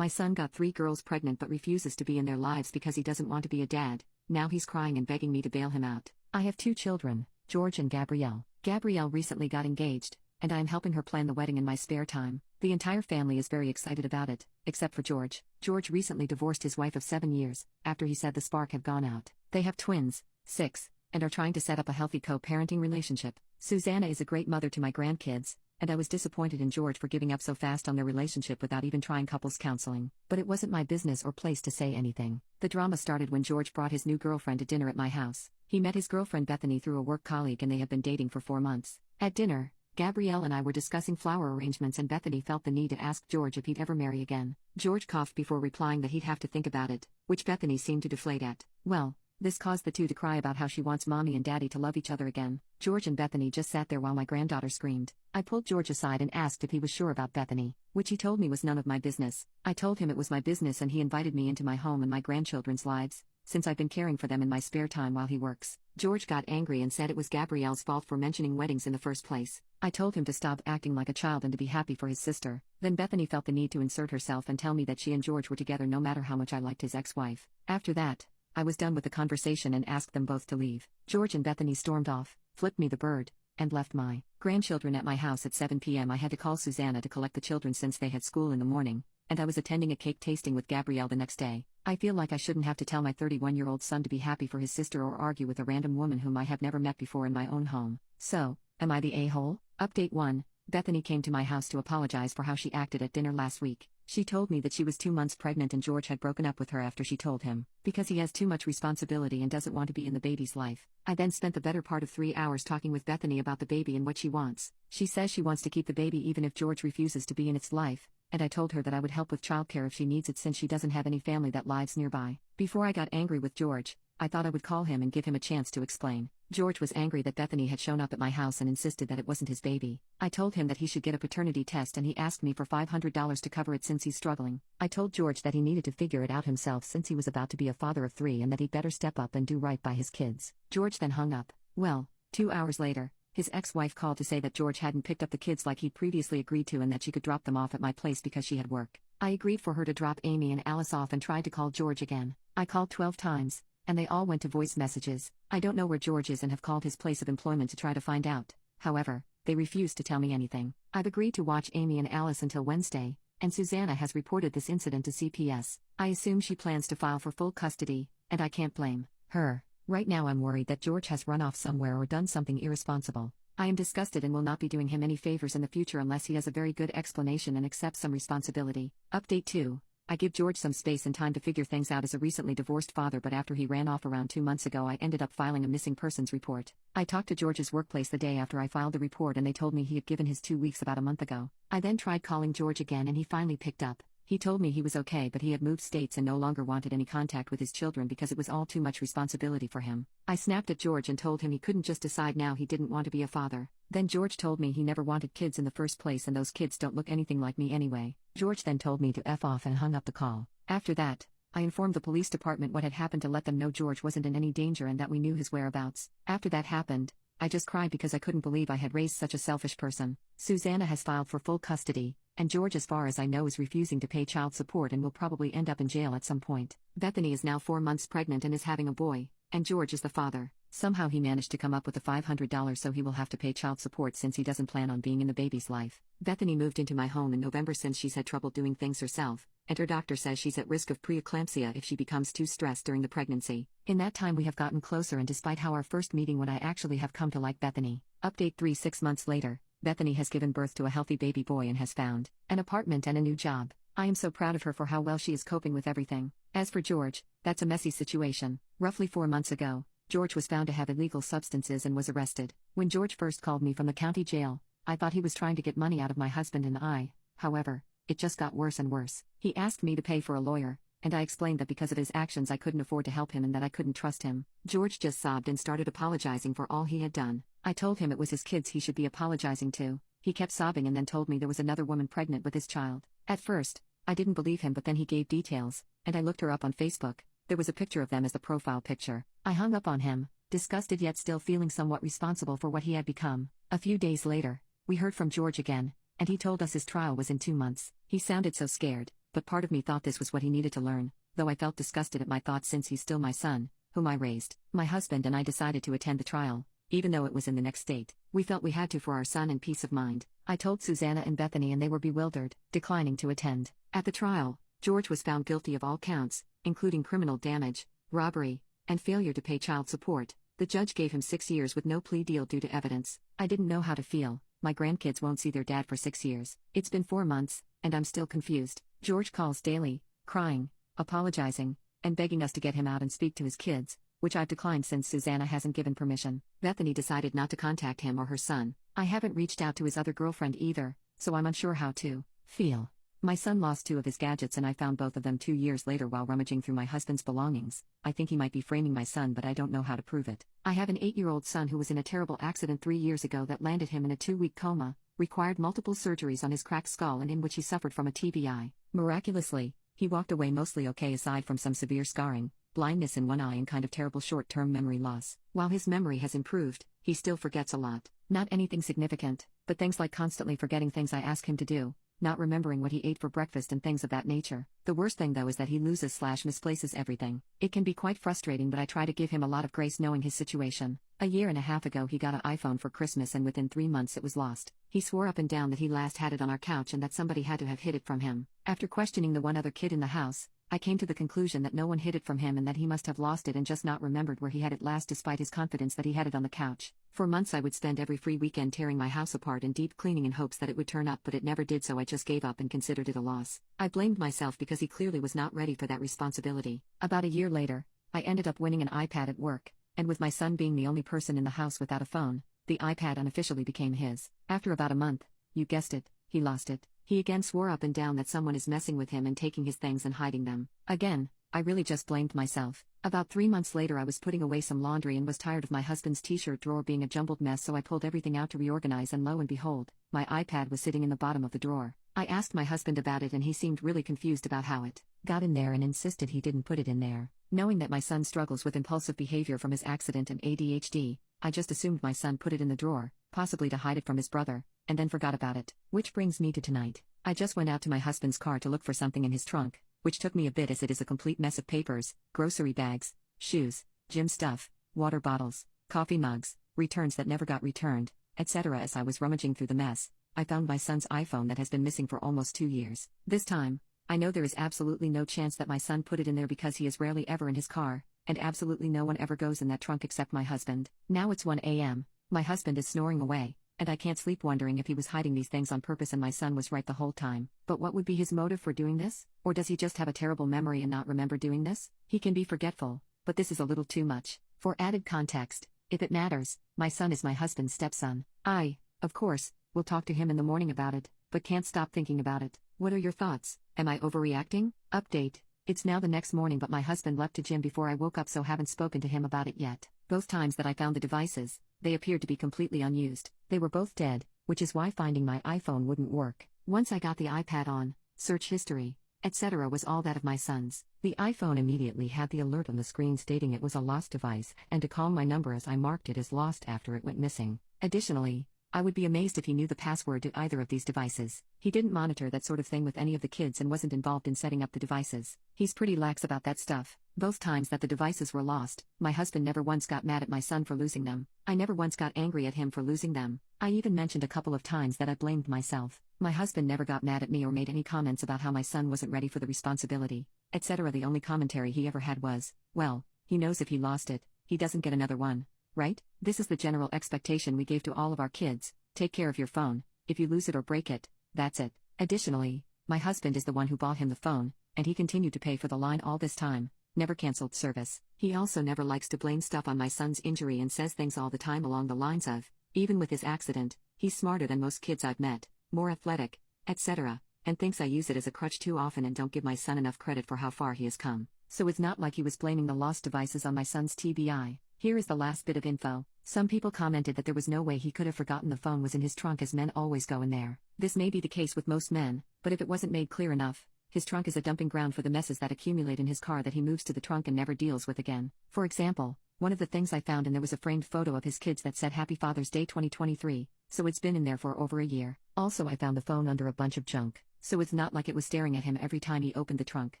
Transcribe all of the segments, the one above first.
My son got 3 girls pregnant but refuses to be in their lives because he doesn't want to be a dad. Now he's crying and begging me to bail him out. I have 2 children, George and Gabrielle. Gabrielle recently got engaged, and I am helping her plan the wedding in my spare time. The entire family is very excited about it, except for George. George recently divorced his wife of 7 years, after he said the spark had gone out. They have twins, 6, and are trying to set up a healthy co-parenting relationship. Susanna is a great mother to my grandkids, and I was disappointed in George for giving up so fast on their relationship without even trying couples counseling. But it wasn't my business or place to say anything. The drama started when George brought his new girlfriend to dinner at my house. He met his girlfriend Bethany through a work colleague and they have been dating for 4 months. At dinner, Gabrielle and I were discussing flower arrangements and Bethany felt the need to ask George if he'd ever marry again. George coughed before replying that he'd have to think about it, which Bethany seemed to deflate at. Well, this caused the two to cry about how she wants mommy and daddy to love each other again. George and Bethany just sat there while my granddaughter screamed. I pulled George aside and asked if he was sure about Bethany, which he told me was none of my business. I told him it was my business and he invited me into my home and my grandchildren's lives, since I've been caring for them in my spare time while he works. George got angry and said it was Gabrielle's fault for mentioning weddings in the first place. I told him to stop acting like a child and to be happy for his sister. Then Bethany felt the need to insert herself and tell me that she and George were together no matter how much I liked his ex-wife. After that, I was done with the conversation and asked them both to leave. George and Bethany stormed off, flipped me the bird, and left my grandchildren at my house at 7 p.m. I had to call Susanna to collect the children since they had school in the morning, and I was attending a cake tasting with Gabrielle the next day. I feel like I shouldn't have to tell my 31-year-old son to be happy for his sister or argue with a random woman whom I have never met before in my own home. So, am I the a-hole? Update 1. Bethany came to my house to apologize for how she acted at dinner last week. She told me that she was 2 months pregnant and George had broken up with her after she told him, because he has too much responsibility and doesn't want to be in the baby's life. I then spent the better part of 3 hours talking with Bethany about the baby and what she wants. She says she wants to keep the baby even if George refuses to be in its life, and I told her that I would help with childcare if she needs it since she doesn't have any family that lives nearby. Before I got angry with George, I thought I would call him and give him a chance to explain. George was angry that Bethany had shown up at my house and insisted that it wasn't his baby. I told him that he should get a paternity test and he asked me for $500 to cover it since he's struggling. I told George that he needed to figure it out himself since he was about to be a father of 3 and that he'd better step up and do right by his kids. George then hung up. Well, 2 hours later, his ex-wife called to say that George hadn't picked up the kids like he'd previously agreed to and that she could drop them off at my place because she had work. I agreed for her to drop Amy and Alice off and tried to call George again. I called 12 times, and they all went to voice messages. I don't know where George is and have called his place of employment to try to find out. However, they refused to tell me anything. I've agreed to watch Amy and Alice until Wednesday, and Susanna has reported this incident to CPS. I assume she plans to file for full custody, and I can't blame her. Right now I'm worried that George has run off somewhere or done something irresponsible. I am disgusted and will not be doing him any favors in the future unless he has a very good explanation and accepts some responsibility. Update 2. I give George some space and time to figure things out as a recently divorced father, but after he ran off around 2 months ago I ended up filing a missing persons report. I talked to George's workplace the day after I filed the report and they told me he had given his 2 weeks about a month ago. I then tried calling George again and he finally picked up. He told me he was okay but he had moved states and no longer wanted any contact with his children because it was all too much responsibility for him. I snapped at George and told him he couldn't just decide now he didn't want to be a father. Then George told me he never wanted kids in the first place and those kids don't look anything like me anyway. George then told me to F off and hung up the call. After that, I informed the police department what had happened to let them know George wasn't in any danger and that we knew his whereabouts. After that happened, I just cried because I couldn't believe I had raised such a selfish person. Susanna has filed for full custody, and George, as far as I know, is refusing to pay child support and will probably end up in jail at some point. Bethany is now 4 months pregnant and is having a boy, and George is the father. Somehow he managed to come up with the $500 so he will have to pay child support since he doesn't plan on being in the baby's life. Bethany moved into my home in November since she's had trouble doing things herself, and her doctor says she's at risk of preeclampsia if she becomes too stressed during the pregnancy. In that time we have gotten closer and despite how our first meeting went I actually have come to like Bethany. Update 3. 6 months later, Bethany has given birth to a healthy baby boy and has found an apartment and a new job. I am so proud of her for how well she is coping with everything. As for George, that's a messy situation. Roughly 4 months ago, George was found to have illegal substances and was arrested. When George first called me from the county jail, I thought he was trying to get money out of my husband and I. However, it just got worse and worse. He asked me to pay for a lawyer, and I explained that because of his actions I couldn't afford to help him and that I couldn't trust him. George just sobbed and started apologizing for all he had done. I told him it was his kids he should be apologizing to. He kept sobbing and then told me there was another woman pregnant with his child. At first, I didn't believe him, but then he gave details, and I looked her up on Facebook. There was a picture of them as the profile picture. I hung up on him, disgusted yet still feeling somewhat responsible for what he had become. A few days later, we heard from George again, and he told us his trial was in 2 months. He sounded so scared. but part of me thought this was what he needed to learn, though I felt disgusted at my thoughts since he's still my son, whom I raised. My husband and I decided to attend the trial, even though it was in the next state. We felt we had to for our son and peace of mind. I told Susanna and Bethany and they were bewildered, declining to attend. At the trial, George was found guilty of all counts, including criminal damage, robbery, and failure to pay child support. The judge gave him 6 years with no plea deal due to evidence. I didn't know how to feel. My grandkids won't see their dad for 6 years. It's been 4 months, and I'm still confused. George calls daily, crying, apologizing, and begging us to get him out and speak to his kids, which I've declined since Susanna hasn't given permission. Bethany decided not to contact him or her son. I haven't reached out to his other girlfriend either, so I'm unsure how to feel. My son lost 2 of his gadgets and I found both of them 2 years later while rummaging through my husband's belongings. I think he might be framing my son, but I don't know how to prove it. I have an 8-year-old son who was in a terrible accident 3 years ago that landed him in a 2-week coma, required multiple surgeries on his cracked skull and in which he suffered from a TBI. Miraculously, he walked away mostly okay aside from some severe scarring, blindness in one eye and kind of terrible short-term memory loss. While his memory has improved, he still forgets a lot. Not anything significant, but things like constantly forgetting things I ask him to do, not remembering what he ate for breakfast and things of that nature. The worst thing though is that he loses/misplaces everything. It can be quite frustrating, but I try to give him a lot of grace knowing his situation. A year and a half ago he got an iPhone for Christmas and within 3 months it was lost. He swore up and down that he last had it on our couch and that somebody had to have hid it from him. After questioning the one other kid in the house, I came to the conclusion that no one hid it from him and that he must have lost it and just not remembered where he had it last despite his confidence that he had it on the couch. For months I would spend every free weekend tearing my house apart and deep cleaning in hopes that it would turn up, but it never did, so I just gave up and considered it a loss. I blamed myself because he clearly was not ready for that responsibility. About a year later, I ended up winning an iPad at work, and with my son being the only person in the house without a phone, the iPad unofficially became his. After about a month, you guessed it, he lost it. He again swore up and down that someone is messing with him and taking his things and hiding them. Again, I really just blamed myself. About 3 months later I was putting away some laundry and was tired of my husband's t-shirt drawer being a jumbled mess, so I pulled everything out to reorganize and lo and behold, my iPad was sitting in the bottom of the drawer. I asked my husband about it and he seemed really confused about how it got in there and insisted he didn't put it in there. Knowing that my son struggles with impulsive behavior from his accident and ADHD, I just assumed my son put it in the drawer, possibly to hide it from his brother, and then forgot about it. Which brings me to tonight. I just went out to my husband's car to look for something in his trunk, which took me a bit as it is a complete mess of papers, grocery bags, shoes, gym stuff, water bottles, coffee mugs, returns that never got returned, etc. As I was rummaging through the mess, I found my son's iPhone that has been missing for almost 2 years. This time, I know there is absolutely no chance that my son put it in there because he is rarely ever in his car, and absolutely no one ever goes in that trunk except my husband. Now it's 1 a.m., my husband is snoring away, and I can't sleep wondering if he was hiding these things on purpose and my son was right the whole time. But what would be his motive for doing this? Or does he just have a terrible memory and not remember doing this? He can be forgetful, but this is a little too much. For added context, if it matters, my son is my husband's stepson. I, of course, will talk to him in the morning about it, but can't stop thinking about it. What are your thoughts? Am I overreacting? Update. It's now the next morning, but my husband left to gym before I woke up, so haven't spoken to him about it yet. Both times that I found the devices, they appeared to be completely unused. They were both dead, which is why finding my iPhone wouldn't work. Once I got the iPad on, search history, etc. was all that of my son's. The iPhone immediately had the alert on the screen stating it was a lost device and to call my number as I marked it as lost after it went missing. Additionally, I would be amazed if he knew the password to either of these devices. He didn't monitor that sort of thing with any of the kids and wasn't involved in setting up the devices. He's pretty lax about that stuff. Both times that the devices were lost, my husband never once got mad at my son for losing them. I never once got angry at him for losing them. I even mentioned a couple of times that I blamed myself. My husband never got mad at me or made any comments about how my son wasn't ready for the responsibility, etc. The only commentary he ever had was, well, he knows if he lost it, he doesn't get another one, right? This is the general expectation we gave to all of our kids. Take care of your phone. If you lose it or break it, that's it. Additionally, my husband is the one who bought him the phone, and he continued to pay for the line all this time, never canceled service. He also never likes to blame stuff on my son's injury and says things all the time along the lines of, even with his accident, he's smarter than most kids I've met, more athletic, etc., and thinks I use it as a crutch too often and don't give my son enough credit for how far he has come. So it's not like he was blaming the lost devices on my son's TBI. Here is the last bit of info. Some people commented that there was no way he could have forgotten the phone was in his trunk, as men always go in there. This may be the case with most men, but if it wasn't made clear enough, his trunk is a dumping ground for the messes that accumulate in his car that he moves to the trunk and never deals with again. For example, one of the things I found, and there was a framed photo of his kids that said Happy Father's Day 2023, so it's been in there for over a year. Also, I found the phone under a bunch of junk. so it's not like it was staring at him every time he opened the trunk.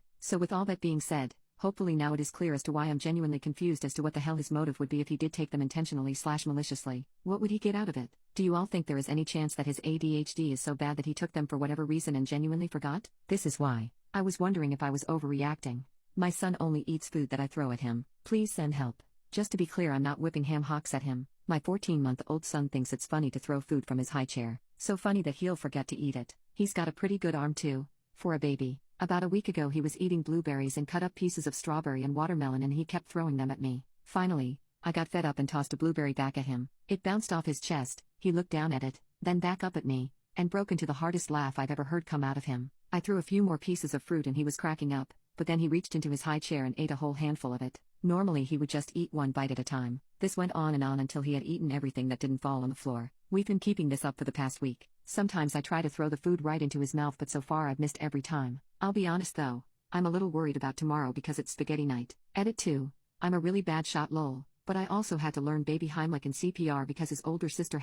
So with all that being said, hopefully now it is clear as to why I'm genuinely confused as to what the hell his motive would be if he did take them intentionally/maliciously. What would he get out of it? Do you all think there is any chance that his ADHD is so bad that he took them for whatever reason and genuinely forgot? This is why. I was wondering if I was overreacting. My son only eats food that I throw at him. Please send help. Just to be clear, I'm not whipping ham hocks at him. My 14-month-old son thinks it's funny to throw food from his high chair. So funny that he'll forget to eat it. He's got a pretty good arm too. For a baby. About a week ago he was eating blueberries and cut up pieces of strawberry and watermelon and he kept throwing them at me. Finally, I got fed up and tossed a blueberry back at him. It bounced off his chest, he looked down at it, then back up at me, and broke into the hardest laugh I've ever heard come out of him. I threw a few more pieces of fruit and he was cracking up, but then he reached into his high chair and ate a whole handful of it. Normally he would just eat one bite at a time. This went on until he had eaten everything that didn't fall on the floor. We've been keeping this up for the past week. Sometimes I try to throw the food right into his mouth, but so far I've missed every time. I'll be honest though, I'm a little worried about tomorrow because it's spaghetti night. Edit 2. I'm a really bad shot lol, but I also had to learn baby Heimlich and CPR because his older sister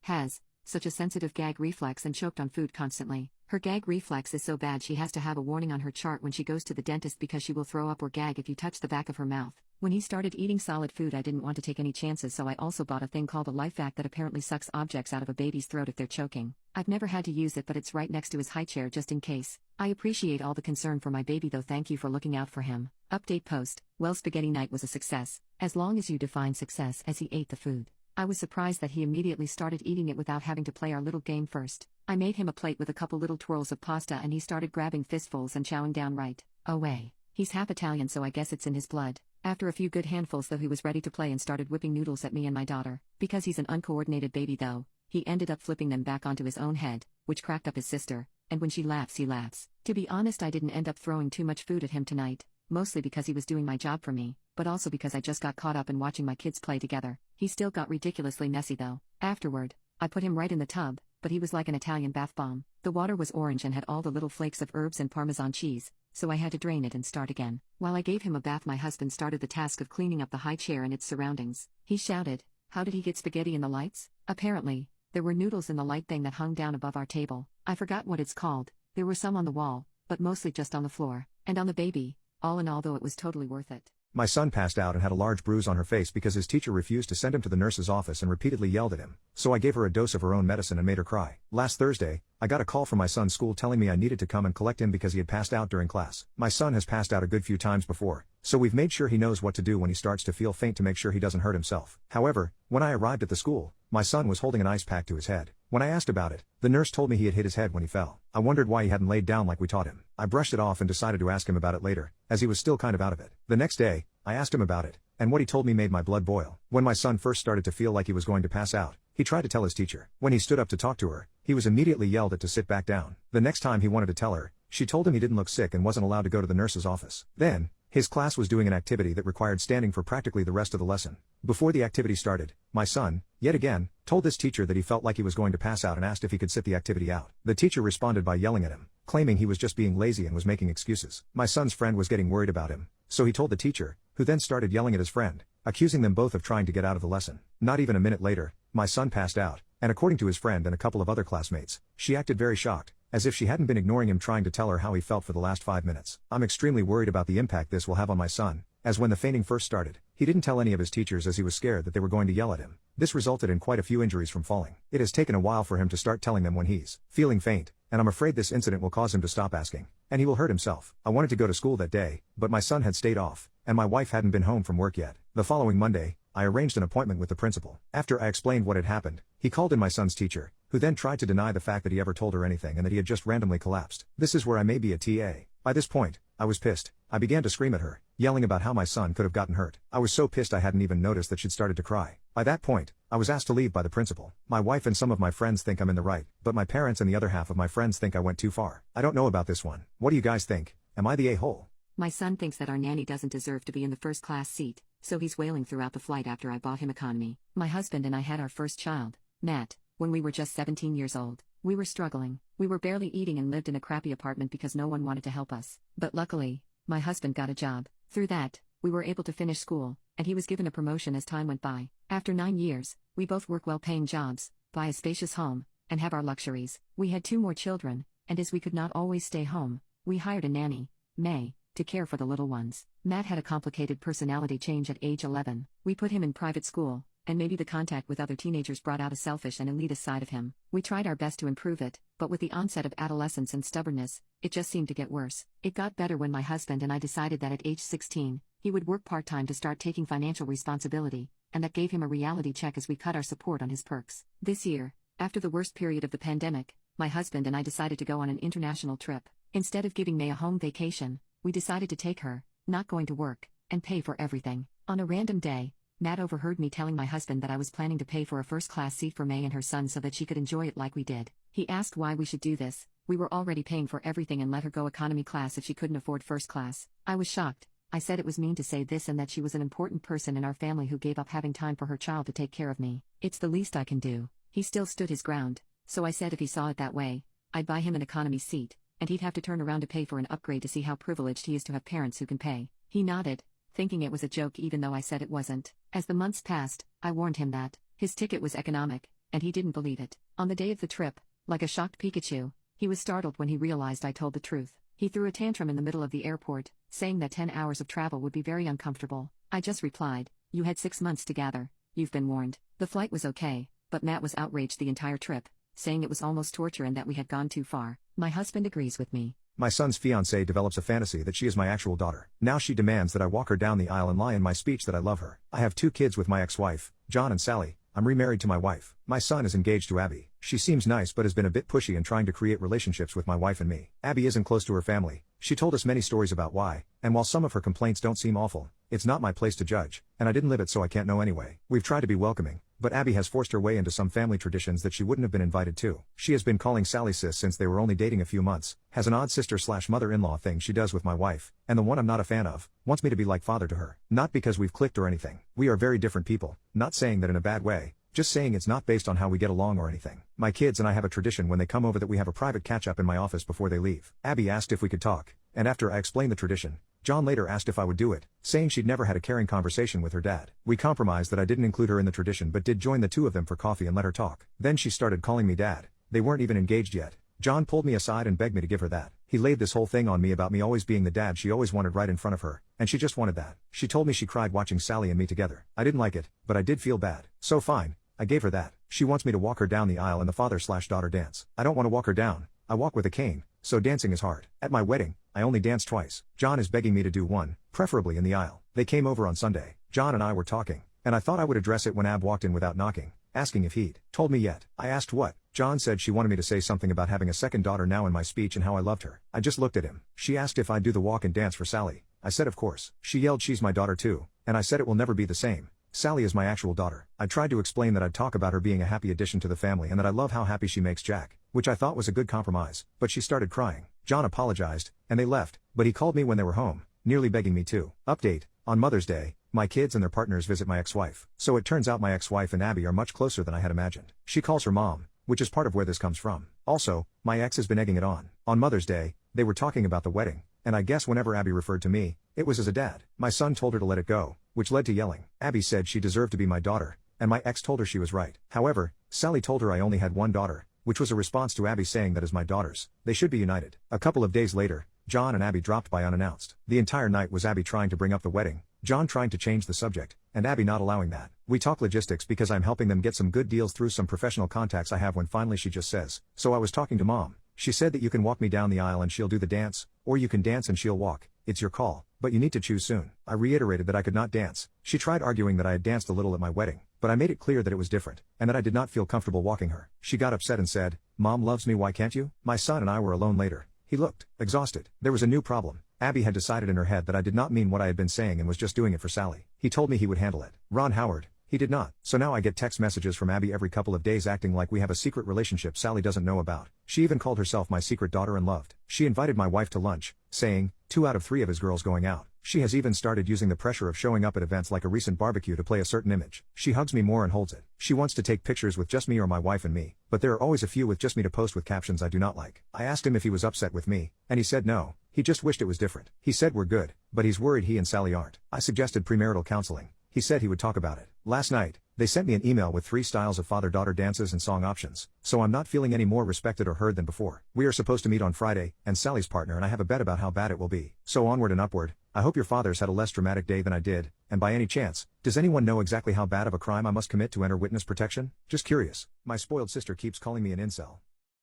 has such a sensitive gag reflex and choked on food constantly. Her gag reflex is so bad she has to have a warning on her chart when she goes to the dentist because she will throw up or gag if you touch the back of her mouth. When he started eating solid food I didn't want to take any chances, so I also bought a thing called a life vac that apparently sucks objects out of a baby's throat if they're choking. I've never had to use it, but it's right next to his high chair just in case. I appreciate all the concern for my baby though, thank you for looking out for him. Update post. Well, spaghetti night was a success, as long as you define success as he ate the food. I was surprised that he immediately started eating it without having to play our little game first. I made him a plate with a couple little twirls of pasta and he started grabbing fistfuls and chowing down right away. He's half Italian, so I guess it's in his blood. After a few good handfuls though, he was ready to play and started whipping noodles at me and my daughter. Because he's an uncoordinated baby though, he ended up flipping them back onto his own head, which cracked up his sister, and when she laughs he laughs. To be honest, I didn't end up throwing too much food at him tonight, mostly because he was doing my job for me, but also because I just got caught up in watching my kids play together. He still got ridiculously messy though. Afterward, I put him right in the tub, but he was like an Italian bath bomb. The water was orange and had all the little flakes of herbs and Parmesan cheese, so I had to drain it and start again. While I gave him a bath, my husband started the task of cleaning up the high chair and its surroundings. He shouted, "How did he get spaghetti in the lights?" Apparently, there were noodles in the light thing that hung down above our table. I forgot what it's called. There were some on the wall, but mostly just on the floor, and on the baby. All in all though, it was totally worth it. My son passed out and had a large bruise on her face because his teacher refused to send him to the nurse's office and repeatedly yelled at him. So I gave her a dose of her own medicine and made her cry. Last Thursday, I got a call from my son's school telling me I needed to come and collect him because he had passed out during class. My son has passed out a good few times before, so we've made sure he knows what to do when he starts to feel faint to make sure he doesn't hurt himself. However, when I arrived at the school, my son was holding an ice pack to his head. When I asked about it, the nurse told me he had hit his head when he fell. I wondered why he hadn't laid down like we taught him. I brushed it off and decided to ask him about it later, as he was still kind of out of it. The next day, I asked him about it, and what he told me made my blood boil. When my son first started to feel like he was going to pass out, he tried to tell his teacher. When he stood up to talk to her, he was immediately yelled at to sit back down. The next time he wanted to tell her, she told him he didn't look sick and wasn't allowed to go to the nurse's office. Then, his class was doing an activity that required standing for practically the rest of the lesson. Before the activity started, my son, yet again, told this teacher that he felt like he was going to pass out and asked if he could sit the activity out. The teacher responded by yelling at him, claiming he was just being lazy and was making excuses. My son's friend was getting worried about him, so he told the teacher, who then started yelling at his friend, accusing them both of trying to get out of the lesson. Not even a minute later, my son passed out, and according to his friend and a couple of other classmates, she acted very shocked, as if she hadn't been ignoring him trying to tell her how he felt for the last 5 minutes. I'm extremely worried about the impact this will have on my son, as when the fainting first started, he didn't tell any of his teachers as he was scared that they were going to yell at him. This resulted in quite a few injuries from falling. It has taken a while for him to start telling them when he's feeling faint, and I'm afraid this incident will cause him to stop asking, and he will hurt himself. I wanted to go to school that day, but my son had stayed off, and my wife hadn't been home from work yet. The following Monday, I arranged an appointment with the principal. After I explained what had happened, he called in my son's teacher, who then tried to deny the fact that he ever told her anything and that he had just randomly collapsed. This is where I may be a TA. By this point, I was pissed. I began to scream at her, yelling about how my son could have gotten hurt. I was so pissed I hadn't even noticed that she'd started to cry. By that point, I was asked to leave by the principal. My wife and some of my friends think I'm in the right, but my parents and the other half of my friends think I went too far. I don't know about this one. What do you guys think? Am I the a-hole? My son thinks that our nanny doesn't deserve to be in the first class seat, so he's wailing throughout the flight after I bought him economy. My husband and I had our first child, Matt, when we were just 17 years old. We were struggling. We were barely eating and lived in a crappy apartment because no one wanted to help us. But luckily, my husband got a job. Through that, we were able to finish school, and he was given a promotion as time went by. After 9 years, we both work well-paying jobs, buy a spacious home, and have our luxuries. We had 2 more children, and as we could not always stay home, we hired a nanny, May, to care for the little ones. Matt had a complicated personality change at age 11. We put him in private school, and maybe the contact with other teenagers brought out a selfish and elitist side of him. We tried our best to improve it, but with the onset of adolescence and stubbornness, it just seemed to get worse. It got better when my husband and I decided that at age 16, he would work part-time to start taking financial responsibility, and that gave him a reality check as we cut our support on his perks. This year, after the worst period of the pandemic, my husband and I decided to go on an international trip. Instead of giving May a home vacation, we decided to take her, not going to work, and pay for everything. On a random day, Matt overheard me telling my husband that I was planning to pay for a first-class seat for May and her son so that she could enjoy it like we did. He asked why we should do this. We were already paying for everything and let her go economy class if she couldn't afford first class. I was shocked. I said it was mean to say this and that she was an important person in our family who gave up having time for her child to take care of me. It's the least I can do. He still stood his ground, so I said if he saw it that way, I'd buy him an economy seat, and he'd have to turn around to pay for an upgrade to see how privileged he is to have parents who can pay. He nodded, thinking it was a joke even though I said it wasn't. As the months passed, I warned him that his ticket was economic, and he didn't believe it. On the day of the trip, like a shocked Pikachu, he was startled when he realized I told the truth. He threw a tantrum in the middle of the airport, saying that 10 hours of travel would be very uncomfortable. I just replied, "You had 6 months to gather, you've been warned." The flight was okay, but Matt was outraged the entire trip, saying it was almost torture and that we had gone too far. My husband agrees with me. My son's fiancée develops a fantasy that she is my actual daughter. Now she demands that I walk her down the aisle and lie in my speech that I love her. I have 2 kids with my ex-wife, John and Sally. I'm remarried to my wife. My son is engaged to Abby. She seems nice but has been a bit pushy in trying to create relationships with my wife and me. Abby isn't close to her family. She told us many stories about why, and while some of her complaints don't seem awful, it's not my place to judge, and I didn't live it so I can't know anyway. We've tried to be welcoming, but Abby has forced her way into some family traditions that she wouldn't have been invited to. She has been calling Sally sis since they were only dating a few months, has an odd sister/mother-in-law thing she does with my wife, and the one I'm not a fan of, wants me to be like father to her. Not because we've clicked or anything. We are very different people, not saying that in a bad way. Just saying it's not based on how we get along or anything. My kids and I have a tradition when they come over that we have a private catch-up in my office before they leave. Abby asked if we could talk, and after I explained the tradition, John later asked if I would do it, saying she'd never had a caring conversation with her dad. We compromised that I didn't include her in the tradition but did join the 2 of them for coffee and let her talk. Then she started calling me dad. They weren't even engaged yet. John pulled me aside and begged me to give her that. He laid this whole thing on me about me always being the dad she always wanted right in front of her, and she just wanted that. She told me she cried watching Sally and me together. I didn't like it, but I did feel bad. So fine, I gave her that. She wants me to walk her down the aisle in the father/daughter dance. I don't want to walk her down. I walk with a cane, so dancing is hard. At my wedding, I only danced twice. John is begging me to do one, preferably in the aisle. They came over on Sunday. John and I were talking, and I thought I would address it when Ab walked in without knocking, asking if he'd told me yet. I asked what. John said she wanted me to say something about having a second daughter now in my speech and how I loved her. I just looked at him. She asked if I'd do the walk and dance for Sally. I said of course. She yelled she's my daughter too, and I said it will never be the same. Sally is my actual daughter. I tried to explain that I'd talk about her being a happy addition to the family and that I love how happy she makes Jack, which I thought was a good compromise, but she started crying. John apologized, and they left, but he called me when they were home, nearly begging me to. Update, on Mother's Day, my kids and their partners visit my ex-wife. So it turns out my ex-wife and Abby are much closer than I had imagined. She calls her mom, which is part of where this comes from. Also, my ex has been egging it on. On Mother's Day, they were talking about the wedding, and I guess whenever Abby referred to me, it was as a dad. My son told her to let it go, which led to yelling. Abby said she deserved to be my daughter, and my ex told her she was right. However, Sally told her I only had one daughter, which was a response to Abby saying that as my daughters, they should be united. A couple of days later, John and Abby dropped by unannounced. The entire night was Abby trying to bring up the wedding, John trying to change the subject, and Abby not allowing that. We talk logistics because I'm helping them get some good deals through some professional contacts I have when finally she just says, "So I was talking to mom. She said that you can walk me down the aisle and she'll do the dance, or you can dance and she'll walk. It's your call, but you need to choose soon." I reiterated that I could not dance. She tried arguing that I had danced a little at my wedding, but I made it clear that it was different, and that I did not feel comfortable walking her. She got upset and said, "Mom loves me, why can't you?" My son and I were alone later. He looked exhausted. There was a new problem. Abby had decided in her head that I did not mean what I had been saying and was just doing it for Sally. He told me he would handle it. Ron Howard. He did not. So now I get text messages from Abby every couple of days acting like we have a secret relationship Sally doesn't know about. She even called herself my secret daughter and loved. She invited my wife to lunch, saying, 2 out of 3 of his girls going out. She has even started using the pressure of showing up at events like a recent barbecue to play a certain image. She hugs me more and holds it. She wants to take pictures with just me or my wife and me, but there are always a few with just me to post with captions I do not like. I asked him if he was upset with me, and he said no, he just wished it was different. He said we're good, but he's worried he and Sally aren't. I suggested premarital counseling. He said he would talk about it. Last night, They sent me an email with 3 styles of father-daughter dances and song options, so I'm not feeling any more respected or heard than before. We are supposed to meet on Friday, and Sally's partner and I have a bet about how bad it will be. So onward and upward. I hope your father's had a less dramatic day than I did, and by any chance, does anyone know exactly how bad of a crime I must commit to enter witness protection? Just curious. My spoiled sister keeps calling me an incel.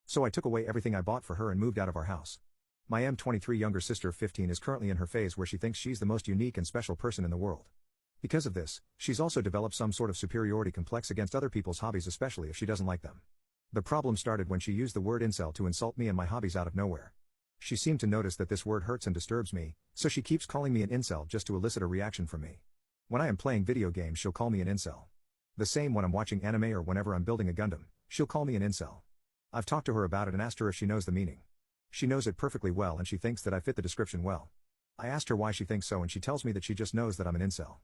So I took away everything I bought for her and moved out of our house. My M23 younger sister of 15 is currently in her phase where she thinks she's the most unique and special person in the world. Because of this, she's also developed some sort of superiority complex against other people's hobbies, especially if she doesn't like them. The problem started when she used the word incel to insult me and my hobbies out of nowhere. She seemed to notice that this word hurts and disturbs me, so she keeps calling me an incel just to elicit a reaction from me. When I am playing video games, she'll call me an incel. The same when I'm watching anime or whenever I'm building a Gundam, she'll call me an incel. I've talked to her about it and asked her if she knows the meaning. She knows it perfectly well and she thinks that I fit the description well. I asked her why she thinks so and she tells me that she just knows that I'm an incel.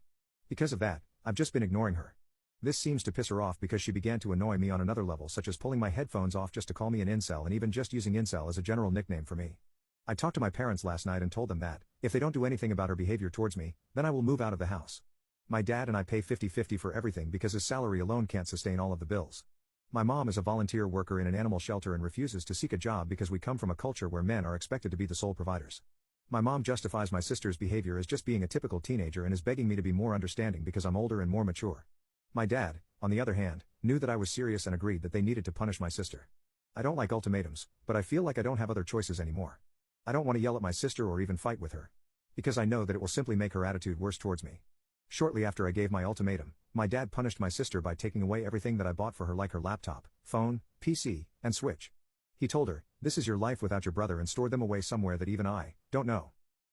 Because of that, I've just been ignoring her. This seems to piss her off because she began to annoy me on another level, such as pulling my headphones off just to call me an incel and even just using incel as a general nickname for me. I talked to my parents last night and told them that, if they don't do anything about her behavior towards me, then I will move out of the house. My dad and I pay 50-50 for everything because his salary alone can't sustain all of the bills. My mom is a volunteer worker in an animal shelter and refuses to seek a job because we come from a culture where men are expected to be the sole providers. My mom justifies my sister's behavior as just being a typical teenager and is begging me to be more understanding because I'm older and more mature. My dad, on the other hand, knew that I was serious and agreed that they needed to punish my sister. I don't like ultimatums, but I feel like I don't have other choices anymore. I don't want to yell at my sister or even fight with her. Because I know that it will simply make her attitude worse towards me. Shortly after I gave my ultimatum, my dad punished my sister by taking away everything that I bought for her, like her laptop, phone, PC, and Switch. He told her, "This is your life without your brother," and stored them away somewhere that even I don't know.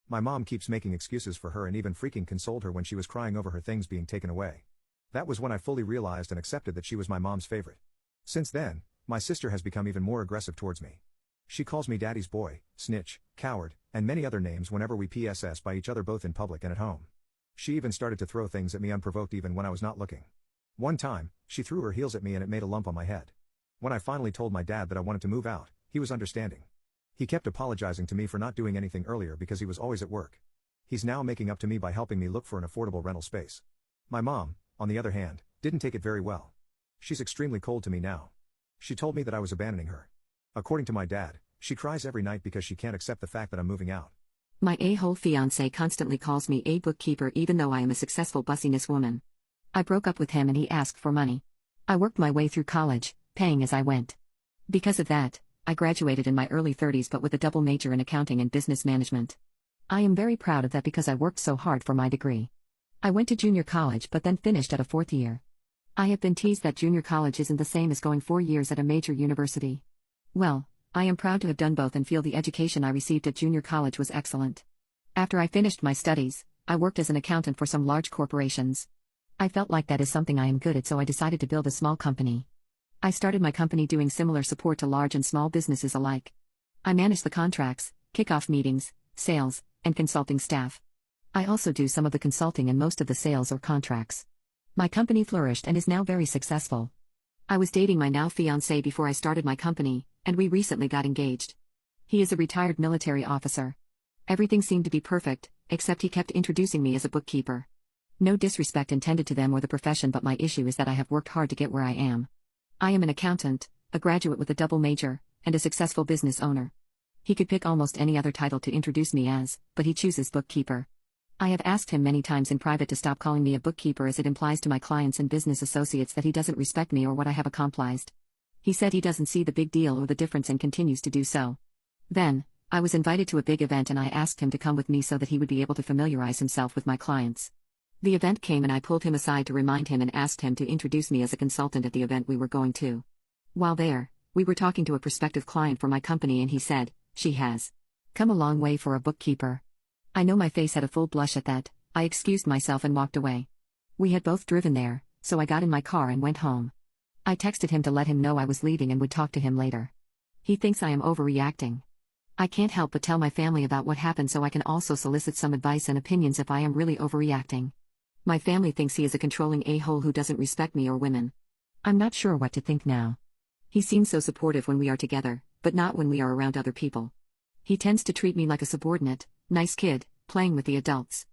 My mom keeps making excuses for her and even freaking consoled her when she was crying over her things being taken away. That was when I fully realized and accepted that she was my mom's favorite. Since then, my sister has become even more aggressive towards me. She calls me daddy's boy, snitch, coward, and many other names whenever we PSS by each other, both in public and at home. She even started to throw things at me unprovoked even when I was not looking. One time, she threw her heels at me and it made a lump on my head. When I finally told my dad that I wanted to move out, he was understanding. He kept apologizing to me for not doing anything earlier because he was always at work. He's now making up to me by helping me look for an affordable rental space. My mom, on the other hand, didn't take it very well. She's extremely cold to me now. She told me that I was abandoning her. According to my dad, she cries every night because she can't accept the fact that I'm moving out. My a-hole fiancé constantly calls me a bookkeeper even though I am a successful bussiness woman. I broke up with him and he asked for money. I worked my way through college, paying as I went. Because of that, I graduated in my early 30s but with a double major in accounting and business management. I am very proud of that because I worked so hard for my degree. I went to junior college but then finished at a 4th year. I have been teased that junior college isn't the same as going 4 years at a major university. Well, I am proud to have done both and feel the education I received at junior college was excellent. After I finished my studies, I worked as an accountant for some large corporations. I felt like that is something I am good at, so I decided to build a small company. I started my company doing similar support to large and small businesses alike. I manage the contracts, kickoff meetings, sales, and consulting staff. I also do some of the consulting and most of the sales or contracts. My company flourished and is now very successful. I was dating my now fiancé before I started my company, and we recently got engaged. He is a retired military officer. Everything seemed to be perfect, except he kept introducing me as a bookkeeper. No disrespect intended to them or the profession, but my issue is that I have worked hard to get where I am. I am an accountant, a graduate with a double major, and a successful business owner. He could pick almost any other title to introduce me as, but he chooses bookkeeper. I have asked him many times in private to stop calling me a bookkeeper as it implies to my clients and business associates that he doesn't respect me or what I have accomplished. He said he doesn't see the big deal or the difference and continues to do so. Then, I was invited to a big event and I asked him to come with me so that he would be able to familiarize himself with my clients. The event came and I pulled him aside to remind him and asked him to introduce me as a consultant at the event we were going to. While there, we were talking to a prospective client for my company and he said, "She has come a long way for a bookkeeper." I know my face had a full blush at that. I excused myself and walked away. We had both driven there, so I got in my car and went home. I texted him to let him know I was leaving and would talk to him later. He thinks I am overreacting. I can't help but tell my family about what happened so I can also solicit some advice and opinions if I am really overreacting. My family thinks he is a controlling a-hole who doesn't respect me or women. I'm not sure what to think now. He seems so supportive when we are together, but not when we are around other people. He tends to treat me like a subordinate, nice kid, playing with the adults.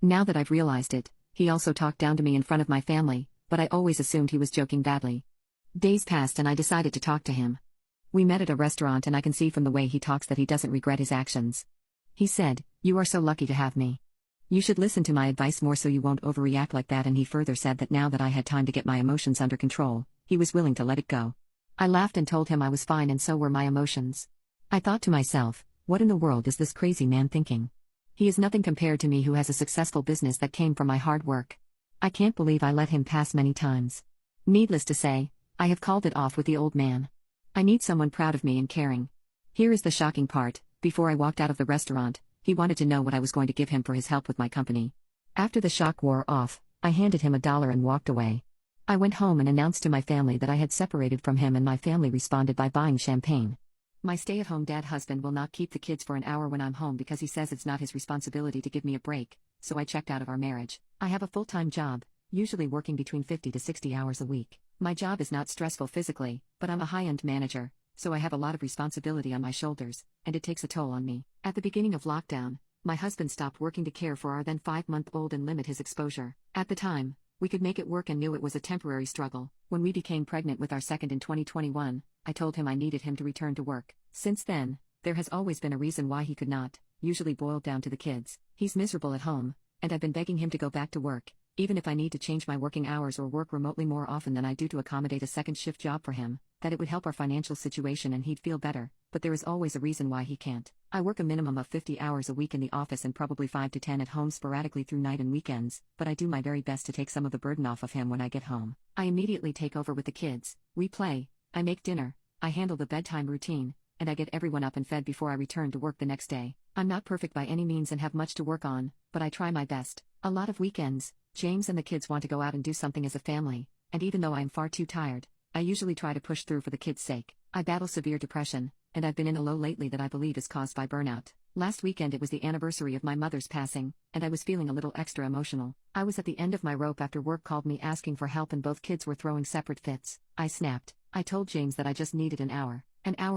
Now that I've realized it, he also talked down to me in front of my family, but I always assumed he was joking badly. Days passed and I decided to talk to him. We met at a restaurant and I can see from the way he talks that he doesn't regret his actions. He said, "You are so lucky to have me. You should listen to my advice more so you won't overreact like that," and he further said that now that I had time to get my emotions under control, he was willing to let it go. I laughed and told him I was fine and so were my emotions. I thought to myself, what in the world is this crazy man thinking? He is nothing compared to me who has a successful business that came from my hard work. I can't believe I let him pass many times. Needless to say, I have called it off with the old man. I need someone proud of me and caring. Here is the shocking part: before I walked out of the restaurant, he wanted to know what I was going to give him for his help with my company. After the shock wore off, I handed him $1 and walked away. I went home and announced to my family that I had separated from him, and my family responded by buying champagne. My stay-at-home dad husband will not keep the kids for an hour when I'm home because he says it's not his responsibility to give me a break, so I checked out of our marriage. I have a full-time job, usually working between 50 to 60 hours a week. My job is not stressful physically, but I'm a high-end manager, so I have a lot of responsibility on my shoulders, and it takes a toll on me. At the beginning of lockdown, my husband stopped working to care for our then 5-month-old and limit his exposure. At the time, we could make it work and knew it was a temporary struggle. When we became pregnant with our second in 2021, I told him I needed him to return to work. Since then, there has always been a reason why he could not, usually boiled down to the kids. He's miserable at home, and I've been begging him to go back to work, even if I need to change my working hours or work remotely more often than I do to accommodate a second shift job for him, that it would help our financial situation and he'd feel better, but there is always a reason why he can't. I work a minimum of 50 hours a week in the office and probably 5 to 10 at home sporadically through night and weekends, but I do my very best to take some of the burden off of him when I get home. I immediately take over with the kids, we play, I make dinner, I handle the bedtime routine, and I get everyone up and fed before I return to work the next day. I'm not perfect by any means and have much to work on, but I try my best. A lot of weekends, James and the kids want to go out and do something as a family, and even though I am far too tired, I usually try to push through for the kids' sake. I battle severe depression, and I've been in a low lately that I believe is caused by burnout. Last weekend it was the anniversary of my mother's passing, and I was feeling a little extra emotional. I was at the end of my rope after work called me asking for help and both kids were throwing separate fits. I snapped. I told James that I just needed an hour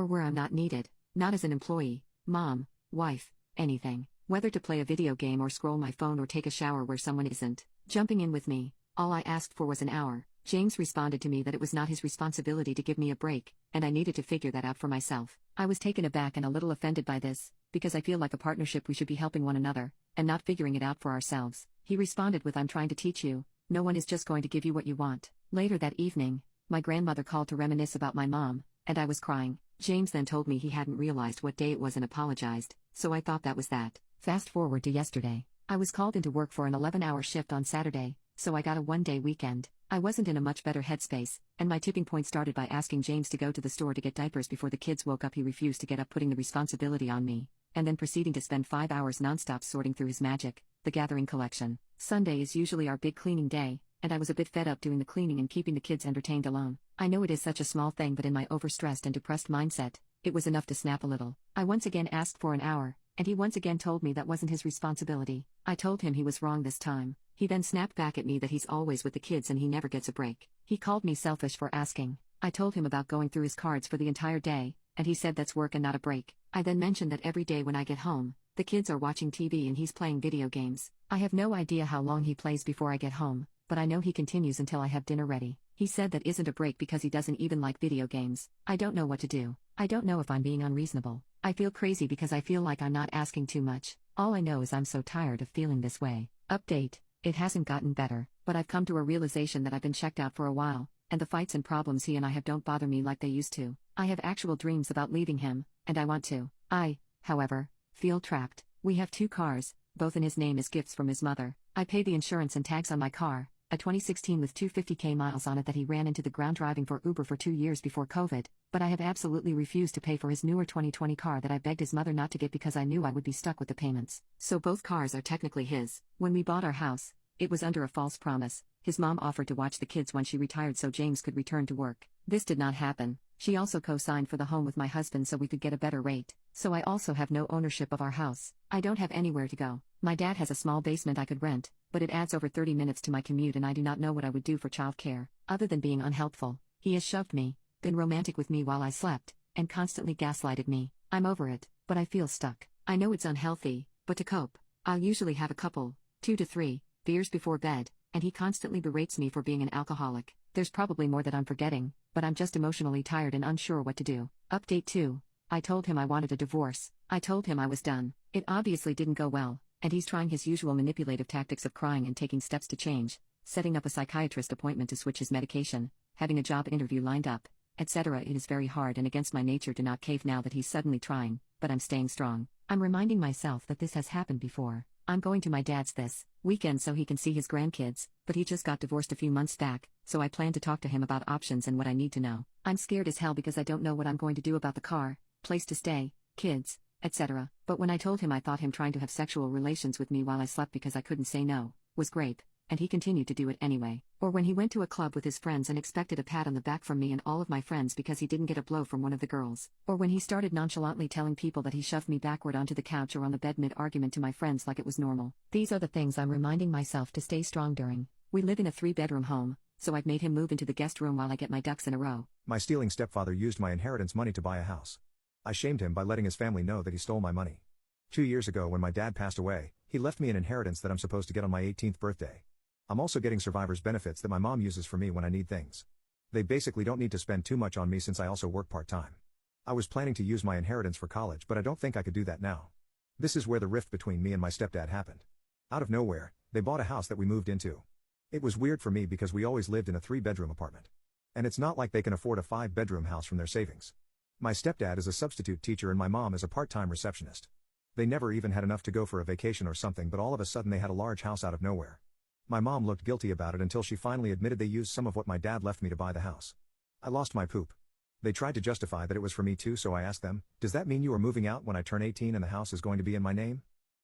where I'm not needed, not as an employee, mom, wife, anything. Whether to play a video game or scroll my phone or take a shower where someone isn't jumping in with me, all I asked for was an hour. James responded to me that it was not his responsibility to give me a break, and I needed to figure that out for myself. I was taken aback and a little offended by this, because I feel like a partnership we should be helping one another, and not figuring it out for ourselves. He responded with, "I'm trying to teach you, no one is just going to give you what you want." Later that evening, my grandmother called to reminisce about my mom, and I was crying. James then told me he hadn't realized what day it was and apologized, so I thought that was that. Fast forward to yesterday. I was called into work for an 11-hour shift on Saturday, so I got a one-day weekend. I wasn't in a much better headspace, and my tipping point started by asking James to go to the store to get diapers before the kids woke up. He refused to get up, putting the responsibility on me, and then proceeding to spend 5 hours nonstop sorting through his Magic, the Gathering collection. Sunday is usually our big cleaning day, and I was a bit fed up doing the cleaning and keeping the kids entertained alone. I know it is such a small thing, but in my overstressed and depressed mindset, it was enough to snap a little. I once again asked for an hour, and he once again told me that wasn't his responsibility. I told him he was wrong this time. He then snapped back at me that he's always with the kids and he never gets a break. He called me selfish for asking. I told him about going through his cards for the entire day, and he said that's work and not a break. I then mentioned that every day when I get home, the kids are watching TV and he's playing video games. I have no idea how long he plays before I get home, but I know he continues until I have dinner ready. He said that isn't a break because he doesn't even like video games. I don't know what to do. I don't know if I'm being unreasonable. I feel crazy because I feel like I'm not asking too much. All I know is I'm so tired of feeling this way. Update. It hasn't gotten better, but I've come to a realization that I've been checked out for a while, and the fights and problems he and I have don't bother me like they used to. I have actual dreams about leaving him, and I want to. I, however, feel trapped. We have 2 cars, both in his name as gifts from his mother. I pay the insurance and tags on my car, a 2016 with 250k miles on it that he ran into the ground driving for Uber for 2 years before COVID, but I have absolutely refused to pay for his newer 2020 car that I begged his mother not to get because I knew I would be stuck with the payments. So both cars are technically his. When we bought our house, it was under a false promise. His mom offered to watch the kids when she retired so James could return to work. This did not happen. She also co-signed for the home with my husband so we could get a better rate. So I also have no ownership of our house. I don't have anywhere to go. My dad has a small basement I could rent, but it adds over 30 minutes to my commute and I do not know what I would do for childcare, other than being unhelpful. He has shoved me, been romantic with me while I slept, and constantly gaslighted me. I'm over it, but I feel stuck. I know it's unhealthy, but to cope, I'll usually have a couple, 2 to 3, beers before bed, and he constantly berates me for being an alcoholic. There's probably more that I'm forgetting, but I'm just emotionally tired and unsure what to do. Update 2. I told him I wanted a divorce. I told him I was done. It obviously didn't go well, and he's trying his usual manipulative tactics of crying and taking steps to change, setting up a psychiatrist appointment to switch his medication, having a job interview lined up, etc. It is very hard and against my nature to not cave now that he's suddenly trying, but I'm staying strong. I'm reminding myself that this has happened before. I'm going to my dad's this weekend so he can see his grandkids, but he just got divorced a few months back, so I plan to talk to him about options and what I need to know. I'm scared as hell because I don't know what I'm going to do about the car, place to stay, kids, etc. But when I told him I thought him trying to have sexual relations with me while I slept because I couldn't say no, was grape, and he continued to do it anyway. Or when he went to a club with his friends and expected a pat on the back from me and all of my friends because he didn't get a blow from one of the girls. Or when he started nonchalantly telling people that he shoved me backward onto the couch or on the bed mid-argument to my friends like it was normal. These are the things I'm reminding myself to stay strong during. We live in a 3-bedroom home, so I've made him move into the guest room while I get my ducks in a row. My stealing stepfather used my inheritance money to buy a house. I shamed him by letting his family know that he stole my money. 2 years ago when my dad passed away, he left me an inheritance that I'm supposed to get on my 18th birthday. I'm also getting survivor's benefits that my mom uses for me when I need things. They basically don't need to spend too much on me since I also work part-time. I was planning to use my inheritance for college, but I don't think I could do that now. This is where the rift between me and my stepdad happened. Out of nowhere, they bought a house that we moved into. It was weird for me because we always lived in a 3-bedroom apartment. And it's not like they can afford a 5-bedroom house from their savings. My stepdad is a substitute teacher and my mom is a part-time receptionist. They never even had enough to go for a vacation or something, but all of a sudden they had a large house out of nowhere. My mom looked guilty about it until she finally admitted they used some of what my dad left me to buy the house. I lost my poop. They tried to justify that it was for me too, so I asked them, "Does that mean you are moving out when I turn 18 and the house is going to be in my name?"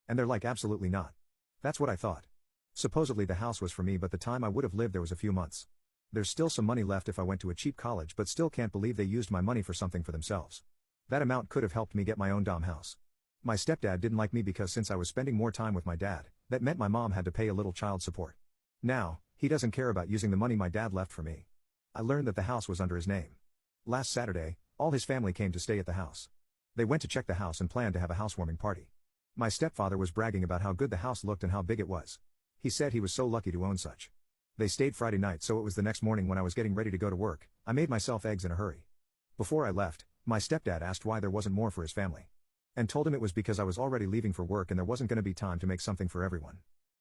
And they're like, "Absolutely not." That's what I thought. Supposedly the house was for me, but the time I would have lived there was a few months. There's still some money left if I went to a cheap college, but still can't believe they used my money for something for themselves. That amount could have helped me get my own dom house. My stepdad didn't like me because since I was spending more time with my dad, that meant my mom had to pay a little child support. Now, he doesn't care about using the money my dad left for me. I learned that the house was under his name. Last Saturday, all his family came to stay at the house. They went to check the house and planned to have a housewarming party. My stepfather was bragging about how good the house looked and how big it was. He said he was so lucky to own such. They stayed Friday night, so it was the next morning when I was getting ready to go to work. I made myself eggs in a hurry. Before I left, my stepdad asked why there wasn't more for his family. And told him it was because I was already leaving for work and there wasn't going to be time to make something for everyone.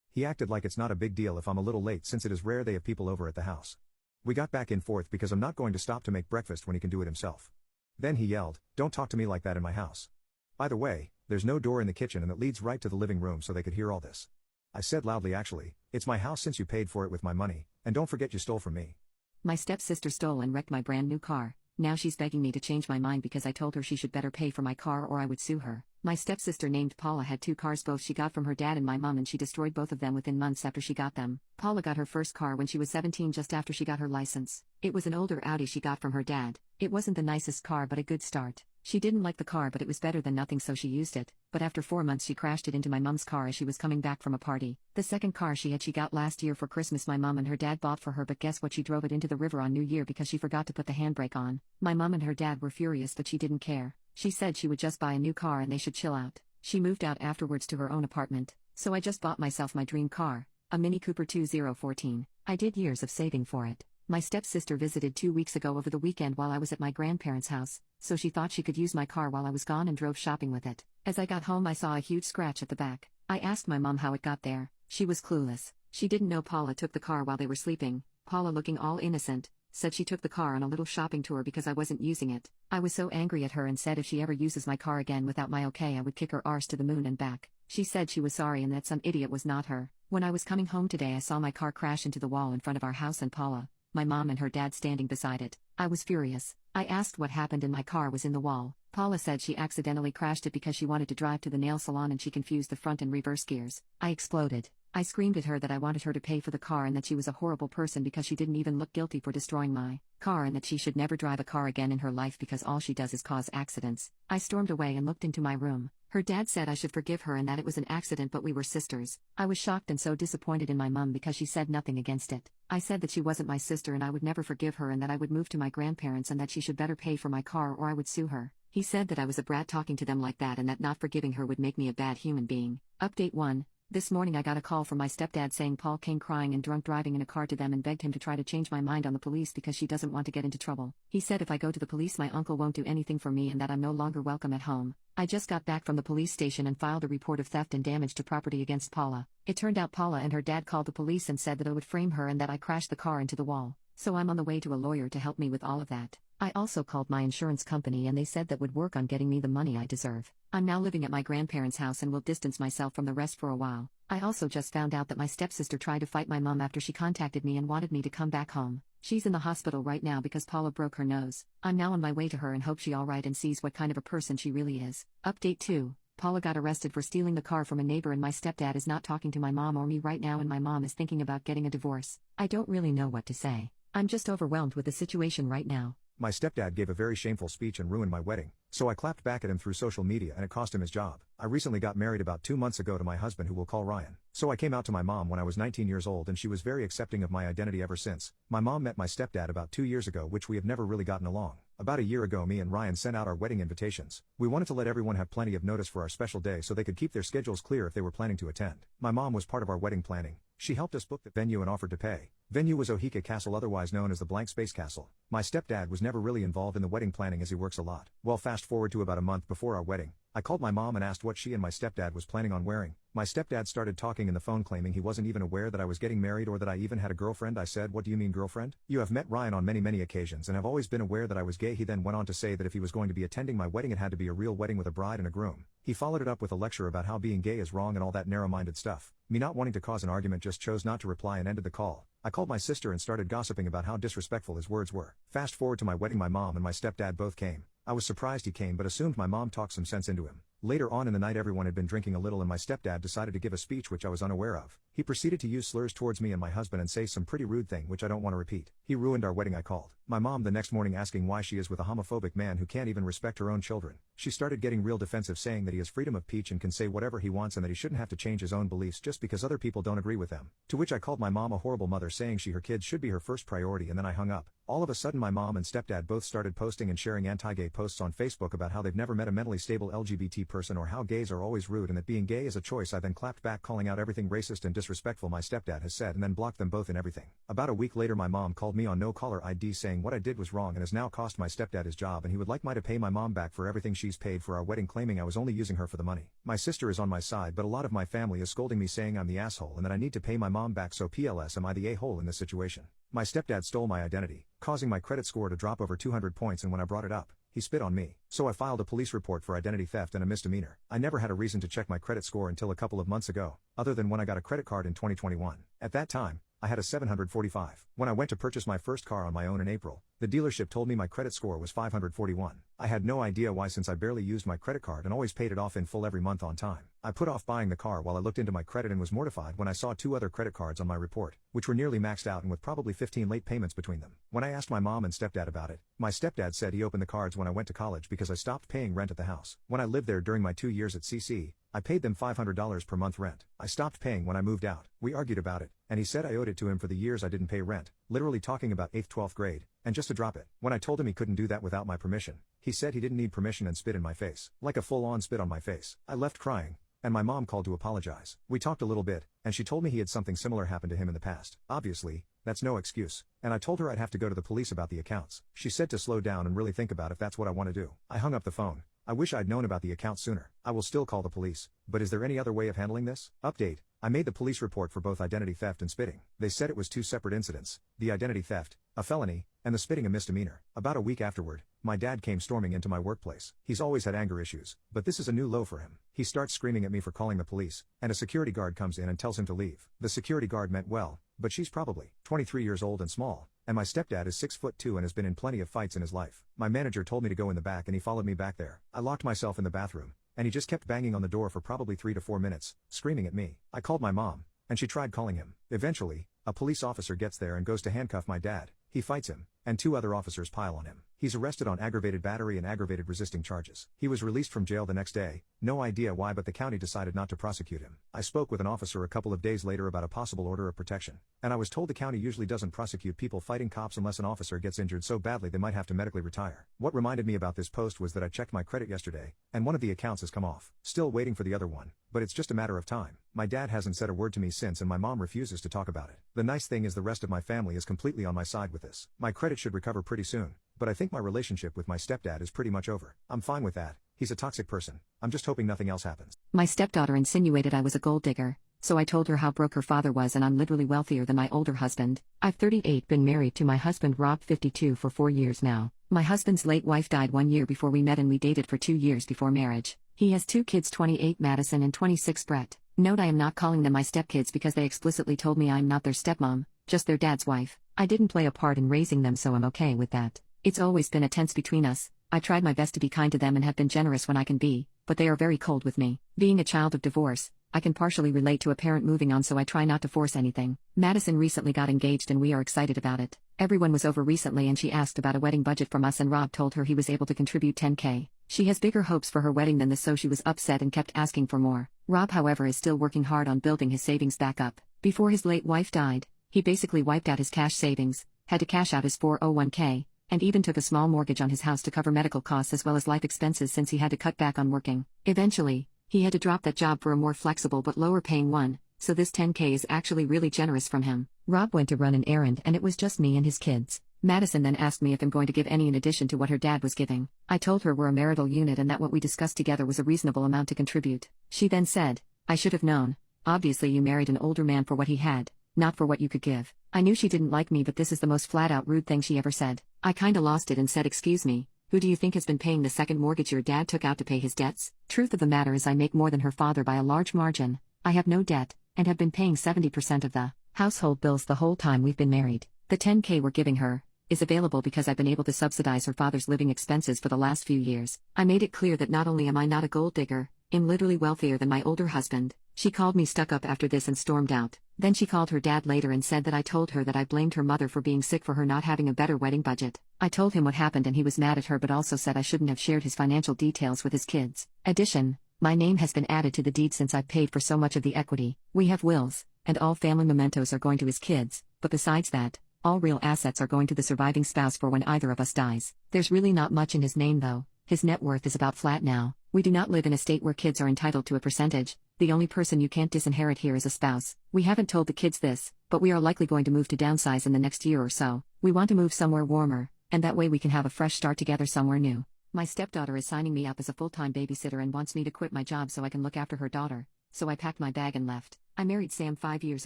He acted like it's not a big deal if I'm a little late since it is rare they have people over at the house. We got back and forth because I'm not going to stop to make breakfast when he can do it himself. Then he yelled, "Don't talk to me like that in my house." By the way, there's no door in the kitchen and it leads right to the living room so they could hear all this. I said loudly, "Actually, it's my house since you paid for it with my money, and don't forget you stole from me." My stepsister stole and wrecked my brand new car. Now she's begging me to change my mind because I told her she should better pay for my car or I would sue her. My stepsister named Paula had 2 cars, both she got from her dad and my mom, and she destroyed both of them within months after she got them. Paula got her first car when she was 17, just after she got her license. It was an older Audi she got from her dad. It wasn't the nicest car but a good start. She didn't like the car but it was better than nothing, so she used it. But after 4 months she crashed it into my mom's car as she was coming back from a party. The second car she got last year for Christmas my mom and her dad bought for her, but guess what, she drove it into the river on New Year because she forgot to put the handbrake on. My mom and her dad were furious but she didn't care. She said she would just buy a new car and they should chill out. She moved out afterwards to her own apartment, so I just bought myself my dream car, a Mini Cooper 2014. I did years of saving for it. My stepsister visited 2 weeks ago over the weekend while I was at my grandparents' house, so she thought she could use my car while I was gone and drove shopping with it. As I got home I saw a huge scratch at the back. I asked my mom how it got there. She was clueless. She didn't know Paula took the car while they were sleeping. Paula, looking all innocent, said she took the car on a little shopping tour because I wasn't using it. I was so angry at her and said if she ever uses my car again without my okay I would kick her arse to the moon and back. She said she was sorry and that some idiot was not her. When I was coming home today I saw my car crash into the wall in front of our house and Paula, my mom and her dad standing beside it. I was furious. I asked what happened and my car was in the wall. Paula said she accidentally crashed it because she wanted to drive to the nail salon and she confused the front and reverse gears. I exploded. I screamed at her that I wanted her to pay for the car and that she was a horrible person because she didn't even look guilty for destroying my car and that she should never drive a car again in her life because all she does is cause accidents. I stormed away and looked into my room. Her dad said I should forgive her and that it was an accident but we were sisters. I was shocked and so disappointed in my mom because she said nothing against it. I said that she wasn't my sister and I would never forgive her and that I would move to my grandparents and that she should better pay for my car or I would sue her. He said that I was a brat talking to them like that and that not forgiving her would make me a bad human being. Update 1. This morning I got a call from my stepdad saying Paul came crying and drunk driving in a car to them and begged him to try to change my mind on the police because she doesn't want to get into trouble. He said if I go to the police my uncle won't do anything for me and that I'm no longer welcome at home. I just got back from the police station and filed a report of theft and damage to property against Paula. It turned out Paula and her dad called the police and said that I would frame her and that I crashed the car into the wall. So I'm on the way to a lawyer to help me with all of that. I also called my insurance company and they said that would work on getting me the money I deserve. I'm now living at my grandparents' house and will distance myself from the rest for a while. I also just found out that my stepsister tried to fight my mom after she contacted me and wanted me to come back home. She's in the hospital right now because Paula broke her nose. I'm now on my way to her and hope she alright and sees what kind of a person she really is. Update 2. Paula got arrested for stealing the car from a neighbor and my stepdad is not talking to my mom or me right now and my mom is thinking about getting a divorce. I don't really know what to say. I'm just overwhelmed with the situation right now. My stepdad gave a very shameful speech and ruined my wedding, so I clapped back at him through social media and it cost him his job. I recently got married about 2 months ago to my husband who we'll call Ryan. So I came out to my mom when I was 19 years old and she was very accepting of my identity ever since. My mom met my stepdad about 2 years ago, which we have never really gotten along. About a year ago me and Ryan sent out our wedding invitations. We wanted to let everyone have plenty of notice for our special day so they could keep their schedules clear if they were planning to attend. My mom was part of our wedding planning. She helped us book the venue and offered to pay. Venue was Ohika Castle, otherwise known as the Blank Space Castle. My stepdad was never really involved in the wedding planning as he works a lot. Well, fast forward to about a month before our wedding. I called my mom and asked what she and my stepdad was planning on wearing. My stepdad started talking in the phone claiming he wasn't even aware that I was getting married or that I even had a girlfriend. I said, "What do you mean girlfriend? You have met Ryan on many occasions and have always been aware that I was gay." He then went on to say that if he was going to be attending my wedding it had to be a real wedding with a bride and a groom. He followed it up with a lecture about how being gay is wrong and all that narrow-minded stuff. Me not wanting to cause an argument just chose not to reply and ended the call. I called my sister and started gossiping about how disrespectful his words were. Fast forward to my wedding, my mom and my stepdad both came. I was surprised he came but assumed my mom talked some sense into him. Later on in the night everyone had been drinking a little and my stepdad decided to give a speech which I was unaware of. He proceeded to use slurs towards me and my husband and say some pretty rude thing which I don't want to repeat. He ruined our wedding. I called my mom the next morning asking why she is with a homophobic man who can't even respect her own children. She started getting real defensive saying that he has freedom of speech and can say whatever he wants and that he shouldn't have to change his own beliefs just because other people don't agree with them. To which I called my mom a horrible mother saying her kids should be her first priority and then I hung up. All of a sudden my mom and stepdad both started posting and sharing anti-gay posts on Facebook about how they've never met a mentally stable LGBT person or how gays are always rude and that being gay is a choice. I then clapped back calling out everything racist and disrespectful my stepdad has said and then blocked them both and everything. About a week later my mom called me on no caller ID saying what I did was wrong and has now cost my stepdad his job and he would like me to pay my mom back for everything she's paid for our wedding, claiming I was only using her for the money. My sister is on my side but a lot of my family is scolding me saying I'm the asshole and that I need to pay my mom back. So PLS, am I the a-hole in this situation? My stepdad stole my identity, causing my credit score to drop over 200 points and when I brought it up, he spit on me. So I filed a police report for identity theft and a misdemeanor. I never had a reason to check my credit score until a couple of months ago, other than when I got a credit card in 2021. At that time, I had a 745. When I went to purchase my first car on my own in April, the dealership told me my credit score was 541. I had no idea why since I barely used my credit card and always paid it off in full every month on time. I put off buying the car while I looked into my credit and was mortified when I saw 2 other credit cards on my report, which were nearly maxed out and with probably 15 late payments between them. When I asked my mom and stepdad about it, my stepdad said he opened the cards when I went to college because I stopped paying rent at the house. When I lived there during my 2 years at CC, I paid them $500 per month rent. I stopped paying when I moved out. We argued about it, and he said I owed it to him for the years I didn't pay rent, literally talking about 8th, 12th grade, and just to drop it. When I told him he couldn't do that without my permission, he said he didn't need permission and spit in my face. Like a full-on spit on my face. I left crying, and my mom called to apologize. We talked a little bit, and she told me he had something similar happen to him in the past. Obviously, that's no excuse, and I told her I'd have to go to the police about the accounts. She said to slow down and really think about if that's what I want to do. I hung up the phone. I wish I'd known about the account sooner. I will still call the police, but is there any other way of handling this? Update. I made the police report for both identity theft and spitting. They said it was 2 separate incidents, the identity theft, a felony, and the spitting a misdemeanor. About a week afterward, my dad came storming into my workplace. He's always had anger issues, but this is a new low for him. He starts screaming at me for calling the police, and a security guard comes in and tells him to leave. The security guard meant well, but she's probably 23 years old and small, and my stepdad is 6'2" and has been in plenty of fights in his life. My manager told me to go in the back and he followed me back there. I locked myself in the bathroom, and he just kept banging on the door for probably 3 to 4 minutes, screaming at me. I called my mom, and she tried calling him. Eventually, a police officer gets there and goes to handcuff my dad. He fights him, and 2 other officers pile on him. He's arrested on aggravated battery and aggravated resisting charges. He was released from jail the next day, no idea why, but the county decided not to prosecute him. I spoke with an officer a couple of days later about a possible order of protection, and I was told the county usually doesn't prosecute people fighting cops unless an officer gets injured so badly they might have to medically retire. What reminded me about this post was that I checked my credit yesterday, and one of the accounts has come off. Still waiting for the other one, but it's just a matter of time. My dad hasn't said a word to me since, and my mom refuses to talk about it. The nice thing is the rest of my family is completely on my side with this. My credit should recover pretty soon, but I think my relationship with my stepdad is pretty much over. I'm fine with that. He's a toxic person. I'm just hoping nothing else happens. My stepdaughter insinuated I was a gold digger, so I told her how broke her father was and I'm literally wealthier than my older husband. I've 38 been married to my husband Rob 52 for 4 years now. My husband's late wife died 1 year before we met and we dated for 2 years before marriage. He has 2 kids, 28 Madison and 26 Brett. Note, I am not calling them my stepkids because they explicitly told me I'm not their stepmom, just their dad's wife. I didn't play a part in raising them, so I'm okay with that. It's always been a tense between us. I tried my best to be kind to them and have been generous when I can be, but they are very cold with me. Being a child of divorce, I can partially relate to a parent moving on, so I try not to force anything. Madison recently got engaged and we are excited about it. Everyone was over recently and she asked about a wedding budget from us and Rob told her he was able to contribute $10K. She has bigger hopes for her wedding than this, so she was upset and kept asking for more. Rob, however, is still working hard on building his savings back up. Before his late wife died, he basically wiped out his cash savings, had to cash out his 401k, and even took a small mortgage on his house to cover medical costs as well as life expenses since he had to cut back on working. Eventually, he had to drop that job for a more flexible but lower paying one, so this $10K is actually really generous from him. Rob went to run an errand and it was just me and his kids. Madison then asked me if I'm going to give any in addition to what her dad was giving. I told her we're a marital unit and that what we discussed together was a reasonable amount to contribute. She then said, I should have known. Obviously you married an older man for what he had, not for what you could give. I knew she didn't like me, but this is the most flat-out rude thing she ever said. I kinda lost it and said, excuse me, who do you think has been paying the second mortgage your dad took out to pay his debts? Truth of the matter is I make more than her father by a large margin. I have no debt, and have been paying 70% of the household bills the whole time we've been married. The $10K we're giving her is available because I've been able to subsidize her father's living expenses for the last few years. I made it clear that not only am I not a gold digger, I'm literally wealthier than my older husband. She called me stuck up after this and stormed out. Then she called her dad later and said that I told her that I blamed her mother for being sick for her not having a better wedding budget. I told him what happened and he was mad at her, but also said I shouldn't have shared his financial details with his kids. Addition, my name has been added to the deed since I've paid for so much of the equity. We have wills, and all family mementos are going to his kids, but besides that, all real assets are going to the surviving spouse for when either of us dies. There's really not much in his name though. His net worth is about flat now. We do not live in a state where kids are entitled to a percentage. The only person you can't disinherit here is a spouse. We haven't told the kids this, but we are likely going to move to downsize in the next year or so. We want to move somewhere warmer, and that way we can have a fresh start together somewhere new. My stepdaughter is signing me up as a full-time babysitter and wants me to quit my job so I can look after her daughter, so I packed my bag and left. I married Sam 5 years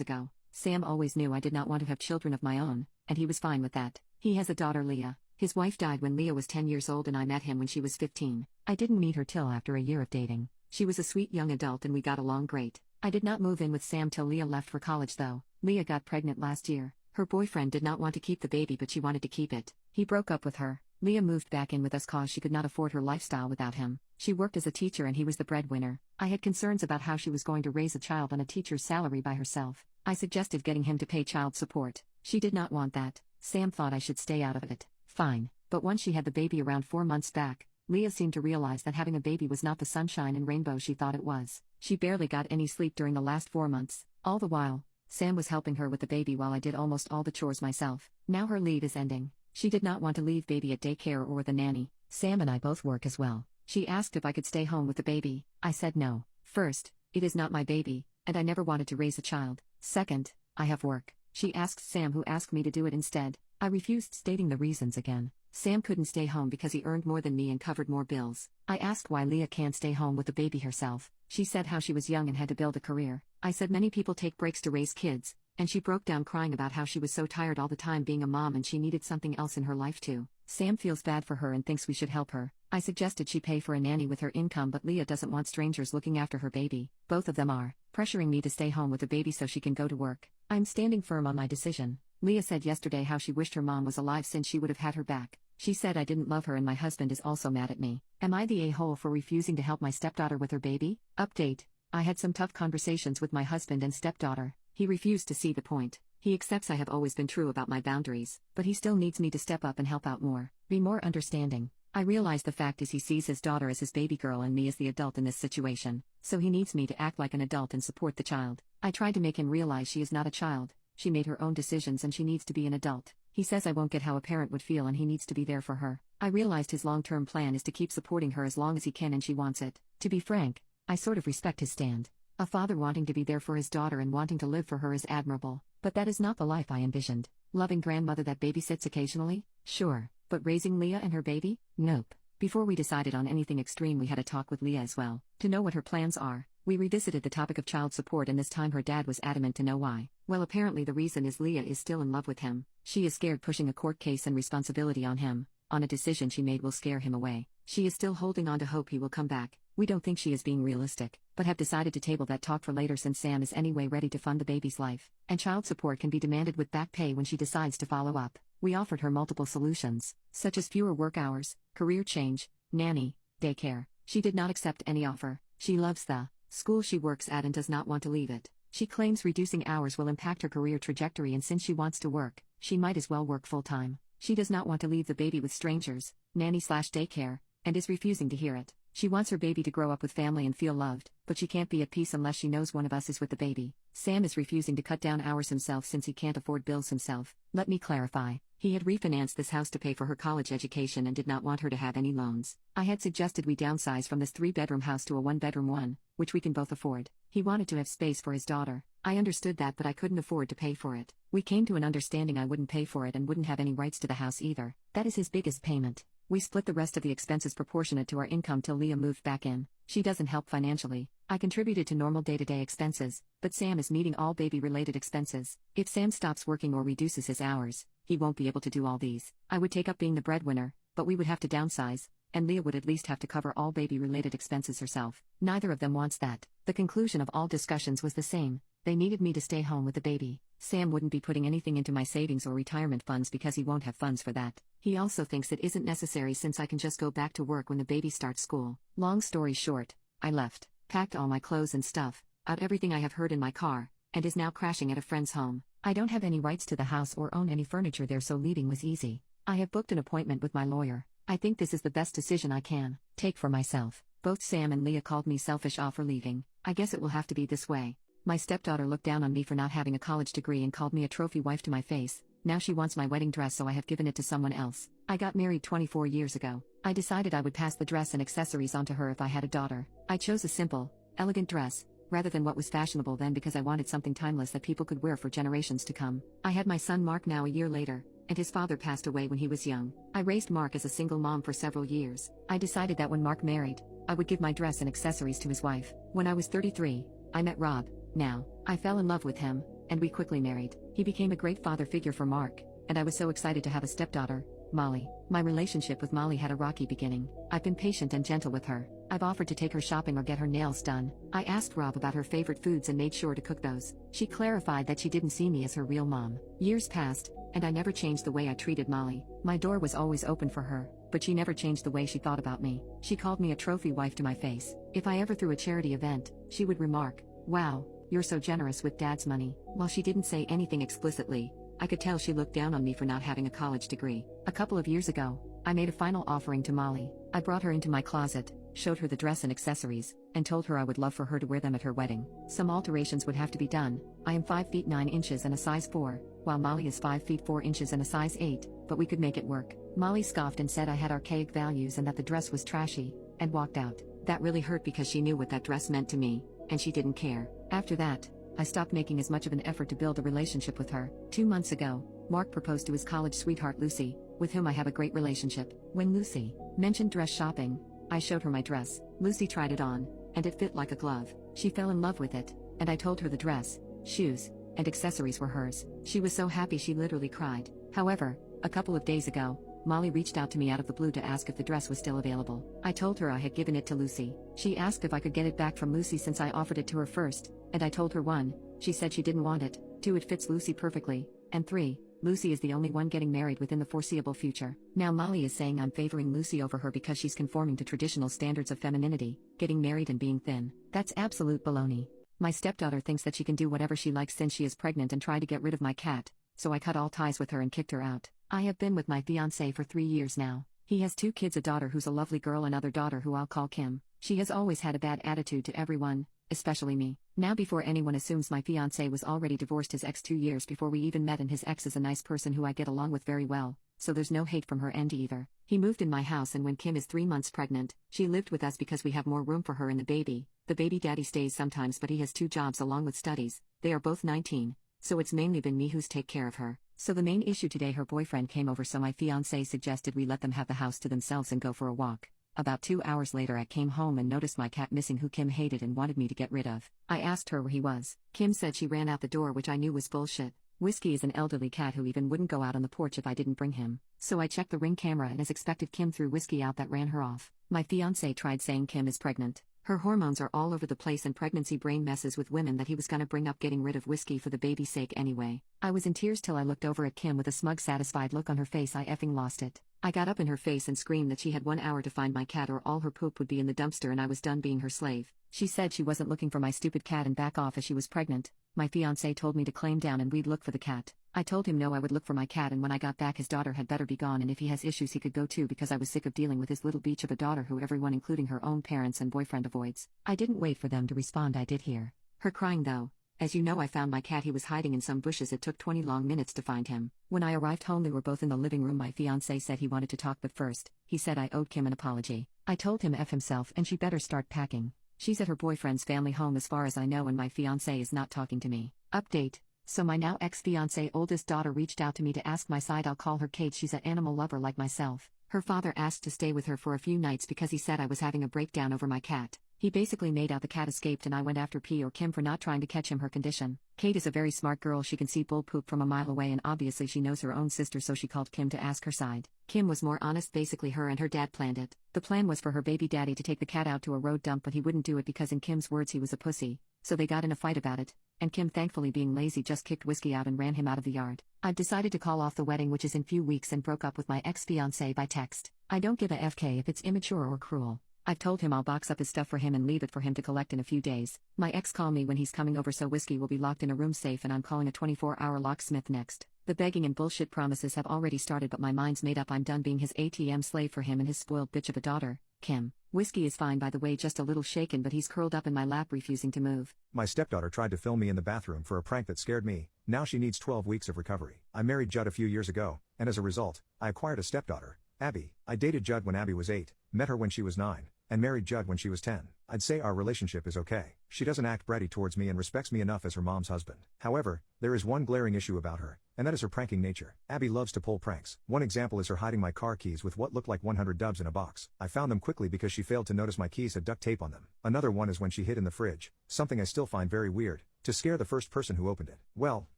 ago. Sam always knew I did not want to have children of my own, and he was fine with that. He has a daughter, Leah. His wife died when Leah was 10 years old and I met him when she was 15. I didn't meet her till after a year of dating. She was a sweet young adult and we got along great. I did not move in with Sam till Leah left for college though. Leah got pregnant last year. Her boyfriend did not want to keep the baby but she wanted to keep it. He broke up with her. Leah moved back in with us cause she could not afford her lifestyle without him. She worked as a teacher and he was the breadwinner. I had concerns about how she was going to raise a child on a teacher's salary by herself. I suggested getting him to pay child support. She did not want that. Sam thought I should stay out of it. Fine. But once she had the baby around 4 months back, Leah seemed to realize that having a baby was not the sunshine and rainbow she thought it was. She barely got any sleep during the last 4 months. All the while, Sam was helping her with the baby while I did almost all the chores myself. Now her leave is ending. She did not want to leave baby at daycare or with a nanny. Sam and I both work as well. She asked if I could stay home with the baby. I said no. First, it is not my baby, and I never wanted to raise a child. Second, I have work. She asked Sam, who asked me to do it instead. I refused, stating the reasons again. Sam couldn't stay home because he earned more than me and covered more bills. I asked why Leah can't stay home with the baby herself. She said how she was young and had to build a career. I said many people take breaks to raise kids, and she broke down crying about how she was so tired all the time being a mom and she needed something else in her life too. Sam feels bad for her and thinks we should help her. I suggested she pay for a nanny with her income, but Leah doesn't want strangers looking after her baby. Both of them are pressuring me to stay home with the baby so she can go to work. I'm standing firm on my decision. Leah said yesterday how she wished her mom was alive since she would have had her back. She said I didn't love her and my husband is also mad at me. Am I the a-hole for refusing to help my stepdaughter with her baby? Update. I had some tough conversations with my husband and stepdaughter. He refused to see the point. He accepts I have always been true about my boundaries, but he still needs me to step up and help out more, be more understanding. I realize the fact is he sees his daughter as his baby girl and me as the adult in this situation, so he needs me to act like an adult and support the child. I tried to make him realize she is not a child, she made her own decisions and she needs to be an adult. He says I won't get how a parent would feel and he needs to be there for her. I realized his long-term plan is to keep supporting her as long as he can and she wants it. To be frank, I sort of respect his stand. A father wanting to be there for his daughter and wanting to live for her is admirable, but that is not the life I envisioned. Loving grandmother that babysits occasionally? Sure, but raising Leah and her baby? Nope. Before we decided on anything extreme we had a talk with Leah as well, to know what her plans are. We revisited the topic of child support and this time her dad was adamant to know why. Well, apparently the reason is Leah is still in love with him. She is scared pushing a court case and responsibility on him, on a decision she made will scare him away. She is still holding on to hope he will come back. We don't think she is being realistic, but have decided to table that talk for later since Sam is anyway ready to fund the baby's life, and child support can be demanded with back pay when she decides to follow up. We offered her multiple solutions, such as fewer work hours, career change, nanny, daycare. She did not accept any offer. She loves the school she works at and does not want to leave it. She claims reducing hours will impact her career trajectory and since she wants to work, she might as well work full-time. She does not want to leave the baby with strangers, nanny/daycare, and is refusing to hear it. She wants her baby to grow up with family and feel loved, but she can't be at peace unless she knows one of us is with the baby. Sam is refusing to cut down hours himself since he can't afford bills himself. Let me clarify. He had refinanced this house to pay for her college education and did not want her to have any loans. I had suggested we downsize from this 3-bedroom house to a 1-bedroom one, which we can both afford. He wanted to have space for his daughter. I understood that, but I couldn't afford to pay for it. We came to an understanding I wouldn't pay for it and wouldn't have any rights to the house either. That is his biggest payment. We split the rest of the expenses proportionate to our income till Leah moved back in. She doesn't help financially. I contributed to normal day-to-day expenses, but Sam is meeting all baby-related expenses. If Sam stops working or reduces his hours, he won't be able to do all these. I would take up being the breadwinner, but we would have to downsize, and Leah would at least have to cover all baby-related expenses herself. Neither of them wants that. The conclusion of all discussions was the same. They needed me to stay home with the baby. Sam wouldn't be putting anything into my savings or retirement funds because he won't have funds for that. He also thinks it isn't necessary since I can just go back to work when the baby starts school. Long story short, I left, packed all my clothes and stuff, out everything I have heard in my car, and is now crashing at a friend's home. I don't have any rights to the house or own any furniture there, so leaving was easy. I have booked an appointment with my lawyer. I think this is the best decision I can take for myself. Both Sam and Leah called me selfish for leaving. I guess it will have to be this way. My stepdaughter looked down on me for not having a college degree and called me a trophy wife to my face. Now she wants my wedding dress, so I have given it to someone else. I got married 24 years ago. I decided I would pass the dress and accessories on to her if I had a daughter. I chose a simple, elegant dress, rather than what was fashionable then because I wanted something timeless that people could wear for generations to come. I had my son Mark now a year later, and his father passed away when he was young. I raised Mark as a single mom for several years. I decided that when Mark married, I would give my dress and accessories to his wife. When I was 33, I met Rob. Now, I fell in love with him, and we quickly married. He became a great father figure for Mark, and I was so excited to have a stepdaughter, Molly. My relationship with Molly had a rocky beginning. I've been patient and gentle with her. I've offered to take her shopping or get her nails done. I asked Rob about her favorite foods and made sure to cook those. She clarified that she didn't see me as her real mom. Years passed, and I never changed the way I treated Molly. My door was always open for her, but she never changed the way she thought about me. She called me a trophy wife to my face. If I ever threw a charity event, she would remark, "Wow, you're so generous with Dad's money." While she didn't say anything explicitly, I could tell she looked down on me for not having a college degree. A couple of years ago, I made a final offering to Molly. I brought her into my closet, showed her the dress and accessories, and told her I would love for her to wear them at her wedding. Some alterations would have to be done. I am 5 feet 9 inches and a size 4, while Molly is 5 feet 4 inches and a size 8, but we could make it work. Molly scoffed and said I had archaic values and that the dress was trashy, and walked out. That really hurt because she knew what that dress meant to me, and she didn't care. After that, I stopped making as much of an effort to build a relationship with her. 2 months ago, Mark proposed to his college sweetheart Lucy, with whom I have a great relationship. When Lucy mentioned dress shopping, I showed her my dress. Lucy tried it on, and it fit like a glove. She fell in love with it, and I told her the dress, shoes, and accessories were hers. She was so happy she literally cried. However, a couple of days ago, Molly reached out to me out of the blue to ask if the dress was still available. I told her I had given it to Lucy. She asked if I could get it back from Lucy since I offered it to her first, and I told her 1, she said she didn't want it, 2, it fits Lucy perfectly, and 3, Lucy is the only one getting married within the foreseeable future. Now Molly is saying I'm favoring Lucy over her because she's conforming to traditional standards of femininity, getting married and being thin. That's absolute baloney. My stepdaughter thinks that she can do whatever she likes since she is pregnant and tried to get rid of my cat, so I cut all ties with her and kicked her out. I have been with my fiancé for 3 years now. He has 2 kids, a daughter who's a lovely girl and another daughter who I'll call Kim. She has always had a bad attitude to everyone, especially me. Now before anyone assumes, my fiancé was already divorced his ex 2 years before we even met, and his ex is a nice person who I get along with very well, so there's no hate from her end either. He moved in my house, and when Kim is 3 months pregnant, she lived with us because we have more room for her and the baby. The baby daddy stays sometimes, but he has 2 jobs along with studies. They are both 19, so it's mainly been me who's take care of her. So the main issue today, her boyfriend came over, so my fiancé suggested we let them have the house to themselves and go for a walk. About 2 hours later I came home and noticed my cat missing, who Kim hated and wanted me to get rid of. I asked her where he was. Kim said she ran out the door, which I knew was bullshit. Whiskey is an elderly cat who even wouldn't go out on the porch if I didn't bring him. So I checked the Ring camera, and as expected, Kim threw Whiskey out. That ran her off. My fiancé tried saying Kim is pregnant. Her hormones are all over the place, and pregnancy brain messes with women, that he was gonna bring up getting rid of Whiskey for the baby's sake anyway. I was in tears till I looked over at Kim with a smug, satisfied look on her face. I effing lost it. I got up in her face and screamed that she had 1 hour to find my cat or all her poop would be in the dumpster, and I was done being her slave. She said she wasn't looking for my stupid cat and back off as she was pregnant. My fiancé told me to claim down and we'd look for the cat. I told him no, I would look for my cat, and when I got back his daughter had better be gone, and if he has issues he could go too, because I was sick of dealing with his little beach of a daughter who everyone including her own parents and boyfriend avoids. I didn't wait for them to respond. I did hear her crying though. As you know, I found my cat. He was hiding in some bushes. It took 20 long minutes to find him. When I arrived home, they were both in the living room. My fiancé said he wanted to talk, but first, he said I owed Kim an apology. I told him F himself and she better start packing. She's at her boyfriend's family home as far as I know, and my fiancé is not talking to me. Update. So my now ex-fiancé oldest daughter reached out to me to ask my side. I'll call her Kate. She's an animal lover like myself. Her father asked to stay with her for a few nights because he said I was having a breakdown over my cat. He basically made out the cat escaped, and I went after P or Kim for not trying to catch him. Her condition. Kate is a very smart girl. She can see bull poop from a mile away, and obviously she knows her own sister, so she called Kim to ask her side. Kim was more honest. Basically her and her dad planned it. The plan was for her baby daddy to take the cat out to a road dump, but he wouldn't do it because in Kim's words he was a pussy. So they got in a fight about it, and Kim, thankfully being lazy, just kicked Whiskey out and ran him out of the yard. I've decided to call off the wedding, which is in few weeks, and broke up with my ex-fiancé by text. I don't give a FK if it's immature or cruel. I've told him I'll box up his stuff for him and leave it for him to collect in a few days. My ex called me when he's coming over, so Whiskey will be locked in a room safe, and I'm calling a 24-hour locksmith next. The begging and bullshit promises have already started, but my mind's made up. I'm done being his ATM slave for him and his spoiled bitch of a daughter, Kim. Whiskey is fine, by the way, just a little shaken, but he's curled up in my lap refusing to move. My stepdaughter tried to film me in the bathroom for a prank that scared me. Now she needs 12 weeks of recovery. I married Judd a few years ago, and as a result, I acquired a stepdaughter, Abby. I dated Judd when Abby was 8, met her when she was 9, and married Judd when she was 10. I'd say our relationship is okay. She doesn't act bratty towards me and respects me enough as her mom's husband. However, there is one glaring issue about her, and that is her pranking nature. Abby loves to pull pranks. One example is her hiding my car keys with what looked like 100 dubs in a box. I found them quickly because she failed to notice my keys had duct tape on them. Another one is when she hid in the fridge, something I still find very weird, to scare the first person who opened it. Well,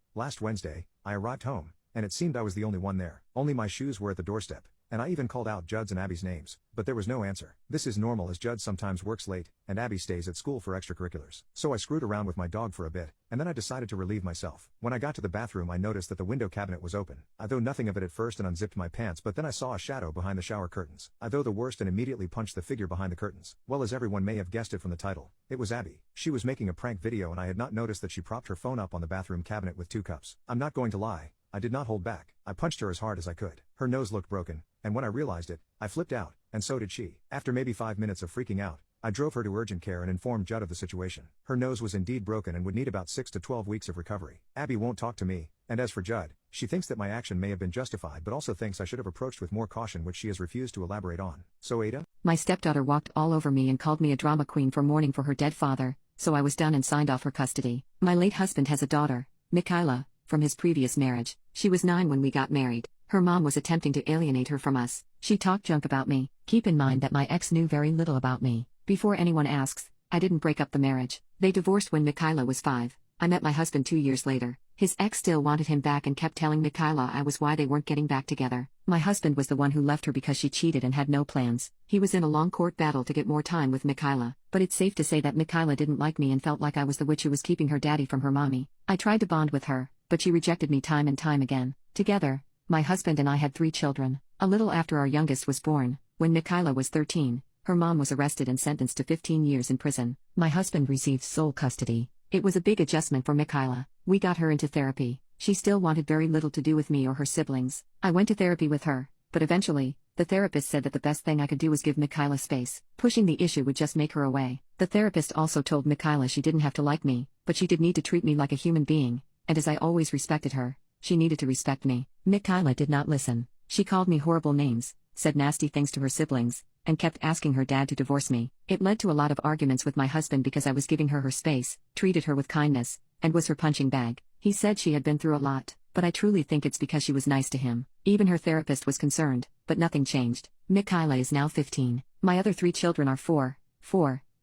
last Wednesday, I arrived home, and it seemed I was the only one there. Only my shoes were at the doorstep, and I even called out Judd's and Abby's names, but there was no answer. This is normal as Judd sometimes works late, and Abby stays at school for extracurriculars. So I screwed around with my dog for a bit, and then I decided to relieve myself. When I got to the bathroom, I noticed that the window cabinet was open. I thought nothing of it at first and unzipped my pants, but then I saw a shadow behind the shower curtains. I thought the worst and immediately punched the figure behind the curtains. Well, as everyone may have guessed it from the title, it was Abby. She was making a prank video, and I had not noticed that she propped her phone up on the bathroom cabinet with 2 cups. I'm not going to lie, I did not hold back. I punched her as hard as I could. Her nose looked broken, and when I realized it, I flipped out, and so did she. After maybe 5 minutes of freaking out, I drove her to urgent care and informed Judd of the situation. Her nose was indeed broken and would need about 6 to 12 weeks of recovery. Abby won't talk to me, and as for Judd, she thinks that my action may have been justified, but also thinks I should have approached with more caution, which she has refused to elaborate on. So Aita? My stepdaughter walked all over me and called me a drama queen for mourning for her dead father, so I was done and signed off her custody. My late husband has a daughter, Michaela, from his previous marriage. She was 9 when we got married. Her mom was attempting to alienate her from us. She talked junk about me. Keep in mind that my ex knew very little about me. Before anyone asks, I didn't break up the marriage. They divorced when Michaela was 5. I met my husband 2 years later. His ex still wanted him back and kept telling Michaela I was why they weren't getting back together. My husband was the one who left her because she cheated and had no plans. He was in a long court battle to get more time with Michaela, but it's safe to say that Michaela didn't like me and felt like I was the witch who was keeping her daddy from her mommy. I tried to bond with her, but she rejected me time and time again. Together, my husband and I had 3 children. A little after our youngest was born, when Michaela was 13, her mom was arrested and sentenced to 15 years in prison. My husband received sole custody. It was a big adjustment for Mikhaila. We got her into therapy. She still wanted very little to do with me or her siblings. I went to therapy with her, but eventually, the therapist said that the best thing I could do was give Mikhaila space. Pushing the issue would just make her away. The therapist also told Mikhaila she didn't have to like me, but she did need to treat me like a human being, and as I always respected her, she needed to respect me. Mikhaila did not listen. She called me horrible names, said nasty things to her siblings, and kept asking her dad to divorce me. It led to a lot of arguments with my husband because I was giving her space, treated her with kindness, and was her punching bag. He said she had been through a lot, but I truly think it's because she was nice to him. Even her therapist was concerned, but nothing changed. Mikhaila is now 15. My other 3 children are 4,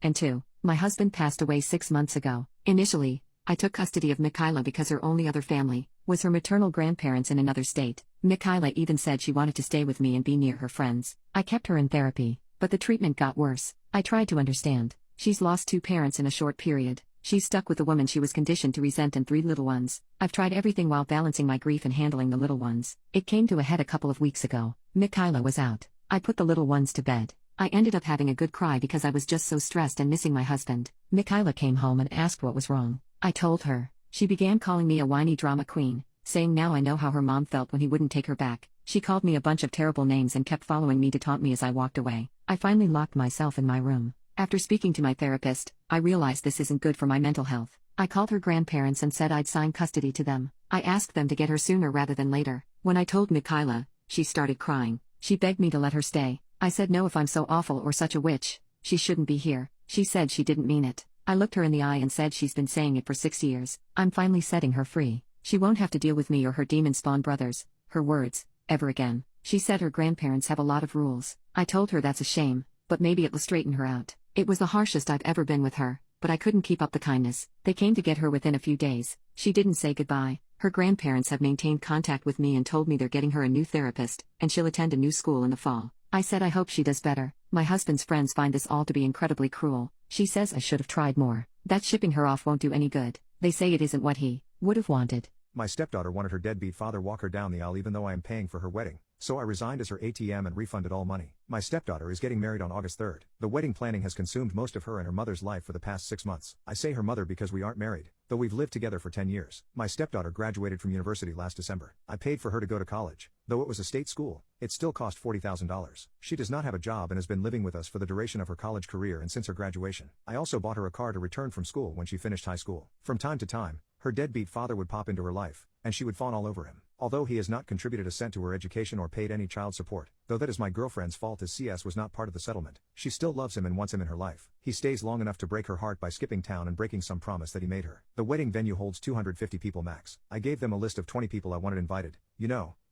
and 2. My husband passed away 6 months ago. Initially, I took custody of Mikhaila because her only other family was her maternal grandparents in another state. Mikhaila even said she wanted to stay with me and be near her friends. I kept her in therapy, but the treatment got worse. I tried to understand. She's lost 2 parents in a short period. She's stuck with the woman she was conditioned to resent and 3 little ones. I've tried everything while balancing my grief and handling the little ones. It came to a head a couple of weeks ago. Mikhaila was out. I put the little ones to bed. I ended up having a good cry because I was just so stressed and missing my husband. Mikhaila came home and asked what was wrong. I told her. She began calling me a whiny drama queen, saying now I know how her mom felt when he wouldn't take her back. She called me a bunch of terrible names and kept following me to taunt me as I walked away. I finally locked myself in my room. After speaking to my therapist, I realized this isn't good for my mental health. I called her grandparents and said I'd sign custody to them. I asked them to get her sooner rather than later. When I told Mikhaila, she started crying. She begged me to let her stay. I said no, if I'm so awful or such a witch, she shouldn't be here. She said she didn't mean it. I looked her in the eye and said she's been saying it for 6 years. I'm finally setting her free. She won't have to deal with me or her demon-spawn brothers, her words, ever again. She said her grandparents have a lot of rules. I told her that's a shame, but maybe it will straighten her out. It was the harshest I've ever been with her, but I couldn't keep up the kindness. They came to get her within a few days. She didn't say goodbye. Her grandparents have maintained contact with me and told me they're getting her a new therapist, and she'll attend a new school in the fall. I said I hope she does better. My husband's friends find this all to be incredibly cruel. She says I should have tried more. That shipping her off won't do any good. They say it isn't what he would have wanted. My stepdaughter wanted her deadbeat father walk her down the aisle even though I am paying for her wedding, so I resigned as her ATM and refunded all money. My stepdaughter is getting married on August 3rd. The wedding planning has consumed most of her and her mother's life for the past 6 months. I say her mother because we aren't married, though we've lived together for 10 years. My stepdaughter graduated from university last December. I paid for her to go to college. Though it was a state school, it still cost $40,000. She does not have a job and has been living with us for the duration of her college career and since her graduation. I also bought her a car to return from school when she finished high school. From time to time, her deadbeat father would pop into her life, and she would fawn all over him. Although he has not contributed a cent to her education or paid any child support, though that is my girlfriend's fault as CS was not part of the settlement, she still loves him and wants him in her life. He stays long enough to break her heart by skipping town and breaking some promise that he made her. The wedding venue holds 250 people max. I gave them a list of 20 people I wanted invited.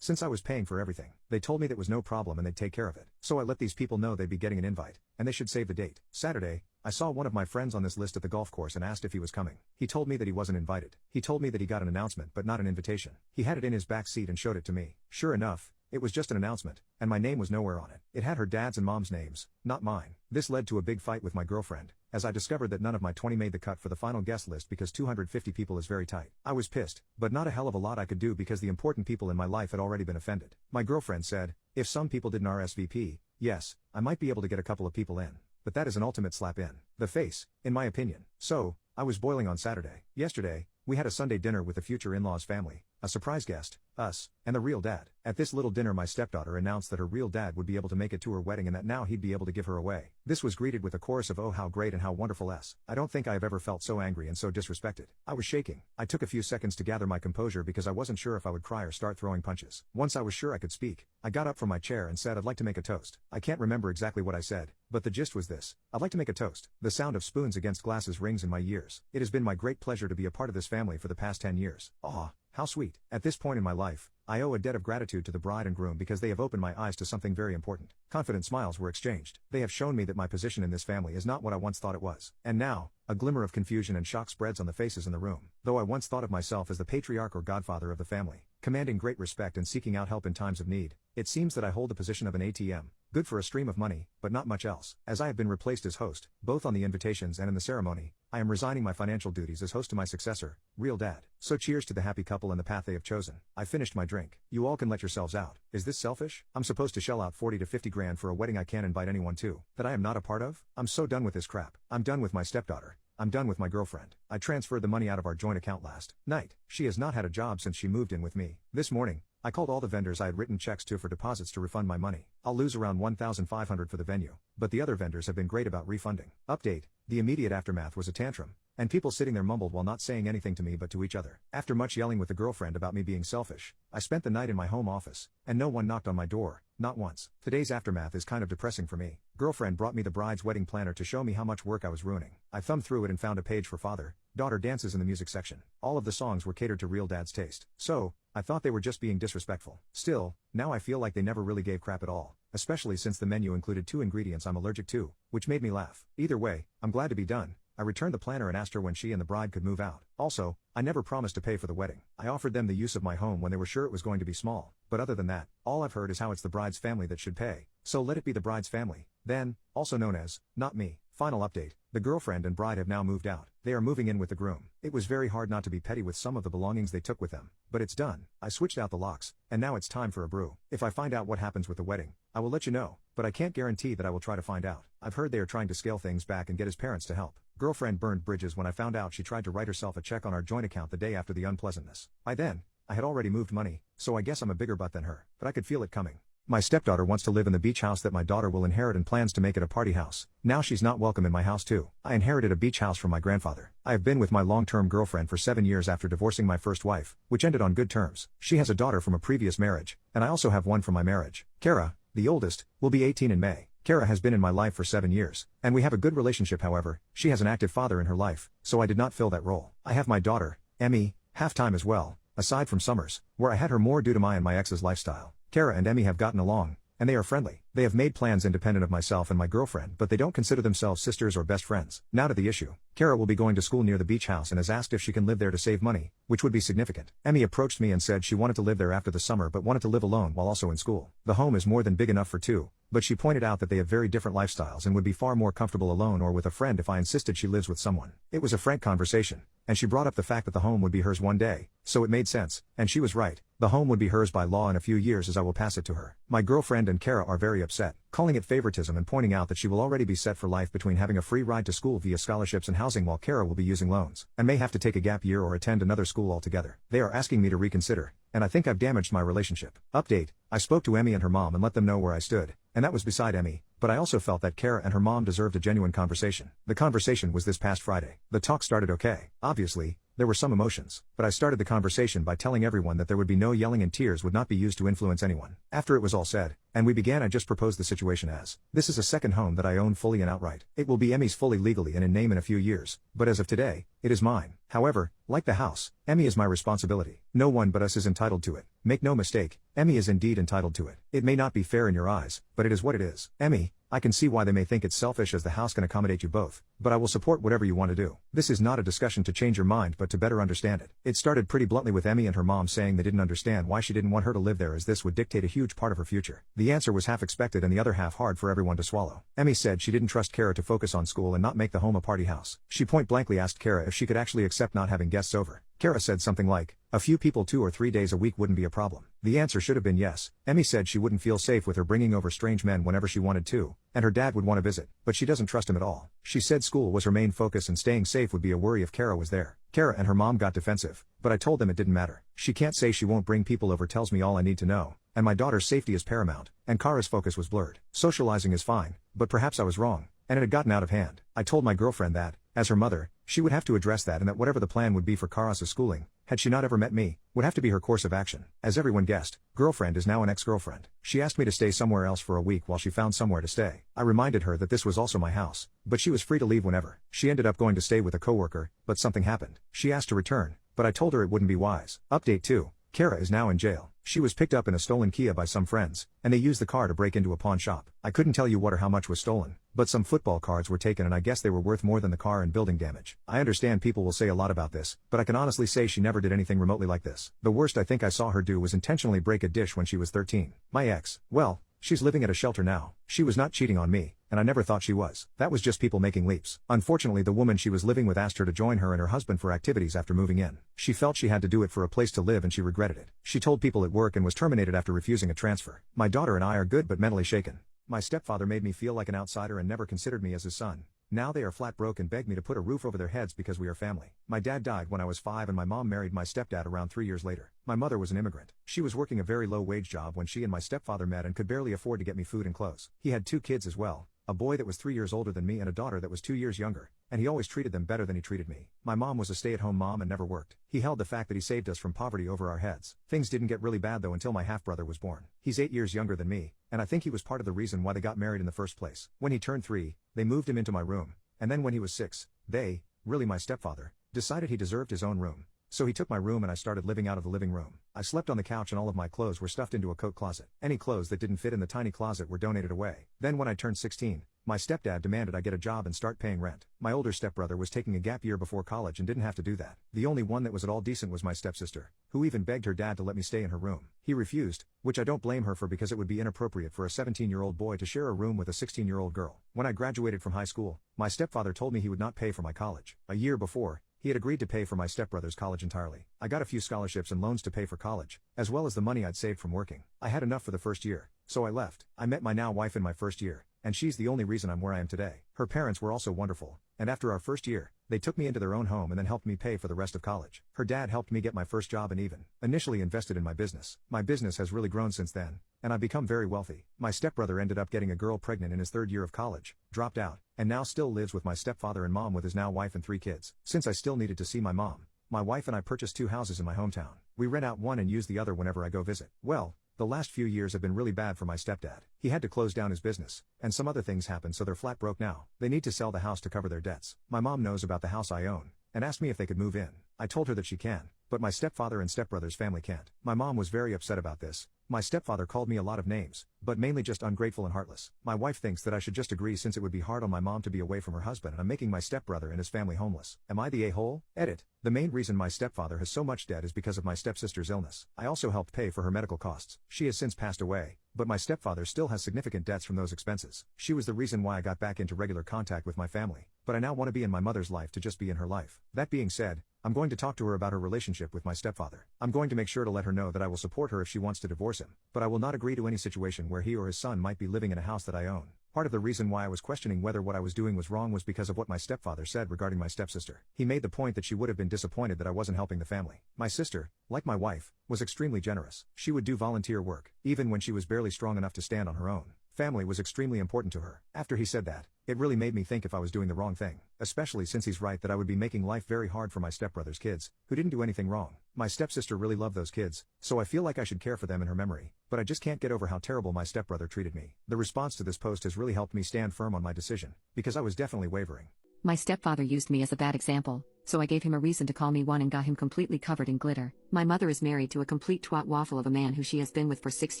Since I was paying for everything, they told me that was no problem and they'd take care of it. So I let these people know they'd be getting an invite, and they should save the date. Saturday, I saw one of my friends on this list at the golf course and asked if he was coming. He told me that he wasn't invited. He told me that he got an announcement but not an invitation. He had it in his back seat and showed it to me. Sure enough, it was just an announcement, and my name was nowhere on it. It had her dad's and mom's names, not mine. This led to a big fight with my girlfriend, as I discovered that none of my 20 made the cut for the final guest list because 250 people is very tight. I was pissed, but not a hell of a lot I could do because the important people in my life had already been offended. My girlfriend said, if some people didn't RSVP, yes, I might be able to get a couple of people in. But that is an ultimate slap in the face, in my opinion. So, I was boiling on Saturday. Yesterday, we had a Sunday dinner with the future in-laws family, a surprise guest, us, and the real dad. At this little dinner my stepdaughter announced that her real dad would be able to make it to her wedding and that now he'd be able to give her away. This was greeted with a chorus of oh how great and how wonderful s. I don't think I have ever felt so angry and so disrespected. I was shaking. I took a few seconds to gather my composure because I wasn't sure if I would cry or start throwing punches. Once I was sure I could speak, I got up from my chair and said I'd like to make a toast. I can't remember exactly what I said, but the gist was this. I'd like to make a toast. The sound of spoons against glasses rings in my ears. It has been my great pleasure to be a part of this family for the past 10 years. Aw, how sweet. At this point in my life, I owe a debt of gratitude to the bride and groom because they have opened my eyes to something very important. Confident smiles were exchanged. They have shown me that my position in this family is not what I once thought it was. And now, a glimmer of confusion and shock spreads on the faces in the room. Though I once thought of myself as the patriarch or godfather of the family, commanding great respect and seeking out help in times of need, it seems that I hold the position of an ATM, good for a stream of money, but not much else. As I have been replaced as host, both on the invitations and in the ceremony, I am resigning my financial duties as host to my successor, real dad. So cheers to the happy couple and the path they have chosen. I finished my drink. You all can let yourselves out. Is this selfish? I'm supposed to shell out 40 to 50 grand for a wedding I can't invite anyone to, that I am not a part of? I'm so done with this crap. I'm done with my stepdaughter. I'm done with my girlfriend. I transferred the money out of our joint account last night. She has not had a job since she moved in with me. This morning, I called all the vendors I had written checks to for deposits to refund my money. I'll lose around $1,500 for the venue, but the other vendors have been great about refunding. Update: the immediate aftermath was a tantrum, and people sitting there mumbled while not saying anything to me but to each other. After much yelling with the girlfriend about me being selfish, I spent the night in my home office, and no one knocked on my door, not once. Today's aftermath is kind of depressing for me. Girlfriend brought me the bride's wedding planner to show me how much work I was ruining. I thumbed through it and found a page for father-daughter dances in the music section. All of the songs were catered to real dad's taste. So, I thought they were just being disrespectful. Still, now I feel like they never really gave crap at all, especially since the menu included 2 ingredients I'm allergic to, which made me laugh. Either way, I'm glad to be done. I returned the planner and asked her when she and the bride could move out. Also, I never promised to pay for the wedding. I offered them the use of my home when they were sure it was going to be small, but other than that, all I've heard is how it's the bride's family that should pay, so let it be the bride's family, then, also known as, not me. Final update: the girlfriend and bride have now moved out. They are moving in with the groom. It was very hard not to be petty with some of the belongings they took with them, but it's done. I switched out the locks, and now it's time for a brew. If I find out what happens with the wedding, I will let you know, but I can't guarantee that I will try to find out. I've heard they are trying to scale things back and get his parents to help. Girlfriend burned bridges when I found out she tried to write herself a check on our joint account the day after the unpleasantness. I had already moved money, so I guess I'm a bigger butt than her, but I could feel it coming. My stepdaughter wants to live in the beach house that my daughter will inherit and plans to make it a party house. Now she's not welcome in my house too. I inherited a beach house from my grandfather. I have been with my long-term girlfriend for 7 years after divorcing my first wife, which ended on good terms. She has a daughter from a previous marriage, and I also have one from my marriage. Kara, the oldest, will be 18 in May. Kara has been in my life for 7 years, and we have a good relationship. However, she has an active father in her life, so I did not fill that role. I have my daughter, Emmy, half-time as well, aside from summers, where I had her more due to my ex's lifestyle. Kara and Emmy have gotten along, and they are friendly. They have made plans independent of myself and my girlfriend, but they don't consider themselves sisters or best friends. Now to the issue. Kara will be going to school near the beach house and has asked if she can live there to save money, which would be significant. Emmy approached me and said she wanted to live there after the summer but wanted to live alone while also in school. The home is more than big enough for 2, but she pointed out that they have very different lifestyles and would be far more comfortable alone or with a friend if I insisted she lives with someone. It was a frank conversation, and she brought up the fact that the home would be hers one day, so it made sense, and she was right. The home would be hers by law in a few years as I will pass it to her. My girlfriend and Kara are very upset, calling it favoritism and pointing out that she will already be set for life between having a free ride to school via scholarships and housing while Kara will be using loans, and may have to take a gap year or attend another school altogether. They are asking me to reconsider, and I think I've damaged my relationship. Update: I spoke to Emmy and her mom and let them know where I stood, and that was beside Emmy, but I also felt that Kara and her mom deserved a genuine conversation. The conversation was this past Friday. The talk started okay. Obviously, there were some emotions, but I started the conversation by telling everyone that there would be no yelling and tears would not be used to influence anyone. After it was all said, and we began, I just proposed the situation as, this is a second home that I own fully and outright. It will be Emmy's fully legally and in name in a few years, but as of today, it is mine. However, like the house, Emmy is my responsibility. No one but us is entitled to it. Make no mistake, Emmy is indeed entitled to it. It may not be fair in your eyes, but it is what it is. Emmy, I can see why they may think it's selfish as the house can accommodate you both, but I will support whatever you want to do. This is not a discussion to change your mind but to better understand it. It started pretty bluntly with Emmy and her mom saying they didn't understand why she didn't want her to live there as this would dictate a huge part of her future. The answer was half expected and the other half hard for everyone to swallow. Emmy said she didn't trust Kara to focus on school and not make the home a party house. She point blankly asked Kara if she could actually accept not having guests over. Kara said something like, a few people 2 or 3 days a week wouldn't be a problem. The answer should have been yes. Emmy said she wouldn't feel safe with her bringing over strange men whenever she wanted to, and her dad would want to visit, but she doesn't trust him at all. She said school was her main focus and staying safe would be a worry if Kara was there. Kara and her mom got defensive, but I told them it didn't matter. She can't say she won't bring people over, tells me all I need to know, and my daughter's safety is paramount, and Kara's focus was blurred. Socializing is fine, but perhaps I was wrong, and it had gotten out of hand. I told my girlfriend that, as her mother, she would have to address that and that whatever the plan would be for Kara's schooling, had she not ever met me, would have to be her course of action. As everyone guessed, girlfriend is now an ex-girlfriend. She asked me to stay somewhere else for a week while she found somewhere to stay. I reminded her that this was also my house, but she was free to leave whenever. She ended up going to stay with a coworker, but something happened. She asked to return, but I told her it wouldn't be wise. Update 2. Kara is now in jail. She was picked up in a stolen Kia by some friends, and they used the car to break into a pawn shop. I couldn't tell you what or how much was stolen, but some football cards were taken and I guess they were worth more than the car and building damage. I understand people will say a lot about this, but I can honestly say she never did anything remotely like this. The worst I think I saw her do was intentionally break a dish when she was 13. My ex, well, she's living at a shelter now. She was not cheating on me, and I never thought she was. That was just people making leaps. Unfortunately, the woman she was living with asked her to join her and her husband for activities after moving in. She felt she had to do it for a place to live and she regretted it. She told people at work and was terminated after refusing a transfer. My daughter and I are good but mentally shaken. My stepfather made me feel like an outsider and never considered me as his son. Now they are flat broke and beg me to put a roof over their heads because we are family. My dad died when I was 5 and my mom married my stepdad around 3 years later. My mother was an immigrant. She was working a very low wage job when she and my stepfather met and could barely afford to get me food and clothes. He had 2 kids as well, a boy that was 3 years older than me and a daughter that was 2 years younger, and he always treated them better than he treated me. My mom was a stay-at-home mom and never worked. He held the fact that he saved us from poverty over our heads. Things didn't get really bad though until my half-brother was born. He's 8 years younger than me, and I think he was part of the reason why they got married in the first place. When he turned 3, they moved him into my room, and then when he was 6, they, really my stepfather, decided he deserved his own room. So he took my room and I started living out of the living room. I slept on the couch and all of my clothes were stuffed into a coat closet. Any clothes that didn't fit in the tiny closet were donated away. Then when I turned 16, my stepdad demanded I get a job and start paying rent. My older stepbrother was taking a gap year before college and didn't have to do that. The only one that was at all decent was my stepsister, who even begged her dad to let me stay in her room. He refused, which I don't blame her for because it would be inappropriate for a 17-year-old boy to share a room with a 16-year-old girl. When I graduated from high school, my stepfather told me he would not pay for my college. A year before, he had agreed to pay for my stepbrother's college entirely. I got a few scholarships and loans to pay for college, as well as the money I'd saved from working. I had enough for the first year, so I left. I met my now wife in my first year, and she's the only reason I'm where I am today. Her parents were also wonderful, and after our first year, they took me into their own home and then helped me pay for the rest of college. Her dad helped me get my first job and even initially invested in my business. My business has really grown since then, and I've become very wealthy. My stepbrother ended up getting a girl pregnant in his 3rd year of college, dropped out, and now still lives with my stepfather and mom with his now wife and 3 kids. Since I still needed to see my mom, my wife and I purchased 2 houses in my hometown. We rent out one and use the other whenever I go visit. Well, the last few years have been really bad for my stepdad. He had to close down his business, and some other things happened so they're flat broke now. They need to sell the house to cover their debts. My mom knows about the house I own, and asked me if they could move in. I told her that she can, but my stepfather and stepbrother's family can't. My mom was very upset about this. My stepfather called me a lot of names, but mainly just ungrateful and heartless. My wife thinks that I should just agree since it would be hard on my mom to be away from her husband and I'm making my stepbrother and his family homeless. Am I the a-hole? Edit. The main reason my stepfather has so much debt is because of my stepsister's illness. I also helped pay for her medical costs. She has since passed away, but my stepfather still has significant debts from those expenses. She was the reason why I got back into regular contact with my family, but I now want to be in my mother's life to just be in her life. That being said, I'm going to talk to her about her relationship with my stepfather. I'm going to make sure to let her know that I will support her if she wants to divorce him, but I will not agree to any situation where he or his son might be living in a house that I own. Part of the reason why I was questioning whether what I was doing was wrong was because of what my stepfather said regarding my stepsister. He made the point that she would have been disappointed that I wasn't helping the family. My sister, like my wife, was extremely generous. She would do volunteer work, even when she was barely strong enough to stand on her own. Family was extremely important to her. After he said that, it really made me think if I was doing the wrong thing, especially since he's right that I would be making life very hard for my stepbrother's kids, who didn't do anything wrong. My stepsister really loved those kids, so I feel like I should care for them in her memory, but I just can't get over how terrible my stepbrother treated me. The response to this post has really helped me stand firm on my decision, because I was definitely wavering. My stepfather used me as a bad example, so I gave him a reason to call me one and got him completely covered in glitter. My mother is married to a complete twat waffle of a man who she has been with for 6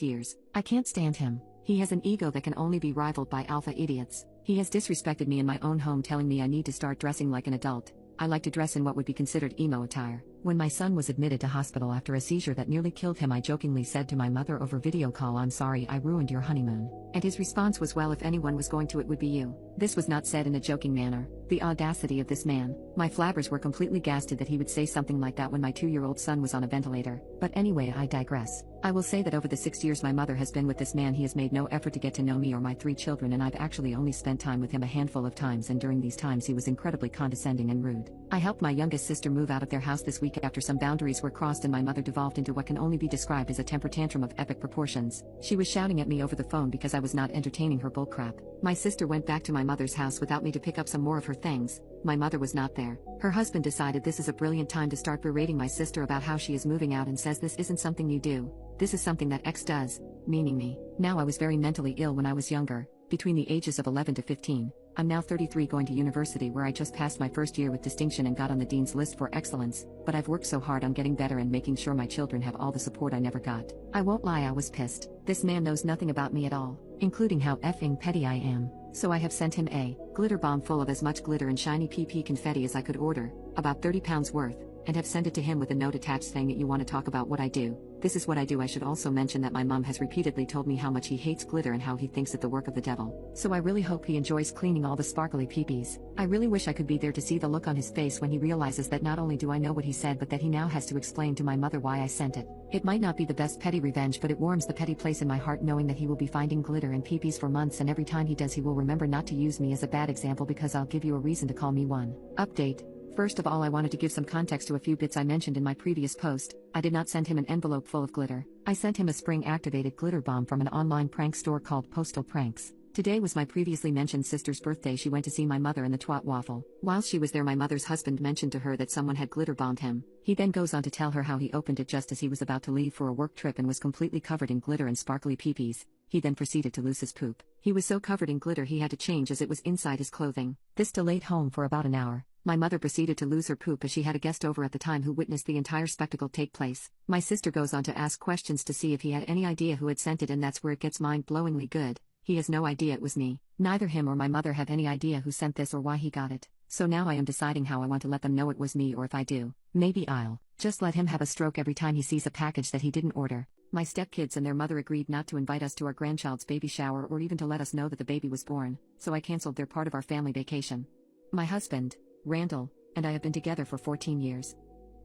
years. I can't stand him. He has an ego that can only be rivaled by alpha idiots. He has disrespected me in my own home, telling me I need to start dressing like an adult. I like to dress in what would be considered emo attire. When my son was admitted to hospital after a seizure that nearly killed him, I jokingly said to my mother over video call, "I'm sorry I ruined your honeymoon." And his response was, "Well, if anyone was going to, it would be you." This was not said in a joking manner. The audacity of this man. My flabbers were completely gasted that he would say something like that when my 2-year-old son was on a ventilator. But anyway, I digress. I will say that over the 6 years my mother has been with this man, he has made no effort to get to know me or my 3 children, and I've actually only spent time with him a handful of times, and during these times he was incredibly condescending and rude. I helped my youngest sister move out of their house this week after some boundaries were crossed and my mother devolved into what can only be described as a temper tantrum of epic proportions. She was shouting at me over the phone because I was not entertaining her bullcrap. My sister went back to my mother's house without me to pick up some more of her things. My mother was not there. Her husband decided this is a brilliant time to start berating my sister about how she is moving out and says this isn't something you do. This is something that X does, meaning me. Now, I was very mentally ill when I was younger, between the ages of 11 to 15. I'm now 33, going to university where I just passed my first year with distinction and got on the dean's list for excellence, but I've worked so hard on getting better and making sure my children have all the support I never got. I won't lie, I was pissed. This man knows nothing about me at all, including how effing petty I am. So I have sent him a glitter bomb full of as much glitter and shiny PP confetti as I could order, about 30 pounds worth, and have sent it to him with a note attached saying that you want to talk about what I do. This is what I do. I should also mention that my mom has repeatedly told me how much he hates glitter and how he thinks it the work of the devil. So I really hope he enjoys cleaning all the sparkly peepees. I really wish I could be there to see the look on his face when he realizes that not only do I know what he said but that he now has to explain to my mother why I sent it. It might not be the best petty revenge, but it warms the petty place in my heart knowing that he will be finding glitter and peepees for months, and every time he does he will remember not to use me as a bad example, because I'll give you a reason to call me one. Update. First of all, I wanted to give some context to a few bits I mentioned in my previous post. I did not send him an envelope full of glitter. I sent him a spring-activated glitter bomb from an online prank store called Postal Pranks. Today was my previously mentioned sister's birthday. She went to see my mother in the Twat Waffle. While she was there, my mother's husband mentioned to her that someone had glitter bombed him. He then goes on to tell her how he opened it just as he was about to leave for a work trip and was completely covered in glitter and sparkly peepees. He then proceeded to lose his poop. He was so covered in glitter he had to change as it was inside his clothing. This delayed home for about an hour. My mother proceeded to lose her poop as she had a guest over at the time who witnessed the entire spectacle take place. My sister goes on to ask questions to see if he had any idea who had sent it, and that's where it gets mind-blowingly good. He has no idea it was me. Neither him or my mother have any idea who sent this or why he got it. So now I am deciding how I want to let them know it was me, or if I do, maybe I'll just let him have a stroke every time he sees a package that he didn't order. My stepkids and their mother agreed not to invite us to our grandchild's baby shower or even to let us know that the baby was born, so I canceled their part of our family vacation. My husband, Randall, and I have been together for 14 years.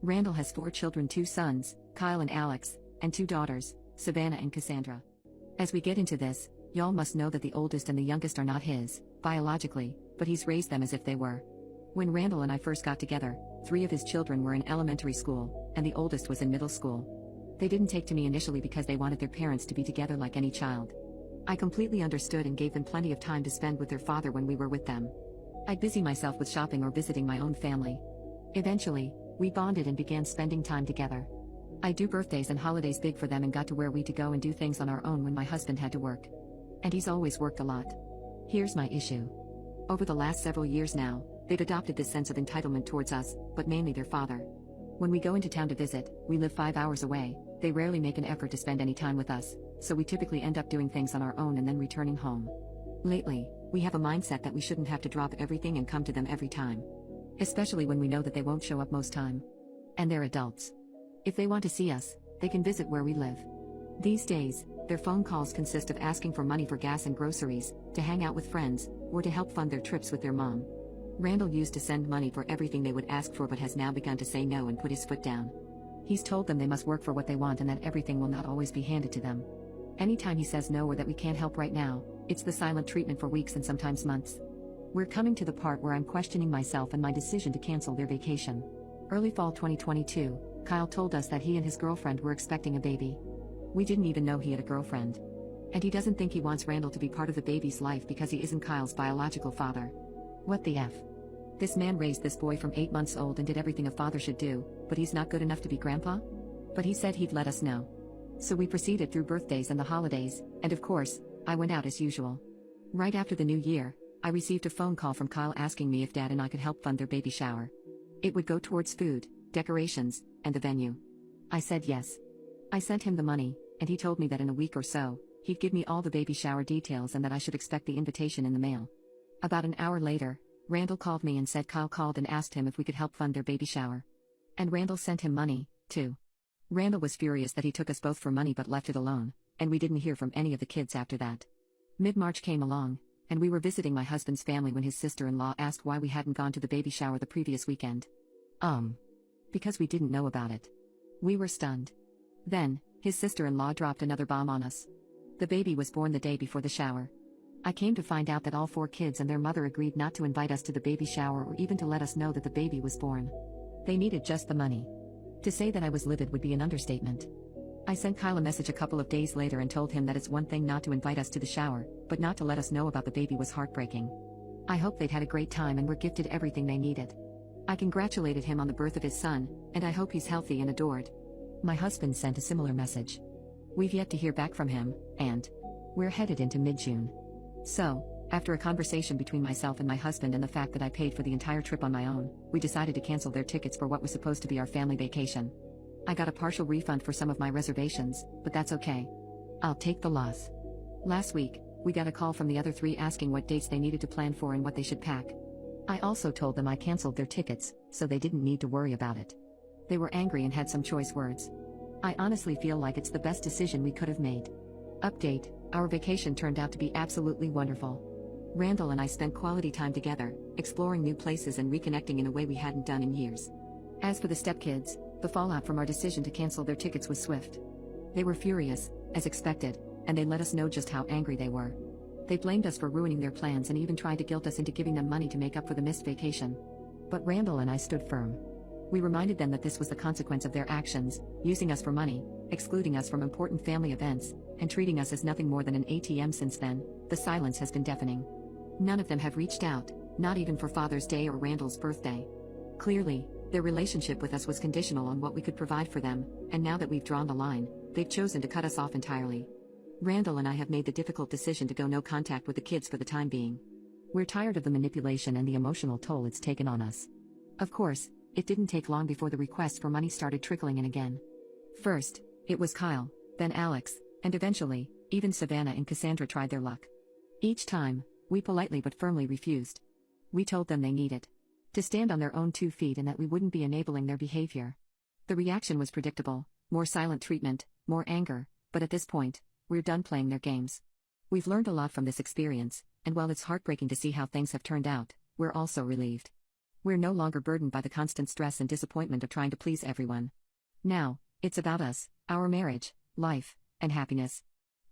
Randall has 4 children, 2 sons, Kyle and Alex, and 2 daughters, Savannah and Cassandra. As we get into this, y'all must know that the oldest and the youngest are not his, biologically, but he's raised them as if they were. When Randall and I first got together, 3 of his children were in elementary school, and the oldest was in middle school. They didn't take to me initially because they wanted their parents to be together like any child. I completely understood and gave them plenty of time to spend with their father when we were with them. I'd busy myself with shopping or visiting my own family. Eventually, we bonded and began spending time together. I do birthdays and holidays big for them and got to where we to go and do things on our own when my husband had to work. And he's always worked a lot. Here's my issue. Over the last several years now, they've adopted this sense of entitlement towards us, but mainly their father. When we go into town to visit, we live 5 hours away, they rarely make an effort to spend any time with us, so we typically end up doing things on our own and then returning home. Lately, we have a mindset that we shouldn't have to drop everything and come to them every time. Especially when we know that they won't show up most time. And they're adults. If they want to see us, they can visit where we live. These days, their phone calls consist of asking for money for gas and groceries, to hang out with friends, or to help fund their trips with their mom. Randall used to send money for everything they would ask for but has now begun to say no and put his foot down. He's told them they must work for what they want and that everything will not always be handed to them. Anytime he says no or that we can't help right now, it's the silent treatment for weeks and sometimes months. We're coming to the part where I'm questioning myself and my decision to cancel their vacation. Early fall 2022, Kyle told us that he and his girlfriend were expecting a baby. We didn't even know he had a girlfriend. And he doesn't think he wants Randall to be part of the baby's life because he isn't Kyle's biological father. What the F? This man raised this boy from 8 months old and did everything a father should do, but he's not good enough to be grandpa? But he said he'd let us know. So we proceeded through birthdays and the holidays, and of course, I went out as usual. Right after the new year, I received a phone call from Kyle asking me if Dad and I could help fund their baby shower. It would go towards food, decorations, and the venue. I said yes. I sent him the money, and he told me that in a week or so, he'd give me all the baby shower details and that I should expect the invitation in the mail. About an hour later, Randall called me and said Kyle called and asked him if we could help fund their baby shower. And Randall sent him money, too. Randall was furious that he took us both for money but left it alone, and we didn't hear from any of the kids after that. Mid-March came along, and we were visiting my husband's family when his sister-in-law asked why we hadn't gone to the baby shower the previous weekend. Because we didn't know about it. We were stunned. Then, his sister-in-law dropped another bomb on us. The baby was born the day before the shower. I came to find out that all 4 kids and their mother agreed not to invite us to the baby shower or even to let us know that the baby was born. They needed just the money. To say that I was livid would be an understatement. I sent Kyle a message a couple of days later and told him that it's one thing not to invite us to the shower, but not to let us know about the baby was heartbreaking. I hope they'd had a great time and were gifted everything they needed. I congratulated him on the birth of his son, and I hope he's healthy and adored. My husband sent a similar message. We've yet to hear back from him, and we're headed into mid-June. So, after a conversation between myself and my husband and the fact that I paid for the entire trip on my own, we decided to cancel their tickets for what was supposed to be our family vacation. I got a partial refund for some of my reservations, but that's okay. I'll take the loss. Last week, we got a call from the other 3 asking what dates they needed to plan for and what they should pack. I also told them I canceled their tickets, so they didn't need to worry about it. They were angry and had some choice words. I honestly feel like it's the best decision we could have made. Update: our vacation turned out to be absolutely wonderful. Randall and I spent quality time together, exploring new places and reconnecting in a way we hadn't done in years. As for the stepkids, the fallout from our decision to cancel their tickets was swift. They were furious, as expected, and they let us know just how angry they were. They blamed us for ruining their plans and even tried to guilt us into giving them money to make up for the missed vacation. But Randall and I stood firm. We reminded them that this was the consequence of their actions, using us for money, excluding us from important family events, and treating us as nothing more than an ATM. Since then, the silence has been deafening. None of them have reached out, not even for Father's Day or Randall's birthday. Clearly, their relationship with us was conditional on what we could provide for them, and now that we've drawn the line, they've chosen to cut us off entirely. Randall and I have made the difficult decision to go no contact with the kids for the time being. We're tired of the manipulation and the emotional toll it's taken on us. Of course, it didn't take long before the requests for money started trickling in again. First, it was Kyle, then Alex, and eventually, even Savannah and Cassandra tried their luck. Each time, we politely but firmly refused. We told them they needed to stand on their own 2 feet and that we wouldn't be enabling their behavior. The reaction was predictable: more silent treatment, more anger, but at this point, we're done playing their games. We've learned a lot from this experience, and while it's heartbreaking to see how things have turned out, we're also relieved. We're no longer burdened by the constant stress and disappointment of trying to please everyone. Now, it's about us, our marriage, life, and happiness.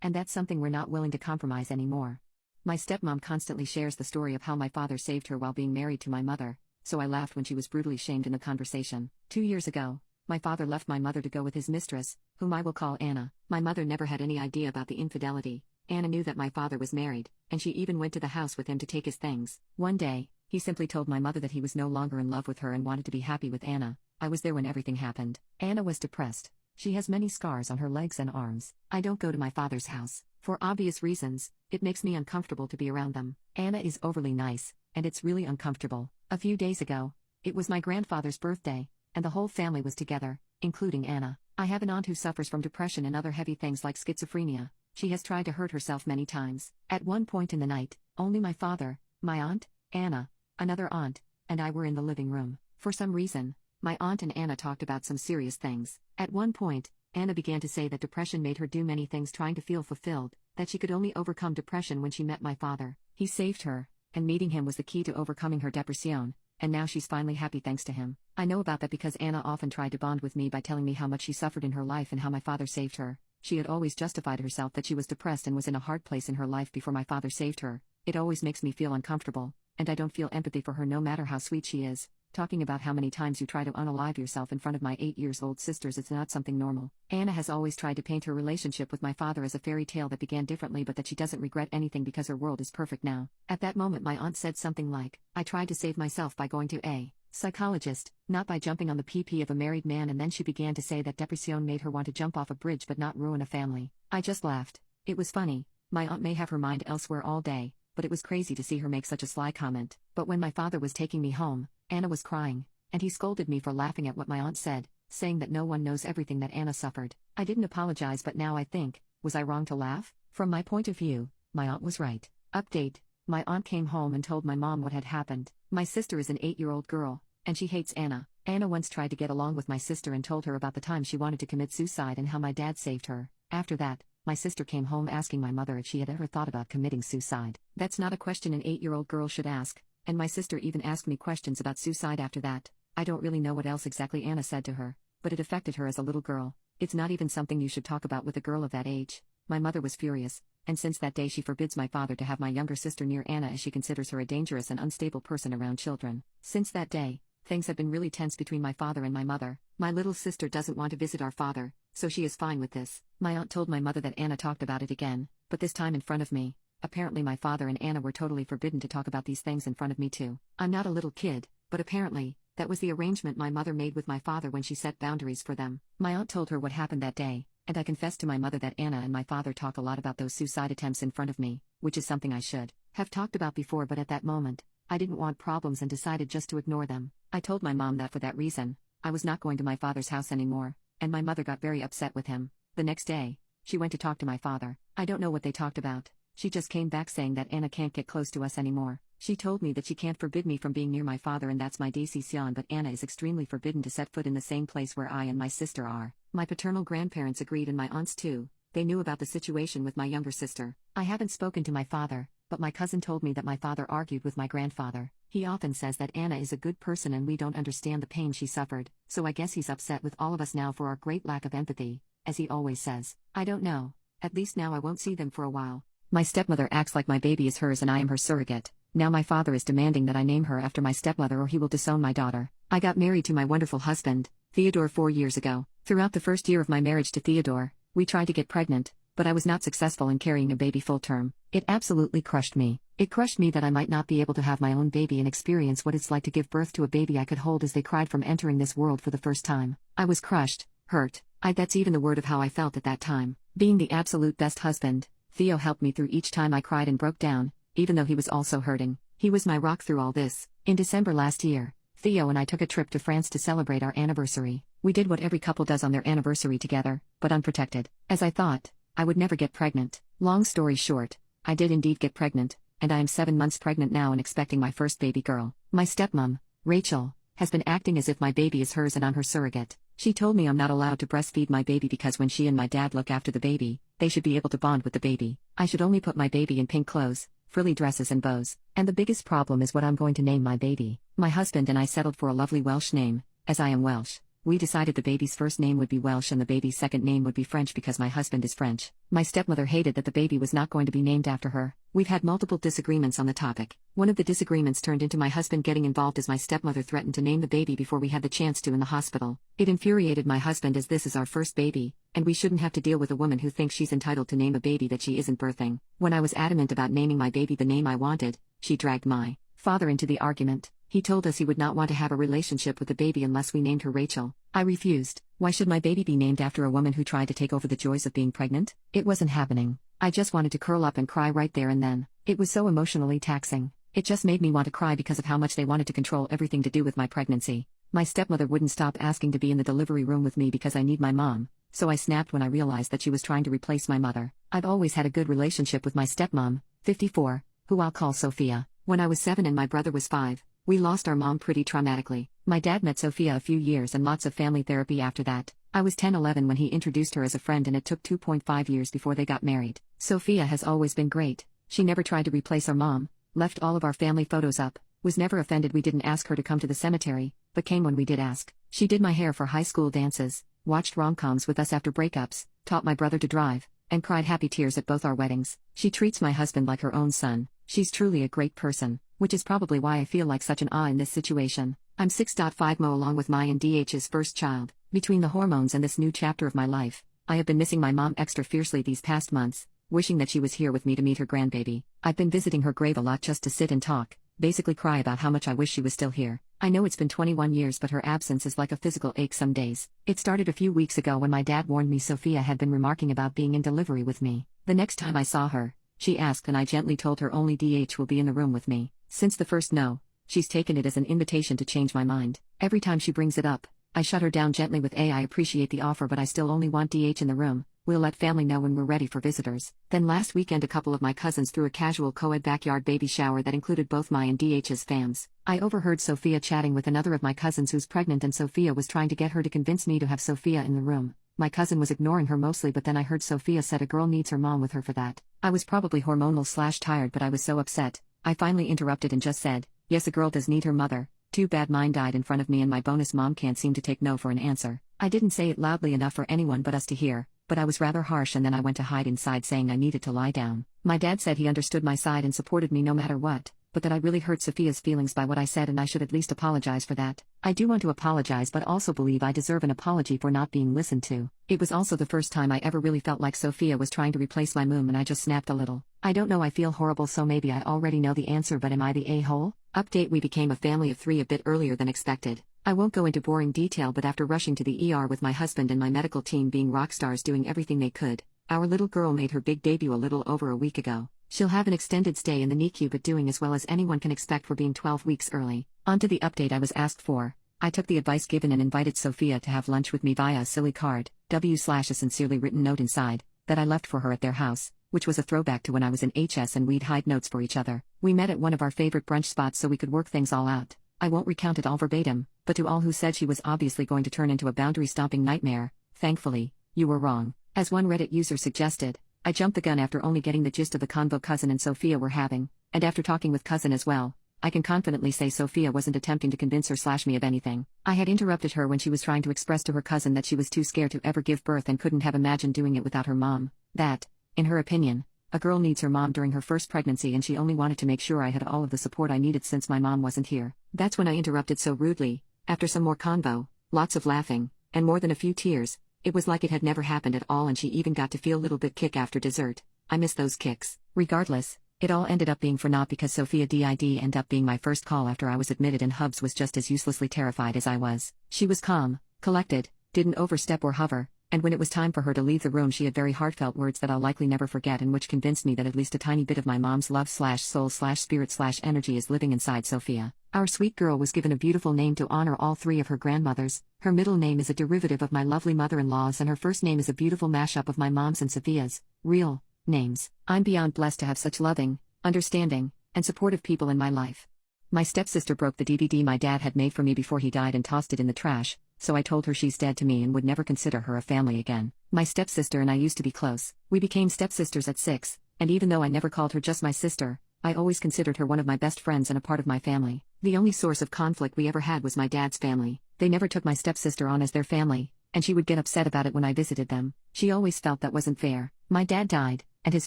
And that's something we're not willing to compromise anymore. My stepmom constantly shares the story of how my father saved her while being married to my mother, so I laughed when she was brutally shamed in the conversation. 2 years ago, my father left my mother to go with his mistress, whom I will call Anna. My mother never had any idea about the infidelity. Anna knew that my father was married, and she even went to the house with him to take his things. One day, he simply told my mother that he was no longer in love with her and wanted to be happy with Anna. I was there when everything happened. Anna was depressed. She has many scars on her legs and arms. I don't go to my father's house. For obvious reasons, it makes me uncomfortable to be around them. Anna is overly nice, and it's really uncomfortable. A few days ago, it was my grandfather's birthday, and the whole family was together, including Anna. I have an aunt who suffers from depression and other heavy things like schizophrenia. She has tried to hurt herself many times. At one point in the night, only my father, my aunt, Anna, another aunt, and I were in the living room. For some reason, my aunt and Anna talked about some serious things. At one point, Anna began to say that depression made her do many things trying to feel fulfilled, that she could only overcome depression when she met my father. He saved her, and meeting him was the key to overcoming her depression, and now she's finally happy thanks to him. I know about that because Anna often tried to bond with me by telling me how much she suffered in her life and how my father saved her. She had always justified herself that she was depressed and was in a hard place in her life before my father saved her. It always makes me feel uncomfortable, and I don't feel empathy for her no matter how sweet she is. Talking about how many times you try to unalive yourself in front of my 8-year-old sisters is not something normal. Anna has always tried to paint her relationship with my father as a fairy tale that began differently but that she doesn't regret anything because her world is perfect now. At that moment my aunt said something like, "I tried to save myself by going to a psychologist, not by jumping on the PP of a married man," and then she began to say that depression made her want to jump off a bridge but not ruin a family. I just laughed. It was funny. My aunt may have her mind elsewhere all day, but it was crazy to see her make such a sly comment. But when my father was taking me home, Anna was crying, and he scolded me for laughing at what my aunt said, saying that no one knows everything that Anna suffered. I didn't apologize, but now I think, was I wrong to laugh? From my point of view, my aunt was right. Update: my aunt came home and told my mom what had happened. My sister is an 8-year-old girl, and she hates Anna. Anna once tried to get along with my sister and told her about the time she wanted to commit suicide and how my dad saved her. After that, my sister came home asking my mother if she had ever thought about committing suicide. That's not a question an 8-year-old girl should ask, and my sister even asked me questions about suicide after that. I don't really know what else exactly Anna said to her, but it affected her as a little girl. It's not even something you should talk about with a girl of that age. My mother was furious, and since that day she forbids my father to have my younger sister near Anna as she considers her a dangerous and unstable person around children. Since that day, things have been really tense between my father and my mother. My little sister doesn't want to visit our father, so she is fine with this. My aunt told my mother that Anna talked about it again, but this time in front of me. Apparently my father and Anna were totally forbidden to talk about these things in front of me too. I'm not a little kid, but apparently, that was the arrangement my mother made with my father when she set boundaries for them. My aunt told her what happened that day, and I confessed to my mother that Anna and my father talk a lot about those suicide attempts in front of me, which is something I should have talked about before, but at that moment, I didn't want problems and decided just to ignore them. I told my mom that for that reason, I was not going to my father's house anymore, and my mother got very upset with him. The next day, she went to talk to my father. I don't know what they talked about. She just came back saying that Anna can't get close to us anymore. She told me that she can't forbid me from being near my father, and that's my decision, but Anna is extremely forbidden to set foot in the same place where I and my sister are. My paternal grandparents agreed, and my aunts too. They knew about the situation with my younger sister. I haven't spoken to my father, but my cousin told me that my father argued with my grandfather. He often says that Anna is a good person and we don't understand the pain she suffered, so I guess he's upset with all of us now for our great lack of empathy, as he always says. I don't know. At least now I won't see them for a while. My stepmother acts like my baby is hers and I am her surrogate. Now my father is demanding that I name her after my stepmother or he will disown my daughter. I got married to my wonderful husband, Theodore, 4 years ago. Throughout the first year of my marriage to Theodore, we tried to get pregnant, but I was not successful in carrying a baby full term. It absolutely crushed me. It crushed me that I might not be able to have my own baby and experience what it's like to give birth to a baby I could hold as they cried from entering this world for the first time. I was crushed, hurt. That's even the word of how I felt at that time. Being the absolute best husband, Theo helped me through each time I cried and broke down, even though he was also hurting. He was my rock through all this. In December last year, Theo and I took a trip to France to celebrate our anniversary. We did what every couple does on their anniversary together, but unprotected. As I thought, I would never get pregnant. Long story short, I did indeed get pregnant, and I am 7 months pregnant now and expecting my first baby girl. My stepmom, Rachel, has been acting as if my baby is hers and I'm her surrogate. She told me I'm not allowed to breastfeed my baby because when she and my dad look after the baby, they should be able to bond with the baby. I should only put my baby in pink clothes, frilly dresses and bows. And the biggest problem is what I'm going to name my baby. My husband and I settled for a lovely Welsh name, as I am Welsh. We decided the baby's first name would be Welsh and the baby's second name would be French because my husband is French. My stepmother hated that the baby was not going to be named after her. We've had multiple disagreements on the topic. One of the disagreements turned into my husband getting involved as my stepmother threatened to name the baby before we had the chance to in the hospital. It infuriated my husband as this is our first baby, and we shouldn't have to deal with a woman who thinks she's entitled to name a baby that she isn't birthing. When I was adamant about naming my baby the name I wanted, she dragged my father into the argument. He told us he would not want to have a relationship with the baby unless we named her Rachel. I refused. Why should my baby be named after a woman who tried to take over the joys of being pregnant? It wasn't happening. I just wanted to curl up and cry right there and then. It was so emotionally taxing. It just made me want to cry because of how much they wanted to control everything to do with my pregnancy. My stepmother wouldn't stop asking to be in the delivery room with me because I need my mom, so I snapped when I realized that she was trying to replace my mother. I've always had a good relationship with my stepmom, 54, who I'll call Sophia. When I was 7 and my brother was 5, we lost our mom pretty traumatically. My dad met Sophia a few years and lots of family therapy after that. I was 10-11 when he introduced her as a friend and it took 2.5 years before they got married. Sophia has always been great. She never tried to replace our mom, left all of our family photos up, was never offended we didn't ask her to come to the cemetery, but came when we did ask. She did my hair for high school dances, watched rom-coms with us after breakups, taught my brother to drive, and cried happy tears at both our weddings. She treats my husband like her own son. She's truly a great person, which is probably why I feel like such an awe in this situation. I'm 6.5 Mo along with my and DH's first child. Between the hormones and this new chapter of my life, I have been missing my mom extra fiercely these past months, wishing that she was here with me to meet her grandbaby. I've been visiting her grave a lot just to sit and talk, basically cry about how much I wish she was still here. I know it's been 21 years but her absence is like a physical ache some days. It started a few weeks ago when my dad warned me Sophia had been remarking about being in delivery with me. The next time I saw her, she asked and I gently told her only DH will be in the room with me. Since the first no, she's taken it as an invitation to change my mind. Every time she brings it up, I shut her down gently with I appreciate the offer but I still only want DH in the room. We'll let family know when we're ready for visitors. Then last weekend a couple of my cousins threw a casual co-ed backyard baby shower that included both my and DH's fams. I overheard Sophia chatting with another of my cousins who's pregnant and Sophia was trying to get her to convince me to have Sophia in the room. My cousin was ignoring her mostly but then I heard Sophia said a girl needs her mom with her for that. I was probably hormonal/tired but I was so upset. I finally interrupted and just said, yes a girl does need her mother. Too bad mine died in front of me and my bonus mom can't seem to take no for an answer. I didn't say it loudly enough for anyone but us to hear, but I was rather harsh and then I went to hide inside saying I needed to lie down. My dad said he understood my side and supported me no matter what, but that I really hurt Sophia's feelings by what I said and I should at least apologize for that. I do want to apologize but also believe I deserve an apology for not being listened to. It was also the first time I ever really felt like Sophia was trying to replace my mom and I just snapped a little. I don't know I feel horrible so maybe I already know the answer but am I the a-hole? Update we became a family of 3 a bit earlier than expected. I won't go into boring detail but after rushing to the ER with my husband and my medical team being rock stars doing everything they could, our little girl made her big debut a little over a week ago. She'll have an extended stay in the NICU but doing as well as anyone can expect for being 12 weeks early. On to the update I was asked for. I took the advice given and invited Sophia to have lunch with me via a silly card, a sincerely written note inside, that I left for her at their house, which was a throwback to when I was in HS and we'd hide notes for each other. We met at one of our favorite brunch spots so we could work things all out. I won't recount it all verbatim, but to all who said she was obviously going to turn into a boundary-stomping nightmare, thankfully, you were wrong. As one Reddit user suggested, I jumped the gun after only getting the gist of the convo Cousin and Sophia were having, and after talking with Cousin as well, I can confidently say Sophia wasn't attempting to convince her/me of anything. I had interrupted her when she was trying to express to her cousin that she was too scared to ever give birth and couldn't have imagined doing it without her mom, that, in her opinion, a girl needs her mom during her first pregnancy and she only wanted to make sure I had all of the support I needed since my mom wasn't here. That's when I interrupted so rudely. After some more convo, lots of laughing, and more than a few tears, it was like it had never happened at all and she even got to feel a little bit kick after dessert. I miss those kicks. Regardless, it all ended up being for naught because Sophia did end up being my first call after I was admitted and Hubs was just as uselessly terrified as I was. She was calm, collected, didn't overstep or hover, and when it was time for her to leave the room she had very heartfelt words that I'll likely never forget and which convinced me that at least a tiny bit of my mom's love/soul/spirit/energy is living inside Sophia. Our sweet girl was given a beautiful name to honor all three of her grandmothers. Her middle name is a derivative of my lovely mother-in-law's and her first name is a beautiful mashup of my mom's and Sophia's real names. I'm beyond blessed to have such loving, understanding, and supportive people in my life. My stepsister broke the DVD my dad had made for me before he died and tossed it in the trash, so I told her she's dead to me and would never consider her a family again. My stepsister and I used to be close. We became stepsisters at 6, and even though I never called her just my sister, I always considered her one of my best friends and a part of my family. The only source of conflict we ever had was my dad's family. They never took my stepsister on as their family, and she would get upset about it when I visited them. She always felt that wasn't fair. My dad died, and his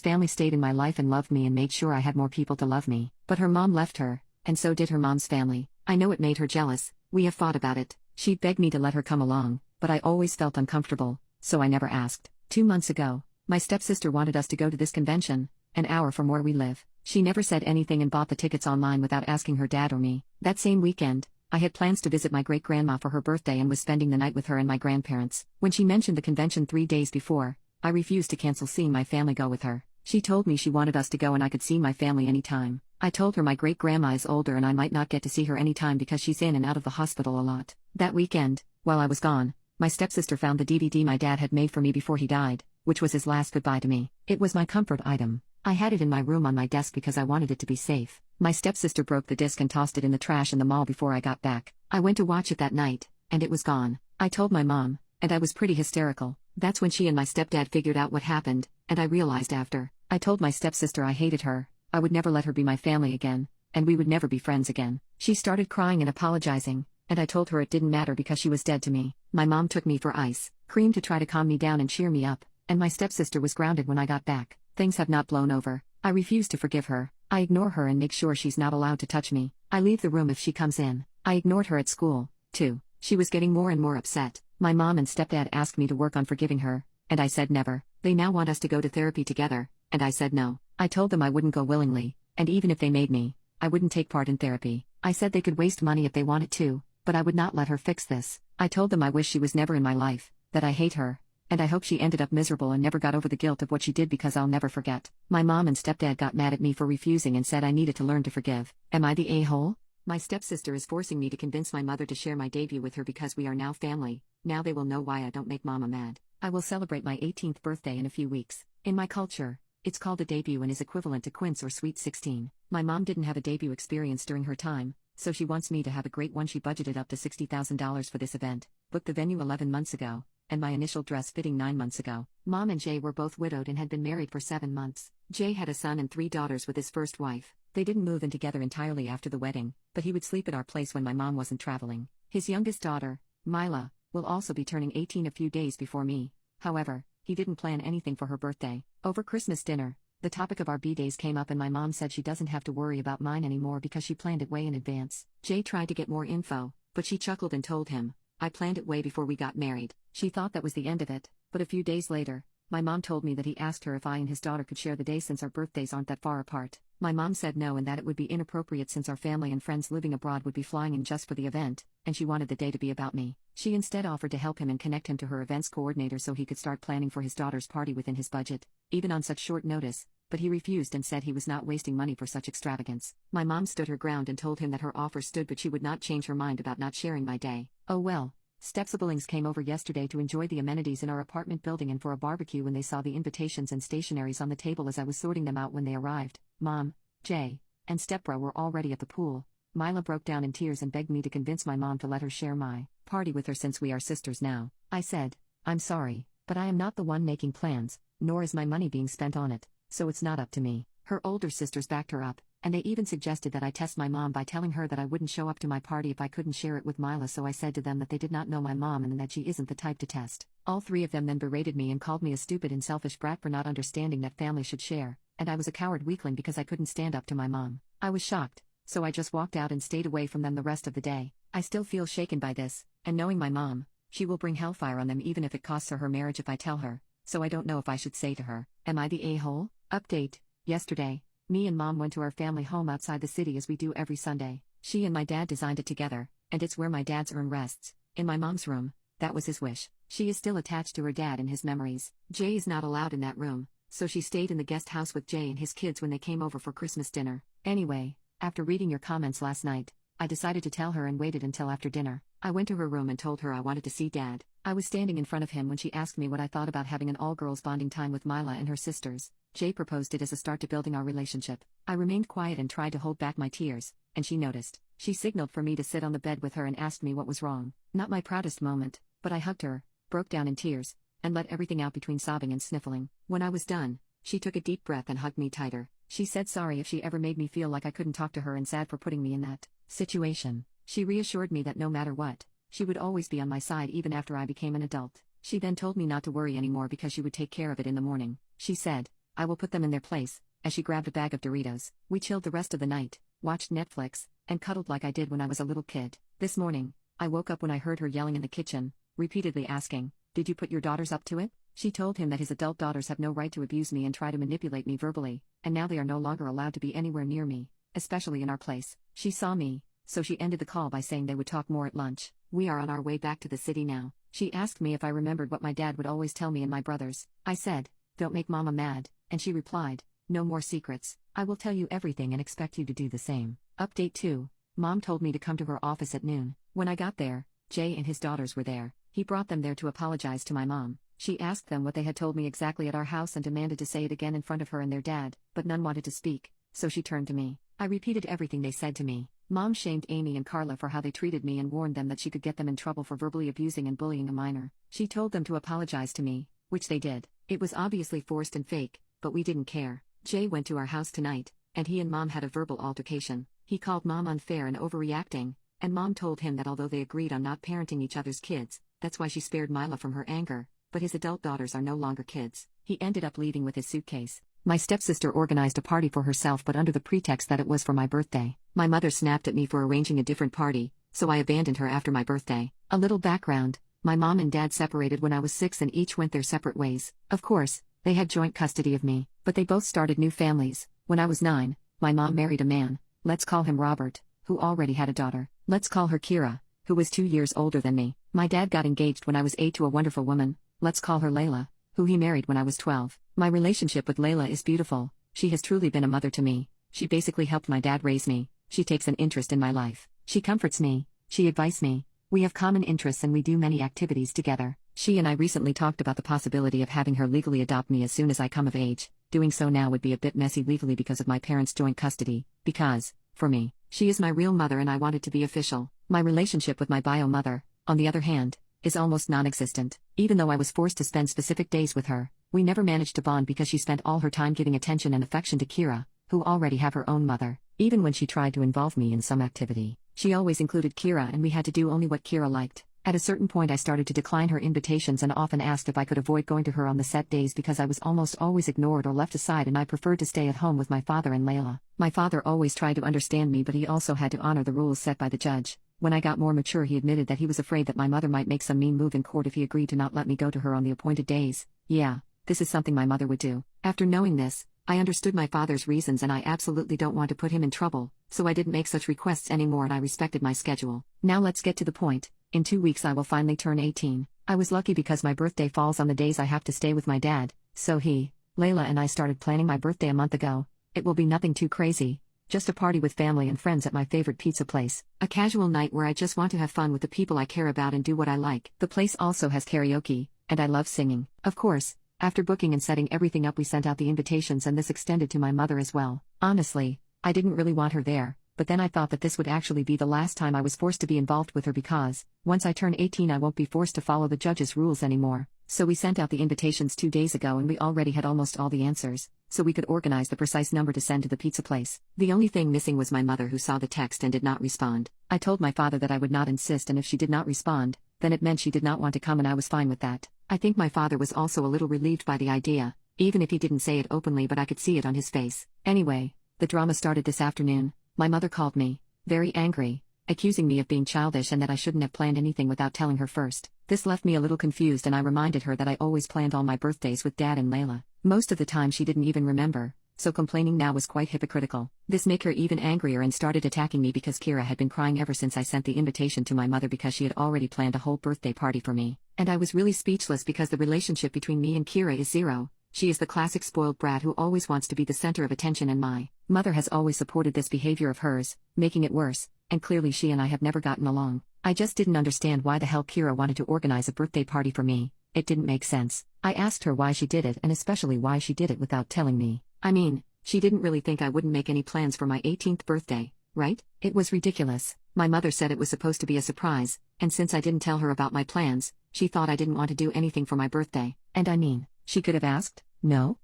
family stayed in my life and loved me and made sure I had more people to love me. But her mom left her, and so did her mom's family. I know it made her jealous. We have fought about it. She'd begged me to let her come along, but I always felt uncomfortable, so I never asked. 2 months ago, my stepsister wanted us to go to this convention, an hour from where we live. She never said anything and bought the tickets online without asking her dad or me. That same weekend, I had plans to visit my great-grandma for her birthday and was spending the night with her and my grandparents. When she mentioned the convention 3 days before, I refused to cancel seeing my family go with her. She told me she wanted us to go and I could see my family anytime. I told her my great-grandma is older and I might not get to see her anytime because she's in and out of the hospital a lot. That weekend, while I was gone, my stepsister found the DVD my dad had made for me before he died, which was his last goodbye to me. It was my comfort item. I had it in my room on my desk because I wanted it to be safe. My stepsister broke the disc and tossed it in the trash in the mall before I got back. I went to watch it that night, and it was gone. I told my mom, and I was pretty hysterical. That's when she and my stepdad figured out what happened, and I realized after. I told my stepsister I hated her, I would never let her be my family again, and we would never be friends again. She started crying and apologizing, and I told her it didn't matter because she was dead to me. My mom took me for ice cream to try to calm me down and cheer me up, and my stepsister was grounded when I got back. Things have not blown over. I refuse to forgive her. I ignore her and make sure she's not allowed to touch me. I leave the room if she comes in. I ignored her at school, too. She was getting more and more upset. My mom and stepdad asked me to work on forgiving her, and I said never. They now want us to go to therapy together, and I said no. I told them I wouldn't go willingly, and even if they made me, I wouldn't take part in therapy. I said they could waste money if they wanted to, but I would not let her fix this. I told them I wish she was never in my life, that I hate her, and I hope she ended up miserable and never got over the guilt of what she did because I'll never forget. My mom and stepdad got mad at me for refusing and said I needed to learn to forgive. Am I the a-hole? My stepsister is forcing me to convince my mother to share my debut with her because we are now family. Now they will know why I don't make mama mad. I will celebrate my 18th birthday in a few weeks. In my culture, it's called a debut and is equivalent to quince or sweet 16. My mom didn't have a debut experience during her time, so she wants me to have a great one. She budgeted up to $60,000 for this event, booked the venue 11 months ago, and my initial dress fitting 9 months ago. Mom and Jay were both widowed and had been married for 7 months. Jay had a son and 3 daughters with his first wife. They didn't move in together entirely after the wedding, but he would sleep at our place when my mom wasn't traveling. His youngest daughter, Mila, will also be turning 18 a few days before me. However, he didn't plan anything for her birthday. Over Christmas dinner, the topic of our B-days came up and my mom said she doesn't have to worry about mine anymore because she planned it way in advance. Jay tried to get more info, but she chuckled and told him, I planned it way before we got married. She thought that was the end of it, but a few days later, my mom told me that he asked her if I and his daughter could share the day since our birthdays aren't that far apart. My mom said no and that it would be inappropriate since our family and friends living abroad would be flying in just for the event, and she wanted the day to be about me. She instead offered to help him and connect him to her events coordinator so he could start planning for his daughter's party within his budget, even on such short notice, but he refused and said he was not wasting money for such extravagance. My mom stood her ground and told him that her offer stood but she would not change her mind about not sharing my day. Oh well. Step-siblings came over yesterday to enjoy the amenities in our apartment building and for a barbecue when they saw the invitations and stationaries on the table as I was sorting them out when they arrived. Mom, Jay, and stepbro were already at the pool. Mila broke down in tears and begged me to convince my mom to let her share my party with her since we are sisters now. I said, I'm sorry, but I am not the one making plans, nor is my money being spent on it, so it's not up to me. Her older sisters backed her up, and they even suggested that I test my mom by telling her that I wouldn't show up to my party if I couldn't share it with Mila, so I said to them that they did not know my mom and that she isn't the type to test. All three of them then berated me and called me a stupid and selfish brat for not understanding that family should share, and I was a coward weakling because I couldn't stand up to my mom. I was shocked, so I just walked out and stayed away from them the rest of the day. I still feel shaken by this, and knowing my mom, she will bring hellfire on them even if it costs her her marriage if I tell her, so I don't know if I should say to her, am I the a-hole? Update: yesterday, me and mom went to our family home outside the city as we do every Sunday. She and my dad designed it together, and it's where my dad's urn rests, in my mom's room. That was his wish. She is still attached to her dad and his memories. Jay is not allowed in that room, so she stayed in the guest house with Jay and his kids when they came over for Christmas dinner. Anyway, after reading your comments last night, I decided to tell her and waited until after dinner. I went to her room and told her I wanted to see Dad. I was standing in front of him when she asked me what I thought about having an all-girls bonding time with Mila and her sisters. Jay proposed it as a start to building our relationship. I remained quiet and tried to hold back my tears, and she noticed. She signaled for me to sit on the bed with her and asked me what was wrong. Not my proudest moment, but I hugged her, broke down in tears, and let everything out between sobbing and sniffling. When I was done, she took a deep breath and hugged me tighter. She said sorry if she ever made me feel like I couldn't talk to her and sad for putting me in that situation. She reassured me that no matter what, she would always be on my side even after I became an adult. She then told me not to worry anymore because she would take care of it in the morning. She said, I will put them in their place, as she grabbed a bag of Doritos. We chilled the rest of the night, watched Netflix, and cuddled like I did when I was a little kid. This morning, I woke up when I heard her yelling in the kitchen, repeatedly asking, did you put your daughters up to it? She told him that his adult daughters have no right to abuse me and try to manipulate me verbally, and now they are no longer allowed to be anywhere near me, especially in our place. She saw me, so she ended the call by saying they would talk more at lunch. We are on our way back to the city now. She asked me if I remembered what my dad would always tell me and my brothers. I said, don't make mama mad, and she replied, no more secrets. I will tell you everything and expect you to do the same. Update 2. Mom told me to come to her office at noon. When I got there, Jay and his daughters were there. He brought them there to apologize to my mom. She asked them what they had told me exactly at our house and demanded to say it again in front of her and their dad, but none wanted to speak, so she turned to me. I repeated everything they said to me. Mom shamed Amy and Carla for how they treated me and warned them that she could get them in trouble for verbally abusing and bullying a minor. She told them to apologize to me, which they did. It was obviously forced and fake, but we didn't care. Jay went to our house tonight, and he and Mom had a verbal altercation. He called Mom unfair and overreacting, and Mom told him that although they agreed on not parenting each other's kids, that's why she spared Mila from her anger, but his adult daughters are no longer kids. He ended up leaving with his suitcase. My stepsister organized a party for herself but under the pretext that it was for my birthday. My mother snapped at me for arranging a different party, so I abandoned her after my birthday. A little background: my mom and dad separated when I was 6 and each went their separate ways. Of course, they had joint custody of me, but they both started new families. When I was 9, my mom married a man, let's call him Robert, who already had a daughter. Let's call her Kira, who was 2 years older than me. My dad got engaged when I was 8 to a wonderful woman, let's call her Layla, who he married when I was 12. My relationship with Layla is beautiful. She has truly been a mother to me. She basically helped my dad raise me. She takes an interest in my life. She comforts me. She advises me. We have common interests and we do many activities together. She and I recently talked about the possibility of having her legally adopt me as soon as I come of age. Doing so now would be a bit messy legally because of my parents' joint custody, because, for me, she is my real mother and I want it to be official. My relationship with my bio mother, on the other hand, is almost non-existent. Even though I was forced to spend specific days with her, we never managed to bond because she spent all her time giving attention and affection to Kira, who already have her own mother. Even when she tried to involve me in some activity, she always included Kira and we had to do only what Kira liked. At a certain point I started to decline her invitations and often asked if I could avoid going to her on the set days because I was almost always ignored or left aside and I preferred to stay at home with my father and Layla. My father always tried to understand me but he also had to honor the rules set by the judge. When I got more mature he admitted that he was afraid that my mother might make some mean move in court if he agreed to not let me go to her on the appointed days. Yeah, this is something my mother would do. After knowing this, I understood my father's reasons and I absolutely don't want to put him in trouble, so I didn't make such requests anymore and I respected my schedule. Now let's get to the point. In 2 weeks I will finally turn 18. I was lucky because my birthday falls on the days I have to stay with my dad, so he, Layla and I started planning my birthday a month ago. It will be nothing too crazy. Just a party with family and friends at my favorite pizza place. A casual night where I just want to have fun with the people I care about and do what I like. The place also has karaoke, and I love singing. Of course, after booking and setting everything up we sent out the invitations and this extended to my mother as well. Honestly, I didn't really want her there, but then I thought that this would actually be the last time I was forced to be involved with her because, once I turn 18 I won't be forced to follow the judge's rules anymore. So we sent out the invitations 2 days ago and we already had almost all the answers, so we could organize the precise number to send to the pizza place. The only thing missing was my mother, who saw the text and did not respond. I told my father that I would not insist, and if she did not respond, then it meant she did not want to come, and I was fine with that. I think my father was also a little relieved by the idea, even if he didn't say it openly, but I could see it on his face. Anyway, the drama started this afternoon. My mother called me, very angry, accusing me of being childish and that I shouldn't have planned anything without telling her first. This left me a little confused, and I reminded her that I always planned all my birthdays with Dad and Layla. Most of the time she didn't even remember, so complaining now was quite hypocritical. This made her even angrier and started attacking me because Kira had been crying ever since I sent the invitation to my mother because she had already planned a whole birthday party for me. And I was really speechless because the relationship between me and Kira is zero. She is the classic spoiled brat who always wants to be the center of attention, and my mother has always supported this behavior of hers, making it worse, and clearly she and I have never gotten along. I just didn't understand why the hell Kira wanted to organize a birthday party for me. It didn't make sense. I asked her why she did it, and especially why she did it without telling me. I mean, she didn't really think I wouldn't make any plans for my 18th birthday, right? It was ridiculous. My mother said it was supposed to be a surprise, and since I didn't tell her about my plans, she thought I didn't want to do anything for my birthday. And I mean, she could have asked? No.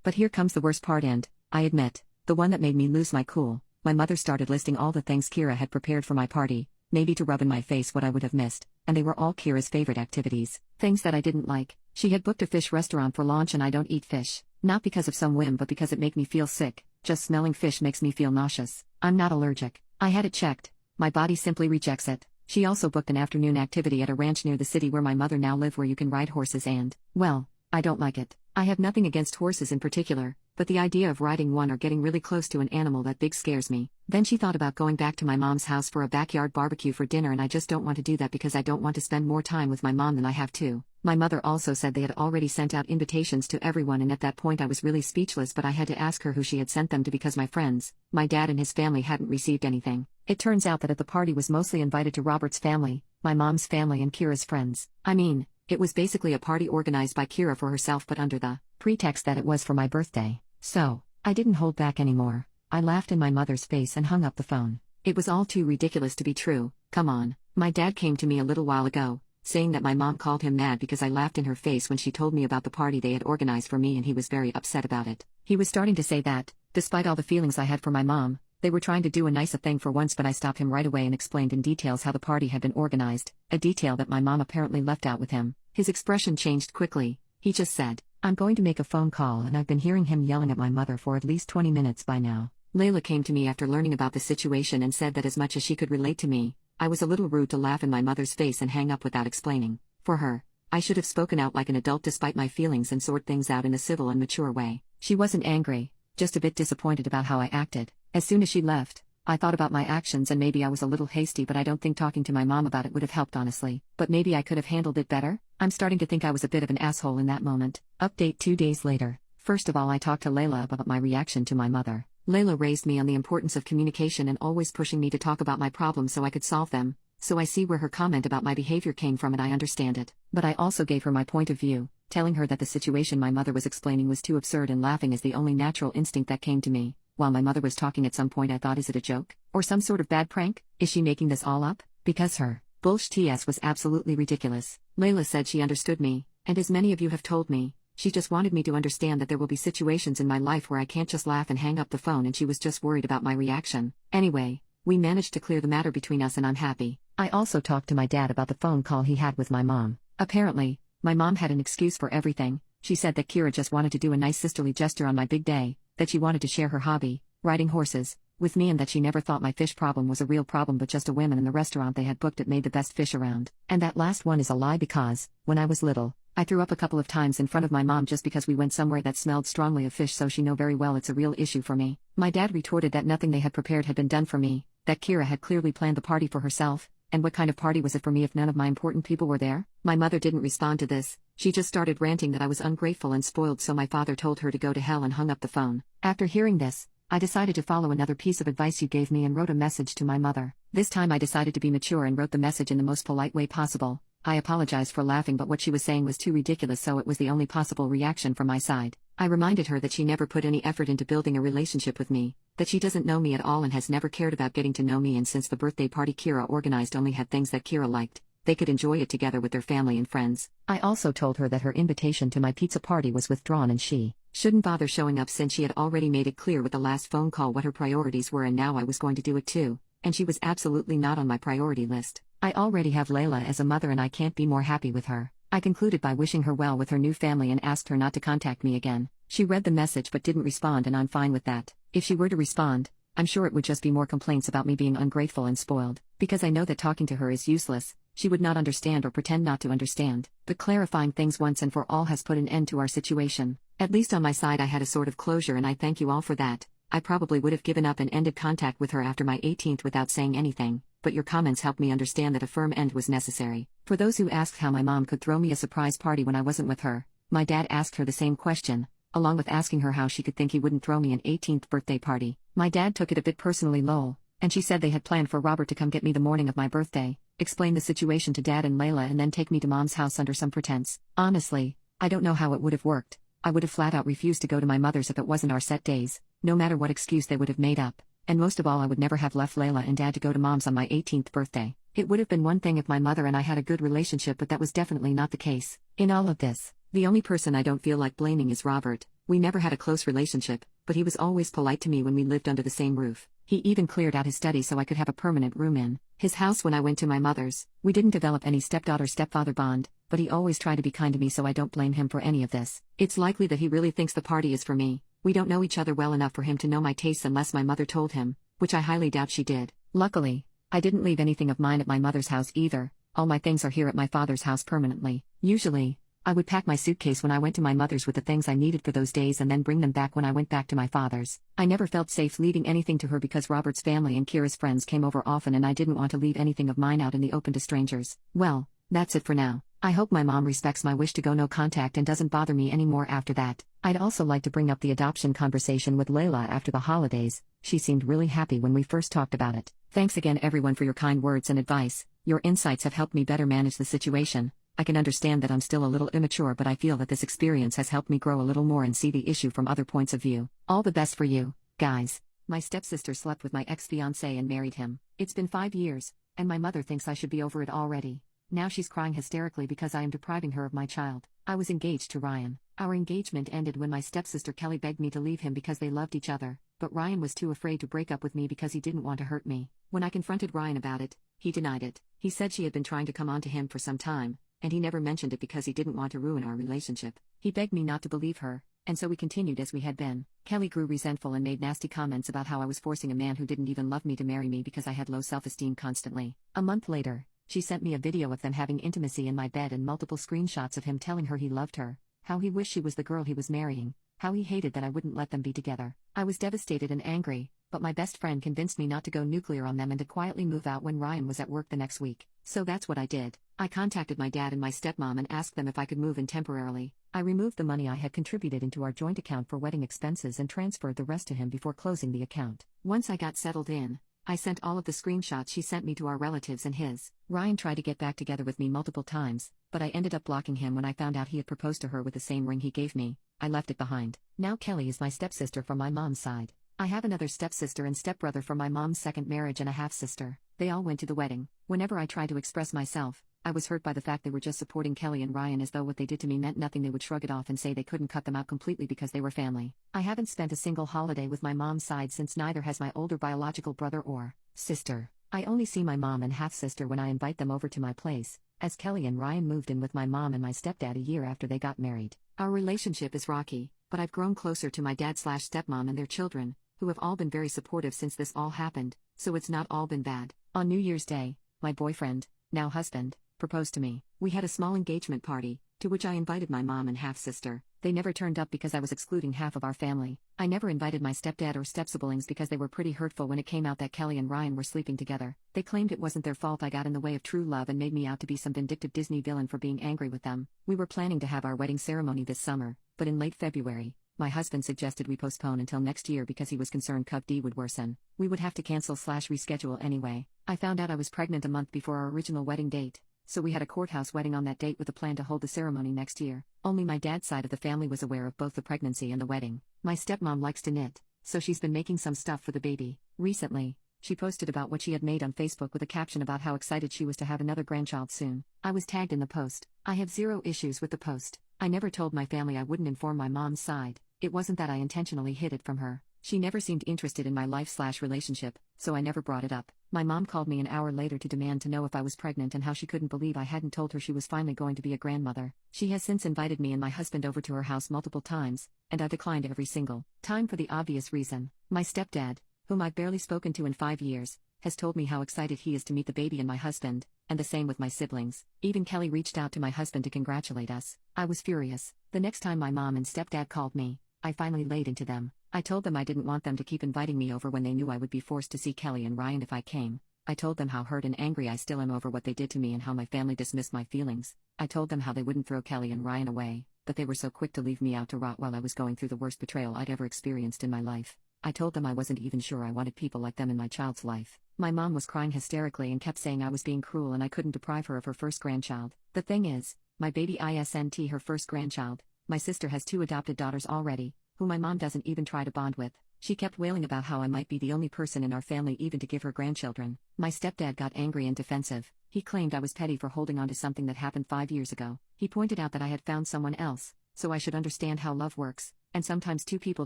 But here comes the worst part, and, I admit, the one that made me lose my cool. My mother started listing all the things Kira had prepared for my party, maybe to rub in my face what I would have missed, and they were all Kira's favorite activities. Things that I didn't like. She had booked a fish restaurant for lunch, and I don't eat fish. Not because of some whim, but because it made me feel sick. Just smelling fish makes me feel nauseous. I'm not allergic. I had it checked. My body simply rejects it. She also booked an afternoon activity at a ranch near the city where my mother now lives, where you can ride horses, and, well, I don't like it. I have nothing against horses in particular, but the idea of riding one or getting really close to an animal that big scares me. Then she thought about going back to my mom's house for a backyard barbecue for dinner, and I just don't want to do that because I don't want to spend more time with my mom than I have to. My mother also said they had already sent out invitations to everyone, and at that point I was really speechless, but I had to ask her who she had sent them to because my friends, my dad and his family, hadn't received anything. It turns out that at the party was mostly invited to Robert's family, my mom's family and Kira's friends. I mean, it was basically a party organized by Kira for herself, but under the pretext that it was for my birthday. So, I didn't hold back anymore. I laughed in my mother's face and hung up the phone. It was all too ridiculous to be true. Come on. My dad came to me a little while ago, saying that my mom called him mad because I laughed in her face when she told me about the party they had organized for me, and he was very upset about it. He was starting to say that, despite all the feelings I had for my mom, they were trying to do a nicer thing for once, but I stopped him right away and explained in details how the party had been organized, a detail that my mom apparently left out with him. His expression changed quickly. He just said, "I'm going to make a phone call, and I've been hearing him yelling at my mother for at least 20 minutes by now." Layla came to me after learning about the situation and said that as much as she could relate to me, I was a little rude to laugh in my mother's face and hang up without explaining. For her, I should have spoken out like an adult despite my feelings and sort things out in a civil and mature way. She wasn't angry, just a bit disappointed about how I acted. As soon as she left, I thought about my actions, and maybe I was a little hasty, but I don't think talking to my mom about it would have helped, honestly. But maybe I could have handled it better? I'm starting to think I was a bit of an asshole in that moment. Update 2 days later. First of all, I talked to Layla about my reaction to my mother. Layla raised me on the importance of communication and always pushing me to talk about my problems so I could solve them. So I see where her comment about my behavior came from, and I understand it. But I also gave her my point of view, telling her that the situation my mother was explaining was too absurd, and laughing is the only natural instinct that came to me. While my mother was talking, at some point I thought, is it a joke? Or some sort of bad prank? Is she making this all up? Because her bullshit was absolutely ridiculous. Layla said she understood me, and as many of you have told me, she just wanted me to understand that there will be situations in my life where I can't just laugh and hang up the phone, and she was just worried about my reaction. Anyway, we managed to clear the matter between us, and I'm happy. I also talked to my dad about the phone call he had with my mom. Apparently, my mom had an excuse for everything. She said that Kira just wanted to do a nice sisterly gesture on my big day, that she wanted to share her hobby, riding horses, with me, and that she never thought my fish problem was a real problem but just a whim, and in the restaurant they had booked it made the best fish around. And that last one is a lie because, when I was little, I threw up a couple of times in front of my mom just because we went somewhere that smelled strongly of fish, so she know very well it's a real issue for me. My dad retorted that nothing they had prepared had been done for me, that Kira had clearly planned the party for herself, and what kind of party was it for me if none of my important people were there? My mother didn't respond to this. She just started ranting that I was ungrateful and spoiled, so my father told her to go to hell and hung up the phone. After hearing this, I decided to follow another piece of advice you gave me and wrote a message to my mother. This time I decided to be mature and wrote the message in the most polite way possible. I apologized for laughing, but what she was saying was too ridiculous, so it was the only possible reaction from my side. I reminded her that she never put any effort into building a relationship with me, that she doesn't know me at all and has never cared about getting to know me, and since the birthday party Kira organized only had things that Kira liked, they could enjoy it together with their family and friends. I also told her that her invitation to my pizza party was withdrawn and she shouldn't bother showing up since she had already made it clear with the last phone call what her priorities were, and now I was going to do it too, and she was absolutely not on my priority list. I already have Layla as a mother and I can't be more happy with her. I concluded by wishing her well with her new family and asked her not to contact me again. She read the message but didn't respond, and I'm fine with that. If she were to respond, I'm sure it would just be more complaints about me being ungrateful and spoiled, because I know that talking to her is useless. She would not understand or pretend not to understand. But clarifying things once and for all has put an end to our situation. At least on my side I had a sort of closure, and I thank you all for that. I probably would have given up and ended contact with her after my 18th without saying anything, but your comments helped me understand that a firm end was necessary. For those who asked how my mom could throw me a surprise party when I wasn't with her, my dad asked her the same question, along with asking her how she could think he wouldn't throw me an 18th birthday party. My dad took it a bit personally, lol, and she said they had planned for Robert to come get me the morning of my birthday, explain the situation to Dad and Layla, and then take me to Mom's house under some pretense. Honestly, I don't know how it would have worked. I would have flat out refused to go to my mother's if it wasn't our set days, no matter what excuse they would have made up. And most of all, I would never have left Layla and Dad to go to Mom's on my 18th birthday. It would have been one thing if my mother and I had a good relationship, but that was definitely not the case. In all of this, the only person I don't feel like blaming is Robert. We never had a close relationship, but he was always polite to me when we lived under the same roof. He even cleared out his study so I could have a permanent room in his house when I went to my mother's. We didn't develop any stepdaughter-stepfather bond, but he always tried to be kind to me, so I don't blame him for any of this. It's likely that he really thinks the party is for me. We don't know each other well enough for him to know my tastes unless my mother told him, which I highly doubt she did. Luckily, I didn't leave anything of mine at my mother's house either. All my things are here at my father's house permanently. Usually, I would pack my suitcase when I went to my mother's with the things I needed for those days and then bring them back when I went back to my father's. I never felt safe leaving anything to her because Robert's family and Kira's friends came over often, and I didn't want to leave anything of mine out in the open to strangers. Well, that's it for now. I hope my mom respects my wish to go no contact and doesn't bother me anymore after that. I'd also like to bring up the adoption conversation with Layla after the holidays. She seemed really happy when we first talked about it. Thanks again everyone for your kind words and advice. Your insights have helped me better manage the situation. I can understand that I'm still a little immature, but I feel that this experience has helped me grow a little more and see the issue from other points of view. All the best for you, guys. My stepsister slept with my ex-fiancé and married him. It's been 5 years, and my mother thinks I should be over it already. Now she's crying hysterically because I am depriving her of my child. I was engaged to Ryan. Our engagement ended when my stepsister Kelly begged me to leave him because they loved each other, but Ryan was too afraid to break up with me because he didn't want to hurt me. When I confronted Ryan about it, he denied it. He said she had been trying to come on to him for some time, and he never mentioned it because he didn't want to ruin our relationship. He begged me not to believe her, and so we continued as we had been. Kelly grew resentful and made nasty comments about how I was forcing a man who didn't even love me to marry me because I had low self-esteem constantly. A month later, she sent me a video of them having intimacy in my bed and multiple screenshots of him telling her he loved her, how he wished she was the girl he was marrying, how he hated that I wouldn't let them be together. I was devastated and angry, but my best friend convinced me not to go nuclear on them and to quietly move out when Ryan was at work the next week. So that's what I did. I contacted my dad and my stepmom and asked them if I could move in temporarily. I removed the money I had contributed into our joint account for wedding expenses and transferred the rest to him before closing the account. Once I got settled in, I sent all of the screenshots she sent me to our relatives and his. Ryan tried to get back together with me multiple times, but I ended up blocking him when I found out he had proposed to her with the same ring he gave me. I left it behind. Now Kelly is my stepsister from my mom's side. I have another stepsister and stepbrother from my mom's second marriage and a half-sister. They all went to the wedding. Whenever I tried to express myself, I was hurt by the fact they were just supporting Kelly and Ryan as though what they did to me meant nothing. They would shrug it off and say they couldn't cut them out completely because they were family. I haven't spent a single holiday with my mom's side since neither has my older biological brother or sister. I only see my mom and half-sister when I invite them over to my place, as Kelly and Ryan moved in with my mom and my stepdad a year after they got married. Our relationship is rocky, but I've grown closer to my dad/stepmom and their children, who have all been very supportive since this all happened, so it's not all been bad. On New Year's Day, my boyfriend, now husband, proposed to me. We had a small engagement party, to which I invited my mom and half-sister. They never turned up because I was excluding half of our family. I never invited my stepdad or stepsiblings because they were pretty hurtful when it came out that Kelly and Ryan were sleeping together. They claimed it wasn't their fault I got in the way of true love and made me out to be some vindictive Disney villain for being angry with them. We were planning to have our wedding ceremony this summer, but in late February, my husband suggested we postpone until next year because he was concerned CUD would worsen. We would have to cancel/reschedule anyway. I found out I was pregnant a month before our original wedding date. so we had a courthouse wedding on that date with a plan to hold the ceremony next year. Only my dad's side of the family was aware of both the pregnancy and the wedding. My stepmom likes to knit, so she's been making some stuff for the baby. Recently, she posted about what she had made on Facebook with a caption about how excited she was to have another grandchild soon. I was tagged in the post. I have zero issues with the post. I never told my family I wouldn't inform my mom's side. It wasn't that I intentionally hid it from her. She never seemed interested in my life/relationship, so I never brought it up. My mom called me an hour later to demand to know if I was pregnant and how she couldn't believe I hadn't told her she was finally going to be a grandmother. She has since invited me and my husband over to her house multiple times, and I declined every single time for the obvious reason. My stepdad, whom I've barely spoken to in 5 years, has told me how excited he is to meet the baby and my husband, and the same with my siblings. Even Kelly reached out to my husband to congratulate us. I was furious. The next time my mom and stepdad called me, I finally laid into them. I told them I didn't want them to keep inviting me over when they knew I would be forced to see Kelly and Ryan if I came. I told them how hurt and angry I still am over what they did to me and how my family dismissed my feelings. I told them how they wouldn't throw Kelly and Ryan away, but they were so quick to leave me out to rot while I was going through the worst betrayal I'd ever experienced in my life. I told them I wasn't even sure I wanted people like them in my child's life. My mom was crying hysterically and kept saying I was being cruel and I couldn't deprive her of her first grandchild. The thing is, my baby isn't her first grandchild. My sister has 2 adopted daughters already, who my mom doesn't even try to bond with. She kept wailing about how I might be the only person in our family even to give her grandchildren. My stepdad got angry and defensive. He claimed I was petty for holding on to something that happened 5 years ago. He pointed out that I had found someone else, so I should understand how love works, and sometimes 2 people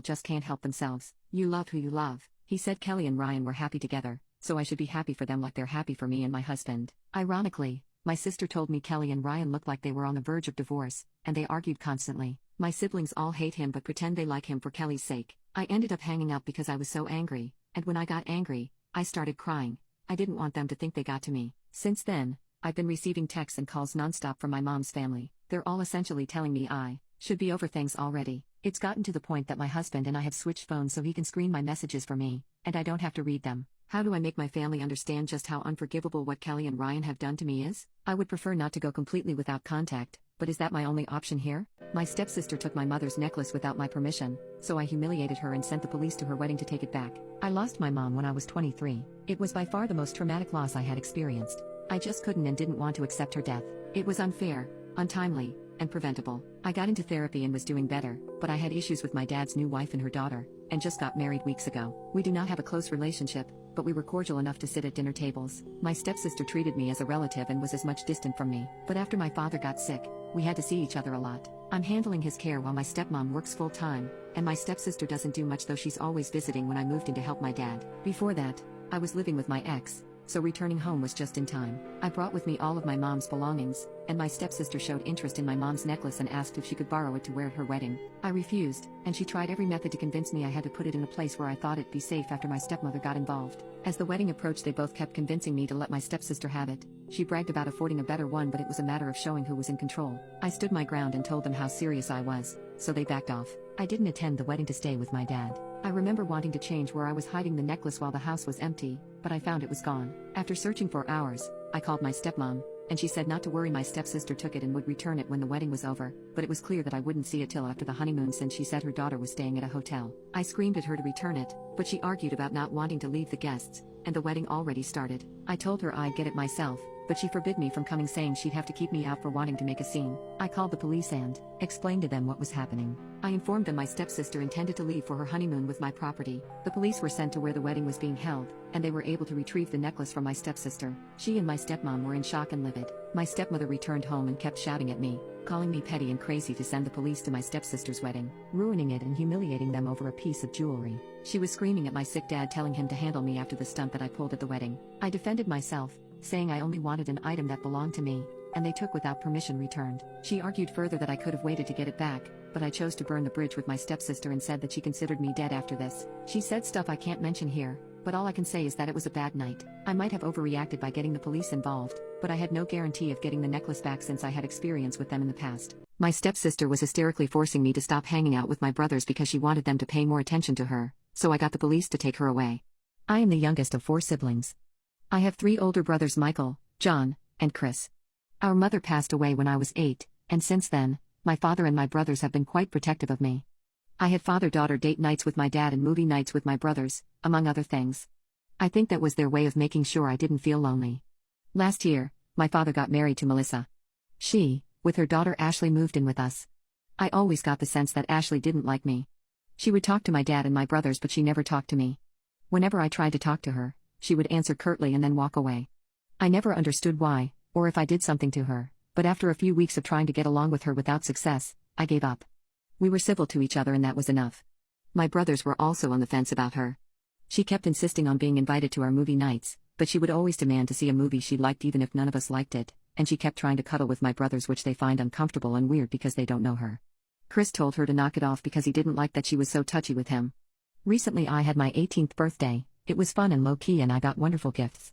just can't help themselves. You love who you love. He said Kelly and Ryan were happy together, so I should be happy for them like they're happy for me and my husband. Ironically, my sister told me Kelly and Ryan looked like they were on the verge of divorce, and they argued constantly. My siblings all hate him but pretend they like him for Kelly's sake. I ended up hanging up because I was so angry, and when I got angry, I started crying. I didn't want them to think they got to me. Since then, I've been receiving texts and calls nonstop from my mom's family. They're all essentially telling me I should be over things already. It's gotten to the point that my husband and I have switched phones so he can screen my messages for me, and I don't have to read them. How do I make my family understand just how unforgivable what Kelly and Ryan have done to me is? I would prefer not to go completely without contact, but is that my only option here? My stepsister took my mother's necklace without my permission, so I humiliated her and sent the police to her wedding to take it back. I lost my mom when I was 23. It was by far the most traumatic loss I had experienced. I just couldn't and didn't want to accept her death. It was unfair, untimely, and preventable. I got into therapy and was doing better, but I had issues with my dad's new wife and her daughter, and just got married weeks ago. We do not have a close relationship, but we were cordial enough to sit at dinner tables. My stepsister treated me as a relative and was as much distant from me. But after my father got sick, we had to see each other a lot. I'm handling his care while my stepmom works full-time, and my stepsister doesn't do much though she's always visiting when I moved in to help my dad. Before that, I was living with my ex, so returning home was just in time. I brought with me all of my mom's belongings, and my stepsister showed interest in my mom's necklace and asked if she could borrow it to wear at her wedding. I refused, and she tried every method to convince me I had to put it in a place where I thought it'd be safe after my stepmother got involved. As the wedding approached, they both kept convincing me to let my stepsister have it. She bragged about affording a better one, but it was a matter of showing who was in control. I stood my ground and told them how serious I was, so they backed off. I didn't attend the wedding to stay with my dad. I remember wanting to change where I was hiding the necklace while the house was empty, but I found it was gone. After searching for hours, I called my stepmom, and she said not to worry, my stepsister took it and would return it when the wedding was over, but it was clear that I wouldn't see it till after the honeymoon since she said her daughter was staying at a hotel. I screamed at her to return it, but she argued about not wanting to leave the guests, and the wedding already started. I told her I'd get it myself, but she forbid me from coming, saying she'd have to keep me out for wanting to make a scene. I called the police and explained to them what was happening. I informed them my stepsister intended to leave for her honeymoon with my property. The police were sent to where the wedding was being held, and they were able to retrieve the necklace from my stepsister. She and my stepmom were in shock and livid. My stepmother returned home and kept shouting at me, calling me petty and crazy to send the police to my stepsister's wedding, ruining it and humiliating them over a piece of jewelry. She was screaming at my sick dad, telling him to handle me after the stunt that I pulled at the wedding. I defended myself, saying I only wanted an item that belonged to me, and they took without permission returned. She argued further that I could have waited to get it back, but I chose to burn the bridge with my stepsister and said that she considered me dead after this. She said stuff I can't mention here, but all I can say is that it was a bad night. I might have overreacted by getting the police involved, but I had no guarantee of getting the necklace back since I had experience with them in the past. My stepsister was hysterically forcing me to stop hanging out with my brothers because she wanted them to pay more attention to her, so I got the police to take her away. I am the youngest of 4 siblings. I have 3 older brothers, Michael, John, and Chris. Our mother passed away when I was 8, and since then, my father and my brothers have been quite protective of me. I had father-daughter date nights with my dad and movie nights with my brothers, among other things. I think that was their way of making sure I didn't feel lonely. Last year, my father got married to Melissa. She, with her daughter Ashley, moved in with us. I always got the sense that Ashley didn't like me. She would talk to my dad and my brothers, but she never talked to me. Whenever I tried to talk to her, she would answer curtly and then walk away. I never understood why, or if I did something to her, but after a few weeks of trying to get along with her without success, I gave up. We were civil to each other and that was enough. My brothers were also on the fence about her. She kept insisting on being invited to our movie nights, but she would always demand to see a movie she liked even if none of us liked it, and she kept trying to cuddle with my brothers, which they find uncomfortable and weird because they don't know her. Chris told her to knock it off because he didn't like that she was so touchy with him. Recently I had my 18th birthday. It was fun and low-key and I got wonderful gifts.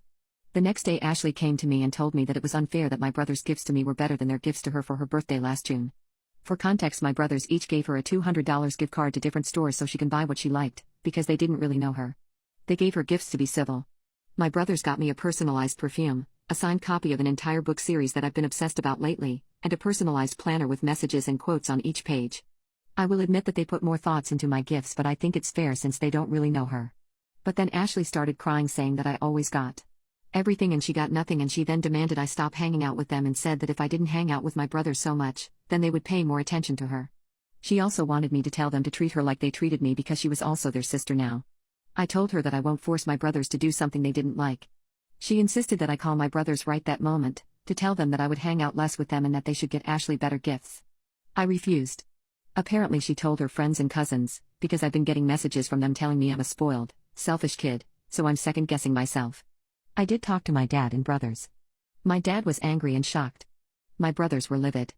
The next day Ashley came to me and told me that it was unfair that my brothers' gifts to me were better than their gifts to her for her birthday last June. For context, my brothers each gave her a $200 gift card to different stores so she can buy what she liked, because they didn't really know her. They gave her gifts to be civil. My brothers got me a personalized perfume, a signed copy of an entire book series that I've been obsessed about lately, and a personalized planner with messages and quotes on each page. I will admit that they put more thoughts into my gifts, but I think it's fair since they don't really know her. But then Ashley started crying, saying that I always got everything and she got nothing, and she then demanded I stop hanging out with them and said that if I didn't hang out with my brothers so much, then they would pay more attention to her. She also wanted me to tell them to treat her like they treated me because she was also their sister now. I told her that I won't force my brothers to do something they didn't like. She insisted that I call my brothers right that moment, to tell them that I would hang out less with them and that they should get Ashley better gifts. I refused. Apparently she told her friends and cousins, because I've been getting messages from them telling me I'm a spoiled, selfish kid, so I'm second-guessing myself. I did talk to my dad and brothers. My dad was angry and shocked. My brothers were livid.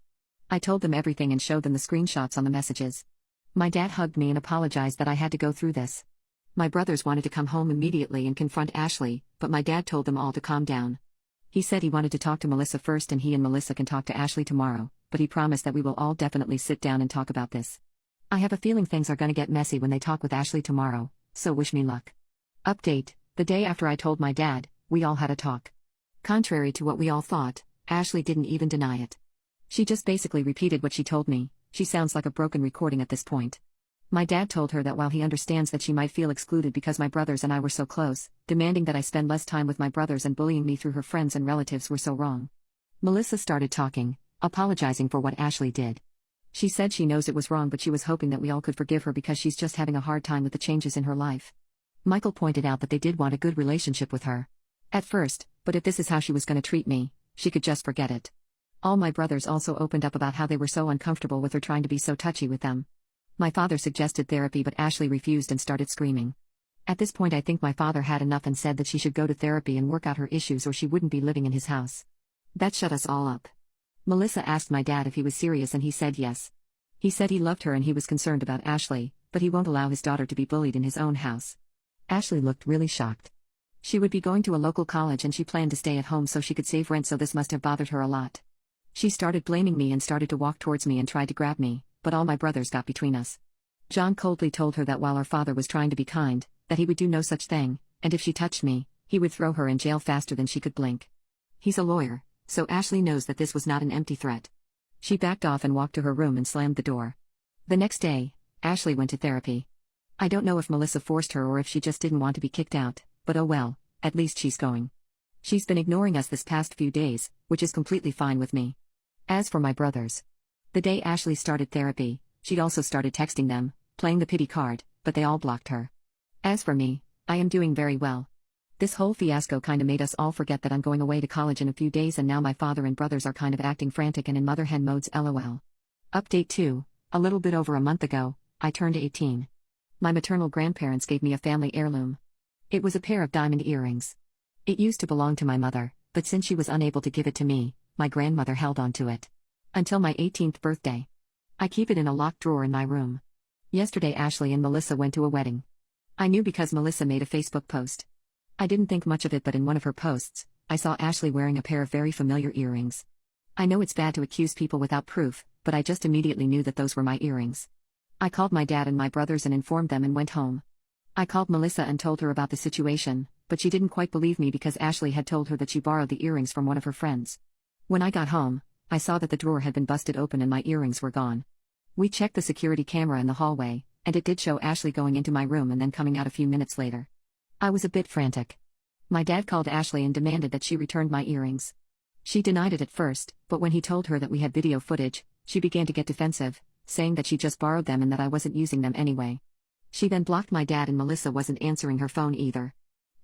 I told them everything and showed them the screenshots on the messages. My dad hugged me and apologized that I had to go through this. My brothers wanted to come home immediately and confront Ashley, but my dad told them all to calm down. He said he wanted to talk to Melissa first and he and Melissa can talk to Ashley tomorrow, but he promised that we will all definitely sit down and talk about this. I have a feeling things are gonna get messy when they talk with Ashley tomorrow, so wish me luck. Update: the day after I told my dad, we all had a talk. Contrary to what we all thought, Ashley didn't even deny it. She just basically repeated what she told me. She sounds like a broken recording at this point. My dad told her that while he understands that she might feel excluded because my brothers and I were so close, demanding that I spend less time with my brothers and bullying me through her friends and relatives were so wrong. Melissa started talking, apologizing for what Ashley did. She said she knows it was wrong, but she was hoping that we all could forgive her because she's just having a hard time with the changes in her life. Michael pointed out that they did want a good relationship with her. At first, but if this is how she was going to treat me, she could just forget it. All my brothers also opened up about how they were so uncomfortable with her trying to be so touchy with them. My father suggested therapy, but Ashley refused and started screaming. At this point I think my father had enough and said that she should go to therapy and work out her issues or she wouldn't be living in his house. That shut us all up. Melissa asked my dad if he was serious and he said yes. He said he loved her and he was concerned about Ashley, but he won't allow his daughter to be bullied in his own house. Ashley looked really shocked. She would be going to a local college and she planned to stay at home so she could save rent, so this must have bothered her a lot. She started blaming me and started to walk towards me and tried to grab me, but all my brothers got between us. John coldly told her that while our father was trying to be kind, that he would do no such thing, and if she touched me, he would throw her in jail faster than she could blink. He's a lawyer, so Ashley knows that this was not an empty threat. She backed off and walked to her room and slammed the door. The next day, Ashley went to therapy. I don't know if Melissa forced her or if she just didn't want to be kicked out, but oh well, at least she's going. She's been ignoring us this past few days, which is completely fine with me. As for my brothers, the day Ashley started therapy, she'd also started texting them, playing the pity card, but they all blocked her. As for me, I am doing very well. This whole fiasco kinda made us all forget that I'm going away to college in a few days, and now my father and brothers are kind of acting frantic and in mother hen modes, lol. Update 2, a little bit over a month ago, I turned 18. My maternal grandparents gave me a family heirloom. It was a pair of diamond earrings. It used to belong to my mother, but since she was unable to give it to me, my grandmother held on to it. Until my 18th birthday. I keep it in a locked drawer in my room. Yesterday Ashley and Melissa went to a wedding. I knew because Melissa made a Facebook post. I didn't think much of it, but in one of her posts, I saw Ashley wearing a pair of very familiar earrings. I know it's bad to accuse people without proof, but I just immediately knew that those were my earrings. I called my dad and my brothers and informed them and went home. I called Melissa and told her about the situation, but she didn't quite believe me because Ashley had told her that she borrowed the earrings from one of her friends. When I got home, I saw that the drawer had been busted open and my earrings were gone. We checked the security camera in the hallway, and it did show Ashley going into my room and then coming out a few minutes later. I was a bit frantic. My dad called Ashley and demanded that she returned my earrings. She denied it at first, but when he told her that we had video footage, she began to get defensive, saying that she just borrowed them and that I wasn't using them anyway. She then blocked my dad and Melissa wasn't answering her phone either.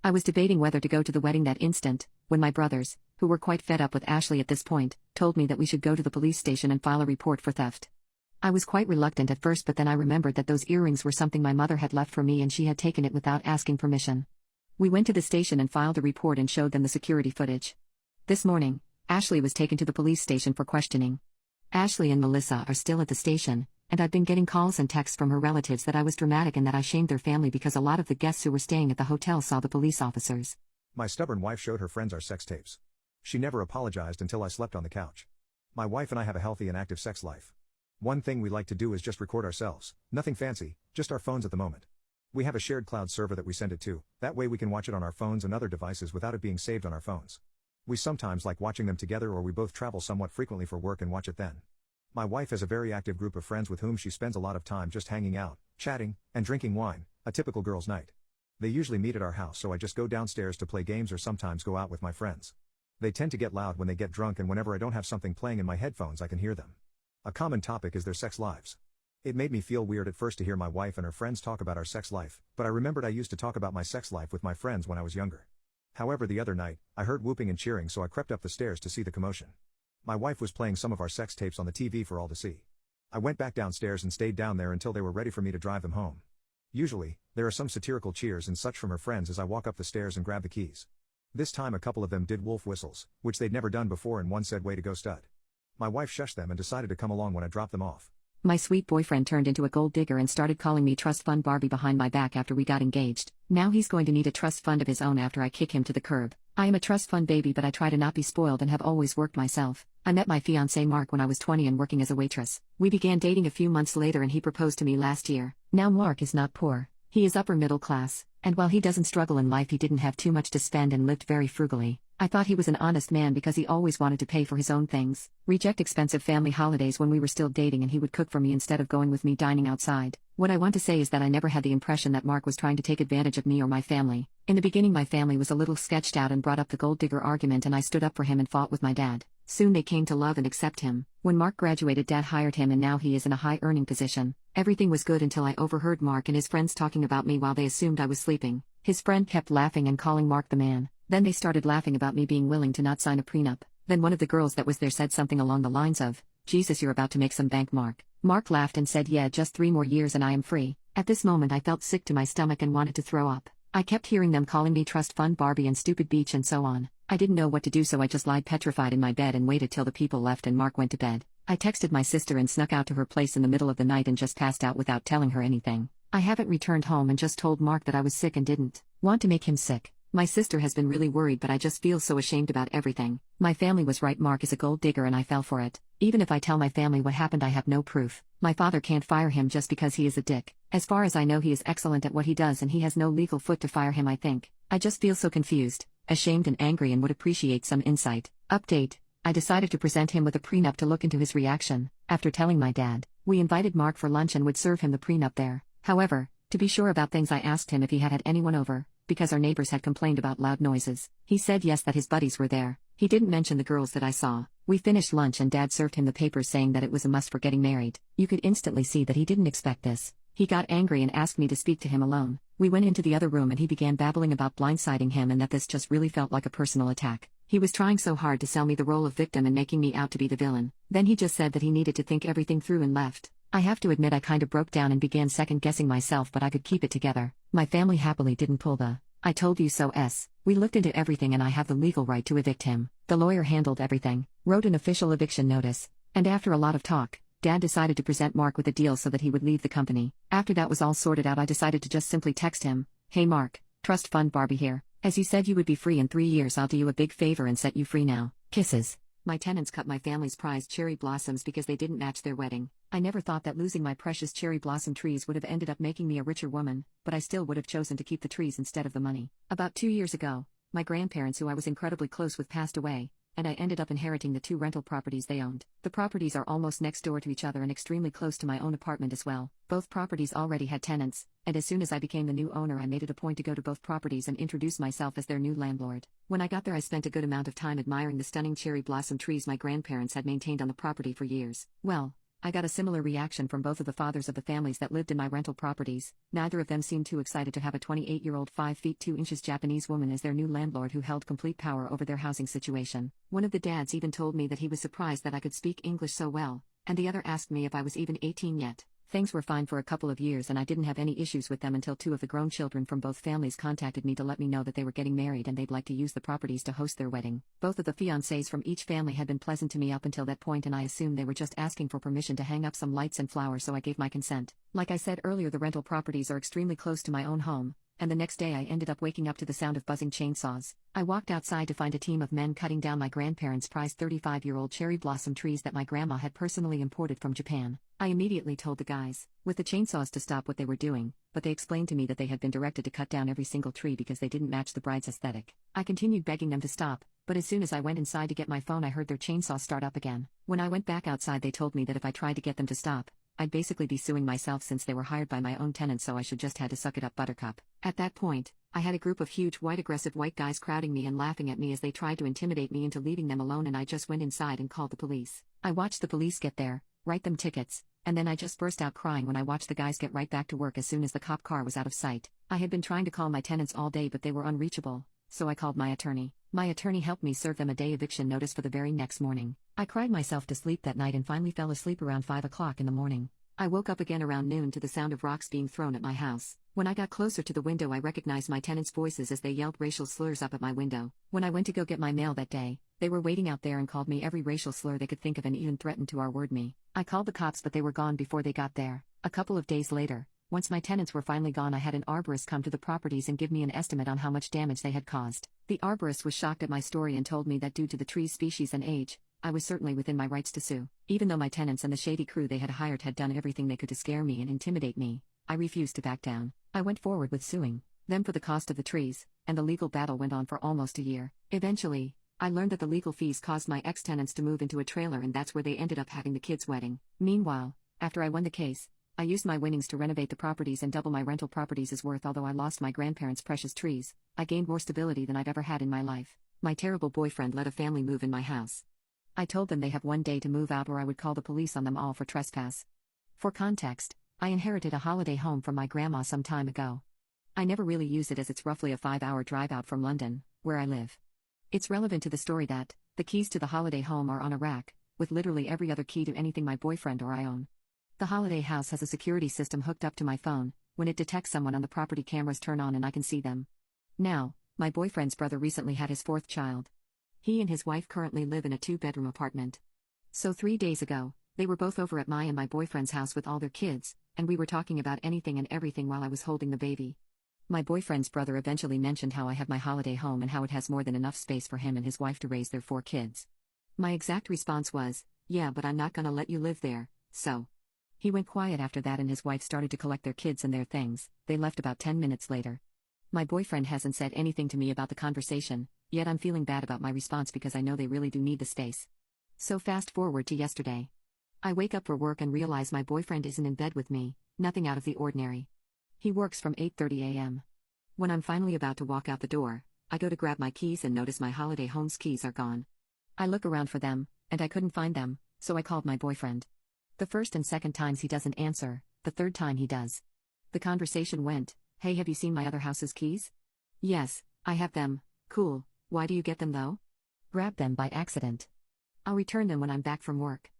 I was debating whether to go to the wedding that instant, when my brothers, who were quite fed up with Ashley at this point, told me that we should go to the police station and file a report for theft. I was quite reluctant at first, but then I remembered that those earrings were something my mother had left for me and she had taken it without asking permission. We went to the station and filed a report and showed them the security footage. This morning, Ashley was taken to the police station for questioning. Ashley and Melissa are still at the station, and I've been getting calls and texts from her relatives that I was dramatic and that I shamed their family because a lot of the guests who were staying at the hotel saw the police officers. My stubborn wife showed her friends our sex tapes. She never apologized until I slept on the couch. My wife and I have a healthy and active sex life. One thing we like to do is just record ourselves, nothing fancy, just our phones at the moment. We have a shared cloud server that we send it to, that way we can watch it on our phones and other devices without it being saved on our phones. We sometimes like watching them together, or we both travel somewhat frequently for work and watch it then. My wife has a very active group of friends with whom she spends a lot of time just hanging out, chatting, and drinking wine, a typical girls' night. They usually meet at our house, so I just go downstairs to play games or sometimes go out with my friends. They tend to get loud when they get drunk, and whenever I don't have something playing in my headphones I can hear them. A common topic is their sex lives. It made me feel weird at first to hear my wife and her friends talk about our sex life, but I remembered I used to talk about my sex life with my friends when I was younger. However, the other night, I heard whooping and cheering, so I crept up the stairs to see the commotion. My wife was playing some of our sex tapes on the TV for all to see. I went back downstairs and stayed down there until they were ready for me to drive them home. Usually, there are some satirical cheers and such from her friends as I walk up the stairs and grab the keys. This time a couple of them did wolf whistles, which they'd never done before, and one said, "Way to go, stud." My wife shushed them and decided to come along when I dropped them off. My sweet boyfriend turned into a gold digger and started calling me trust fund Barbie behind my back after we got engaged. Now he's going to need a trust fund of his own after I kick him to the curb. I am a trust fund baby, but I try to not be spoiled and have always worked myself. I met my fiancé Mark when I was 20 and working as a waitress. We began dating a few months later and he proposed to me last year. Now Mark is not poor. He is upper middle class, and while he doesn't struggle in life, he didn't have too much to spend and lived very frugally. I thought he was an honest man because he always wanted to pay for his own things, reject expensive family holidays when we were still dating, and he would cook for me instead of going with me dining outside. What I want to say is that I never had the impression that Mark was trying to take advantage of me or my family. In the beginning my family was a little sketched out and brought up the gold digger argument, and I stood up for him and fought with my dad. Soon they came to love and accept him. When Mark graduated, Dad hired him and now he is in a high earning position. Everything was good until I overheard Mark and his friends talking about me while they assumed I was sleeping. His friend kept laughing and calling Mark the man. Then they started laughing about me being willing to not sign a prenup. Then one of the girls that was there said something along the lines of, "Jesus, you're about to make some bank, Mark." Mark laughed and said, "Yeah, just 3 more years and I am free." At this moment I felt sick to my stomach and wanted to throw up. I kept hearing them calling me trust fund Barbie and stupid beach and so on. I didn't know what to do, so I just lied petrified in my bed and waited till the people left and Mark went to bed. I texted my sister and snuck out to her place in the middle of the night and just passed out without telling her anything. I haven't returned home and just told Mark that I was sick and didn't want to make him sick. My sister has been really worried, but I just feel so ashamed about everything. My family was right, Mark is a gold digger and I fell for it. Even if I tell my family what happened, I have no proof. My father can't fire him just because he is a dick. As far as I know, he is excellent at what he does and he has no legal foot to fire him, I think. I just feel so confused, ashamed and angry and would appreciate some insight. Update: I decided to present him with a prenup to look into his reaction. After telling my dad, we invited Mark for lunch and would serve him the prenup there. However, to be sure about things, I asked him if he had anyone over, because our neighbors had complained about loud noises. He said yes, that his buddies were there. He didn't mention the girls that I saw. We finished lunch and Dad served him the papers saying that it was a must for getting married. You could instantly see that he didn't expect this. He got angry and asked me to speak to him alone. We went into the other room and he began babbling about blindsiding him and that this just really felt like a personal attack. He was trying so hard to sell me the role of victim and making me out to be the villain. Then he just said that he needed to think everything through and left. I have to admit I kinda broke down and began second-guessing myself, but I could keep it together. My family happily didn't pull the "I told you so" s. We looked into everything and I have the legal right to evict him. The lawyer handled everything, wrote an official eviction notice, and after a lot of talk, Dad decided to present Mark with a deal so that he would leave the company. After that was all sorted out, I decided to just simply text him, "Hey Mark, trust fund Barbie here. As you said you would be free in 3 years, I'll do you a big favor and set you free now. Kisses." My tenants cut my family's prized cherry blossoms because they didn't match their wedding. I never thought that losing my precious cherry blossom trees would have ended up making me a richer woman, but I still would have chosen to keep the trees instead of the money. About 2 years ago, my grandparents, who I was incredibly close with, passed away, and I ended up inheriting the 2 rental properties they owned. The properties are almost next door to each other and extremely close to my own apartment as well. Both properties already had tenants, and as soon as I became the new owner, I made it a point to go to both properties and introduce myself as their new landlord. When I got there, I spent a good amount of time admiring the stunning cherry blossom trees my grandparents had maintained on the property for years. Well, I got a similar reaction from both of the fathers of the families that lived in my rental properties. Neither of them seemed too excited to have a 28-year-old 5 feet 2 inches Japanese woman as their new landlord who held complete power over their housing situation. One of the dads even told me that he was surprised that I could speak English so well, and the other asked me if I was even 18 yet. Things were fine for a couple of years and I didn't have any issues with them until 2 of the grown children from both families contacted me to let me know that they were getting married and they'd like to use the properties to host their wedding. Both of the fiancés from each family had been pleasant to me up until that point, and I assumed they were just asking for permission to hang up some lights and flowers, so I gave my consent. Like I said earlier, the rental properties are extremely close to my own home, and the next day I ended up waking up to the sound of buzzing chainsaws. I walked outside to find a team of men cutting down my grandparents' prized 35-year-old cherry blossom trees that my grandma had personally imported from Japan. I immediately told the guys with the chainsaws to stop what they were doing, but they explained to me that they had been directed to cut down every single tree because they didn't match the bride's aesthetic. I continued begging them to stop, but as soon as I went inside to get my phone, I heard their chainsaw start up again. When I went back outside, they told me that if I tried to get them to stop, I'd basically be suing myself since they were hired by my own tenants, so I should just had to suck it up, buttercup. At that point, I had a group of huge aggressive white guys crowding me and laughing at me as they tried to intimidate me into leaving them alone, and I just went inside and called the police. I watched the police get there, write them tickets, and then I just burst out crying when I watched the guys get right back to work as soon as the cop car was out of sight. I had been trying to call my tenants all day, but they were unreachable, so I called my attorney. My attorney helped me serve them a day eviction notice for the very next morning. I cried myself to sleep that night and finally fell asleep around 5 o'clock in the morning. I woke up again around noon to the sound of rocks being thrown at my house. When I got closer to the window, I recognized my tenants' voices as they yelled racial slurs up at my window. When I went to go get my mail that day, they were waiting out there and called me every racial slur they could think of and even threatened to R-word me. I called the cops, but they were gone before they got there. A couple of days later, once my tenants were finally gone, I had an arborist come to the properties and give me an estimate on how much damage they had caused. The arborist was shocked at my story and told me that due to the tree's species and age, I was certainly within my rights to sue. Even though my tenants and the shady crew they had hired had done everything they could to scare me and intimidate me, I refused to back down. I went forward with suing them for the cost of the trees, and the legal battle went on for almost a year. Eventually, I learned that the legal fees caused my ex-tenants to move into a trailer, and that's where they ended up having the kids' wedding. Meanwhile, after I won the case, I used my winnings to renovate the properties and double my rental properties' worth. Although I lost my grandparents' precious trees, I gained more stability than I've ever had in my life. My terrible boyfriend let a family move in my house. I told them they have one day to move out or I would call the police on them all for trespass. For context, I inherited a holiday home from my grandma some time ago. I never really use it as it's roughly a 5-hour drive out from London, where I live. It's relevant to the story that the keys to the holiday home are on a rack, with literally every other key to anything my boyfriend or I own. The holiday house has a security system hooked up to my phone. When it detects someone on the property, cameras turn on and I can see them. Now, my boyfriend's brother recently had his 4th child. He and his wife currently live in a 2-bedroom apartment. So 3 days ago, they were both over at my and my boyfriend's house with all their kids, and we were talking about anything and everything while I was holding the baby. My boyfriend's brother eventually mentioned how I have my holiday home and how it has more than enough space for him and his wife to raise their 4 kids. My exact response was, "Yeah, but I'm not gonna let you live there, so." He went quiet after that and his wife started to collect their kids and their things. They left about 10 minutes later. My boyfriend hasn't said anything to me about the conversation, yet I'm feeling bad about my response because I know they really do need the space. So fast forward to yesterday. I wake up for work and realize my boyfriend isn't in bed with me, nothing out of the ordinary. He works from 8:30 a.m. When I'm finally about to walk out the door, I go to grab my keys and notice my holiday home's keys are gone. I look around for them, and I couldn't find them, so I called my boyfriend. The first and second times he doesn't answer, the third time he does. The conversation went, "Hey, have you seen my other house's keys?" "Yes, I have them." "Cool, why do you get them though?" "Grabbed them by accident. I'll return them when I'm back from work."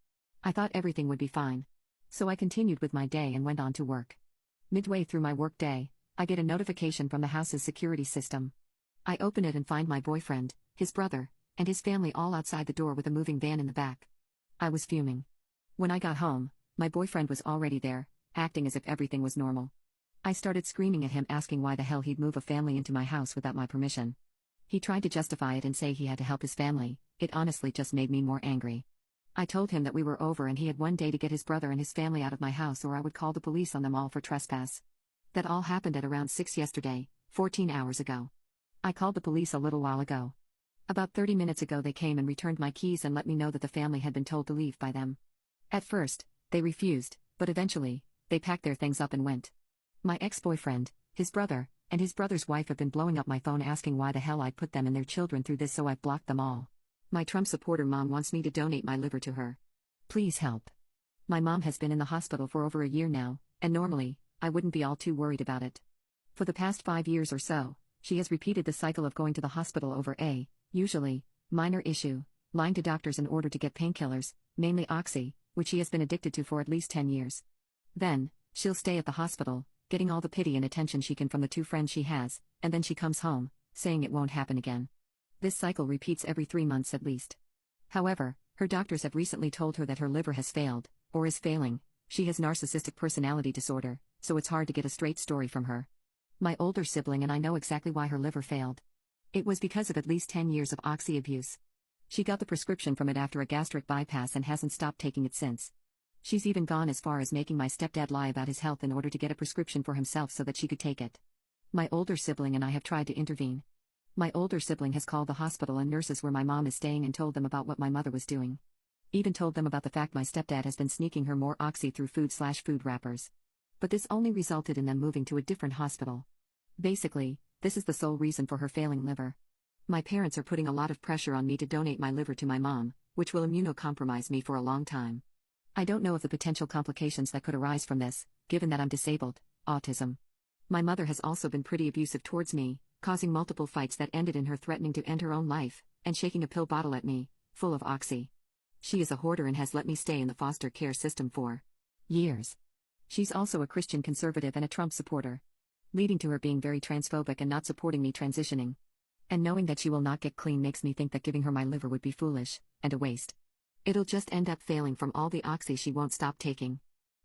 I thought everything would be fine. So I continued with my day and went on to work. Midway through my work day, I get a notification from the house's security system. I open it and find my boyfriend, his brother, and his family all outside the door with a moving van in the back. I was fuming. When I got home, my boyfriend was already there, acting as if everything was normal. I started screaming at him, asking why the hell he'd move a family into my house without my permission. He tried to justify it and say he had to help his family. It honestly just made me more angry. I told him that we were over and he had one day to get his brother and his family out of my house or I would call the police on them all for trespass. That all happened at around 6 yesterday, 14 hours ago. I called the police a little while ago. About 30 minutes ago they came and returned my keys and let me know that the family had been told to leave by them. At first, they refused, but eventually, they packed their things up and went. My ex-boyfriend, his brother, and his brother's wife have been blowing up my phone asking why the hell I'd put them and their children through this, so I've blocked them all. My Trump supporter mom wants me to donate my liver to her. Please help. My mom has been in the hospital for over a year now, and normally, I wouldn't be all too worried about it. For the past 5 years or so, she has repeated the cycle of going to the hospital over a, usually, minor issue, lying to doctors in order to get painkillers, mainly oxy, which she has been addicted to for at least 10 years. Then, she'll stay at the hospital, getting all the pity and attention she can from the 2 friends she has, and then she comes home, saying it won't happen again. This cycle repeats every 3 months at least. However, her doctors have recently told her that her liver has failed, or is failing. She has narcissistic personality disorder, so it's hard to get a straight story from her. My older sibling and I know exactly why her liver failed. It was because of at least 10 years of oxy abuse. She got the prescription from it after a gastric bypass and hasn't stopped taking it since. She's even gone as far as making my stepdad lie about his health in order to get a prescription for himself so that she could take it. My older sibling and I have tried to intervene. My older sibling has called the hospital and nurses where my mom is staying and told them about what my mother was doing. Even told them about the fact my stepdad has been sneaking her more oxy through food wrappers. But this only resulted in them moving to a different hospital. Basically, this is the sole reason for her failing liver. My parents are putting a lot of pressure on me to donate my liver to my mom, which will immunocompromise me for a long time. I don't know of the potential complications that could arise from this, given that I'm disabled, autism. My mother has also been pretty abusive towards me, causing multiple fights that ended in her threatening to end her own life, and shaking a pill bottle at me, full of oxy. She is a hoarder and has let me stay in the foster care system for years. She's also a Christian conservative and a Trump supporter, leading to her being very transphobic and not supporting me transitioning. And knowing that she will not get clean makes me think that giving her my liver would be foolish, and a waste. It'll just end up failing from all the oxy she won't stop taking.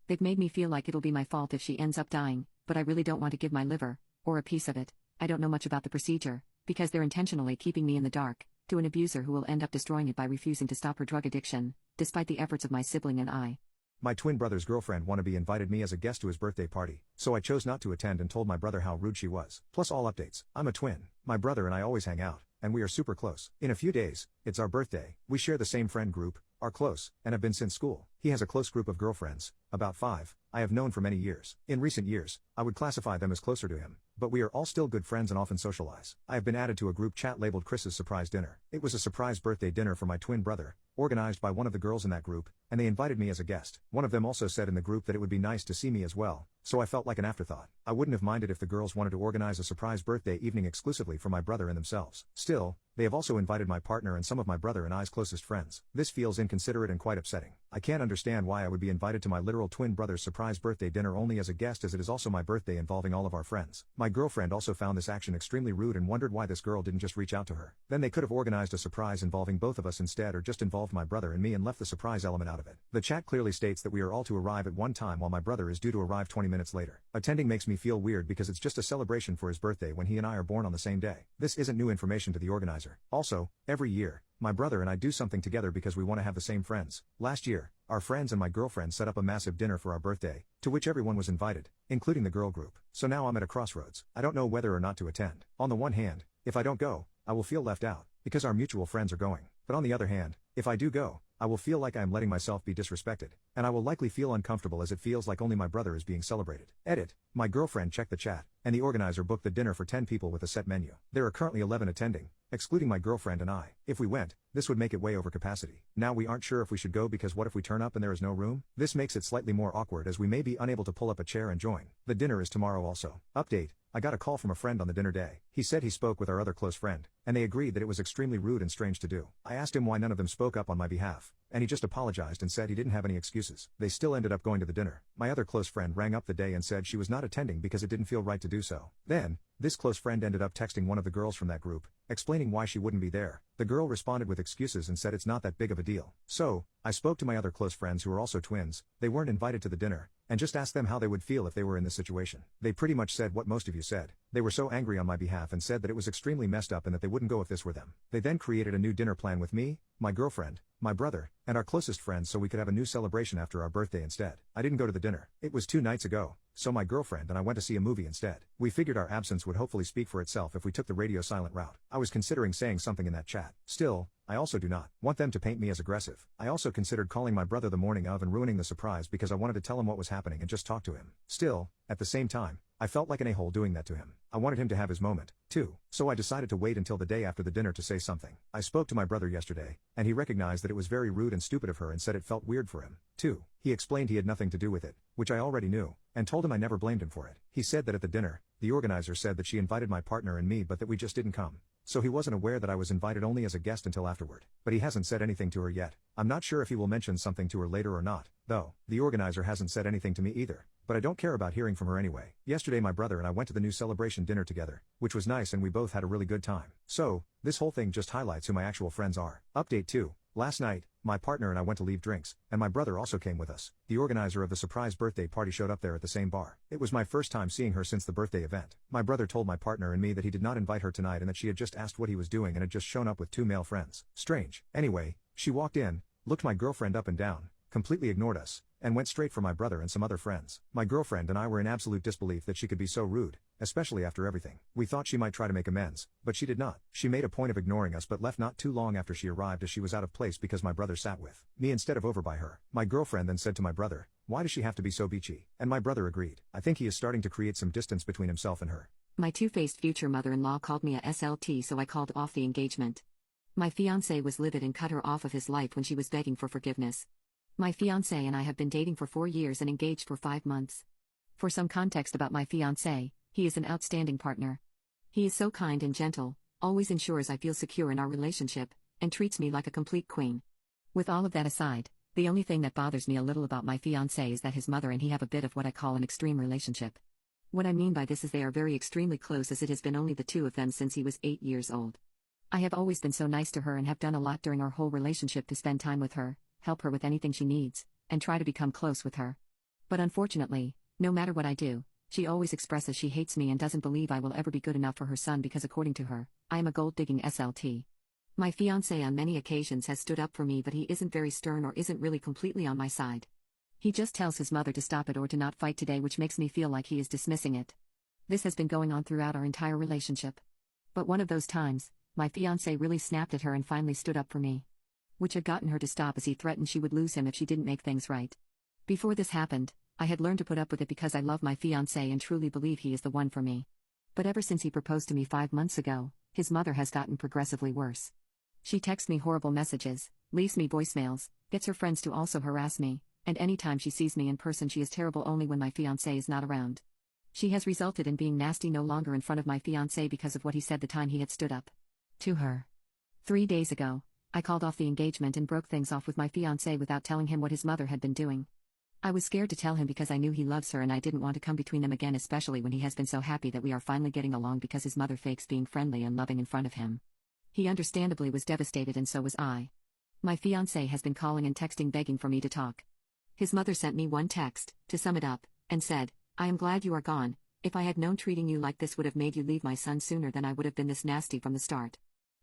They've made me feel like it'll be my fault if she ends up dying, but I really don't want to give my liver, or a piece of it. I don't know much about the procedure, because they're intentionally keeping me in the dark, to an abuser who will end up destroying it by refusing to stop her drug addiction, despite the efforts of my sibling and I. My twin brother's girlfriend wannabe invited me as a guest to his birthday party, so I chose not to attend and told my brother how rude she was. Plus all updates. I'm a twin. My brother and I always hang out, and we are super close. In a few days, it's our birthday. We share the same friend group, are close, and have been since school. He has a close group of girlfriends, about 5, I have known for many years. In recent years, I would classify them as closer to him, but we are all still good friends and often socialize. I have been added to a group chat labeled Chris's surprise dinner. It was a surprise birthday dinner for my twin brother, organized by one of the girls in that group, and they invited me as a guest. One of them also said in the group that it would be nice to see me as well, so I felt like an afterthought. I wouldn't have minded if the girls wanted to organize a surprise birthday evening exclusively for my brother and themselves. Still, they have also invited my partner and some of my brother and I's closest friends. This feels inconsiderate and quite upsetting. I can't understand why I would be invited to my literal twin brother's surprise birthday dinner only as a guest, as it is also my birthday involving all of our friends. My girlfriend also found this action extremely rude and wondered why this girl didn't just reach out to her. Then they could have organized a surprise involving both of us instead, or just involved my brother and me and left the surprise element out of it. The chat clearly states that we are all to arrive at one time while my brother is due to arrive 20 minutes later. Attending makes me feel weird because it's just a celebration for his birthday when he and I are born on the same day. This isn't new information to the organizer. Also, every year, my brother and I do something together because we want to have the same friends. Last year, our friends and my girlfriend set up a massive dinner for our birthday, to which everyone was invited, including the girl group. So now I'm at a crossroads. I don't know whether or not to attend. On the one hand, if I don't go, I will feel left out, because our mutual friends are going. But on the other hand, if I do go, I will feel like I am letting myself be disrespected, and I will likely feel uncomfortable as it feels like only my brother is being celebrated. Edit. My girlfriend checked the chat, and the organizer booked the dinner for 10 people with a set menu. There are currently 11 attending, excluding my girlfriend and I. If we went, this would make it way over capacity. Now we aren't sure if we should go because what if we turn up and there is no room? This makes it slightly more awkward as we may be unable to pull up a chair and join. The dinner is tomorrow also. Update. I got a call from a friend on the dinner day. He said he spoke with our other close friend, and they agreed that it was extremely rude and strange to do. I asked him why none of them spoke up on my behalf, and he just apologized and said he didn't have any excuses. They still ended up going to the dinner. My other close friend rang up the day and said she was not attending because it didn't feel right to do so. Then, this close friend ended up texting one of the girls from that group, explaining why she wouldn't be there. The girl responded with excuses and said it's not that big of a deal. So, I spoke to my other close friends who are also twins. They weren't invited to the dinner, and just asked them how they would feel if they were in this situation. They pretty much said what most of you said. They were so angry on my behalf and said that it was extremely messed up and that they wouldn't go if this were them. They then created a new dinner plan with me, my girlfriend, my brother, and our closest friends so we could have a new celebration after our birthday instead. I didn't go to the dinner. It was 2 nights ago, so my girlfriend and I went to see a movie instead. We figured our absence would hopefully speak for itself if we took the radio silent route. I was considering saying something in that chat. Still, I also do not want them to paint me as aggressive. I also considered calling my brother the morning of and ruining the surprise because I wanted to tell him what was happening and just talk to him. Still, at the same time, I felt like an a-hole doing that to him. I wanted him to have his moment, too, so I decided to wait until the day after the dinner to say something. I spoke to my brother yesterday, and he recognized that it was very rude and stupid of her and said it felt weird for him, too. He explained he had nothing to do with it, which I already knew, and told him I never blamed him for it. He said that at the dinner, the organizer said that she invited my partner and me but that we just didn't come. So he wasn't aware that I was invited only as a guest until afterward. But he hasn't said anything to her yet. I'm not sure if he will mention something to her later or not, though. The organizer hasn't said anything to me either. But I don't care about hearing from her anyway. Yesterday my brother and I went to the new celebration dinner together, which was nice and we both had a really good time. So, this whole thing just highlights who my actual friends are. Update 2. Last night, my partner and I went to leave drinks, and my brother also came with us. The organizer of the surprise birthday party showed up there at the same bar. It was my first time seeing her since the birthday event. My brother told my partner and me that he did not invite her tonight and that she had just asked what he was doing and had just shown up with 2 male friends. Strange. Anyway, she walked in, looked my girlfriend up and down, completely ignored us, and went straight for my brother and some other friends. My girlfriend and I were in absolute disbelief that she could be so rude, especially after everything. We thought she might try to make amends, but she did not. She made a point of ignoring us but left not too long after she arrived as she was out of place because my brother sat with me instead of over by her. My girlfriend then said to my brother, "Why does she have to be so beachy?" And my brother agreed. I think he is starting to create some distance between himself and her. My two-faced future mother-in-law called me a SLT, so I called off the engagement. My fiancé was livid and cut her off of his life when she was begging for forgiveness. My fiancé and I have been dating for 4 years and engaged for 5 months. For some context about my fiancé, he is an outstanding partner. He is so kind and gentle, always ensures I feel secure in our relationship, and treats me like a complete queen. With all of that aside, the only thing that bothers me a little about my fiancé is that his mother and he have a bit of what I call an extreme relationship. What I mean by this is they are very extremely close, as it has been only the two of them since he was 8 years old. I have always been so nice to her and have done a lot during our whole relationship to spend time with her, help her with anything she needs, and try to become close with her. But unfortunately, no matter what I do, she always expresses she hates me and doesn't believe I will ever be good enough for her son because according to her, I am a gold-digging SLT. My fiancé on many occasions has stood up for me, but he isn't very stern or isn't really completely on my side. He just tells his mother to stop it or to not fight today, which makes me feel like he is dismissing it. This has been going on throughout our entire relationship. But one of those times, my fiancé really snapped at her and finally stood up for me, which had gotten her to stop as he threatened she would lose him if she didn't make things right. Before this happened, I had learned to put up with it because I love my fiancé and truly believe he is the one for me. But ever since he proposed to me 5 months ago, his mother has gotten progressively worse. She texts me horrible messages, leaves me voicemails, gets her friends to also harass me, and anytime she sees me in person she is terrible only when my fiancé is not around. She has resulted in being nasty no longer in front of my fiancé because of what he said the time he had stood up to her. 3 days ago, I called off the engagement and broke things off with my fiancé without telling him what his mother had been doing. I was scared to tell him because I knew he loves her and I didn't want to come between them again, especially when he has been so happy that we are finally getting along because his mother fakes being friendly and loving in front of him. He understandably was devastated and so was I. My fiancé has been calling and texting begging for me to talk. His mother sent me one text, to sum it up, and said, "I am glad you are gone. If I had known treating you like this would have made you leave my son sooner than I would have been this nasty from the start.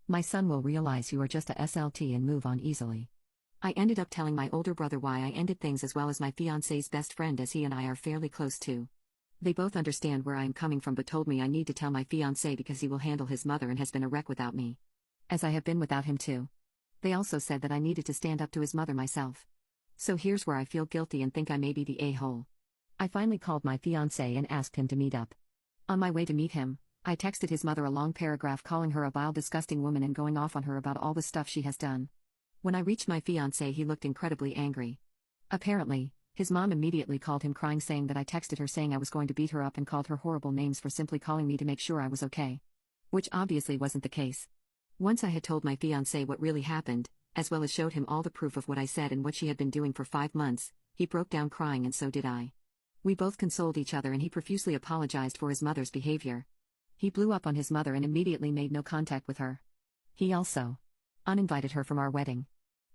My son will realize you are just a SLT and move on easily." I ended up telling my older brother why I ended things as well as my fiancé's best friend, as he and I are fairly close too. They both understand where I am coming from but told me I need to tell my fiancé because he will handle his mother and has been a wreck without me. As I have been without him too. They also said that I needed to stand up to his mother myself. So here's where I feel guilty and think I may be the a-hole. I finally called my fiancé and asked him to meet up. On my way to meet him, I texted his mother a long paragraph calling her a vile, disgusting woman and going off on her about all the stuff she has done. When I reached my fiancé, he looked incredibly angry. Apparently, his mom immediately called him crying, saying that I texted her saying I was going to beat her up and called her horrible names for simply calling me to make sure I was okay. Which obviously wasn't the case. Once I had told my fiancé what really happened, as well as showed him all the proof of what I said and what she had been doing for 5 months, he broke down crying and so did I. We both consoled each other and he profusely apologized for his mother's behavior. He blew up on his mother and immediately made no contact with her. He also uninvited her from our wedding.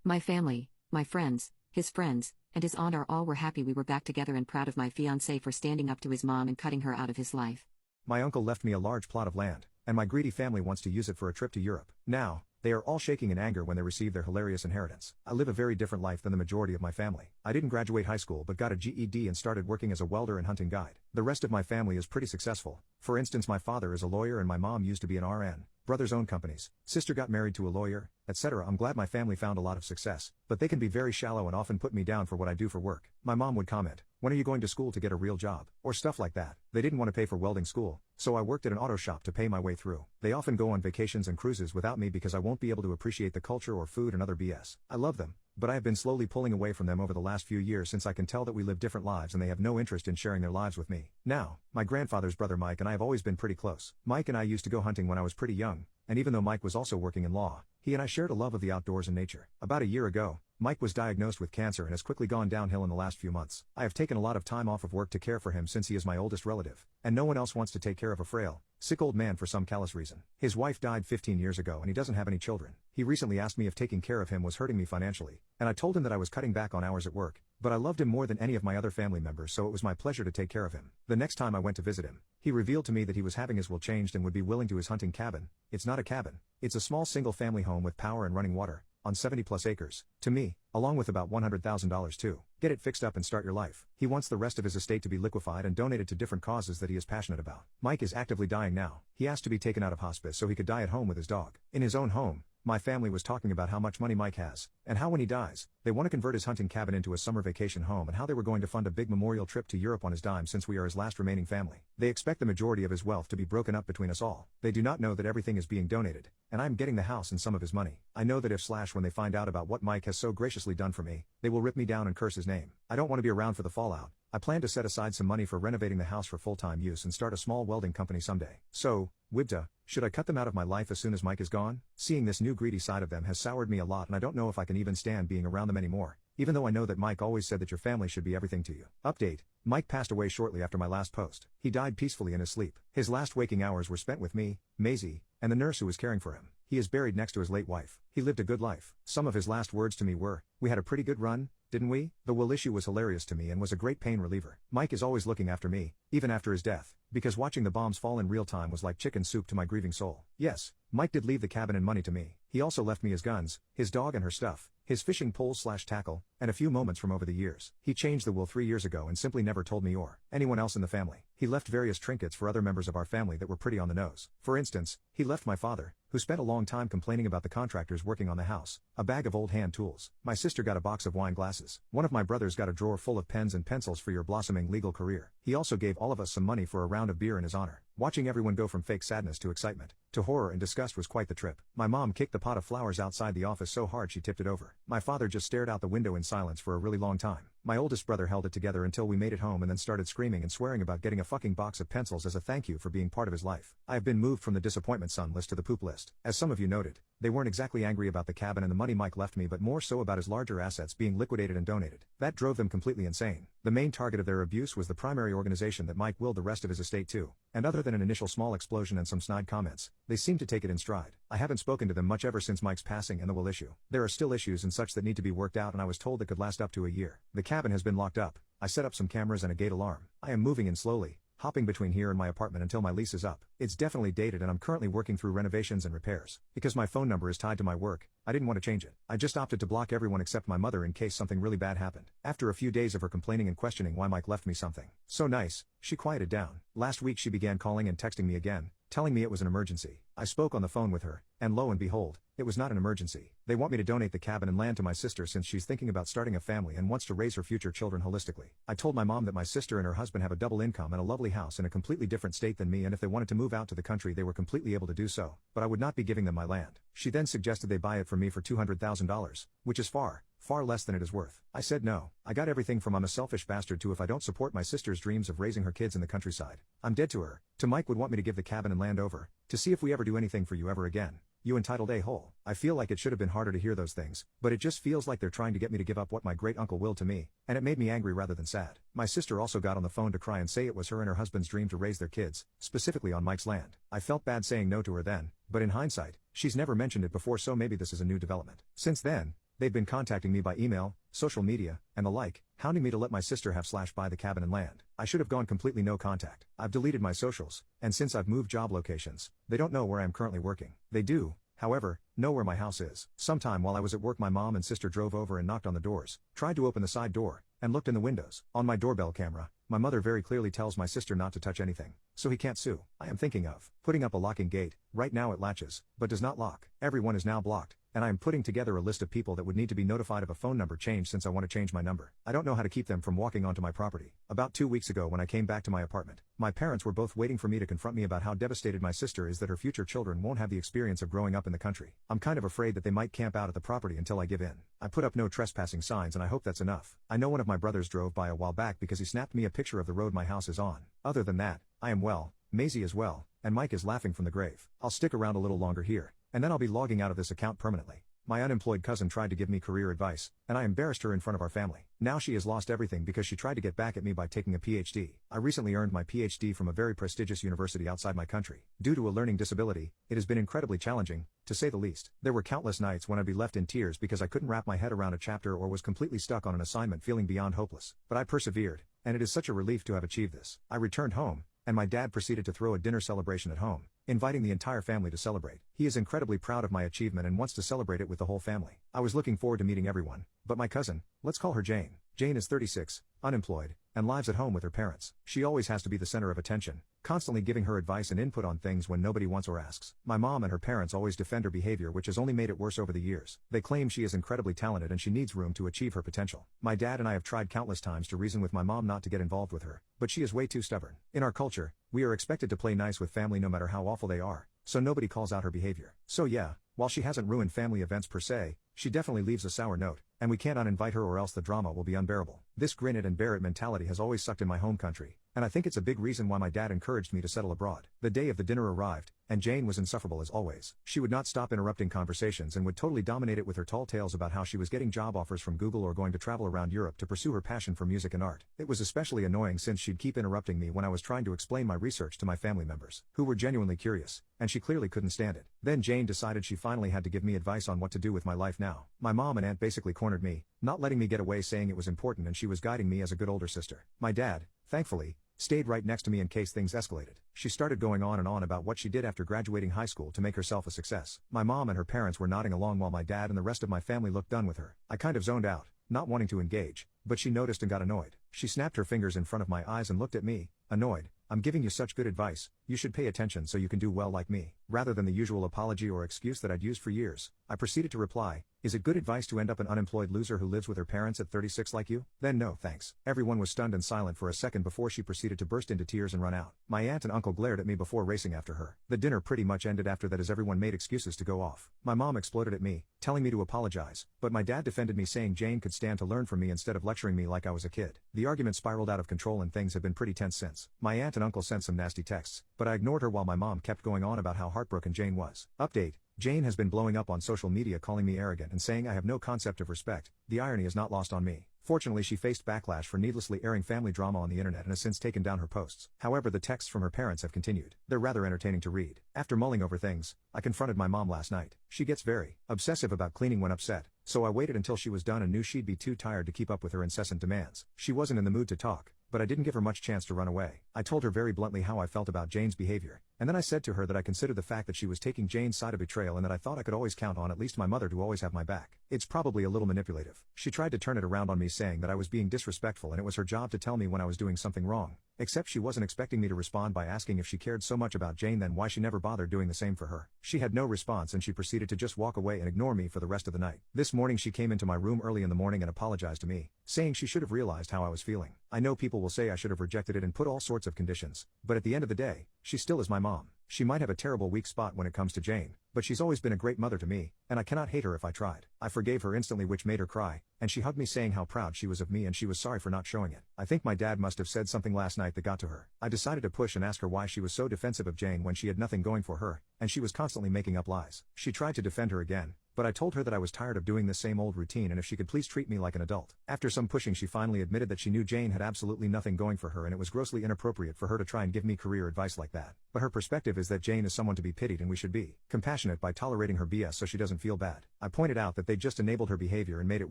My family, my friends, his friends, and his honor all were happy we were back together and proud of my fiancé for standing up to his mom and cutting her out of his life. My uncle left me a large plot of land, and my greedy family wants to use it for a trip to Europe. Now, they are all shaking in anger when they receive their hilarious inheritance. I live a very different life than the majority of my family. I didn't graduate high school but got a GED and started working as a welder and hunting guide. The rest of my family is pretty successful. For instance, my father is a lawyer and my mom used to be an RN. Brothers own companies. Sister got married to a lawyer, etc. I'm glad my family found a lot of success, but they can be very shallow and often put me down for what I do for work. My mom would comment, "When are you going to school to get a real job?" or stuff like that. They didn't want to pay for welding school, so I worked at an auto shop to pay my way through. They often go on vacations and cruises without me because I won't be able to appreciate the culture or food and other BS. I love them, but I have been slowly pulling away from them over the last few years since I can tell that we live different lives and they have no interest in sharing their lives with me. Now, my grandfather's brother Mike and I have always been pretty close. Mike and I used to go hunting when I was pretty young, and even though Mike was also working in law, he and I shared a love of the outdoors and nature. About a year ago, Mike was diagnosed with cancer and has quickly gone downhill in the last few months. I have taken a lot of time off of work to care for him since he is my oldest relative, and no one else wants to take care of a frail, sick old man for some callous reason. His wife died 15 years ago and he doesn't have any children. He recently asked me if taking care of him was hurting me financially, and I told him that I was cutting back on hours at work, but I loved him more than any of my other family members, so it was my pleasure to take care of him. The next time I went to visit him, he revealed to me that he was having his will changed and would be willing to his hunting cabin. It's not a cabin. It's a small single-family home with power and running water, on 70+ acres, to me, along with about $100,000 too. Get it fixed up and start your life. He wants the rest of his estate to be liquefied and donated to different causes that he is passionate about. Mike is actively dying now. He asked to be taken out of hospice so he could die at home with his dog. In his own home, my family was talking about how much money Mike has, and how when he dies, they want to convert his hunting cabin into a summer vacation home, and how they were going to fund a big memorial trip to Europe on his dime since we are his last remaining family. They expect the majority of his wealth to be broken up between us all. They do not know that everything is being donated, and I am getting the house and some of his money. I know that when they find out about what Mike has so graciously done for me, they will rip me down and curse his name. I don't want to be around for the fallout. I plan to set aside some money for renovating the house for full-time use and start a small welding company someday. So, Wibta, should I cut them out of my life as soon as Mike is gone? Seeing this new greedy side of them has soured me a lot, and I don't know if I can even stand being around them anymore, even though I know that Mike always said that your family should be everything to you. Update: Mike passed away shortly after my last post. He died peacefully in his sleep. His last waking hours were spent with me, Maisie, and the nurse who was caring for him. He is buried next to his late wife. He lived a good life. Some of his last words to me were, "We had a pretty good run, didn't we?" The will issue was hilarious to me and was a great pain reliever. Mike is always looking after me, even after his death, because watching the bombs fall in real time was like chicken soup to my grieving soul. Yes, Mike did leave the cabin and money to me. He also left me his guns, his dog and her stuff, his fishing poles/tackle, and a few moments from over the years. He changed the will 3 years ago and simply never told me or anyone else in the family. He left various trinkets for other members of our family that were pretty on the nose. For instance, he left my father, who spent a long time complaining about the contractors working on the house, a bag of old hand tools. My sister got a box of wine glasses. One of my brothers got a drawer full of pens and pencils for your blossoming legal career. He also gave all of us some money for a round of beer in his honor. Watching everyone go from fake sadness to excitement, to horror and disgust was quite the trip. My mom kicked the pot of flowers outside the office so hard she tipped it over. My father just stared out the window in silence for a really long time. My oldest brother held it together until we made it home and then started screaming and swearing about getting a fucking box of pencils as a thank you for being part of his life. I have been moved from the disappointment son list to the poop list. As some of you noted, they weren't exactly angry about the cabin and the money Mike left me, but more so about his larger assets being liquidated and donated. That drove them completely insane. The main target of their abuse was the primary organization that Mike willed the rest of his estate to, and other than an initial small explosion and some snide comments, they seemed to take it in stride. I haven't spoken to them much ever since Mike's passing and the will issue. There are still issues and such that need to be worked out, and I was told that could last up to a year. The cabin has been locked up. I set up some cameras and a gate alarm. I am moving in slowly, hopping between here and my apartment until my lease is up. It's definitely dated and I'm currently working through renovations and repairs. Because my phone number is tied to my work, I didn't want to change it. I just opted to block everyone except my mother in case something really bad happened. After a few days of her complaining and questioning why Mike left me something so nice, she quieted down. Last week she began calling and texting me again, telling me it was an emergency. I spoke on the phone with her, and lo and behold, it was not an emergency. They want me to donate the cabin and land to my sister since she's thinking about starting a family and wants to raise her future children holistically. I told my mom that my sister and her husband have a double income and a lovely house in a completely different state than me, and if they wanted to move out to the country they were completely able to do so, but I would not be giving them my land. She then suggested they buy it from me for $200,000, which is far less than it is worth. I said no. I got everything from I'm a selfish bastard to if I don't support my sister's dreams of raising her kids in the countryside, I'm dead to her, to Mike would want me to give the cabin and land over, to see if we ever do anything for you ever again. You entitled a-hole. I feel like it should have been harder to hear those things, but it just feels like they're trying to get me to give up what my great uncle willed to me, and it made me angry rather than sad. My sister also got on the phone to cry and say it was her and her husband's dream to raise their kids, specifically on Mike's land. I felt bad saying no to her then, but in hindsight, she's never mentioned it before, so maybe this is a new development. Since then, They'd been contacting me by email, social media, and the like, hounding me to let my sister have / buy the cabin and land. I should have gone completely no contact. I've deleted my socials, and since I've moved job locations, they don't know where I am currently working. They do, however, know where my house is. Sometime while I was at work, my mom and sister drove over and knocked on the doors, tried to open the side door, and looked in the windows. On my doorbell camera, my mother very clearly tells my sister not to touch anything, so he can't sue. I am thinking of putting up a locking gate. Right now it latches, but does not lock. Everyone is now blocked, and I am putting together a list of people that would need to be notified of a phone number change since I want to change my number. I don't know how to keep them from walking onto my property. About 2 weeks ago when I came back to my apartment, my parents were both waiting for me to confront me about how devastated my sister is that her future children won't have the experience of growing up in the country. I'm kind of afraid that they might camp out at the property until I give in. I put up no trespassing signs and I hope that's enough. I know one of my brothers drove by a while back because he snapped me a picture of the road my house is on. Other than that, I am well, Maisie is well, and Mike is laughing from the grave. I'll stick around a little longer here, and then I'll be logging out of this account permanently. My unemployed cousin tried to give me career advice, and I embarrassed her in front of our family. Now she has lost everything because she tried to get back at me by taking a PhD. I recently earned my PhD from a very prestigious university outside my country. Due to a learning disability, it has been incredibly challenging, to say the least. There were countless nights when I'd be left in tears because I couldn't wrap my head around a chapter or was completely stuck on an assignment feeling beyond hopeless. But I persevered, and it is such a relief to have achieved this. I returned home, and my dad proceeded to throw a dinner celebration at home, inviting the entire family to celebrate. He is incredibly proud of my achievement and wants to celebrate it with the whole family. I was looking forward to meeting everyone, but my cousin, let's call her Jane. Jane is 36, unemployed, and lives at home with her parents. She always has to be the center of attention, constantly giving her advice and input on things when nobody wants or asks. My mom and her parents always defend her behavior, which has only made it worse over the years. They claim she is incredibly talented and she needs room to achieve her potential. My dad and I have tried countless times to reason with my mom not to get involved with her, but she is way too stubborn. In our culture, we are expected to play nice with family no matter how awful they are, so nobody calls out her behavior. So yeah, while she hasn't ruined family events per se, she definitely leaves a sour note, and we can't uninvite her or else the drama will be unbearable. This grin it and bear it mentality has always sucked in my home country, and I think it's a big reason why my dad encouraged me to settle abroad. The day of the dinner arrived, and Jane was insufferable as always. She would not stop interrupting conversations and would totally dominate it with her tall tales about how she was getting job offers from Google or going to travel around Europe to pursue her passion for music and art. It was especially annoying since she'd keep interrupting me when I was trying to explain my research to my family members, who were genuinely curious, and she clearly couldn't stand it. Then Jane decided she finally had to give me advice on what to do with my life now. My mom and aunt basically cornered me, not letting me get away, saying it was important and she was guiding me as a good older sister. My dad, thankfully, stayed right next to me in case things escalated. She started going on and on about what she did after graduating high school to make herself a success. My mom and her parents were nodding along while my dad and the rest of my family looked done with her. I kind of zoned out, not wanting to engage, but she noticed and got annoyed. She snapped her fingers in front of my eyes and looked at me, annoyed. I'm giving you such good advice, you should pay attention so you can do well like me. Rather than the usual apology or excuse that I'd used for years, I proceeded to reply, is it good advice to end up an unemployed loser who lives with her parents at 36 like you? Then no thanks. Everyone was stunned and silent for a second before she proceeded to burst into tears and run out. My aunt and uncle glared at me before racing after her. The dinner pretty much ended after that as everyone made excuses to go off. My mom exploded at me, telling me to apologize, but my dad defended me saying Jane could stand to learn from me instead of lecturing me like I was a kid. The argument spiraled out of control and things have been pretty tense since. My aunt and uncle sent some nasty texts, but I ignored her while my mom kept going on about how heartbroken Jane was. Update: Jane has been blowing up on social media calling me arrogant and saying I have no concept of respect. The irony is not lost on me. Fortunately, she faced backlash for needlessly airing family drama on the internet and has since taken down her posts. However, the texts from her parents have continued. They're rather entertaining to read. After mulling over things, I confronted my mom last night. She gets very obsessive about cleaning when upset, so I waited until she was done and knew she'd be too tired to keep up with her incessant demands. She wasn't in the mood to talk, but I didn't give her much chance to run away. I told her very bluntly how I felt about Jane's behavior, and then I said to her that I considered the fact that she was taking Jane's side a betrayal and that I thought I could always count on at least my mother to always have my back. It's probably a little manipulative. She tried to turn it around on me saying that I was being disrespectful and it was her job to tell me when I was doing something wrong. Except she wasn't expecting me to respond by asking if she cared so much about Jane then why she never bothered doing the same for her. She had no response and she proceeded to just walk away and ignore me for the rest of the night. This morning she came into my room early in the morning and apologized to me, saying she should have realized how I was feeling. I know people will say I should have rejected it and put all sorts of conditions, but at the end of the day, she still is my mom. She might have a terrible weak spot when it comes to Jane, but she's always been a great mother to me, and I cannot hate her if I tried. I forgave her instantly, which made her cry, and she hugged me saying how proud she was of me and she was sorry for not showing it. I think my dad must have said something last night that got to her. I decided to push and ask her why she was so defensive of Jane when she had nothing going for her, and she was constantly making up lies. She tried to defend her again, but I told her that I was tired of doing this same old routine and if she could please treat me like an adult. After some pushing, she finally admitted that she knew Jane had absolutely nothing going for her and it was grossly inappropriate for her to try and give me career advice like that. But her perspective is that Jane is someone to be pitied and we should be compassionate by tolerating her BS so she doesn't feel bad. I pointed out that they just enabled her behavior and made it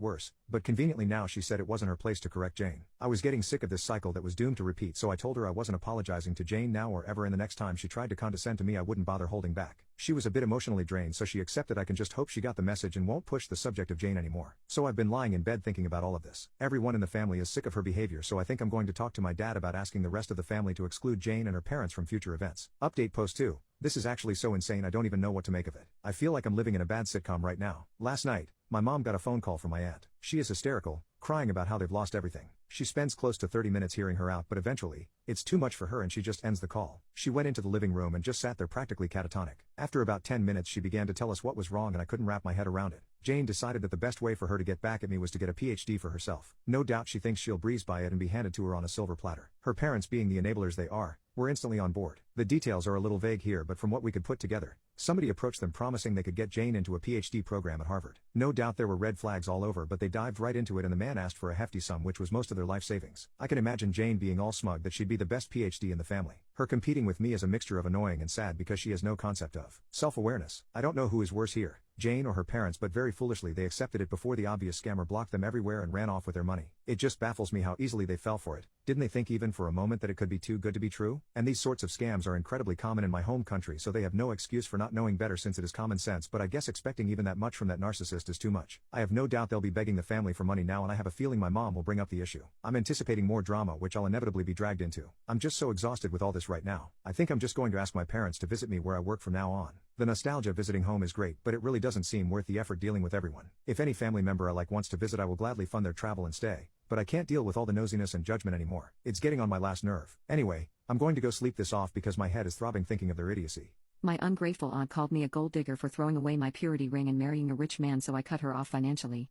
worse, but conveniently now she said it wasn't her place to correct Jane. I was getting sick of this cycle that was doomed to repeat, so I told her I wasn't apologizing to Jane now or ever, and the next time she tried to condescend to me I wouldn't bother holding back. She was a bit emotionally drained, so she accepted. I can just hope she got the message and won't push the subject of Jane anymore. So I've been lying in bed thinking about all of this. Everyone in the family is sick of her behavior, so I think I'm going to talk to my dad about asking the rest of the family to exclude Jane and her parents from future events. Update post 2. This is actually so insane I don't even know what to make of it. I feel like I'm living in a bad sitcom right now. Last night, my mom got a phone call from my aunt. She is hysterical, crying about how they've lost everything. She spends close to 30 minutes hearing her out, but eventually, it's too much for her and she just ends the call. She went into the living room and just sat there practically catatonic. After about 10 minutes she began to tell us what was wrong and I couldn't wrap my head around it. Jane decided that the best way for her to get back at me was to get a PhD for herself. No doubt she thinks she'll breeze by it and be handed to her on a silver platter. Her parents, being the enablers they are, were instantly on board. The details are a little vague here, but from what we could put together, somebody approached them promising they could get Jane into a PhD program at Harvard. No doubt there were red flags all over, but they dived right into it and the man asked for a hefty sum, which was most of their life savings. I can imagine Jane being all smug that she'd be the best PhD in the family. Her competing with me is a mixture of annoying and sad because she has no concept of self-awareness. I don't know who is worse here, Jane or her parents, but very foolishly they accepted it before the obvious scammer blocked them everywhere and ran off with their money. It just baffles me how easily they fell for it. Didn't they think even for a moment that it could be too good to be true? And these sorts of scams are incredibly common in my home country, so they have no excuse for not knowing better since it is common sense, but I guess expecting even that much from that narcissist is too much. I have no doubt they'll be begging the family for money now and I have a feeling my mom will bring up the issue. I'm anticipating more drama which I'll inevitably be dragged into. I'm just so exhausted with all this right now. I think I'm just going to ask my parents to visit me where I work from now on. The nostalgia visiting home is great, but it really doesn't seem worth the effort dealing with everyone. If any family member I like wants to visit, I will gladly fund their travel and stay, but I can't deal with all the nosiness and judgment anymore. It's getting on my last nerve. Anyway, I'm going to go sleep this off because my head is throbbing thinking of their idiocy. My ungrateful aunt called me a gold digger for throwing away my purity ring and marrying a rich man, so I cut her off financially.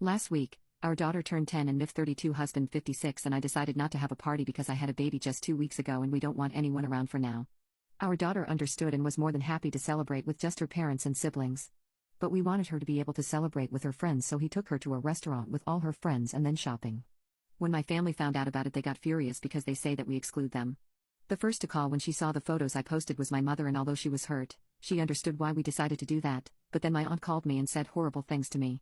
Last week, our daughter turned 10 and Miff 32, husband 56, and I decided not to have a party because I had a baby just 2 weeks ago and we don't want anyone around for now. Our daughter understood and was more than happy to celebrate with just her parents and siblings. But we wanted her to be able to celebrate with her friends, so he took her to a restaurant with all her friends and then shopping. When my family found out about it, they got furious because they say that we exclude them. The first to call when she saw the photos I posted was my mother, and although she was hurt, she understood why we decided to do that, but then my aunt called me and said horrible things to me.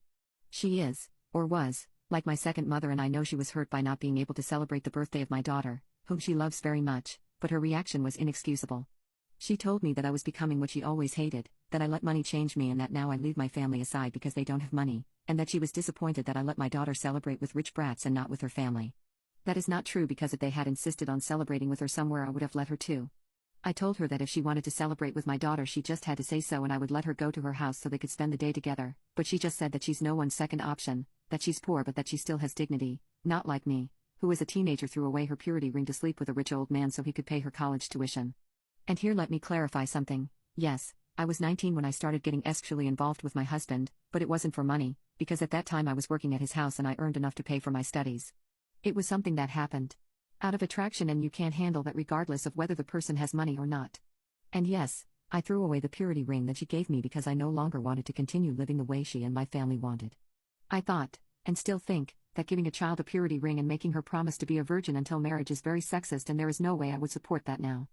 She is, or was, like my second mother, and I know she was hurt by not being able to celebrate the birthday of my daughter, whom she loves very much, but her reaction was inexcusable. She told me that I was becoming what she always hated, that I let money change me and that now I leave my family aside because they don't have money, and that she was disappointed that I let my daughter celebrate with rich brats and not with her family. That is not true, because if they had insisted on celebrating with her somewhere I would have let her too. I told her that if she wanted to celebrate with my daughter she just had to say so and I would let her go to her house so they could spend the day together, but she just said that she's no one's second option, that she's poor but that she still has dignity, not like me, who as a teenager threw away her purity ring to sleep with a rich old man so he could pay her college tuition. And here let me clarify something. Yes, I was 19 when I started getting sexually involved with my husband, but it wasn't for money, because at that time I was working at his house and I earned enough to pay for my studies. It was something that happened out of attraction, and you can't handle that regardless of whether the person has money or not. And yes, I threw away the purity ring that she gave me because I no longer wanted to continue living the way she and my family wanted. I thought, and still think, that giving a child a purity ring and making her promise to be a virgin until marriage is very sexist, and there is no way I would support that now.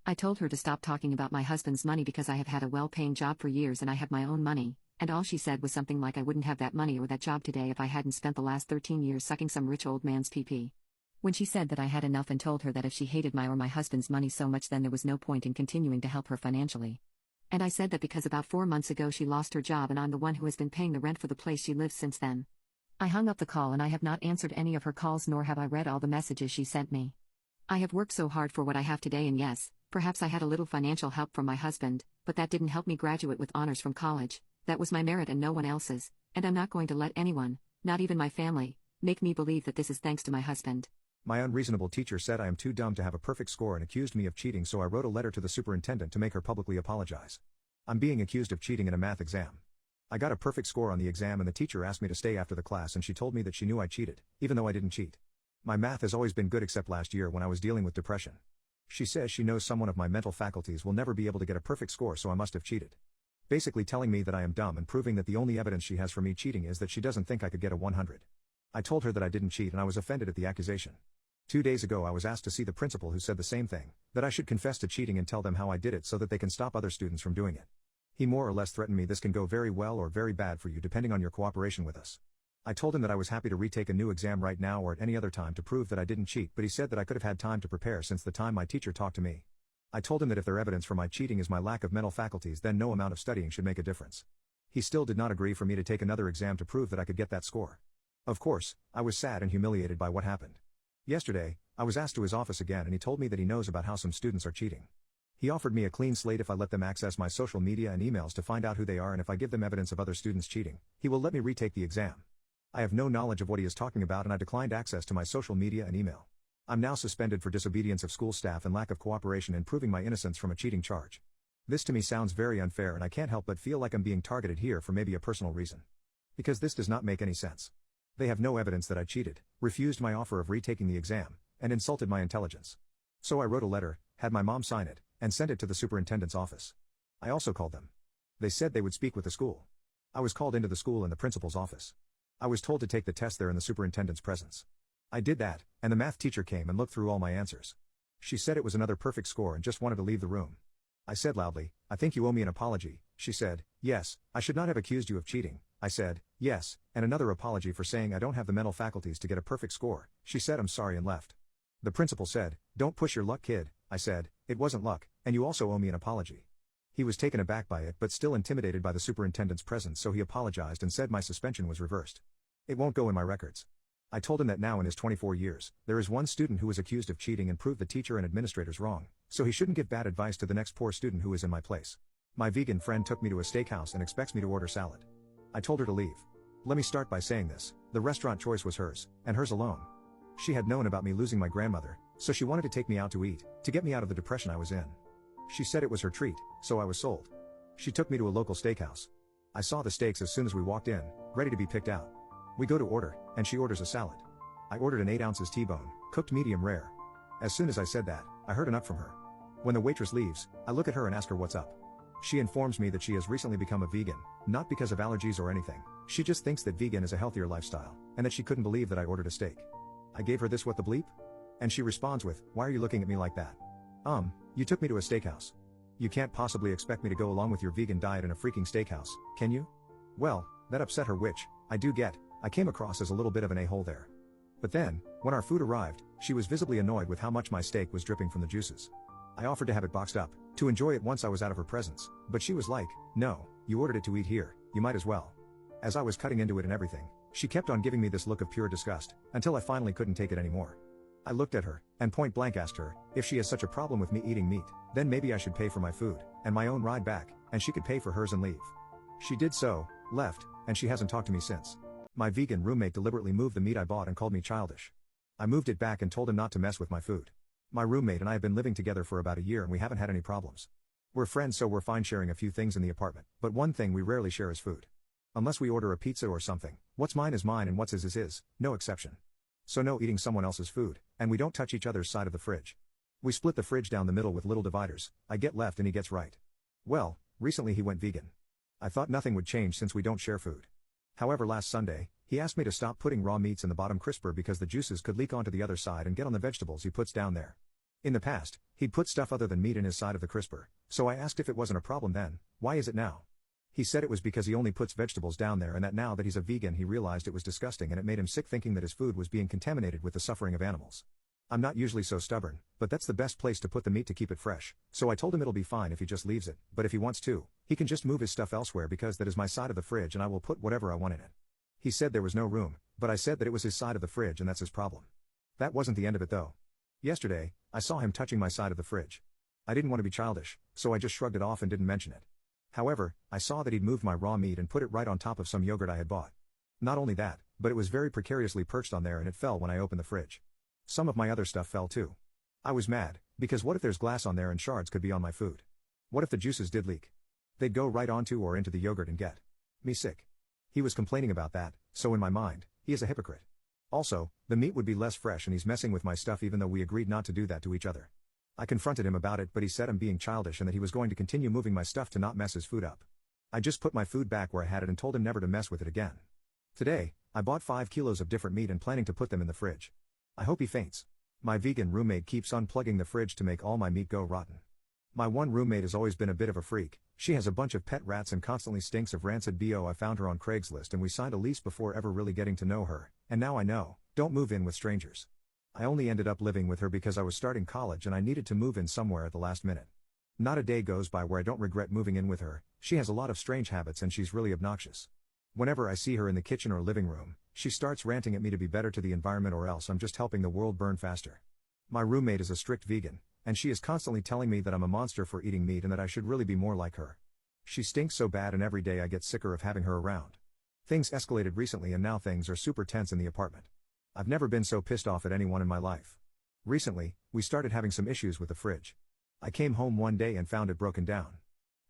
I told her to stop talking about my husband's money because I have had a well-paying job for years and I have my own money, and all she said was something like I wouldn't have that money or that job today if I hadn't spent the last 13 years sucking some rich old man's pee-pee. When she said that I had enough and told her that if she hated my or my husband's money so much then there was no point in continuing to help her financially. And I said that because about 4 months ago she lost her job and I'm the one who has been paying the rent for the place she lives since then. I hung up the call and I have not answered any of her calls, nor have I read all the messages she sent me. I have worked so hard for what I have today, and yes, perhaps I had a little financial help from my husband, but that didn't help me graduate with honors from college. That was my merit and no one else's, and I'm not going to let anyone, not even my family, make me believe that this is thanks to my husband. My unreasonable teacher said I am too dumb to have a perfect score and accused me of cheating, so I wrote a letter to the superintendent to make her publicly apologize. I'm being accused of cheating in a math exam. I got a perfect score on the exam and the teacher asked me to stay after the class, and she told me that she knew I cheated, even though I didn't cheat. My math has always been good except last year when I was dealing with depression. She says she knows someone of my mental faculties will never be able to get a perfect score, so I must have cheated. Basically telling me that I am dumb and proving that the only evidence she has for me cheating is that she doesn't think I could get a 100. I told her that I didn't cheat and I was offended at the accusation. 2 days ago I was asked to see the principal who said the same thing, that I should confess to cheating and tell them how I did it so that they can stop other students from doing it. He more or less threatened me this can go very well or very bad for you depending on your cooperation with us. I told him that I was happy to retake a new exam right now or at any other time to prove that I didn't cheat, but he said that I could have had time to prepare since the time my teacher talked to me. I told him that if their evidence for my cheating is my lack of mental faculties, then no amount of studying should make a difference. He still did not agree for me to take another exam to prove that I could get that score. Of course, I was sad and humiliated by what happened. Yesterday, I was asked to his office again and he told me that he knows about how some students are cheating. He offered me a clean slate if I let them access my social media and emails to find out who they are, and if I give them evidence of other students cheating, he will let me retake the exam. I have no knowledge of what he is talking about and I declined access to my social media and email. I'm now suspended for disobedience of school staff and lack of cooperation in proving my innocence from a cheating charge. This to me sounds very unfair and I can't help but feel like I'm being targeted here for maybe a personal reason. Because this does not make any sense. They have no evidence that I cheated, refused my offer of retaking the exam, and insulted my intelligence. So I wrote a letter, had my mom sign it, and sent it to the superintendent's office. I also called them. They said they would speak with the school. I was called into the school and the principal's office. I was told to take the test there in the superintendent's presence. I did that, and the math teacher came and looked through all my answers. She said it was another perfect score and just wanted to leave the room. I said loudly, "I think you owe me an apology." She said, "Yes, I should not have accused you of cheating." I said, "Yes, and another apology for saying I don't have the mental faculties to get a perfect score." She said, "I'm sorry," and left. The principal said, "Don't push your luck, kid." I said, "It wasn't luck, and you also owe me an apology." He was taken aback by it but still intimidated by the superintendent's presence, so he apologized and said my suspension was reversed. It won't go in my records. I told him that now in his 24 years, there is one student who was accused of cheating and proved the teacher and administrators wrong, so he shouldn't give bad advice to the next poor student who is in my place. My vegan friend took me to a steakhouse and expects me to order salad. I told her to leave. Let me start by saying this, the restaurant choice was hers, and hers alone. She had known about me losing my grandmother, so she wanted to take me out to eat, to get me out of the depression I was in. She said it was her treat, so I was sold. She took me to a local steakhouse. I saw the steaks as soon as we walked in, ready to be picked out. We go to order, and she orders a salad. I ordered an 8 ounces T-bone, cooked medium rare. As soon as I said that, I heard an up from her. When the waitress leaves, I look at her and ask her what's up. She informs me that she has recently become a vegan, not because of allergies or anything, she just thinks that vegan is a healthier lifestyle, and that she couldn't believe that I ordered a steak. I gave her this what the bleep? And she responds with, "Why are you looking at me like that? You took me to a steakhouse. You can't possibly expect me to go along with your vegan diet in a freaking steakhouse, can you?" Well, that upset her, which, I do get. I came across as a little bit of an a-hole there. But then, when our food arrived, she was visibly annoyed with how much my steak was dripping from the juices. I offered to have it boxed up, to enjoy it once I was out of her presence, but she was like, "No, you ordered it to eat here, you might as well." As I was cutting into it and everything, she kept on giving me this look of pure disgust, until I finally couldn't take it anymore. I looked at her, and point blank asked her, if she has such a problem with me eating meat, then maybe I should pay for my food, and my own ride back, and she could pay for hers and leave. She did so, left, and she hasn't talked to me since. My vegan roommate deliberately moved the meat I bought and called me childish. I moved it back and told him not to mess with my food. My roommate and I have been living together for about a year and we haven't had any problems. We're friends, so we're fine sharing a few things in the apartment, but one thing we rarely share is food. Unless we order a pizza or something, what's mine is mine and what's his is his, no exception. So no eating someone else's food, and we don't touch each other's side of the fridge. We split the fridge down the middle with little dividers, I get left and he gets right. Well, recently he went vegan. I thought nothing would change since we don't share food. However, last Sunday, he asked me to stop putting raw meats in the bottom crisper because the juices could leak onto the other side and get on the vegetables he puts down there. In the past, he'd put stuff other than meat in his side of the crisper, so I asked if it wasn't a problem then, why is it now? He said it was because he only puts vegetables down there and that now that he's a vegan he realized it was disgusting and it made him sick thinking that his food was being contaminated with the suffering of animals. I'm not usually so stubborn, but that's the best place to put the meat to keep it fresh, so I told him it'll be fine if he just leaves it, but if he wants to, he can just move his stuff elsewhere because that is my side of the fridge and I will put whatever I want in it. He said there was no room, but I said that it was his side of the fridge and that's his problem. That wasn't the end of it though. Yesterday, I saw him touching my side of the fridge. I didn't want to be childish, so I just shrugged it off and didn't mention it. However, I saw that he'd moved my raw meat and put it right on top of some yogurt I had bought. Not only that, but it was very precariously perched on there and it fell when I opened the fridge. Some of my other stuff fell too. I was mad, because what if there's glass on there and shards could be on my food? What if the juices did leak? They'd go right onto or into the yogurt and get me sick. He was complaining about that, so in my mind, he is a hypocrite. Also, the meat would be less fresh and he's messing with my stuff even though we agreed not to do that to each other. I confronted him about it but he said I'm being childish and that he was going to continue moving my stuff to not mess his food up. I just put my food back where I had it and told him never to mess with it again. Today, I bought 5 kilos of different meat and planning to put them in the fridge. I hope he faints. My vegan roommate keeps unplugging the fridge to make all my meat go rotten. My one roommate has always been a bit of a freak. She has a bunch of pet rats and constantly stinks of rancid BO. I found her on Craigslist and we signed a lease before ever really getting to know her, and now I know, don't move in with strangers. I only ended up living with her because I was starting college and I needed to move in somewhere at the last minute. Not a day goes by where I don't regret moving in with her. She has a lot of strange habits and she's really obnoxious. Whenever I see her in the kitchen or living room, she starts ranting at me to be better to the environment or else I'm just helping the world burn faster. My roommate is a strict vegan, and she is constantly telling me that I'm a monster for eating meat and that I should really be more like her. She stinks so bad and every day I get sicker of having her around. Things escalated recently and now things are super tense in the apartment. I've never been so pissed off at anyone in my life. Recently, we started having some issues with the fridge. I came home one day and found it broken down.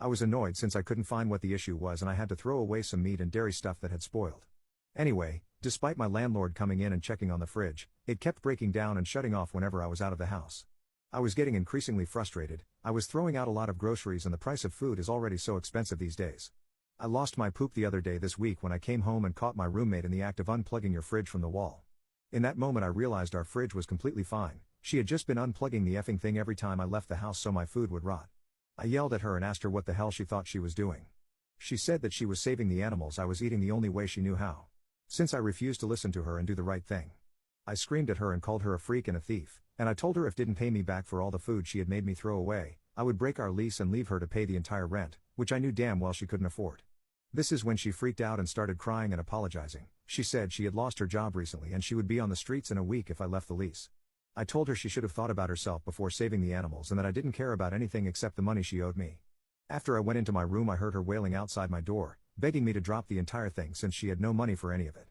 I was annoyed since I couldn't find what the issue was and I had to throw away some meat and dairy stuff that had spoiled. Anyway, despite my landlord coming in and checking on the fridge, it kept breaking down and shutting off whenever I was out of the house. I was getting increasingly frustrated. I was throwing out a lot of groceries and the price of food is already so expensive these days. I lost my poop the other day this week when I came home and caught my roommate in the act of unplugging your fridge from the wall. In that moment I realized our fridge was completely fine. She had just been unplugging the effing thing every time I left the house so my food would rot. I yelled at her and asked her what the hell she thought she was doing. She said that she was saving the animals I was eating the only way she knew how. Since I refused to listen to her and do the right thing, I screamed at her and called her a freak and a thief, and I told her if didn't pay me back for all the food she had made me throw away, I would break our lease and leave her to pay the entire rent, which I knew damn well she couldn't afford. This is when she freaked out and started crying and apologizing. She said she had lost her job recently and she would be on the streets in a week if I left the lease. I told her she should have thought about herself before saving the animals and that I didn't care about anything except the money she owed me. After I went into my room I heard her wailing outside my door, begging me to drop the entire thing since she had no money for any of it.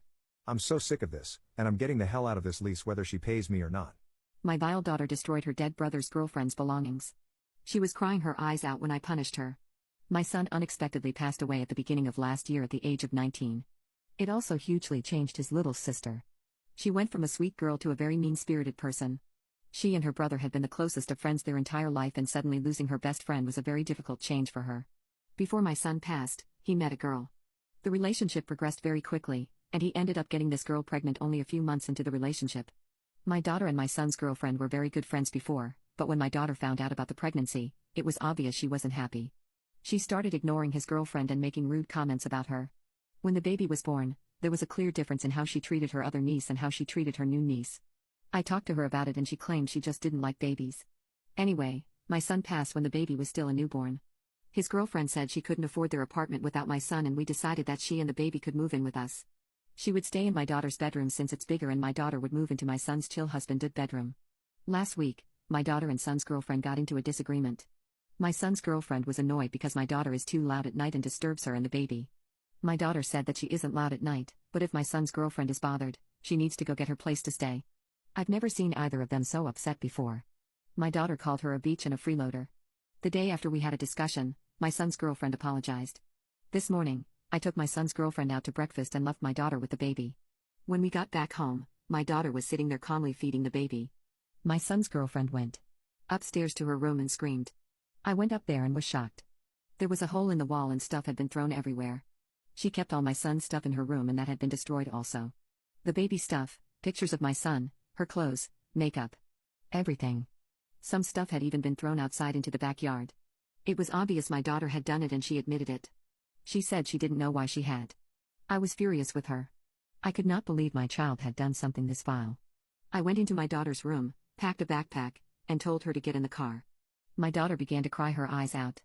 I'm so sick of this, and I'm getting the hell out of this lease whether she pays me or not. My vile daughter destroyed her dead brother's girlfriend's belongings. She was crying her eyes out when I punished her. My son unexpectedly passed away at the beginning of last year at the age of 19. It also hugely changed his little sister. She went from a sweet girl to a very mean-spirited person. She and her brother had been the closest of friends their entire life and suddenly losing her best friend was a very difficult change for her. Before my son passed, he met a girl. The relationship progressed very quickly, and he ended up getting this girl pregnant only a few months into the relationship. My daughter and my son's girlfriend were very good friends before, but when my daughter found out about the pregnancy, it was obvious she wasn't happy. She started ignoring his girlfriend and making rude comments about her. When the baby was born, there was a clear difference in how she treated her other niece and how she treated her new niece. I talked to her about it and she claimed she just didn't like babies. Anyway, my son passed when the baby was still a newborn. His girlfriend said she couldn't afford their apartment without my son and we decided that she and the baby could move in with us. She would stay in my daughter's bedroom since it's bigger and my daughter would move into my son's chill husbanded bedroom. Last week, my daughter and son's girlfriend got into a disagreement. My son's girlfriend was annoyed because my daughter is too loud at night and disturbs her and the baby. My daughter said that she isn't loud at night, but if my son's girlfriend is bothered, she needs to go get her place to stay. I've never seen either of them so upset before. My daughter called her a beach and a freeloader. The day after we had a discussion, my son's girlfriend apologized. This morning, I took my son's girlfriend out to breakfast and left my daughter with the baby. When we got back home, my daughter was sitting there calmly feeding the baby. My son's girlfriend went upstairs to her room and screamed. I went up there and was shocked. There was a hole in the wall and stuff had been thrown everywhere. She kept all my son's stuff in her room and that had been destroyed also. The baby stuff, pictures of my son, her clothes, makeup. Everything. Some stuff had even been thrown outside into the backyard. It was obvious my daughter had done it and she admitted it. She said she didn't know why she had. I was furious with her. I could not believe my child had done something this vile. I went into my daughter's room, packed a backpack, and told her to get in the car. My daughter began to cry her eyes out.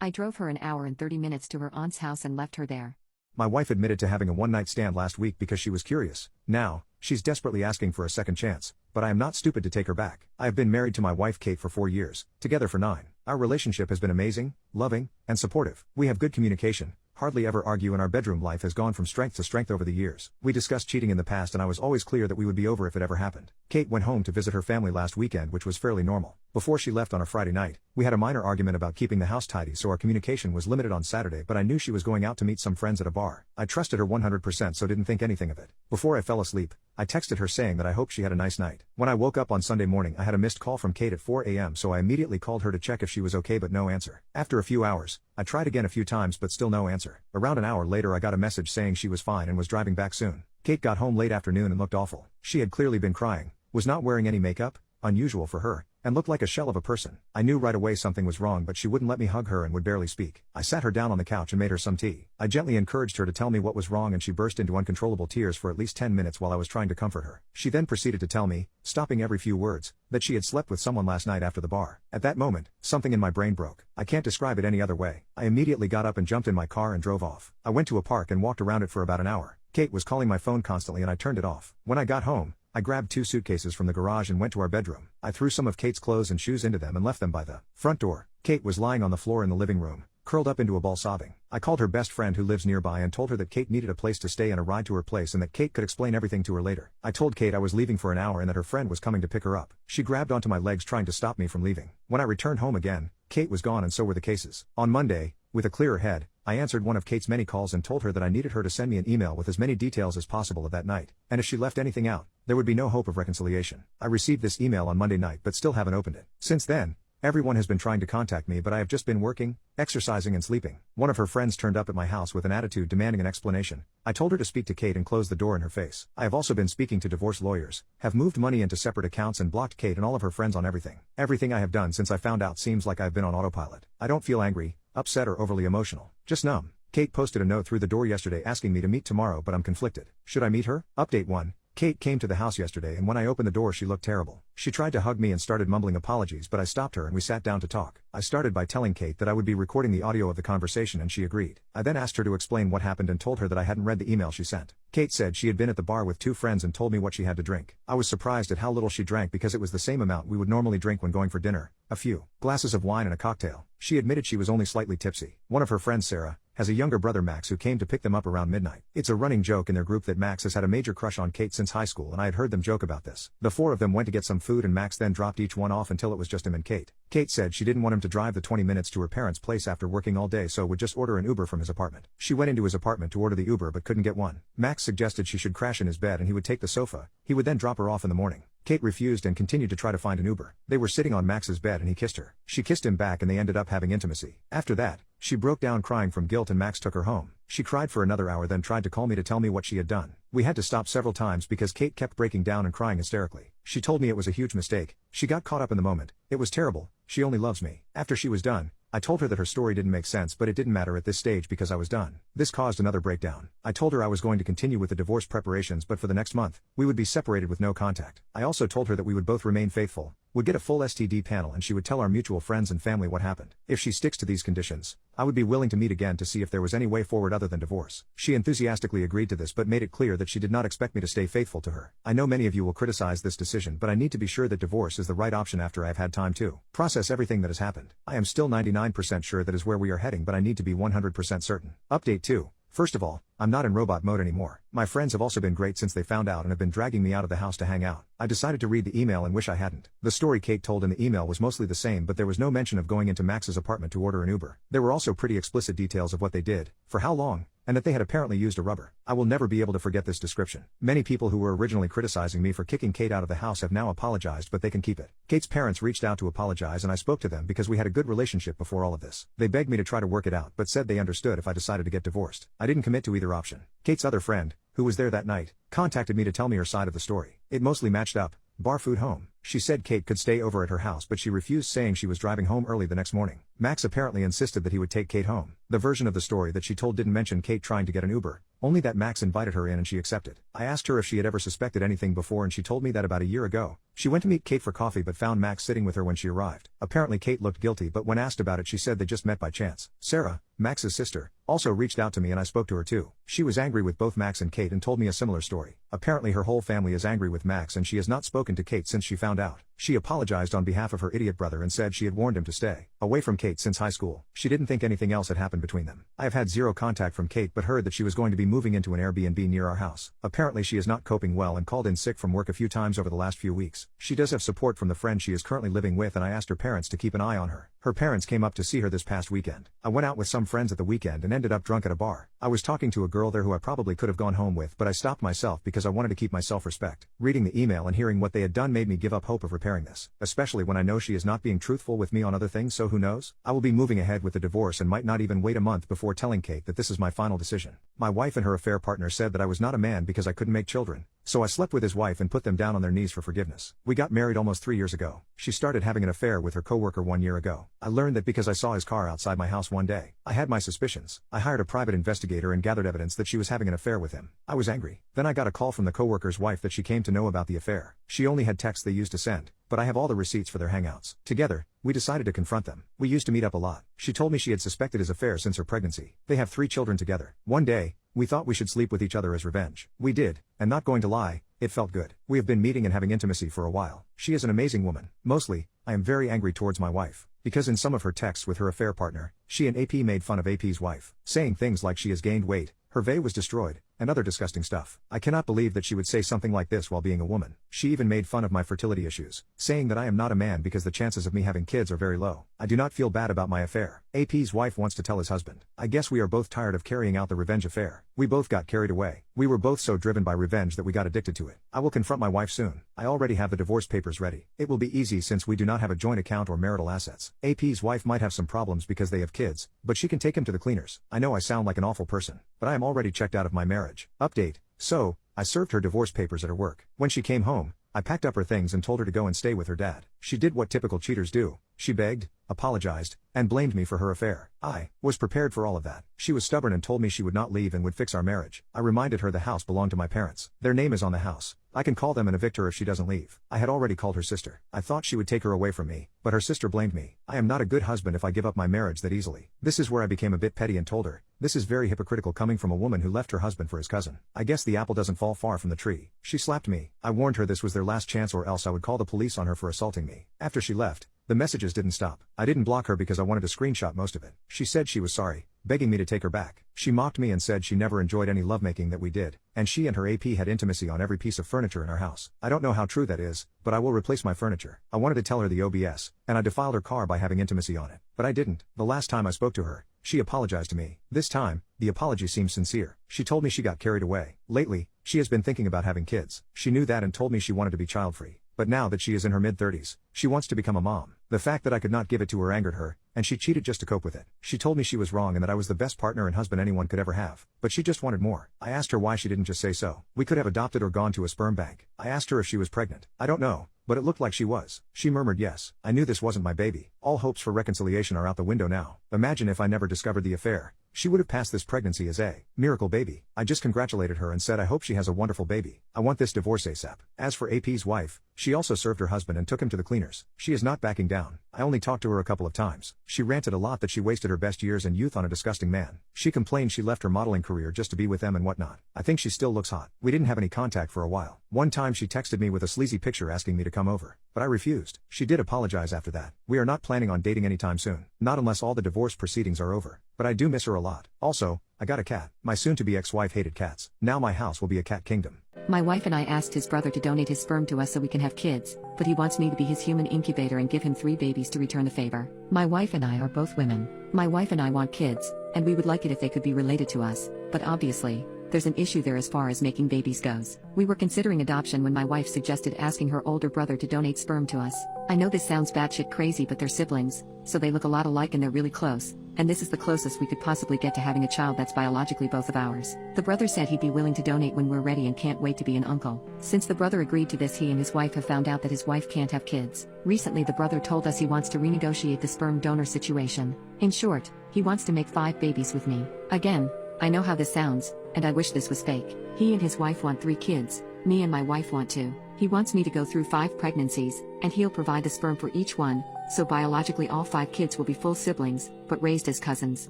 I drove her an hour and 30 minutes to her aunt's house and left her there. My wife admitted to having a one-night stand last week because she was curious. Now, she's desperately asking for a second chance, but I am not stupid to take her back. I have been married to my wife Kate for 4 years, together for 9. Our relationship has been amazing, loving, and supportive. We have good communication, hardly ever argue, and our bedroom life has gone from strength to strength over the years. We discussed cheating in the past and I was always clear that we would be over if it ever happened. Kate went home to visit her family last weekend, which was fairly normal. Before she left on a Friday night, we had a minor argument about keeping the house tidy, so our communication was limited on Saturday, but I knew she was going out to meet some friends at a bar. I trusted her 100%, so didn't think anything of it. Before I fell asleep, I texted her saying that I hope she had a nice night. When I woke up on Sunday morning, I had a missed call from Kate at 4 a.m., so I immediately called her to check if she was okay, but no answer. After a few hours, I tried again a few times but still no answer. Around an hour later, I got a message saying she was fine and was driving back soon. Kate got home late afternoon and looked awful. She had clearly been crying, was not wearing any makeup, unusual for her, and looked like a shell of a person. I knew right away something was wrong, but she wouldn't let me hug her and would barely speak. I sat her down on the couch and made her some tea. I gently encouraged her to tell me what was wrong, and she burst into uncontrollable tears for at least 10 minutes while I was trying to comfort her. She then proceeded to tell me, stopping every few words, that she had slept with someone last night after the bar. At that moment, something in my brain broke. I can't describe it any other way. I immediately got up and jumped in my car and drove off. I went to a park and walked around it for about an hour. Kate was calling my phone constantly and I turned it off. When I got home, I grabbed 2 suitcases from the garage and went to our bedroom. I threw some of Kate's clothes and shoes into them and left them by the front door. Kate was lying on the floor in the living room, curled up into a ball sobbing. I called her best friend who lives nearby and told her that Kate needed a place to stay and a ride to her place and that Kate could explain everything to her later. I told Kate I was leaving for an hour and that her friend was coming to pick her up. She grabbed onto my legs trying to stop me from leaving. When I returned home again, Kate was gone and so were the cases. On Monday, with a clearer head, I answered one of Kate's many calls and told her that I needed her to send me an email with as many details as possible of that night, and if she left anything out, there would be no hope of reconciliation. I received this email on Monday night but still haven't opened it. Since then, everyone has been trying to contact me, but I have just been working, exercising and sleeping. One of her friends turned up at my house with an attitude demanding an explanation. I told her to speak to Kate and close the door in her face. I have also been speaking to divorce lawyers, have moved money into separate accounts and blocked Kate and all of her friends on everything. Everything I have done since I found out seems like I've been on autopilot. I don't feel angry, upset or overly emotional, just numb. Kate posted a note through the door yesterday asking me to meet tomorrow, but I'm conflicted. Should I meet her? Update 1. Kate came to the house yesterday and when I opened the door she looked terrible. She tried to hug me and started mumbling apologies, but I stopped her and we sat down to talk. I started by telling Kate that I would be recording the audio of the conversation and she agreed. I then asked her to explain what happened and told her that I hadn't read the email she sent. Kate said she had been at the bar with 2 friends and told me what she had to drink. I was surprised at how little she drank because it was the same amount we would normally drink when going for dinner, a few glasses of wine and a cocktail. She admitted she was only slightly tipsy. One of her friends, Sarah, has a younger brother Max who came to pick them up around midnight. It's a running joke in their group that Max has had a major crush on Kate since high school and I had heard them joke about this. The 4 of them went to get some food and Max then dropped each one off until it was just him and Kate. Kate said she didn't want him to drive the 20 minutes to her parents' place after working all day, so would just order an Uber from his apartment. She went into his apartment to order the Uber but couldn't get one. Max suggested she should crash in his bed and he would take the sofa. He would then drop her off in the morning. Kate refused and continued to try to find an Uber. They were sitting on Max's bed and he kissed her. She kissed him back and they ended up having intimacy. After that, she broke down crying from guilt and Max took her home. She cried for another hour then tried to call me to tell me what she had done. We had to stop several times because Kate kept breaking down and crying hysterically. She told me it was a huge mistake. She got caught up in the moment. It was terrible. She only loves me. After she was done, I told her that her story didn't make sense, but it didn't matter at this stage because I was done. This caused another breakdown. I told her I was going to continue with the divorce preparations, but for the next month, we would be separated with no contact. I also told her that we would both remain faithful, would get a full STD panel and she would tell our mutual friends and family what happened. If she sticks to these conditions, I would be willing to meet again to see if there was any way forward other than divorce. She enthusiastically agreed to this but made it clear that she did not expect me to stay faithful to her. I know many of you will criticize this decision, but I need to be sure that divorce is the right option after I have had time to process everything that has happened. I am still 99% sure that is where we are heading, but I need to be 100% certain. Update 2. First of all, I'm not in robot mode anymore. My friends have also been great since they found out and have been dragging me out of the house to hang out. I decided to read the email and wish I hadn't. The story Kate told in the email was mostly the same, but there was no mention of going into Max's apartment to order an Uber. There were also pretty explicit details of what they did, for how long, and that they had apparently used a rubber. I will never be able to forget this description. Many people who were originally criticizing me for kicking Kate out of the house have now apologized, but they can keep it. Kate's parents reached out to apologize and I spoke to them because we had a good relationship before all of this. They begged me to try to work it out but said they understood if I decided to get divorced. I didn't commit to either option. Kate's other friend, who was there that night, contacted me to tell me her side of the story. It mostly matched up. Bar food home. She said Kate could stay over at her house but she refused, saying she was driving home early the next morning. Max apparently insisted that he would take Kate home. The version of the story that she told didn't mention Kate trying to get an Uber, only that Max invited her in and she accepted. I asked her if she had ever suspected anything before and she told me that about a year ago, she went to meet Kate for coffee but found Max sitting with her when she arrived. Apparently Kate looked guilty, but when asked about it she said they just met by chance. Sarah, Max's sister, also reached out to me and I spoke to her too. She was angry with both Max and Kate and told me a similar story. Apparently her whole family is angry with Max and she has not spoken to Kate since she found out. She apologized on behalf of her idiot brother and said she had warned him to stay away from Kate since high school. She didn't think anything else had happened between them. I have had zero contact from Kate but heard that she was going to be moving into an Airbnb near our house. Apparently she is not coping well and called in sick from work a few times over the last few weeks. She does have support from the friend she is currently living with, and I asked her parents to keep an eye on her. Her parents came up to see her this past weekend. I went out with some friends at the weekend and ended up drunk at a bar. I was talking to a girl there who I probably could have gone home with, but I stopped myself because I wanted to keep my self-respect. Reading the email and hearing what they had done made me give up hope of repairing this, especially when I know she is not being truthful with me on other things, so who knows? I will be moving ahead with the divorce and might not even wait a month before telling Kate that this is my final decision. My wife and her affair partner said that I was not a man because I couldn't make children, so I slept with his wife and put them down on their knees for forgiveness. We got married almost 3 years ago. She started having an affair with her coworker 1 year ago. I learned that because I saw his car outside my house one day. I had my suspicions. I hired a private investigator and gathered evidence that she was having an affair with him. I was angry. Then I got a call from the coworker's wife that she came to know about the affair. She only had texts they used to send, but I have all the receipts for their hangouts. Together, we decided to confront them. We used to meet up a lot. She told me she had suspected his affair since her pregnancy. They have 3 children together. One day, we thought we should sleep with each other as revenge. We did, and not going to lie, it felt good. We have been meeting and having intimacy for a while. She is an amazing woman. Mostly, I am very angry towards my wife, because in some of her texts with her affair partner, she and AP made fun of AP's wife, saying things like she has gained weight, her vagina was destroyed, and other disgusting stuff. I cannot believe that she would say something like this while being a woman. She even made fun of my fertility issues, saying that I am not a man because the chances of me having kids are very low. I do not feel bad about my affair. AP's wife wants to tell his husband. I guess we are both tired of carrying out the revenge affair. We both got carried away. We were both so driven by revenge that we got addicted to it. I will confront my wife soon. I already have the divorce papers ready. It will be easy since we do not have a joint account or marital assets. AP's wife might have some problems because they have kids, but she can take him to the cleaners. I know I sound like an awful person, but I am already checked out of my marriage. Update. So, I served her divorce papers at her work. When she came home, I packed up her things and told her to go and stay with her dad. She did what typical cheaters do. She begged, apologized, and blamed me for her affair. I was prepared for all of that. She was stubborn and told me she would not leave and would fix our marriage. I reminded her the house belonged to my parents. Their name is on the house. I can call them and evict her if she doesn't leave. I had already called her sister. I thought she would take her away from me, but her sister blamed me. I am not a good husband if I give up my marriage that easily. This is where I became a bit petty and told her, this is very hypocritical coming from a woman who left her husband for his cousin. I guess the apple doesn't fall far from the tree. She slapped me. I warned her this was their last chance or else I would call the police on her for assaulting me. After she left, the messages didn't stop. I didn't block her because I wanted to screenshot most of it. She said she was sorry, begging me to take her back. She mocked me and said she never enjoyed any lovemaking that we did, and she and her AP had intimacy on every piece of furniture in our house. I don't know how true that is, but I will replace my furniture. I wanted to tell her the OBS, and I defiled her car by having intimacy on it, but I didn't. The last time I spoke to her, she apologized to me. This time, the apology seemed sincere. She told me she got carried away. Lately, she has been thinking about having kids. She knew that and told me she wanted to be child-free. But now that she is in her mid-30s, she wants to become a mom. The fact that I could not give it to her angered her, and she cheated just to cope with it. She told me she was wrong and that I was the best partner and husband anyone could ever have, but she just wanted more. I asked her why she didn't just say so. We could have adopted or gone to a sperm bank. I asked her if she was pregnant. I don't know, but it looked like she was. She murmured yes. I knew this wasn't my baby. All hopes for reconciliation are out the window now. Imagine if I never discovered the affair. She would have passed this pregnancy as a miracle baby. I just congratulated her and said I hope she has a wonderful baby. I want this divorce ASAP. As for AP's wife, she also served her husband and took him to the cleaners. She is not backing down. I only talked to her a couple of times. She ranted a lot that she wasted her best years and youth on a disgusting man. She complained she left her modeling career just to be with them and whatnot. I think she still looks hot. We didn't have any contact for a while. One time she texted me with a sleazy picture asking me to come over, but I refused. She did apologize after that. We are not planning on dating anytime soon. Not unless all the divorce proceedings are over. But I do miss her a lot. Also, I got a cat. My soon-to-be ex-wife hated cats. Now my house will be a cat kingdom. My wife and I asked his brother to donate his sperm to us so we can have kids, but he wants me to be his human incubator and give him 3 babies to return the favor. My wife and I are both women. My wife and I want kids, and we would like it if they could be related to us, but obviously, there's an issue there as far as making babies goes. We were considering adoption when my wife suggested asking her older brother to donate sperm to us. I know this sounds batshit crazy, but they're siblings, so they look a lot alike and they're really close, and this is the closest we could possibly get to having a child that's biologically both of ours. The brother said he'd be willing to donate when we're ready and can't wait to be an uncle. Since the brother agreed to this, he and his wife have found out that his wife can't have kids. Recently the brother told us he wants to renegotiate the sperm donor situation. In short, he wants to make 5 babies with me. Again, I know how this sounds, and I wish this was fake. He and his wife want 3 kids, me and my wife want 2. He wants me to go through 5 pregnancies, and he'll provide the sperm for each one, so biologically all 5 kids will be full siblings, but raised as cousins.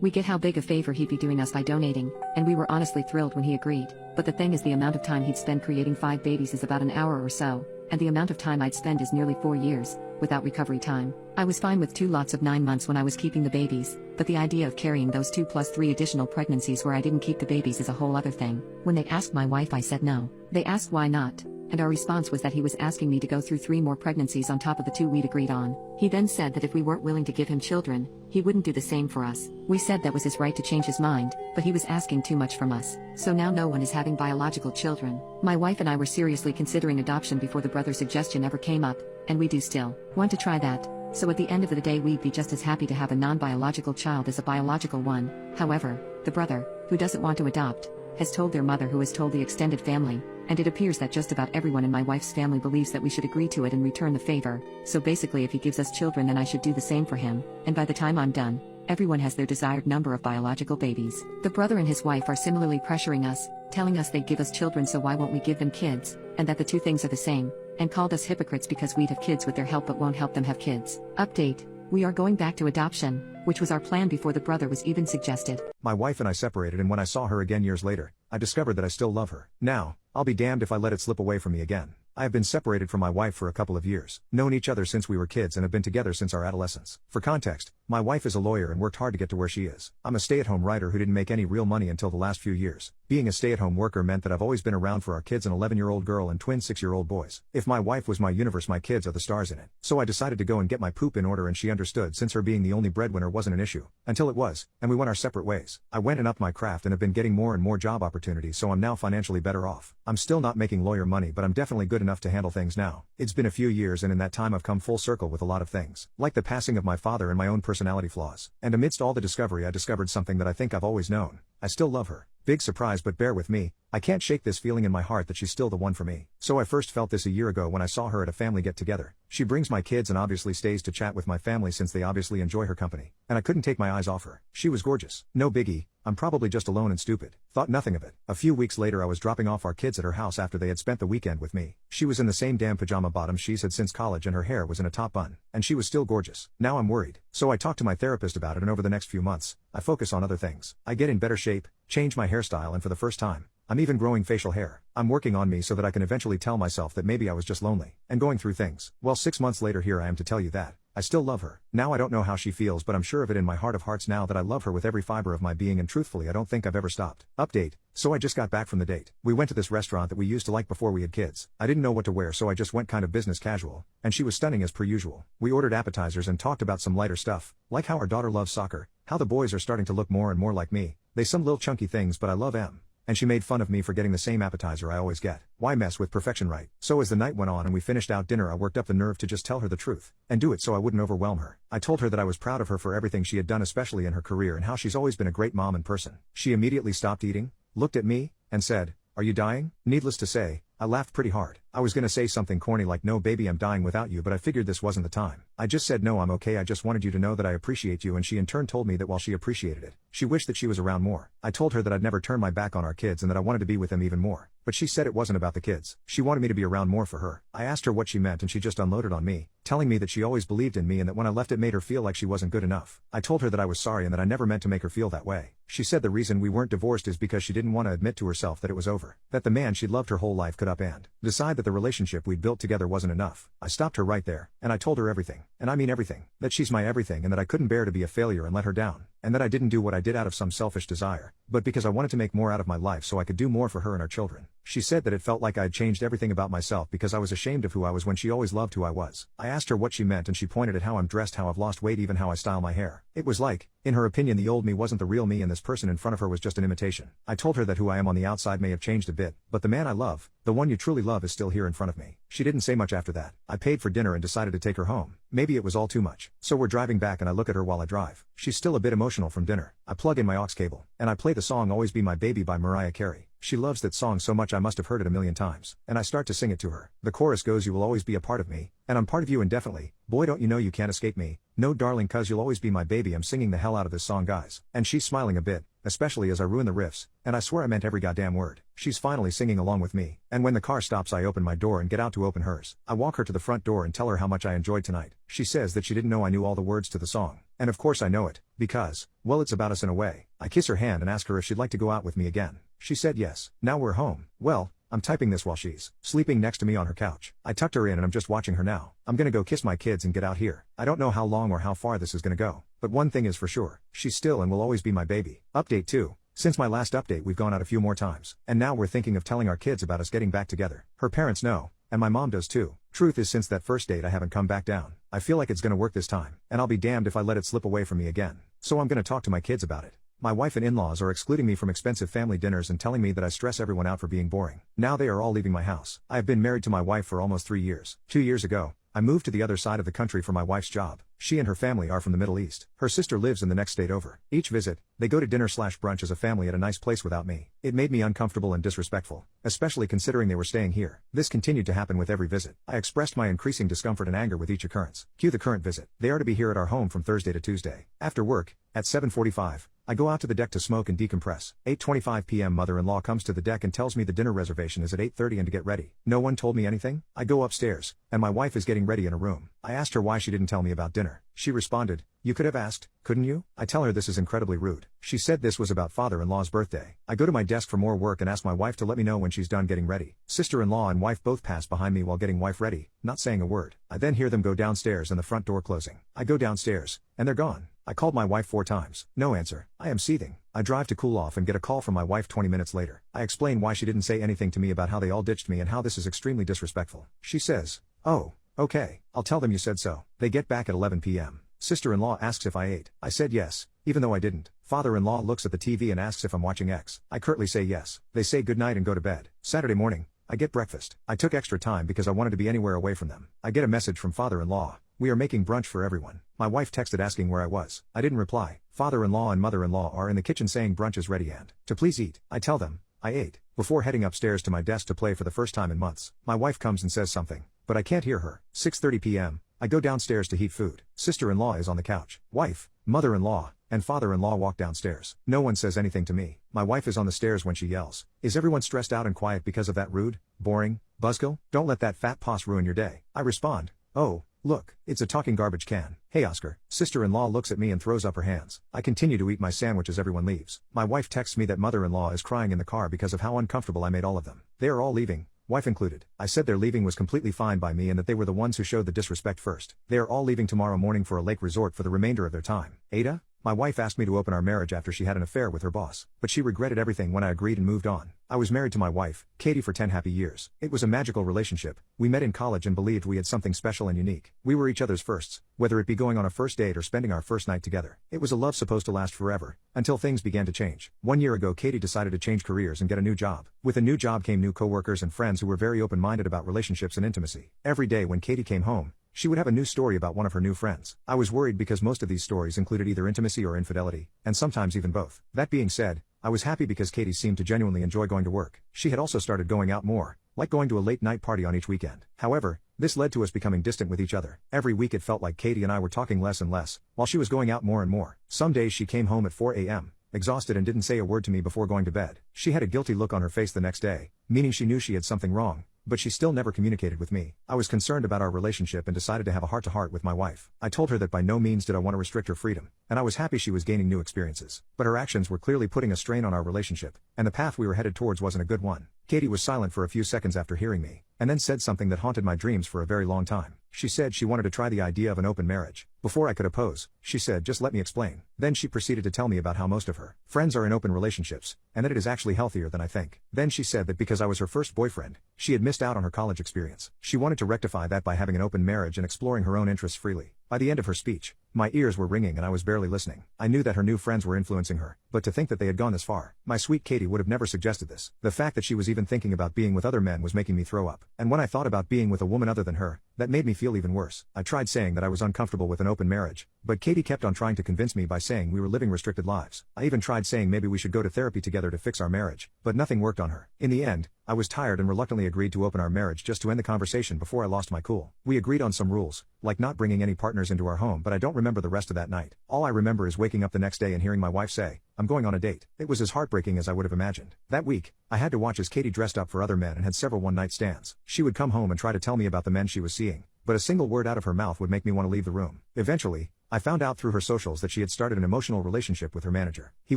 We get how big a favor he'd be doing us by donating, and we were honestly thrilled when he agreed, but the thing is the amount of time he'd spend creating 5 babies is about an hour or so, and the amount of time I'd spend is nearly 4 years, without recovery time. I was fine with 2 lots of 9 months when I was keeping the babies, but the idea of carrying those 2 plus 3 additional pregnancies where I didn't keep the babies is a whole other thing. When they asked my wife, I said no. They asked why not, and our response was that he was asking me to go through 3 more pregnancies on top of the 2 we'd agreed on. He then said that if we weren't willing to give him children, he wouldn't do the same for us. We said that was his right to change his mind, but he was asking too much from us. So now no one is having biological children. My wife and I were seriously considering adoption before the brother suggestion ever came up, and we do still want to try that. So at the end of the day we'd be just as happy to have a non-biological child as a biological one. However, the brother, who doesn't want to adopt, has told their mother, who has told the extended family, and it appears that just about everyone in my wife's family believes that we should agree to it and return the favor. So basically if he gives us children then I should do the same for him, and by the time I'm done, everyone has their desired number of biological babies. The brother and his wife are similarly pressuring us, telling us they'd give us children, so why won't we give them kids, and that the 2 things are the same, and called us hypocrites because we'd have kids with their help but won't help them have kids. Update: we are going back to adoption, which was our plan before the brother was even suggested. My wife and I separated, and when I saw her again years later, I discovered that I still love her. Now, I'll be damned if I let it slip away from me again. I have been separated from my wife for a couple of years, known each other since we were kids and have been together since our adolescence. For context, my wife is a lawyer and worked hard to get to where she is. I'm a stay-at-home writer who didn't make any real money until the last few years. Being a stay-at-home worker meant that I've always been around for our kids, an 11-year-old girl and twin 6-year-old boys. If my wife was my universe, my kids are the stars in it. So I decided to go and get my poop in order, and she understood, since her being the only breadwinner wasn't an issue. Until it was, and we went our separate ways. I went and upped my craft and have been getting more and more job opportunities, so I'm now financially better off. I'm still not making lawyer money, but I'm definitely good enough to handle things now. It's been a few years, and in that time I've come full circle with a lot of things, like the passing of my father and my own personality flaws. And amidst all the discovery, I discovered something that I think I've always known. I still love her. Big surprise, but bear with me, I can't shake this feeling in my heart that she's still the one for me. So I first felt this a year ago when I saw her at a family get-together. She brings my kids and obviously stays to chat with my family since they obviously enjoy her company. And I couldn't take my eyes off her. She was gorgeous. No biggie, I'm probably just alone and stupid. Thought nothing of it. A few weeks later I was dropping off our kids at her house after they had spent the weekend with me. She was in the same damn pajama bottoms she's had since college, and her hair was in a top bun. And she was still gorgeous. Now I'm worried. So I talked to my therapist about it, and over the next few months, I focus on other things. I get in better shape, change my hairstyle, and for the first time, I'm even growing facial hair. I'm working on me so that I can eventually tell myself that maybe I was just lonely and going through things. Well, 6 months later here I am to tell you that I still love her. Now I don't know how she feels, but I'm sure of it in my heart of hearts now that I love her with every fiber of my being, and truthfully I don't think I've ever stopped. Update: so I just got back from the date. We went to this restaurant that we used to like before we had kids. I didn't know what to wear, so I just went kind of business casual, and she was stunning as per usual. We ordered appetizers and talked about some lighter stuff, like how our daughter loves soccer, how the boys are starting to look more and more like me. They some little chunky things, but I love them. And she made fun of me for getting the same appetizer I always get. Why mess with perfection, right? So as the night went on and we finished out dinner, I worked up the nerve to just tell her the truth, and do it so I wouldn't overwhelm her. I told her that I was proud of her for everything she had done, especially in her career, and how she's always been a great mom and person. She immediately stopped eating, looked at me, and said, "Are you dying?" Needless to say, I laughed pretty hard. I was gonna say something corny like, "No baby, I'm dying without you," but I figured this wasn't the time. I just said, "No, I'm okay, I just wanted you to know that I appreciate you," and she in turn told me that while she appreciated it, she wished that she was around more. I told her that I'd never turn my back on our kids and that I wanted to be with them even more. But she said it wasn't about the kids. She wanted me to be around more for her. I asked her what she meant, and she just unloaded on me, telling me that she always believed in me and that when I left it made her feel like she wasn't good enough. I told her that I was sorry and that I never meant to make her feel that way. She said the reason we weren't divorced is because she didn't want to admit to herself that it was over, that the man she'd loved her whole life could up and decide that the relationship we'd built together wasn't enough. I stopped her right there, and I told her everything, and I mean everything, that she's my everything and that I couldn't bear to be a failure and let her down, and that I didn't do what I did out of some selfish desire, but because I wanted to make more out of my life so I could do more for her and our children. She said that it felt like I had changed everything about myself because I was ashamed of who I was when she always loved who I was. I asked her what she meant, and she pointed at how I'm dressed, how I've lost weight, even how I style my hair. It was like, in her opinion, the old me wasn't the real me and this person in front of her was just an imitation. I told her that who I am on the outside may have changed a bit, but the man I love, the one you truly love, is still here in front of me. She didn't say much after that. I paid for dinner and decided to take her home. Maybe it was all too much. So we're driving back and I look at her while I drive. She's still a bit emotional from dinner. I plug in my aux cable, and I play the song "Always Be My Baby" by Mariah Carey. She loves that song so much I must have heard it a million times. And I start to sing it to her. The chorus goes, "You will always be a part of me, and I'm part of you indefinitely. Boy, don't you know you can't escape me. No darling, 'cause you'll always be my baby." I'm singing the hell out of this song, guys. And she's smiling a bit, especially as I ruin the riffs, and I swear I meant every goddamn word. She's finally singing along with me, and when the car stops I open my door and get out to open hers. I walk her to the front door and tell her how much I enjoyed tonight. She says that she didn't know I knew all the words to the song. And of course I know it, because, well, it's about us in a way. I kiss her hand and ask her if she'd like to go out with me again. She said yes. Now we're home. Well, I'm typing this while she's sleeping next to me on her couch. I tucked her in and I'm just watching her now. I'm gonna go kiss my kids and get out here. I don't know how long or how far this is gonna go. But one thing is for sure, she's still and will always be my baby. Update 2. Since my last update we've gone out a few more times. And now we're thinking of telling our kids about us getting back together. Her parents know. And my mom does too. Truth is, since that first date I haven't come back down. I feel like it's gonna work this time. And I'll be damned if I let it slip away from me again. So I'm gonna talk to my kids about it. My wife and in-laws are excluding me from expensive family dinners and telling me that I stress everyone out for being boring. Now they are all leaving my house. I have been married to my wife for almost 3 years. 2 years ago, I moved to the other side of the country for my wife's job. She and her family are from the Middle East. Her sister lives in the next state over. Each visit, they go to dinner/brunch as a family at a nice place without me. It made me uncomfortable and disrespectful, especially considering they were staying here. This continued to happen with every visit. I expressed my increasing discomfort and anger with each occurrence. Cue the current visit. They are to be here at our home from Thursday to Tuesday. After work, at 7:45, I go out to the deck to smoke and decompress. 8:25 p.m. Mother-in-law comes to the deck and tells me the dinner reservation is at 8:30 and to get ready. No one told me anything. I go upstairs, and my wife is getting ready in a room. I asked her why she didn't tell me about dinner. She responded, "You could have asked, couldn't you?" I tell her this is incredibly rude. She said this was about father-in-law's birthday. I go to my desk for more work and ask my wife to let me know when she's done getting ready. Sister-in-law and wife both pass behind me while getting wife ready, not saying a word. I then hear them go downstairs and the front door closing. I go downstairs, and they're gone. I called my wife 4 times. No answer. I am seething. I drive to cool off and get a call from my wife 20 minutes later. I explain why she didn't say anything to me about how they all ditched me and how this is extremely disrespectful. She says, "Oh, okay, I'll tell them you said so." They get back at 11 p.m. Sister-in-law asks if I ate. I said yes, even though I didn't. Father-in-law looks at the TV and asks if I'm watching X. I curtly say yes. They say goodnight and go to bed. Saturday morning, I get breakfast. I took extra time because I wanted to be anywhere away from them. I get a message from father-in-law. "We are making brunch for everyone." My wife texted asking where I was. I didn't reply. Father-in-law and mother-in-law are in the kitchen saying brunch is ready and to please eat. I tell them, I ate, before heading upstairs to my desk to play for the first time in months. My wife comes and says something, but I can't hear her. 6:30 p.m. I go downstairs to heat food. Sister-in-law is on the couch. Wife, mother-in-law, and father-in-law walk downstairs. No one says anything to me. My wife is on the stairs when she yells, "Is everyone stressed out and quiet because of that rude, boring buzzkill? Don't let that fat poss ruin your day." I respond, "Oh, look, it's a talking garbage can. Hey Oscar." Sister-in-law looks at me and throws up her hands. I continue to eat my sandwich as everyone leaves. My wife texts me that mother-in-law is crying in the car because of how uncomfortable I made all of them. They are all leaving, wife included. I said their leaving was completely fine by me and that they were the ones who showed the disrespect first. They are all leaving tomorrow morning for a lake resort for the remainder of their time. Ada? My wife asked me to open our marriage after she had an affair with her boss, but she regretted everything when I agreed and moved on. I was married to my wife, Katie, for 10 happy years. It was a magical relationship. We met in college and believed we had something special and unique. We were each other's firsts, whether it be going on a first date or spending our first night together. It was a love supposed to last forever, until things began to change. 1 year ago Katie decided to change careers and get a new job. With a new job came new coworkers and friends who were very open-minded about relationships and intimacy. Every day when Katie came home, she would have a new story about one of her new friends. I was worried because most of these stories included either intimacy or infidelity, and sometimes even both. That being said, I was happy because Katie seemed to genuinely enjoy going to work. She had also started going out more, like going to a late night party on each weekend. However, this led to us becoming distant with each other. Every week it felt like Katie and I were talking less and less, while she was going out more and more. Some days she came home at 4 a.m., exhausted, and didn't say a word to me before going to bed. She had a guilty look on her face the next day, meaning she knew she had something wrong, but she still never communicated with me. I was concerned about our relationship and decided to have a heart-to-heart with my wife. I told her that by no means did I want to restrict her freedom, and I was happy she was gaining new experiences. But her actions were clearly putting a strain on our relationship, and the path we were headed towards wasn't a good one. Katie was silent for a few seconds after hearing me, and then said something that haunted my dreams for a very long time. She said she wanted to try the idea of an open marriage. Before I could oppose, she said, "Just let me explain." Then she proceeded to tell me about how most of her friends are in open relationships, and that it is actually healthier than I think. Then she said that because I was her first boyfriend, she had missed out on her college experience. She wanted to rectify that by having an open marriage and exploring her own interests freely. By the end of her speech, my ears were ringing and I was barely listening. I knew that her new friends were influencing her, but to think that they had gone this far. My sweet Katie would have never suggested this. The fact that she was even thinking about being with other men was making me throw up. And when I thought about being with a woman other than her, that made me feel even worse. I tried saying that I was uncomfortable with an open marriage, but Katie kept on trying to convince me by saying we were living restricted lives. I even tried saying maybe we should go to therapy together to fix our marriage, but nothing worked on her. In the end, I was tired and reluctantly agreed to open our marriage just to end the conversation before I lost my cool. We agreed on some rules, like not bringing any partners into our home, but I don't remember the rest of that night. All I remember is waking up the next day and hearing my wife say, "I'm going on a date." It was as heartbreaking as I would have imagined. That week, I had to watch as Katie dressed up for other men and had several one-night stands. She would come home and try to tell me about the men she was seeing, but a single word out of her mouth would make me want to leave the room. Eventually, I found out through her socials that she had started an emotional relationship with her manager. He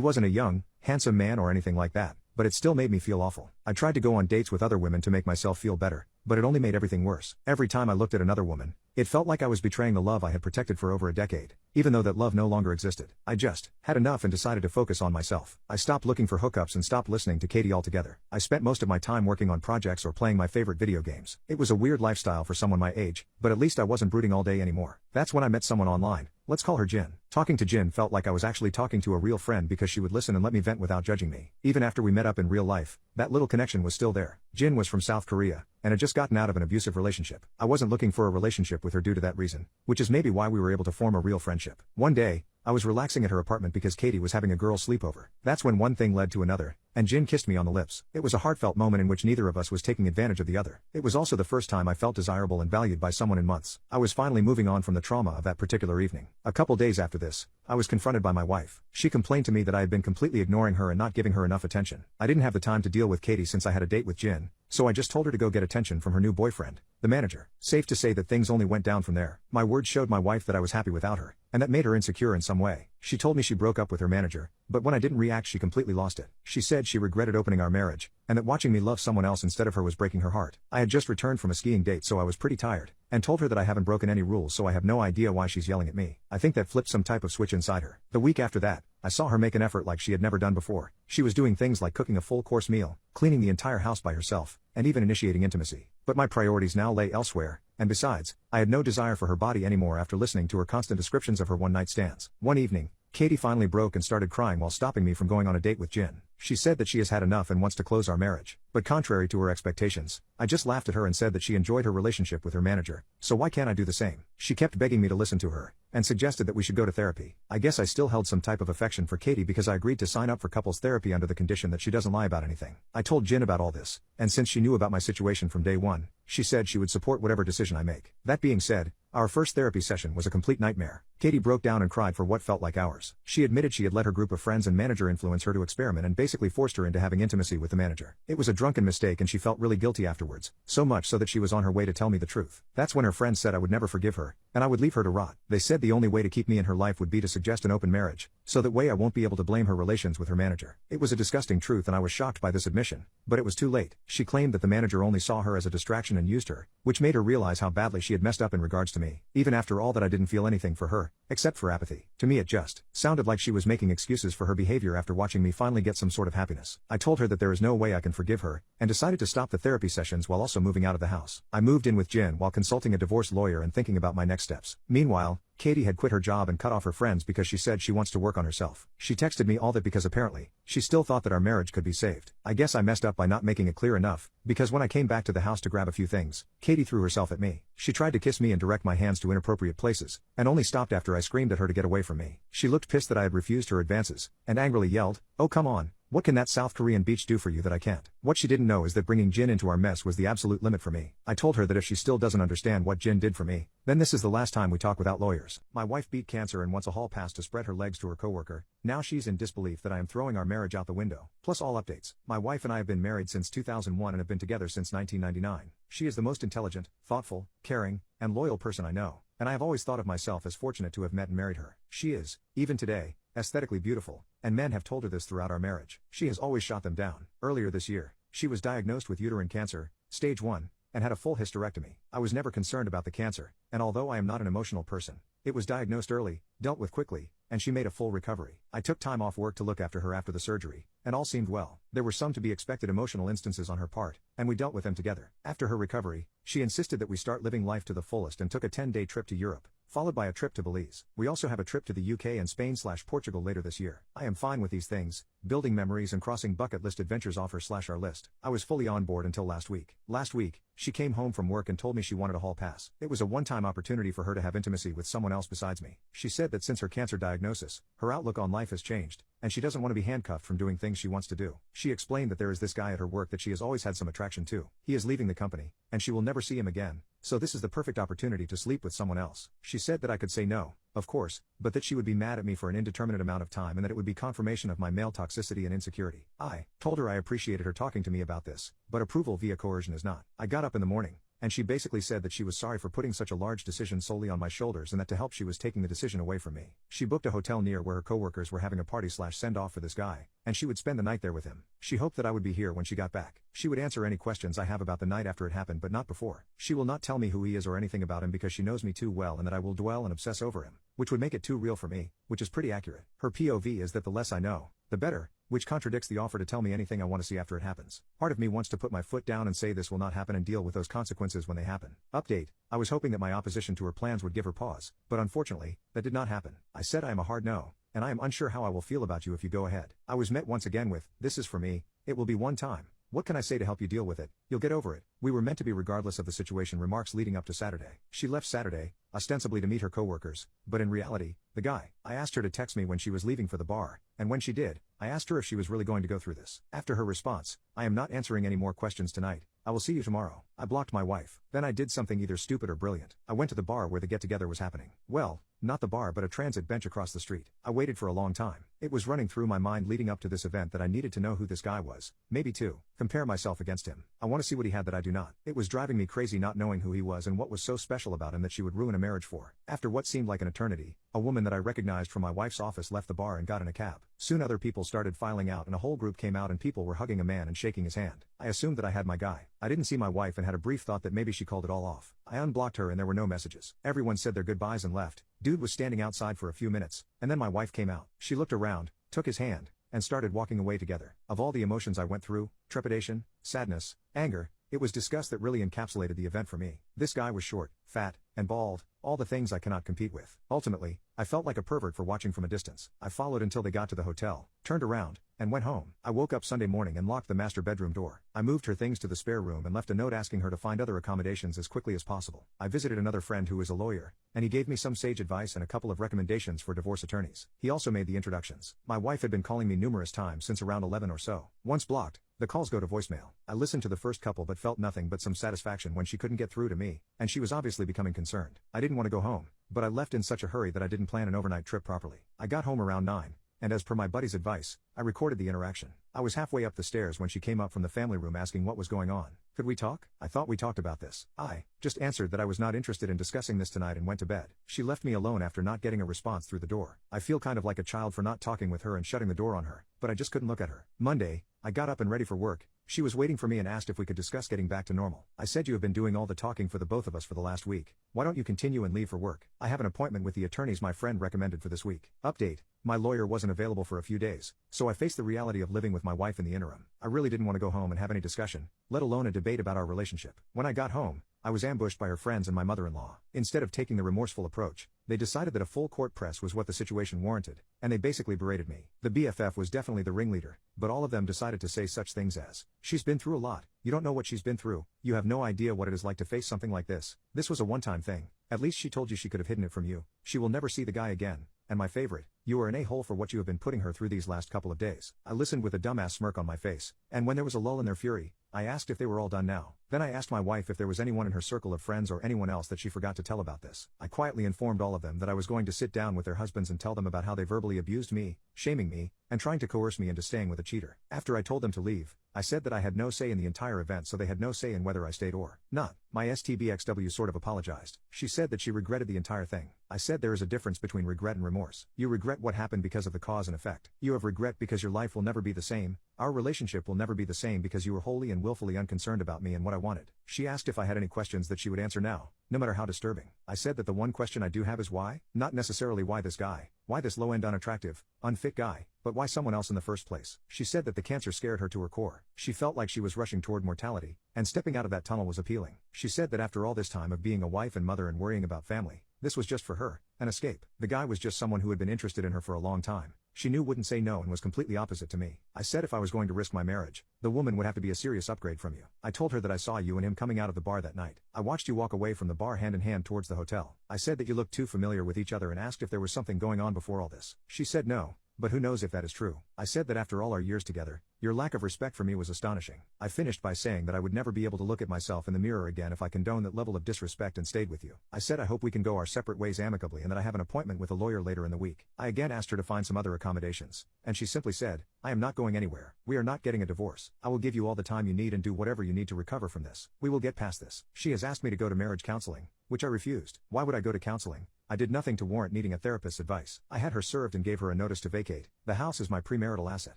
wasn't a young, handsome man or anything like that, but it still made me feel awful. I tried to go on dates with other women to make myself feel better, but it only made everything worse. Every time I looked at another woman, it felt like I was betraying the love I had protected for over a decade, even though that love no longer existed. I just had enough and decided to focus on myself. I stopped looking for hookups and stopped listening to Katie altogether. I spent most of my time working on projects or playing my favorite video games. It was a weird lifestyle for someone my age, but at least I wasn't brooding all day anymore. That's when I met someone online. Let's call her Jin. Talking to Jin felt like I was actually talking to a real friend because she would listen and let me vent without judging me. Even after we met up in real life, that little connection was still there. Jin was from South Korea, and had just gotten out of an abusive relationship. I wasn't looking for a relationship with her due to that reason, which is maybe why we were able to form a real friendship. One day, I was relaxing at her apartment because Katie was having a girl sleepover. That's when one thing led to another, and Jin kissed me on the lips. It was a heartfelt moment in which neither of us was taking advantage of the other. It was also the first time I felt desirable and valued by someone in months. I was finally moving on from the trauma of that particular evening. A couple days after this, I was confronted by my wife. She complained to me that I had been completely ignoring her and not giving her enough attention. I didn't have the time to deal with Katie since I had a date with Jin, so I just told her to go get attention from her new boyfriend, the manager. Safe to say that things only went down from there. My words showed my wife that I was happy without her, and that made her insecure in some way. She told me she broke up with her manager, but when I didn't react she completely lost it. She said she regretted opening our marriage, and that watching me love someone else instead of her was breaking her heart. I had just returned from a skiing date so I was pretty tired, and told her that I haven't broken any rules so I have no idea why she's yelling at me. I think that flipped some type of switch inside her. The week after that, I saw her make an effort like she had never done before. She was doing things like cooking a full-course meal, cleaning the entire house by herself, and even initiating intimacy. But my priorities now lay elsewhere, and besides, I had no desire for her body anymore after listening to her constant descriptions of her one-night stands. One evening, Katie finally broke and started crying while stopping me from going on a date with Jin. She said that she has had enough and wants to close our marriage. But contrary to her expectations, I just laughed at her and said that she enjoyed her relationship with her manager, so why can't I do the same? She kept begging me to listen to her, and suggested that we should go to therapy. I guess I still held some type of affection for Katie because I agreed to sign up for couples therapy under the condition that she doesn't lie about anything. I told Jin about all this, and since she knew about my situation from day one, she said she would support whatever decision I make. That being said, our first therapy session was a complete nightmare. Katie broke down and cried for what felt like hours. She admitted she had let her group of friends and manager influence her to experiment and basically forced her into having intimacy with the manager. It was a drunken mistake and she felt really guilty afterwards, so much so that she was on her way to tell me the truth. That's when her friends said I would never forgive her, and I would leave her to rot. They said the only way to keep me in her life would be to suggest an open marriage, so that way I won't be able to blame her relations with her manager. It was a disgusting truth and I was shocked by this admission, but it was too late. She claimed that the manager only saw her as a distraction and used her, which made her realize how badly she had messed up in regards to me. Even after all that, I didn't feel anything for her, except for apathy. To me it just sounded like she was making excuses for her behavior after watching me finally get some sort of happiness. I told her that there is no way I can forgive her, and decided to stop the therapy sessions while also moving out of the house. I moved in with Jin while consulting a divorce lawyer and thinking about my next steps. Meanwhile, Katie had quit her job and cut off her friends because she said she wants to work on herself. She texted me all that because apparently, she still thought that our marriage could be saved. I guess I messed up by not making it clear enough, because when I came back to the house to grab a few things, Katie threw herself at me. She tried to kiss me and direct my hands to inappropriate places, and only stopped after I screamed at her to get away from me. She looked pissed that I had refused her advances, and angrily yelled, "Oh come on. What can that South Korean beach do for you that I can't?" What she didn't know is that bringing Jin into our mess was the absolute limit for me. I told her that if she still doesn't understand what Jin did for me, then this is the last time we talk without lawyers. My wife beat cancer and wants a hall pass to spread her legs to her coworker. Now she's in disbelief that I am throwing our marriage out the window. Plus all updates. My wife and I have been married since 2001 and have been together since 1999. She is the most intelligent, thoughtful, caring, and loyal person I know, and I have always thought of myself as fortunate to have met and married her. She is, even today, aesthetically beautiful, and men have told her this throughout our marriage. She has always shot them down. Earlier this year, she was diagnosed with uterine cancer, stage 1, and had a full hysterectomy. I was never concerned about the cancer, and although I am not an emotional person, it was diagnosed early, dealt with quickly, and she made a full recovery. I took time off work to look after her after the surgery, and all seemed well. There were some to be expected emotional instances on her part, and we dealt with them together. After her recovery, she insisted that we start living life to the fullest and took a 10-day trip to Europe, followed by a trip to Belize. We also have a trip to the UK and Spain/Portugal later this year. I am fine with these things, building memories and crossing bucket list adventures off our list. I was fully on board until last week. Last week, she came home from work and told me she wanted a hall pass. It was a one-time opportunity for her to have intimacy with someone else besides me. She said that since her cancer diagnosis, her outlook on life has changed, and she doesn't want to be handcuffed from doing things she wants to do. She explained that there is this guy at her work that she has always had some attraction to. He is leaving the company, and she will never see him again, so this is the perfect opportunity to sleep with someone else. She said that I could say no, of course, but that she would be mad at me for an indeterminate amount of time and that it would be confirmation of my male toxicity and insecurity. I told her I appreciated her talking to me about this, but approval via coercion is not. I got up in the morning, and she basically said that she was sorry for putting such a large decision solely on my shoulders and that to help she was taking the decision away from me. She booked a hotel near where her coworkers were having a party/send-off for this guy, and she would spend the night there with him. She hoped that I would be here when she got back. She would answer any questions I have about the night after it happened but not before. She will not tell me who he is or anything about him because she knows me too well and that I will dwell and obsess over him, which would make it too real for me, which is pretty accurate. Her POV is that the less I know, the better, which contradicts the offer to tell me anything I want to see after it happens. Part of me wants to put my foot down and say this will not happen and deal with those consequences when they happen. Update: I was hoping that my opposition to her plans would give her pause, but unfortunately, that did not happen. I said I am a hard no, and I am unsure how I will feel about you if you go ahead. I was met once again with, this is for me, it will be one time. What can I say to help you deal with it? You'll get over it. We were meant to be regardless of the situation. Remarks leading up to Saturday. She left Saturday, ostensibly to meet her coworkers, but in reality, the guy. I asked her to text me when she was leaving for the bar, and when she did, I asked her if she was really going to go through this. After her response, I am not answering any more questions tonight. I will see you tomorrow. I blocked my wife. Then I did something either stupid or brilliant. I went to the bar where the get-together was happening. Well, not the bar but a transit bench across the street. I waited for a long time. It was running through my mind leading up to this event that I needed to know who this guy was. Maybe to compare myself against him. I want to see what he had that I do not. It was driving me crazy not knowing who he was and what was so special about him that she would ruin a marriage for. After what seemed like an eternity, a woman that I recognized from my wife's office left the bar and got in a cab. Soon other people started filing out and a whole group came out and people were hugging a man and shaking his hand. I assumed that I had my guy. I didn't see my wife and had a brief thought that maybe she called it all off. I unblocked her and there were no messages. Everyone said their goodbyes and left. Dude was standing outside for a few minutes, and then my wife came out. She looked around, took his hand, and started walking away together. Of all the emotions I went through, trepidation, sadness, anger, it was disgust that really encapsulated the event for me. This guy was short, fat, and bald, all the things I cannot compete with. Ultimately, I felt like a pervert for watching from a distance. I followed until they got to the hotel, turned around, and went home. I woke up Sunday morning and locked the master bedroom door. I moved her things to the spare room and left a note asking her to find other accommodations as quickly as possible. I visited another friend who is a lawyer, and he gave me some sage advice and a couple of recommendations for divorce attorneys. He also made the introductions. My wife had been calling me numerous times since around 11 or so. Once blocked, the calls go to voicemail. I listened to the first couple but felt nothing but some satisfaction when she couldn't get through to me, and she was obviously becoming concerned. I didn't want to go home, but I left in such a hurry that I didn't plan an overnight trip properly. I got home around 9, and as per my buddy's advice, I recorded the interaction. I was halfway up the stairs when she came up from the family room asking what was going on. Could we talk? I thought we talked about this. I just answered that I was not interested in discussing this tonight and went to bed. She left me alone after not getting a response through the door. I feel kind of like a child for not talking with her and shutting the door on her, but I just couldn't look at her. Monday, I got up and ready for work. She was waiting for me and asked if we could discuss getting back to normal. I said, you have been doing all the talking for the both of us for the last week. Why don't you continue and leave for work? I have an appointment with the attorneys my friend recommended for this week. Update: my lawyer wasn't available for a few days, so I faced the reality of living with my wife in the interim. I really didn't want to go home and have any discussion, let alone a debate about our relationship. When I got home, I was ambushed by her friends and my mother-in-law. Instead of taking the remorseful approach, they decided that a full court press was what the situation warranted, and they basically berated me. The BFF was definitely the ringleader, but all of them decided to say such things as, she's been through a lot, you don't know what she's been through, you have no idea what it is like to face something like this. This was a one-time thing. At least she told you she could have hidden it from you. She will never see the guy again. And my favorite, you are an a-hole for what you have been putting her through these last couple of days. I listened with a dumbass smirk on my face, and when there was a lull in their fury, I asked if they were all done now. Then I asked my wife if there was anyone in her circle of friends or anyone else that she forgot to tell about this. I quietly informed all of them that I was going to sit down with their husbands and tell them about how they verbally abused me, shaming me, and trying to coerce me into staying with a cheater. After I told them to leave, I said that I had no say in the entire event, so they had no say in whether I stayed or not. My STBXW sort of apologized. She said that she regretted the entire thing. I said there is a difference between regret and remorse. You regret what happened because of the cause and effect. You have regret because your life will never be the same. Our relationship will never be the same because you were wholly and willfully unconcerned about me and what I wanted. She asked if I had any questions that she would answer now, no matter how disturbing. I said that the one question I do have is why? Not necessarily why this guy, why this low-end unattractive, unfit guy, but why someone else in the first place. She said that the cancer scared her to her core. She felt like she was rushing toward mortality, and stepping out of that tunnel was appealing. She said that after all this time of being a wife and mother and worrying about family, this was just for her, an escape. The guy was just someone who had been interested in her for a long time. She knew wouldn't say no and was completely opposite to me. I said if I was going to risk my marriage, the woman would have to be a serious upgrade from you. I told her that I saw you and him coming out of the bar that night. I watched you walk away from the bar hand in hand towards the hotel. I said that you looked too familiar with each other and asked if there was something going on before all this. She said no, but who knows if that is true. I said that after all our years together, your lack of respect for me was astonishing. I finished by saying that I would never be able to look at myself in the mirror again if I condone that level of disrespect and stayed with you. I said I hope we can go our separate ways amicably and that I have an appointment with a lawyer later in the week. I again asked her to find some other accommodations, and she simply said, I am not going anywhere. We are not getting a divorce. I will give you all the time you need and do whatever you need to recover from this. We will get past this. She has asked me to go to marriage counseling, which I refused. Why would I go to counseling? I did nothing to warrant needing a therapist's advice. I had her served and gave her a notice to vacate. The house is my premarital asset.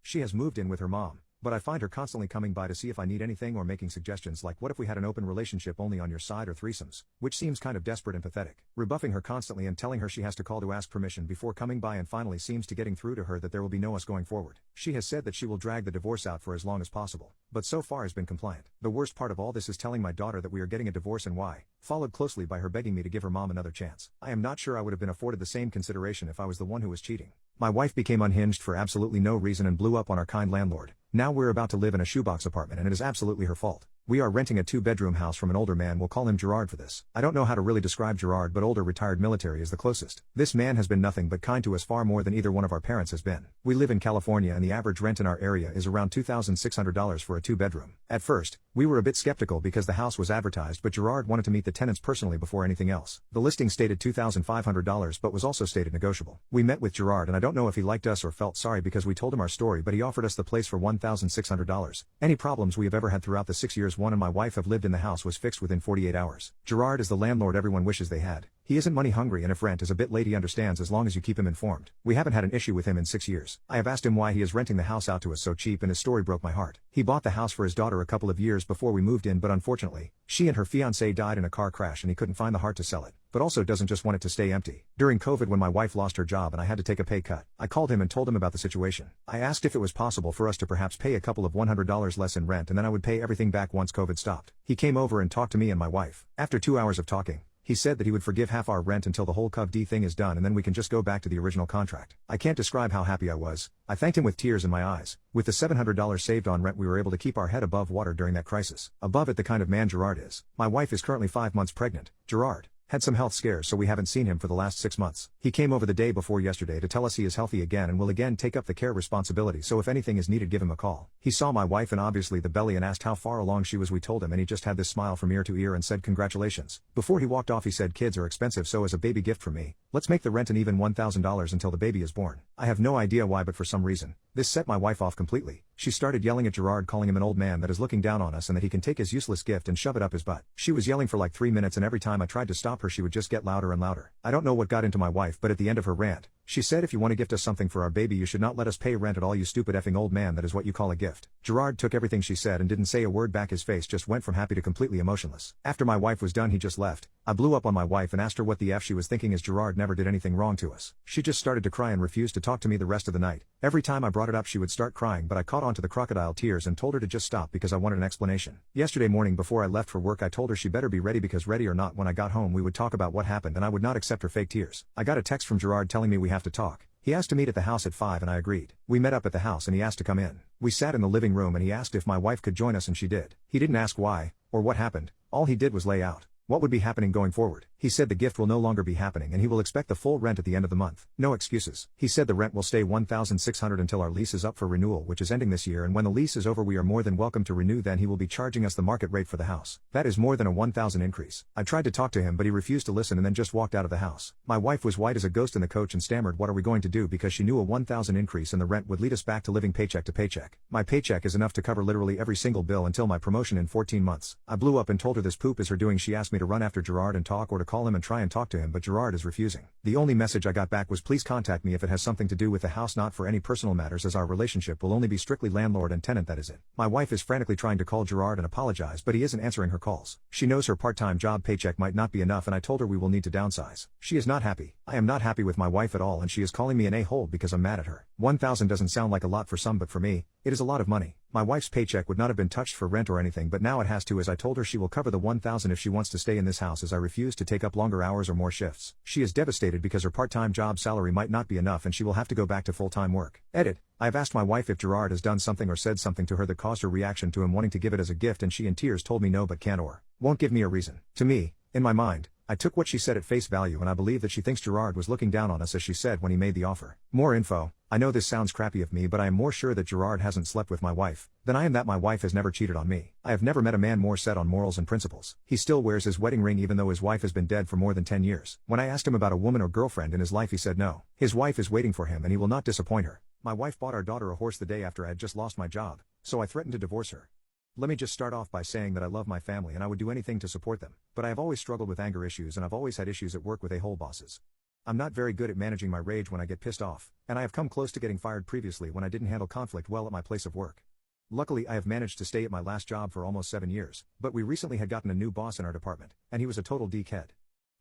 She has moved in with her mom, but I find her constantly coming by to see if I need anything or making suggestions like what if we had an open relationship only on your side or threesomes, which seems kind of desperate and pathetic. Rebuffing her constantly and telling her she has to call to ask permission before coming by and finally seems to getting through to her that there will be no us going forward. She has said that she will drag the divorce out for as long as possible, but so far has been compliant. The worst part of all this is telling my daughter that we are getting a divorce and why, followed closely by her begging me to give her mom another chance. I am not sure I would have been afforded the same consideration if I was the one who was cheating. My wife became unhinged for absolutely no reason and blew up on our kind landlord. Now we're about to live in a shoebox apartment and it is absolutely her fault. We are renting a 2-bedroom house from an older man. We'll call him Gerard for this. I don't know how to really describe Gerard, but older retired military is the closest. This man has been nothing but kind to us, far more than either one of our parents has been. We live in California and the average rent in our area is around $2,600 for a 2-bedroom. At first, we were a bit skeptical because the house was advertised, but Gerard wanted to meet the tenants personally before anything else. The listing stated $2,500 but was also stated negotiable. We met with Gerard and I don't know if he liked us or felt sorry because we told him our story, but he offered us the place for $1,600. Any problems we have ever had throughout the 6 years one and my wife have lived in the house was fixed within 48 hours. Gerard is the landlord everyone wishes they had. He isn't money hungry and if rent is a bit late he understands as long as you keep him informed. We haven't had an issue with him in 6 years. I have asked him why he is renting the house out to us so cheap and his story broke my heart. He bought the house for his daughter a couple of years before we moved in, but unfortunately, she and her fiancé died in a car crash and he couldn't find the heart to sell it, but also doesn't just want it to stay empty. During COVID when my wife lost her job and I had to take a pay cut, I called him and told him about the situation. I asked if it was possible for us to perhaps pay a couple of $100 less in rent and then I would pay everything back once COVID stopped. He came over and talked to me and my wife. After 2 hours of talking, he said that he would forgive half our rent until the whole COVID thing is done and then we can just go back to the original contract. I can't describe how happy I was. I thanked him with tears in my eyes. With the $700 saved on rent we were able to keep our head above water during that crisis. Above it the kind of man Gerard is. My wife is currently 5 months pregnant. Gerard had some health scares so we haven't seen him for the last 6 months. He came over the day before yesterday to tell us he is healthy again and will again take up the care responsibility, so if anything is needed give him a call. He saw my wife and obviously the belly and asked how far along she was. We told him and he just had this smile from ear to ear and said congratulations. Before he walked off he said kids are expensive, so as a baby gift from me, let's make the rent an even $1,000 until the baby is born. I have no idea why, but for some reason, this set my wife off completely. She started yelling at Gerard, calling him an old man that is looking down on us and that he can take his useless gift and shove it up his butt. She was yelling for like 3 minutes and every time I tried to stop her she would just get louder and louder. I don't know what got into my wife, but at the end of her rant, she said if you want to gift us something for our baby you should not let us pay rent at all, you stupid effing old man, that is what you call a gift. Gerard took everything she said and didn't say a word back. His face just went from happy to completely emotionless. After my wife was done he just left. I blew up on my wife and asked her what the F she was thinking as Gerard never did anything wrong to us. She just started to cry and refused to talk to me the rest of the night. Every time I brought it up she would start crying, but I caught on to the crocodile tears and told her to just stop because I wanted an explanation. Yesterday morning before I left for work I told her she better be ready because ready or not when I got home we would talk about what happened and I would not accept her fake tears. I got a text from Gerard telling me we have to talk. He asked to meet at the house at 5 and I agreed. We met up at the house and he asked to come in. We sat in the living room and he asked if my wife could join us and she did. He didn't ask why, or what happened. All he did was lay out what would be happening going forward. He said the gift will no longer be happening and he will expect the full rent at the end of the month. No excuses. He said the rent will stay $1,600 until our lease is up for renewal, which is ending this year, and when the lease is over we are more than welcome to renew. Then he will be charging us the market rate for the house. That is more than a $1,000 increase. I tried to talk to him but he refused to listen and then just walked out of the house. My wife was white as a ghost in the coach and stammered what are we going to do because she knew a $1,000 increase and the rent would lead us back to living paycheck to paycheck. My paycheck is enough to cover literally every single bill until my promotion in 14 months. I blew up and told her this poop is her doing. She asked me to run after Gerard and talk or to call him and try and talk to him, but Gerard is refusing. The only message I got back was please contact me if it has something to do with the house, not for any personal matters, as our relationship will only be strictly landlord and tenant, that is it. My wife is frantically trying to call Gerard and apologize but he isn't answering her calls. She knows her part-time job paycheck might not be enough and I told her we will need to downsize. She is not happy. I am not happy with my wife at all and she is calling me an a-hole because I'm mad at her. $1,000 doesn't sound like a lot for some, but for me, it is a lot of money. My wife's paycheck would not have been touched for rent or anything, but now it has to, as I told her she will cover the $1,000 if she wants to stay in this house, as I refuse to take up longer hours or more shifts. She is devastated because her part-time job salary might not be enough and she will have to go back to full-time work. Edit. I have asked my wife if Gerard has done something or said something to her that caused her reaction to him wanting to give it as a gift, and she in tears told me no but can't or won't give me a reason. To me, in my mind, I took what she said at face value and I believe that she thinks Gerard was looking down on us as she said when he made the offer. More info. I know this sounds crappy of me but I am more sure that Gerard hasn't slept with my wife than I am that my wife has never cheated on me. I have never met a man more set on morals and principles. He still wears his wedding ring even though his wife has been dead for more than 10 years. When I asked him about a woman or girlfriend in his life he said no. His wife is waiting for him and he will not disappoint her. My wife bought our daughter a horse the day after I had just lost my job, so I threatened to divorce her. Let me just start off by saying that I love my family and I would do anything to support them, but I have always struggled with anger issues and I've always had issues at work with a-hole bosses. I'm not very good at managing my rage when I get pissed off, and I have come close to getting fired previously when I didn't handle conflict well at my place of work. Luckily I have managed to stay at my last job for almost 7 years, but we recently had gotten a new boss in our department, and he was a total dickhead.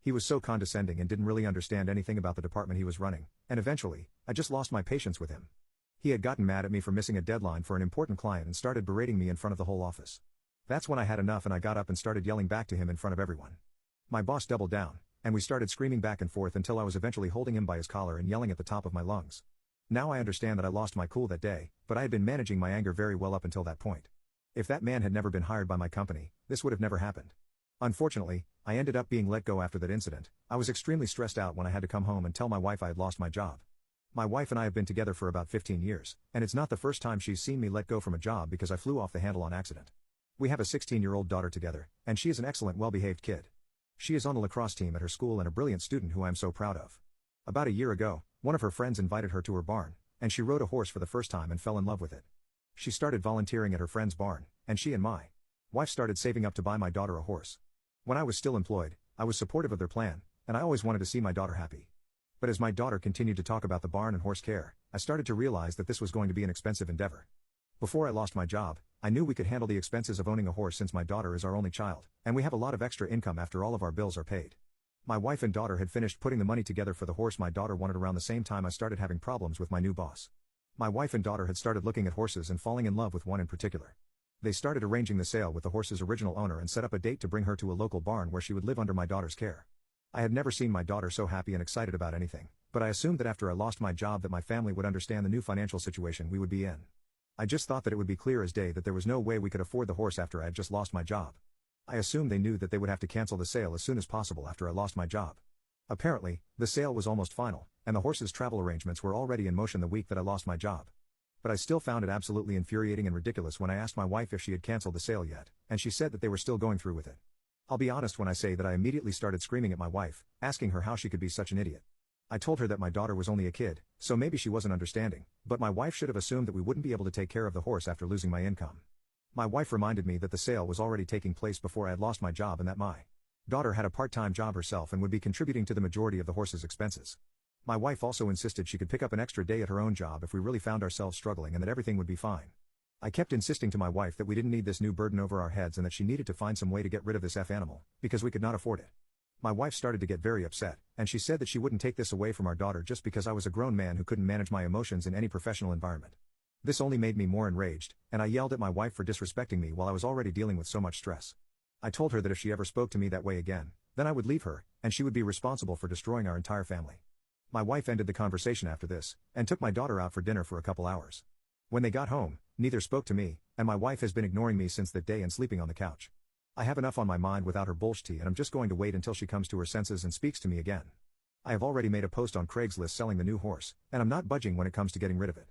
He was so condescending and didn't really understand anything about the department he was running, and eventually, I just lost my patience with him. He had gotten mad at me for missing a deadline for an important client and started berating me in front of the whole office. That's when I had enough and I got up and started yelling back to him in front of everyone. My boss doubled down, and we started screaming back and forth until I was eventually holding him by his collar and yelling at the top of my lungs. Now I understand that I lost my cool that day, but I had been managing my anger very well up until that point. If that man had never been hired by my company, this would have never happened. Unfortunately, I ended up being let go after that incident. I was extremely stressed out when I had to come home and tell my wife I had lost my job. My wife and I have been together for about 15 years, and it's not the first time she's seen me let go from a job because I flew off the handle on accident. We have a 16-year-old daughter together, and she is an excellent well-behaved kid. She is on the lacrosse team at her school and a brilliant student who I am so proud of. About a year ago, one of her friends invited her to her barn, and she rode a horse for the first time and fell in love with it. She started volunteering at her friend's barn, and she and my wife started saving up to buy my daughter a horse. When I was still employed, I was supportive of their plan, and I always wanted to see my daughter happy. But as my daughter continued to talk about the barn and horse care, I started to realize that this was going to be an expensive endeavor. Before I lost my job, I knew we could handle the expenses of owning a horse since my daughter is our only child, and we have a lot of extra income after all of our bills are paid. My wife and daughter had finished putting the money together for the horse my daughter wanted around the same time I started having problems with my new boss. My wife and daughter had started looking at horses and falling in love with one in particular. They started arranging the sale with the horse's original owner and set up a date to bring her to a local barn where she would live under my daughter's care. I had never seen my daughter so happy and excited about anything, but I assumed that after I lost my job that my family would understand the new financial situation we would be in. I just thought that it would be clear as day that there was no way we could afford the horse after I had just lost my job. I assumed they knew that they would have to cancel the sale as soon as possible after I lost my job. Apparently, the sale was almost final, and the horse's travel arrangements were already in motion the week that I lost my job. But I still found it absolutely infuriating and ridiculous when I asked my wife if she had canceled the sale yet, and she said that they were still going through with it. I'll be honest when I say that I immediately started screaming at my wife, asking her how she could be such an idiot. I told her that my daughter was only a kid, so maybe she wasn't understanding, but my wife should have assumed that we wouldn't be able to take care of the horse after losing my income. My wife reminded me that the sale was already taking place before I had lost my job and that my daughter had a part-time job herself and would be contributing to the majority of the horse's expenses. My wife also insisted she could pick up an extra day at her own job if we really found ourselves struggling and that everything would be fine. I kept insisting to my wife that we didn't need this new burden over our heads and that she needed to find some way to get rid of this animal, because we could not afford it. My wife started to get very upset, and she said that she wouldn't take this away from our daughter just because I was a grown man who couldn't manage my emotions in any professional environment. This only made me more enraged, and I yelled at my wife for disrespecting me while I was already dealing with so much stress. I told her that if she ever spoke to me that way again, then I would leave her, and she would be responsible for destroying our entire family. My wife ended the conversation after this, and took my daughter out for dinner for a couple hours. When they got home, neither spoke to me, and my wife has been ignoring me since that day and sleeping on the couch. I have enough on my mind without her bullshit, and I'm just going to wait until she comes to her senses and speaks to me again. I have already made a post on Craigslist selling the new horse, and I'm not budging when it comes to getting rid of it.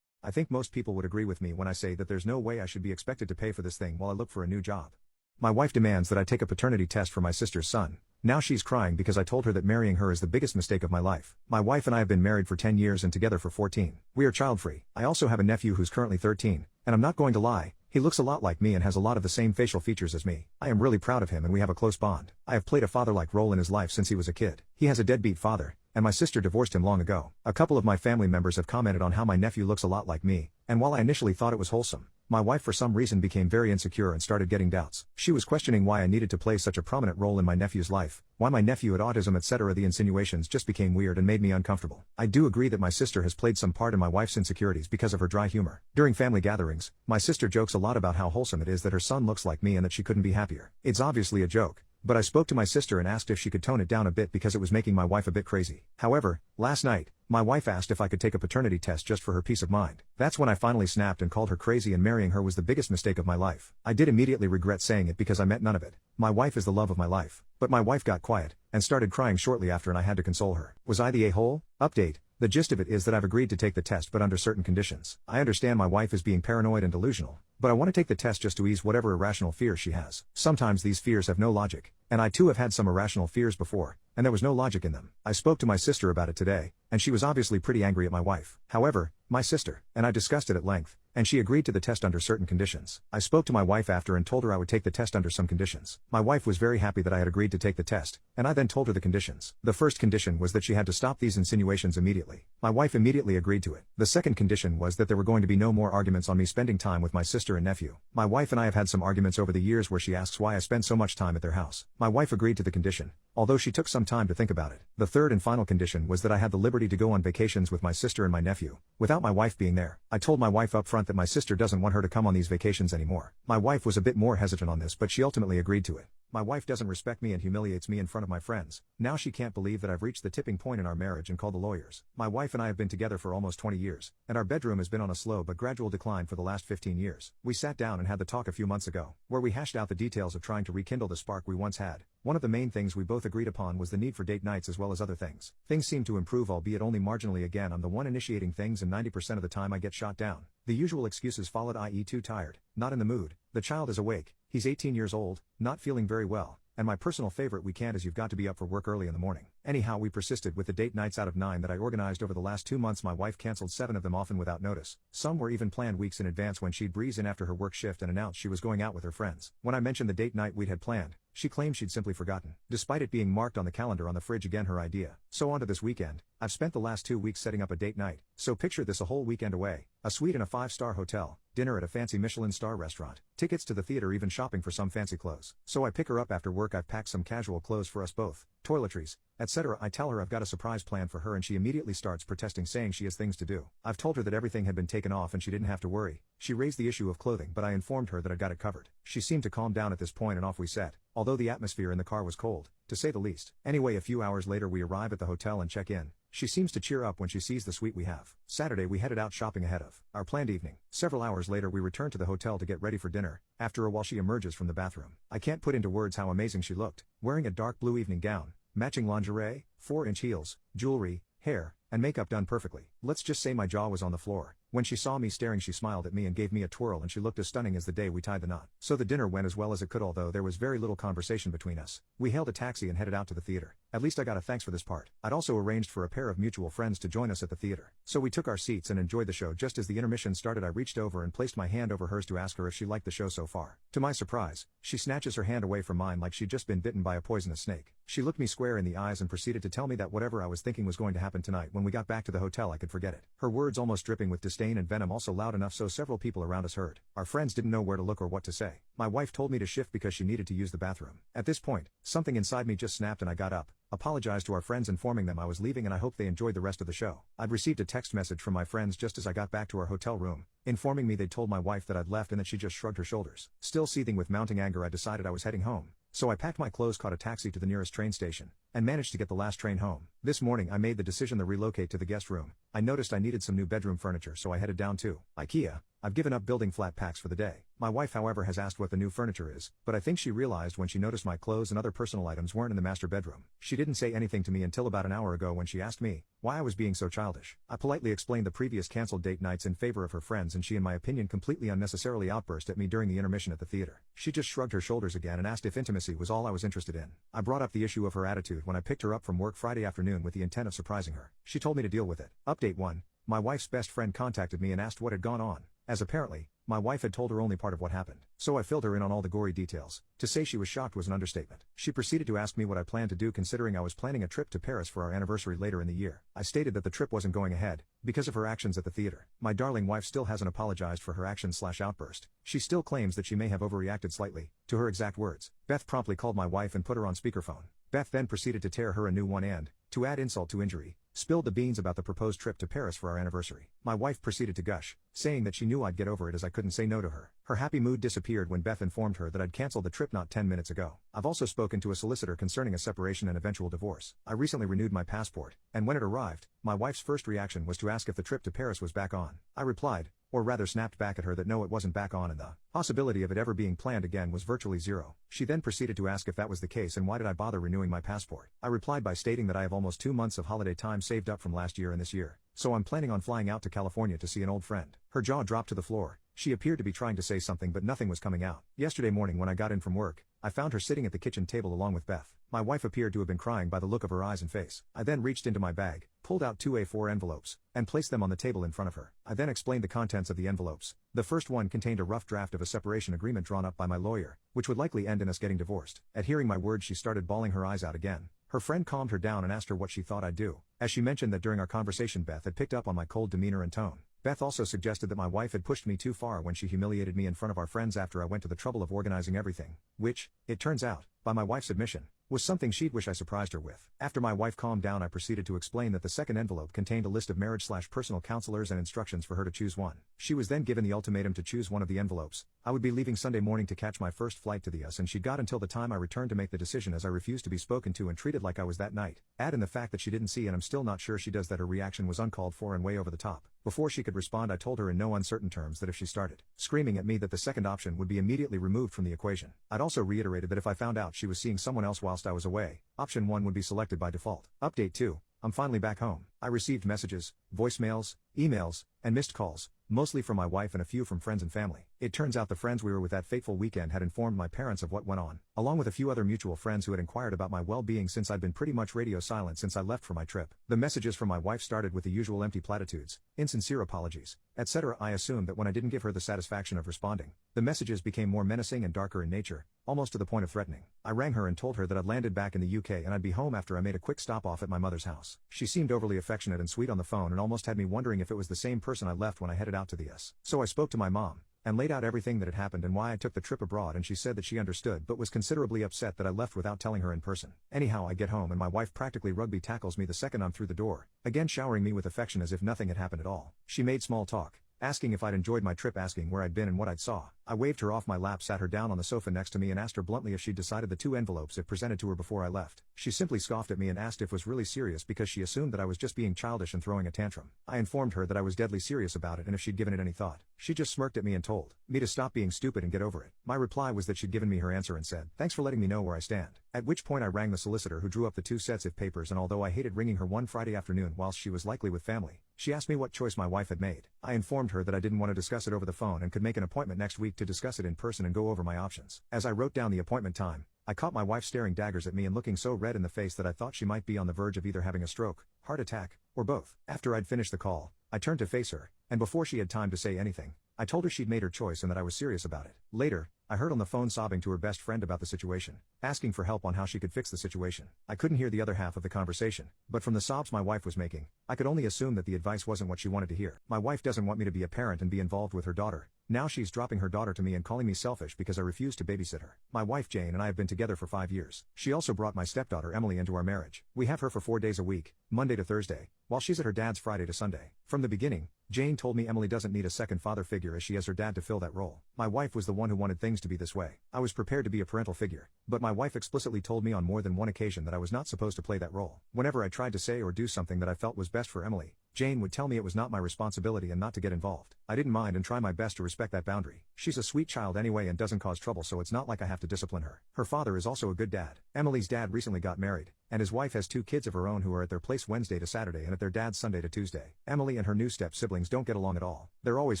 I think most people would agree with me when I say that there's no way I should be expected to pay for this thing while I look for a new job. My wife demands that I take a paternity test for my sister's son. Now she's crying because I told her that marrying her is the biggest mistake of my life. My wife and I have been married for 10 years and together for 14. We are child-free. I also have a nephew who's currently 13, and I'm not going to lie, he looks a lot like me and has a lot of the same facial features as me. I am really proud of him and we have a close bond. I have played a father-like role in his life since he was a kid. He has a deadbeat father, and my sister divorced him long ago. A couple of my family members have commented on how my nephew looks a lot like me, and while I initially thought it was wholesome, my wife for some reason became very insecure and started getting doubts. She was questioning why I needed to play such a prominent role in my nephew's life, why my nephew had autism, etc. The insinuations just became weird and made me uncomfortable. I do agree that my sister has played some part in my wife's insecurities because of her dry humor. During family gatherings, my sister jokes a lot about how wholesome it is that her son looks like me and that she couldn't be happier. It's obviously a joke, but I spoke to my sister and asked if she could tone it down a bit because it was making my wife a bit crazy. However, last night, my wife asked if I could take a paternity test just for her peace of mind. That's when I finally snapped and called her crazy, and marrying her was the biggest mistake of my life. I did immediately regret saying it because I meant none of it. My wife is the love of my life. But my wife got quiet and started crying shortly after, and I had to console her. Was I the a-hole? Update. The gist of it is that I've agreed to take the test, but under certain conditions. I understand my wife is being paranoid and delusional, but I want to take the test just to ease whatever irrational fears she has. Sometimes these fears have no logic, and I too have had some irrational fears before, and there was no logic in them. I spoke to my sister about it today, and she was obviously pretty angry at my wife. However, my sister and I discussed it at length, and she agreed to the test under certain conditions. I spoke to my wife after and told her I would take the test under some conditions. My wife was very happy that I had agreed to take the test, and I then told her the conditions. The first condition was that she had to stop these insinuations immediately. My wife immediately agreed to it. The second condition was that there were going to be no more arguments on me spending time with my sister and nephew. My wife and I have had some arguments over the years where she asks why I spend so much time at their house. My wife agreed to the condition, although she took some time to think about it. The third and final condition was that I had the liberty to go on vacations with my sister and my nephew, without my wife being there. I told my wife up front that my sister doesn't want her to come on these vacations anymore. My wife was a bit more hesitant on this, but she ultimately agreed to it. My wife doesn't respect me and humiliates me in front of my friends. Now she can't believe that I've reached the tipping point in our marriage and called the lawyers. My wife and I have been together for almost 20 years, and our bedroom has been on a slow but gradual decline for the last 15 years. We sat down and had the talk a few months ago, where we hashed out the details of trying to rekindle the spark we once had. One of the main things we both agreed upon was the need for date nights as well as other things. Things seem to improve, albeit only marginally. Again, I'm the one initiating things, and 90% of the time I get shot down. The usual excuses followed, i.e. too tired, not in the mood, the child is awake, he's 18 years old, not feeling very well, and my personal favorite, we can't, as you've got to be up for work early in the morning. Anyhow, we persisted with the date nights. Out of 9 that I organized over the last 2 months, my wife canceled 7 of them, often without notice. Some were even planned weeks in advance, when she'd breeze in after her work shift and announce she was going out with her friends. When I mentioned the date night we'd had planned, she claimed she'd simply forgotten, despite it being marked on the calendar on the fridge. Again, her idea. So on to this weekend. I've spent the last 2 weeks setting up a date night, so picture this: a whole weekend away, a suite in a 5-star hotel, dinner at a fancy Michelin star restaurant, tickets to the theater, even shopping for some fancy clothes. So I pick her up after work. I've packed some casual clothes for us both, toiletries, etc. I tell her I've got a surprise plan for her, and she immediately starts protesting, saying she has things to do. I've told her that everything had been taken off and she didn't have to worry. She raised the issue of clothing, but I informed her that I'd got it covered. She seemed to calm down at this point, and off we set, although the atmosphere in the car was cold, to say the least. Anyway, a few hours later we arrive at the hotel and check in. She seems to cheer up when she sees the suite we have. Saturday we headed out shopping ahead of our planned evening. Several hours later we return to the hotel to get ready for dinner. After a while she emerges from the bathroom. I can't put into words how amazing she looked, wearing a dark blue evening gown, matching lingerie, 4-inch heels, jewelry, hair, and makeup done perfectly. Let's just say my jaw was on the floor. When she saw me staring, she smiled at me and gave me a twirl, and she looked as stunning as the day we tied the knot. So the dinner went as well as it could, although there was very little conversation between us. We hailed a taxi and headed out to the theater. At least I got a thanks for this part. I'd also arranged for a pair of mutual friends to join us at the theater. So we took our seats and enjoyed the show. Just as the intermission started, I reached over and placed my hand over hers to ask her if she liked the show so far. To my surprise, she snatches her hand away from mine like she'd just been bitten by a poisonous snake. She looked me square in the eyes and proceeded to tell me that whatever I was thinking was going to happen tonight, when we got back to the hotel, I could forget it. Her words almost dripping with disdain and venom, also loud enough so several people around us heard. Our friends didn't know where to look or what to say. My wife told me to shift because she needed to use the bathroom. At this point, something inside me just snapped and I got up, apologized to our friends, informing them I was leaving and I hoped they enjoyed the rest of the show. I'd received a text message from my friends just as I got back to our hotel room, informing me they'd told my wife that I'd left and that she just shrugged her shoulders. Still seething with mounting anger, I decided I was heading home. So I packed my clothes, caught a taxi to the nearest train station, and managed to get the last train home. This morning I made the decision to relocate to the guest room. I noticed I needed some new bedroom furniture, so I headed down to IKEA. I've given up building flat packs for the day. My wife, however, has asked what the new furniture is, but I think she realized when she noticed my clothes and other personal items weren't in the master bedroom. She didn't say anything to me until about an hour ago, when she asked me why I was being so childish. I politely explained the previous canceled date nights in favor of her friends, and she, in my opinion, completely unnecessarily outburst at me during the intermission at the theater. She just shrugged her shoulders again and asked if intimacy was all I was interested in. I brought up the issue of her attitude when I picked her up from work Friday afternoon with the intent of surprising her. She told me to deal with it. Update 1. My wife's best friend contacted me and asked what had gone on, as apparently my wife had told her only part of what happened. So I filled her in on all the gory details. To say she was shocked was an understatement. She proceeded to ask me what I planned to do, considering I was planning a trip to Paris for our anniversary later in the year. I stated that the trip wasn't going ahead because of her actions at the theater. My darling wife still hasn't apologized for her actions/outburst. She still claims that she may have overreacted slightly, to her exact words. Beth promptly called my wife and put her on speakerphone. Beth then proceeded to tear her a new one and, to add insult to injury, spilled the beans about the proposed trip to Paris for our anniversary. My wife proceeded to gush, saying that she knew I'd get over it as I couldn't say no to her. Her happy mood disappeared when Beth informed her that I'd canceled the trip not 10 minutes ago. I've also spoken to a solicitor concerning a separation and eventual divorce. I recently renewed my passport, and when it arrived, my wife's first reaction was to ask if the trip to Paris was back on. I replied, or rather snapped back at her, that no, it wasn't back on and the possibility of it ever being planned again was virtually zero. She then proceeded to ask if that was the case and why did I bother renewing my passport. I replied by stating that I have almost 2 months of holiday time saved up from last year and this year, so I'm planning on flying out to California to see an old friend. Her jaw dropped to the floor. She appeared to be trying to say something but nothing was coming out. Yesterday morning when I got in from work, I found her sitting at the kitchen table along with Beth. My wife appeared to have been crying by the look of her eyes and face. I then reached into my bag, pulled out 2 A4 envelopes, and placed them on the table in front of her. I then explained the contents of the envelopes. The first one contained a rough draft of a separation agreement drawn up by my lawyer, which would likely end in us getting divorced. At hearing my words, she started bawling her eyes out again. Her friend calmed her down and asked her what she thought I'd do, as she mentioned that during our conversation Beth had picked up on my cold demeanor and tone. Beth also suggested that my wife had pushed me too far when she humiliated me in front of our friends after I went to the trouble of organizing everything, which, it turns out, by my wife's admission, was something she'd wish I surprised her with. After my wife calmed down, I proceeded to explain that the second envelope contained a list of marriage/personal counselors and instructions for her to choose one. She was then given the ultimatum to choose one of the envelopes. I would be leaving Sunday morning to catch my first flight to the US, and she got until the time I returned to make the decision, as I refused to be spoken to and treated like I was that night. Add in the fact that she didn't see, and I'm still not sure she does, that her reaction was uncalled for and way over the top. Before she could respond, I told her in no uncertain terms that if she started screaming at me, that the second option would be immediately removed from the equation. I'd also reiterated that if I found out she was seeing someone else whilst I was away, option 1 would be selected by default. Update 2. I'm finally back home. I received messages, voicemails, emails, and missed calls, mostly from my wife and a few from friends and family. It turns out the friends we were with that fateful weekend had informed my parents of what went on, along with a few other mutual friends who had inquired about my well-being since I'd been pretty much radio silent since I left for my trip. The messages from my wife started with the usual empty platitudes, insincere apologies, etc. I assumed that when I didn't give her the satisfaction of responding, the messages became more menacing and darker in nature, almost to the point of threatening. I rang her and told her that I'd landed back in the UK and I'd be home after I made a quick stop off at my mother's house. She seemed overly affectionate and sweet on the phone and almost had me wondering if it was the same person I left when I headed out to the US. So I spoke to my mom and laid out everything that had happened and why I took the trip abroad, and she said that she understood but was considerably upset that I left without telling her in person. Anyhow, I get home and my wife practically rugby tackles me the second I'm through the door, again showering me with affection as if nothing had happened at all. She made small talk, asking if I'd enjoyed my trip, asking where I'd been and what I'd saw. I waved her off my lap, sat her down on the sofa next to me and asked her bluntly if she'd decided the 2 envelopes if presented to her before I left. She simply scoffed at me and asked if it was really serious because she assumed that I was just being childish and throwing a tantrum. I informed her that I was deadly serious about it and if she'd given it any thought. She just smirked at me and told me to stop being stupid and get over it. My reply was that she'd given me her answer and said, "Thanks for letting me know where I stand." At which point I rang the solicitor who drew up the 2 sets of papers, and although I hated ringing her one Friday afternoon whilst she was likely with family, she asked me what choice my wife had made. I informed her that I didn't want to discuss it over the phone and could make an appointment next week to discuss it in person and go over my options. As I wrote down the appointment time, I caught my wife staring daggers at me and looking so red in the face that I thought she might be on the verge of either having a stroke, heart attack, or both. After I'd finished the call, I turned to face her, and before she had time to say anything, I told her she'd made her choice and that I was serious about it. Later, I heard on the phone sobbing to her best friend about the situation, asking for help on how she could fix the situation. I couldn't hear the other half of the conversation, but from the sobs my wife was making, I could only assume that the advice wasn't what she wanted to hear. My wife doesn't want me to be a parent and be involved with her daughter. Now she's dropping her daughter to me and calling me selfish because I refuse to babysit her. My wife Jane and I have been together for 5 years. She also brought my stepdaughter Emily into our marriage. We have her for 4 days a week, Monday to Thursday, while she's at her dad's Friday to Sunday. From the beginning, Jane told me Emily doesn't need a second father figure as she has her dad to fill that role. My wife was the one who wanted things to be this way. I was prepared to be a parental figure, but my wife explicitly told me on more than one occasion that I was not supposed to play that role. Whenever I tried to say or do something that I felt was best for Emily, Jane would tell me it was not my responsibility and not to get involved. I didn't mind and try my best to respect that boundary. She's a sweet child anyway and doesn't cause trouble, so it's not like I have to discipline her. Her father is also a good dad. Emily's dad recently got married, and his wife has 2 kids of her own who are at their place Wednesday to Saturday and at their dad's Sunday to Tuesday. Emily and her new step-siblings don't get along at all. They're always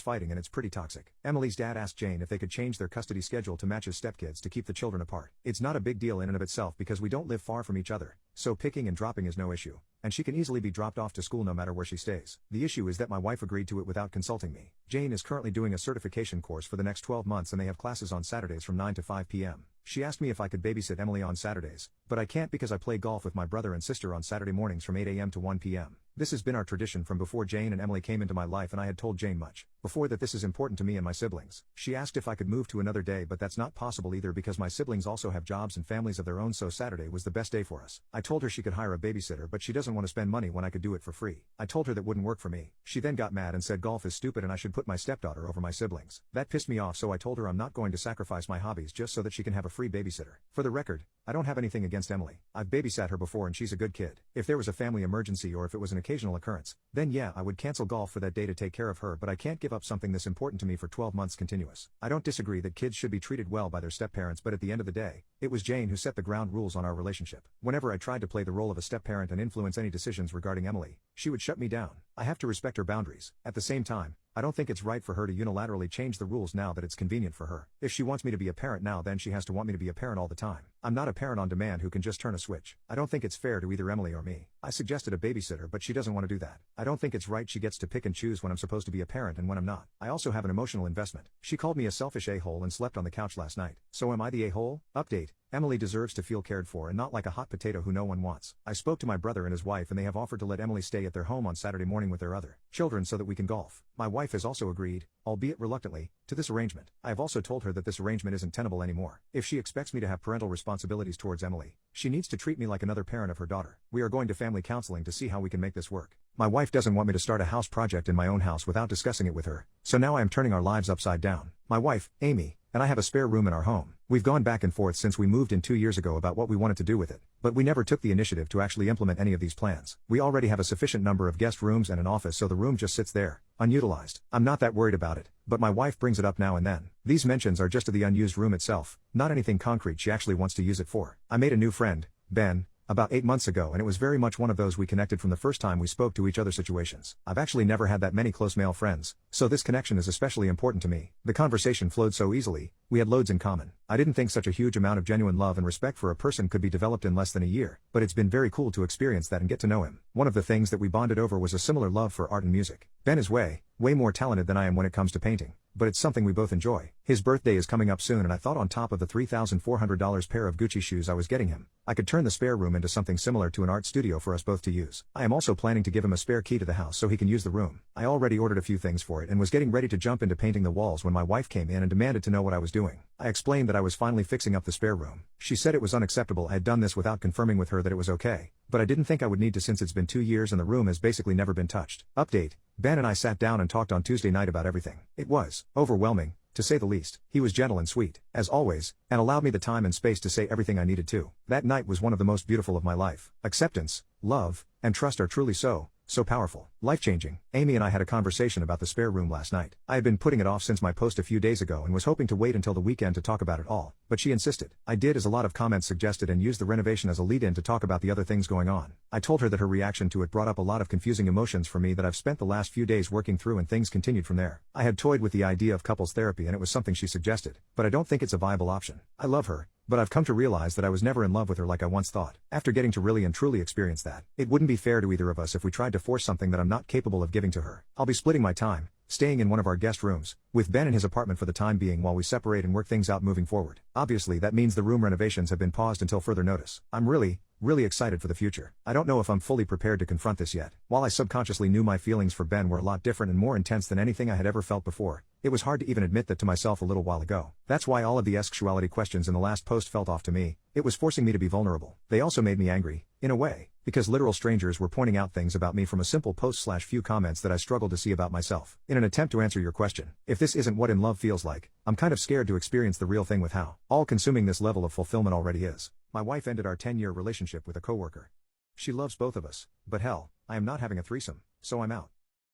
fighting and it's pretty toxic. Emily's dad asked Jane if they could change their custody schedule to match his stepkids to keep the children apart. It's not a big deal in and of itself because we don't live far from each other, so picking and dropping is no issue, and she can easily be dropped off to school no matter where she stays. The issue is that my wife agreed to it without consulting me. Jane is currently doing a certification course for the next 12 months and they have classes on Saturdays from 9 to 5 p.m. She asked me if I could babysit Emily on Saturdays, but I can't because I play golf with my brother and sister on Saturday mornings from 8 a.m. to 1 p.m. This has been our tradition from before Jane and Emily came into my life, and I had told Jane much before that this is important to me and my siblings. She asked if I could move to another day, but that's not possible either because my siblings also have jobs and families of their own, so Saturday was the best day for us. I told her she could hire a babysitter, but she doesn't want to spend money when I could do it for free. I told her that wouldn't work for me. She then got mad and said golf is stupid and I should put my stepdaughter over my siblings. That pissed me off, so I told her I'm not going to sacrifice my hobbies just so that she can have a free babysitter. For the record, I don't have anything against Emily. I've babysat her before and she's a good kid. If there was a family emergency or if it was an occasional occurrence, then yeah, I would cancel golf for that day to take care of her, but I can't give up something this important to me for 12 months continuous. I don't disagree that kids should be treated well by their stepparents, but at the end of the day, it was Jane who set the ground rules on our relationship. Whenever I tried to play the role of a stepparent and influence any decisions regarding Emily, she would shut me down. I have to respect her boundaries. At the same time, I don't think it's right for her to unilaterally change the rules now that it's convenient for her. If she wants me to be a parent now, then she has to want me to be a parent all the time. I'm not a parent on demand who can just turn a switch. I don't think it's fair to either Emily or me. I suggested a babysitter, but she doesn't want to do that. I don't think it's right she gets to pick and choose when I'm supposed to be a parent and when I'm not. I also have an emotional investment. She called me a selfish a-hole and slept on the couch last night. So am I the a-hole? Update: Emily deserves to feel cared for and not like a hot potato who no one wants. I spoke to my brother and his wife and they have offered to let Emily stay at their home on Saturday morning with their other children so that we can golf. My wife has also agreed, albeit reluctantly, to this arrangement. I have also told her that this arrangement isn't tenable anymore. If she expects me to have parental responsibilities towards Emily, she needs to treat me like another parent of her daughter. We are going to family counseling to see how we can make this work. My wife doesn't want me to start a house project in my own house without discussing it with her, so now I am turning our lives upside down. My wife, Amy, and I have a spare room in our home. We've gone back and forth since we moved in 2 years ago about what we wanted to do with it, but we never took the initiative to actually implement any of these plans. We already have a sufficient number of guest rooms and an office, so the room just sits there, unutilized. I'm not that worried about it, but my wife brings it up now and then. These mentions are just of the unused room itself, not anything concrete she actually wants to use it for. I made a new friend, Ben, about 8 months ago, and it was very much one of those we connected from the first time we spoke to each other situations. I've actually never had that many close male friends, so this connection is especially important to me. The conversation flowed so easily, we had loads in common. I didn't think such a huge amount of genuine love and respect for a person could be developed in less than a year, but it's been very cool to experience that and get to know him. One of the things that we bonded over was a similar love for art and music. Ben is way more talented than I am when it comes to painting, but it's something we both enjoy. His birthday is coming up soon and I thought on top of the $3,400 pair of Gucci shoes I was getting him, I could turn the spare room into something similar to an art studio for us both to use. I am also planning to give him a spare key to the house so he can use the room. I already ordered a few things for it and was getting ready to jump into painting the walls when my wife came in and demanded to know what I was doing. I explained that I was finally fixing up the spare room. She said it was unacceptable I had done this without confirming with her that it was okay, but I didn't think I would need to since it's been 2 years and the room has basically never been touched. Update: Ben and I sat down and talked on Tuesday night about everything. It was overwhelming, to say the least. He was gentle and sweet, as always, and allowed me the time and space to say everything I needed to. That night was one of the most beautiful of my life. Acceptance, love, and trust are truly so powerful. Life-changing. Amy and I had a conversation about the spare room last night. I had been putting it off since my post a few days ago and was hoping to wait until the weekend to talk about it all, but she insisted. I did as a lot of comments suggested and used the renovation as a lead-in to talk about the other things going on. I told her that her reaction to it brought up a lot of confusing emotions for me that I've spent the last few days working through, and things continued from there. I had toyed with the idea of couples therapy and it was something she suggested, but I don't think it's a viable option. I love her, but I've come to realize that I was never in love with her like I once thought. After getting to really and truly experience that, it wouldn't be fair to either of us if we tried to force something that I'm not capable of giving to her. I'll be splitting my time, staying in one of our guest rooms, with Ben in his apartment for the time being while we separate and work things out moving forward. Obviously that means the room renovations have been paused until further notice. I'm really excited for the future. I don't know if I'm fully prepared to confront this yet. While I subconsciously knew my feelings for Ben were a lot different and more intense than anything I had ever felt before, it was hard to even admit that to myself a little while ago. That's why all of the sexuality questions in the last post felt off to me. It was forcing me to be vulnerable. They also made me angry, in a way, because literal strangers were pointing out things about me from a simple post/few comments that I struggled to see about myself. In an attempt to answer your question, if this isn't what in love feels like, I'm kind of scared to experience the real thing with how all-consuming this level of fulfillment already is. My wife ended our 10-year relationship with a coworker. She loves both of us, but hell, I am not having a threesome, so I'm out.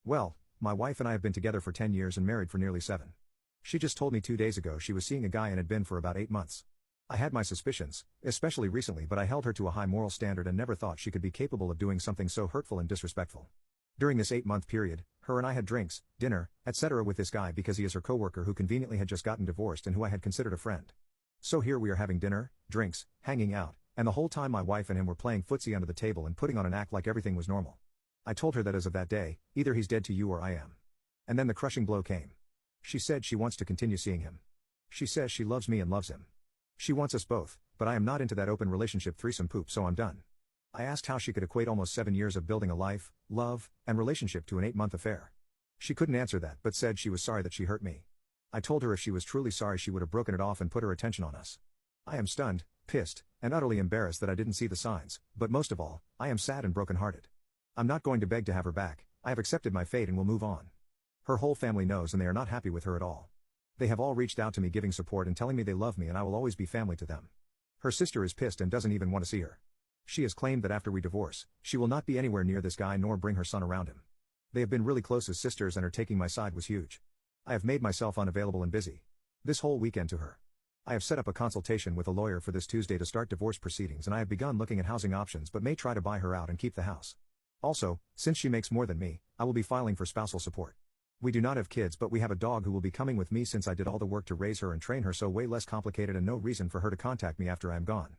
Well, my wife and I have been together for 10 years and married for nearly 7. She just told me 2 days ago she was seeing a guy and had been for about 8 months. I had my suspicions, especially recently, but I held her to a high moral standard and never thought she could be capable of doing something so hurtful and disrespectful. During this 8-month period, her and I had drinks, dinner, etc. with this guy because he is her coworker who conveniently had just gotten divorced and who I had considered a friend. So here we are having dinner, drinks, hanging out, and the whole time my wife and him were playing footsie under the table and putting on an act like everything was normal. I told her that as of that day, either he's dead to you or I am. And then the crushing blow came. She said she wants to continue seeing him. She says she loves me and loves him. She wants us both, but I am not into that open relationship threesome poop, so I'm done. I asked how she could equate almost 7 years of building a life, love, and relationship to an 8-month affair. She couldn't answer that but said she was sorry that she hurt me. I told her if she was truly sorry she would have broken it off and put her attention on us. I am stunned, pissed, and utterly embarrassed that I didn't see the signs, but most of all, I am sad and brokenhearted. I'm not going to beg to have her back. I have accepted my fate and will move on. Her whole family knows and they are not happy with her at all. They have all reached out to me giving support and telling me they love me and I will always be family to them. Her sister is pissed and doesn't even want to see her. She has claimed that after we divorce, she will not be anywhere near this guy nor bring her son around him. They have been really close as sisters and her taking my side was huge. I have made myself unavailable and busy. This whole weekend to her. I have set up a consultation with a lawyer for this Tuesday to start divorce proceedings and I have begun looking at housing options but may try to buy her out and keep the house. Also, since she makes more than me, I will be filing for spousal support. We do not have kids but we have a dog who will be coming with me since I did all the work to raise her and train her, so way less complicated and no reason for her to contact me after I am gone.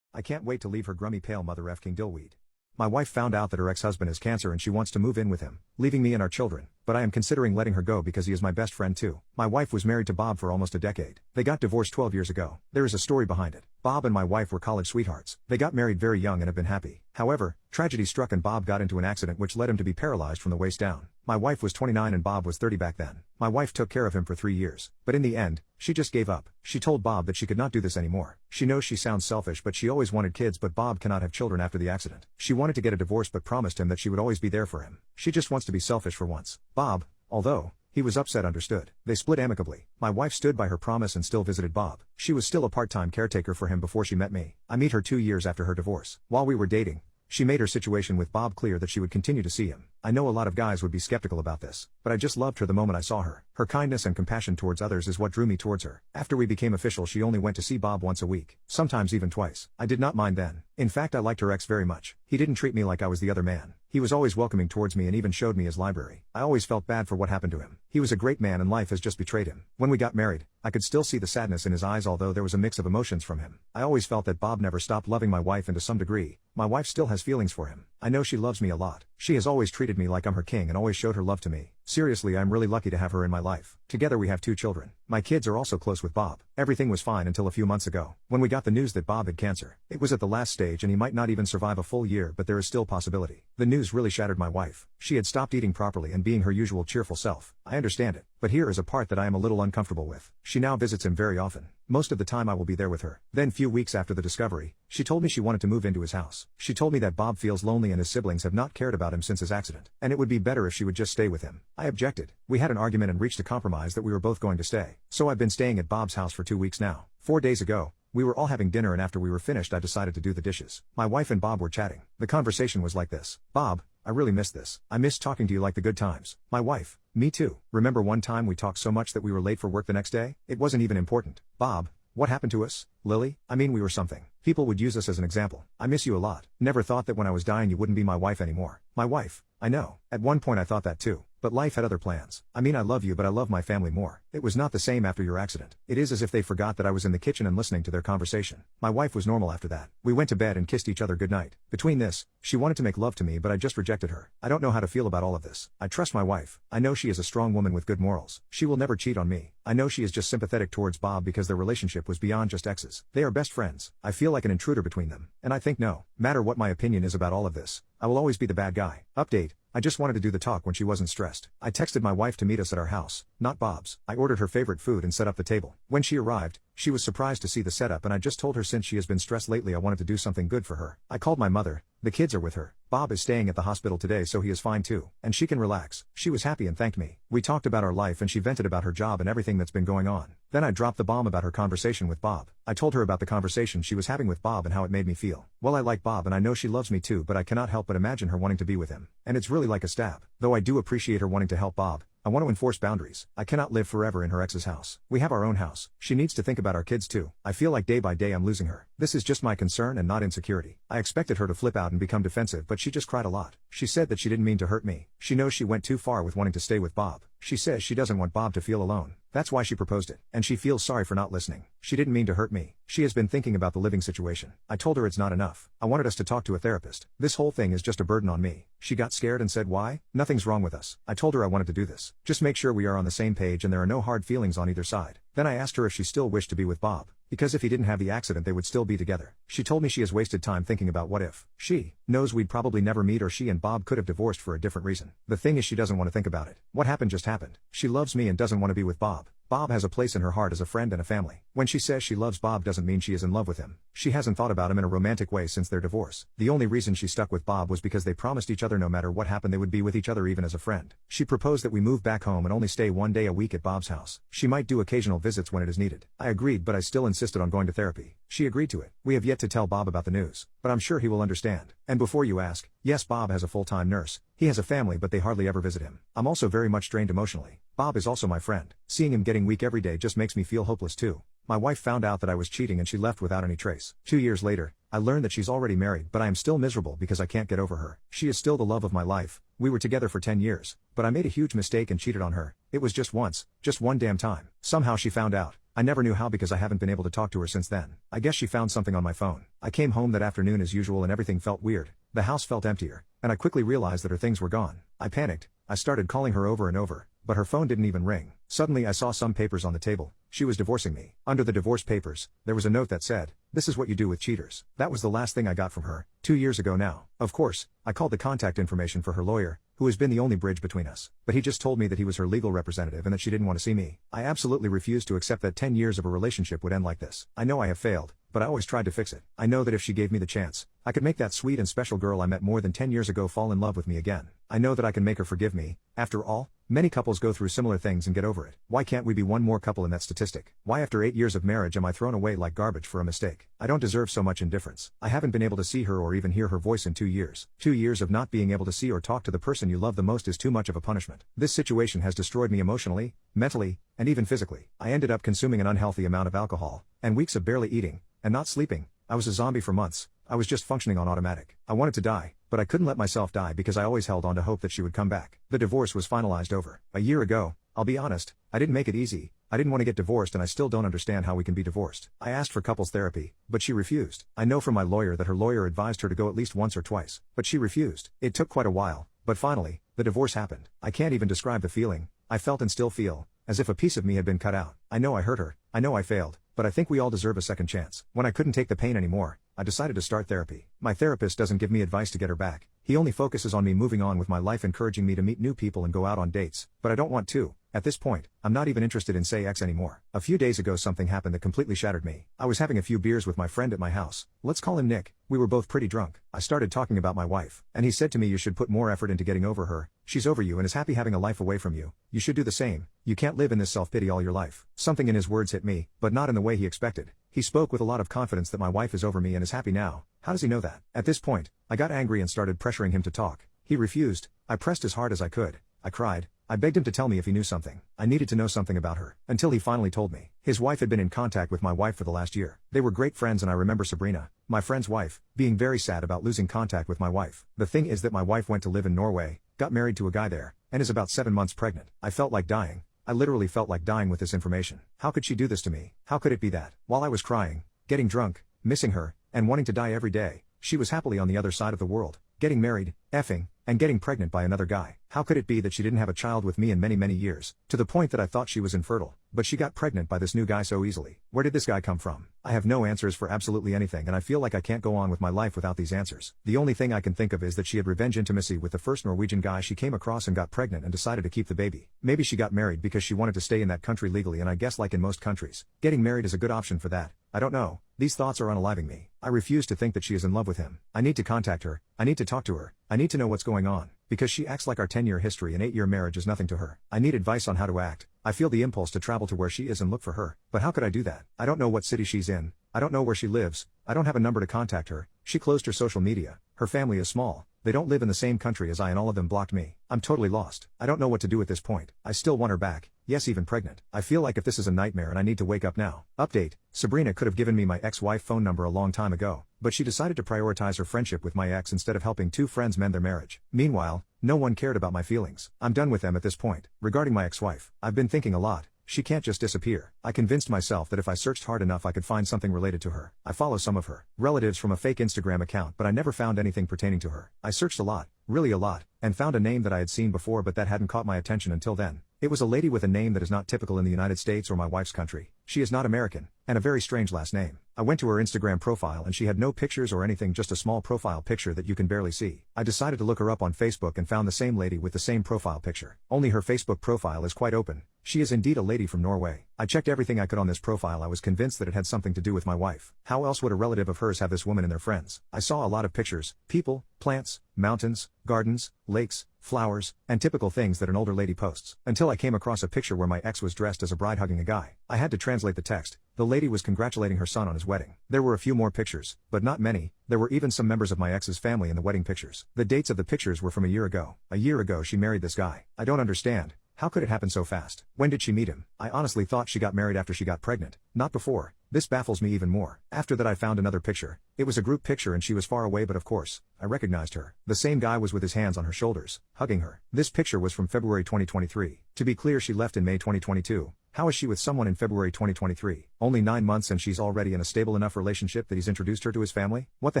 I can't wait to leave her grummy pale mother effing dillweed. My wife found out that her ex-husband has cancer and she wants to move in with him, leaving me and our children, but I am considering letting her go because he is my best friend too. My wife was married to Bob for almost a decade. They got divorced 12 years ago. There is a story behind it. Bob and my wife were college sweethearts. They got married very young and have been happy. However, tragedy struck and Bob got into an accident which led him to be paralyzed from the waist down. My wife was 29 and Bob was 30 back then. My wife took care of him for 3 years, but in the end, she just gave up. She told Bob that she could not do this anymore. She knows she sounds selfish but she always wanted kids, but Bob cannot have children after the accident. She wanted to get a divorce but promised him that she would always be there for him. She just wants to be selfish for once. Bob, although he was upset, understood. They split amicably. My wife stood by her promise and still visited Bob. She was still a part-time caretaker for him before she met me. I met her 2 years after her divorce. While we were dating, she made her situation with Bob clear that she would continue to see him. I know a lot of guys would be skeptical about this, but I just loved her the moment I saw her. Her kindness and compassion towards others is what drew me towards her. After we became official, she only went to see Bob once a week, sometimes even twice. I did not mind then. In fact, I liked her ex very much. He didn't treat me like I was the other man. He was always welcoming towards me and even showed me his library. I always felt bad for what happened to him. He was a great man and life has just betrayed him. When we got married, I could still see the sadness in his eyes, although there was a mix of emotions from him. I always felt that Bob never stopped loving my wife, and to some degree, my wife still has feelings for him. I know she loves me a lot. She has always treated me like I'm her king and always showed her love to me. Seriously, I'm really lucky to have her in my life. Together we have 2 children. My kids are also close with Bob. Everything was fine until a few months ago, when we got the news that Bob had cancer. It was at the last stage and he might not even survive a full year, but there is still possibility. The news really shattered my wife. She had stopped eating properly and being her usual cheerful self. I understand it, but here is a part that I am a little uncomfortable with. She now visits him very often. Most of the time I will be there with her. Then few weeks after the discovery, she told me she wanted to move into his house. She told me that Bob feels lonely and his siblings have not cared about him since his accident, and it would be better if she would just stay with him. I objected. We had an argument and reached a compromise that we were both going to stay. So I've been staying at Bob's house for 2 weeks now. 4 days ago, we were all having dinner and after we were finished I decided to do the dishes. My wife and Bob were chatting. The conversation was like this. Bob, I really miss this. I miss talking to you like the good times. My wife, me too. Remember one time we talked so much that we were late for work the next day? It wasn't even important. Bob, what happened to us? Lily? I mean, we were something. People would use us as an example. I miss you a lot. Never thought that when I was dying you wouldn't be my wife anymore. My wife. I know. At one point I thought that too. But life had other plans. I mean, I love you but I love my family more. It was not the same after your accident. It is as if they forgot that I was in the kitchen and listening to their conversation. My wife was normal after that. We went to bed and kissed each other goodnight. Between this, she wanted to make love to me but I just rejected her. I don't know how to feel about all of this. I trust my wife. I know she is a strong woman with good morals. She will never cheat on me. I know she is just sympathetic towards Bob because their relationship was beyond just exes. They are best friends. I feel like an intruder between them. And I think no matter what my opinion is about all of this, I will always be the bad guy. Update. I just wanted to do the talk when she wasn't stressed. I texted my wife to meet us at our house, not Bob's. I ordered her favorite food and set up the table. When she arrived, she was surprised to see the setup and I just told her since she has been stressed lately I wanted to do something good for her. I called my mother. The kids are with her. Bob is staying at the hospital today so he is fine too, and she can relax. She was happy and thanked me. We talked about our life and she vented about her job and everything that's been going on. Then I dropped the bomb about her conversation with Bob. I told her about the conversation she was having with Bob and how it made me feel. Well, I like Bob and I know she loves me too, but I cannot help but imagine her wanting to be with him. And it's really like a stab. Though I do appreciate her wanting to help Bob, I want to enforce boundaries. I cannot live forever in her ex's house. We have our own house. She needs to think about our kids too. I feel like day by day I'm losing her. This is just my concern and not insecurity. I expected her to flip out and become defensive, but she just cried a lot. She said that she didn't mean to hurt me. She knows she went too far with wanting to stay with Bob. She says she doesn't want Bob to feel alone. That's why she proposed it. And she feels sorry for not listening. She didn't mean to hurt me. She has been thinking about the living situation. I told her it's not enough. I wanted us to talk to a therapist. This whole thing is just a burden on me. She got scared and said why? Nothing's wrong with us. I told her I wanted to do this. Just make sure we are on the same page and there are no hard feelings on either side. Then I asked her if she still wished to be with Bob. because if he didn't have the accident they would still be together. She told me she has wasted time thinking about what if. She knows we'd probably never meet, or she and Bob could have divorced for a different reason. The thing is, she doesn't want to think about it. What happened just happened. She loves me and doesn't want to be with Bob. Bob has a place in her heart as a friend and a family. When she says she loves Bob doesn't mean she is in love with him. She hasn't thought about him in a romantic way since their divorce. The only reason she stuck with Bob was because they promised each other no matter what happened they would be with each other even as a friend. She proposed that we move back home and only stay 1 day a week at Bob's house. She might do occasional visits when it is needed. I agreed, but I still insisted on going to therapy. She agreed to it. We have yet to tell Bob about the news, but I'm sure he will understand. And before you ask, yes, Bob has a full-time nurse. He has a family, but they hardly ever visit him. I'm also very much drained emotionally. Bob is also my friend. Seeing him getting weak every day just makes me feel hopeless too. My wife found out that I was cheating and she left without any trace. 2 years later, I learned that she's already married, but I am still miserable because I can't get over her. She is still the love of my life. We were together for 10 years, but I made a huge mistake and cheated on her. It was just once, just one damn time. Somehow she found out. I never knew how because I haven't been able to talk to her since then. I guess she found something on my phone. I came home that afternoon as usual and everything felt weird. The house felt emptier, and I quickly realized that her things were gone. I panicked. I started calling her over and over, but her phone didn't even ring. Suddenly I saw some papers on the table. She was divorcing me. Under the divorce papers, there was a note that said, "This is what you do with cheaters." That was the last thing I got from her, 2 years ago now. Of course, I called the contact information for her lawyer, who has been the only bridge between us. But he just told me that he was her legal representative and that she didn't want to see me. I absolutely refused to accept that 10 years of a relationship would end like this. I know I have failed, but I always tried to fix it. I know that if she gave me the chance, I could make that sweet and special girl I met more than 10 years ago fall in love with me again. I know that I can make her forgive me. After all, many couples go through similar things and get over it. Why can't we be one more couple in that statistic? Why after 8 years of marriage am I thrown away like garbage for a mistake? I don't deserve so much indifference. I haven't been able to see her or even hear her voice in 2 years. 2 years of not being able to see or talk to the person you love the most is too much of a punishment. This situation has destroyed me emotionally, mentally, and even physically. I ended up consuming an unhealthy amount of alcohol, and weeks of barely eating, and not sleeping. I was a zombie for months. I was just functioning on automatic. I wanted to die, but I couldn't let myself die because I always held on to hope that she would come back. The divorce was finalized over a year ago. I'll be honest, I didn't make it easy. I didn't want to get divorced and I still don't understand how we can be divorced. I asked for couples therapy, but she refused. I know from my lawyer that her lawyer advised her to go at least once or twice, but she refused. It took quite a while, but finally, the divorce happened. I can't even describe the feeling I felt and still feel, as if a piece of me had been cut out. I know I hurt her, I know I failed, but I think we all deserve a second chance. When I couldn't take the pain anymore, I decided to start therapy. My therapist doesn't give me advice to get her back. He only focuses on me moving on with my life, encouraging me to meet new people and go out on dates, but I don't want to. At this point, I'm not even interested in say X anymore. A few days ago something happened that completely shattered me. I was having a few beers with my friend at my house. Let's call him Nick. We were both pretty drunk. I started talking about my wife, and he said to me, "You should put more effort into getting over her. She's over you and is happy having a life away from you. You should do the same. You can't live in this self-pity all your life." Something in his words hit me, but not in the way he expected. He spoke with a lot of confidence that my wife is over me and is happy now. How does he know that? At this point, I got angry and started pressuring him to talk. He refused. I pressed as hard as I could. I cried. I begged him to tell me if he knew something. I needed to know something about her. Until he finally told me. His wife had been in contact with my wife for the last year. They were great friends, and I remember Sabrina, my friend's wife, being very sad about losing contact with my wife. The thing is that my wife went to live in Norway, got married to a guy there, and is about 7 months pregnant. I felt like dying. I literally felt like dying with this information. How could she do this to me? How could it be that, while I was crying, getting drunk, missing her, and wanting to die every day, she was happily on the other side of the world, getting married, effing, and getting pregnant by another guy? How could it be that she didn't have a child with me in many, many years, to the point that I thought she was infertile, but she got pregnant by this new guy so easily? Where did this guy come from? I have no answers for absolutely anything, and I feel like I can't go on with my life without these answers. The only thing I can think of is that she had revenge intimacy with the first Norwegian guy she came across and got pregnant and decided to keep the baby. Maybe she got married because she wanted to stay in that country legally, and I guess like in most countries, getting married is a good option for that. I don't know. These thoughts are unaliving me. I refuse to think that she is in love with him. I need to contact her. I need to talk to her. I need to know what's going on, because she acts like our 10-year history and 8-year marriage is nothing to her. I need advice on how to act. I feel the impulse to travel to where she is and look for her, but how could I do that? I don't know what city she's in. I don't know where she lives. I don't have a number to contact her. She closed her social media. Her family is small. They don't live in the same country as I, and all of them blocked me. I'm totally lost. I don't know what to do at this point. I still want her back. Yes, even pregnant. I feel like if this is a nightmare and I need to wake up now. Update: Sabrina could have given me my ex-wife phone number a long time ago, but she decided to prioritize her friendship with my ex instead of helping two friends mend their marriage. Meanwhile, no one cared about my feelings. I'm done with them at this point. Regarding my ex-wife, I've been thinking a lot. She can't just disappear. I convinced myself that if I searched hard enough I could find something related to her. I follow some of her relatives from a fake Instagram account, but I never found anything pertaining to her. I searched a lot, really a lot, and found a name that I had seen before, but that hadn't caught my attention until then. It was a lady with a name that is not typical in the United States or my wife's country. She is not American, and a very strange last name. I went to her Instagram profile and she had no pictures or anything, just a small profile picture that you can barely see. I decided to look her up on Facebook and found the same lady with the same profile picture. Only her Facebook profile is quite open. She is indeed a lady from Norway. I checked everything I could on this profile. I was convinced that it had something to do with my wife. How else would a relative of hers have this woman in their friends? I saw a lot of pictures, people, plants, mountains, gardens, lakes, flowers, and typical things that an older lady posts. Until I came across a picture where my ex was dressed as a bride hugging a guy. I had to translate the text. The lady was congratulating her son on his wedding. There were a few more pictures, but not many. There were even some members of my ex's family in the wedding pictures. The dates of the pictures were from a year ago. A year ago she married this guy. I don't understand. How could it happen so fast? When did she meet him? I honestly thought she got married after she got pregnant, not before. This baffles me even more. After that I found another picture. It was a group picture and she was far away, but of course, I recognized her. The same guy was with his hands on her shoulders, hugging her. This picture was from February 2023. To be clear, she left in May 2022. How is she with someone in February 2023? Only 9 months and she's already in a stable enough relationship that he's introduced her to his family? What the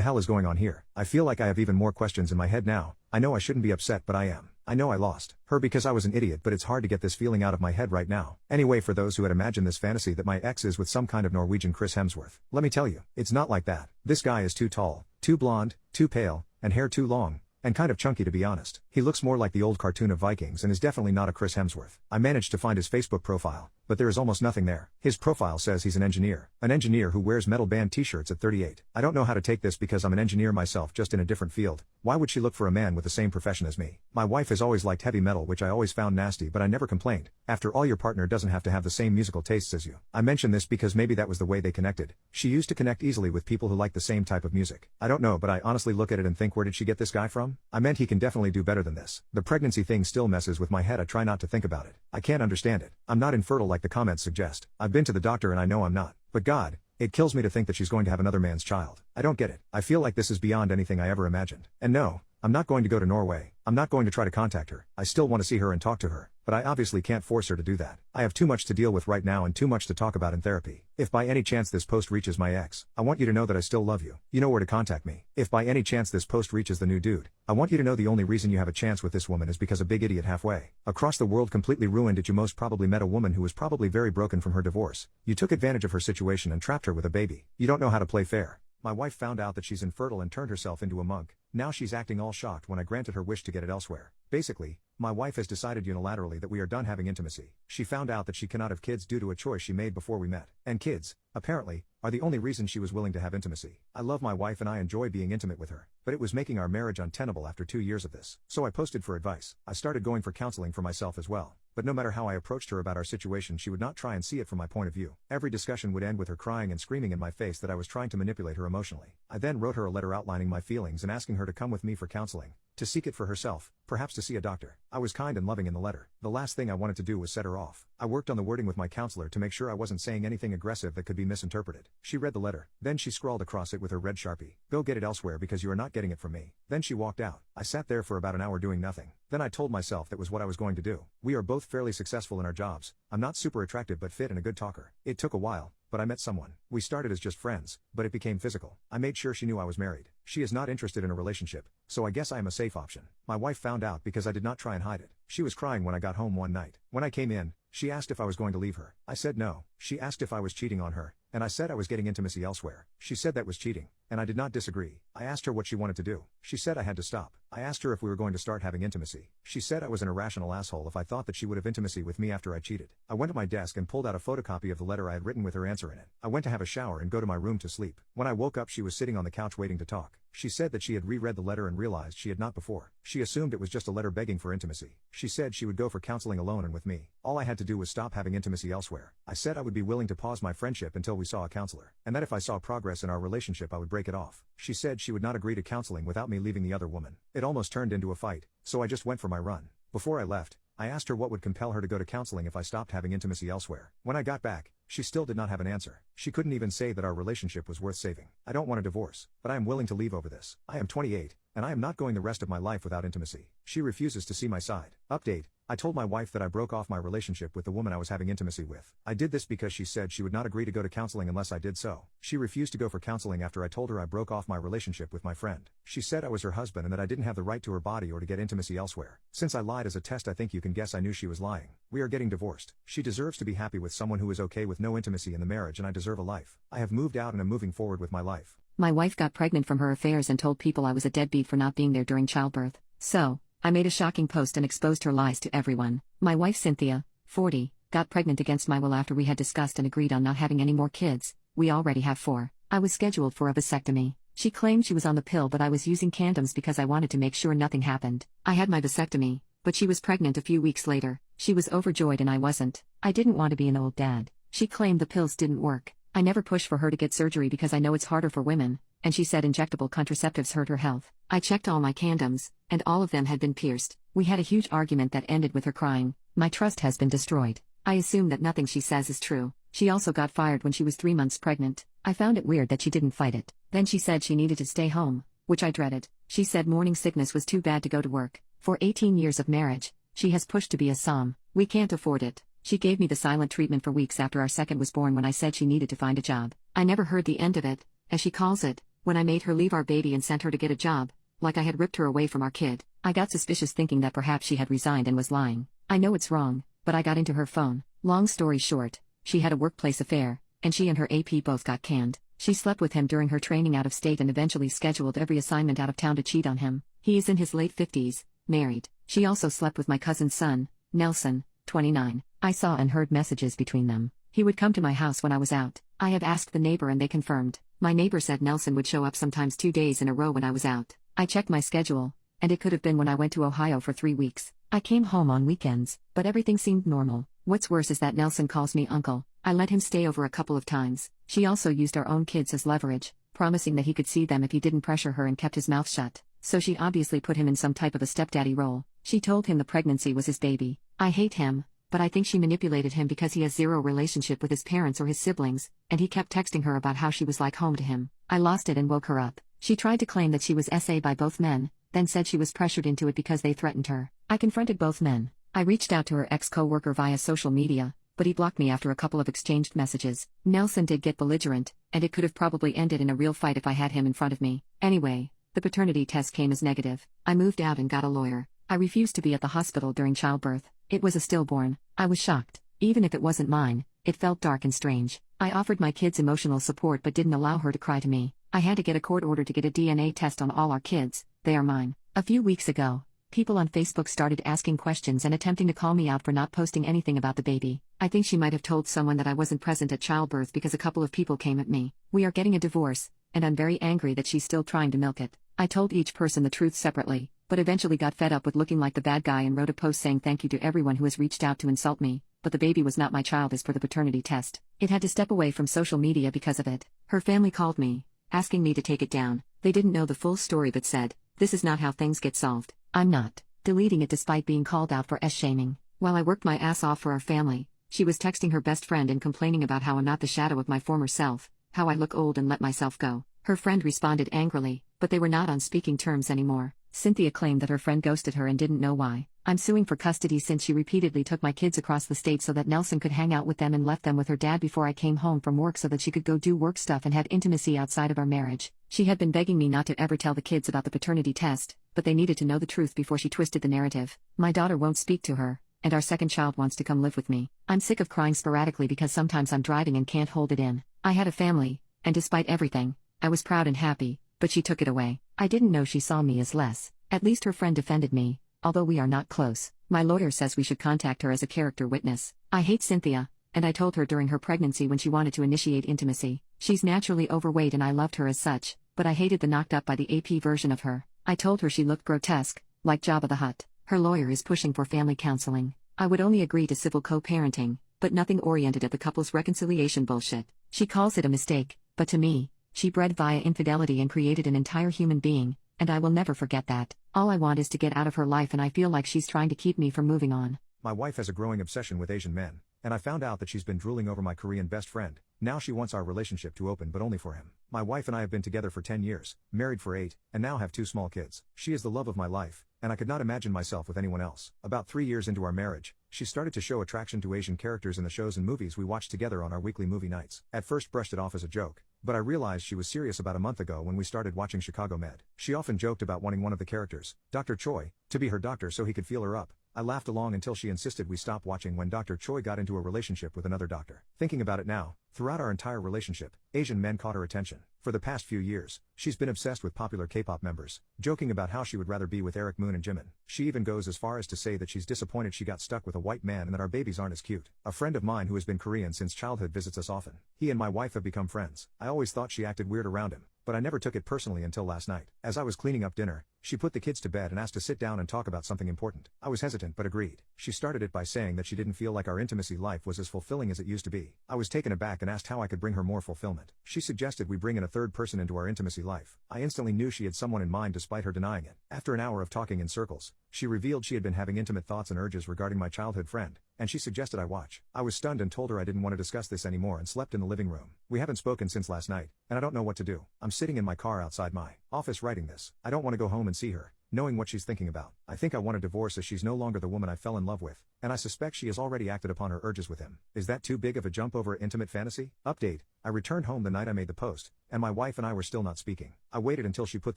hell is going on here? I feel like I have even more questions in my head now. I know I shouldn't be upset, but I am. I know I lost her because I was an idiot, but it's hard to get this feeling out of my head right now. Anyway, for those who had imagined this fantasy that my ex is with some kind of Norwegian Chris Hemsworth, let me tell you, it's not like that. This guy is too tall, too blonde, too pale, and hair too long, and kind of chunky to be honest. He looks more like the old cartoon of Vikings and is definitely not a Chris Hemsworth. I managed to find his Facebook profile, but there is almost nothing there. His profile says he's an engineer who wears metal band t-shirts at 38. I don't know how to take this because I'm an engineer myself, just in a different field. Why would she look for a man with the same profession as me? My wife has always liked heavy metal, which I always found nasty, but I never complained. After all, your partner doesn't have to have the same musical tastes as you. I mention this because maybe that was the way they connected. She used to connect easily with people who like the same type of music. I don't know, but I honestly look at it and think, where did she get this guy from? I meant he can definitely do better than this. The pregnancy thing still messes with my head. I try not to think about it. I can't understand it. I'm not infertile like the comments suggest. I've been to the doctor and I know I'm not. But God, it kills me to think that she's going to have another man's child. I don't get it. I feel like this is beyond anything I ever imagined. And no, I'm not going to go to Norway. I'm not going to try to contact her. I still want to see her and talk to her, but I obviously can't force her to do that. I have too much to deal with right now and too much to talk about in therapy. If by any chance this post reaches my ex, I want you to know that I still love you. You know where to contact me. If by any chance this post reaches the new dude, I want you to know the only reason you have a chance with this woman is because a big idiot halfway across the world completely ruined it. You most probably met a woman who was probably very broken from her divorce. You took advantage of her situation and trapped her with a baby. You don't know how to play fair. My wife found out that she's infertile and turned herself into a monk. Now she's acting all shocked when I granted her wish to get it elsewhere. Basically, my wife has decided unilaterally that we are done having intimacy. She found out that she cannot have kids due to a choice she made before we met. And kids, apparently, are the only reason she was willing to have intimacy. I love my wife and I enjoy being intimate with her, but it was making our marriage untenable after 2 years of this. So I posted for advice. I started going for counseling for myself as well. But no matter how I approached her about our situation, she would not try and see it from my point of view. Every discussion would end with her crying and screaming in my face that I was trying to manipulate her emotionally. I then wrote her a letter outlining my feelings and asking her to come with me for counseling, to seek it for herself, perhaps to see a doctor. I was kind and loving in the letter. The last thing I wanted to do was set her off. I worked on the wording with my counselor to make sure I wasn't saying anything aggressive that could be misinterpreted. She read the letter. Then she scrawled across it with her red Sharpie, "Go get it elsewhere because you are not getting it from me." Then she walked out. I sat there for about an hour doing nothing. Then I told myself that was what I was going to do. We are both fairly successful in our jobs. I'm not super attractive but fit and a good talker. It took a while, but I met someone. We started as just friends, but it became physical. I made sure she knew I was married. She is not interested in a relationship, so I guess I am a safe option. My wife found out because I did not try and hide it. She was crying when I got home one night. When I came in, she asked if I was going to leave her. I said no. She asked if I was cheating on her, and I said I was getting intimacy elsewhere. She said that was cheating, and I did not disagree. I asked her what she wanted to do. She said I had to stop. I asked her if we were going to start having intimacy. She said I was an irrational asshole if I thought that she would have intimacy with me after I cheated. I went to my desk and pulled out a photocopy of the letter I had written with her answer in it. I went to have a shower and go to my room to sleep. When I woke up, she was sitting on the couch waiting to talk. She said that she had reread the letter and realized she had not before. She assumed it was just a letter begging for intimacy. She said she would go for counseling alone and with me. All I had to do was stop having intimacy elsewhere. I said I would be willing to pause my friendship until we saw a counselor, and that if I saw progress in our relationship I would break it off. She said she would not agree to counseling without me leaving the other woman. It almost turned into a fight, so I just went for my run. Before I left, I asked her what would compel her to go to counseling if I stopped having intimacy elsewhere. When I got back, she still did not have an answer. She couldn't even say that our relationship was worth saving. I don't want a divorce, but I am willing to leave over this. I am 28, and I am not going the rest of my life without intimacy. She refuses to see my side. Update. I told my wife that I broke off my relationship with the woman I was having intimacy with. I did this because she said she would not agree to go to counseling unless I did so. She refused to go for counseling after I told her I broke off my relationship with my friend. She said I was her husband and that I didn't have the right to her body or to get intimacy elsewhere. Since I lied as a test, I think you can guess I knew she was lying. We are getting divorced. She deserves to be happy with someone who is okay with no intimacy in the marriage, and I deserve a life. I have moved out and am moving forward with my life. My wife got pregnant from her affairs and told people I was a deadbeat for not being there during childbirth. So, I made a shocking post and exposed her lies to everyone. My wife Cynthia, 40, got pregnant against my will after we had discussed and agreed on not having any more kids. We already have 4. I was scheduled for a vasectomy. She claimed she was on the pill, but I was using condoms because I wanted to make sure nothing happened. I had my vasectomy, but she was pregnant a few weeks later. She was overjoyed and I wasn't. I didn't want to be an old dad. She claimed the pills didn't work. I never pushed for her to get surgery because I know it's harder for women, and she said injectable contraceptives hurt her health. I checked all my condoms, and all of them had been pierced. We had a huge argument that ended with her crying. My trust has been destroyed. I assume that nothing she says is true. She also got fired when she was 3 months pregnant. I found it weird that she didn't fight it. Then she said she needed to stay home, which I dreaded. She said morning sickness was too bad to go to work. For 18 years of marriage, she has pushed to be a som. We can't afford it. She gave me the silent treatment for weeks after our second was born when I said she needed to find a job. I never heard the end of it, as she calls it, when I made her leave our baby and sent her to get a job, like I had ripped her away from our kid. I got suspicious thinking that perhaps she had resigned and was lying. I know it's wrong, but I got into her phone. Long story short, she had a workplace affair, and she and her AP both got canned. She slept with him during her training out of state and eventually scheduled every assignment out of town to cheat on him. He is in his late 50s, married. She also slept with my cousin's son, Nelson, 29. I saw and heard messages between them. He would come to my house when I was out. I have asked the neighbor and they confirmed. My neighbor said Nelson would show up sometimes 2 days in a row when I was out. I checked my schedule, and it could have been when I went to Ohio for 3 weeks. I came home on weekends, but everything seemed normal. What's worse is that Nelson calls me uncle. I let him stay over a couple of times. She also used our own kids as leverage, promising that he could see them if he didn't pressure her and kept his mouth shut. So she obviously put him in some type of a stepdaddy role. She told him the pregnancy was his baby. I hate him, but I think she manipulated him because he has zero relationship with his parents or his siblings, and he kept texting her about how she was like home to him. I lost it and woke her up. She tried to claim that she was SA by both men, then said she was pressured into it because they threatened her. I confronted both men. I reached out to her ex-co-worker via social media, but he blocked me after a couple of exchanged messages. Nelson did get belligerent, and it could have probably ended in a real fight if I had him in front of me. Anyway, the paternity test came as negative. I moved out and got a lawyer. I refused to be at the hospital during childbirth. It was a stillborn. I was shocked. Even if it wasn't mine, it felt dark and strange. I offered my kids emotional support but didn't allow her to cry to me. I had to get a court order to get a DNA test on all our kids. They are mine. A few weeks ago, people on Facebook started asking questions and attempting to call me out for not posting anything about the baby. I think she might have told someone that I wasn't present at childbirth because a couple of people came at me. We are getting a divorce, and I'm very angry that she's still trying to milk it. I told each person the truth separately, but eventually got fed up with looking like the bad guy and wrote a post saying thank you to everyone who has reached out to insult me, but the baby was not my child as per the paternity test. It had to step away from social media because of it. Her family called me, asking me to take it down. They didn't know the full story but said, "This is not how things get solved." I'm not deleting it despite being called out for shaming. While I worked my ass off for our family, she was texting her best friend and complaining about how I'm not the shadow of my former self, how I look old and let myself go. Her friend responded angrily, but they were not on speaking terms anymore. Cynthia claimed that her friend ghosted her and didn't know why. I'm suing for custody since she repeatedly took my kids across the state so that Nelson could hang out with them and left them with her dad before I came home from work so that she could go do work stuff and had intimacy outside of our marriage. She had been begging me not to ever tell the kids about the paternity test, but they needed to know the truth before she twisted the narrative. My daughter won't speak to her, and our second child wants to come live with me. I'm sick of crying sporadically because sometimes I'm driving and can't hold it in. I had a family, and despite everything, I was proud and happy, but she took it away. I didn't know she saw me as less. At least her friend defended me, although we are not close. My lawyer says we should contact her as a character witness. I hate Cynthia, and I told her during her pregnancy when she wanted to initiate intimacy. She's naturally overweight and I loved her as such, but I hated the knocked up by the AP version of her. I told her she looked grotesque, like Jabba the Hutt. Her lawyer is pushing for family counseling. I would only agree to civil co-parenting, but nothing oriented at the couple's reconciliation bullshit. She calls it a mistake, but to me, she bred via infidelity and created an entire human being, and I will never forget that. All I want is to get out of her life and I feel like she's trying to keep me from moving on. My wife has a growing obsession with Asian men, and I found out that she's been drooling over my Korean best friend, Now she wants our relationship to open but only for him. My wife and I have been together for 10 years, married for 8, and now have 2 small kids. She is the love of my life, and I could not imagine myself with anyone else. About 3 years into our marriage, she started to show attraction to Asian characters in the shows and movies we watched together on our weekly movie nights. At first brushed it off as a joke, but I realized she was serious about a month ago when we started watching Chicago Med. She often joked about wanting one of the characters, Dr. Choi, to be her doctor so he could feel her up. I laughed along until she insisted we stop watching when Dr. Choi got into a relationship with another doctor. Thinking about it now, throughout our entire relationship, Asian men caught her attention. For the past few years, she's been obsessed with popular K-pop members, joking about how she would rather be with Eric Moon and Jimin. She even goes as far as to say that she's disappointed she got stuck with a white man and that our babies aren't as cute. A friend of mine who has been Korean since childhood visits us often. He and my wife have become friends. I always thought she acted weird around him, but I never took it personally until last night. As I was cleaning up dinner, she put the kids to bed and asked to sit down and talk about something important. I was hesitant but agreed. She started it by saying that she didn't feel like our intimacy life was as fulfilling as it used to be. I was taken aback and asked how I could bring her more fulfillment. She suggested we bring in a third person into our intimacy life. I instantly knew she had someone in mind despite her denying it. After an hour of talking in circles, she revealed she had been having intimate thoughts and urges regarding my childhood friend, and she suggested I watch. I was stunned and told her I didn't want to discuss this anymore and slept in the living room. We haven't spoken since last night, and I don't know what to do. I'm sitting in my car outside my office writing this. I don't want to go home and see her, knowing what she's thinking about. I think I want a divorce as she's no longer the woman I fell in love with, and I suspect she has already acted upon her urges with him. Is that too big of a jump over intimate fantasy? Update: I returned home the night I made the post, and my wife and I were still not speaking. I waited until she put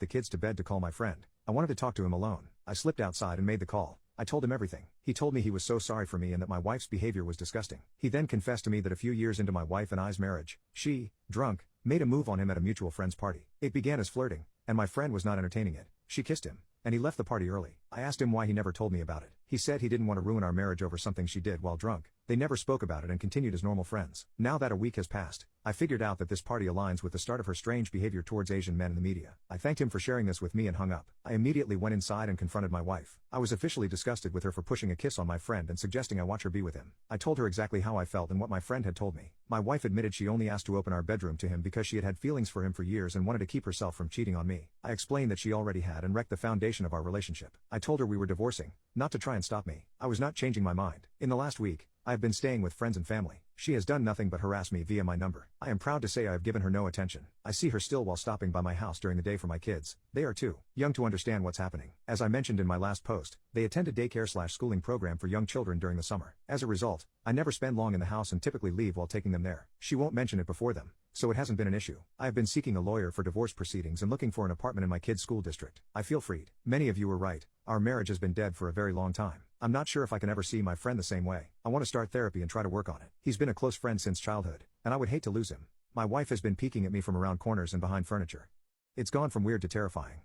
the kids to bed to call my friend. I wanted to talk to him alone. I slipped outside and made the call. I told him everything. He told me he was so sorry for me and that my wife's behavior was disgusting. He then confessed to me that a few years into my wife and I's marriage, she, drunk, made a move on him at a mutual friend's party. It began as flirting, and my friend was not entertaining it. She kissed him, and he left the party early. I asked him why he never told me about it. He said he didn't want to ruin our marriage over something she did while drunk. They never spoke about it and continued as normal friends. Now that a week has passed, I figured out that this party aligns with the start of her strange behavior towards Asian men in the media. I thanked him for sharing this with me and hung up. I immediately went inside and confronted my wife. I was officially disgusted with her for pushing a kiss on my friend and suggesting I watch her be with him. I told her exactly how I felt and what my friend had told me. My wife admitted she only asked to open our bedroom to him because she had had feelings for him for years and wanted to keep herself from cheating on me. I explained that she already had and wrecked the foundation of our relationship. I told her we were divorcing, not to try and stop me. I was not changing my mind. In the last week, I have been staying with friends and family. She has done nothing but harass me via my number. I am proud to say I have given her no attention. I see her still while stopping by my house during the day for my kids. They are too young to understand what's happening. As I mentioned in my last post, they attend a daycare/schooling program for young children during the summer. As a result, I never spend long in the house and typically leave while taking them there. She won't mention it before them, so it hasn't been an issue. I have been seeking a lawyer for divorce proceedings and looking for an apartment in my kids' school district. I feel freed. Many of you were right. Our marriage has been dead for a very long time. I'm not sure if I can ever see my friend the same way. I want to start therapy and try to work on it. He's been a close friend since childhood, and I would hate to lose him. My wife has been peeking at me from around corners and behind furniture. It's gone from weird to terrifying.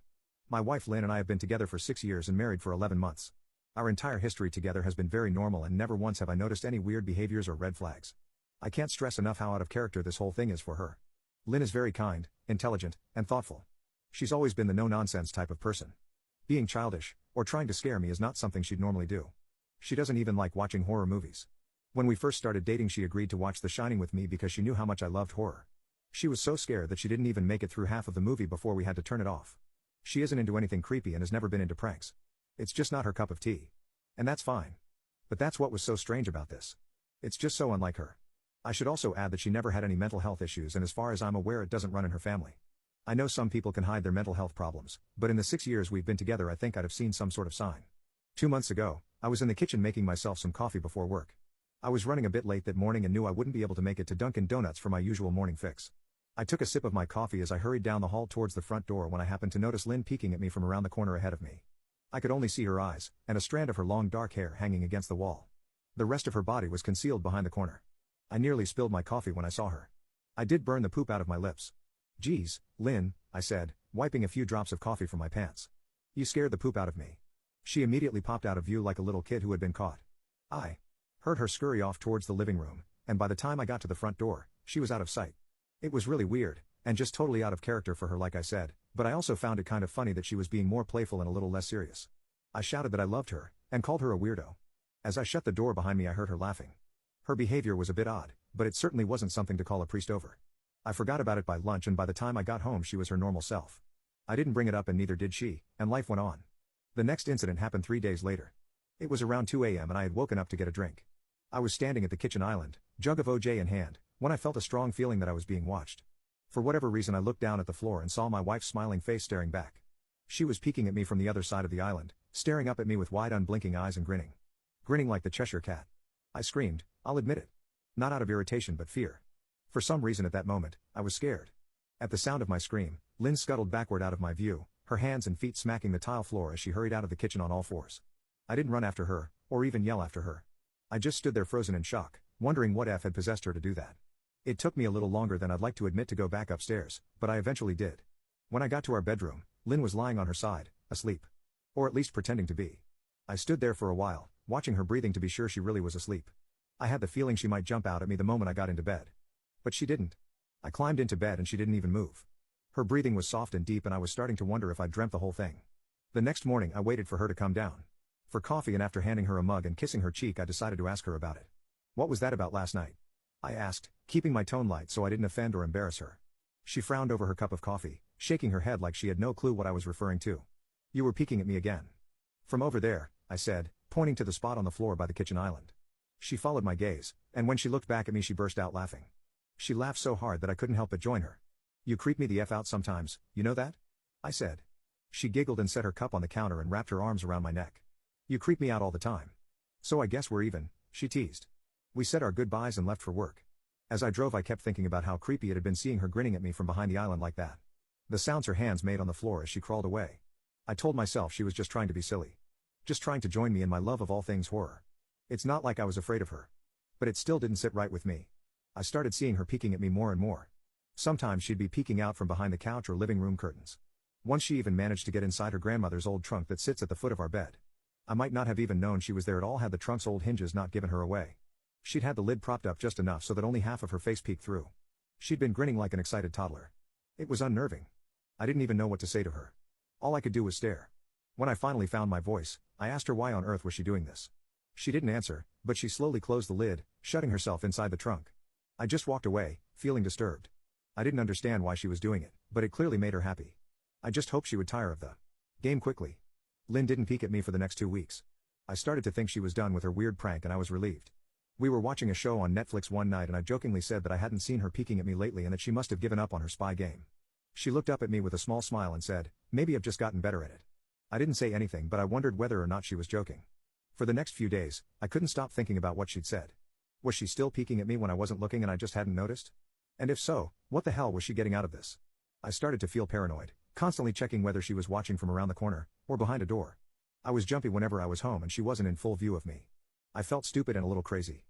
My wife Lynn and I have been together for 6 years and married for 11 months. Our entire history together has been very normal and never once have I noticed any weird behaviors or red flags. I can't stress enough how out of character this whole thing is for her. Lynn is very kind, intelligent, and thoughtful. She's always been the no-nonsense type of person. Being childish, or trying to scare me is not something she'd normally do. She doesn't even like watching horror movies. When we first started dating she agreed to watch The Shining with me because she knew how much I loved horror. She was so scared that she didn't even make it through half of the movie before we had to turn it off. She isn't into anything creepy and has never been into pranks. It's just not her cup of tea. And that's fine. But that's what was so strange about this. It's just so unlike her. I should also add that she never had any mental health issues and as far as I'm aware it doesn't run in her family. I know some people can hide their mental health problems, but in the 6 years we've been together I think I'd have seen some sort of sign. 2 months ago, I was in the kitchen making myself some coffee before work. I was running a bit late that morning and knew I wouldn't be able to make it to Dunkin' Donuts for my usual morning fix. I took a sip of my coffee as I hurried down the hall towards the front door when I happened to notice Lynn peeking at me from around the corner ahead of me. I could only see her eyes, and a strand of her long dark hair hanging against the wall. The rest of her body was concealed behind the corner. I nearly spilled my coffee when I saw her. I did burn the poop out of my lips. "Geez, Lynn," I said, wiping a few drops of coffee from my pants. "You scared the poop out of me." She immediately popped out of view like a little kid who had been caught. I heard her scurry off towards the living room, and by the time I got to the front door, she was out of sight. It was really weird, and just totally out of character for her like I said, but I also found it kind of funny that she was being more playful and a little less serious. I shouted that I loved her, and called her a weirdo. As I shut the door behind me I heard her laughing. Her behavior was a bit odd, but it certainly wasn't something to call a priest over. I forgot about it by lunch and by the time I got home she was her normal self. I didn't bring it up and neither did she, and life went on. The next incident happened 3 days later. It was around 2 a.m. and I had woken up to get a drink. I was standing at the kitchen island, jug of OJ in hand, When I felt a strong feeling that I was being watched. For whatever reason I looked down at the floor and saw my wife's smiling face staring back. She was peeking at me from the other side of the island, staring up at me with wide unblinking eyes and grinning. Grinning like the Cheshire Cat. I screamed, I'll admit it. Not out of irritation but fear. For some reason at that moment, I was scared. At the sound of my scream, Lynn scuttled backward out of my view, her hands and feet smacking the tile floor as she hurried out of the kitchen on all fours. I didn't run after her, or even yell after her. I just stood there frozen in shock, wondering what had possessed her to do that. It took me a little longer than I'd like to admit to go back upstairs, but I eventually did. When I got to our bedroom, Lynn was lying on her side, asleep. Or at least pretending to be. I stood there for a while, watching her breathing to be sure she really was asleep. I had the feeling she might jump out at me the moment I got into bed. But she didn't. I climbed into bed and she didn't even move. Her breathing was soft and deep and I was starting to wonder if I'd dreamt the whole thing. The next morning I waited for her to come down for coffee, and after handing her a mug and kissing her cheek I decided to ask her about it. What was that about last night? I asked, keeping my tone light so I didn't offend or embarrass her. She frowned over her cup of coffee, shaking her head like she had no clue what I was referring to. You were peeking at me again. From over there, I said, pointing to the spot on the floor by the kitchen island. She followed my gaze, and when she looked back at me she burst out laughing. She laughed so hard that I couldn't help but join her. You creep me the F out sometimes, you know that? I said. She giggled and set her cup on the counter and wrapped her arms around my neck. You creep me out all the time. So I guess we're even, she teased. We said our goodbyes and left for work. As I drove I kept thinking about how creepy it had been seeing her grinning at me from behind the island like that. The sounds her hands made on the floor as she crawled away. I told myself she was just trying to be silly. Just trying to join me in my love of all things horror. It's not like I was afraid of her. But it still didn't sit right with me. I started seeing her peeking at me more and more. Sometimes she'd be peeking out from behind the couch or living room curtains. Once she even managed to get inside her grandmother's old trunk that sits at the foot of our bed. I might not have even known she was there at all had the trunk's old hinges not given her away. She'd had the lid propped up just enough so that only half of her face peeked through. She'd been grinning like an excited toddler. It was unnerving. I didn't even know what to say to her. All I could do was stare. When I finally found my voice, I asked her why on earth was she doing this. She didn't answer, but she slowly closed the lid, shutting herself inside the trunk. I just walked away, feeling disturbed. I didn't understand why she was doing it, but it clearly made her happy. I just hoped she would tire of the game quickly. Lynn didn't peek at me for the next 2 weeks. I started to think she was done with her weird prank and I was relieved. We were watching a show on Netflix one night and I jokingly said that I hadn't seen her peeking at me lately and that she must have given up on her spy game. She looked up at me with a small smile and said, maybe I've just gotten better at it. I didn't say anything but I wondered whether or not she was joking. For the next few days, I couldn't stop thinking about what she'd said. Was she still peeking at me when I wasn't looking and I just hadn't noticed? And if so, what the hell was she getting out of this? I started to feel paranoid, constantly checking whether she was watching from around the corner, or behind a door. I was jumpy whenever I was home and she wasn't in full view of me. I felt stupid and a little crazy.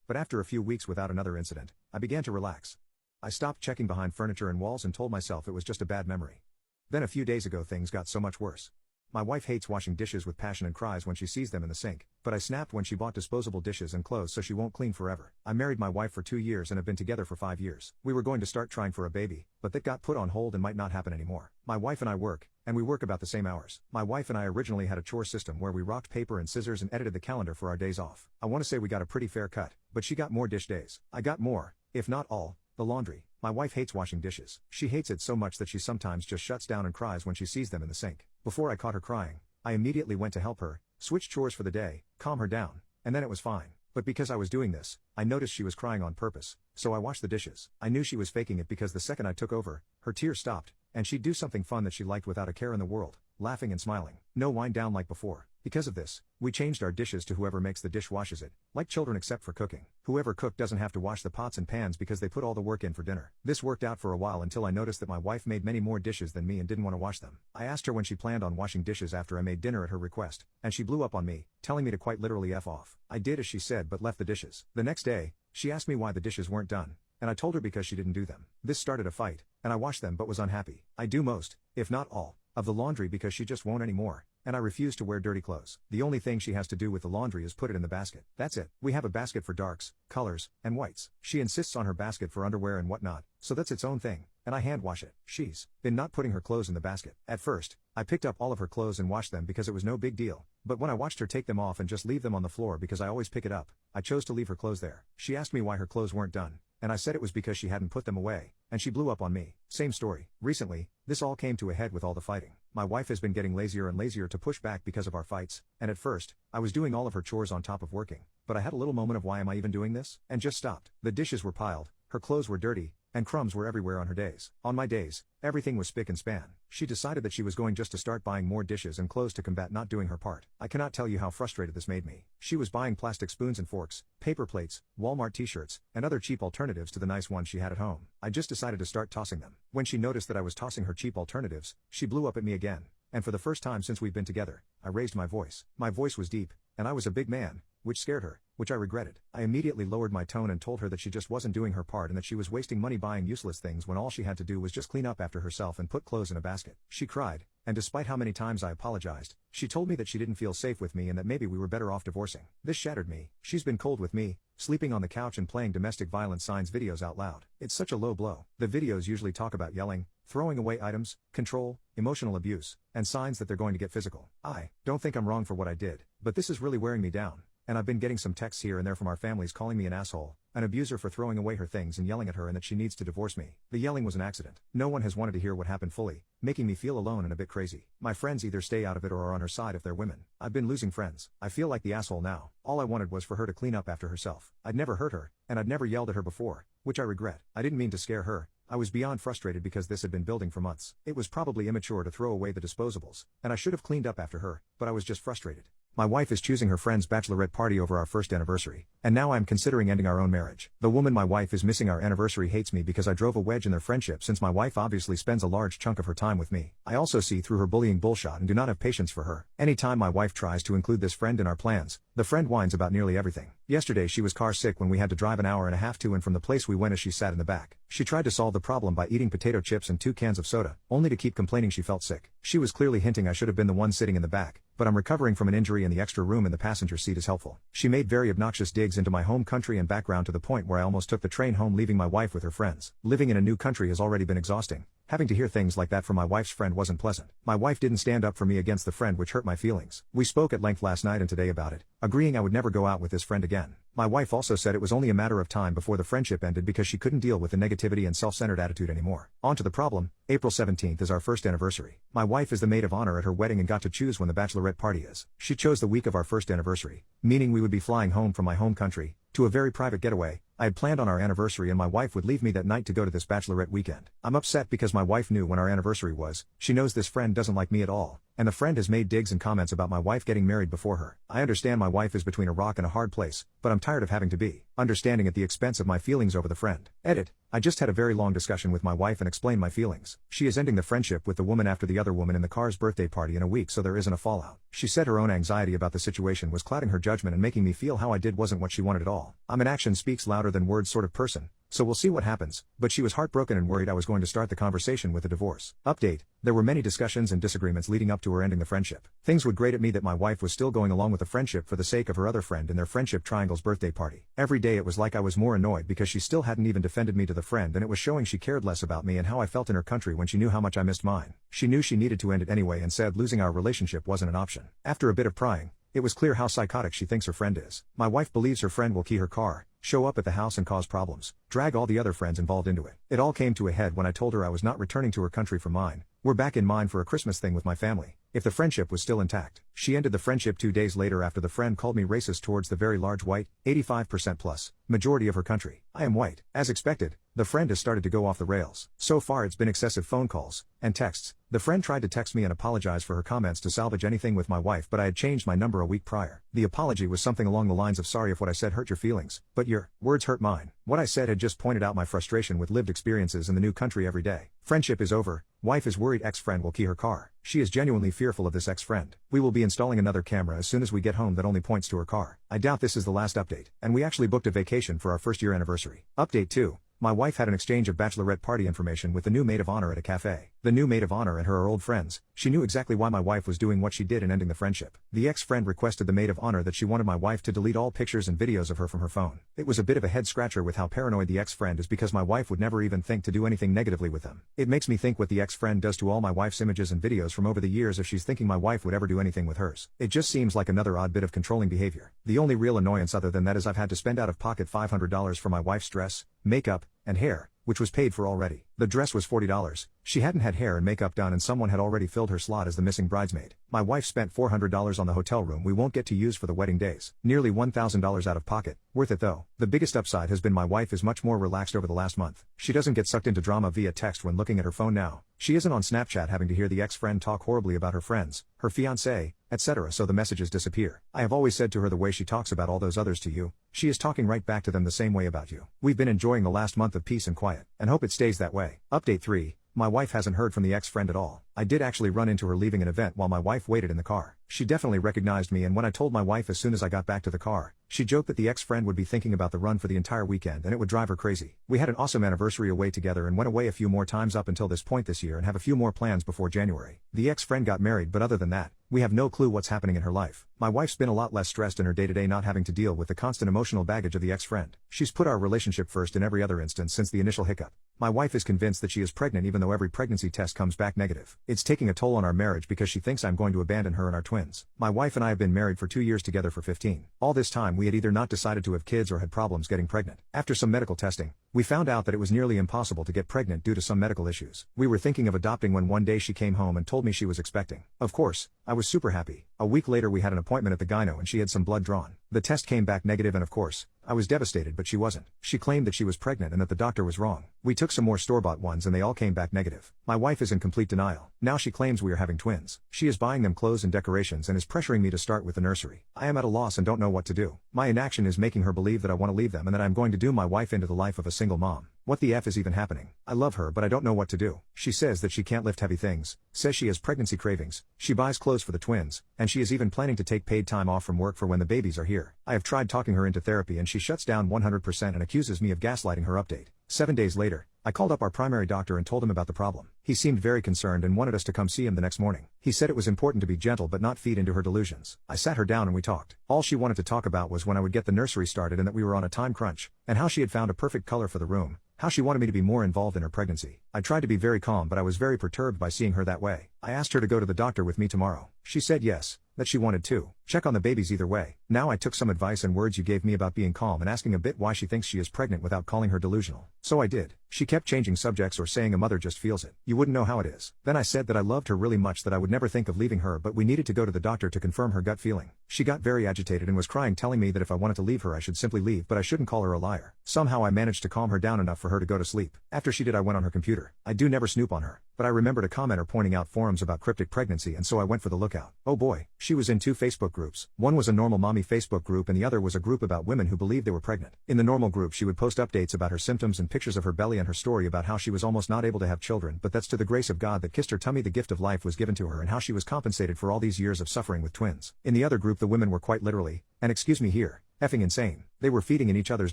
But after a few weeks without another incident, I began to relax. I stopped checking behind furniture and walls and told myself it was just a bad memory. Then a few days ago things got so much worse. My wife hates washing dishes with passion and cries when she sees them in the sink, but I snapped when she bought disposable dishes and clothes so she won't clean forever. I married my wife for 2 years and have been together for 5 years. We were going to start trying for a baby, but that got put on hold and might not happen anymore. My wife and I work, and we work about the same hours. My wife and I originally had a chore system where we rocked paper and scissors and edited the calendar for our days off. I want to say we got a pretty fair cut, but she got more dish days. I got more, if not all, the laundry. My wife hates washing dishes. She hates it so much that she sometimes just shuts down and cries when she sees them in the sink. Before I caught her crying, I immediately went to help her, switch chores for the day, calm her down, and then it was fine. But because I was doing this, I noticed she was crying on purpose, so I washed the dishes. I knew she was faking it because the second I took over, her tears stopped, and she'd do something fun that she liked without a care in the world, laughing and smiling. No wind down like before. Because of this, we changed our dishes to whoever makes the dish washes it, like children except for cooking. Whoever cooked doesn't have to wash the pots and pans because they put all the work in for dinner. This worked out for a while until I noticed that my wife made many more dishes than me and didn't want to wash them. I asked her when she planned on washing dishes after I made dinner at her request, and she blew up on me, telling me to quite literally F off. I did as she said but left the dishes. The next day, she asked me why the dishes weren't done, and I told her because she didn't do them. This started a fight, and I washed them but was unhappy. I do most, if not all, of the laundry because she just won't anymore, and I refuse to wear dirty clothes. The only thing she has to do with the laundry is put it in the basket. That's it. We have a basket for darks, colors, and whites. She insists on her basket for underwear and whatnot, so that's its own thing, and I hand wash it. She's been not putting her clothes in the basket. At first, I picked up all of her clothes and washed them because it was no big deal, but when I watched her take them off and just leave them on the floor because I always pick it up, I chose to leave her clothes there. She asked me why her clothes weren't done, and I said it was because she hadn't put them away, and she blew up on me. Same story. Recently, this all came to a head with all the fighting. My wife has been getting lazier and lazier to push back because of our fights, and at first, I was doing all of her chores on top of working, but I had a little moment of why am I even doing this? And just stopped. The dishes were piled, her clothes were dirty, and crumbs were everywhere on her days. On my days, everything was spick and span. She decided that she was going just to start buying more dishes and clothes to combat not doing her part. I cannot tell you how frustrated this made me. She was buying plastic spoons and forks, paper plates, Walmart t-shirts, and other cheap alternatives to the nice ones she had at home. I just decided to start tossing them. When she noticed that I was tossing her cheap alternatives, she blew up at me again. And for the first time since we've been together, I raised my voice. My voice was deep, and I was a big man, which scared her, which I regretted. I immediately lowered my tone and told her that she just wasn't doing her part and that she was wasting money buying useless things when all she had to do was just clean up after herself and put clothes in a basket. She cried, and despite how many times I apologized, she told me that she didn't feel safe with me and that maybe we were better off divorcing. This shattered me. She's been cold with me, sleeping on the couch and playing domestic violence signs videos out loud. It's such a low blow. The videos usually talk about yelling, throwing away items, control, emotional abuse, and signs that they're going to get physical. I don't think I'm wrong for what I did, but this is really wearing me down. And I've been getting some texts here and there from our families calling me an asshole, an abuser for throwing away her things and yelling at her and that she needs to divorce me. The yelling was an accident. No one has wanted to hear what happened fully, making me feel alone and a bit crazy. My friends either stay out of it or are on her side if they're women. I've been losing friends. I feel like the asshole now. All I wanted was for her to clean up after herself. I'd never hurt her, and I'd never yelled at her before, which I regret. I didn't mean to scare her. I was beyond frustrated because this had been building for months. It was probably immature to throw away the disposables, and I should have cleaned up after her, but I was just frustrated. My wife is choosing her friend's bachelorette party over our first anniversary, and now I'm considering ending our own marriage. The woman my wife is missing our anniversary hates me because I drove a wedge in their friendship since my wife obviously spends a large chunk of her time with me. I also see through her bullying bullshit and do not have patience for her. Anytime my wife tries to include this friend in our plans, the friend whines about nearly everything. Yesterday she was car sick when we had to drive an hour and a half to and from the place we went as she sat in the back. She tried to solve the problem by eating potato chips and 2 cans of soda, only to keep complaining she felt sick. She was clearly hinting I should have been the one sitting in the back, but I'm recovering from an injury and the extra room in the passenger seat is helpful. She made very obnoxious digs into my home country and background to the point where I almost took the train home leaving my wife with her friends. Living in a new country has already been exhausting. Having to hear things like that from my wife's friend wasn't pleasant. My wife didn't stand up for me against the friend, which hurt my feelings. We spoke at length last night and today about it, agreeing I would never go out with this friend again. My wife also said it was only a matter of time before the friendship ended because she couldn't deal with the negativity and self-centered attitude anymore. On to the problem. April 17th is our first anniversary. My wife is the maid of honor at her wedding and got to choose when the bachelorette party is. She chose the week of our first anniversary, meaning we would be flying home from my home country to a very private getaway I had planned on our anniversary, and my wife would leave me that night to go to this bachelorette weekend. I'm upset because my wife knew when our anniversary was. She knows this friend doesn't like me at all, and the friend has made digs and comments about my wife getting married before her. I understand my wife is between a rock and a hard place, but I'm tired of having to be understanding at the expense of my feelings over the friend. Edit. I just had a very long discussion with my wife and explained my feelings. She is ending the friendship with the woman after the other woman in the car's birthday party in a week, so there isn't a fallout. She said her own anxiety about the situation was clouding her judgment and making me feel how I did wasn't what she wanted at all. I'm an action speaks louder than words sort of person, so we'll see what happens, but she was heartbroken and worried I was going to start the conversation with a divorce. Update. There were many discussions and disagreements leading up to her ending the friendship. Things would grate at me that my wife was still going along with the friendship for the sake of her other friend and their friendship triangle's birthday party. Every day it was like I was more annoyed because she still hadn't even defended me to the friend, and it was showing she cared less about me and how I felt in her country when she knew how much I missed mine. She knew she needed to end it anyway and said losing our relationship wasn't an option. After a bit of prying, it was clear how psychotic she thinks her friend is. My wife believes her friend will key her car, show up at the house and cause problems, drag all the other friends involved into it. It all came to a head when I told her I was not returning to her country for mine. We're back in mine for a Christmas thing with my family, if the friendship was still intact. She ended the friendship 2 days later after the friend called me racist towards the very large white, 85% plus, majority of her country. I am white. As expected, the friend has started to go off the rails. So far it's been excessive phone calls and texts. The friend tried to text me and apologize for her comments to salvage anything with my wife, but I had changed my number a week prior. The apology was something along the lines of, sorry if what I said hurt your feelings, but your words hurt mine. What I said had just pointed out my frustration with lived experiences in the new country every day. Friendship is over. Wife is worried ex-friend will key her car. She is genuinely fearful of this ex-friend. We will be installing another camera as soon as we get home that only points to her car. I doubt this is the last update, and we actually booked a vacation for our first year anniversary. Update 2. My wife had an exchange of bachelorette party information with the new maid of honor at a cafe. The new maid of honor and her are old friends. She knew exactly why my wife was doing what she did in ending the friendship. The ex-friend requested the maid of honor that she wanted my wife to delete all pictures and videos of her from her phone. It was a bit of a head scratcher with how paranoid the ex-friend is because my wife would never even think to do anything negatively with them. It makes me think what the ex-friend does to all my wife's images and videos from over the years if she's thinking my wife would ever do anything with hers. It just seems like another odd bit of controlling behavior. The only real annoyance other than that is I've had to spend out of pocket $500 for my wife's dress, makeup, and hair, which was paid for already. The dress was $40. She hadn't had hair and makeup done and someone had already filled her slot as the missing bridesmaid. My wife spent $400 on the hotel room we won't get to use for the wedding days. Nearly $1,000 out of pocket. Worth it though. The biggest upside has been my wife is much more relaxed over the last month. She doesn't get sucked into drama via text when looking at her phone now. She isn't on Snapchat having to hear the ex-friend talk horribly about her friends, her fiancé, etc. so the messages disappear. I have always said to her the way she talks about all those others to you, she is talking right back to them the same way about you. We've been enjoying the last month of peace and quiet, and hope it stays that way. Update 3. My wife hasn't heard from the ex-friend at all. I did actually run into her leaving an event while my wife waited in the car. She definitely recognized me and when I told my wife as soon as I got back to the car, she joked that the ex-friend would be thinking about the run for the entire weekend and it would drive her crazy. We had an awesome anniversary away together and went away a few more times up until this point this year and have a few more plans before January. The ex-friend got married but other than that, we have no clue what's happening in her life. My wife's been a lot less stressed in her day-to-day not having to deal with the constant emotional baggage of the ex-friend. She's put our relationship first in every other instance since the initial hiccup. My wife is convinced that she is pregnant even though every pregnancy test comes back negative. It's taking a toll on our marriage because she thinks I'm going to abandon her and our twins. My wife and I have been married for 2 years together for 15. All this time we had either not decided to have kids or had problems getting pregnant. After some medical testing, we found out that it was nearly impossible to get pregnant due to some medical issues. We were thinking of adopting when one day she came home and told me she was expecting. Of course, I was super happy. A week later we had an appointment at the gyno and she had some blood drawn. The test came back negative and of course, I was devastated but she wasn't. She claimed that she was pregnant and that the doctor was wrong. We took some more store-bought ones and they all came back negative. My wife is in complete denial. Now she claims we are having twins. She is buying them clothes and decorations and is pressuring me to start with the nursery. I am at a loss and don't know what to do. My inaction is making her believe that I want to leave them and that I am going to do my wife into the life of a single mom. What the F is even happening? I love her but I don't know what to do. She says that she can't lift heavy things, says she has pregnancy cravings, she buys clothes for the twins, and she is even planning to take paid time off from work for when the babies are here. I have tried talking her into therapy and she shuts down 100% and accuses me of gaslighting her. Update. 7 days later, I called up our primary doctor and told him about the problem. He seemed very concerned and wanted us to come see him the next morning. He said it was important to be gentle but not feed into her delusions. I sat her down and we talked. All she wanted to talk about was when I would get the nursery started and that we were on a time crunch, and how she had found a perfect color for the room, how she wanted me to be more involved in her pregnancy. I tried to be very calm but I was very perturbed by seeing her that way. I asked her to go to the doctor with me tomorrow. She said yes, that she wanted to check on the babies either way. Now I took some advice and words you gave me about being calm and asking a bit why she thinks she is pregnant without calling her delusional. So I did. She kept changing subjects or saying a mother just feels it. You wouldn't know how it is. Then I said that I loved her really much, that I would never think of leaving her, but we needed to go to the doctor to confirm her gut feeling. She got very agitated and was crying, telling me that if I wanted to leave her I should simply leave but I shouldn't call her a liar. Somehow I managed to calm her down enough for her to go to sleep. After she did I went on her computer. I do never snoop on her, but I remembered a commenter pointing out forums about cryptic pregnancy and so I went for the lookout. Oh boy, she was in 2 Facebook groups. One was a normal mommy Facebook group and the other was a group about women who believed they were pregnant. In the normal group she would post updates about her symptoms and pictures of her belly and her story about how she was almost not able to have children but that's to the grace of God that kissed her tummy the gift of life was given to her and how she was compensated for all these years of suffering with twins. In the other group the women were quite literally, and excuse me here, effing insane. They were feeding in each other's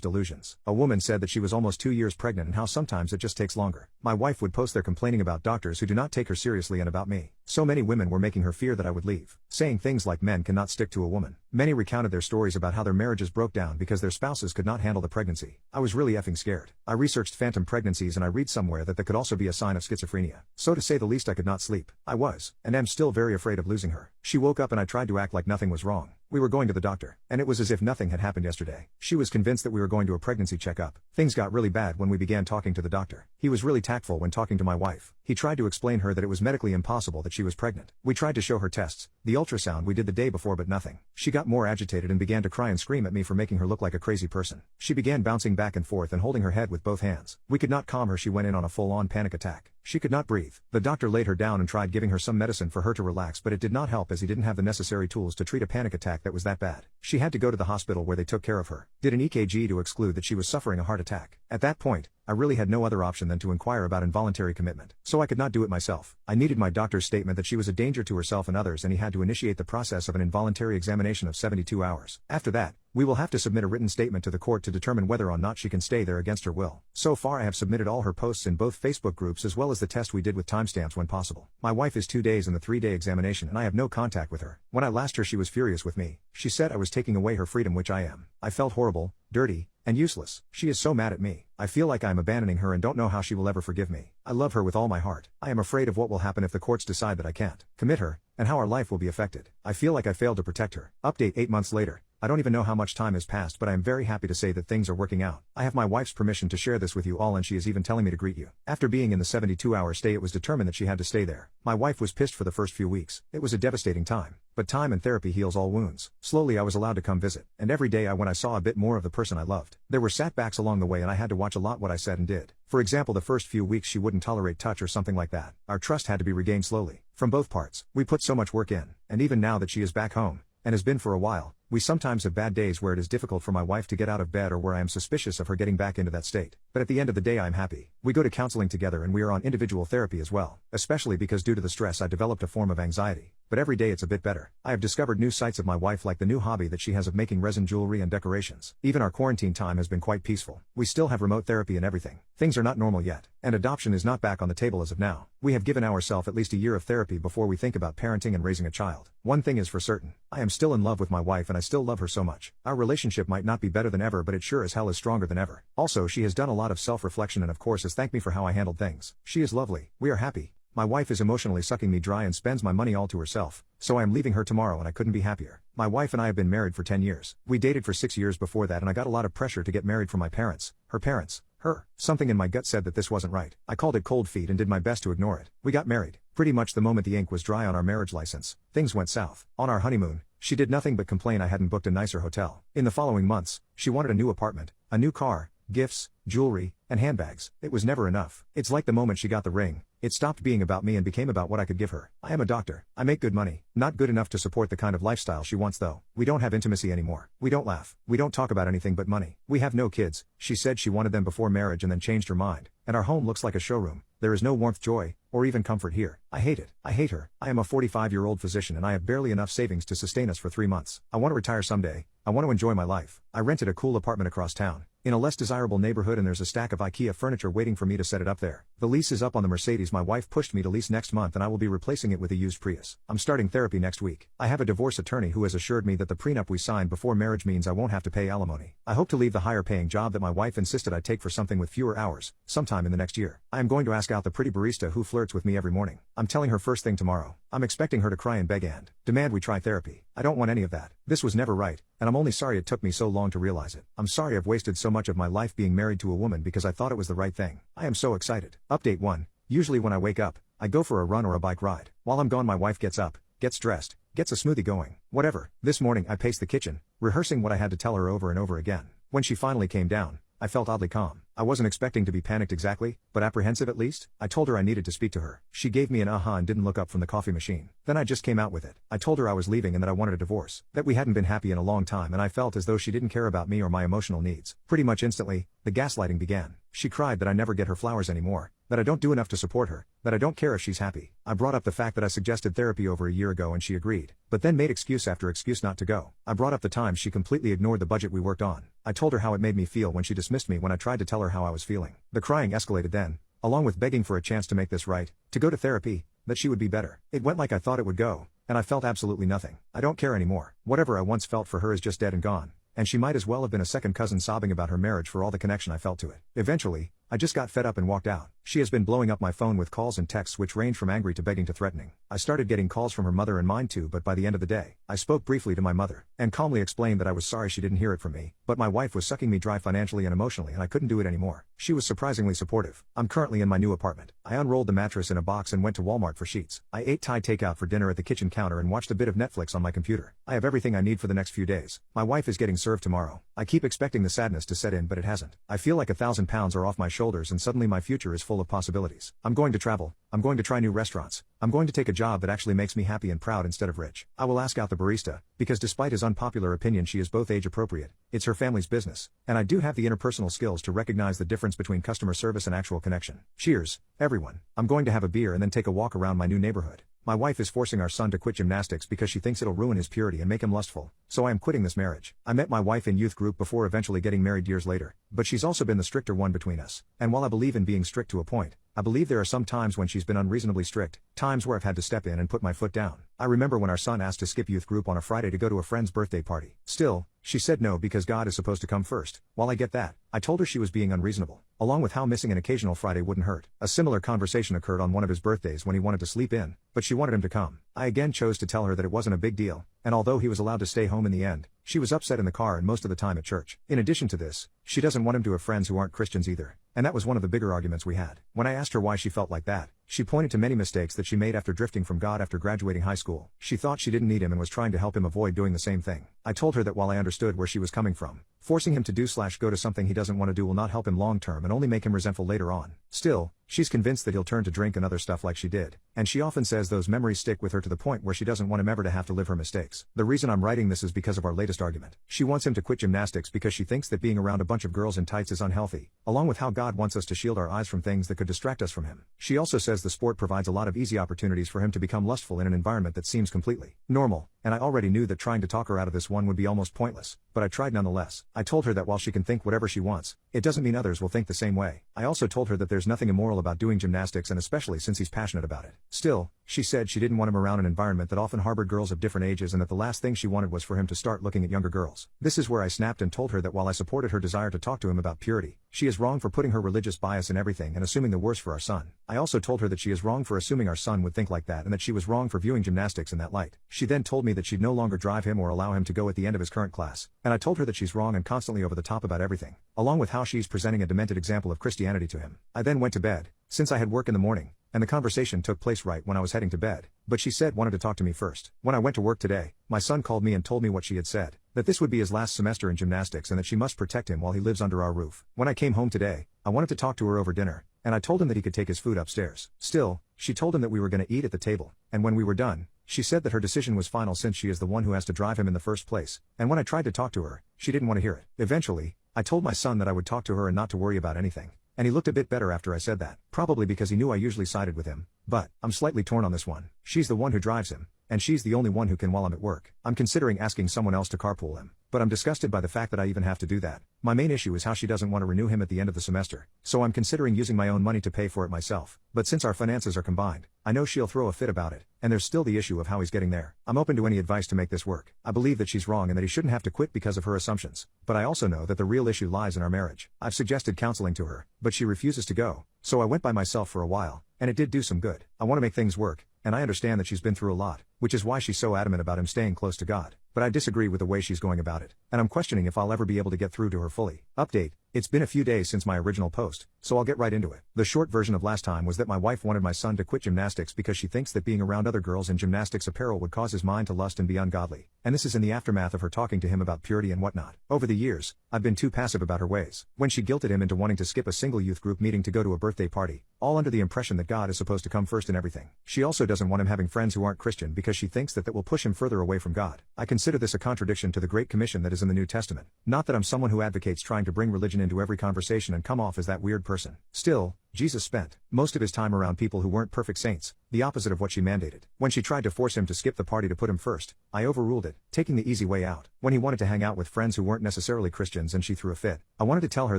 delusions. A woman said that she was almost 2 years pregnant and how sometimes it just takes longer. My wife would post there complaining about doctors who do not take her seriously and about me. So many women were making her fear that I would leave, saying things like men cannot stick to a woman. Many recounted their stories about how their marriages broke down because their spouses could not handle the pregnancy. I was really effing scared. I researched phantom pregnancies and I read somewhere that could also be a sign of schizophrenia. So to say the least I could not sleep. I was, and am still very afraid of losing her. She woke up and I tried to act like nothing was wrong. We were going to the doctor, and it was as if nothing had happened yesterday. She was convinced that we were going to a pregnancy checkup. Things got really bad when we began talking to the doctor. He was really tactful when talking to my wife. He tried to explain her that it was medically impossible that she was pregnant. We tried to show her tests, the ultrasound we did the day before, but nothing. She got more agitated and began to cry and scream at me for making her look like a crazy person. She began bouncing back and forth and holding her head with both hands. We could not calm her. She went in on a full-on panic attack. She could not breathe. The doctor laid her down and tried giving her some medicine for her to relax, but it did not help as he didn't have the necessary tools to treat a panic attack that was that bad. She had to go to the hospital where they took care of her, did an EKG to exclude that she was suffering a heart attack. At that point, I really had no other option than to inquire about involuntary commitment. So I could not do it myself. I needed my doctor's statement that she was a danger to herself and others, and he had to initiate the process of an involuntary examination of 72 hours. After that, we will have to submit a written statement to the court to determine whether or not she can stay there against her will. So far I have submitted all her posts in both Facebook groups as well as the test we did with timestamps when possible. My wife is 2 days in the 3-day examination and I have no contact with her. When I last her she was furious with me. She said I was taking away her freedom, which I am. I felt horrible, dirty, and useless. She is so mad at me. I feel like I am abandoning her and don't know how she will ever forgive me. I love her with all my heart. I am afraid of what will happen if the courts decide that I can't commit her, and how our life will be affected. I feel like I failed to protect her. Update 8 months later. I don't even know how much time has passed, but I am very happy to say that things are working out. I have my wife's permission to share this with you all, and she is even telling me to greet you. After being in the 72-hour stay, it was determined that she had to stay there. My wife was pissed for the first few weeks. It was a devastating time. But time and therapy heals all wounds. Slowly I was allowed to come visit, and every day I went I saw a bit more of the person I loved. There were setbacks along the way and I had to watch a lot what I said and did. For example, the first few weeks she wouldn't tolerate touch or something like that. Our trust had to be regained slowly. From both parts. We put so much work in, and even now that she is back home, and has been for a while, we sometimes have bad days where it is difficult for my wife to get out of bed or where I am suspicious of her getting back into that state. But at the end of the day I am happy. We go to counseling together and we are on individual therapy as well, especially because due to the stress I developed a form of anxiety. But every day it's a bit better. I have discovered new sides of my wife, like the new hobby that she has of making resin jewelry and decorations. Even our quarantine time has been quite peaceful. We still have remote therapy and everything. Things are not normal yet, and adoption is not back on the table as of now. We have given ourselves at least a year of therapy before we think about parenting and raising a child. One thing is for certain, I am still in love with my wife and I still love her so much. Our relationship might not be better than ever, but it sure as hell is stronger than ever. Also, she has done a lot of self-reflection and of course has thanked me for how I handled things. She is lovely. We are happy. My wife is emotionally sucking me dry and spends my money all to herself, so I am leaving her tomorrow and I couldn't be happier. My wife and I have been married for 10 years. We dated for 6 years before that and I got a lot of pressure to get married from my parents, her parents, her. Something in my gut said that this wasn't right. I called it cold feet and did my best to ignore it. We got married. Pretty much the moment the ink was dry on our marriage license, things went south. On our honeymoon, she did nothing but complain I hadn't booked a nicer hotel. In the following months, she wanted a new apartment, a new car, gifts, jewelry, and handbags. It was never enough. It's like the moment she got the ring, it stopped being about me and became about what I could give her. I am a doctor. I make good money. Not good enough to support the kind of lifestyle she wants though. We don't have intimacy anymore. We don't laugh. We don't talk about anything but money. We have no kids. She said she wanted them before marriage and then changed her mind. And our home looks like a showroom. There is no warmth, joy, or even comfort here. I hate it. I hate her. I am a 45-year-old physician and I have barely enough savings to sustain us for 3 months. I want to retire someday. I want to enjoy my life. I rented a cool apartment across town, in a less desirable neighborhood, and there's a stack of IKEA furniture waiting for me to set it up there. The lease is up on the Mercedes my wife pushed me to lease next month and I will be replacing it with a used Prius. I'm starting therapy next week. I have a divorce attorney who has assured me that the prenup we signed before marriage means I won't have to pay alimony. I hope to leave the higher paying job that my wife insisted I take for something with fewer hours, sometime in the next year. I am going to ask out the pretty barista who flirts with me every morning. I'm telling her first thing tomorrow. I'm expecting her to cry and beg and demand we try therapy. I don't want any of that. This was never right, and I'm only sorry it took me so long to realize it. I'm sorry I've wasted so much of my life being married to a woman because I thought it was the right thing. I am so excited. Update 1. Usually when I wake up, I go for a run or a bike ride. While I'm gone my wife gets up, gets dressed, gets a smoothie going. Whatever. This morning I paced the kitchen, rehearsing what I had to tell her over and over again. When she finally came down, I felt oddly calm. I wasn't expecting to be panicked exactly, but apprehensive at least. I told her I needed to speak to her. She gave me an and didn't look up from the coffee machine. Then I just came out with it. I told her I was leaving and that I wanted a divorce. That we hadn't been happy in a long time and I felt as though she didn't care about me or my emotional needs. Pretty much instantly, the gaslighting began. She cried that I never get her flowers anymore, that I don't do enough to support her, that I don't care if she's happy. I brought up the fact that I suggested therapy over a year ago and she agreed, but then made excuse after excuse not to go. I brought up the time she completely ignored the budget we worked on. I told her how it made me feel when she dismissed me when I tried to tell her how I was feeling. The crying escalated then, along with begging for a chance to make this right, to go to therapy, that she would be better. It went like I thought it would go, and I felt absolutely nothing. I don't care anymore. Whatever I once felt for her is just dead and gone, and she might as well have been a second cousin sobbing about her marriage for all the connection I felt to it. Eventually, I just got fed up and walked out. She has been blowing up my phone with calls and texts which range from angry to begging to threatening. I started getting calls from her mother and mine too, but by the end of the day, I spoke briefly to my mother, and calmly explained that I was sorry she didn't hear it from me, but my wife was sucking me dry financially and emotionally and I couldn't do it anymore. She was surprisingly supportive. I'm currently in my new apartment. I unrolled the mattress in a box and went to Walmart for sheets. I ate Thai takeout for dinner at the kitchen counter and watched a bit of Netflix on my computer. I have everything I need for the next few days. My wife is getting served tomorrow. I keep expecting the sadness to set in, but it hasn't. I feel like 1,000 pounds are off my shoulders and suddenly my future is full of possibilities. I'm going to travel. I'm going to try new restaurants. I'm going to take a job that actually makes me happy and proud instead of rich. I will ask out the barista, because despite his unpopular opinion she is both age appropriate, it's her family's business, and I do have the interpersonal skills to recognize the difference between customer service and actual connection. Cheers, everyone. I'm going to have a beer and then take a walk around my new neighborhood. My wife is forcing our son to quit gymnastics because she thinks it'll ruin his purity and make him lustful, so I am quitting this marriage. I met my wife in youth group before eventually getting married years later, but she's also been the stricter one between us, and while I believe in being strict to a point, I believe there are some times when she's been unreasonably strict, times where I've had to step in and put my foot down. I remember when our son asked to skip youth group on a Friday to go to a friend's birthday party. Still, she said no because God is supposed to come first. While I get that, I told her she was being unreasonable, along with how missing an occasional Friday wouldn't hurt. A similar conversation occurred on one of his birthdays when he wanted to sleep in, but she wanted him to come. I again chose to tell her that it wasn't a big deal, and although he was allowed to stay home in the end, She was upset in the car and most of the time at church. In addition to this, she doesn't want him to have friends who aren't Christians either. And that was one of the bigger arguments we had. When I asked her why she felt like that, she pointed to many mistakes that she made after drifting from God after graduating high school. She thought she didn't need him and was trying to help him avoid doing the same thing. I told her that while I understood where she was coming from, forcing him to do/go to something he doesn't want to do will not help him long term and only make him resentful later on. Still, she's convinced that he'll turn to drink and other stuff like she did, and she often says those memories stick with her to the point where she doesn't want him ever to have to live her mistakes. The reason I'm writing this is because of our latest argument. She wants him to quit gymnastics because she thinks that being around a bunch of girls in tights is unhealthy, along with how God wants us to shield our eyes from things that could distract us from him. She also says the sport provides a lot of easy opportunities for him to become lustful in an environment that seems completely normal, and I already knew that trying to talk her out of this one would be almost pointless, but I tried nonetheless. I told her that while she can think whatever she wants, it doesn't mean others will think the same way. I also told her that there's nothing immoral about doing gymnastics, and especially since he's passionate about it. Still, she said she didn't want him around an environment that often harbored girls of different ages and that the last thing she wanted was for him to start looking at younger girls. This is where I snapped and told her that while I supported her desire to talk to him about purity, she is wrong for putting her religious bias in everything and assuming the worst for our son. I also told her that she is wrong for assuming our son would think like that and that she was wrong for viewing gymnastics in that light. She then told me that she'd no longer drive him or allow him to go at the end of his current class, and I told her that she's wrong and constantly over the top about everything, along with how she's presenting a demented example of Christianity to him. I then went to bed, since I had work in the morning, and the conversation took place right when I was heading to bed, but she said wanted to talk to me first. When I went to work today, my son called me and told me what she had said, that this would be his last semester in gymnastics and that she must protect him while he lives under our roof. When I came home today, I wanted to talk to her over dinner, and I told him that he could take his food upstairs. Still, she told him that we were going to eat at the table, and when we were done, she said that her decision was final since she is the one who has to drive him in the first place, and when I tried to talk to her, she didn't want to hear it. Eventually, I told my son that I would talk to her and not to worry about anything, and he looked a bit better after I said that, probably because he knew I usually sided with him, but I'm slightly torn on this one. She's the one who drives him, and she's the only one who can while I'm at work. I'm considering asking someone else to carpool him, but I'm disgusted by the fact that I even have to do that. My main issue is how she doesn't want to renew him at the end of the semester, so I'm considering using my own money to pay for it myself, but since our finances are combined, I know she'll throw a fit about it, and there's still the issue of how he's getting there. I'm open to any advice to make this work. I believe that she's wrong and that he shouldn't have to quit because of her assumptions, but I also know that the real issue lies in our marriage. I've suggested counseling to her, but she refuses to go, so I went by myself for a while, and it did do some good. I want to make things work, and I understand that she's been through a lot, which is why she's so adamant about him staying close to God, but I disagree with the way she's going about it, and I'm questioning if I'll ever be able to get through to her fully. Update: it's been a few days since my original post, so I'll get right into it. The short version of last time was that my wife wanted my son to quit gymnastics because she thinks that being around other girls in gymnastics apparel would cause his mind to lust and be ungodly, and this is in the aftermath of her talking to him about purity and whatnot. Over the years, I've been too passive about her ways. When she guilted him into wanting to skip a single youth group meeting to go to a birthday party, all under the impression that God is supposed to come first in everything. She also doesn't want him having friends who aren't Christian because she thinks that will push him further away from God. I consider this a contradiction to the Great Commission that is in the New Testament. Not that I'm someone who advocates trying to bring religion into every conversation and come off as that weird person. Still, Jesus spent most of his time around people who weren't perfect saints, the opposite of what she mandated. When she tried to force him to skip the party to put him first, I overruled it, taking the easy way out. When he wanted to hang out with friends who weren't necessarily Christians and she threw a fit, I wanted to tell her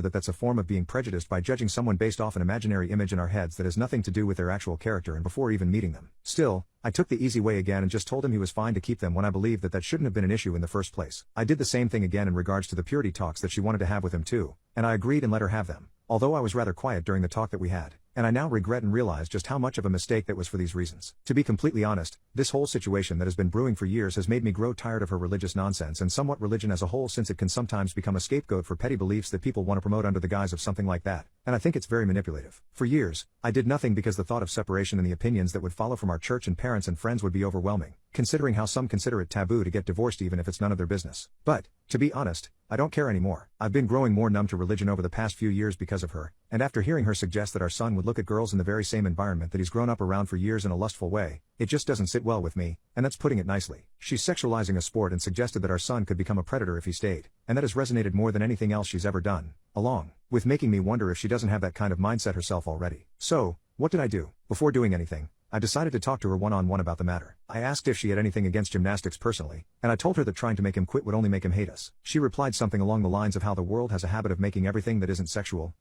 that that's a form of being prejudiced by judging someone based off an imaginary image in our heads that has nothing to do with their actual character and before even meeting them. Still, I took the easy way again and just told him he was fine to keep them when I believed that shouldn't have been an issue in the first place. I did the same thing again in regards to the purity talks that she wanted to have with him too, and I agreed and let her have them, although I was rather quiet during the talk that we had. And I now regret and realize just how much of a mistake that was for these reasons. To be completely honest, this whole situation that has been brewing for years has made me grow tired of her religious nonsense and somewhat religion as a whole, since it can sometimes become a scapegoat for petty beliefs that people want to promote under the guise of something like that, and I think it's very manipulative. For years, I did nothing because the thought of separation and the opinions that would follow from our church and parents and friends would be overwhelming, considering how some consider it taboo to get divorced even if it's none of their business. But, to be honest, I don't care anymore. I've been growing more numb to religion over the past few years because of her, and after hearing her suggest that our son would look at girls in the very same environment that he's grown up around for years in a lustful way, it just doesn't sit well with me, and that's putting it nicely. She's sexualizing a sport and suggested that our son could become a predator if he stayed, and that has resonated more than anything else she's ever done, along with making me wonder if she doesn't have that kind of mindset herself already. So, what did I do? Before doing anything, I decided to talk to her one-on-one about the matter. I asked if she had anything against gymnastics personally, and I told her that trying to make him quit would only make him hate us. She replied something along the lines of how the world has a habit of making everything that isn't sexual,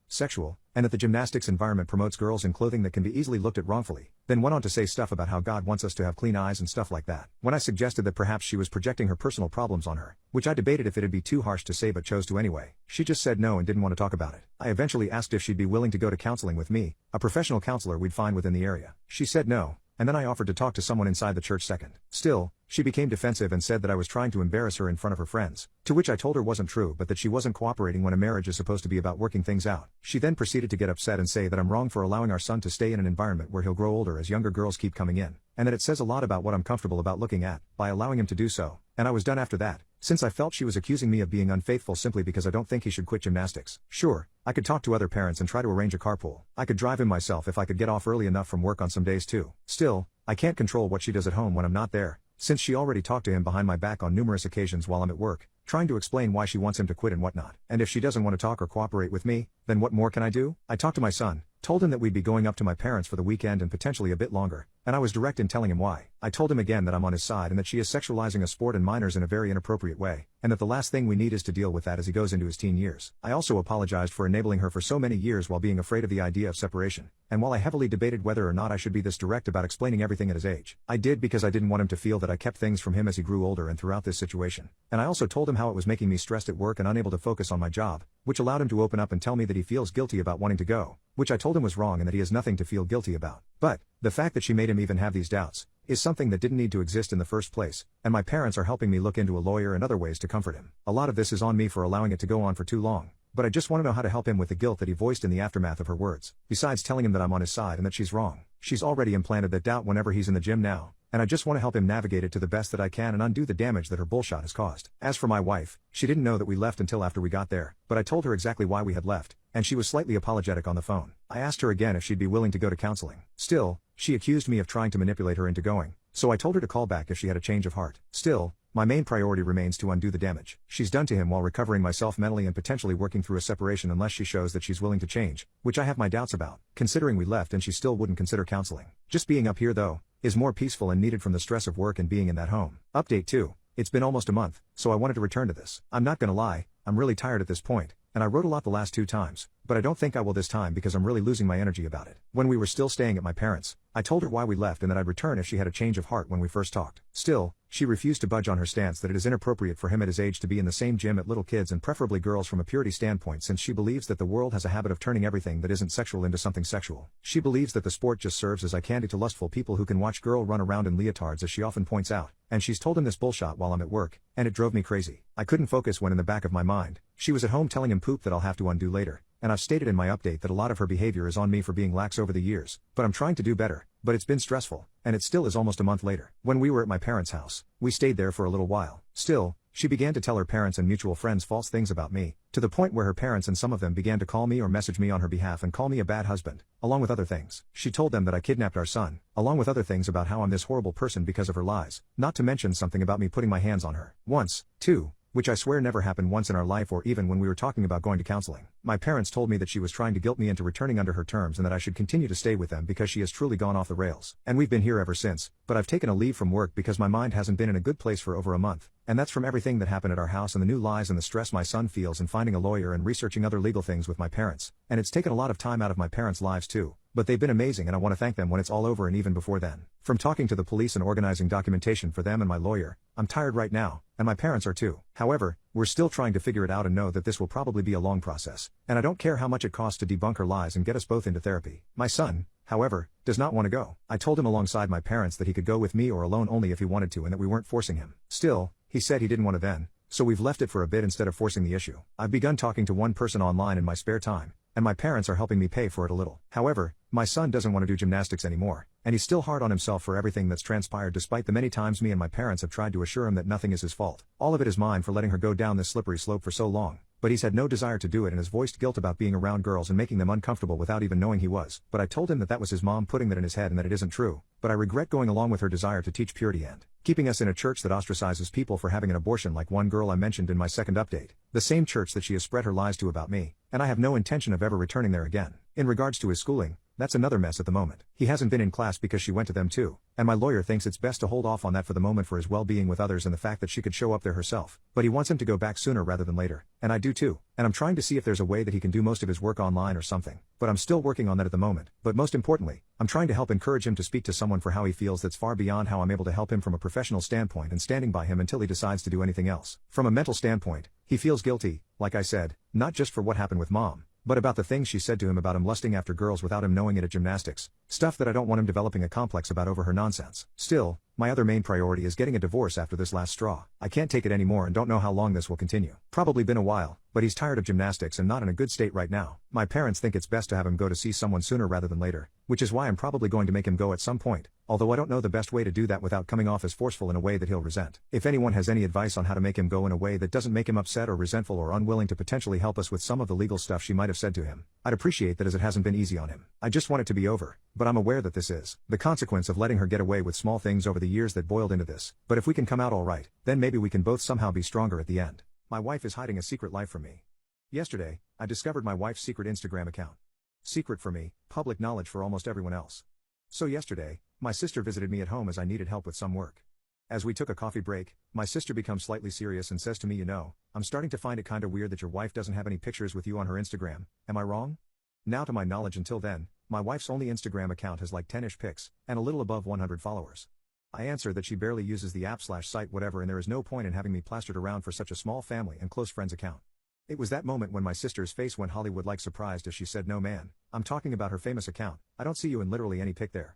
and that the gymnastics environment promotes girls in clothing that can be easily looked at wrongfully, then went on to say stuff about how God wants us to have clean eyes and stuff like that. When I suggested that perhaps she was projecting her personal problems on her, which I debated if it'd be too harsh to say but chose to anyway, she just said no and didn't want to talk about it. I eventually asked if she'd be willing to go to counseling with me, a professional counselor we'd find within the area. She said no, and then I offered to talk to someone inside the church second. Still, she became defensive and said that I was trying to embarrass her in front of her friends, to which I told her wasn't true but that she wasn't cooperating when a marriage is supposed to be about working things out. She then proceeded to get upset and say that I'm wrong for allowing our son to stay in an environment where he'll grow older as younger girls keep coming in, and that it says a lot about what I'm comfortable about looking at, by allowing him to do so, and I was done after that, since I felt she was accusing me of being unfaithful simply because I don't think he should quit gymnastics. Sure, I could talk to other parents and try to arrange a carpool. I could drive him myself if I could get off early enough from work on some days too. Still, I can't control what she does at home when I'm not there, since she already talked to him behind my back on numerous occasions while I'm at work, trying to explain why she wants him to quit and whatnot. And if she doesn't want to talk or cooperate with me, then what more can I do? I talked to my son, told him that we'd be going up to my parents for the weekend and potentially a bit longer, and I was direct in telling him why. I told him again that I'm on his side and that she is sexualizing a sport and minors in a very inappropriate way, and that the last thing we need is to deal with that as he goes into his teen years. I also apologized for enabling her for so many years while being afraid of the idea of separation, and while I heavily debated whether or not I should be this direct about explaining everything at his age, I did because I didn't want him to feel that I kept things from him as he grew older and throughout this situation. And I also told him how it was making me stressed at work and unable to focus on my job, which allowed him to open up and tell me that he feels guilty about wanting to go, which I told him was wrong and that he has nothing to feel guilty about. But the fact that she made him even have these doubts is something that didn't need to exist in the first place, and my parents are helping me look into a lawyer and other ways to comfort him. A lot of this is on me for allowing it to go on for too long, but I just want to know how to help him with the guilt that he voiced in the aftermath of her words. Besides telling him that I'm on his side and that she's wrong, she's already implanted that doubt whenever he's in the gym now, and I just want to help him navigate it to the best that I can and undo the damage that her bullshit has caused. As for my wife, she didn't know that we left until after we got there, but I told her exactly why we had left, and she was slightly apologetic on the phone. I asked her again if she'd be willing to go to counseling. Still, she accused me of trying to manipulate her into going, so I told her to call back if she had a change of heart. Still, my main priority remains to undo the damage she's done to him while recovering myself mentally and potentially working through a separation unless she shows that she's willing to change, which I have my doubts about, considering we left and she still wouldn't consider counseling. Just being up here though, is more peaceful and needed from the stress of work and being in that home. Update 2. It's been almost a month, so I wanted to return to this. I'm not gonna lie, I'm really tired at this point, and I wrote a lot the last 2 times, but I don't think I will this time because I'm really losing my energy about it. When we were still staying at my parents', I told her why we left and that I'd return if she had a change of heart when we first talked. Still, she refused to budge on her stance that it is inappropriate for him at his age to be in the same gym at little kids and preferably girls from a purity standpoint, since she believes that the world has a habit of turning everything that isn't sexual into something sexual. She believes that the sport just serves as eye candy to lustful people who can watch girl run around in leotards, as she often points out, and she's told him this bullshit while I'm at work, and it drove me crazy. I couldn't focus when in the back of my mind, she was at home telling him poop that I'll have to undo later, and I've stated in my update that a lot of her behavior is on me for being lax over the years, but I'm trying to do better. But it's been stressful, and it still is almost a month later. When we were at my parents' house, we stayed there for a little while. Still, she began to tell her parents and mutual friends false things about me, to the point where her parents and some of them began to call me or message me on her behalf and call me a bad husband, along with other things. She told them that I kidnapped our son, along with other things about how I'm this horrible person because of her lies, not to mention something about me putting my hands on her. Once, too, which I swear never happened once in our life or even when we were talking about going to counseling. My parents told me that she was trying to guilt me into returning under her terms and that I should continue to stay with them because she has truly gone off the rails. And we've been here ever since, but I've taken a leave from work because my mind hasn't been in a good place for over a month. And that's from everything that happened at our house and the new lies and the stress my son feels and finding a lawyer and researching other legal things with my parents. And it's taken a lot of time out of my parents' lives too. But they've been amazing and I want to thank them when it's all over and even before then. From talking to the police and organizing documentation for them and my lawyer, I'm tired right now, and my parents are too. However, we're still trying to figure it out and know that this will probably be a long process. And I don't care how much it costs to debunk her lies and get us both into therapy. My son, however, does not want to go. I told him alongside my parents that he could go with me or alone only if he wanted to and that we weren't forcing him. Still, he said he didn't want to then, so we've left it for a bit instead of forcing the issue. I've begun talking to one person online in my spare time, and my parents are helping me pay for it a little. However, my son doesn't want to do gymnastics anymore, and he's still hard on himself for everything that's transpired despite the many times me and my parents have tried to assure him that nothing is his fault. All of it is mine for letting her go down this slippery slope for so long. But he's had no desire to do it and has voiced guilt about being around girls and making them uncomfortable without even knowing he was. But I told him that that was his mom putting that in his head and that it isn't true. But I regret going along with her desire to teach purity and keeping us in a church that ostracizes people for having an abortion, like one girl I mentioned in my second update. The same church that she has spread her lies to about me, and I have no intention of ever returning there again. In regards to his schooling, that's another mess at the moment. He hasn't been in class because she went to them too, and my lawyer thinks it's best to hold off on that for the moment for his well-being with others and the fact that she could show up there herself. But he wants him to go back sooner rather than later, and I do too, and I'm trying to see if there's a way that he can do most of his work online or something, but I'm still working on that at the moment. But most importantly, I'm trying to help encourage him to speak to someone for how he feels that's far beyond how I'm able to help him from a professional standpoint and standing by him until he decides to do anything else. From a mental standpoint, he feels guilty, like I said, not just for what happened with mom, But about the things she said to him about him lusting after girls without him knowing it at gymnastics, stuff that I don't want him developing a complex about over her nonsense. Still, my other main priority is getting a divorce after this last straw. I can't take it anymore and don't know how long this will continue. Probably been a while, but he's tired of gymnastics and not in a good state right now. My parents think it's best to have him go to see someone sooner rather than later, which is why I'm probably going to make him go at some point, although I don't know the best way to do that without coming off as forceful in a way that he'll resent. If anyone has any advice on how to make him go in a way that doesn't make him upset or resentful or unwilling to potentially help us with some of the legal stuff she might have said to him, I'd appreciate that, as it hasn't been easy on him. I just want it to be over, but I'm aware that this is the consequence of letting her get away with small things over the years that boiled into this. But if we can come out all right, then maybe we can both somehow be stronger at the end. My wife is hiding a secret life from me. Yesterday, I discovered my wife's secret Instagram account. Secret for me, public knowledge for almost everyone else. So yesterday, my sister visited me at home as I needed help with some work. As we took a coffee break, my sister becomes slightly serious and says to me, "You know, I'm starting to find it kinda weird that your wife doesn't have any pictures with you on her Instagram, am I wrong?" Now, to my knowledge until then, my wife's only Instagram account has like 10-ish pics, and a little above 100 followers. I answer that she barely uses the app/site whatever, and there is no point in having me plastered around for such a small family and close friends account. It was that moment when my sister's face went Hollywood-like surprised as she said, "No man, I'm talking about her famous account, I don't see you in literally any pic there."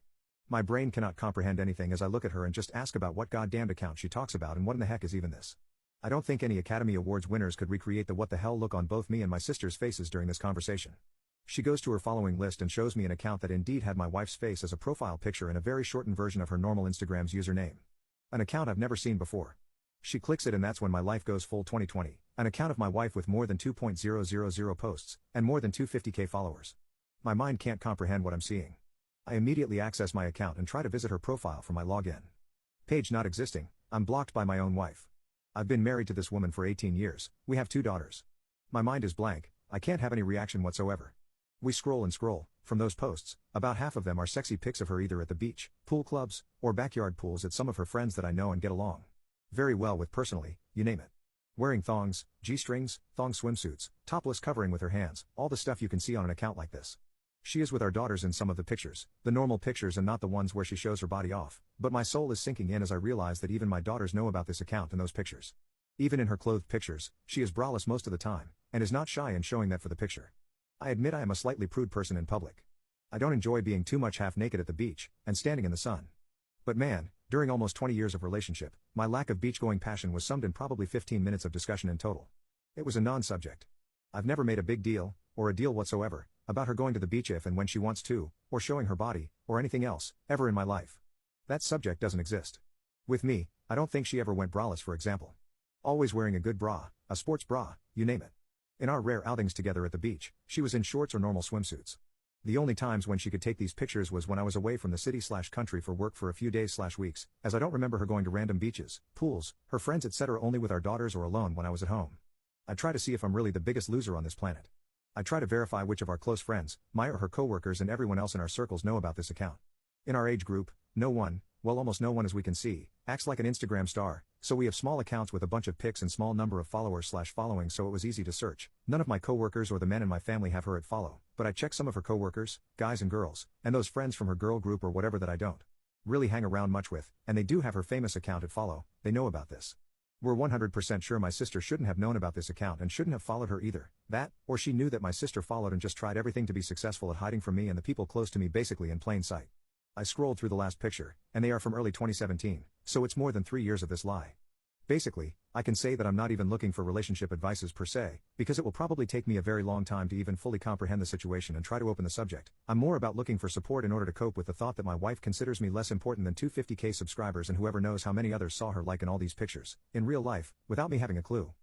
My brain cannot comprehend anything as I look at her and just ask about what goddamned account she talks about and what in the heck is even this. I don't think any Academy Awards winners could recreate the what the hell look on both me and my sister's faces during this conversation. She goes to her following list and shows me an account that indeed had my wife's face as a profile picture and a very shortened version of her normal Instagram's username. An account I've never seen before. She clicks it and that's when my life goes full 2020. An account of my wife with more than 2.000 posts, and more than 250k followers. My mind can't comprehend what I'm seeing. I immediately access my account and try to visit her profile for my login. Page not existing, I'm blocked by my own wife. I've been married to this woman for 18 years, we have 2 daughters. My mind is blank, I can't have any reaction whatsoever. We scroll and scroll, from those posts, about half of them are sexy pics of her either at the beach, pool clubs, or backyard pools at some of her friends that I know and get along very well with personally, you name it. Wearing thongs, G-strings, thong swimsuits, topless covering with her hands, all the stuff you can see on an account like this. She is with our daughters in some of the pictures, the normal pictures and not the ones where she shows her body off, but my soul is sinking in as I realize that even my daughters know about this account and those pictures. Even in her clothed pictures, she is braless most of the time, and is not shy in showing that for the picture. I admit I am a slightly prude person in public. I don't enjoy being too much half naked at the beach, and standing in the sun. But man, during almost 20 years of relationship, my lack of beach-going passion was summed in probably 15 minutes of discussion in total. It was a non-subject. I've never made a big deal, or a deal whatsoever, about her going to the beach if and when she wants to, or showing her body, or anything else, ever in my life. That subject doesn't exist. With me, I don't think she ever went braless, for example. Always wearing a good bra, a sports bra, you name it. In our rare outings together at the beach, she was in shorts or normal swimsuits. The only times when she could take these pictures was when I was away from the city/country for work for a few days/weeks, as I don't remember her going to random beaches, pools, her friends etc. only with our daughters or alone when I was at home. I try to see if I'm really the biggest loser on this planet. I try to verify which of our close friends, my or her coworkers and everyone else in our circles know about this account. In our age group, no one, well almost no one as we can see, acts like an Instagram star, so we have small accounts with a bunch of pics and small number of followers/following, so it was easy to search. None of my coworkers or the men in my family have her at follow, but I check some of her coworkers, guys and girls, and those friends from her girl group or whatever that I don't really hang around much with, and they do have her famous account at follow, they know about this. We're 100% sure my sister shouldn't have known about this account and shouldn't have followed her either. That, or she knew that my sister followed and just tried everything to be successful at hiding from me and the people close to me basically in plain sight. I scrolled through the last picture, and they are from early 2017, so it's more than 3 years of this lie. Basically, I can say that I'm not even looking for relationship advices per se, because it will probably take me a very long time to even fully comprehend the situation and try to open the subject. I'm more about looking for support in order to cope with the thought that my wife considers me less important than 250k subscribers and whoever knows how many others saw her like in all these pictures, in real life, without me having a clue.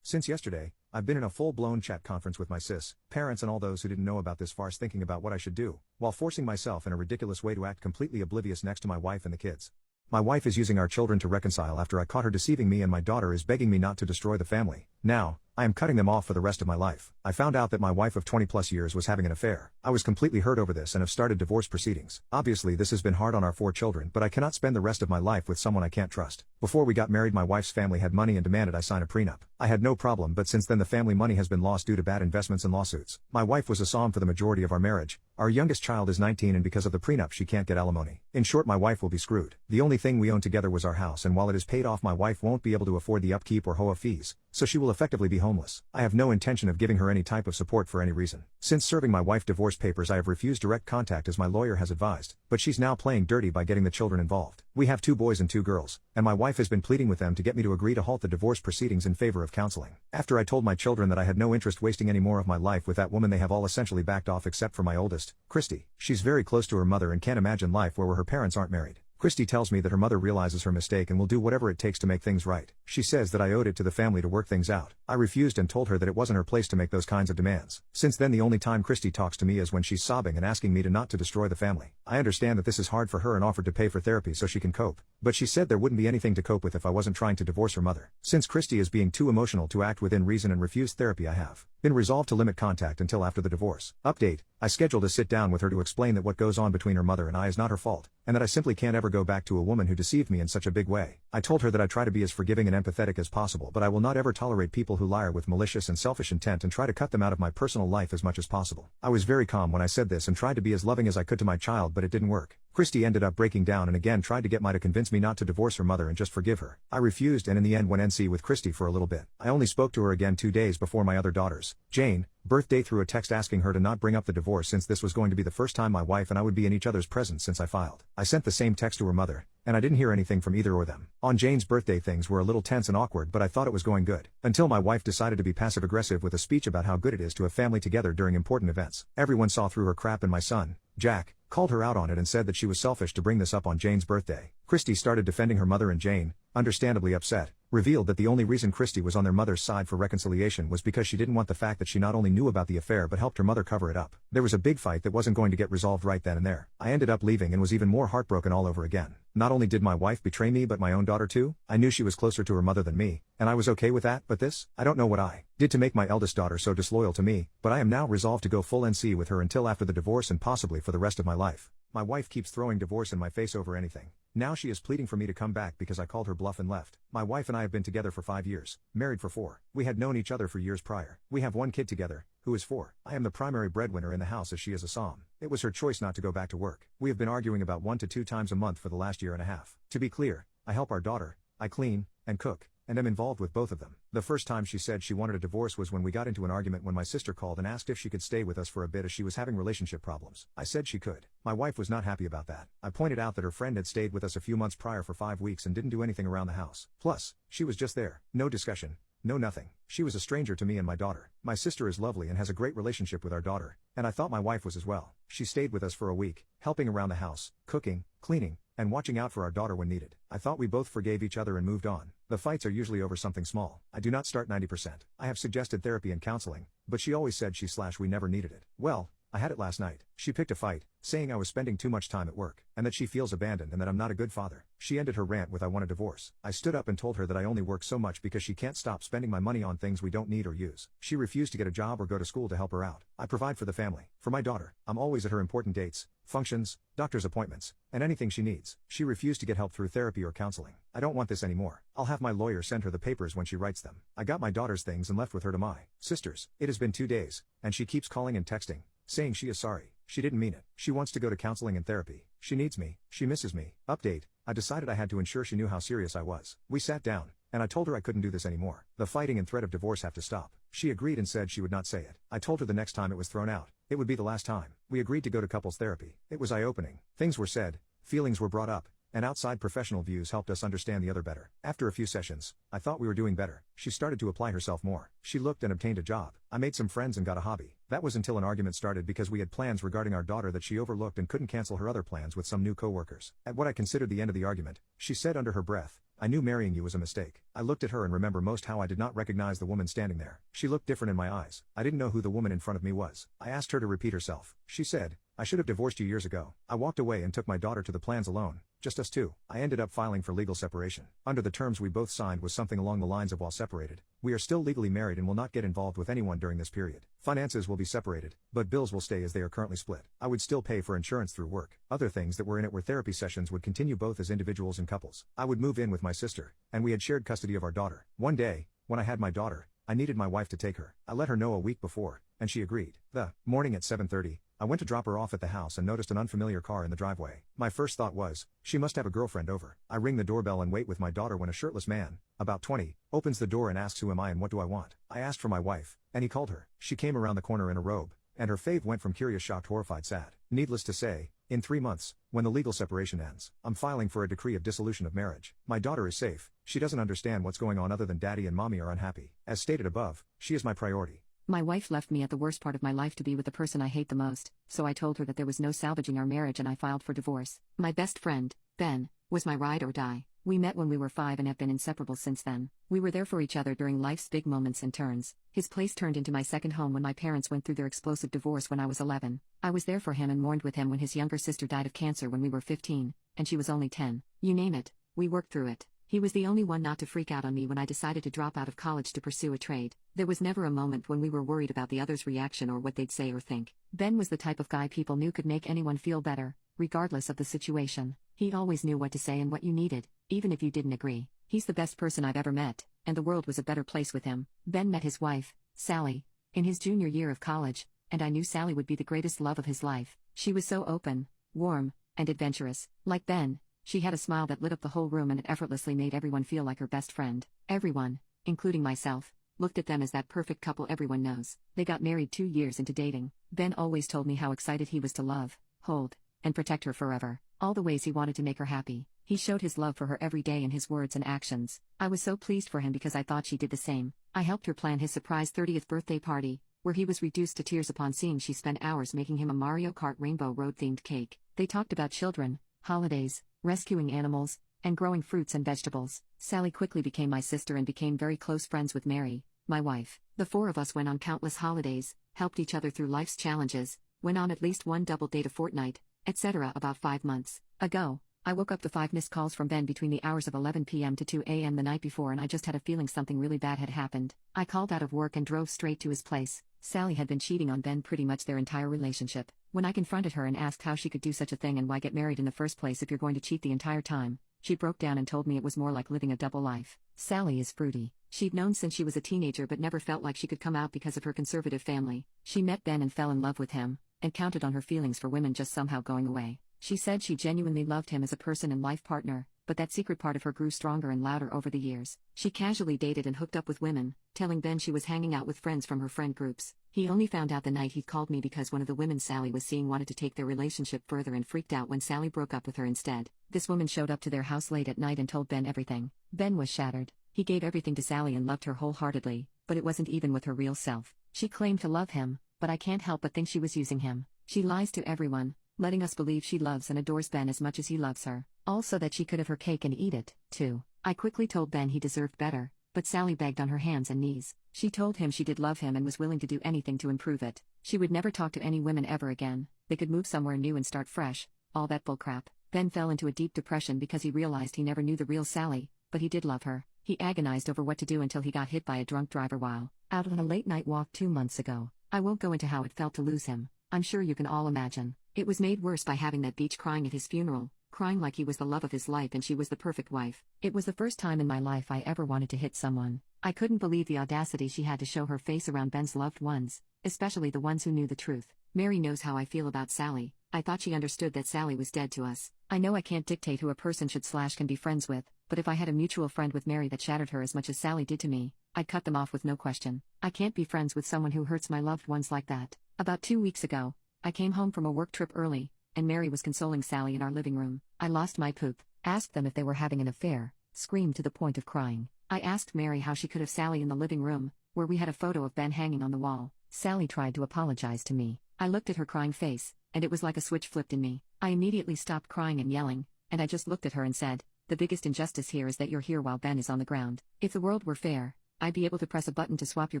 Since yesterday, I've been in a full-blown chat conference with my sis, parents and all those who didn't know about this farce thinking about what I should do, while forcing myself in a ridiculous way to act completely oblivious next to my wife and the kids. My wife is using our children to reconcile after I caught her deceiving me and my daughter is begging me not to destroy the family. Now, I am cutting them off for the rest of my life. I found out that my wife of 20 plus years was having an affair. I was completely hurt over this and have started divorce proceedings. Obviously this has been hard on our 4 children, but I cannot spend the rest of my life with someone I can't trust. Before we got married my wife's family had money and demanded I sign a prenup. I had no problem, but since then the family money has been lost due to bad investments and lawsuits. My wife was a psalm for the majority of our marriage, Our youngest child is 19 and because of the prenup she can't get alimony. In short, my wife will be screwed. The only thing we own together was our house, and while it is paid off my wife won't be able to afford the upkeep or HOA fees, so she will effectively be homeless. I have no intention of giving her any type of support for any reason. Since serving my wife divorce papers I have refused direct contact as my lawyer has advised, but she's now playing dirty by getting the children involved. We have 2 boys and 2 girls, and my wife has been pleading with them to get me to agree to halt the divorce proceedings in favor of counseling. After I told my children that I had no interest wasting any more of my life with that woman, they have all essentially backed off except for my oldest, Christy. She's very close to her mother and can't imagine life where her parents aren't married. Christy tells me that her mother realizes her mistake and will do whatever it takes to make things right. She says that I owed it to the family to work things out. I refused and told her that it wasn't her place to make those kinds of demands. Since then the only time Christy talks to me is when she's sobbing and asking me to not to destroy the family. I understand that this is hard for her and offered to pay for therapy so she can cope, but she said there wouldn't be anything to cope with if I wasn't trying to divorce her mother. Since Christy is being too emotional to act within reason and refuse therapy, I have been resolved to limit contact until after the divorce. Update: I scheduled a sit down with her to explain that what goes on between her mother and I is not her fault, and that I simply can't ever go back to a woman who deceived me in such a big way. I told her that I try to be as forgiving and empathetic as possible, but I will not ever tolerate people who lie with malicious and selfish intent and try to cut them out of my personal life as much as possible. I was very calm when I said this and tried to be as loving as I could to my child, but it didn't work. Christy ended up breaking down and again tried to get me to convince me not to divorce her mother and just forgive her. I refused and in the end went NC with Christy for a little bit. I only spoke to her again 2 days before my other daughter's, Jane, birthday through a text asking her to not bring up the divorce since this was going to be the first time my wife and I would be in each other's presence since I filed. I sent the same text to her mother, and I didn't hear anything from either of them. On Jane's birthday things were a little tense and awkward, but I thought it was going good, until my wife decided to be passive-aggressive with a speech about how good it is to have family together during important events. Everyone saw through her crap and my son, Jack, called her out on it and said that she was selfish to bring this up on Jane's birthday. Christy started defending her mother and Jane, understandably upset, revealed that the only reason Christy was on their mother's side for reconciliation was because she didn't want the fact that she not only knew about the affair but helped her mother cover it up. There was a big fight that wasn't going to get resolved right then and there. I ended up leaving and was even more heartbroken all over again. Not only did my wife betray me but my own daughter too. I knew she was closer to her mother than me, and I was okay with that, but this? I don't know what I did to make my eldest daughter so disloyal to me, but I am now resolved to go full NC with her until after the divorce and possibly for the rest of my life. My wife keeps throwing divorce in my face over anything. Now she is pleading for me to come back because I called her bluff and left. My wife and I have been together for 5 years, married for 4. We had known each other for years prior. We have 1 kid together, who is 4. I am the primary breadwinner in the house as she is a psalm. It was her choice not to go back to work. We have been arguing about 1 to 2 times a month for the last year and a half. To be clear, I help our daughter, I clean, and cook, and am involved with both of them. The first time she said she wanted a divorce was when we got into an argument when my sister called and asked if she could stay with us for a bit as she was having relationship problems. I said she could. My wife was not happy about that. I pointed out that her friend had stayed with us a few months prior for 5 weeks and didn't do anything around the house. Plus, she was just there. No discussion. No nothing. She was a stranger to me and my daughter. My sister is lovely and has a great relationship with our daughter, and I thought my wife was as well. She stayed with us for a week, helping around the house, cooking, cleaning, and watching out for our daughter when needed. I thought we both forgave each other and moved on. The fights are usually over something small. I do not start 90%. I have suggested therapy and counseling, but she always said we never needed it. Well, I had it last night. She picked a fight, saying I was spending too much time at work, and that she feels abandoned and that I'm not a good father. She ended her rant with I want a divorce. I stood up and told her that I only work so much because she can't stop spending my money on things we don't need or use. She refused to get a job or go to school to help her out. I provide for the family. For my daughter, I'm always at her important dates, functions, doctor's appointments, and anything she needs. She refused to get help through therapy or counseling. I don't want this anymore. I'll have my lawyer send her the papers when she writes them. I got my daughter's things and left with her to my sister's. It has been 2 days, and she keeps calling and texting, saying she is sorry. She didn't mean it. She wants to go to counseling and therapy. She needs me. She misses me. Update: I decided I had to ensure she knew how serious I was. We sat down, and I told her I couldn't do this anymore. The fighting and threat of divorce have to stop. She agreed and said she would not say it. I told her the next time it was thrown out, it would be the last time. We agreed to go to couples therapy. It was eye-opening. Things were said, feelings were brought up, and outside professional views helped us understand the other better. After a few sessions, I thought we were doing better. She started to apply herself more. She looked and obtained a job. I made some friends and got a hobby. That was until an argument started because we had plans regarding our daughter that she overlooked and couldn't cancel her other plans with some new coworkers. At what I considered the end of the argument, she said under her breath, I knew marrying you was a mistake. I looked at her and remember most how I did not recognize the woman standing there. She looked different in my eyes. I didn't know who the woman in front of me was. I asked her to repeat herself. She said, I should have divorced you years ago. I walked away and took my daughter to the plans alone. Just us two. I ended up filing for legal separation. Under the terms we both signed was something along the lines of while separated, we are still legally married and will not get involved with anyone during this period. Finances will be separated, but bills will stay as they are currently split. I would still pay for insurance through work. Other things that were in it were therapy sessions would continue both as individuals and couples. I would move in with my sister, and we had shared custody of our daughter. One day, when I had my daughter, I needed my wife to take her. I let her know a week before, and she agreed. The morning at 7:30, I went to drop her off at the house and noticed an unfamiliar car in the driveway. My first thought was, she must have a girlfriend over. I ring the doorbell and wait with my daughter when a shirtless man, about 20, opens the door and asks who am I and what do I want. I asked for my wife, and he called her. She came around the corner in a robe, and her fave went from curious, shocked, horrified, sad. Needless to say, in 3 months, when the legal separation ends, I'm filing for a decree of dissolution of marriage. My daughter is safe, she doesn't understand what's going on other than daddy and mommy are unhappy. As stated above, she is my priority. My wife left me at the worst part of my life to be with the person I hate the most, so I told her that there was no salvaging our marriage and I filed for divorce. My best friend, Ben, was my ride or die. We met when we were 5 and have been inseparable since then. We were there for each other during life's big moments and turns. His place turned into my second home when my parents went through their explosive divorce when I was 11. I was there for him and mourned with him when his younger sister died of cancer when we were 15, and she was only 10. You name it, we worked through it. He was the only one not to freak out on me when I decided to drop out of college to pursue a trade. There was never a moment when we were worried about the other's reaction or what they'd say or think. Ben was the type of guy people knew could make anyone feel better, regardless of the situation. He always knew what to say and what you needed, even if you didn't agree. He's the best person I've ever met, and the world was a better place with him. Ben met his wife, Sally, in his junior year of college, and I knew Sally would be the greatest love of his life. She was so open, warm, and adventurous. Like Ben, she had a smile that lit up the whole room and it effortlessly made everyone feel like her best friend. Everyone, including myself, looked at them as that perfect couple everyone knows. They got married 2 years into dating. Ben always told me how excited he was to love, hold, and protect her forever. All the ways he wanted to make her happy. He showed his love for her every day in his words and actions. I was so pleased for him because I thought she did the same. I helped her plan his surprise 30th birthday party, where he was reduced to tears upon seeing she spent hours making him a Mario Kart Rainbow Road-themed cake. They talked about children, holidays, rescuing animals, and growing fruits and vegetables. Sally quickly became my sister and became very close friends with Mary, my wife. The 4 of us went on countless holidays, helped each other through life's challenges, went on at least one double date a fortnight, etc. About 5 months ago, I woke up to 5 missed calls from Ben between the hours of 11 p.m. to 2 a.m. the night before and I just had a feeling something really bad had happened. I called out of work and drove straight to his place. Sally had been cheating on Ben pretty much their entire relationship. When I confronted her and asked how she could do such a thing and why get married in the first place if you're going to cheat the entire time, she broke down and told me it was more like living a double life. Sally is fruity. She'd known since she was a teenager but never felt like she could come out because of her conservative family. She met Ben and fell in love with him, and counted on her feelings for women just somehow going away. She said she genuinely loved him as a person and life partner, but that secret part of her grew stronger and louder over the years. She casually dated and hooked up with women, telling Ben she was hanging out with friends from her friend groups. He only found out the night he'd called me because one of the women Sally was seeing wanted to take their relationship further and freaked out when Sally broke up with her instead. This woman showed up to their house late at night and told Ben everything. Ben was shattered. He gave everything to Sally and loved her wholeheartedly, but it wasn't even with her real self. She claimed to love him, but I can't help but think she was using him. She lies to everyone, letting us believe she loves and adores Ben as much as he loves her, all so that she could have her cake and eat it, too. I quickly told Ben he deserved better, but Sally begged on her hands and knees. She told him she did love him and was willing to do anything to improve it. She would never talk to any women ever again. They could move somewhere new and start fresh. All that bullcrap. Ben fell into a deep depression because he realized he never knew the real Sally, but he did love her. He agonized over what to do until he got hit by a drunk driver while out on a late-night walk 2 months ago. I won't go into how it felt to lose him. I'm sure you can all imagine. It was made worse by having that beach crying at his funeral, crying like he was the love of his life and she was the perfect wife. It was the first time in my life I ever wanted to hit someone. I couldn't believe the audacity she had to show her face around Ben's loved ones, especially the ones who knew the truth. Mary knows how I feel about Sally. I thought she understood that Sally was dead to us. I know I can't dictate who a person should/can be friends with, but if I had a mutual friend with Mary that shattered her as much as Sally did to me, I'd cut them off with no question. I can't be friends with someone who hurts my loved ones like that. About 2 weeks ago, I came home from a work trip early, and Mary was consoling Sally in our living room. I lost my poop, asked them if they were having an affair, screamed to the point of crying. I asked Mary how she could have Sally in the living room, where we had a photo of Ben hanging on the wall. Sally tried to apologize to me. I looked at her crying face, and it was like a switch flipped in me. I immediately stopped crying and yelling, and I just looked at her and said, "The biggest injustice here is that you're here while Ben is on the ground. If the world were fair, I'd be able to press a button to swap your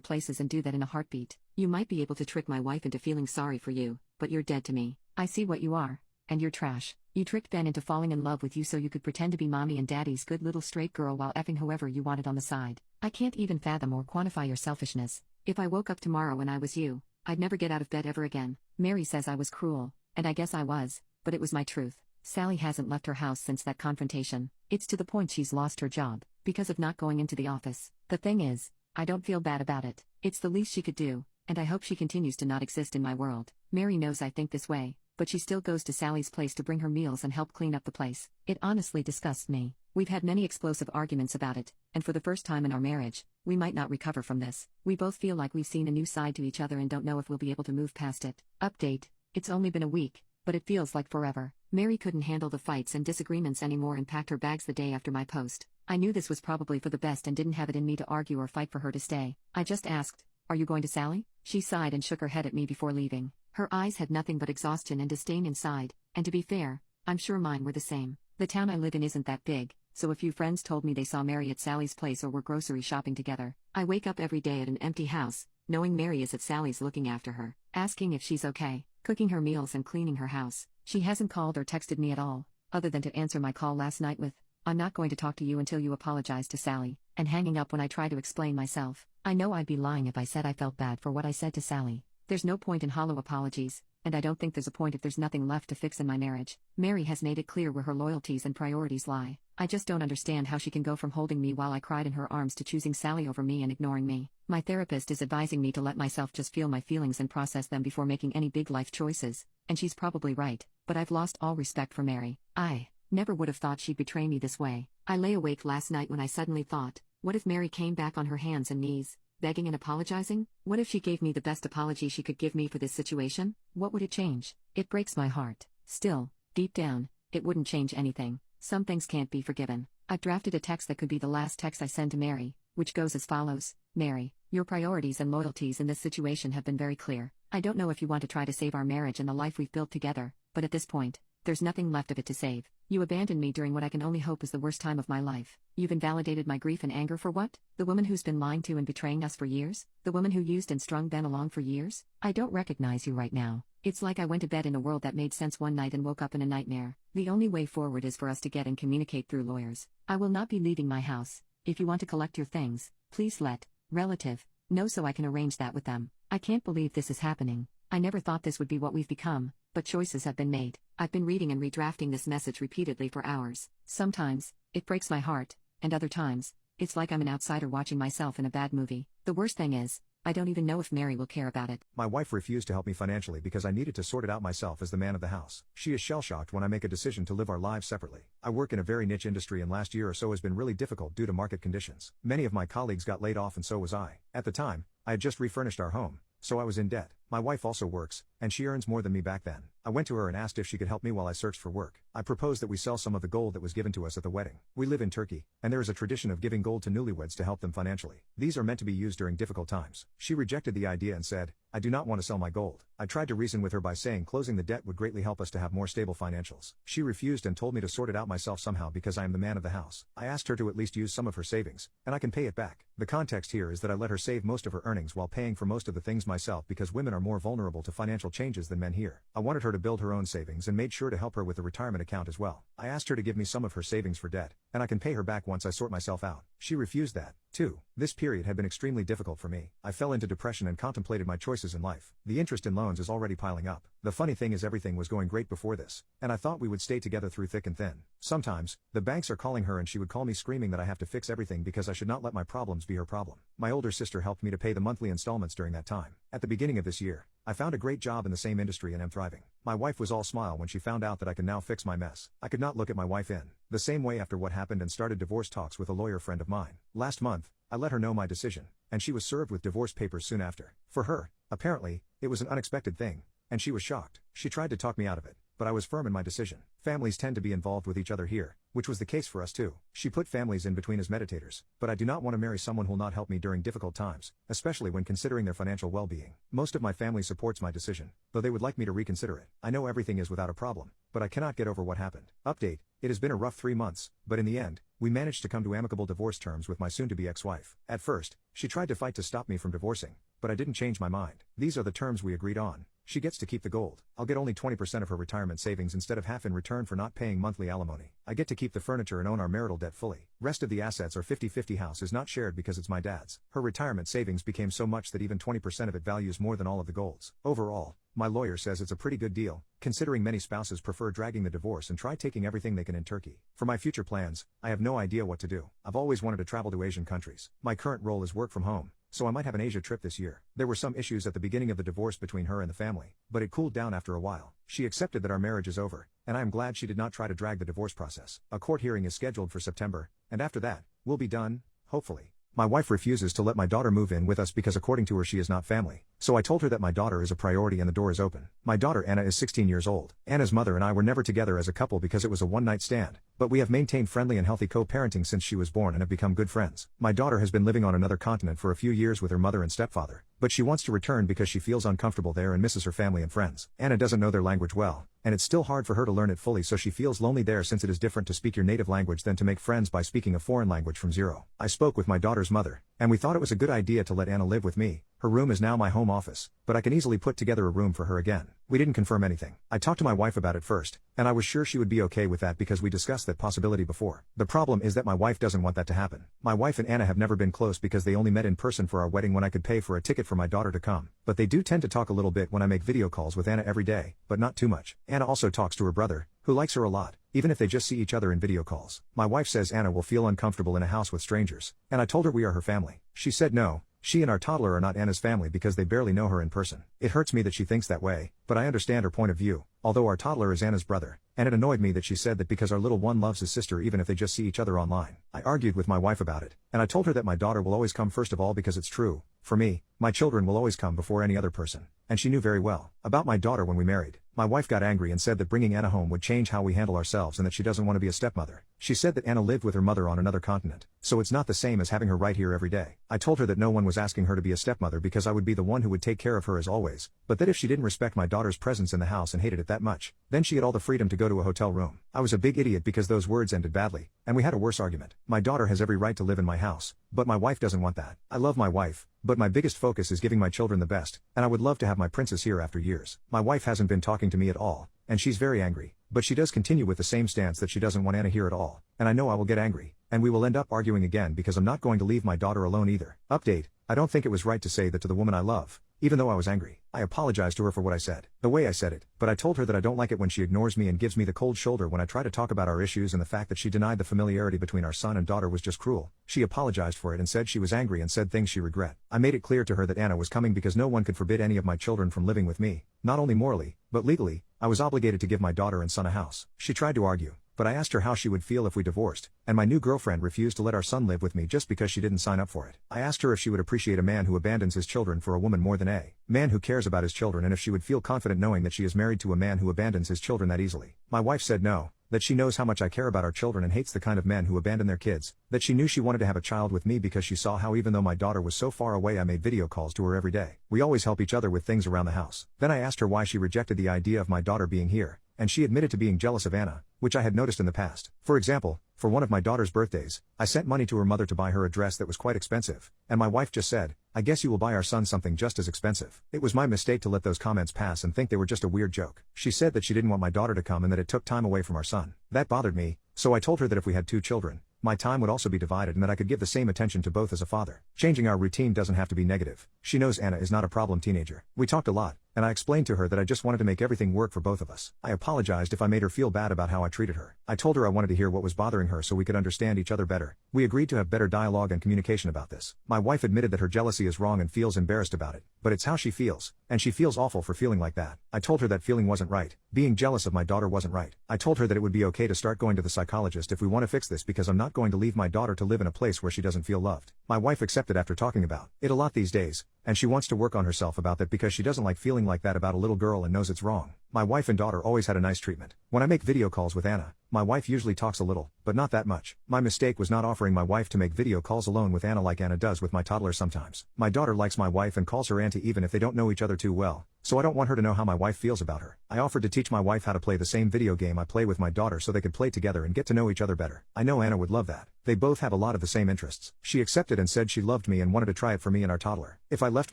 places and do that in a heartbeat. You might be able to trick my wife into feeling sorry for you, but you're dead to me. I see what you are, and you're trash. You tricked Ben into falling in love with you so you could pretend to be mommy and daddy's good little straight girl while effing whoever you wanted on the side. I can't even fathom or quantify your selfishness. If I woke up tomorrow and I was you, I'd never get out of bed ever again." Mary says I was cruel, and I guess I was, but it was my truth. Sally hasn't left her house since that confrontation. It's to the point she's lost her job, because of not going into the office. The thing is, I don't feel bad about it. It's the least she could do, and I hope she continues to not exist in my world. Mary knows I think this way, but she still goes to Sally's place to bring her meals and help clean up the place. It honestly disgusts me. We've had many explosive arguments about it, and for the first time in our marriage, we might not recover from this. We both feel like we've seen a new side to each other and don't know if we'll be able to move past it. Update: it's only been a week, but it feels like forever. Mary couldn't handle the fights and disagreements anymore and packed her bags the day after my post. I knew this was probably for the best and didn't have it in me to argue or fight for her to stay. I just asked, "Are you going to Sally?" She sighed and shook her head at me before leaving. Her eyes had nothing but exhaustion and disdain inside, and to be fair, I'm sure mine were the same. The town I live in isn't that big, so a few friends told me they saw Mary at Sally's place or were grocery shopping together. I wake up every day at an empty house, knowing Mary is at Sally's looking after her, asking if she's okay, cooking her meals and cleaning her house. She hasn't called or texted me at all, other than to answer my call last night with, "I'm not going to talk to you until you apologize to Sally," and hanging up when I try to explain myself. I know I'd be lying if I said I felt bad for what I said to Sally. There's no point in hollow apologies, and I don't think there's a point if there's nothing left to fix in my marriage. Mary has made it clear where her loyalties and priorities lie. I just don't understand how she can go from holding me while I cried in her arms to choosing Sally over me and ignoring me. My therapist is advising me to let myself just feel my feelings and process them before making any big life choices, and she's probably right, but I've lost all respect for Mary. I never would have thought she'd betray me this way. I lay awake last night when I suddenly thought, what if Mary came back on her hands and knees, begging and apologizing? What if she gave me the best apology she could give me for this situation? What would it change? It breaks my heart. Still, deep down, it wouldn't change anything. Some things can't be forgiven. I've drafted a text that could be the last text I send to Mary, which goes as follows: Mary, your priorities and loyalties in this situation have been very clear. I don't know if you want to try to save our marriage and the life we've built together, but at this point, there's nothing left of it to save. You abandoned me during what I can only hope is the worst time of my life. You've invalidated my grief and anger for what? The woman who's been lying to and betraying us for years? The woman who used and strung Ben along for years? I don't recognize you right now. It's like I went to bed in a world that made sense one night and woke up in a nightmare. The only way forward is for us to get and communicate through lawyers. I will not be leaving my house. If you want to collect your things, please let relative know so I can arrange that with them. I can't believe this is happening. I never thought this would be what we've become, but choices have been made. I've been reading and redrafting this message repeatedly for hours. Sometimes, it breaks my heart, and other times, it's like I'm an outsider watching myself in a bad movie. The worst thing is, I don't even know if Mary will care about it. My wife refused to help me financially because I needed to sort it out myself as the man of the house. She is shell-shocked when I make a decision to live our lives separately. I work in a very niche industry and last year or so has been really difficult due to market conditions. Many of my colleagues got laid off and so was I. At the time, I had just refurnished our home, so I was in debt. My wife also works, and she earns more than me back then. I went to her and asked if she could help me while I searched for work. I proposed that we sell some of the gold that was given to us at the wedding. We live in Turkey, and there is a tradition of giving gold to newlyweds to help them financially. These are meant to be used during difficult times. She rejected the idea and said, "I do not want to sell my gold." I tried to reason with her by saying closing the debt would greatly help us to have more stable financials. She refused and told me to sort it out myself somehow because I am the man of the house. I asked her to at least use some of her savings, and I can pay it back. The context here is that I let her save most of her earnings while paying for most of the things myself because women are more vulnerable to financial changes than men here. I wanted her to build her own savings and made sure to help her with the retirement account as well. I asked her to give me some of her savings for debt, and I can pay her back once I sort myself out. She refused that, too. This period had been extremely difficult for me. I fell into depression and contemplated my choices in life. The interest in loans is already piling up. The funny thing is everything was going great before this, and I thought we would stay together through thick and thin. Sometimes, the banks are calling her and she would call me screaming that I have to fix everything because I should not let my problems be her problem. My older sister helped me to pay the monthly installments during that time. At the beginning of this year, I found a great job in the same industry and am thriving. My wife was all smile when she found out that I can now fix my mess. I could not look at my wife in the same way after what happened and started divorce talks with a lawyer friend of mine. Last month, I let her know my decision, and she was served with divorce papers soon after. For her, apparently, it was an unexpected thing, and she was shocked. She tried to talk me out of it, but I was firm in my decision. Families tend to be involved with each other here, which was the case for us too. She put families in between as meditators, but I do not want to marry someone who'll not help me during difficult times, especially when considering their financial well-being. Most of my family supports my decision, though they would like me to reconsider it. I know everything is without a problem, but I cannot get over what happened. Update: it has been a rough 3 months, but in the end, we managed to come to amicable divorce terms with my soon-to-be ex-wife. At first, she tried to fight to stop me from divorcing, but I didn't change my mind. These are the terms we agreed on. She gets to keep the gold. I'll get only 20% of her retirement savings instead of half in return for not paying monthly alimony. I get to keep the furniture and own our marital debt fully. Rest of the assets are 50-50. House is not shared because it's my dad's. Her retirement savings became so much that even 20% of it values more than all of the golds. Overall, my lawyer says it's a pretty good deal, considering many spouses prefer dragging the divorce and try taking everything they can in Turkey. For my future plans, I have no idea what to do. I've always wanted to travel to Asian countries. My current role is work from home, so I might have an Asia trip this year. There were some issues at the beginning of the divorce between her and the family, but it cooled down after a while. She accepted that our marriage is over, and I am glad she did not try to drag the divorce process. A court hearing is scheduled for September, and after that, we'll be done, hopefully. My wife refuses to let my daughter move in with us because according to her she is not family. So I told her that my daughter is a priority and the door is open. My daughter Anna is 16 years old. Anna's mother and I were never together as a couple because it was a one-night stand, but we have maintained friendly and healthy co-parenting since she was born and have become good friends. My daughter has been living on another continent for a few years with her mother and stepfather, but she wants to return because she feels uncomfortable there and misses her family and friends. Anna doesn't know their language well, and it's still hard for her to learn it fully, so she feels lonely there since it is different to speak your native language than to make friends by speaking a foreign language from zero. I spoke with my daughter's mother, and we thought it was a good idea to let Anna live with me. Her room is now my home office, but I can easily put together a room for her again. We didn't confirm anything. I talked to my wife about it first, and I was sure she would be okay with that because we discussed that possibility before. The problem is that my wife doesn't want that to happen. My wife and Anna have never been close because they only met in person for our wedding when I could pay for a ticket for my daughter to come, but they do tend to talk a little bit when I make video calls with Anna every day, but not too much. Anna also talks to her brother, who likes her a lot, even if they just see each other in video calls. My wife says Anna will feel uncomfortable in a house with strangers, and I told her we are her family. She said no. She and our toddler are not Anna's family because they barely know her in person. It hurts me that she thinks that way, but I understand her point of view, although our toddler is Anna's brother, and it annoyed me that she said that because our little one loves his sister even if they just see each other online. I argued with my wife about it, and I told her that my daughter will always come first of all because it's true. For me, my children will always come before any other person, and she knew very well about my daughter when we married. My wife got angry and said that bringing Anna home would change how we handle ourselves and that she doesn't want to be a stepmother. She said that Anna lived with her mother on another continent, so it's not the same as having her right here every day. I told her that no one was asking her to be a stepmother because I would be the one who would take care of her as always, but that if she didn't respect my daughter's presence in the house and hated it that much, then she had all the freedom to go to a hotel room. I was a big idiot because those words ended badly, and we had a worse argument. My daughter has every right to live in my house, but my wife doesn't want that. I love my wife, but my biggest focus is giving my children the best, and I would love to have my princess here after years. My wife hasn't been talking to me at all, and she's very angry, but she does continue with the same stance that she doesn't want Anna here at all, and I know I will get angry, and we will end up arguing again because I'm not going to leave my daughter alone either. Update: I don't think it was right to say that to the woman I love, even though I was angry. I apologized to her for what I said, the way I said it, but I told her that I don't like it when she ignores me and gives me the cold shoulder when I try to talk about our issues, and the fact that she denied the familiarity between our son and daughter was just cruel. She apologized for it and said she was angry and said things she regret. I made it clear to her that Anna was coming because no one could forbid any of my children from living with me, not only morally, but legally. I was obligated to give my daughter and son a house. She tried to argue, but I asked her how she would feel if we divorced, and my new girlfriend refused to let our son live with me just because she didn't sign up for it. I asked her if she would appreciate a man who abandons his children for a woman more than a man who cares about his children, and if she would feel confident knowing that she is married to a man who abandons his children that easily. My wife said no, that she knows how much I care about our children and hates the kind of men who abandon their kids, that she knew she wanted to have a child with me because she saw how even though my daughter was so far away I made video calls to her every day. We always help each other with things around the house. Then I asked her why she rejected the idea of my daughter being here, and she admitted to being jealous of Anna, which I had noticed in the past. For example, for one of my daughter's birthdays, I sent money to her mother to buy her a dress that was quite expensive, and my wife just said, "I guess you will buy our son something just as expensive." It was my mistake to let those comments pass and think they were just a weird joke. She said that she didn't want my daughter to come and that it took time away from our son. That bothered me, so I told her that if we had 2 children, my time would also be divided and that I could give the same attention to both as a father. Changing our routine doesn't have to be negative. She knows Anna is not a problem teenager. We talked a lot, and I explained to her that I just wanted to make everything work for both of us. I apologized if I made her feel bad about how I treated her. I told her I wanted to hear what was bothering her so we could understand each other better. We agreed to have better dialogue and communication about this. My wife admitted that her jealousy is wrong and feels embarrassed about it, but it's how she feels, and she feels awful for feeling like that. I told her that feeling wasn't right. Being jealous of my daughter wasn't right. I told her that it would be okay to start going to the psychologist if we want to fix this because I'm not going to leave my daughter to live in a place where she doesn't feel loved. My wife accepted after talking about it a lot these days, and she wants to work on herself about that because she doesn't like feeling like that about a little girl and knows it's wrong. My wife and daughter always had a nice treatment. When I make video calls with Anna, my wife usually talks a little, but not that much. My mistake was not offering my wife to make video calls alone with Anna like Anna does with my toddler sometimes. My daughter likes my wife and calls her auntie even if they don't know each other too well, so I don't want her to know how my wife feels about her. I offered to teach my wife how to play the same video game I play with my daughter so they could play together and get to know each other better. I know Anna would love that. They both have a lot of the same interests. She accepted and said she loved me and wanted to try it for me and our toddler. If I left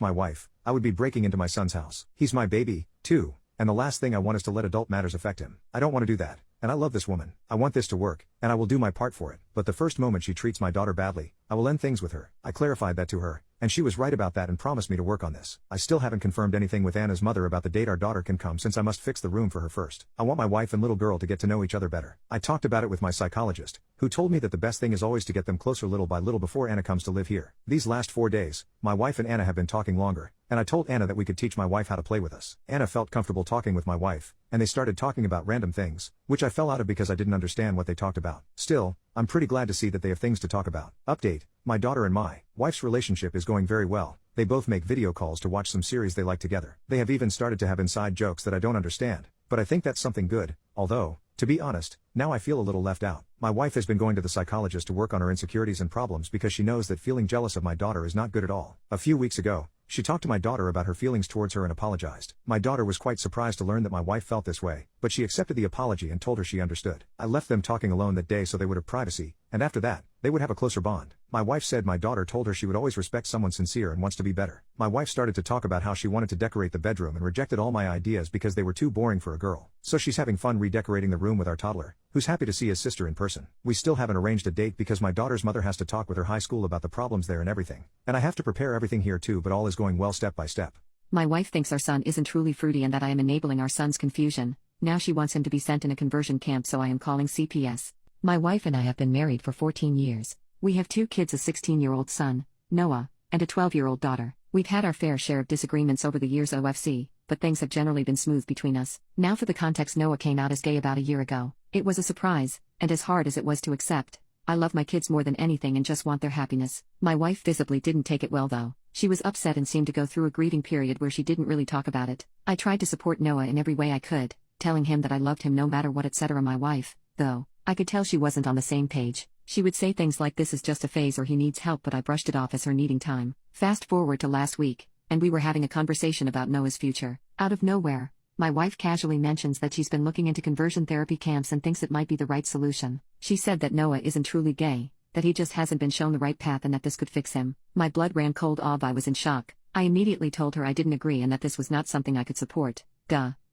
my wife, I would be breaking into my son's house. He's my baby, too, and the last thing I want is to let adult matters affect him. I don't want to do that, and I love this woman. I want this to work, and I will do my part for it, but but the first moment she treats my daughter badly, I will end things with her. I clarified that to her, and she was right about that and promised me to work on this. I still haven't confirmed anything with Anna's mother about the date our daughter can come since I must fix the room for her first. I want my wife and little girl to get to know each other better. I talked about it with my psychologist, who told me that the best thing is always to get them closer little by little before Anna comes to live here. These last 4 days, my wife and Anna have been talking longer, and I told Anna that we could teach my wife how to play with us. Anna felt comfortable talking with my wife, and they started talking about random things, which I fell out of because I didn't understand what they talked about. Still, I'm pretty glad to see that they have things to talk about. Update: my daughter and my wife's relationship is going very well. They both make video calls to watch some series they like together. They have even started to have inside jokes that I don't understand, but I think that's something good, although, to be honest, now I feel a little left out. My wife has been going to the psychologist to work on her insecurities and problems because she knows that feeling jealous of my daughter is not good at all. A few weeks ago, she talked to my daughter about her feelings towards her and apologized. My daughter was quite surprised to learn that my wife felt this way, but she accepted the apology and told her she understood. I left them talking alone that day so they would have privacy, and after that, they would have a closer bond. My wife said my daughter told her she would always respect someone sincere and wants to be better. My wife started to talk about how she wanted to decorate the bedroom and rejected all my ideas because they were too boring for a girl. So she's having fun redecorating the room with our toddler, who's happy to see his sister in person. We still haven't arranged a date because my daughter's mother has to talk with her high school about the problems there and everything. And I have to prepare everything here too, but all is going well step by step. My wife thinks our son isn't truly fruity and that I am enabling our son's confusion. Now she wants him to be sent in a conversion camp, so I am calling CPS. My wife and I have been married for 14 years. We have 2 kids, a 16-year-old son, Noah, and a 12-year-old daughter. We've had our fair share of disagreements over the years OFC, but things have generally been smooth between us. Now for the context: Noah came out as gay about a year ago. It was a surprise, and as hard as it was to accept, I love my kids more than anything and just want their happiness. My wife visibly didn't take it well though. She was upset and seemed to go through a grieving period where she didn't really talk about it. I tried to support Noah in every way I could, telling him that I loved him no matter what, etc. My wife, though, I could tell she wasn't on the same page. She would say things like this is just a phase or he needs help, but I brushed it off as her needing time. Fast forward to last week, and we were having a conversation about Noah's future. Out of nowhere, my wife casually mentions that she's been looking into conversion therapy camps and thinks it might be the right solution. She said that Noah isn't truly gay, that he just hasn't been shown the right path and that this could fix him. My blood ran cold. I was in shock. I immediately told her I didn't agree and that this was not something I could support.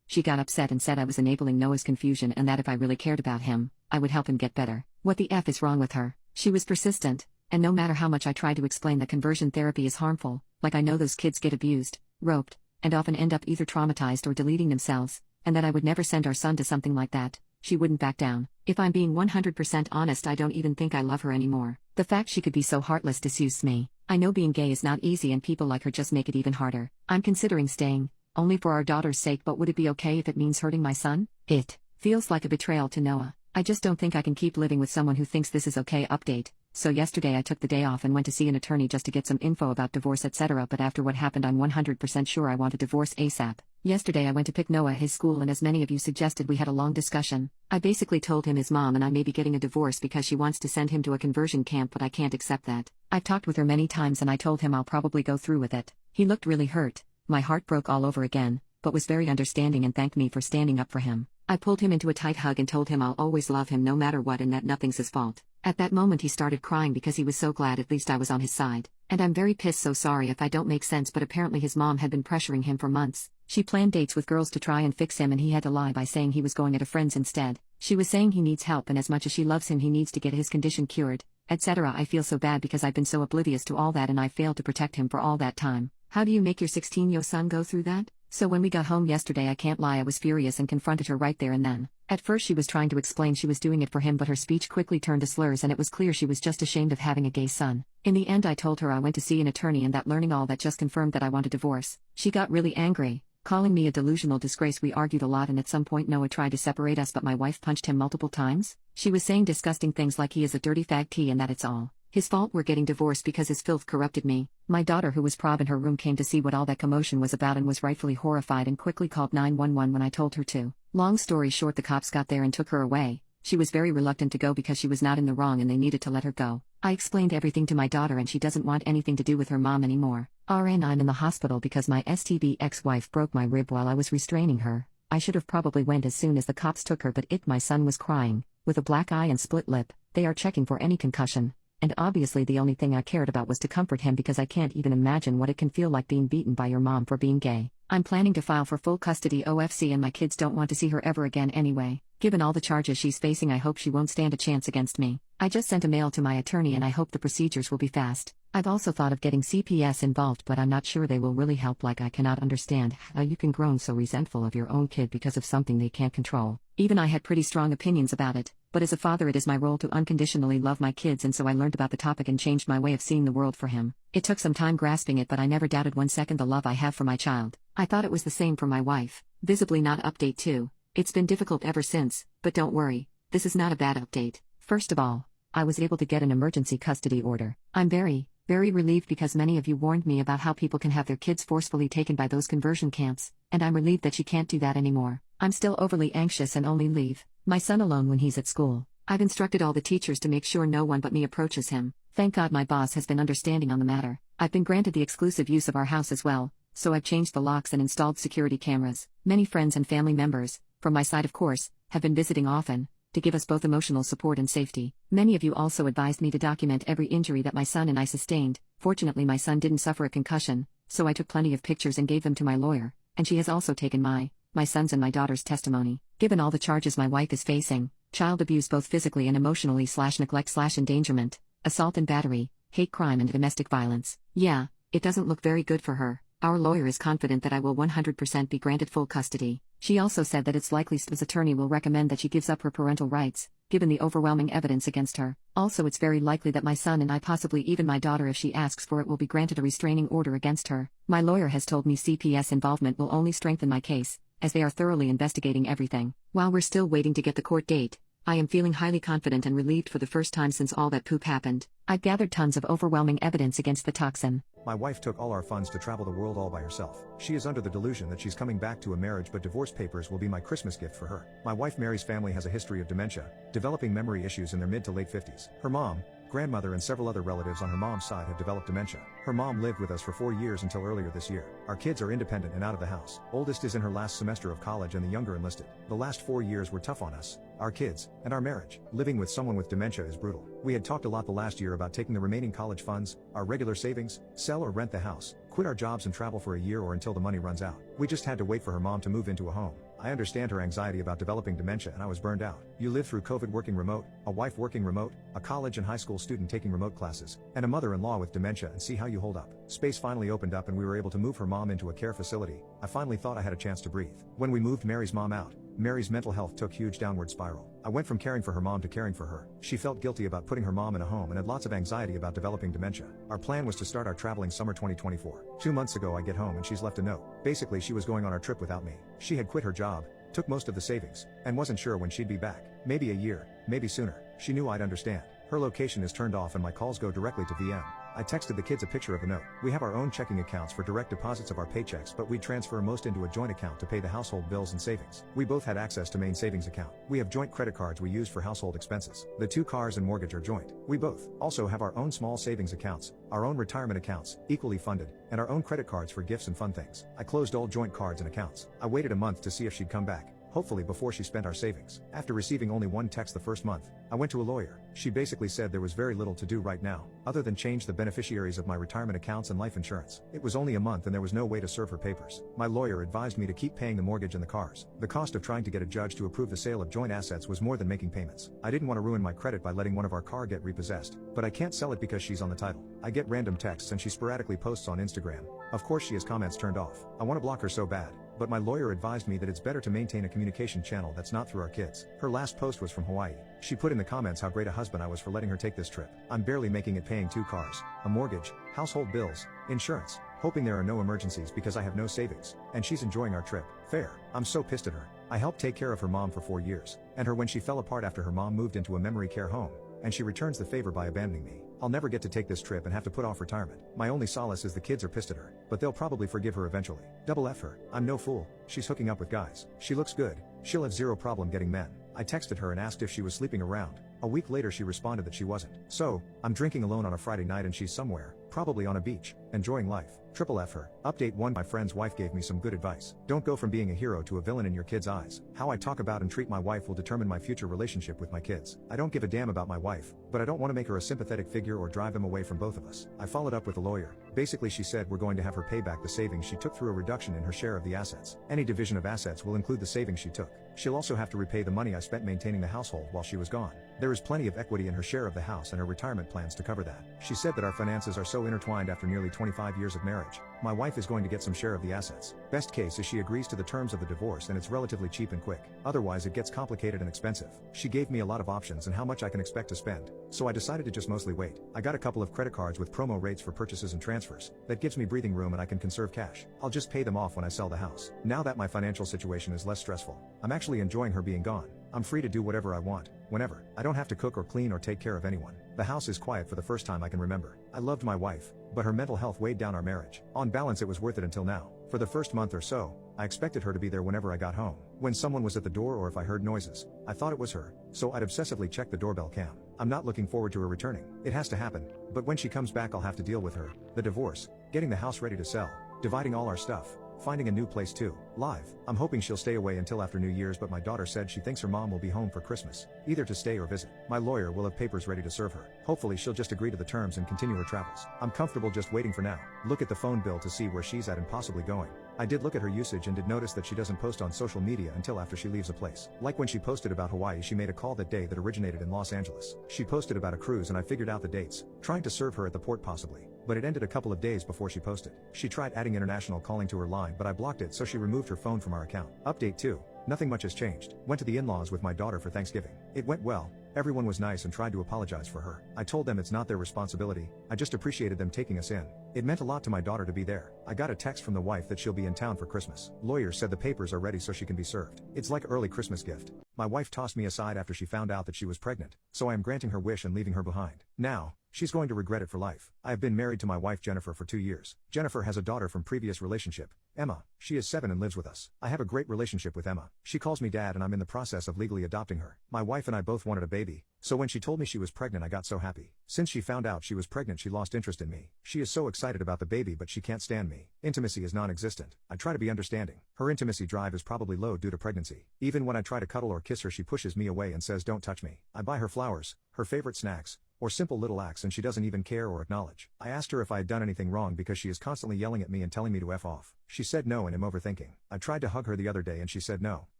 She got upset and said I was enabling Noah's confusion and that if I really cared about him, I would help him get better. What the F is wrong with her? She was persistent, and no matter how much I tried to explain that conversion therapy is harmful, like I know those kids get abused, roped, and often end up either traumatized or deleting themselves, and that I would never send our son to something like that, she wouldn't back down. If I'm being 100% honest, I don't even think I love her anymore. The fact she could be so heartless disgusts me. I know being gay is not easy and people like her just make it even harder. I'm considering staying, only for our daughter's sake, but would it be okay if it means hurting my son? It feels like a betrayal to Noah. I just don't think I can keep living with someone who thinks this is okay. Update: so yesterday I took the day off and went to see an attorney just to get some info about divorce, etc. But after what happened, I'm 100% sure I want a divorce ASAP. Yesterday I went to pick Noah at his school, and as many of you suggested, we had a long discussion. I basically told him his mom and I may be getting a divorce because she wants to send him to a conversion camp, but I can't accept that. I've talked with her many times and I told him I'll probably go through with it. He looked really hurt. My heart broke all over again, but was very understanding and thanked me for standing up for him. I pulled him into a tight hug and told him I'll always love him no matter what and that nothing's his fault. At that moment he started crying because he was so glad at least I was on his side. And I'm very pissed, so sorry if I don't make sense, but apparently his mom had been pressuring him for months. She planned dates with girls to try and fix him and he had to lie by saying he was going at a friend's instead. She was saying he needs help and as much as she loves him he needs to get his condition cured, etc. I feel so bad because I've been so oblivious to all that and I failed to protect him for all that time. How do you make your 16-year-old son go through that? So when we got home yesterday, I can't lie, I was furious and confronted her right there and then. At first she was trying to explain she was doing it for him, but her speech quickly turned to slurs and it was clear she was just ashamed of having a gay son. In the end I told her I went to see an attorney and that learning all that just confirmed that I want a divorce. She got really angry, calling me a delusional disgrace. We argued a lot and at some point Noah tried to separate us, but my wife punched him multiple times. She was saying disgusting things like he is a dirty fag T and that it's all his fault we're getting divorced because his filth corrupted me. My daughter, who was prob in her room, came to see what all that commotion was about and was rightfully horrified and quickly called 911 when I told her to. Long story short, the cops got there and took her away. She was very reluctant to go because she was not in the wrong and they needed to let her go. I explained everything to my daughter and she doesn't want anything to do with her mom anymore. I'm in the hospital because my STB ex-wife broke my rib while I was restraining her. I should have probably went as soon as the cops took her, but my son was crying, with a black eye and split lip. They are checking for any concussion. And obviously the only thing I cared about was to comfort him because I can't even imagine what it can feel like being beaten by your mom for being gay. I'm planning to file for full custody OFC and my kids don't want to see her ever again anyway. Given all the charges she's facing, I hope she won't stand a chance against me. I just sent a mail to my attorney and I hope the procedures will be fast. I've also thought of getting CPS involved, but I'm not sure they will really help. Like, I cannot understand how you can grow so resentful of your own kid because of something they can't control. Even I had pretty strong opinions about it, but as a father it is my role to unconditionally love my kids, and so I learned about the topic and changed my way of seeing the world for him. It took some time grasping it, but I never doubted 1 second the love I have for my child. I thought it was the same for my wife. Visibly not update 2. It's been difficult ever since, but don't worry, this is not a bad update. First of all, I was able to get an emergency custody order. I'm very relieved because many of you warned me about how people can have their kids forcefully taken by those conversion camps, and I'm relieved that she can't do that anymore. I'm still overly anxious and only leave my son alone when he's at school. I've instructed all the teachers to make sure no one but me approaches him. Thank God my boss has been understanding on the matter. I've been granted the exclusive use of our house as well, so I've changed the locks and installed security cameras. Many friends and family members, from my side of course, have been visiting often, to give us both emotional support and safety. Many of you also advised me to document every injury that my son and I sustained. Fortunately my son didn't suffer a concussion, so I took plenty of pictures and gave them to my lawyer, and she has also taken my son's and my daughter's testimony. Given all the charges my wife is facing, child abuse both physically and emotionally / neglect / endangerment, assault and battery, hate crime and domestic violence. Yeah, it doesn't look very good for her. Our lawyer is confident that I will 100% be granted full custody. She also said that it's likely his attorney will recommend that she gives up her parental rights, given the overwhelming evidence against her. Also, it's very likely that my son and I, possibly even my daughter if she asks for it, will be granted a restraining order against her. My lawyer has told me CPS involvement will only strengthen my case, as they are thoroughly investigating everything. While we're still waiting to get the court date, I am feeling highly confident and relieved for the first time since all that poop happened. I've gathered tons of overwhelming evidence against the toxin. My wife took all our funds to travel the world all by herself. She is under the delusion that she's coming back to a marriage, but divorce papers will be my Christmas gift for her. My wife Mary's family has a history of dementia, developing memory issues in their mid to late 50s. Her mom, grandmother and several other relatives on her mom's side have developed dementia. Her mom lived with us for 4 years until earlier this year. Our kids are independent and out of the house. Oldest is in her last semester of college and the younger enlisted. The last 4 years were tough on us, our kids, and our marriage. Living with someone with dementia is brutal. We had talked a lot the last year about taking the remaining college funds, our regular savings, sell or rent the house, quit our jobs and travel for a year or until the money runs out. We just had to wait for her mom to move into a home. I understand her anxiety about developing dementia, and I was burned out. You live through COVID working remote, a wife working remote, a college and high school student taking remote classes, and a mother-in-law with dementia, and see how you hold up. Space finally opened up and we were able to move her mom into a care facility. I finally thought I had a chance to breathe. When we moved Mary's mom out, Mary's mental health took huge downward spiral. I went from caring for her mom to caring for her. She felt guilty about putting her mom in a home and had lots of anxiety about developing dementia. Our plan was to start our traveling summer 2024. 2 months ago I get home and she's left a note. Basically she was going on our trip without me. She had quit her job, took most of the savings, and wasn't sure when she'd be back. Maybe a year, maybe sooner. She knew I'd understand. Her location is turned off and my calls go directly to VM. I texted the kids a picture of the note. We have our own checking accounts for direct deposits of our paychecks, but we transfer most into a joint account to pay the household bills and savings. We both had access to main savings account. We have joint credit cards we use for household expenses. The 2 cars and mortgage are joint. We both also have our own small savings accounts, our own retirement accounts, equally funded, and our own credit cards for gifts and fun things. I closed all joint cards and accounts. I waited a month to see if she'd come back, hopefully before she spent our savings. After receiving only 1 text the first month, I went to a lawyer. She basically said there was very little to do right now, other than change the beneficiaries of my retirement accounts and life insurance. It was only a month and there was no way to serve her papers. My lawyer advised me to keep paying the mortgage and the cars. The cost of trying to get a judge to approve the sale of joint assets was more than making payments. I didn't want to ruin my credit by letting one of our car get repossessed, but I can't sell it because she's on the title. I get random texts and she sporadically posts on Instagram. Of course she has comments turned off. I want to block her so bad, but my lawyer advised me that it's better to maintain a communication channel that's not through our kids. Her last post was from Hawaii. She put in the comments how great a husband I was for letting her take this trip. I'm barely making it, paying 2 cars, a mortgage, household bills, insurance, hoping there are no emergencies because I have no savings, and she's enjoying our trip. Fair. I'm so pissed at her. I helped take care of her mom for 4 years, and her when she fell apart after her mom moved into a memory care home, and she returns the favor by abandoning me. I'll never get to take this trip and have to put off retirement. My only solace is the kids are pissed at her, but they'll probably forgive her eventually. Double F her. I'm no fool. She's hooking up with guys. She looks good. She'll have zero problem getting men. I texted her and asked if she was sleeping around, A week later she responded that she wasn't. So, I'm drinking alone on a Friday night and she's somewhere, probably on a beach, enjoying life. Triple F her. Update 1. My friend's wife gave me some good advice. Don't go from being a hero to a villain in your kids' eyes. How I talk about and treat my wife will determine my future relationship with my kids. I don't give a damn about my wife, but I don't want to make her a sympathetic figure or drive them away from both of us. I followed up with a lawyer. Basically she said we're going to have her pay back the savings she took through a reduction in her share of the assets. Any division of assets will include the savings she took. She'll also have to repay the money I spent maintaining the household while she was gone. There is plenty of equity in her share of the house and her retirement plans to cover that. She said that our finances are so intertwined after nearly 25 years of marriage. My wife is going to get some share of the assets. Best case is she agrees to the terms of the divorce and it's relatively cheap and quick. Otherwise it gets complicated and expensive. She gave me a lot of options and how much I can expect to spend. So I decided to just mostly wait. I got a couple of credit cards with promo rates for purchases and transfers. That gives me breathing room and I can conserve cash. I'll just pay them off when I sell the house. Now that my financial situation is less stressful, I'm actually enjoying her being gone. I'm free to do whatever I want, whenever. I don't have to cook or clean or take care of anyone. The house is quiet for the first time I can remember. I loved my wife, but her mental health weighed down our marriage. On balance it was worth it until now. For the first month or so, I expected her to be there whenever I got home. When someone was at the door or if I heard noises, I thought it was her, so I'd obsessively check the doorbell cam. I'm not looking forward to her returning. It has to happen, but when she comes back I'll have to deal with her, the divorce, getting the house ready to sell, dividing all our stuff, finding a new place too. Live. I'm hoping she'll stay away until after New Year's, but my daughter said she thinks her mom will be home for Christmas, either to stay or visit. My lawyer will have papers ready to serve her. Hopefully she'll just agree to the terms and continue her travels. I'm comfortable just waiting for now. Look at the phone bill to see where she's at and possibly going. I did look at her usage and did notice that she doesn't post on social media until after she leaves a place. Like when she posted about Hawaii, she made a call that day that originated in Los Angeles. She posted about a cruise and I figured out the dates, trying to serve her at the port possibly, but it ended a couple of days before she posted. She tried adding international calling to her line but I blocked it, so she removed her phone from our account. Update 2. Nothing much has changed. Went to the in-laws with my daughter for Thanksgiving. It went well. Everyone was nice and tried to apologize for her. I told them it's not their responsibility, I just appreciated them taking us in. It meant a lot to my daughter to be there. I got a text from the wife that she'll be in town for Christmas. Lawyer said the papers are ready so she can be served. It's like early Christmas gift. My wife tossed me aside after she found out that she was pregnant, so I am granting her wish and leaving her behind. Now, she's going to regret it for life. I have been married to my wife Jennifer for 2 years. Jennifer has a daughter from previous relationship, Emma. She is 7 and lives with us. I have a great relationship with Emma. She calls me dad and I'm in the process of legally adopting her. My wife and I both wanted a baby, so when she told me she was pregnant I got so happy. Since she found out she was pregnant she lost interest in me. She is so excited about the baby but she can't stand me. Intimacy is non-existent. I try to be understanding. Her intimacy drive is probably low due to pregnancy. Even when I try to cuddle or kiss her she pushes me away and says don't touch me. I buy her flowers, her favorite snacks, or simple little acts and she doesn't even care or acknowledge. I asked her if I had done anything wrong because she is constantly yelling at me and telling me to F off. She said no and am overthinking. I tried to hug her the other day and she said no.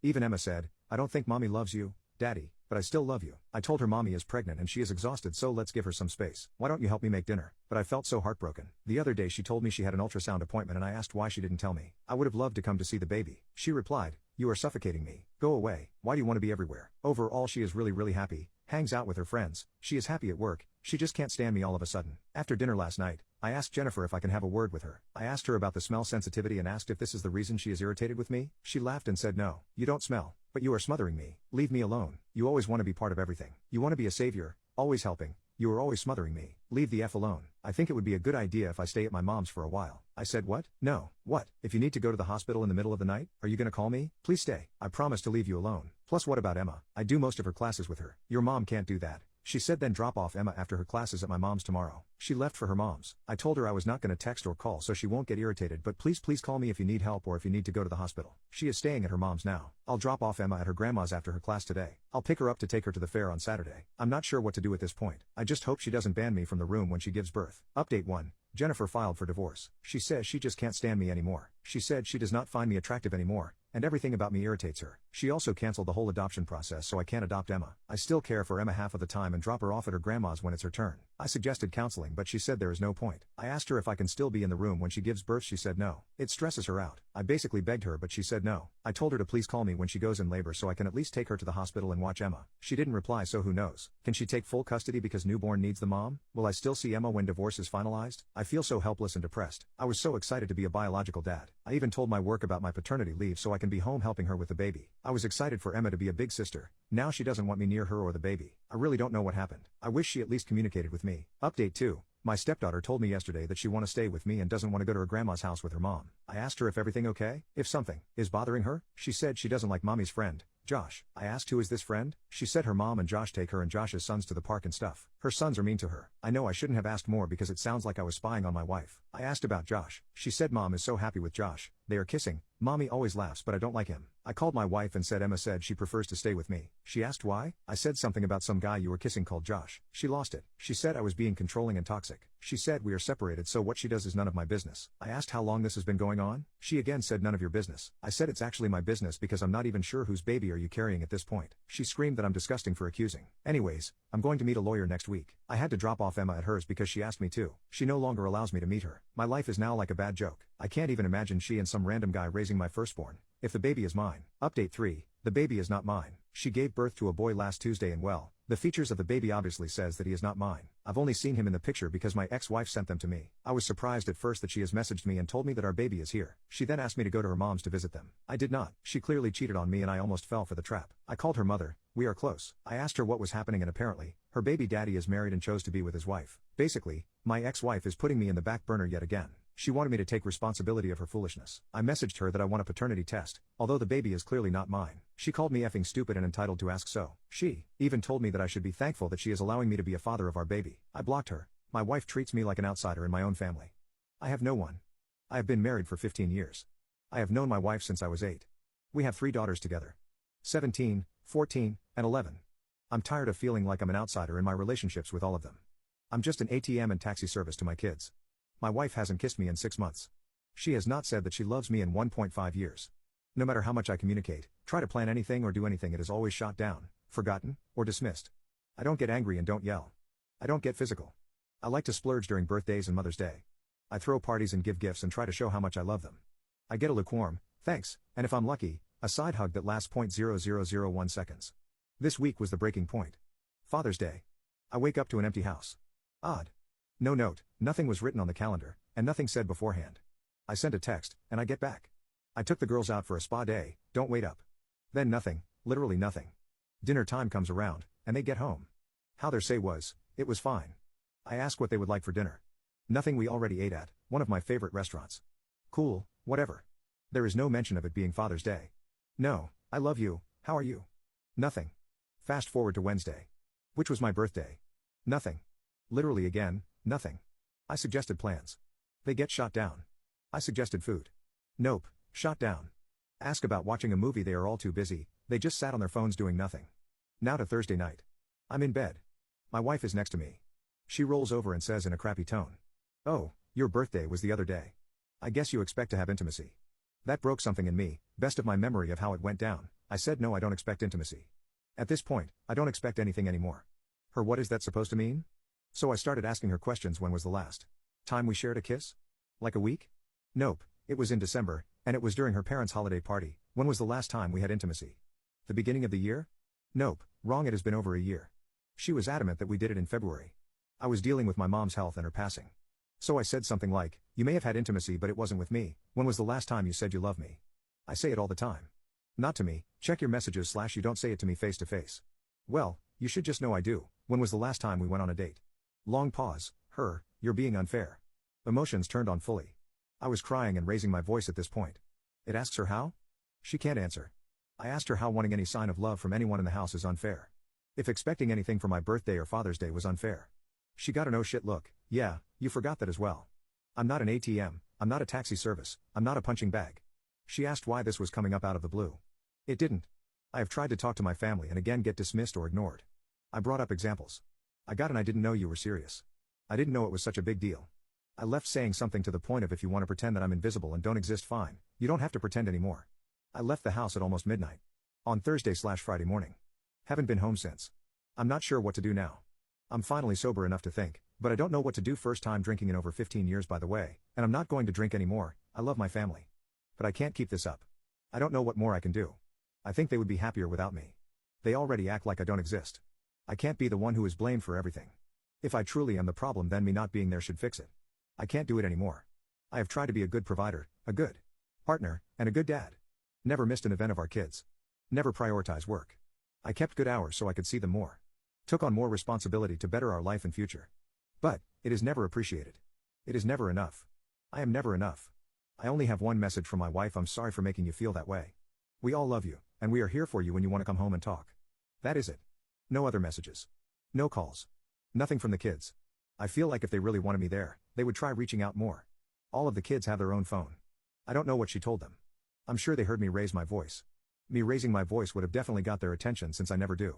Even Emma said, I don't think mommy loves you, daddy, but I still love you. I told her mommy is pregnant and she is exhausted, so let's give her some space. Why don't you help me make dinner? But I felt so heartbroken. The other day she told me she had an ultrasound appointment and I asked why she didn't tell me. I would have loved to come to see the baby. She replied, you are suffocating me. Go away. Why do you want to be everywhere? Overall she is really happy, hangs out with her friends, she is happy at work, she just can't stand me all of a sudden. After dinner last night, I asked Jennifer if I can have a word with her. I asked her about the smell sensitivity and asked if this is the reason she is irritated with me. She laughed and said no, you don't smell, but you are smothering me. Leave me alone. You always want to be part of everything. You want to be a savior, always helping. You are always smothering me. Leave the F alone. I think it would be a good idea if I stay at my mom's for a while. I said what? No. What? If you need to go to the hospital in the middle of the night, are you gonna call me? Please stay. I promise to leave you alone. Plus what about Emma? I do most of her classes with her. Your mom can't do that. She said then drop off Emma after her classes at my mom's tomorrow. She left for her mom's. I told her I was not going to text or call so she won't get irritated, but please call me if you need help or if you need to go to the hospital. She is staying at her mom's now. I'll drop off Emma at her grandma's after her class today. I'll pick her up to take her to the fair on Saturday. I'm not sure what to do at this point. I just hope she doesn't ban me from the room when she gives birth. Update 1. Jennifer filed for divorce. She says she just can't stand me anymore. She said she does not find me attractive anymore, and everything about me irritates her. She also canceled the whole adoption process so I can't adopt Emma. I still care for Emma half of the time and drop her off at her grandma's when it's her turn. I suggested counseling but she said there is no point. I asked her if I can still be in the room when she gives birth. She said no. It stresses her out. I basically begged her but she said no. I told her to please call me when she goes in labor so I can at least take her to the hospital and watch Emma. She didn't reply, so who knows. Can she take full custody because newborn needs the mom? Will I still see Emma when divorce is finalized? I feel so helpless and depressed. I was so excited to be a biological dad. I even told my work about my paternity leave so I can be home helping her with the baby. I was excited for Emma to be a big sister. Now she doesn't want me near her or the baby. I really don't know what happened. I wish she at least communicated with me. Update 2. My stepdaughter told me yesterday that she wants to stay with me and doesn't want to go to her grandma's house with her mom. I asked her if everything okay, if something is bothering her. She said she doesn't like mommy's friend, Josh. I asked who is this friend? She said her mom and Josh take her and Josh's sons to the park and stuff. Her sons are mean to her. I know I shouldn't have asked more because it sounds like I was spying on my wife. I asked about Josh. She said mom is so happy with Josh. They are kissing. Mommy always laughs but I don't like him. I called my wife and said Emma said she prefers to stay with me. She asked why? I said something about some guy you were kissing called Josh. She lost it. She said I was being controlling and toxic. She said we are separated so what she does is none of my business. I asked how long this has been going on? She again said none of your business. I said it's actually my business because I'm not even sure whose baby are you carrying at this point. She screamed that I'm disgusting for accusing. Anyways, I'm going to meet a lawyer next week. I had to drop off Emma at hers because she asked me to. She no longer allows me to meet her. My life is now like a bad joke. I can't even imagine she and some random guy raising my firstborn. If the baby is mine. Update 3. The baby is not mine. She gave birth to a boy last Tuesday and well, the features of the baby obviously says that he is not mine. I've only seen him in the picture because my ex-wife sent them to me. I was surprised at first that she has messaged me and told me that our baby is here. She then asked me to go to her mom's to visit them. I did not. She clearly cheated on me and I almost fell for the trap. I called her mother. We are close. I asked her what was happening and apparently, her baby daddy is married and chose to be with his wife. Basically, my ex-wife is putting me in the back burner yet again. She wanted me to take responsibility of her foolishness. I messaged her that I want a paternity test, although the baby is clearly not mine. She called me effing stupid and entitled to ask so. She even told me that I should be thankful that she is allowing me to be a father of our baby. I blocked her. My wife treats me like an outsider in my own family. I have no one. I have been married for 15 years. I have known my wife since I was 8. We have 3 daughters together. 17, 14, and 11. I'm tired of feeling like I'm an outsider in my relationships with all of them. I'm just an ATM and taxi service to my kids. My wife hasn't kissed me in 6 months. She has not said that she loves me in 1.5 years. No matter how much I communicate, try to plan anything or do anything, it is always shot down, forgotten, or dismissed. I don't get angry and don't yell. I don't get physical. I like to splurge during birthdays and Mother's Day. I throw parties and give gifts and try to show how much I love them. I get a lukewarm, thanks, and if I'm lucky, a side hug that lasts 0.0001 seconds. This week was the breaking point. Father's Day. I wake up to an empty house. Odd. No note, nothing was written on the calendar, and nothing said beforehand. I sent a text, and I get back. I took the girls out for a spa day, don't wait up. Then nothing, literally nothing. Dinner time comes around, and they get home. How their say was, it was fine. I ask what they would like for dinner. Nothing, we already ate at one of my favorite restaurants. Cool, whatever. There is no mention of it being Father's Day. No, I love you, how are you? Nothing. Fast forward to Wednesday. Which was my birthday. Nothing. Literally again, nothing. I suggested plans. They get shot down. I suggested food. Nope, shot down. Ask about watching a movie, they are all too busy, they just sat on their phones doing nothing. Now to Thursday night. I'm in bed. My wife is next to me. She rolls over and says in a crappy tone, "Oh, your birthday was the other day. I guess you expect to have intimacy." That broke something in me, best of my memory of how it went down. I said no, I don't expect intimacy. At this point, I don't expect anything anymore. Her what is that supposed to mean? So I started asking her questions. When was the last time we shared a kiss? Like a week? Nope, it was in December, and it was during her parents' holiday party. When was the last time we had intimacy? The beginning of the year? Nope, wrong, it has been over a year. She was adamant that we did it in February. I was dealing with my mom's health and her passing. So I said something like, you may have had intimacy but it wasn't with me. When was the last time you said you love me? I say it all the time. Not to me, check your messages / you don't say it to me face to face. Well, you should just know I do. When was the last time we went on a date? Long pause. Her, you're being unfair. Emotions turned on fully. I was crying and raising my voice at this point. It asks her how? She can't answer. I asked her how wanting any sign of love from anyone in the house is unfair. If expecting anything for my birthday or Father's Day was unfair. She got an oh shit look. Yeah, you forgot that as well. I'm not an ATM, I'm not a taxi service, I'm not a punching bag. She asked why this was coming up out of the blue. It didn't. I have tried to talk to my family and again get dismissed or ignored. I brought up examples. I got an I didn't know you were serious. I didn't know it was such a big deal. I left saying something to the point of if you want to pretend that I'm invisible and don't exist, fine, you don't have to pretend anymore. I left the house at almost midnight. On Thursday / Friday morning. Haven't been home since. I'm not sure what to do now. I'm finally sober enough to think, but I don't know what to do. First time drinking in over 15 years by the way, and I'm not going to drink anymore. I love my family. But I can't keep this up. I don't know what more I can do. I think they would be happier without me. They already act like I don't exist. I can't be the one who is blamed for everything. If I truly am the problem, then me not being there should fix it. I can't do it anymore. I have tried to be a good provider, a good partner, and a good dad. Never missed an event of our kids. Never prioritized work. I kept good hours so I could see them more. Took on more responsibility to better our life and future. But, it is never appreciated. It is never enough. I am never enough. I only have one message from my wife: I'm sorry for making you feel that way. We all love you, and we are here for you when you want to come home and talk. That is it. No other messages. No calls. Nothing from the kids. I feel like if they really wanted me there, they would try reaching out more. All of the kids have their own phone. I don't know what she told them. I'm sure they heard me raise my voice. Me raising my voice would have definitely got their attention since I never do.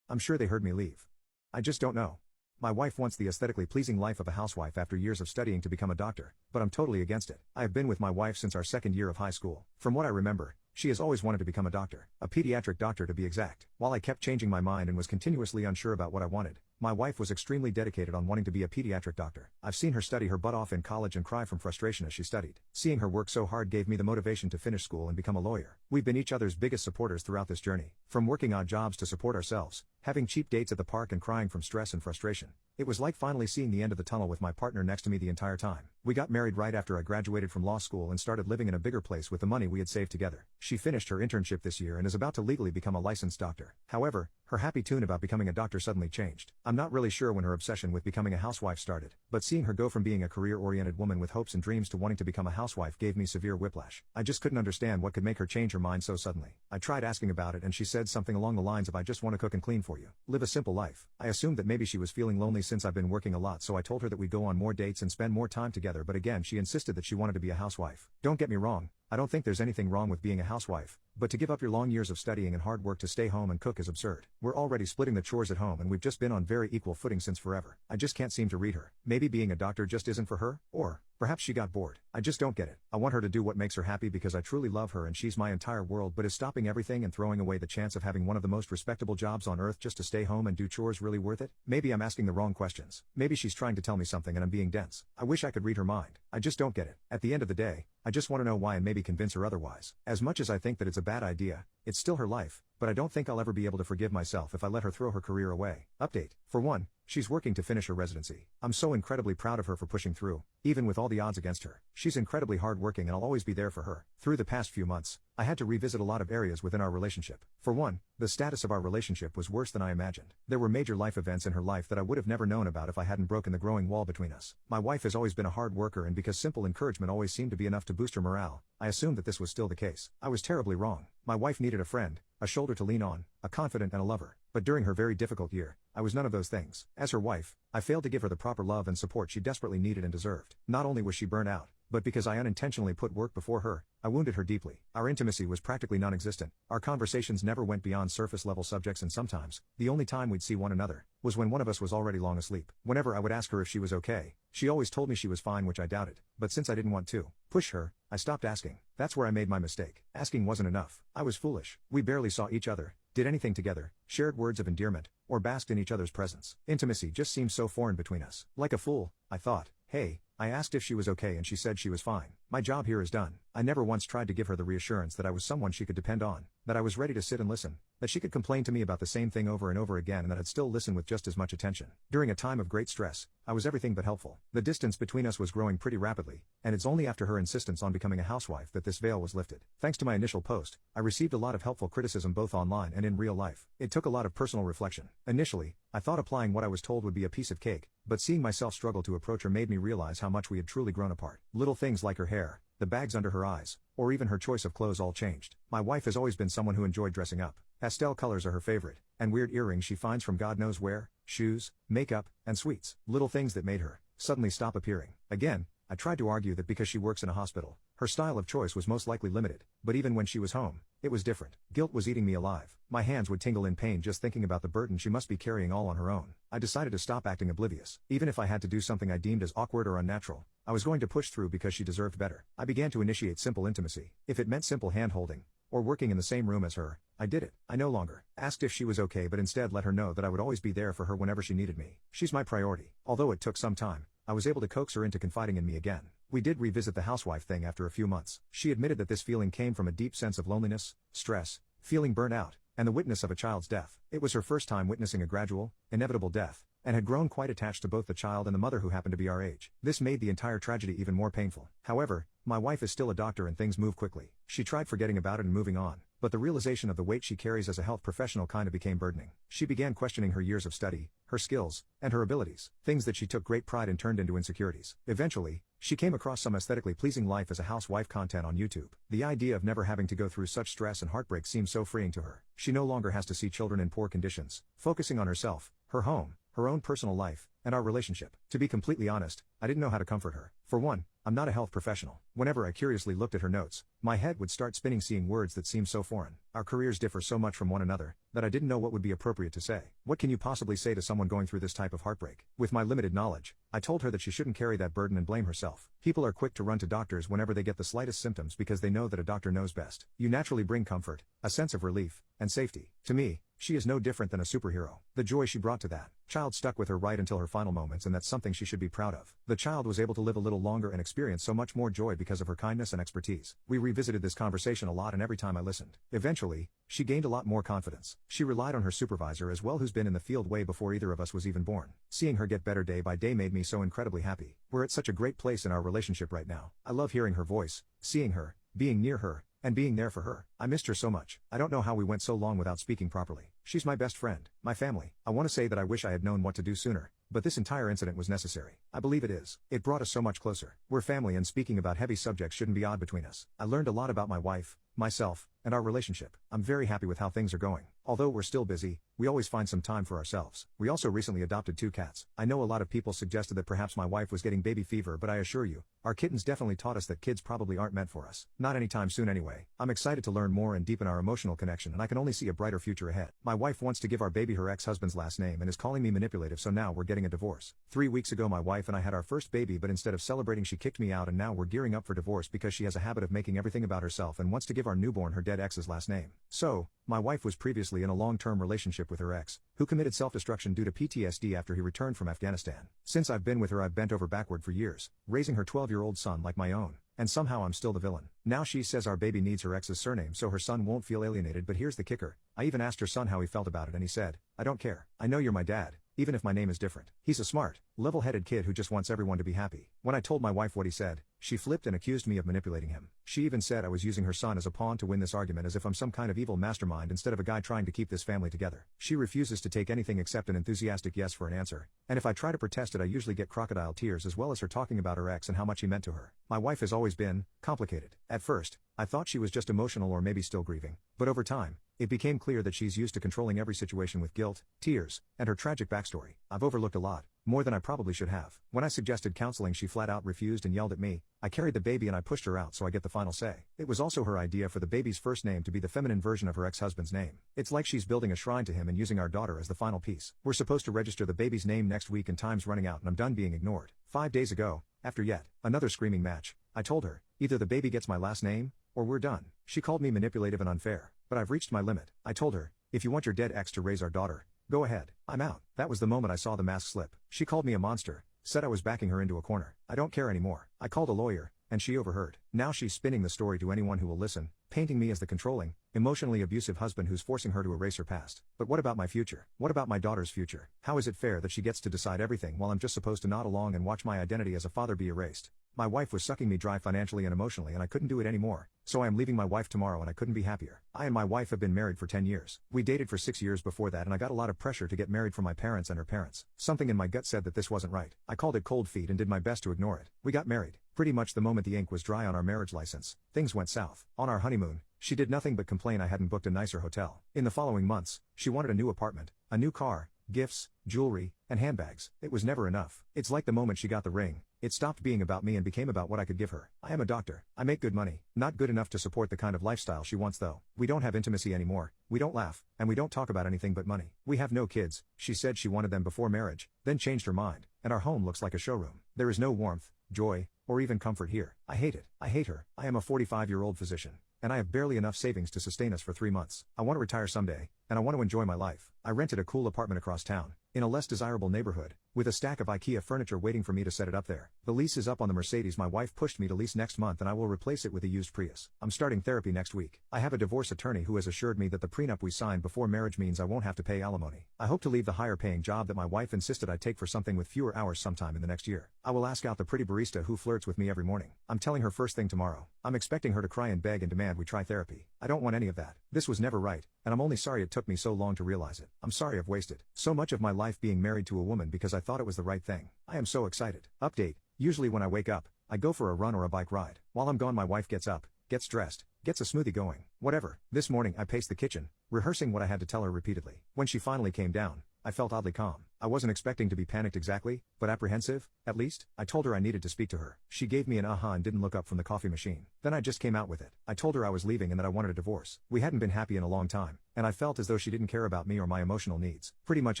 I'm sure they heard me leave. I just don't know. My wife wants the aesthetically pleasing life of a housewife after years of studying to become a doctor, but I'm totally against it. I have been with my wife since our second year of high school. From what I remember, she has always wanted to become a doctor, a pediatric doctor to be exact. While I kept changing my mind and was continuously unsure about what I wanted, my wife was extremely dedicated on wanting to be a pediatric doctor. I've seen her study her butt off in college and cry from frustration as she studied. Seeing her work so hard gave me the motivation to finish school and become a lawyer. We've been each other's biggest supporters throughout this journey, from working odd jobs to support ourselves, having cheap dates at the park and crying from stress and frustration. It was like finally seeing the end of the tunnel with my partner next to me the entire time. We got married right after I graduated from law school and started living in a bigger place with the money we had saved together. She finished her internship this year and is about to legally become a licensed doctor. However, her happy tune about becoming a doctor suddenly changed. I'm not really sure when her obsession with becoming a housewife started, but seeing her go from being a career-oriented woman with hopes and dreams to wanting to become a housewife gave me severe whiplash. I just couldn't understand what could make her change her mind so suddenly. I tried asking about it and she said something along the lines of, "I just want to cook and clean for you. Live a simple life." I assumed that maybe she was feeling lonely since I've been working a lot, so I told her that we'd go on more dates and spend more time together, but again she insisted that she wanted to be a housewife. Don't get me wrong, I don't think there's anything wrong with being a housewife, but to give up your long years of studying and hard work to stay home and cook is absurd. We're already splitting the chores at home and we've just been on very equal footing since forever. I just can't seem to read her. Maybe being a doctor just isn't for her, or perhaps she got bored. I just don't get it. I want her to do what makes her happy because I truly love her and she's my entire world, but is stopping everything and throwing away the chance of having one of the most respectable jobs on earth just to stay home and do chores really worth it? Maybe I'm asking the wrong questions. Maybe she's trying to tell me something and I'm being dense. I wish I could read her mind. I just don't get it. At the end of the day, I just want to know why and maybe convince her otherwise. As much as I think that it's a bad idea, it's still her life, but I don't think I'll ever be able to forgive myself if I let her throw her career away. Update. For one, she's working to finish her residency. I'm so incredibly proud of her for pushing through, even with all the odds against her. She's incredibly hardworking and I'll always be there for her. Through the past few months, I had to revisit a lot of areas within our relationship. For one, the status of our relationship was worse than I imagined. There were major life events in her life that I would have never known about if I hadn't broken the growing wall between us. My wife has always been a hard worker, and because simple encouragement always seemed to be enough to boost her morale, I assumed that this was still the case. I was terribly wrong. My wife needed a friend, a shoulder to lean on, a confidant and a lover. But during her very difficult year, I was none of those things. As her wife, I failed to give her the proper love and support she desperately needed and deserved. Not only was she burnt out, but because I unintentionally put work before her, I wounded her deeply. Our intimacy was practically non-existent. Our conversations never went beyond surface-level subjects, and sometimes, the only time we'd see one another was when one of us was already long asleep. Whenever I would ask her if she was okay, she always told me she was fine, which I doubted. But since I didn't want to push her, I stopped asking. That's where I made my mistake. Asking wasn't enough. I was foolish. We barely saw each other, did anything together, shared words of endearment, or basked in each other's presence. Intimacy just seemed so foreign between us. Like a fool, I thought, "Hey," I asked if she was okay and she said she was fine. My job here is done. I never once tried to give her the reassurance that I was someone she could depend on, that I was ready to sit and listen, that she could complain to me about the same thing over and over again and that I'd still listen with just as much attention. During a time of great stress, I was everything but helpful. The distance between us was growing pretty rapidly, and it's only after her insistence on becoming a housewife that this veil was lifted. Thanks to my initial post, I received a lot of helpful criticism both online and in real life. It took a lot of personal reflection. Initially, I thought applying what I was told would be a piece of cake, but seeing myself struggle to approach her made me realize how much we had truly grown apart. Little things like her hair, the bags under her eyes, or even her choice of clothes all changed. My wife has always been someone who enjoyed dressing up. Pastel colors are her favorite, and weird earrings she finds from God knows where, shoes, makeup, and sweets. Little things that made her suddenly stop appearing. Again, I tried to argue that because she works in a hospital, her style of choice was most likely limited, but even when she was home, it was different. Guilt was eating me alive. My hands would tingle in pain just thinking about the burden she must be carrying all on her own. I decided to stop acting oblivious. Even if I had to do something I deemed as awkward or unnatural, I was going to push through because she deserved better. I began to initiate simple intimacy. If it meant simple hand-holding, or working in the same room as her, I did it. I no longer asked if she was okay, but instead let her know that I would always be there for her whenever she needed me. She's my priority. Although it took some time, I was able to coax her into confiding in me again. We did revisit the housewife thing after a few months. She admitted that this feeling came from a deep sense of loneliness, stress, feeling burnt out, and the witness of a child's death. It was her first time witnessing a gradual, inevitable death, and had grown quite attached to both the child and the mother who happened to be our age. This made the entire tragedy even more painful. However, my wife is still a doctor and things move quickly. She tried forgetting about it and moving on, but the realization of the weight she carries as a health professional kinda became burdening. She began questioning her years of study, her skills, and her abilities, things that she took great pride in turned into insecurities. Eventually, she came across some aesthetically pleasing life as a housewife content on YouTube. The idea of never having to go through such stress and heartbreak seemed so freeing to her. She no longer has to see children in poor conditions, focusing on herself, her home, her own personal life, and our relationship. To be completely honest, I didn't know how to comfort her. For one, I'm not a health professional. Whenever I curiously looked at her notes, my head would start spinning seeing words that seemed so foreign. Our careers differ so much from one another, that I didn't know what would be appropriate to say. What can you possibly say to someone going through this type of heartbreak? With my limited knowledge, I told her that she shouldn't carry that burden and blame herself. People are quick to run to doctors whenever they get the slightest symptoms because they know that a doctor knows best. You naturally bring comfort, a sense of relief, and safety. To me, she is no different than a superhero. The joy she brought to that child stuck with her right until her final moments, and that's something she should be proud of. The child was able to live a little longer and experience so much more joy because of her kindness and expertise. We revisited this conversation a lot, and every time I listened, eventually, she gained a lot more confidence. She relied on her supervisor as well, who's been in the field way before either of us was even born. Seeing her get better day by day made me so incredibly happy. We're at such a great place in our relationship right now. I love hearing her voice, seeing her, being near her, and being there for her. I missed her so much. I don't know how we went so long without speaking properly. She's my best friend, my family. I want to say that I wish I had known what to do sooner, but this entire incident was necessary. I believe it is. It brought us so much closer. We're family, and speaking about heavy subjects shouldn't be odd between us. I learned a lot about my wife, myself, and our relationship. I'm very happy with how things are going. Although we're still busy, we always find some time for ourselves. We also recently adopted 2 cats. I know a lot of people suggested that perhaps my wife was getting baby fever, but I assure you, our kittens definitely taught us that kids probably aren't meant for us. Not anytime soon anyway. I'm excited to learn more and deepen our emotional connection, and I can only see a brighter future ahead. My wife wants to give our baby her ex-husband's last name and is calling me manipulative, so now we're getting a divorce. 3 weeks ago my wife and I had our first baby, but instead of celebrating she kicked me out, and now we're gearing up for divorce because she has a habit of making everything about herself and wants to give our newborn her dead ex's last name. So, my wife was previously in a long-term relationship with her ex, who committed self-destruction due to PTSD after he returned from Afghanistan. Since I've been with her, I've bent over backward for years, raising her 12-year-old son like my own, and somehow I'm still the villain. Now she says our baby needs her ex's surname so her son won't feel alienated, but here's the kicker. I even asked her son how he felt about it, and he said, "I don't care. I know you're my dad, even if my name is different." He's a smart, level-headed kid who just wants everyone to be happy. When I told my wife what he said, she flipped and accused me of manipulating him. She even said I was using her son as a pawn to win this argument, as if I'm some kind of evil mastermind instead of a guy trying to keep this family together. She refuses to take anything except an enthusiastic yes for an answer, and if I try to protest it I usually get crocodile tears, as well as her talking about her ex and how much he meant to her. My wife has always been complicated. At first, I thought she was just emotional or maybe still grieving, but over time, it became clear that she's used to controlling every situation with guilt, tears, and her tragic backstory. I've overlooked a lot, more than I probably should have. When I suggested counseling, she flat out refused and yelled at me. I carried the baby and I pushed her out so I get the final say. It was also her idea for the baby's first name to be the feminine version of her ex-husband's name. It's like she's building a shrine to him and using our daughter as the final piece. We're supposed to register the baby's name next week and time's running out and I'm done being ignored. 5 days ago, after yet another screaming match, I told her, either the baby gets my last name, or we're done. She called me manipulative and unfair, but I've reached my limit. I told her, if you want your dead ex to raise our daughter, go ahead. I'm out. That was the moment I saw the mask slip. She called me a monster, said I was backing her into a corner. I don't care anymore. I called a lawyer, and she overheard. Now she's spinning the story to anyone who will listen, painting me as the controlling, emotionally abusive husband who's forcing her to erase her past. But what about my future? What about my daughter's future? How is it fair that she gets to decide everything while I'm just supposed to nod along and watch my identity as a father be erased? My wife was sucking me dry financially and emotionally, and I couldn't do it anymore. So I am leaving my wife tomorrow, and I couldn't be happier. I and my wife have been married for 10 years. We dated for 6 years before that, and I got a lot of pressure to get married from my parents and her parents. Something in my gut said that this wasn't right. I called it cold feet and did my best to ignore it. We got married. Pretty much the moment the ink was dry on our marriage license, things went south. On our honeymoon, she did nothing but complain I hadn't booked a nicer hotel. In the following months, she wanted a new apartment, a new car, gifts, jewelry, and handbags. It was never enough. It's like the moment she got the ring, it stopped being about me and became about what I could give her. I am a doctor. I make good money. Not good enough to support the kind of lifestyle she wants though. We don't have intimacy anymore. We don't laugh, and we don't talk about anything but money. We have no kids. She said she wanted them before marriage, then changed her mind, and our home looks like a showroom. There is no warmth, joy, or even comfort here. I hate it. I hate her. I am a 45-year-old physician, and I have barely enough savings to sustain us for 3 months. I want to retire someday, and I want to enjoy my life. I rented a cool apartment across town, in a less desirable neighborhood, with a stack of IKEA furniture waiting for me to set it up there. The lease is up on the Mercedes my wife pushed me to lease next month, and I will replace it with a used Prius. I'm starting therapy next week. I have a divorce attorney who has assured me that the prenup we signed before marriage means I won't have to pay alimony. I hope to leave the higher paying job that my wife insisted I take for something with fewer hours sometime in the next year. I will ask out the pretty barista who flirts with me every morning. I'm telling her first thing tomorrow. I'm expecting her to cry and beg and demand we try therapy. I don't want any of that. This was never right, and I'm only sorry it took me so long to realize it. I'm sorry I've wasted so much of my life being married to a woman because I thought it was the right thing. I am so excited. Update. Usually when I wake up, I go for a run or a bike ride. While I'm gone, my wife gets up, gets dressed, gets a smoothie going. Whatever. This morning I paced the kitchen, rehearsing what I had to tell her repeatedly. When she finally came down, I felt oddly calm. I wasn't expecting to be panicked exactly, but apprehensive, at least. I told her I needed to speak to her. She gave me an aha and didn't look up from the coffee machine. Then I just came out with it. I told her I was leaving and that I wanted a divorce. We hadn't been happy in a long time, and I felt as though she didn't care about me or my emotional needs. Pretty much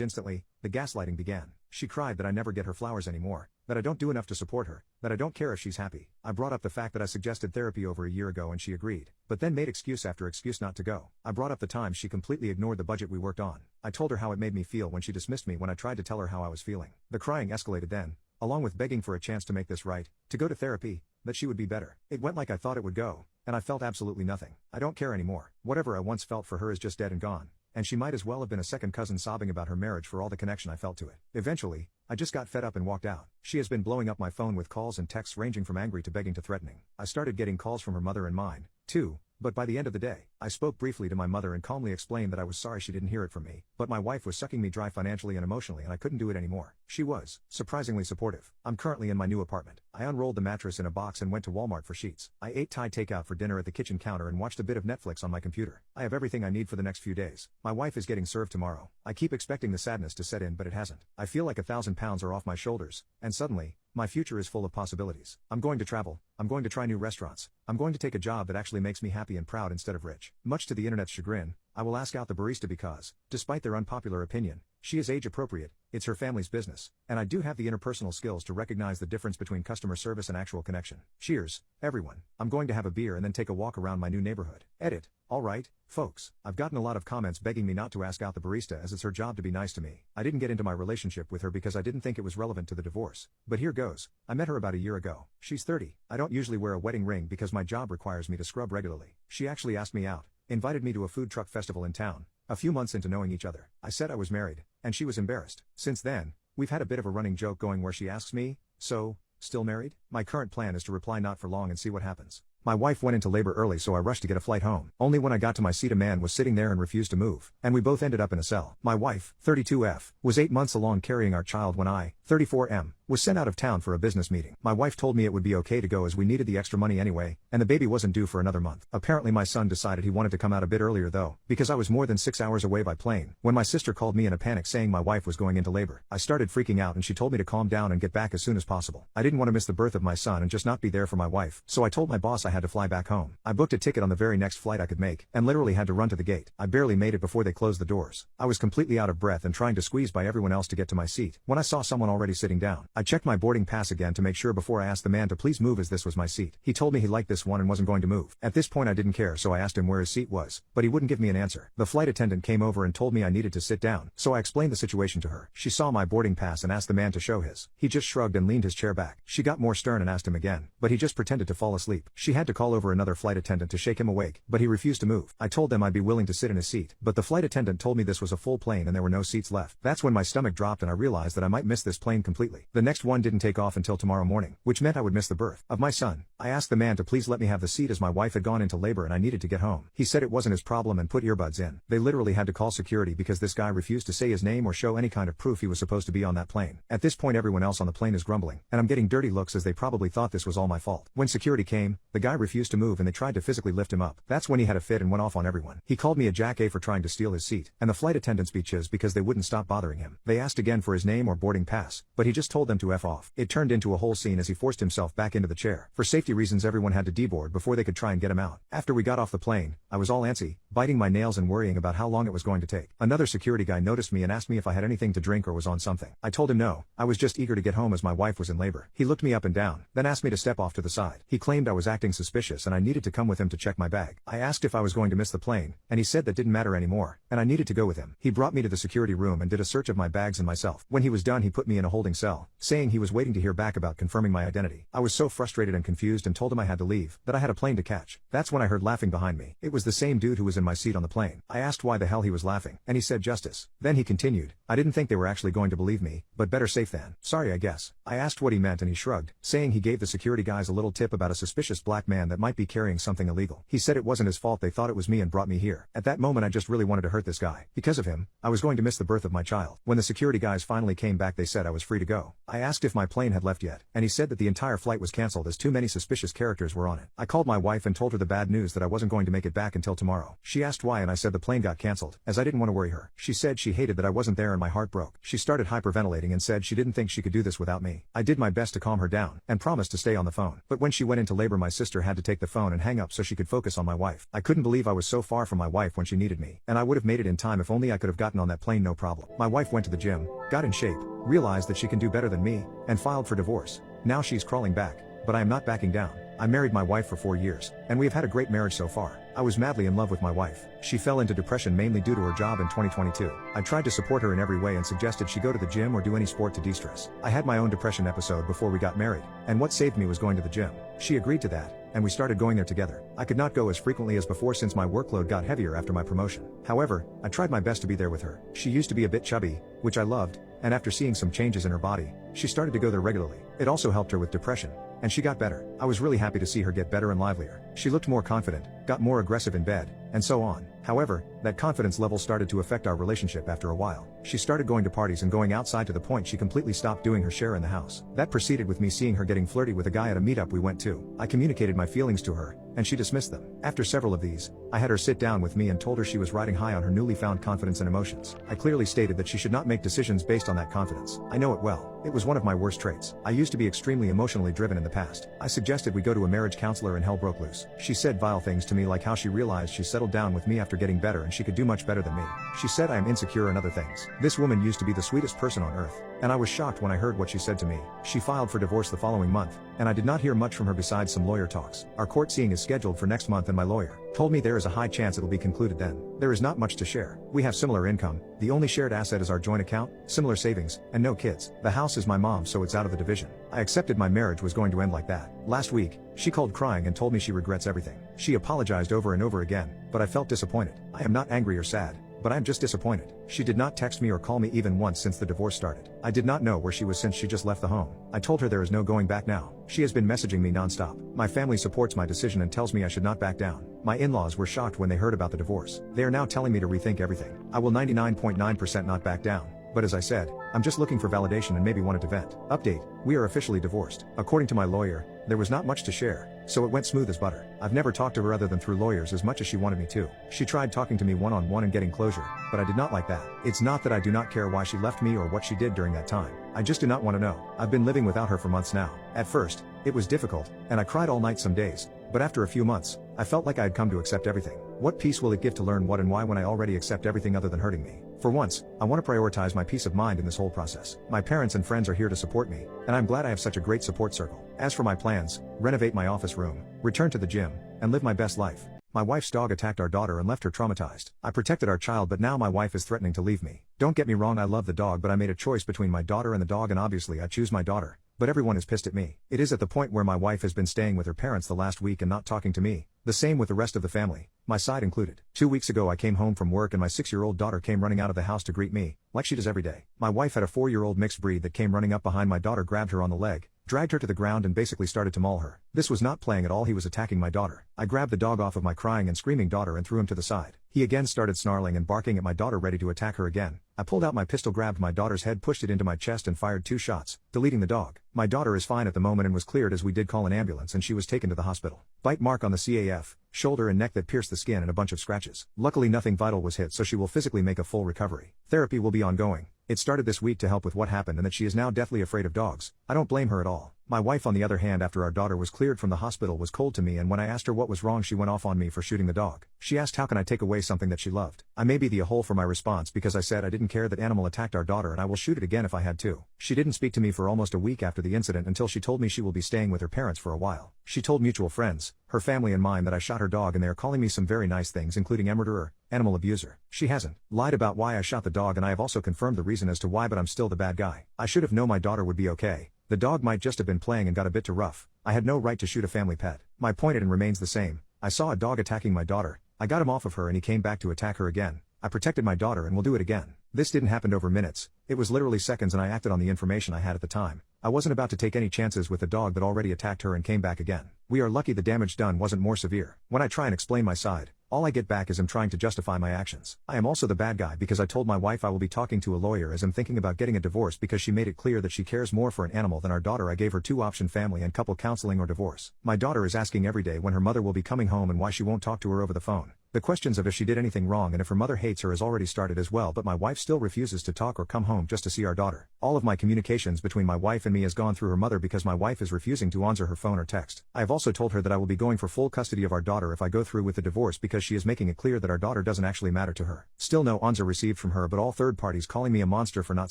instantly, the gaslighting began. She cried that I never get her flowers anymore, that I don't do enough to support her, that I don't care if she's happy. I brought up the fact that I suggested therapy over a year ago and she agreed, but then made excuse after excuse not to go. I brought up the time she completely ignored the budget we worked on. I told her how it made me feel when she dismissed me when I tried to tell her how I was feeling. The crying escalated then, along with begging for a chance to make this right, to go to therapy, that she would be better. It went like I thought it would go, and I felt absolutely nothing. I don't care anymore. Whatever I once felt for her is just dead and gone, and she might as well have been a second cousin sobbing about her marriage for all the connection I felt to it. Eventually, I just got fed up and walked out. She has been blowing up my phone with calls and texts ranging from angry to begging to threatening. I started getting calls from her mother and mine, too. But by the end of the day, I spoke briefly to my mother and calmly explained that I was sorry she didn't hear it from me, but my wife was sucking me dry financially and emotionally and I couldn't do it anymore. She was surprisingly supportive. I'm currently in my new apartment. I unrolled the mattress in a box and went to Walmart for sheets. I ate Thai takeout for dinner at the kitchen counter and watched a bit of Netflix on my computer. I have everything I need for the next few days. My wife is getting served tomorrow. I keep expecting the sadness to set in, but it hasn't. I feel like 1,000 pounds are off my shoulders, and suddenly, my future is full of possibilities. I'm going to travel. I'm going to try new restaurants. I'm going to take a job that actually makes me happy and proud instead of rich. Much to the internet's chagrin, I will ask out the barista because, despite their unpopular opinion, she is age appropriate, it's her family's business, and I do have the interpersonal skills to recognize the difference between customer service and actual connection. Cheers, everyone. I'm going to have a beer and then take a walk around my new neighborhood. Edit. Alright, folks, I've gotten a lot of comments begging me not to ask out the barista as it's her job to be nice to me. I didn't get into my relationship with her because I didn't think it was relevant to the divorce. But here goes. I met her about a year ago. She's 30. I don't usually wear a wedding ring because my job requires me to scrub regularly. She actually asked me out, invited me to a food truck festival in town, a few months into knowing each other. I said I was married, and she was embarrassed. Since then, we've had a bit of a running joke going where she asks me, "So, still married?" My current plan is to reply not for long and see what happens. My wife went into labor early, so I rushed to get a flight home. Only when I got to my seat a man was sitting there and refused to move, and we both ended up in a cell. My wife, 32F, was 8 months along carrying our child when I, 34M, was sent out of town for a business meeting. My wife told me it would be okay to go as we needed the extra money anyway, and the baby wasn't due for another month. Apparently my son decided he wanted to come out a bit earlier though, because I was more than 6 hours away by plane, when my sister called me in a panic saying my wife was going into labor. I started freaking out and she told me to calm down and get back as soon as possible. I didn't want to miss the birth of my son and just not be there for my wife, so I told my boss I had to fly back home. I booked a ticket on the very next flight I could make, and literally had to run to the gate. I barely made it before they closed the doors. I was completely out of breath and trying to squeeze by everyone else to get to my seat, when I saw someone already sitting down. I checked my boarding pass again to make sure before I asked the man to please move as this was my seat. He told me he liked this one and wasn't going to move. At this point I didn't care, so I asked him where his seat was, but he wouldn't give me an answer. The flight attendant came over and told me I needed to sit down, so I explained the situation to her. She saw my boarding pass and asked the man to show his. He just shrugged and leaned his chair back. She got more stern and asked him again, but he just pretended to fall asleep. She had to call over another flight attendant to shake him awake, but he refused to move. I told them I'd be willing to sit in his seat, but the flight attendant told me this was a full plane and there were no seats left. That's when my stomach dropped and I realized that I might miss this plane completely. The next one didn't take off until tomorrow morning, which meant I would miss the birth of my son. I asked the man to please let me have the seat as my wife had gone into labor and I needed to get home. He said it wasn't his problem and put earbuds in. They literally had to call security because this guy refused to say his name or show any kind of proof he was supposed to be on that plane. At this point everyone else on the plane is grumbling, and I'm getting dirty looks as they probably thought this was all my fault. When security came, the guy refused to move and they tried to physically lift him up. That's when he had a fit and went off on everyone. He called me a jackass for trying to steal his seat, and the flight attendants bitches because they wouldn't stop bothering him. They asked again for his name or boarding pass, boss, but he just told them to F off. It turned into a whole scene as he forced himself back into the chair. For safety reasons everyone had to deboard before they could try and get him out. After we got off the plane, I was all antsy, biting my nails and worrying about how long it was going to take. Another security guy noticed me and asked me if I had anything to drink or was on something. I told him no, I was just eager to get home as my wife was in labor. He looked me up and down, then asked me to step off to the side. He claimed I was acting suspicious and I needed to come with him to check my bag. I asked if I was going to miss the plane, and he said that didn't matter anymore, and I needed to go with him. He brought me to the security room and did a search of my bags and myself. When he was done he put me in a holding cell, saying he was waiting to hear back about confirming my identity. I was so frustrated and confused and told him I had to leave, that I had a plane to catch. That's when I heard laughing behind me. It was the same dude who was in my seat on the plane. I asked why the hell he was laughing, and he said justice. Then he continued, I didn't think they were actually going to believe me, but better safe than sorry I guess. I asked what he meant and he shrugged, saying he gave the security guys a little tip about a suspicious black man that might be carrying something illegal. He said it wasn't his fault, they thought it was me and brought me here. At that moment I just really wanted to hurt this guy. Because of him, I was going to miss the birth of my child. When the security guys finally came back they said I was free to go. I asked if my plane had left yet, and he said that the entire flight was cancelled as too many suspicious characters were on it. I called my wife and told her the bad news that I wasn't going to make it back until tomorrow. She asked why and I said the plane got cancelled, as I didn't want to worry her. She said she hated that I wasn't there and my heart broke. She started hyperventilating and said she didn't think she could do this without me. I did my best to calm her down, and promised to stay on the phone. But when she went into labor my sister had to take the phone and hang up so she could focus on my wife. I couldn't believe I was so far from my wife when she needed me, and I would have made it in time if only I could have gotten on that plane no problem. My wife went to the gym, got in shape, realized that she can do better than me, and filed for divorce. Now she's crawling back, but I am not backing down. I married my wife for 4 years, and we have had a great marriage so far. I was madly in love with my wife. She fell into depression mainly due to her job in 2022. I tried to support her in every way and suggested she go to the gym or do any sport to de-stress. I had my own depression episode before we got married, and what saved me was going to the gym. She agreed to that, and we started going there together. I could not go as frequently as before since my workload got heavier after my promotion. However, I tried my best to be there with her. She used to be a bit chubby, which I loved, and after seeing some changes in her body, she started to go there regularly. It also helped her with depression, and she got better. I was really happy to see her get better and livelier. She looked more confident, got more aggressive in bed, and so on. However, that confidence level started to affect our relationship after a while. She started going to parties and going outside to the point she completely stopped doing her share in the house. That proceeded with me seeing her getting flirty with a guy at a meetup we went to. I communicated my feelings to her, and she dismissed them. After several of these, I had her sit down with me and told her she was riding high on her newly found confidence and emotions. I clearly stated that she should not make decisions based on that confidence. I know it well. It was one of my worst traits. I used to be extremely emotionally driven in the past. I suggested we go to a marriage counselor and hell broke loose. She said vile things to me like how she realized she settled down with me after getting better and she could do much better than me. She said I am insecure and other things. This woman used to be the sweetest person on earth, and I was shocked when I heard what she said to me. She filed for divorce the following month, and I did not hear much from her besides some lawyer talks. Our court seeing is scheduled for next month and my lawyer told me there is a high chance it'll be concluded then. There is not much to share. We have similar income, the only shared asset is our joint account, similar savings, and no kids. The house is my mom's so it's out of the division. I accepted my marriage was going to end like that. Last week, she called crying and told me she regrets everything. She apologized over and over again, but I felt disappointed. I am not angry or sad, but I am just disappointed. She did not text me or call me even once since the divorce started. I did not know where she was since she just left the home. I told her there is no going back now. She has been messaging me non-stop. My family supports my decision and tells me I should not back down. My in-laws were shocked when they heard about the divorce. They are now telling me to rethink everything. I will 99.9% not back down. But as I said, I'm just looking for validation and maybe wanted to vent. Update, we are officially divorced. According to my lawyer, there was not much to share, so it went smooth as butter. I've never talked to her other than through lawyers as much as she wanted me to. She tried talking to me one-on-one and getting closure, but I did not like that. It's not that I do not care why she left me or what she did during that time. I just do not want to know. I've been living without her for months now. At first, it was difficult, and I cried all night some days, but after a few months, I felt like I had come to accept everything. What peace will it give to learn what and why when I already accept everything other than hurting me? For once, I want to prioritize my peace of mind in this whole process. My parents and friends are here to support me, and I'm glad I have such a great support circle. As for my plans, renovate my office room, return to the gym, and live my best life. My wife's dog attacked our daughter and left her traumatized. I protected our child, but now my wife is threatening to leave me. Don't get me wrong, I love the dog, but I made a choice between my daughter and the dog, and obviously I choose my daughter. But everyone is pissed at me. It is at the point where my wife has been staying with her parents the last week and not talking to me. The same with the rest of the family, my side included. 2 weeks ago I came home from work and my 6-year-old daughter came running out of the house to greet me, like she does every day. My wife had a 4-year-old mixed breed that came running up behind my daughter, grabbed her on the leg, dragged her to the ground and basically started to maul her. This was not playing at all, he was attacking my daughter. I grabbed the dog off of my crying and screaming daughter and threw him to the side. He again started snarling and barking at my daughter, ready to attack her again. I pulled out my pistol, grabbed my daughter's head, pushed it into my chest and fired 2 shots, deleting the dog. My daughter is fine at the moment and was cleared as we did call an ambulance and she was taken to the hospital. Bite mark on the CAF, shoulder and neck that pierced the skin and a bunch of scratches. Luckily nothing vital was hit, so she will physically make a full recovery. Therapy will be ongoing, It started this week to help with what happened and that she is now deathly afraid of dogs. I don't blame her at all. My wife on the other hand after our daughter was cleared from the hospital was cold to me, and when I asked her what was wrong she went off on me for shooting the dog. She asked how can I take away something that she loved. I may be the a-hole for my response because I said I didn't care that animal attacked our daughter and I will shoot it again if I had to. She didn't speak to me for almost a week after the incident until she told me she will be staying with her parents for a while. She told mutual friends, her family and mine, that I shot her dog and they are calling me some very nice things including murderer, animal abuser. She hasn't lied about why I shot the dog and I have also confirmed the reason as to why, but I'm still the bad guy. I should have known my daughter would be okay. The dog might just have been playing and got a bit too rough. I had no right to shoot a family pet. My point and remains the same. I saw a dog attacking my daughter. I got him off of her and he came back to attack her again. I protected my daughter and will do it again. This didn't happen over minutes. It was literally seconds and I acted on the information I had at the time. I wasn't about to take any chances with the dog that already attacked her and came back again. We are lucky the damage done wasn't more severe. When I try and explain my side, all I get back is I'm trying to justify my actions. I am also the bad guy because I told my wife I will be talking to a lawyer as I'm thinking about getting a divorce because she made it clear that she cares more for an animal than our daughter. I gave her 2-option family and couple counseling or divorce. My daughter is asking every day when her mother will be coming home and why she won't talk to her over the phone. The questions of if she did anything wrong and if her mother hates her has already started as well, but my wife still refuses to talk or come home just to see our daughter. All of my communications between my wife and me has gone through her mother because my wife is refusing to answer her phone or text. I have also told her that I will be going for full custody of our daughter if I go through with the divorce because she is making it clear that our daughter doesn't actually matter to her. Still no answer received from her, but all third parties calling me a monster for not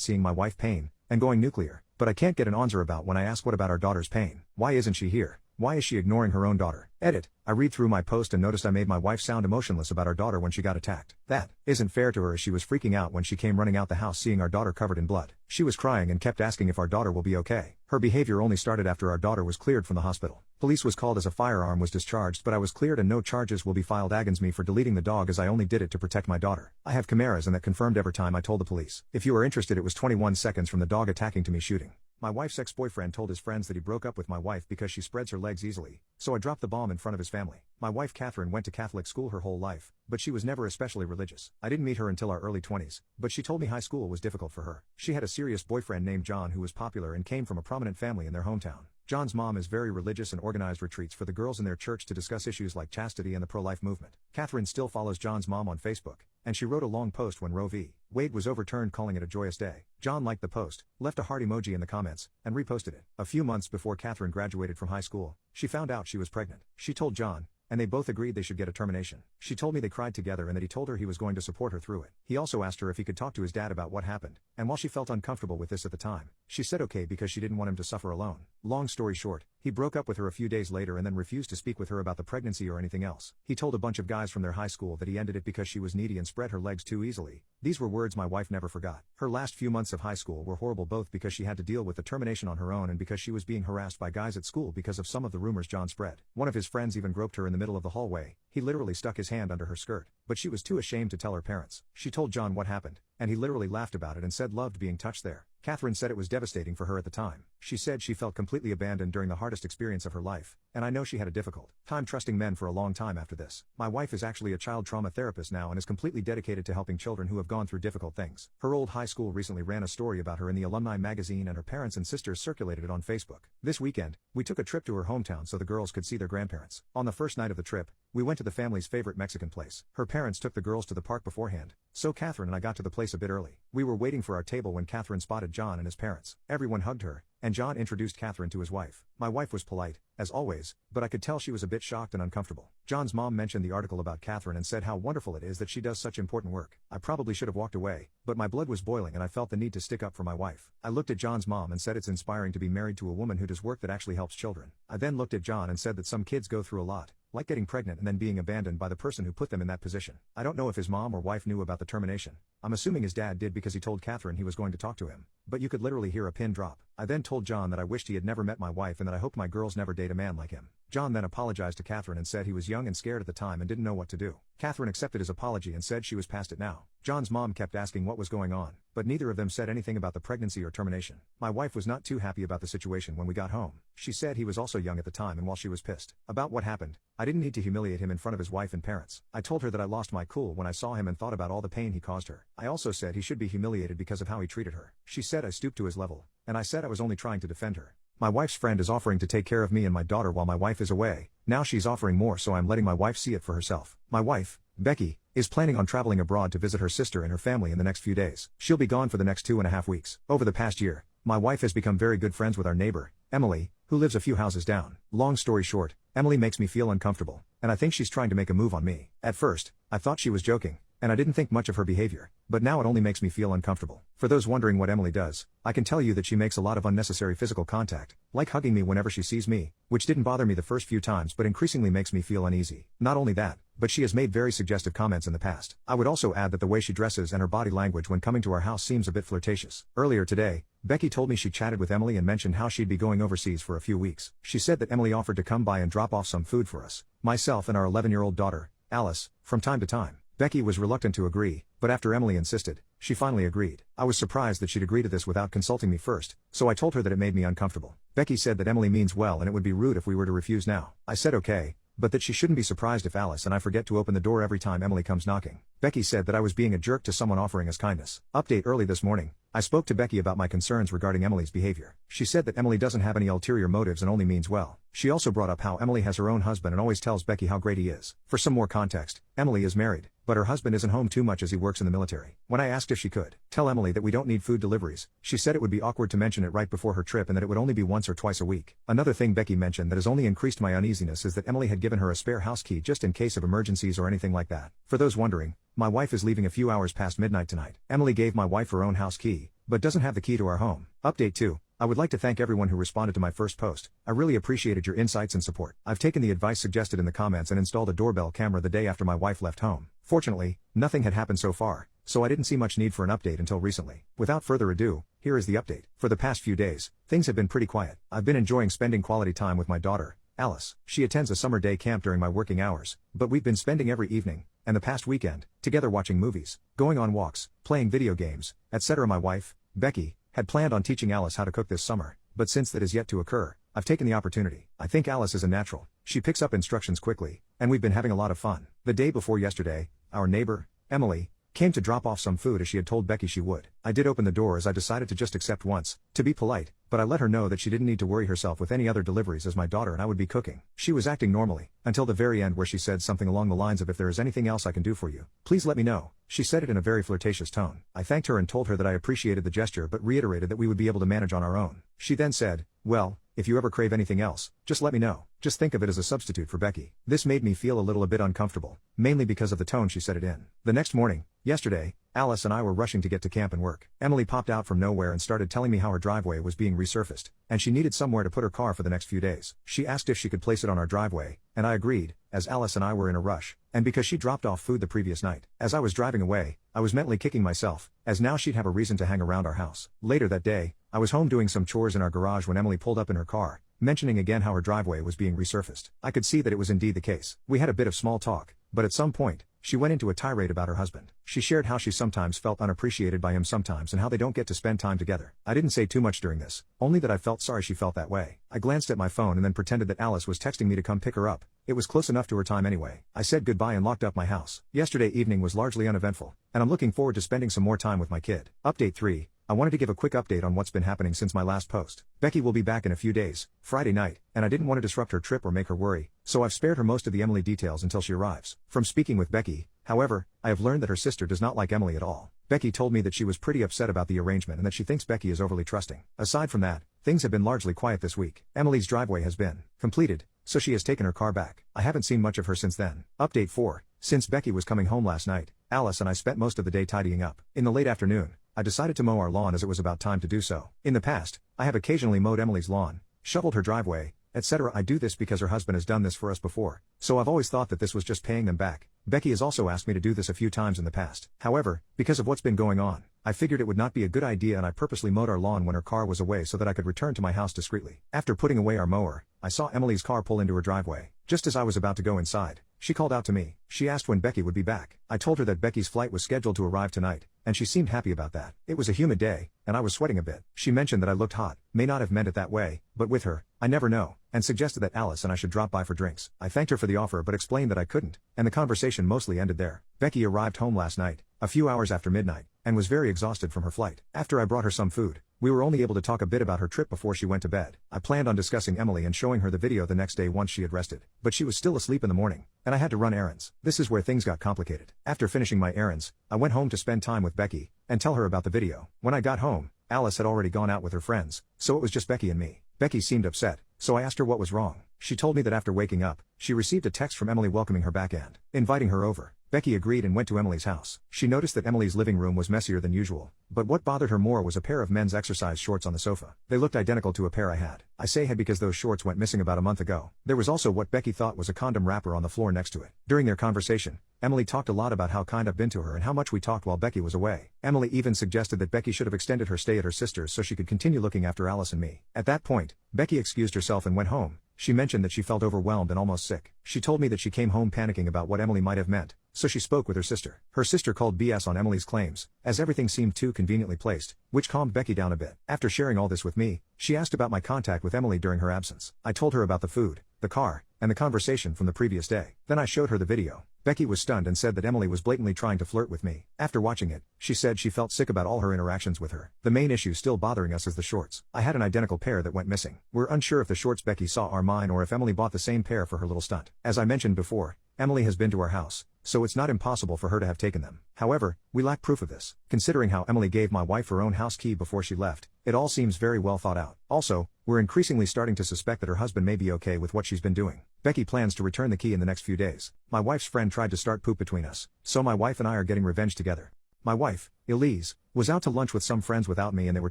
seeing my wife pain and going nuclear. But I can't get an answer about when I ask what about our daughter's pain. Why isn't she here? Why is she ignoring her own daughter? Edit. I read through my post and noticed I made my wife sound emotionless about our daughter when she got attacked. That isn't fair to her as she was freaking out when she came running out the house seeing our daughter covered in blood. She was crying and kept asking if our daughter will be okay. Her behavior only started after our daughter was cleared from the hospital. Police was called as a firearm was discharged, but I was cleared and no charges will be filed against me for deleting the dog as I only did it to protect my daughter. I have cameras and that confirmed every time I told the police. If you are interested, it was 21 seconds from the dog attacking to me shooting. My wife's ex-boyfriend told his friends that he broke up with my wife because she spreads her legs easily, so I dropped the bomb in front of his family. My wife Catherine went to Catholic school her whole life, but she was never especially religious. I didn't meet her until our early 20s, but she told me high school was difficult for her. She had a serious boyfriend named John who was popular and came from a prominent family in their hometown. John's mom is very religious and organized retreats for the girls in their church to discuss issues like chastity and the pro-life movement. Catherine still follows John's mom on Facebook, and she wrote a long post when Roe v. Wade was overturned calling it a joyous day. John liked the post, left a heart emoji in the comments, and reposted it. A few months before Catherine graduated from high school, she found out she was pregnant. She told John, and they both agreed they should get a termination. She told me they cried together and that he told her he was going to support her through it. He also asked her if he could talk to his dad about what happened, and while she felt uncomfortable with this at the time, she said okay because she didn't want him to suffer alone. Long story short, he broke up with her a few days later and then refused to speak with her about the pregnancy or anything else. He told a bunch of guys from their high school that he ended it because she was needy and spread her legs too easily. These were words my wife never forgot. Her last few months of high school were horrible both because she had to deal with the termination on her own and because she was being harassed by guys at school because of some of the rumors John spread. One of his friends even groped her in the middle of the hallway. He literally stuck his hand under her skirt, but she was too ashamed to tell her parents. She told John what happened, and he literally laughed about it and said loved being touched there. Catherine said it was devastating for her at the time. She said she felt completely abandoned during the hardest experience of her life, and I know she had a difficult time trusting men for a long time after this. My wife is actually a child trauma therapist now and is completely dedicated to helping children who have gone through difficult things. Her old high school recently ran a story about her in the alumni magazine and her parents and sisters circulated it on Facebook. This weekend, we took a trip to her hometown so the girls could see their grandparents. On the first night of the trip, we went to the family's favorite Mexican place. Her parents took the girls to the park beforehand, so Catherine and I got to the place a bit early. We were waiting for our table when Catherine spotted John and his parents. Everyone hugged her, and John introduced Catherine to his wife. My wife was polite, as always, but I could tell she was a bit shocked and uncomfortable. John's mom mentioned the article about Catherine and said how wonderful it is that she does such important work. I probably should have walked away, but my blood was boiling and I felt the need to stick up for my wife. I looked at John's mom and said it's inspiring to be married to a woman who does work that actually helps children. I then looked at John and said that some kids go through a lot, like getting pregnant and then being abandoned by the person who put them in that position. I don't know if his mom or wife knew about the termination. I'm assuming his dad did because he told Catherine he was going to talk to him, but you could literally hear a pin drop. I then told John that I wished he had never met my wife and that I hoped my girls never date a man like him. John then apologized to Catherine and said he was young and scared at the time and didn't know what to do. Catherine accepted his apology and said she was past it now. John's mom kept asking what was going on, but neither of them said anything about the pregnancy or termination. My wife was not too happy about the situation when we got home. She said he was also young at the time and while she was pissed about what happened, I didn't need to humiliate him in front of his wife and parents. I told her that I lost my cool when I saw him and thought about all the pain he caused her. I also said he should be humiliated because of how he treated her. She said I stooped to his level, and I said I was only trying to defend her. My wife's friend is offering to take care of me and my daughter while my wife is away. Now she's offering more, so I'm letting my wife see it for herself. My wife, Becky, is planning on traveling abroad to visit her sister and her family in the next few days. She'll be gone for the next 2.5 weeks. Over the past year, my wife has become very good friends with our neighbor, Emily, who lives a few houses down. Long story short, Emily makes me feel uncomfortable, and I think she's trying to make a move on me. At first, I thought she was joking, and I didn't think much of her behavior, but now it only makes me feel uncomfortable. For those wondering what Emily does, I can tell you that she makes a lot of unnecessary physical contact, like hugging me whenever she sees me, which didn't bother me the first few times but increasingly makes me feel uneasy. Not only that, but she has made very suggestive comments in the past. I would also add that the way she dresses and her body language when coming to our house seems a bit flirtatious. Earlier today, Becky told me she chatted with Emily and mentioned how she'd be going overseas for a few weeks. She said that Emily offered to come by and drop off some food for us, myself and our 11-year-old daughter, Alice, from time to time. Becky was reluctant to agree, but after Emily insisted, she finally agreed. I was surprised that she'd agree to this without consulting me first, so I told her that it made me uncomfortable. Becky said that Emily means well and it would be rude if we were to refuse now. I said okay, but that she shouldn't be surprised if Alice and I forget to open the door every time Emily comes knocking. Becky said that I was being a jerk to someone offering us kindness. Update: early this morning, I spoke to Becky about my concerns regarding Emily's behavior. She said that Emily doesn't have any ulterior motives and only means well. She also brought up how Emily has her own husband and always tells Becky how great he is. For some more context, Emily is married, but her husband isn't home too much as he works in the military. When I asked if she could tell Emily that we don't need food deliveries, she said it would be awkward to mention it right before her trip and that it would only be once or twice a week. Another thing Becky mentioned that has only increased my uneasiness is that Emily had given her a spare house key just in case of emergencies or anything like that. For those wondering, my wife is leaving a few hours past midnight tonight. Emily gave my wife her own house key, but doesn't have the key to our home. Update 2. I would like to thank everyone who responded to my first post. I really appreciated your insights and support. I've taken the advice suggested in the comments and installed a doorbell camera the day after my wife left home. Fortunately, nothing had happened so far, so I didn't see much need for an update until recently. Without further ado, here is the update. For the past few days, things have been pretty quiet. I've been enjoying spending quality time with my daughter, Alice. She attends a summer day camp during my working hours, but we've been spending every evening, and the past weekend, together watching movies, going on walks, playing video games, etc. My wife, Becky, had planned on teaching Alice how to cook this summer, but since that is yet to occur, I've taken the opportunity. I think Alice is a natural. She picks up instructions quickly, and we've been having a lot of fun. The day before yesterday, our neighbor, Emily, came to drop off some food as she had told Becky she would. I did open the door as I decided to just accept once, to be polite, but I let her know that she didn't need to worry herself with any other deliveries as my daughter and I would be cooking. She was acting normally, until the very end where she said something along the lines of, "If there is anything else I can do for you, please let me know." She said it in a very flirtatious tone. I thanked her and told her that I appreciated the gesture but reiterated that we would be able to manage on our own. She then said, "Well, if you ever crave anything else, just let me know." Just think of it as a substitute for Becky. This made me feel a bit uncomfortable, mainly because of the tone she said it in. The next morning, yesterday, Alice and I were rushing to get to camp and work. Emily popped out from nowhere and started telling me how her driveway was being resurfaced, and she needed somewhere to put her car for the next few days. She asked if she could place it on our driveway, and I agreed, as Alice and I were in a rush, and because she dropped off food the previous night. As I was driving away, I was mentally kicking myself, as now she'd have a reason to hang around our house. Later that day, I was home doing some chores in our garage when Emily pulled up in her car, mentioning again how her driveway was being resurfaced. I could see that it was indeed the case. We had a bit of small talk, but at some point, she went into a tirade about her husband. She shared how she sometimes felt unappreciated by him sometimes and how they don't get to spend time together. I didn't say too much during this, only that I felt sorry she felt that way. I glanced at my phone and then pretended that Alice was texting me to come pick her up. It was close enough to her time anyway. I said goodbye and locked up my house. Yesterday evening was largely uneventful, and I'm looking forward to spending some more time with my kid. Update 3. I wanted to give a quick update on what's been happening since my last post. Becky will be back in a few days, Friday night, and I didn't want to disrupt her trip or make her worry, so I've spared her most of the Emily details until she arrives. From speaking with Becky, however, I have learned that her sister does not like Emily at all. Becky told me that she was pretty upset about the arrangement and that she thinks Becky is overly trusting. Aside from that, things have been largely quiet this week. Emily's driveway has been completed, so she has taken her car back. I haven't seen much of her since then. Update 4. Since Becky was coming home last night, Alice and I spent most of the day tidying up. In the late afternoon, I decided to mow our lawn as it was about time to do so. In the past, I have occasionally mowed Emily's lawn, shoveled her driveway, etc. I do this because her husband has done this for us before, so I've always thought that this was just paying them back. Becky has also asked me to do this a few times in the past. However, because of what's been going on, I figured it would not be a good idea and I purposely mowed our lawn when her car was away so that I could return to my house discreetly. After putting away our mower, I saw Emily's car pull into her driveway. Just as I was about to go inside, she called out to me. She asked when Becky would be back. I told her that Becky's flight was scheduled to arrive tonight, and she seemed happy about that. It was a humid day, and I was sweating a bit. She mentioned that I looked hot, may not have meant it that way, but with her, I never know, and suggested that Alice and I should drop by for drinks. I thanked her for the offer but explained that I couldn't, and the conversation mostly ended there. Becky arrived home last night, a few hours after midnight, and was very exhausted from her flight. After I brought her some food, we were only able to talk a bit about her trip before she went to bed. I planned on discussing Emily and showing her the video the next day once she had rested, but she was still asleep in the morning, and I had to run errands. This is where things got complicated. After finishing my errands, I went home to spend time with Becky, and tell her about the video. When I got home, Alice had already gone out with her friends, so it was just Becky and me. Becky seemed upset, so I asked her what was wrong. She told me that after waking up, she received a text from Emily welcoming her back and inviting her over. Becky agreed and went to Emily's house. She noticed that Emily's living room was messier than usual, but what bothered her more was a pair of men's exercise shorts on the sofa. They looked identical to a pair I had. I say had because those shorts went missing about a month ago. There was also what Becky thought was a condom wrapper on the floor next to it. During their conversation, Emily talked a lot about how kind I've been to her and how much we talked while Becky was away. Emily even suggested that Becky should have extended her stay at her sister's so she could continue looking after Alice and me. At that point, Becky excused herself and went home. She mentioned that she felt overwhelmed and almost sick. She told me that she came home panicking about what Emily might have meant, so she spoke with her sister. Her sister called BS on Emily's claims, as everything seemed too conveniently placed, which calmed Becky down a bit. After sharing all this with me, she asked about my contact with Emily during her absence. I told her about the food, the car, and the conversation from the previous day. Then I showed her the video. Becky was stunned and said that Emily was blatantly trying to flirt with me. After watching it, she said she felt sick about all her interactions with her. The main issue still bothering us is the shorts. I had an identical pair that went missing. We're unsure if the shorts Becky saw are mine or if Emily bought the same pair for her little stunt. As I mentioned before, Emily has been to our house, so it's not impossible for her to have taken them. However, we lack proof of this. Considering how Emily gave my wife her own house key before she left, it all seems very well thought out. Also, we're increasingly starting to suspect that her husband may be okay with what she's been doing. Becky plans to return the key in the next few days. My wife's friend tried to start poop between us, so my wife and I are getting revenge together. My wife, Elise, was out to lunch with some friends without me and they were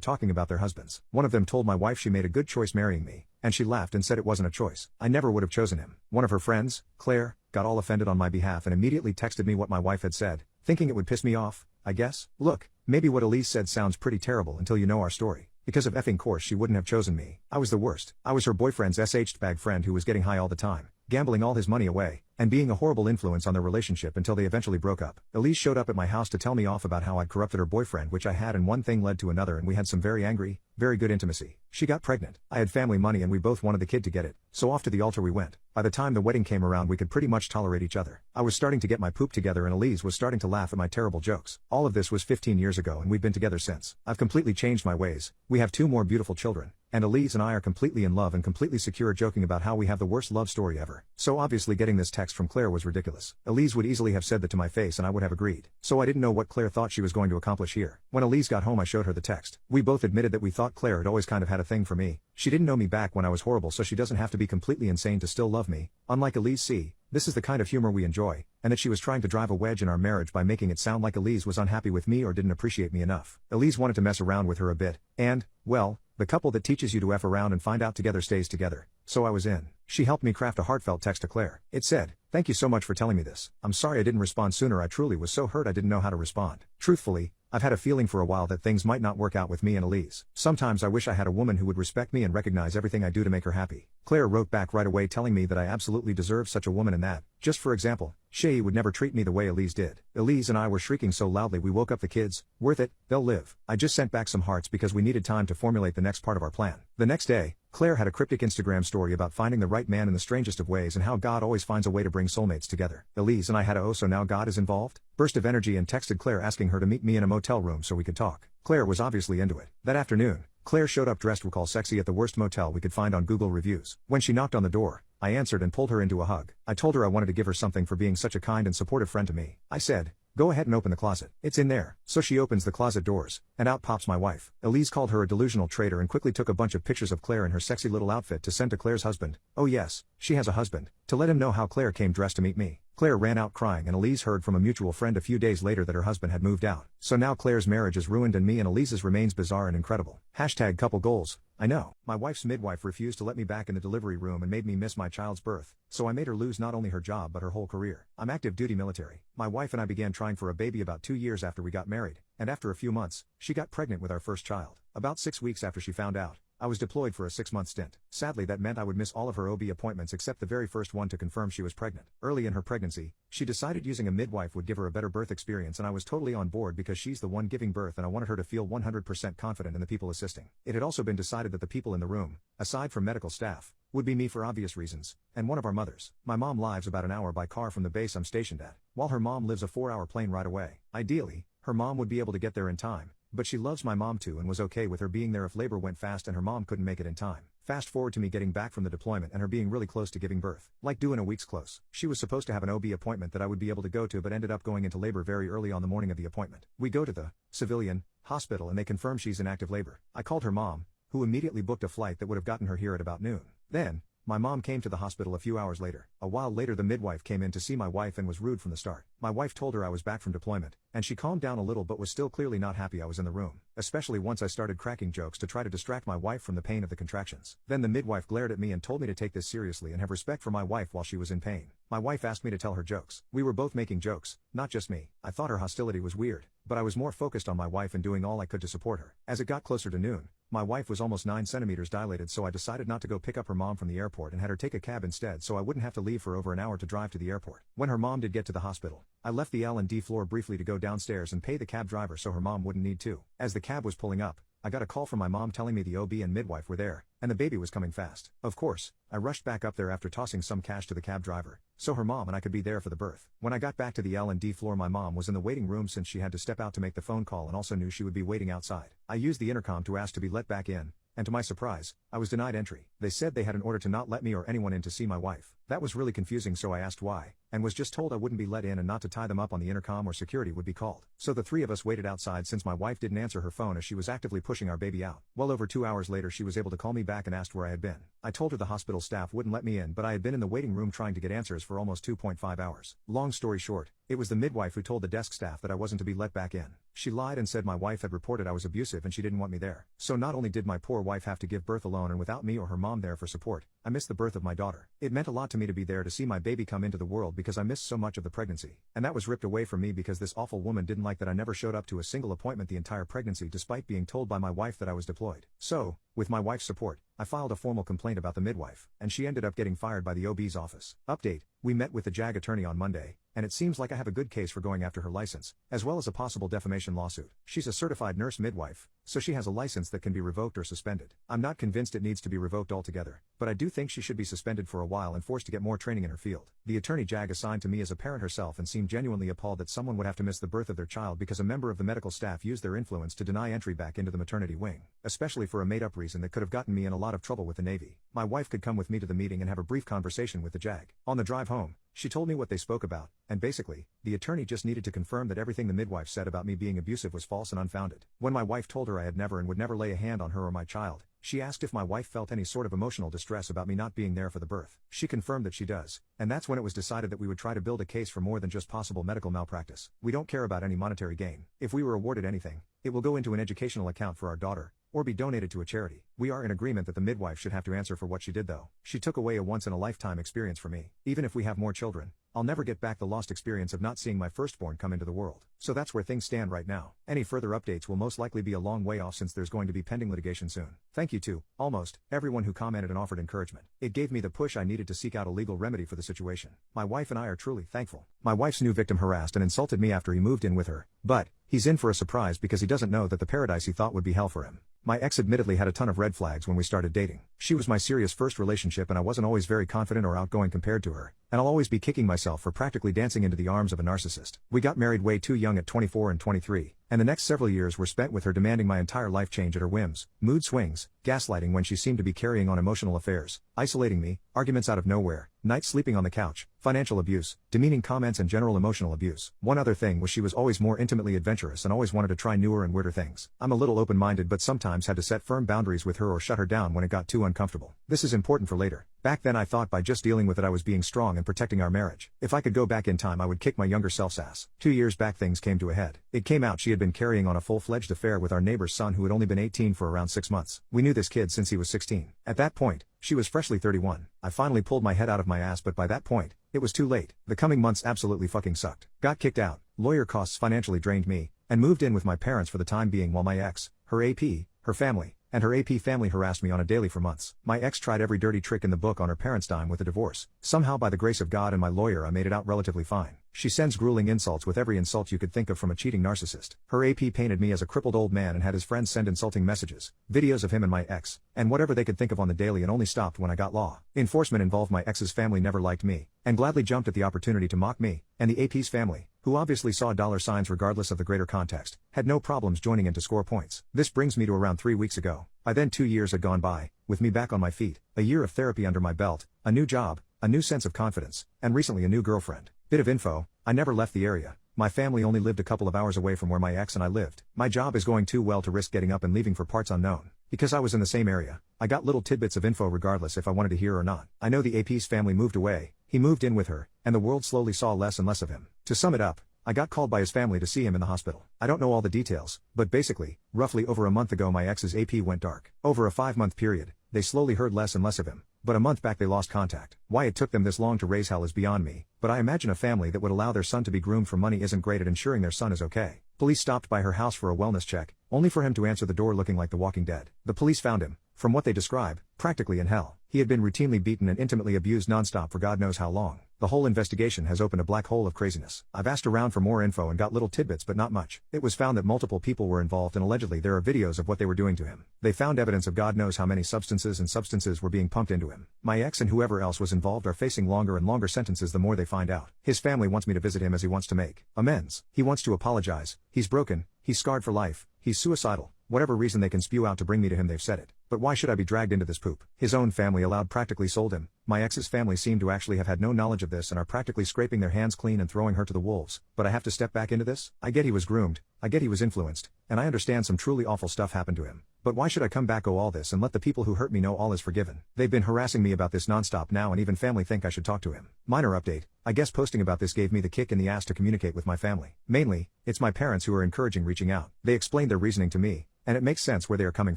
talking about their husbands. One of them told my wife she made a good choice marrying me, and she laughed and said it wasn't a choice. I never would have chosen him. One of her friends, Claire, got all offended on my behalf and immediately texted me what my wife had said, thinking it would piss me off, I guess. Look, maybe what Elise said sounds pretty terrible until you know our story. Because of effing course she wouldn't have chosen me. I was the worst. I was her boyfriend's bag friend who was getting high all the time, gambling all his money away, and being a horrible influence on their relationship until they eventually broke up. Elise showed up at my house to tell me off about how I'd corrupted her boyfriend, which I had, and one thing led to another and we had some very angry, very good intimacy. She got pregnant. I had family money and we both wanted the kid to get it, so off to the altar we went. By the time the wedding came around we could pretty much tolerate each other. I was starting to get my poop together and Elise was starting to laugh at my terrible jokes. All of this was 15 years ago and we've been together since. I've completely changed my ways. We have 2 more beautiful children, and Elise and I are completely in love and completely secure, joking about how we have the worst love story ever. So obviously getting this text from Claire was ridiculous. Elise would easily have said that to my face and I would have agreed. So I didn't know what Claire thought she was going to accomplish here. When Elise got home I showed her the text. We both admitted that we thought Claire had always kind of had a thing for me. She didn't know me back when I was horrible, so she doesn't have to be completely insane to still love me. Unlike Elise C, this is the kind of humor we enjoy, and that she was trying to drive a wedge in our marriage by making it sound like Elise was unhappy with me or didn't appreciate me enough. Elise wanted to mess around with her a bit, and, well, the couple that teaches you to F around and find out together stays together. So I was in. She helped me craft a heartfelt text to Claire. It said, "Thank you so much for telling me this. I'm sorry I didn't respond sooner. I truly was so hurt I didn't know how to respond. Truthfully, I've had a feeling for a while that things might not work out with me and Elise. Sometimes I wish I had a woman who would respect me and recognize everything I do to make her happy." Claire wrote back right away telling me that I absolutely deserve such a woman and that, just for example, she would never treat me the way Elise did. Elise and I were shrieking so loudly we woke up the kids. Worth it, they'll live. I just sent back some hearts because we needed time to formulate the next part of our plan. The next day, Claire had a cryptic Instagram story about finding the right man in the strangest of ways and how God always finds a way to bring soulmates together. Elise and I had a "oh so now God is involved?" burst of energy and texted Claire asking her to meet me in a motel room so we could talk. Claire was obviously into it. That afternoon, Claire showed up dressed recall sexy at the worst motel we could find on Google reviews. When she knocked on the door, I answered and pulled her into a hug. I told her I wanted to give her something for being such a kind and supportive friend to me. I said, "Go ahead and open the closet. It's in there." So she opens the closet doors, and out pops my wife. Elise called her a delusional traitor and quickly took a bunch of pictures of Claire in her sexy little outfit to send to Claire's husband. Oh yes, she has a husband, to let him know how Claire came dressed to meet me. Claire ran out crying and Elise heard from a mutual friend a few days later that her husband had moved out. So now Claire's marriage is ruined and me and Elise's remains bizarre and incredible. Hashtag couple goals. I know. My wife's midwife refused to let me back in the delivery room and made me miss my child's birth, so I made her lose not only her job but her whole career. I'm active duty military. My wife and I began trying for a baby about 2 years after we got married, and after a few months, she got pregnant with our first child. About 6 weeks after she found out, I was deployed for a 6-month stint. Sadly, that meant I would miss all of her OB appointments except the very first one to confirm she was pregnant. Early in her pregnancy, she decided using a midwife would give her a better birth experience, and I was totally on board because she's the one giving birth and I wanted her to feel 100% confident in the people assisting. It had also been decided that the people in the room, aside from medical staff, would be me for obvious reasons, and one of our mothers. My mom lives about an hour by car from the base I'm stationed at, while her mom lives a 4-hour plane ride away. Ideally, her mom would be able to get there in time, but she loves my mom too and was okay with her being there if labor went fast and her mom couldn't make it in time. Fast forward to me getting back from the deployment and her being really close to giving birth. Like due in a week's close. She was supposed to have an OB appointment that I would be able to go to but ended up going into labor very early on the morning of the appointment. We go to the civilian hospital and they confirm she's in active labor. I called her mom, who immediately booked a flight that would have gotten her here at about noon. Then, my mom came to the hospital a few hours later. A while later the midwife came in to see my wife and was rude from the start. My wife told her I was back from deployment, and she calmed down a little but was still clearly not happy I was in the room, especially once I started cracking jokes to try to distract my wife from the pain of the contractions. Then the midwife glared at me and told me to take this seriously and have respect for my wife while she was in pain. My wife asked me to tell her jokes. We were both making jokes, not just me. I thought her hostility was weird, but I was more focused on my wife and doing all I could to support her. As it got closer to noon, my wife was almost 9 centimeters dilated, so I decided not to go pick up her mom from the airport and had her take a cab instead so I wouldn't have to leave for over an hour to drive to the airport. When her mom did get to the hospital, I left the L&D floor briefly to go downstairs and pay the cab driver so her mom wouldn't need to. As the cab was pulling up, I got a call from my mom telling me the OB and midwife were there, and the baby was coming fast. Of course, I rushed back up there after tossing some cash to the cab driver, so her mom and I could be there for the birth. When I got back to the L&D floor my mom was in the waiting room since she had to step out to make the phone call and also knew she would be waiting outside. I used the intercom to ask to be let back in, and to my surprise, I was denied entry. They said they had an order to not let me or anyone in to see my wife. That was really confusing, so I asked why, and was just told I wouldn't be let in and not to tie them up on the intercom or security would be called. So the three of us waited outside since my wife didn't answer her phone as she was actively pushing our baby out. Well over 2 hours later she was able to call me back and asked where I had been. I told her the hospital staff wouldn't let me in but I had been in the waiting room trying to get answers for almost 2.5 hours. Long story short, it was the midwife who told the desk staff that I wasn't to be let back in. She lied and said my wife had reported I was abusive and she didn't want me there. So not only did my poor wife have to give birth alone and without me or her mom there for support, I missed the birth of my daughter. It meant a lot to me to be there to see my baby come into the world because I missed so much of the pregnancy. And that was ripped away from me because this awful woman didn't like that I never showed up to a single appointment the entire pregnancy despite being told by my wife that I was deployed. So, with my wife's support, I filed a formal complaint about the midwife, and she ended up getting fired by the OB's office. Update, we met with the JAG attorney on Monday, and it seems like I have a good case for going after her license, as well as a possible defamation lawsuit. She's a certified nurse midwife, so she has a license that can be revoked or suspended. I'm not convinced it needs to be revoked altogether, but I do think she should be suspended for a while and forced to get more training in her field. The attorney JAG assigned to me as a parent herself and seemed genuinely appalled that someone would have to miss the birth of their child because a member of the medical staff used their influence to deny entry back into the maternity wing, especially for a made-up reason that could have gotten me in a lot of trouble with the Navy. My wife could come with me to the meeting and have a brief conversation with the JAG. On the drive home, she told me what they spoke about, and basically, the attorney just needed to confirm that everything the midwife said about me being abusive was false and unfounded. When my wife told her I had never and would never lay a hand on her or my child, she asked if my wife felt any sort of emotional distress about me not being there for the birth. She confirmed that she does, and that's when it was decided that we would try to build a case for more than just possible medical malpractice. We don't care about any monetary gain. If we were awarded anything, it will go into an educational account for our daughter, or be donated to a charity. We are in agreement that the midwife should have to answer for what she did though. She took away a once-in-a-lifetime experience for me. Even if we have more children, I'll never get back the lost experience of not seeing my firstborn come into the world. So that's where things stand right now. Any further updates will most likely be a long way off since there's going to be pending litigation soon. Thank you to, almost, everyone who commented and offered encouragement. It gave me the push I needed to seek out a legal remedy for the situation. My wife and I are truly thankful. My wife's new victim harassed and insulted me after he moved in with her, but he's in for a surprise because he doesn't know that the paradise he thought would be hell for him. My ex admittedly had a ton of red flags when we started dating. She was my serious first relationship and I wasn't always very confident or outgoing compared to her, and I'll always be kicking myself for practically dancing into the arms of a narcissist. We got married way too young at 24 and 23, and the next several years were spent with her demanding my entire life change at her whims, mood swings, gaslighting when she seemed to be carrying on emotional affairs, isolating me, arguments out of nowhere, nights sleeping on the couch, financial abuse, demeaning comments and general emotional abuse. One other thing was she was always more intimately adventurous and always wanted to try newer and weirder things. I'm a little open-minded but sometimes had to set firm boundaries with her or shut her down when it got too uncomfortable. This is important for later. Back then I thought by just dealing with it I was being strong and protecting our marriage. If I could go back in time I would kick my younger self's ass. 2 years back things came to a head. It came out she had been carrying on a full-fledged affair with our neighbor's son who had only been 18 for around 6 months. We knew this kid since he was 16. At that point, she was freshly 31. I finally pulled my head out of my ass but by that point, it was too late. The coming months absolutely fucking sucked. Got kicked out, lawyer costs financially drained me, and moved in with my parents for the time being while my ex, her AP, her family, and her AP family harassed me on a daily for months. My ex tried every dirty trick in the book on her parents' dime with a divorce. Somehow by the grace of God and my lawyer I made it out relatively fine. She sends grueling insults with every insult you could think of from a cheating narcissist. Her AP painted me as a crippled old man and had his friends send insulting messages, videos of him and my ex, and whatever they could think of on the daily, and only stopped when I got law enforcement involved. My ex's family never liked me, and gladly jumped at the opportunity to mock me, and the AP's family, who obviously saw dollar signs regardless of the greater context, had no problems joining in to score points. This brings me to around 3 weeks ago. By then 2 years had gone by, with me back on my feet, a year of therapy under my belt, a new job, a new sense of confidence, and recently a new girlfriend. Bit of info: I never left the area. My family only lived a couple of hours away from where my ex and I lived. My job is going too well to risk getting up and leaving for parts unknown. Because I was in the same area, I got little tidbits of info regardless if I wanted to hear or not. I know the AP's family moved away, he moved in with her, and the world slowly saw less and less of him. To sum it up, I got called by his family to see him in the hospital. I don't know all the details, but basically, roughly over a month ago my ex's AP went dark. Over a 5-month period, they slowly heard less and less of him, but a month back they lost contact. Why it took them this long to raise hell is beyond me, but I imagine a family that would allow their son to be groomed for money isn't great at ensuring their son is okay. Police stopped by her house for a wellness check, only for him to answer the door looking like The Walking Dead. The police found him, from what they describe, practically in hell. He had been routinely beaten and intimately abused nonstop for God knows how long. The whole investigation has opened a black hole of craziness. I've asked around for more info and got little tidbits but not much. It was found that multiple people were involved and allegedly there are videos of what they were doing to him. They found evidence of God knows how many substances were being pumped into him. My ex and whoever else was involved are facing longer and longer sentences the more they find out. His family wants me to visit him as he wants to make amends. He wants to apologize. He's broken, he's scarred for life, he's suicidal. Whatever reason they can spew out to bring me to him, they've said it. But why should I be dragged into this poop? His own family allowed practically sold him. My ex's family seem to actually have had no knowledge of this and are practically scraping their hands clean and throwing her to the wolves. But I have to step back into this? I get he was groomed, I get he was influenced, and I understand some truly awful stuff happened to him. But why should I come back all this and let the people who hurt me know all is forgiven? They've been harassing me about this nonstop now and even family think I should talk to him. Minor update: I guess posting about this gave me the kick in the ass to communicate with my family. Mainly, it's my parents who are encouraging reaching out. They explained their reasoning to me, and it makes sense where they are coming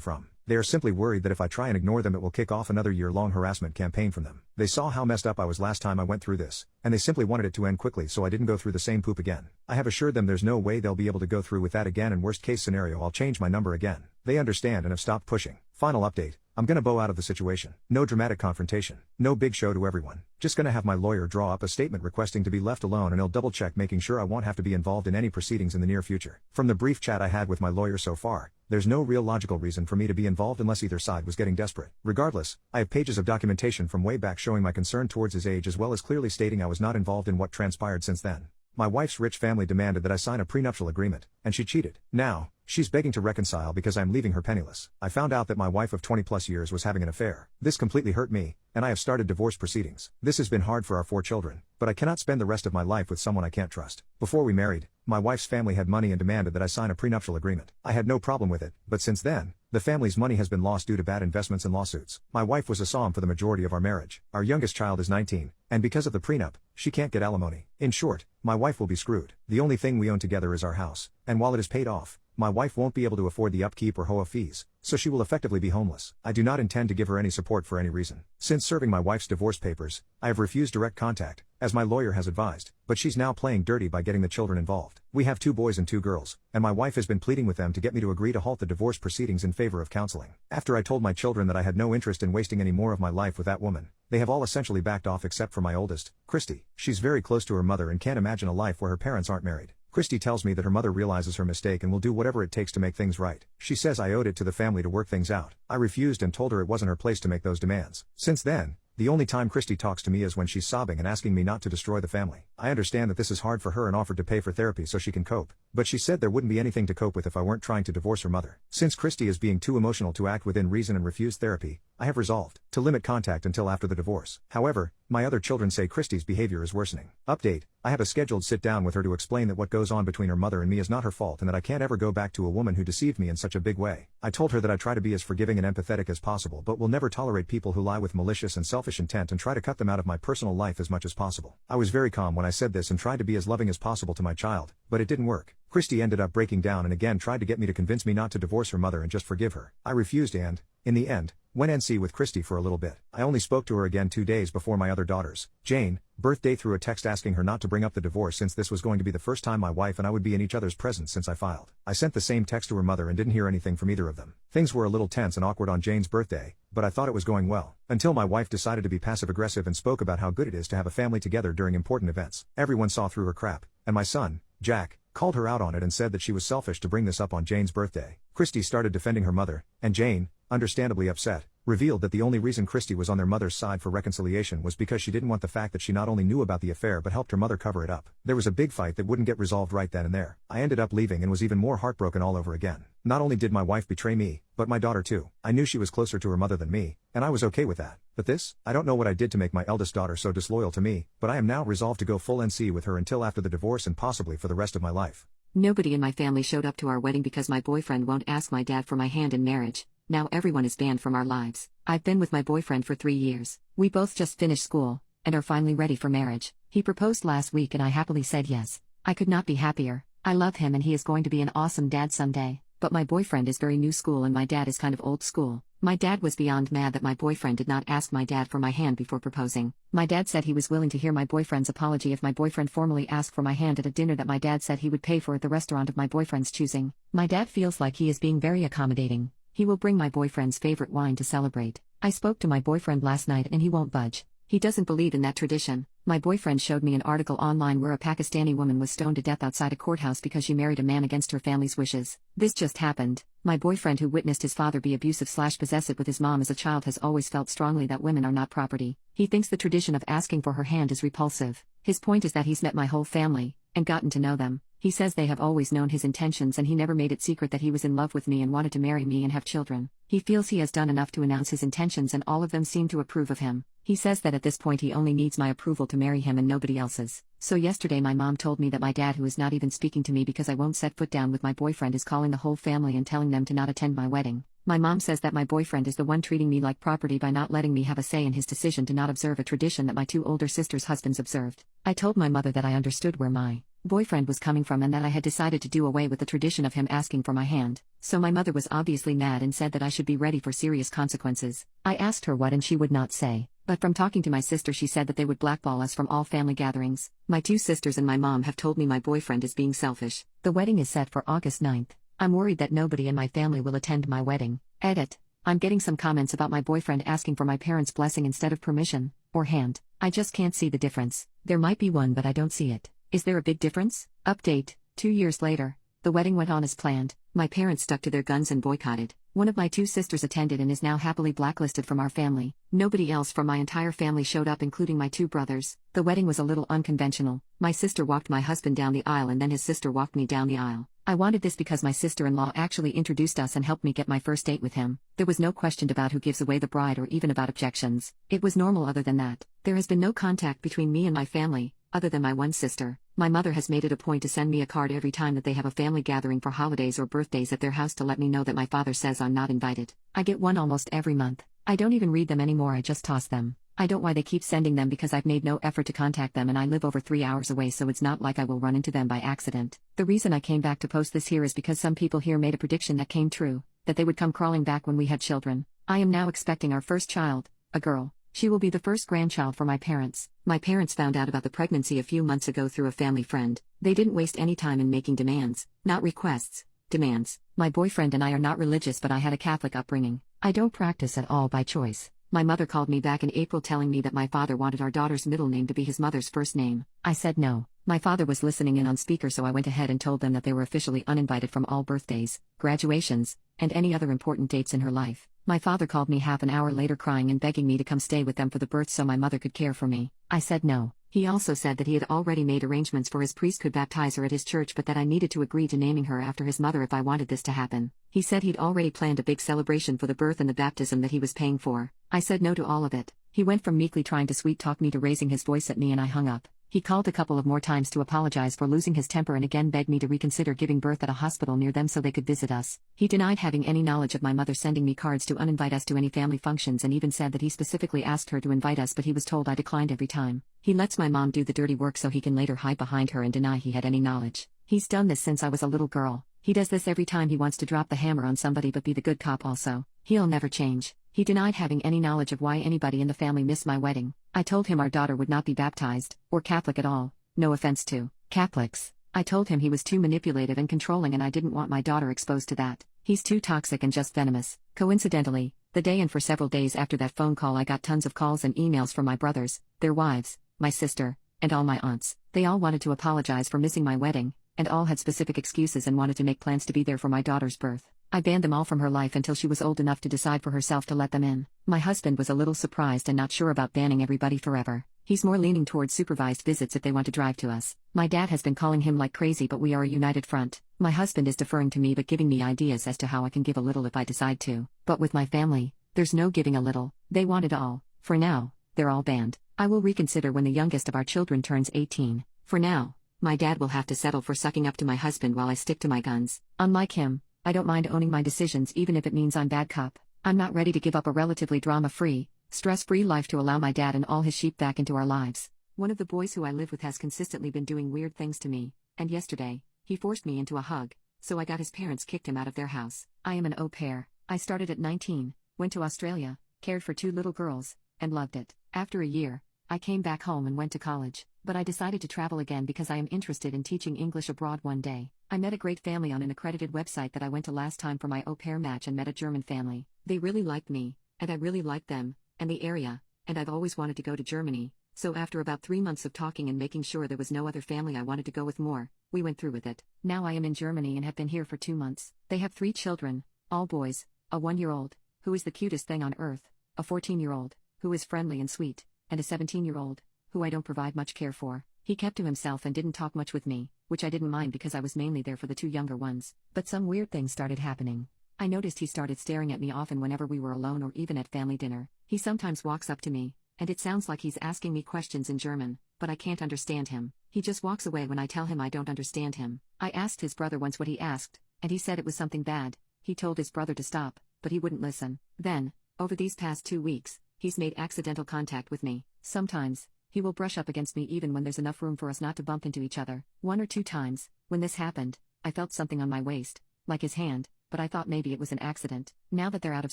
from. They are simply worried that if I try and ignore them it will kick off another year-long harassment campaign from them. They saw how messed up I was last time I went through this, and they simply wanted it to end quickly so I didn't go through the same poop again. I have assured them there's no way they'll be able to go through with that again, and worst case scenario I'll change my number again. They understand and have stopped pushing. Final update: I'm gonna bow out of the situation. No dramatic confrontation. No big show to everyone. Just gonna have my lawyer draw up a statement requesting to be left alone, and he'll double check making sure I won't have to be involved in any proceedings in the near future. From the brief chat I had with my lawyer so far, there's no real logical reason for me to be involved unless either side was getting desperate. Regardless, I have pages of documentation from way back showing my concern towards his age as well as clearly stating I was not involved in what transpired since then. My wife's rich family demanded that I sign a prenuptial agreement, and she cheated. Now, she's begging to reconcile because I'm leaving her penniless. I found out that my wife of 20+ years was having an affair. This completely hurt me, and I have started divorce proceedings. This has been hard for our 4 children, but I cannot spend the rest of my life with someone I can't trust. Before we married, my wife's family had money and demanded that I sign a prenuptial agreement. I had no problem with it, but since then, the family's money has been lost due to bad investments and lawsuits. My wife was a psalm for the majority of our marriage. Our youngest child is 19, and because of the prenup, she can't get alimony. In short, my wife will be screwed. The only thing we own together is our house, and while it is paid off, my wife won't be able to afford the upkeep or HOA fees, so she will effectively be homeless. I do not intend to give her any support for any reason. Since serving my wife's divorce papers, I have refused direct contact, as my lawyer has advised, but she's now playing dirty by getting the children involved. We have 2 boys and 2 girls, and my wife has been pleading with them to get me to agree to halt the divorce proceedings in favor of counseling. After I told my children that I had no interest in wasting any more of my life with that woman, they have all essentially backed off except for my oldest, Christy. She's very close to her mother and can't imagine a life where her parents aren't married. Christy tells me that her mother realizes her mistake and will do whatever it takes to make things right. She says I owed it to the family to work things out. I refused and told her it wasn't her place to make those demands. Since then, the only time Christy talks to me is when she's sobbing and asking me not to destroy the family. I understand that this is hard for her and offered to pay for therapy so she can cope, but she said there wouldn't be anything to cope with if I weren't trying to divorce her mother. Since Christy is being too emotional to act within reason and refuse therapy, I have resolved to limit contact until after the divorce. However, my other children say Christy's behavior is worsening. Update: I have a scheduled sit down with her to explain that what goes on between her mother and me is not her fault and that I can't ever go back to a woman who deceived me in such a big way. I told her that I try to be as forgiving and empathetic as possible but will never tolerate people who lie with malicious and selfish intent and try to cut them out of my personal life as much as possible. I was very calm when I said this and tried to be as loving as possible to my child, but it didn't work. Christy ended up breaking down and again tried to get me to convince me not to divorce her mother and just forgive her. I refused and, in the end, went NC with Christy for a little bit. I only spoke to her again 2 days before my other daughter's, Jane, birthday through a text asking her not to bring up the divorce since this was going to be the first time my wife and I would be in each other's presence since I filed. I sent the same text to her mother and didn't hear anything from either of them. Things were a little tense and awkward on Jane's birthday, but I thought it was going well. Until my wife decided to be passive-aggressive and spoke about how good it is to have a family together during important events. Everyone saw through her crap, and my son, Jack, called her out on it and said that she was selfish to bring this up on Jane's birthday. Christy started defending her mother, and Jane, understandably upset, revealed that the only reason Christy was on their mother's side for reconciliation was because she didn't want the fact that she not only knew about the affair but helped her mother cover it up. There was a big fight that wouldn't get resolved right then and there. I ended up leaving and was even more heartbroken all over again. Not only did my wife betray me, but my daughter too. I knew she was closer to her mother than me, and I was okay with that. But this? I don't know what I did to make my eldest daughter so disloyal to me, but I am now resolved to go full NC with her until after the divorce and possibly for the rest of my life. Nobody in my family showed up to our wedding because my boyfriend won't ask my dad for my hand in marriage. Now everyone is banned from our lives. I've been with my boyfriend for 3 years. We both just finished school, and are finally ready for marriage. He proposed last week and I happily said yes. I could not be happier. I love him and he is going to be an awesome dad someday. But my boyfriend is very new school and my dad is kind of old school. My dad was beyond mad that my boyfriend did not ask my dad for my hand before proposing. My dad said he was willing to hear my boyfriend's apology if my boyfriend formally asked for my hand at a dinner that my dad said he would pay for at the restaurant of my boyfriend's choosing. My dad feels like he is being very accommodating. He will bring my boyfriend's favorite wine to celebrate. I spoke to my boyfriend last night and he won't budge. He doesn't believe in that tradition. My boyfriend showed me an article online where a Pakistani woman was stoned to death outside a courthouse because she married a man against her family's wishes. This just happened. My boyfriend, who witnessed his father be abusive/possessive with his mom as a child, has always felt strongly that women are not property. He thinks the tradition of asking for her hand is repulsive. His point is that he's met my whole family and gotten to know them. He says they have always known his intentions and he never made it secret that he was in love with me and wanted to marry me and have children. He feels he has done enough to announce his intentions and all of them seem to approve of him. He says that at this point he only needs my approval to marry him and nobody else's. So yesterday my mom told me that my dad, who is not even speaking to me because I won't set foot down with my boyfriend, is calling the whole family and telling them to not attend my wedding. My mom says that my boyfriend is the one treating me like property by not letting me have a say in his decision to not observe a tradition that my 2 older sisters' husbands observed. I told my mother that I understood where my boyfriend was coming from and that I had decided to do away with the tradition of him asking for my hand. So my mother was obviously mad and said that I should be ready for serious consequences. I asked her what and she would not say. But from talking to my sister, she said that they would blackball us from all family gatherings. My 2 sisters and my mom have told me my boyfriend is being selfish. The wedding is set for August 9th. I'm worried that nobody in my family will attend my wedding. Edit. I'm getting some comments about my boyfriend asking for my parents' blessing instead of permission, or hand. I just can't see the difference. There might be one, but I don't see it. Is there a big difference? Update. 2 years later. The wedding went on as planned. My parents stuck to their guns and boycotted. One of my 2 sisters attended and is now happily blacklisted from our family. Nobody else from my entire family showed up, including my 2 brothers. The wedding was a little unconventional. My sister walked my husband down the aisle and then his sister walked me down the aisle. I wanted this because my sister-in-law actually introduced us and helped me get my first date with him. There was no question about who gives away the bride or even about objections. It was normal other than that. There has been no contact between me and my family, other than my one sister. My mother has made it a point to send me a card every time that they have a family gathering for holidays or birthdays at their house to let me know that my father says I'm not invited. I get one almost every month. I don't even read them anymore, I just toss them. I don't know why they keep sending them because I've made no effort to contact them and I live over 3 hours away, so it's not like I will run into them by accident. The reason I came back to post this here is because some people here made a prediction that came true, that they would come crawling back when we had children. I am now expecting our first child, a girl. She will be the first grandchild for my parents. My parents found out about the pregnancy a few months ago through a family friend. They didn't waste any time in making demands, not requests, demands. My boyfriend and I are not religious, but I had a Catholic upbringing. I don't practice at all by choice. My mother called me back in April telling me that my father wanted our daughter's middle name to be his mother's first name. I said no. My father was listening in on speaker, so I went ahead and told them that they were officially uninvited from all birthdays, graduations, and any other important dates in her life. My father called me half an hour later crying and begging me to come stay with them for the birth so my mother could care for me. I said no. He also said that he had already made arrangements for his priest could baptize her at his church, but that I needed to agree to naming her after his mother if I wanted this to happen. He said he'd already planned a big celebration for the birth and the baptism that he was paying for. I said no to all of it. He went from meekly trying to sweet-talk me to raising his voice at me and I hung up. He called a couple of more times to apologize for losing his temper and again begged me to reconsider giving birth at a hospital near them so they could visit us. He denied having any knowledge of my mother sending me cards to uninvite us to any family functions and even said that he specifically asked her to invite us, but he was told I declined every time. He lets my mom do the dirty work so he can later hide behind her and deny he had any knowledge. He's done this since I was a little girl. He does this every time he wants to drop the hammer on somebody but be the good cop also. He'll never change. He denied having any knowledge of why anybody in the family missed my wedding. I told him our daughter would not be baptized, or Catholic at all. No offense to Catholics. I told him he was too manipulative and controlling and I didn't want my daughter exposed to that. He's too toxic and just venomous. Coincidentally, the day and for several days after that phone call I got tons of calls and emails from my brothers, their wives, my sister, and all my aunts. They all wanted to apologize for missing my wedding, and all had specific excuses and wanted to make plans to be there for my daughter's birth. I banned them all from her life until she was old enough to decide for herself to let them in. My husband was a little surprised and not sure about banning everybody forever. He's more leaning towards supervised visits if they want to drive to us. My dad has been calling him like crazy, but we are a united front. My husband is deferring to me but giving me ideas as to how I can give a little if I decide to. But with my family, there's no giving a little. They want it all. For now, they're all banned. I will reconsider when the youngest of our children turns 18. For now, my dad will have to settle for sucking up to my husband while I stick to my guns. Unlike him, I don't mind owning my decisions even if it means I'm bad cop. I'm not ready to give up a relatively drama-free, stress-free life to allow my dad and all his sheep back into our lives. One of the boys who I live with has consistently been doing weird things to me, and yesterday, he forced me into a hug, so I got his parents kicked him out of their house. I am an au pair. I started at 19, went to Australia, cared for 2 little girls, and loved it. After a year, I came back home and went to college, but I decided to travel again because I am interested in teaching English abroad one day. I met a great family on an accredited website that I went to last time for my au pair match and met a German family. They really liked me, and I really liked them, and the area, and I've always wanted to go to Germany, so after about 3 months of talking and making sure there was no other family I wanted to go with more, we went through with it. Now I am in Germany and have been here for 2 months. They have 3 children, all boys, a 1-year-old, who is the cutest thing on earth, a 14-year-old, who is friendly and sweet, and a 17-year-old, who I don't provide much care for. He kept to himself and didn't talk much with me, which I didn't mind because I was mainly there for the 2 younger ones. But some weird things started happening. I noticed he started staring at me often whenever we were alone or even at family dinner. He sometimes walks up to me, and it sounds like he's asking me questions in German, but I can't understand him. He just walks away when I tell him I don't understand him. I asked his brother once what he asked, and he said it was something bad. He told his brother to stop, but he wouldn't listen. Then, over these past 2 weeks, he's made accidental contact with me. Sometimes, he will brush up against me even when there's enough room for us not to bump into each other. 1 or 2 times, when this happened, I felt something on my waist, like his hand, but I thought maybe it was an accident. Now that they're out of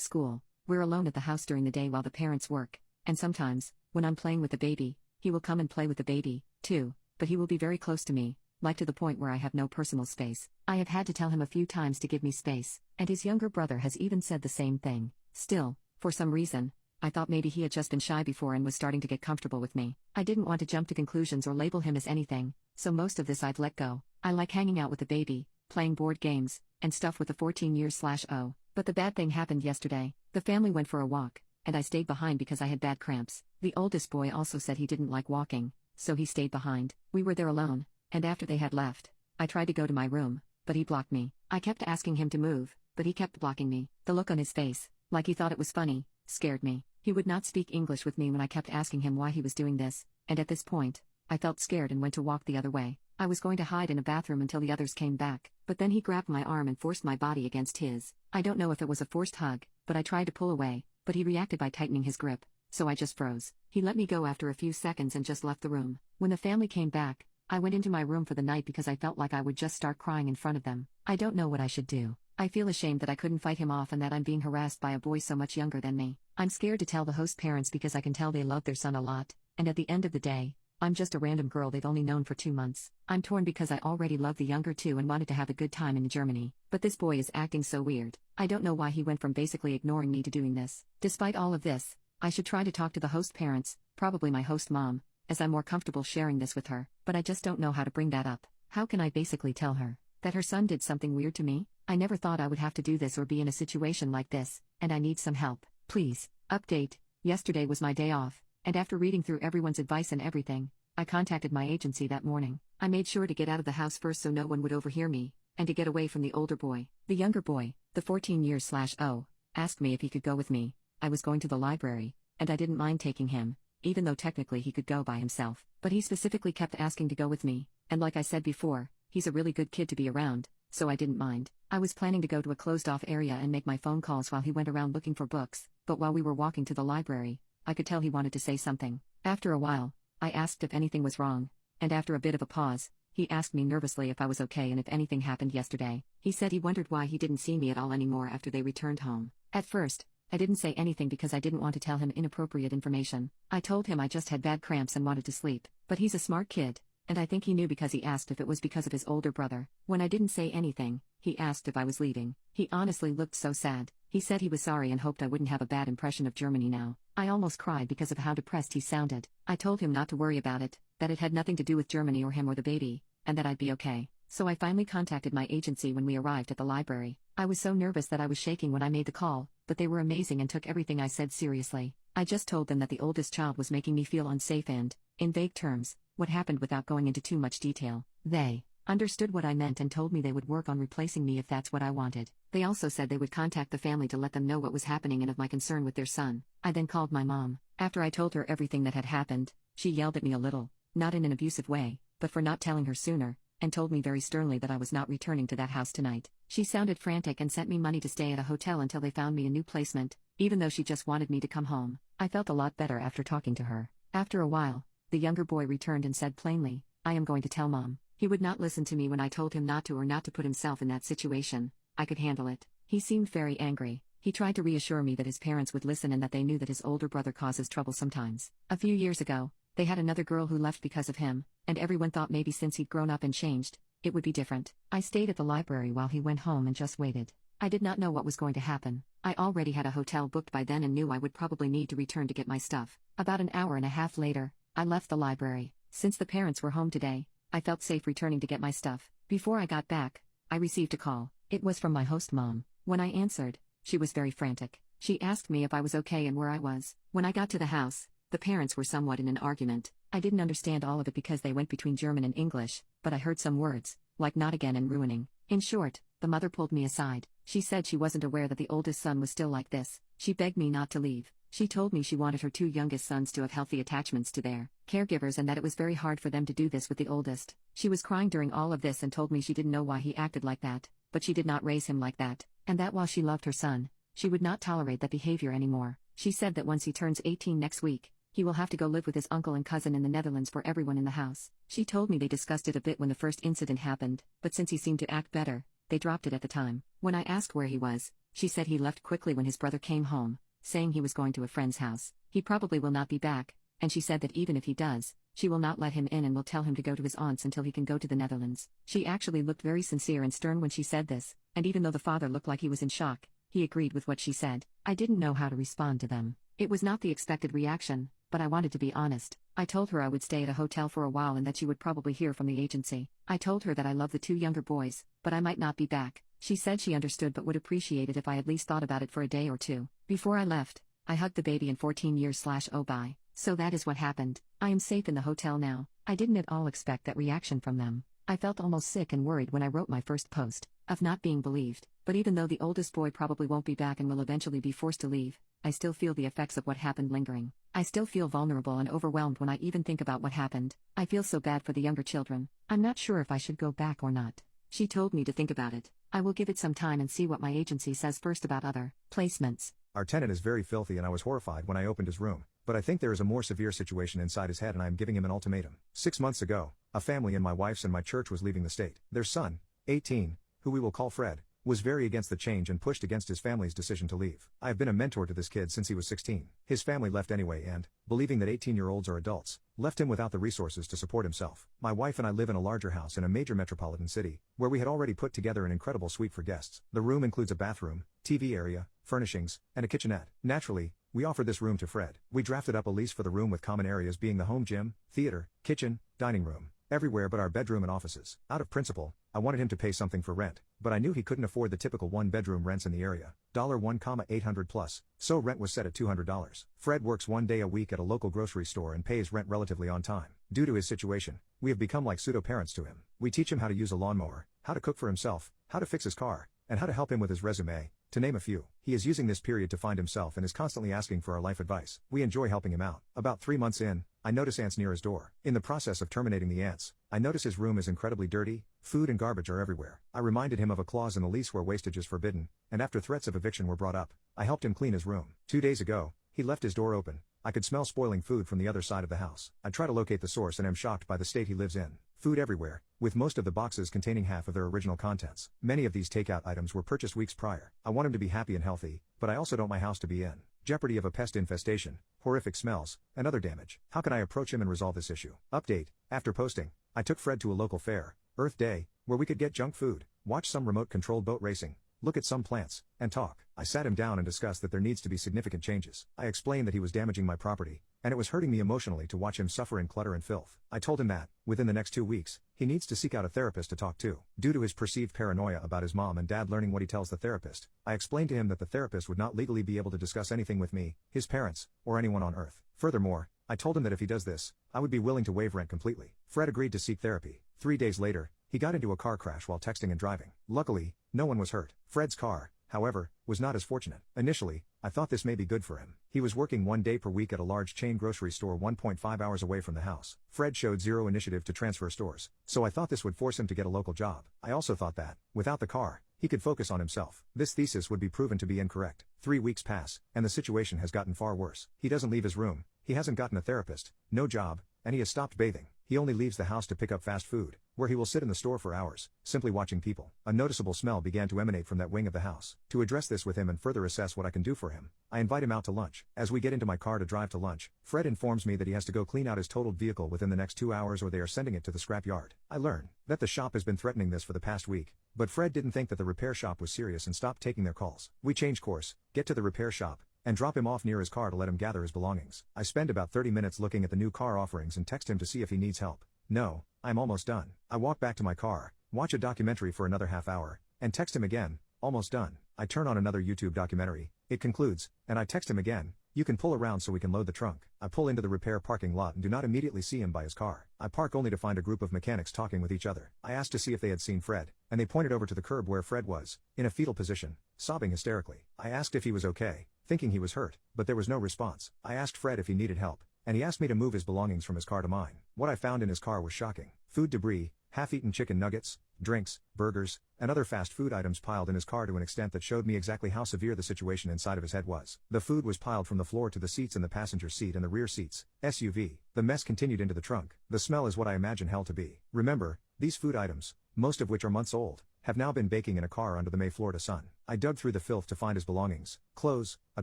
school, we're alone at the house during the day while the parents work, and sometimes, when I'm playing with the baby, he will come and play with the baby, too, but he will be very close to me, like to the point where I have no personal space. I have had to tell him a few times to give me space, and his younger brother has even said the same thing. Still, for some reason, I thought maybe he had just been shy before and was starting to get comfortable with me. I didn't want to jump to conclusions or label him as anything, so most of this I've let go. I like hanging out with the baby, playing board games, and stuff with the 14-year-old. But the bad thing happened yesterday. The family went for a walk, and I stayed behind because I had bad cramps. The oldest boy also said he didn't like walking, so he stayed behind. We were there alone, and after they had left, I tried to go to my room, but he blocked me. I kept asking him to move, but he kept blocking me. The look on his face, like he thought it was funny, scared me. He would not speak English with me when I kept asking him why he was doing this, and at this point, I felt scared and went to walk the other way. I was going to hide in a bathroom until the others came back, but then he grabbed my arm and forced my body against his. I don't know if it was a forced hug, but I tried to pull away, but he reacted by tightening his grip, so I just froze. He let me go after a few seconds and just left the room. When the family came back, I went into my room for the night because I felt like I would just start crying in front of them. I don't know what I should do. I feel ashamed that I couldn't fight him off and that I'm being harassed by a boy so much younger than me. I'm scared to tell the host parents because I can tell they love their son a lot, and at the end of the day, I'm just a random girl they've only known for 2 months. I'm torn because I already love the younger 2 and wanted to have a good time in Germany, but this boy is acting so weird. I don't know why he went from basically ignoring me to doing this. Despite all of this, I should try to talk to the host parents, probably my host mom, as I'm more comfortable sharing this with her, but I just don't know how to bring that up. How can I basically tell her that her son did something weird to me? I never thought I would have to do this or be in a situation like this, and I need some help. Please. Update. Yesterday was my day off, and after reading through everyone's advice and everything, I contacted my agency that morning. I made sure to get out of the house first so no one would overhear me, and to get away from the older boy. The younger boy, the 14-year-old, asked me if he could go with me. I was going to the library, and I didn't mind taking him, even though technically he could go by himself. But he specifically kept asking to go with me, and like I said before, he's a really good kid to be around, so I didn't mind. I was planning to go to a closed-off area and make my phone calls while he went around looking for books, but while we were walking to the library, I could tell he wanted to say something. After a while, I asked if anything was wrong, and after a bit of a pause, he asked me nervously if I was okay and if anything happened yesterday. He said he wondered why he didn't see me at all anymore after they returned home. At first, I didn't say anything because I didn't want to tell him inappropriate information. I told him I just had bad cramps and wanted to sleep, but he's a smart kid, and I think he knew because he asked if it was because of his older brother. When I didn't say anything, he asked if I was leaving. He honestly looked so sad. He said he was sorry and hoped I wouldn't have a bad impression of Germany now. I almost cried because of how depressed he sounded. I told him not to worry about it, that it had nothing to do with Germany or him or the baby, and that I'd be okay. So I finally contacted my agency when we arrived at the library. I was so nervous that I was shaking when I made the call, but they were amazing and took everything I said seriously. I just told them that the oldest child was making me feel unsafe and, in vague terms, what happened without going into too much detail. They understood what I meant and told me they would work on replacing me if that's what I wanted. They also said they would contact the family to let them know what was happening and of my concern with their son. I then called my mom. After I told her everything that had happened, she yelled at me a little, not in an abusive way, but for not telling her sooner, and told me very sternly that I was not returning to that house tonight. She sounded frantic and sent me money to stay at a hotel until they found me a new placement, even though she just wanted me to come home. I felt a lot better after talking to her. After a while, the younger boy returned and said plainly, "I am going to tell Mom." He would not listen to me when I told him not to or not to put himself in that situation. I could handle it. He seemed very angry. He tried to reassure me that his parents would listen and that they knew that his older brother causes trouble sometimes. A few years ago, they had another girl who left because of him, and everyone thought maybe since he'd grown up and changed, it would be different. I stayed at the library while he went home and just waited. I did not know what was going to happen. I already had a hotel booked by then and knew I would probably need to return to get my stuff. About an hour and a half later, I left the library. Since the parents were home today, I felt safe returning to get my stuff. Before I got back, I received a call. It was from my host mom. When I answered, she was very frantic. She asked me if I was okay and where I was. When I got to the house, the parents were somewhat in an argument. I didn't understand all of it because they went between German and English, but I heard some words, like not again and ruining. In short, the mother pulled me aside. She said she wasn't aware that the oldest son was still like this. She begged me not to leave. She told me she wanted her two youngest sons to have healthy attachments to their caregivers and that it was very hard for them to do this with the oldest. She was crying during all of this and told me she didn't know why he acted like that, but she did not raise him like that, and that while she loved her son, she would not tolerate that behavior anymore. She said that once he turns 18 next week, he will have to go live with his uncle and cousin in the Netherlands for everyone in the house. She told me they discussed it a bit when the first incident happened, but since he seemed to act better, they dropped it at the time. When I asked where he was, she said he left quickly when his brother came home, saying he was going to a friend's house. He probably will not be back, and she said that even if he does, she will not let him in and will tell him to go to his aunt's until he can go to the Netherlands. She actually looked very sincere and stern when she said this, and even though the father looked like he was in shock, he agreed with what she said. I didn't know how to respond to them. It was not the expected reaction, but I wanted to be honest. I told her I would stay at a hotel for a while and that she would probably hear from the agency. I told her that I love the two younger boys, but I might not be back. She said she understood but would appreciate it if I at least thought about it for a day or two. Before I left, I hugged the baby and 14 years/oh bye. So that is what happened. I am safe in the hotel now. I didn't at all expect that reaction from them. I felt almost sick and worried when I wrote my first post, of not being believed. But even though the oldest boy probably won't be back and will eventually be forced to leave, I still feel the effects of what happened lingering. I still feel vulnerable and overwhelmed when I even think about what happened. I feel so bad for the younger children. I'm not sure if I should go back or not. She told me to think about it. I will give it some time and see what my agency says first about other placements. Our tenant is very filthy and I was horrified when I opened his room, but I think there is a more severe situation inside his head and I am giving him an ultimatum. 6 months ago, a family in my wife's and my church was leaving the state. Their son, 18, who we will call Fred, was very against the change and pushed against his family's decision to leave. I have been a mentor to this kid since he was 16. His family left anyway and, believing that 18-year-olds are adults, left him without the resources to support himself. My wife and I live in a larger house in a major metropolitan city, where we had already put together an incredible suite for guests. The room includes a bathroom, TV area, furnishings, and a kitchenette. Naturally, we offered this room to Fred. We drafted up a lease for the room with common areas being the home gym, theater, kitchen, dining room, everywhere but our bedroom and offices. Out of principle, I wanted him to pay something for rent, but I knew he couldn't afford the typical one-bedroom rents in the area, $1,800 plus, so rent was set at $200. Fred works 1 day a week at a local grocery store and pays rent relatively on time. Due to his situation, we have become like pseudo-parents to him. We teach him how to use a lawnmower, how to cook for himself, how to fix his car, and how to help him with his resume, to name a few. He is using this period to find himself and is constantly asking for our life advice. We enjoy helping him out. About 3 months in, I notice ants near his door. In the process of terminating the ants, I notice his room is incredibly dirty, food and garbage are everywhere. I reminded him of a clause in the lease where wastage is forbidden, and after threats of eviction were brought up, I helped him clean his room. 2 days ago, he left his door open. I could smell spoiling food from the other side of the house. I try to locate the source and am shocked by the state he lives in. Food everywhere, with most of the boxes containing half of their original contents. Many of these takeout items were purchased weeks prior. I want him to be happy and healthy, but I also don't want my house to be in jeopardy of a pest infestation, horrific smells, and other damage. How can I approach him and resolve this issue? Update: after posting, I took Fred to a local fair, Earth Day, where we could get junk food, watch some remote-controlled boat racing, look at some plants, and talk. I sat him down and discussed that there needs to be significant changes. I explained that he was damaging my property, and it was hurting me emotionally to watch him suffer in clutter and filth. I told him that, within the next 2 weeks, he needs to seek out a therapist to talk to. Due to his perceived paranoia about his mom and dad learning what he tells the therapist, I explained to him that the therapist would not legally be able to discuss anything with me, his parents, or anyone on Earth. Furthermore, I told him that if he does this, I would be willing to waive rent completely. Fred agreed to seek therapy. 3 days later, he got into a car crash while texting and driving. Luckily, no one was hurt. Fred's car, however, was not as fortunate. Initially, I thought this may be good for him. He was working 1 day per week at a large chain grocery store 1.5 hours away from the house. Fred showed zero initiative to transfer stores, so I thought this would force him to get a local job. I also thought that, without the car, he could focus on himself. This thesis would be proven to be incorrect. 3 weeks pass, and the situation has gotten far worse. He doesn't leave his room, he hasn't gotten a therapist, no job, and he has stopped bathing. He only leaves the house to pick up fast food, where he will sit in the store for hours, simply watching people. A noticeable smell began to emanate from that wing of the house. To address this with him and further assess what I can do for him, I invite him out to lunch. As we get into my car to drive to lunch, Fred informs me that he has to go clean out his totaled vehicle within the next 2 hours or they are sending it to the scrap yard. I learn that the shop has been threatening this for the past week, but Fred didn't think that the repair shop was serious and stopped taking their calls. We change course, get to the repair shop, and drop him off near his car to let him gather his belongings. I spend about 30 minutes looking at the new car offerings and text him to see if he needs help. No, I'm almost done. I walk back to my car, watch a documentary for another half hour, and text him again, almost done. I turn on another YouTube documentary, it concludes, and I text him again, you can pull around so we can load the trunk. I pull into the repair parking lot and do not immediately see him by his car. I park only to find a group of mechanics talking with each other. I asked to see if they had seen Fred, and they pointed over to the curb where Fred was, in a fetal position, sobbing hysterically. I asked if he was okay, thinking he was hurt, but there was no response. I asked Fred if he needed help, and he asked me to move his belongings from his car to mine. What I found in his car was shocking. Food debris, half-eaten chicken nuggets, drinks, burgers, and other fast food items piled in his car to an extent that showed me exactly how severe the situation inside of his head was. The food was piled from the floor to the seats in the passenger seat and the rear seats, SUV. The mess continued into the trunk. The smell is what I imagine hell to be. Remember, these food items, most of which are months old, have now been baking in a car under the May Florida sun. I dug through the filth to find his belongings, clothes, a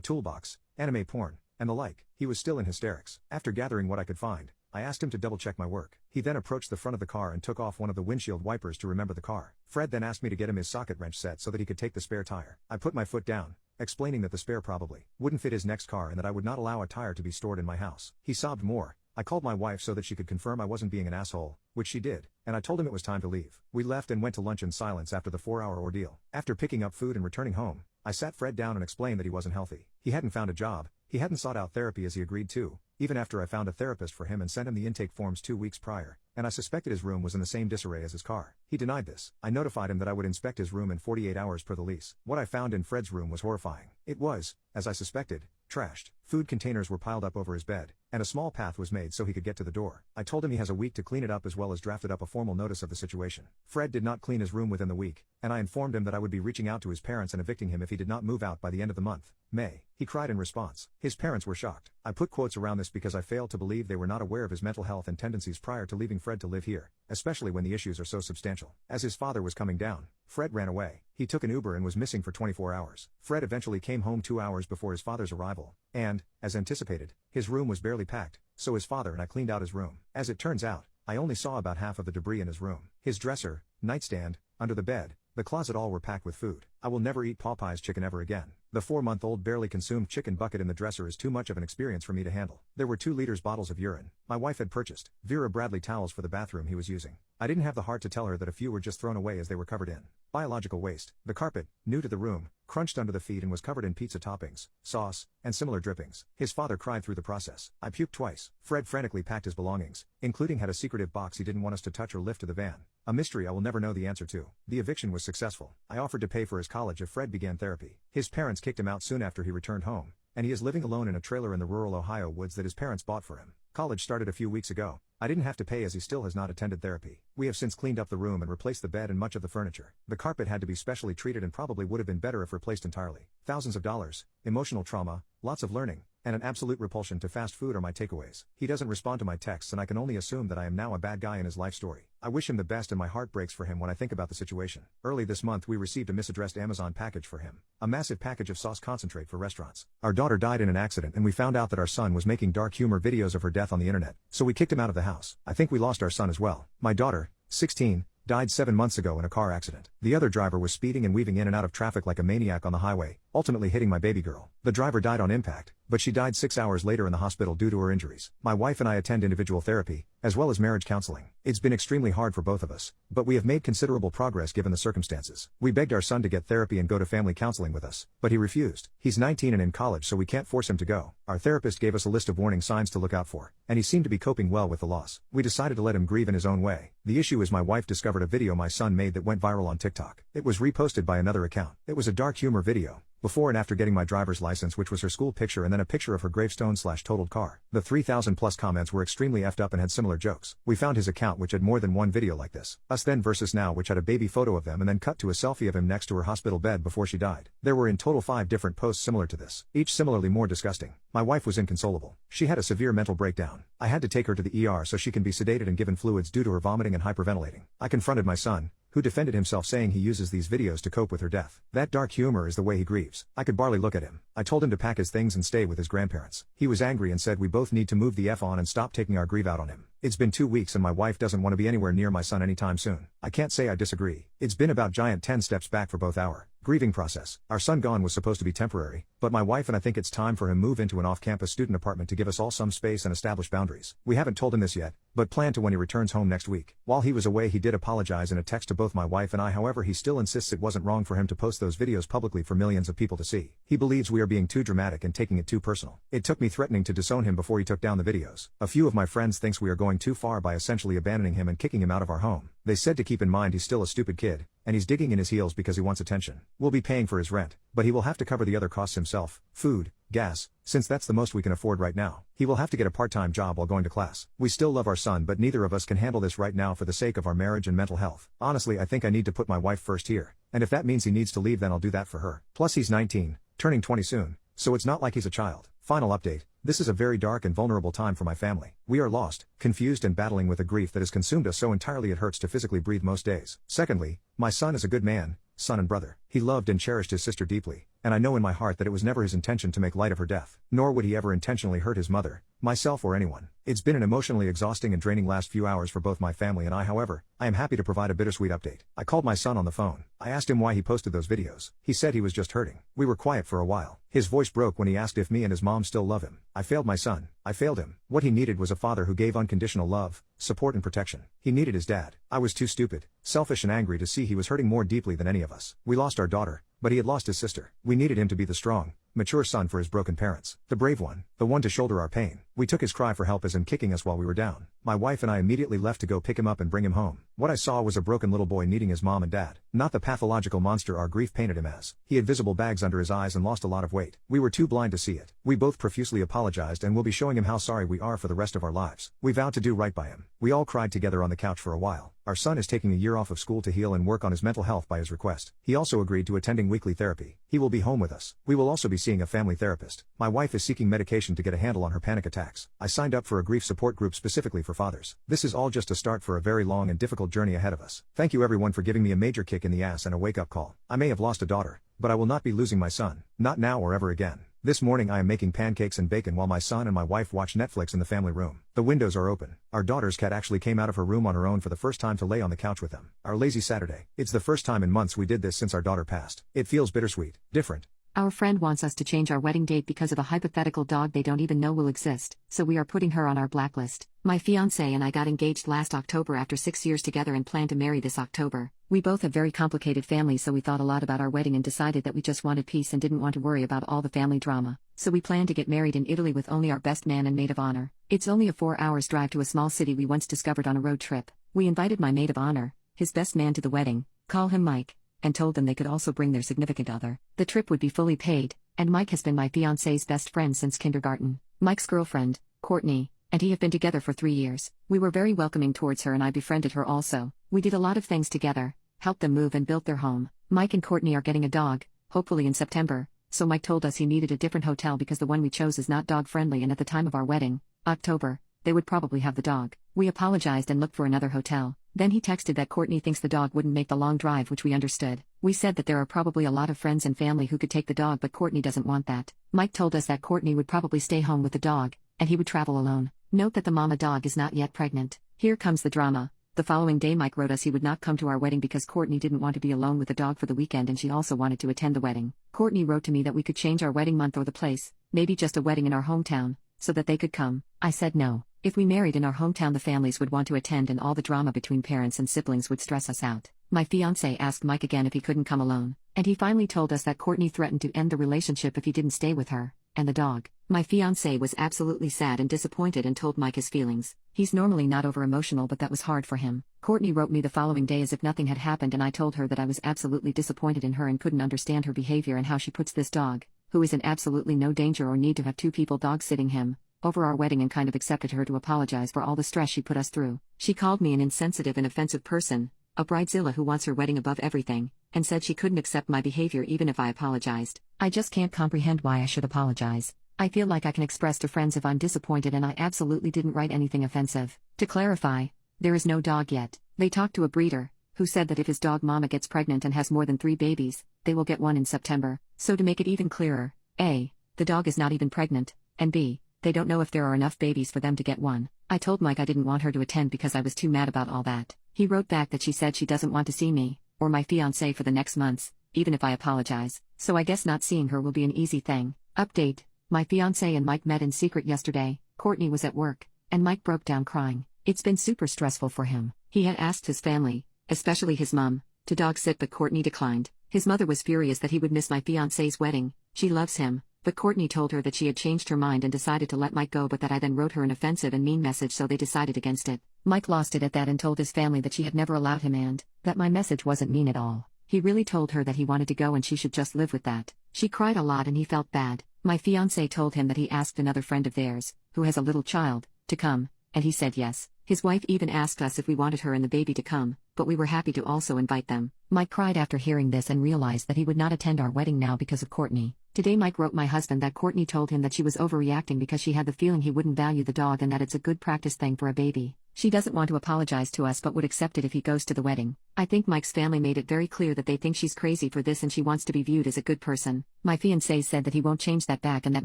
toolbox, anime porn, and the like. He was still in hysterics. After gathering what I could find, I asked him to double-check my work. He then approached the front of the car and took off one of the windshield wipers to remember the car. Fred then asked me to get him his socket wrench set so that he could take the spare tire. I put my foot down, explaining that the spare probably wouldn't fit his next car and that I would not allow a tire to be stored in my house. He sobbed more. I called my wife so that she could confirm I wasn't being an asshole, which she did, and I told him it was time to leave. We left and went to lunch in silence after the 4-hour ordeal. After picking up food and returning home, I sat Fred down and explained that he wasn't healthy. He hadn't found a job, he hadn't sought out therapy as he agreed to, even after I found a therapist for him and sent him the intake forms 2 weeks prior, and I suspected his room was in the same disarray as his car. He denied this. I notified him that I would inspect his room in 48 hours per the lease. What I found in Fred's room was horrifying. It was, as I suspected, trashed. Food containers were piled up over his bed, and a small path was made so he could get to the door. I told him he has a week to clean it up as well as drafted up a formal notice of the situation. Fred did not clean his room within the week, and I informed him that I would be reaching out to his parents and evicting him if he did not move out by the end of the month, May. He cried in response. His parents were shocked. I put quotes around this because I failed to believe they were not aware of his mental health and tendencies prior to leaving Fred to live here, especially when the issues are so substantial. As his father was coming down, Fred ran away. He took an Uber and was missing for 24 hours. Fred eventually came home 2 hours before his father's arrival, and, as anticipated, his room was barely packed, so his father and I cleaned out his room. As it turns out, I only saw about half of the debris in his room. His dresser, nightstand, under the bed, the closet all were packed with food. I will never eat Popeye's chicken ever again. The 4-month-old barely consumed chicken bucket in the dresser is too much of an experience for me to handle. There were 2 liters bottles of urine. My wife had purchased Vera Bradley towels for the bathroom he was using. I didn't have the heart to tell her that a few were just thrown away as they were covered in biological waste. The carpet, new to the room, crunched under the feet and was covered in pizza toppings, sauce, and similar drippings. His father cried through the process. I puked twice. Fred frantically packed his belongings, including had a secretive box he didn't want us to touch or lift to the van. A mystery I will never know the answer to. The eviction was successful. I offered to pay for his college if Fred began therapy. His parents kicked him out soon after he returned home, and he is living alone in a trailer in the rural Ohio woods that his parents bought for him. College started a few weeks ago. I didn't have to pay as he still has not attended therapy. We have since cleaned up the room and replaced the bed and much of the furniture. The carpet had to be specially treated and probably would have been better if replaced entirely. Thousands of dollars, emotional trauma, lots of learning, and an absolute repulsion to fast food or my takeaways. He doesn't respond to my texts and I can only assume that I am now a bad guy in his life story. I wish him the best and my heart breaks for him when I think about the situation. Early this month we received a misaddressed Amazon package for him. A massive package of sauce concentrate for restaurants. Our daughter died in an accident and we found out that our son was making dark humor videos of her death on the internet, so we kicked him out of the house. I think we lost our son as well. My daughter, 16, died 7 months ago in a car accident. The other driver was speeding and weaving in and out of traffic like a maniac on the highway, ultimately hitting my baby girl. The driver died on impact, but she died 6 hours later in the hospital due to her injuries. My wife and I attend individual therapy, as well as marriage counseling. It's been extremely hard for both of us, but we have made considerable progress given the circumstances. We begged our son to get therapy and go to family counseling with us, but he refused. He's 19 and in college, so we can't force him to go. Our therapist gave us a list of warning signs to look out for, and he seemed to be coping well with the loss. We decided to let him grieve in his own way. The issue is my wife discovered a video my son made that went viral on TikTok. It was reposted by another account. It was a dark humor video. Before and after getting my driver's license, which was her school picture, and then a picture of her gravestone/totaled car. The 3,000 plus comments were extremely effed up and had similar jokes. We found his account, which had more than one video like this. Us Then versus Now, which had a baby photo of them and then cut to a selfie of him next to her hospital bed before she died. There were in total 5 different posts similar to this, each similarly more disgusting. My wife was inconsolable. She had a severe mental breakdown. I had to take her to the ER so she can be sedated and given fluids due to her vomiting and hyperventilating. I confronted my son, who defended himself saying he uses these videos to cope with her death. That dark humor is the way he grieves. I could barely look at him. I told him to pack his things and stay with his grandparents. He was angry and said we both need to move the F on and stop taking our grief out on him. It's been 2 weeks and my wife doesn't want to be anywhere near my son anytime soon. I can't say I disagree. It's been about giant 10 steps back for both our grieving process. Our son gone was supposed to be temporary, but my wife and I think it's time for him move into an off-campus student apartment to give us all some space and establish boundaries. We haven't told him this yet, but plan to when he returns home next week. While he was away, he did apologize in a text to both my wife and I. However, he still insists it wasn't wrong for him to post those videos publicly for millions of people to see. He believes we are being too dramatic and taking it too personal. It took me threatening to disown him before he took down the videos. A few of my friends thinks we are going too far by essentially abandoning him and kicking him out of our home. They said to keep in mind he's still a stupid kid, and he's digging in his heels because he wants attention. We'll be paying for his rent, but he will have to cover the other costs himself, food, gas, since that's the most we can afford right now. He will have to get a part-time job while going to class. We still love our son, but neither of us can handle this right now for the sake of our marriage and mental health. Honestly, I think I need to put my wife first here, and if that means he needs to leave, then I'll do that for her. Plus he's 19, turning 20 soon, so it's not like he's a child. Final update. This is a very dark and vulnerable time for my family. We are lost, confused and battling with a grief that has consumed us so entirely it hurts to physically breathe most days. Secondly, my son is a good man, son and brother. He loved and cherished his sister deeply, and I know in my heart that it was never his intention to make light of her death, nor would he ever intentionally hurt his mother, myself or anyone. It's been an emotionally exhausting and draining last few hours for both my family and I. However, I am happy to provide a bittersweet update. I called my son on the phone. I asked him why he posted those videos. He said he was just hurting. We were quiet for a while. His voice broke when he asked if me and his mom still love him. I failed my son. I failed him. What he needed was a father who gave unconditional love, support and protection. He needed his dad. I was too stupid, selfish and angry to see he was hurting more deeply than any of us. We lost our daughter, but he had lost his sister. We needed him to be the strong, mature son for his broken parents. The brave one, the one to shoulder our pain. We took his cry for help as him kicking us while we were down. My wife and I immediately left to go pick him up and bring him home. What I saw was a broken little boy needing his mom and dad, not the pathological monster our grief painted him as. He had visible bags under his eyes and lost a lot of weight. We were too blind to see it. We both profusely apologized and will be showing him how sorry we are for the rest of our lives. We vowed to do right by him. We all cried together on the couch for a while. Our son is taking a year off of school to heal and work on his mental health by his request. He also agreed to attending weekly therapy. He will be home with us. We will also be seeing a family therapist. My wife is seeking medication to get a handle on her panic attacks. I signed up for a grief support group specifically for fathers. This is all just a start for a very long and difficult journey ahead of us. Thank you everyone for giving me a major kick in the ass and a wake-up call. I may have lost a daughter, but I will not be losing my son. Not now or ever again. This morning I am making pancakes and bacon while my son and my wife watch Netflix in the family room. The windows are open. Our daughter's cat actually came out of her room on her own for the first time to lay on the couch with them. Our lazy Saturday. It's the first time in months we did this since our daughter passed. It feels bittersweet, different. Our friend wants us to change our wedding date because of a hypothetical dog they don't even know will exist, so we are putting her on our blacklist. My fiancé and I got engaged last October after 6 years together and plan to marry this October. We both have very complicated families, so we thought a lot about our wedding and decided that we just wanted peace and didn't want to worry about all the family drama. So we plan to get married in Italy with only our best man and maid of honor. It's only a 4 hours drive to a small city we once discovered on a road trip. We invited my maid of honor, his best man, to the wedding, call him Mike, and told them they could also bring their significant other. The trip would be fully paid, and Mike has been my fiancé's best friend since kindergarten. Mike's girlfriend, Courtney, and he have been together for 3 years. We were very welcoming towards her and I befriended her also. We did a lot of things together, helped them move and built their home. Mike and Courtney are getting a dog, hopefully in September, so Mike told us he needed a different hotel because the one we chose is not dog friendly, and at the time of our wedding, October, they would probably have the dog. We apologized and looked for another hotel. Then he texted that Courtney thinks the dog wouldn't make the long drive, which we understood. We said that there are probably a lot of friends and family who could take the dog, but Courtney doesn't want that. Mike told us that Courtney would probably stay home with the dog, and he would travel alone. Note that the mama dog is not yet pregnant. Here comes the drama. The following day Mike wrote us he would not come to our wedding because Courtney didn't want to be alone with the dog for the weekend, and she also wanted to attend the wedding. Courtney wrote to me that we could change our wedding month or the place, maybe just a wedding in our hometown, so that they could come. I said no. If we married in our hometown, the families would want to attend and all the drama between parents and siblings would stress us out. My fiancé asked Mike again if he couldn't come alone, and he finally told us that Courtney threatened to end the relationship if he didn't stay with her and the dog. My fiancé was absolutely sad and disappointed and told Mike his feelings. He's normally not over emotional, but that was hard for him. Courtney wrote me the following day as if nothing had happened, and I told her that I was absolutely disappointed in her and couldn't understand her behavior and how she puts this dog, who is in absolutely no danger or need to have two people dog sitting him, over our wedding, and kind of accepted her to apologize for all the stress she put us through. She called me an insensitive and offensive person, a bridezilla who wants her wedding above everything, and said she couldn't accept my behavior even if I apologized. I just can't comprehend why I should apologize. I feel like I can express to friends if I'm disappointed, and I absolutely didn't write anything offensive. To clarify, there is no dog yet. They talked to a breeder, who said that if his dog mama gets pregnant and has more than 3 babies, they will get one in September. So to make it even clearer, A, the dog is not even pregnant, and B, they don't know if there are enough babies for them to get one. I told Mike I didn't want her to attend because I was too mad about all that. He wrote back that she said she doesn't want to see me, or my fiancé, for the next months, even if I apologize. So I guess not seeing her will be an easy thing. Update: my fiancé and Mike met in secret yesterday. Courtney was at work, and Mike broke down crying. It's been super stressful for him. He had asked his family, especially his mom, to dog sit, but Courtney declined. His mother was furious that he would miss my fiancé's wedding. She loves him, but Courtney told her that she had changed her mind and decided to let Mike go, but that I then wrote her an offensive and mean message, so they decided against it. Mike lost it at that and told his family that she had never allowed him and that my message wasn't mean at all. He really told her that he wanted to go and she should just live with that. She cried a lot and he felt bad. My fiancé told him that he asked another friend of theirs, who has a little child, to come, and he said yes. His wife even asked us if we wanted her and the baby to come, but we were happy to also invite them. Mike cried after hearing this and realized that he would not attend our wedding now because of Courtney. Today Mike wrote my husband that Courtney told him that she was overreacting because she had the feeling he wouldn't value the dog and that it's a good practice thing for a baby. She doesn't want to apologize to us but would accept it if he goes to the wedding. I think Mike's family made it very clear that they think she's crazy for this and she wants to be viewed as a good person. My fiancé said that he won't change that back and that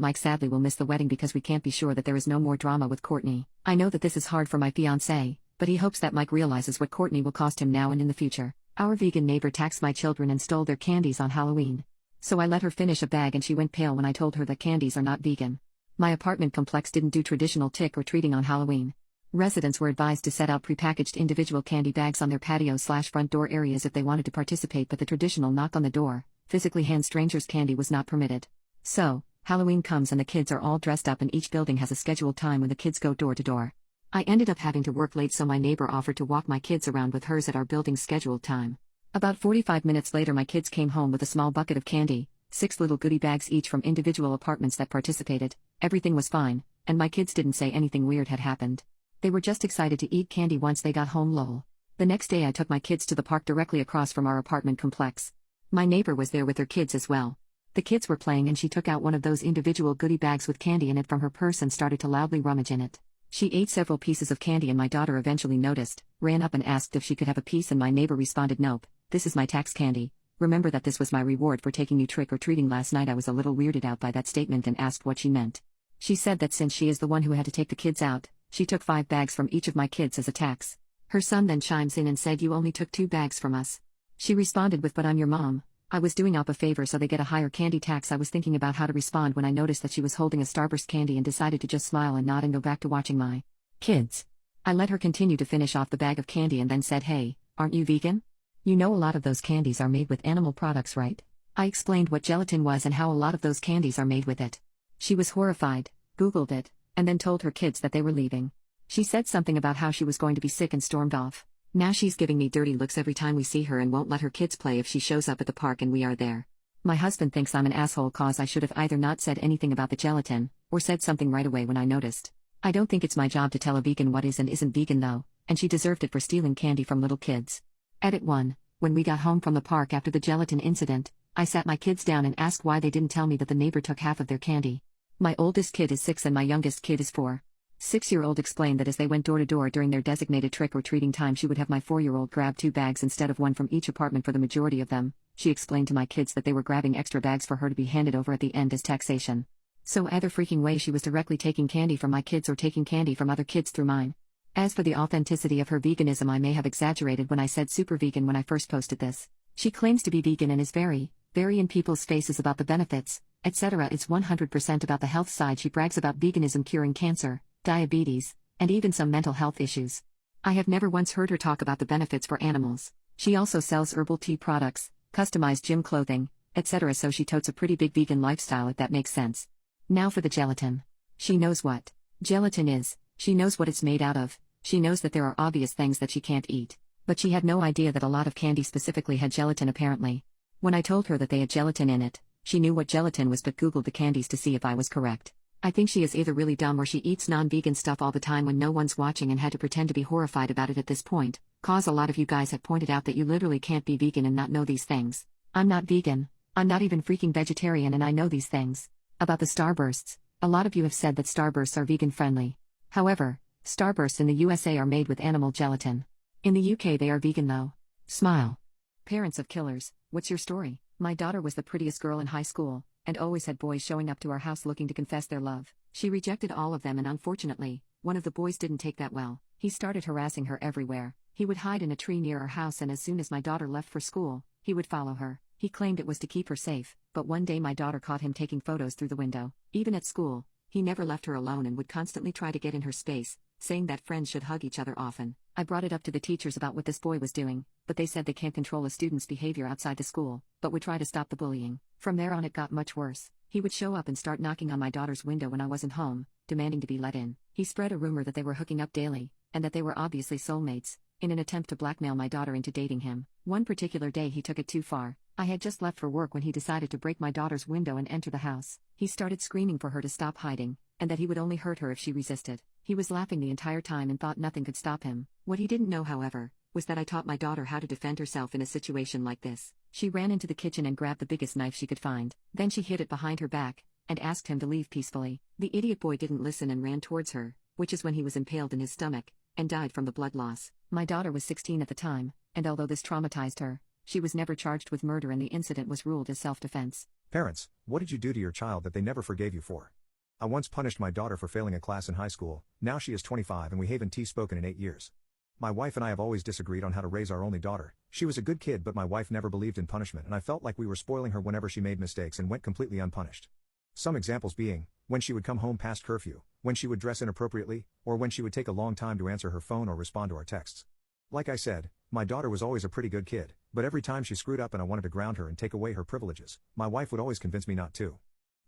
Mike sadly will miss the wedding because we can't be sure that there is no more drama with Courtney. I know that this is hard for my fiancé, but he hopes that Mike realizes what Courtney will cost him now and in the future. Our vegan neighbor taxed my children and stole their candies on Halloween. So I let her finish a bag and she went pale when I told her that candies are not vegan. My apartment complex didn't do traditional trick-or-treating on Halloween. Residents were advised to set out prepackaged individual candy bags on their patio/front door areas if they wanted to participate, but the traditional knock on the door, physically hand strangers candy was not permitted. So, Halloween comes and the kids are all dressed up and each building has a scheduled time when the kids go door to door. I ended up having to work late, so my neighbor offered to walk my kids around with hers at our building's scheduled time. About 45 minutes later my kids came home with a small bucket of candy, 6 little goodie bags each from individual apartments that participated. Everything was fine, and my kids didn't say anything weird had happened. They were just excited to eat candy once they got home, lol. The next day I took my kids to the park directly across from our apartment complex. My neighbor was there with her kids as well. The kids were playing and she took out one of those individual goodie bags with candy in it from her purse and started to loudly rummage in it. She ate several pieces of candy and my daughter eventually noticed, ran up and asked if she could have a piece, and my neighbor responded, "Nope, this is my tax candy. Remember that this was my reward for taking you trick-or-treating last night." I was a little weirded out by that statement and asked what she meant. She said that since she is the one who had to take the kids out, she took 5 bags from each of my kids as a tax. Her son then chimes in and said, "You only took 2 bags from us." She responded with, "But I'm your mom. I was doing Op a favor so they get a higher candy tax." I was thinking about how to respond when I noticed that she was holding a Starburst candy and decided to just smile and nod and go back to watching my kids. I let her continue to finish off the bag of candy and then said, "Hey, aren't you vegan? You know a lot of those candies are made with animal products, right?" I explained what gelatin was and how a lot of those candies are made with it. She was horrified, Googled it, and then told her kids that they were leaving. She said something about how she was going to be sick and stormed off. Now she's giving me dirty looks every time we see her and won't let her kids play if she shows up at the park and we are there. My husband thinks I'm an asshole cause I should have either not said anything about the gelatin, or said something right away when I noticed. I don't think it's my job to tell a vegan what is and isn't vegan though, and she deserved it for stealing candy from little kids. Edit 1. When we got home from the park after the gelatin incident, I sat my kids down and asked why they didn't tell me that the neighbor took half of their candy. My oldest kid is 6 and my youngest kid is 4. 6-year-old explained that as they went door to door during their designated trick-or-treating time, she would have my 4-year-old grab 2 bags instead of 1 from each apartment for the majority of them. She explained to my kids that they were grabbing extra bags for her to be handed over at the end as taxation. So either freaking way she was directly taking candy from my kids or taking candy from other kids through mine. As for the authenticity of her veganism, I may have exaggerated when I said super vegan when I first posted this. She claims to be vegan and is very in people's faces about the benefits, etc. It's 100% about the health side. She brags about veganism curing cancer, diabetes, and even some mental health issues. I have never once heard her talk about the benefits for animals. She also sells herbal tea products, customized gym clothing, etc. So she totes a pretty big vegan lifestyle, if that makes sense. Now for the gelatin. She knows what gelatin is, she knows what it's made out of, she knows that there are obvious things that she can't eat. But she had no idea that a lot of candy specifically had gelatin apparently. When I told her that they had gelatin in it, she knew what gelatin was but googled the candies to see if I was correct. I think she is either really dumb or she eats non-vegan stuff all the time when no one's watching and had to pretend to be horrified about it at this point, cause a lot of you guys have pointed out that you literally can't be vegan and not know these things. I'm not vegan, I'm not even freaking vegetarian, and I know these things. About the Starbursts, a lot of you have said that Starbursts are vegan friendly. However, Starbursts in the USA are made with animal gelatin. In the UK they are vegan though. Smile. Parents of killers, what's your story? My daughter was the prettiest girl in high school, and always had boys showing up to our house looking to confess their love. She rejected all of them, and unfortunately, one of the boys didn't take that well. He started harassing her everywhere. He would hide in a tree near our house, and as soon as my daughter left for school, he would follow her. He claimed it was to keep her safe, but one day my daughter caught him taking photos through the window. Even at school, he never left her alone and would constantly try to get in her space, saying that friends should hug each other often. I brought it up to the teachers about what this boy was doing, but they said they can't control a student's behavior outside the school, but would try to stop the bullying. From there on it got much worse. He would show up and start knocking on my daughter's window when I wasn't home, demanding to be let in. He spread a rumor that they were hooking up daily, and that they were obviously soulmates, in an attempt to blackmail my daughter into dating him. One particular day he took it too far. I had just left for work when he decided to break my daughter's window and enter the house. He started screaming for her to stop hiding, and that he would only hurt her if she resisted. He was laughing the entire time and thought nothing could stop him. What he didn't know, however, was that I taught my daughter how to defend herself in a situation like this. She ran into the kitchen and grabbed the biggest knife she could find. Then she hid it behind her back, and asked him to leave peacefully. The idiot boy didn't listen and ran towards her, which is when he was impaled in his stomach, and died from the blood loss. My daughter was 16 at the time, and although this traumatized her, she was never charged with murder and the incident was ruled as self-defense. Parents, what did you do to your child that they never forgave you for? I once punished my daughter for failing a class in high school. Now she is 25 and we haven't spoken in 8 years. My wife and I have always disagreed on how to raise our only daughter. She was a good kid, but my wife never believed in punishment, and I felt like we were spoiling her whenever she made mistakes and went completely unpunished. Some examples being, when she would come home past curfew, when she would dress inappropriately, or when she would take a long time to answer her phone or respond to our texts. Like I said, my daughter was always a pretty good kid, but every time she screwed up and I wanted to ground her and take away her privileges, my wife would always convince me not to.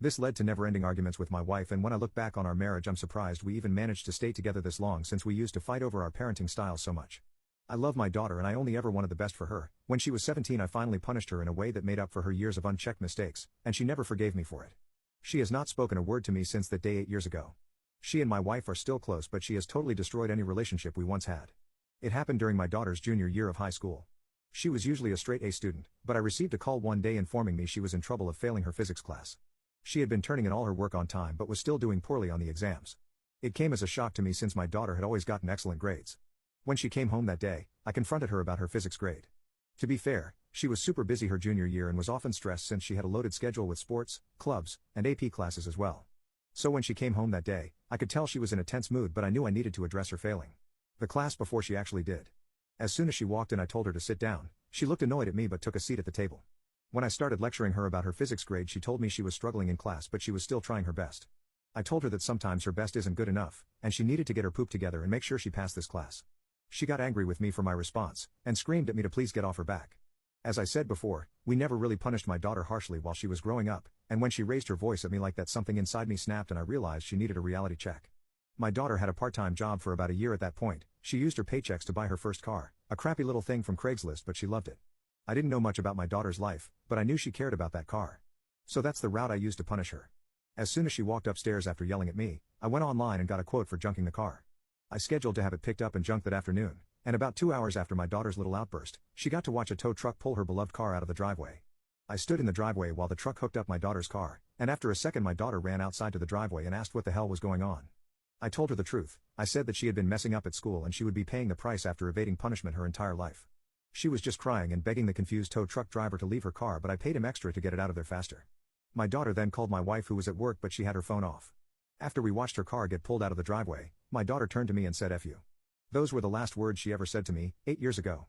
This led to never-ending arguments with my wife, and when I look back on our marriage, I'm surprised we even managed to stay together this long, since we used to fight over our parenting styles so much. I love my daughter and I only ever wanted the best for her. When she was 17, I finally punished her in a way that made up for her years of unchecked mistakes, and she never forgave me for it. She has not spoken a word to me since that day 8 years ago. She and my wife are still close, but she has totally destroyed any relationship we once had. It happened during my daughter's junior year of high school. She was usually a straight A student, but I received a call one day informing me she was in trouble of failing her physics class. She had been turning in all her work on time but was still doing poorly on the exams. It came as a shock to me since my daughter had always gotten excellent grades. When she came home that day, I confronted her about her physics grade. To be fair, she was super busy her junior year and was often stressed since she had a loaded schedule with sports, clubs, and AP classes as well. So when she came home that day, I could tell she was in a tense mood, but I knew I needed to address her failing the class before she actually did. As soon as she walked in, I told her to sit down. She looked annoyed at me but took a seat at the table. When I started lecturing her about her physics grade, she told me she was struggling in class but she was still trying her best. I told her that sometimes her best isn't good enough, and she needed to get her poop together and make sure she passed this class. She got angry with me for my response, and screamed at me to please get off her back. As I said before, we never really punished my daughter harshly while she was growing up, and when she raised her voice at me like that, something inside me snapped and I realized she needed a reality check. My daughter had a part-time job for about a year at that point. She used her paychecks to buy her first car, a crappy little thing from Craigslist, but she loved it. I didn't know much about my daughter's life, but I knew she cared about that car. So that's the route I used to punish her. As soon as she walked upstairs after yelling at me, I went online and got a quote for junking the car. I scheduled to have it picked up and junked that afternoon, and about 2 hours after my daughter's little outburst, she got to watch a tow truck pull her beloved car out of the driveway. I stood in the driveway while the truck hooked up my daughter's car, and after a second my daughter ran outside to the driveway and asked what the hell was going on. I told her the truth. I said that she had been messing up at school and she would be paying the price after evading punishment her entire life. She was just crying and begging the confused tow truck driver to leave her car, but I paid him extra to get it out of there faster. My daughter then called my wife, who was at work, but she had her phone off. After we watched her car get pulled out of the driveway, my daughter turned to me and said "F you." Those were the last words she ever said to me, 8 years ago.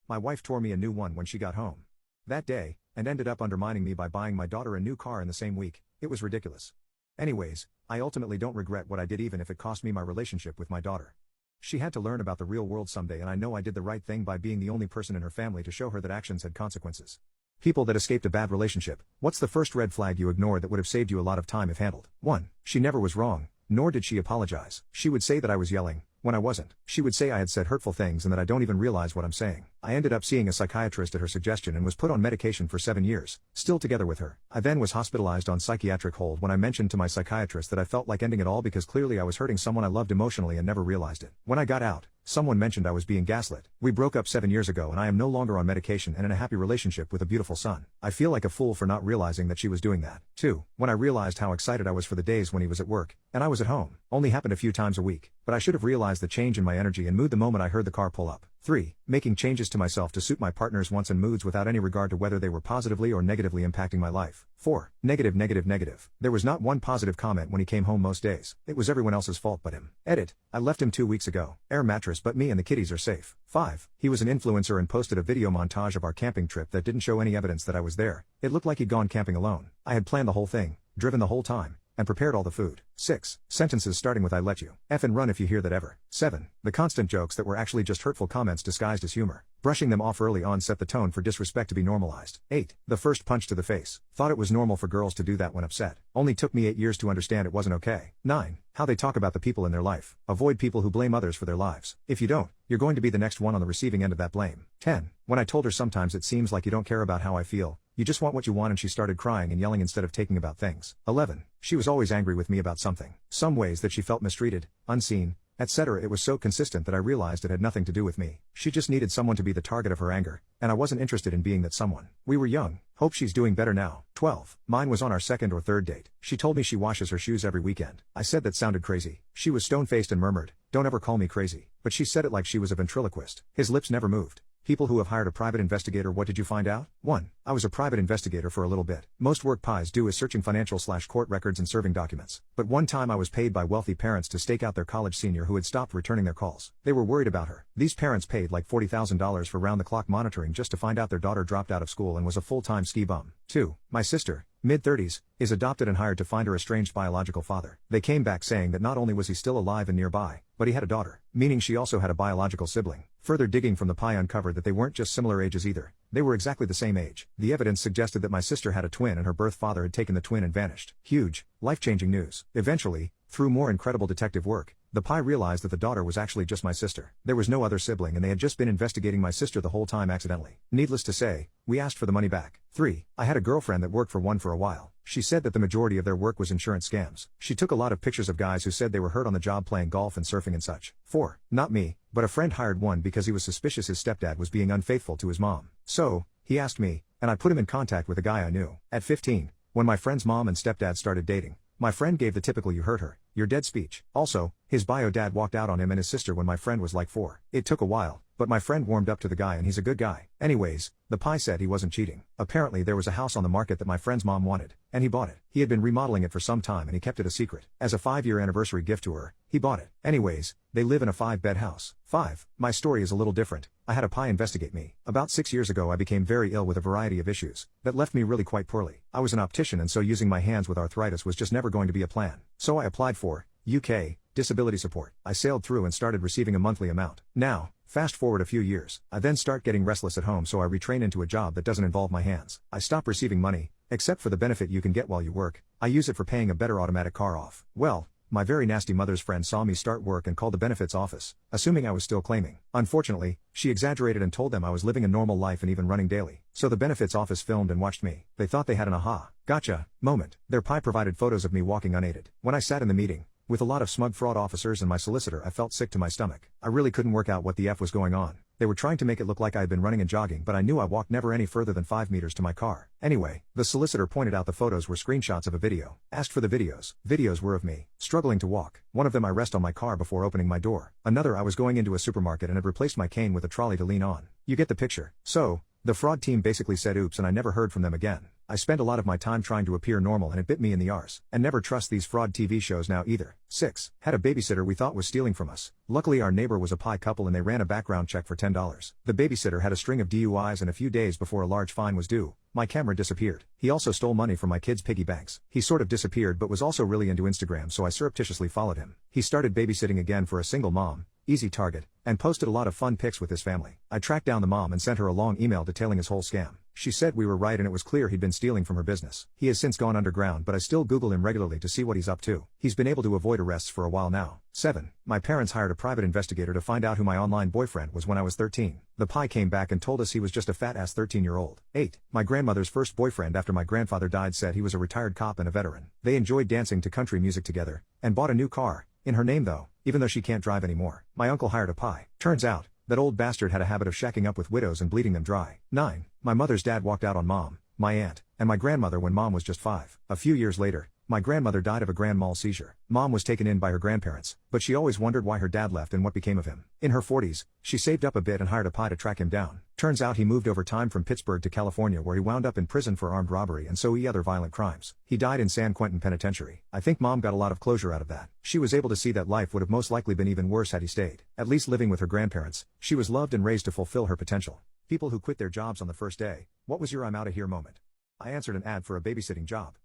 My wife tore me a new one when she got home that day, and ended up undermining me by buying my daughter a new car in the same week. It was ridiculous. Anyways, I ultimately don't regret what I did, even if it cost me my relationship with my daughter. She had to learn about the real world someday, and I know I did the right thing by being the only person in her family to show her that actions had consequences. People that escaped a bad relationship. What's the first red flag you ignored that would have saved you a lot of time if handled? 1. She never was wrong, nor did she apologize. She would say that I was yelling, when I wasn't. She would say I had said hurtful things and that I don't even realize what I'm saying. I ended up seeing a psychiatrist at her suggestion and was put on medication for 7 years, still together with her. I then was hospitalized on psychiatric hold when I mentioned to my psychiatrist that I felt like ending it all because clearly I was hurting someone I loved emotionally and never realized it. When I got out, someone mentioned I was being gaslit. We broke up 7 years ago and I am no longer on medication and in a happy relationship with a beautiful son. I feel like a fool for not realizing that she was doing that. 2. When I realized how excited I was for the days when he was at work, and I was at home, only happened a few times a week, but I should have realized the change in my energy and mood the moment I heard the car pull up. 3. Making changes to myself to suit my partner's wants and moods without any regard to whether they were positively or negatively impacting my life. 4. Negative. There was not one positive comment when he came home most days. It was everyone else's fault but him. Edit. I left him 2 weeks ago. Air mattress, but me and the kiddies are safe. 5. He was an influencer and posted a video montage of our camping trip that didn't show any evidence that I was there. It looked like he'd gone camping alone. I had planned the whole thing, driven the whole time, and prepared all the food. 6. Sentences starting with "I let you F and run if you hear that ever." 7. The constant jokes that were actually just hurtful comments disguised as humor. Brushing them off early on set the tone for disrespect to be normalized. 8. The first punch to the face. Thought it was normal for girls to do that when upset. Only took me 8 years to understand it wasn't okay. 9. How they talk about the people in their life. Avoid people who blame others for their lives. If you don't, you're going to be the next one on the receiving end of that blame. 10. When I told her sometimes it seems like you don't care about how I feel, you just want what you want, and she started crying and yelling instead of taking about things. 11. She was always angry with me about something. Some ways that she felt mistreated, unseen, etc. It was so consistent that I realized it had nothing to do with me. She just needed someone to be the target of her anger, and I wasn't interested in being that someone. We were young. Hope she's doing better now. 12. Mine was on our second or third date. She told me she washes her shoes every weekend. I said that sounded crazy. She was stone-faced and murmured, "Don't ever call me crazy." But she said it like she was a ventriloquist. His lips never moved. People who have hired a private investigator. What did you find out? 1. I was a private investigator for a little bit. Most work pies do is searching financial/court records and serving documents. But one time I was paid by wealthy parents to stake out their college senior who had stopped returning their calls. They were worried about her. These parents paid like $40,000 for round-the-clock monitoring just to find out their daughter dropped out of school and was a full-time ski bum. 2. My sister, mid-30s, is adopted and hired to find her estranged biological father. They came back saying that not only was he still alive and nearby, but he had a daughter, meaning she also had a biological sibling. Further digging from the pie uncovered that they weren't just similar ages either. They were exactly the same age. The evidence suggested that my sister had a twin and her birth father had taken the twin and vanished. Huge, life-changing news. Eventually, through more incredible detective work, the pie realized that the daughter was actually just my sister. There was no other sibling and they had just been investigating my sister the whole time accidentally. Needless to say, we asked for the money back. 3. I had a girlfriend that worked for one for a while. She said that the majority of their work was insurance scams. She took a lot of pictures of guys who said they were hurt on the job playing golf and surfing and such. 4. Not me, but a friend hired one because he was suspicious his stepdad was being unfaithful to his mom. So, he asked me, and I put him in contact with a guy I knew. At 15, when my friend's mom and stepdad started dating, my friend gave the typical "you hurt her, you're dead" speech. Also, his bio dad walked out on him and his sister when my friend was like 4. It took a while, but my friend warmed up to the guy and he's a good guy. Anyways, the pie said he wasn't cheating. Apparently there was a house on the market that my friend's mom wanted, and he bought it. He had been remodeling it for some time and he kept it a secret. As a 5-year anniversary gift to her, he bought it. Anyways, they live in a 5-bed house. 5. My story is a little different. I had a pie investigate me. About 6 years ago I became very ill with a variety of issues that left me really quite poorly. I was an optician and so using my hands with arthritis was just never going to be a plan. So I applied for UK disability support. I sailed through and started receiving a monthly amount. Now, fast forward a few years, I then start getting restless at home so I retrain into a job that doesn't involve my hands. I stop receiving money, except for the benefit you can get while you work. I use it for paying a better automatic car off. Well, my very nasty mother's friend saw me start work and called the benefits office, assuming I was still claiming. Unfortunately, she exaggerated and told them I was living a normal life and even running daily. So the benefits office filmed and watched me. They thought they had an aha, gotcha moment. Their pie provided photos of me walking unaided. When I sat in the meeting, with a lot of smug fraud officers and my solicitor, I felt sick to my stomach. I really couldn't work out what the F was going on. They were trying to make it look like I had been running and jogging, but I knew I walked never any further than 5 meters to my car. Anyway, the solicitor pointed out the photos were screenshots of a video. Asked for the videos. Videos were of me, struggling to walk. One of them I rest on my car before opening my door. Another I was going into a supermarket and had replaced my cane with a trolley to lean on. You get the picture. So, the fraud team basically said oops and I never heard from them again. I spent a lot of my time trying to appear normal and it bit me in the arse. And never trust these fraud TV shows now either. 6. Had a babysitter we thought was stealing from us. Luckily our neighbor was a pie couple and they ran a background check for $10. The babysitter had a string of DUIs and a few days before a large fine was due, my camera disappeared. He also stole money from my kids' piggy banks. He sort of disappeared but was also really into Instagram, so I surreptitiously followed him. He started babysitting again for a single mom, easy target, and posted a lot of fun pics with his family. I tracked down the mom and sent her a long email detailing his whole scam. She said we were right and it was clear he'd been stealing from her business. He has since gone underground but I still Google him regularly to see what he's up to. He's been able to avoid arrests for a while now. 7. My parents hired a private investigator to find out who my online boyfriend was when I was 13. The pie came back and told us he was just a fat-ass 13-year-old. 8. My grandmother's first boyfriend after my grandfather died said he was a retired cop and a veteran. They enjoyed dancing to country music together, and bought a new car, in her name though, even though she can't drive anymore. My uncle hired a pie. Turns out, that old bastard had a habit of shacking up with widows and bleeding them dry. 9. My mother's dad walked out on mom, my aunt, and my grandmother when mom was just 5. A few years later, my grandmother died of a grand mal seizure. Mom was taken in by her grandparents, but she always wondered why her dad left and what became of him. In her 40s, she saved up a bit and hired a pie to track him down. Turns out he moved over time from Pittsburgh to California where he wound up in prison for armed robbery and so other violent crimes. He died in San Quentin Penitentiary. I think mom got a lot of closure out of that. She was able to see that life would have most likely been even worse had he stayed. At least living with her grandparents, she was loved and raised to fulfill her potential. People who quit their jobs on the first day, what was your I'm outta here moment? I answered an ad for a babysitting job.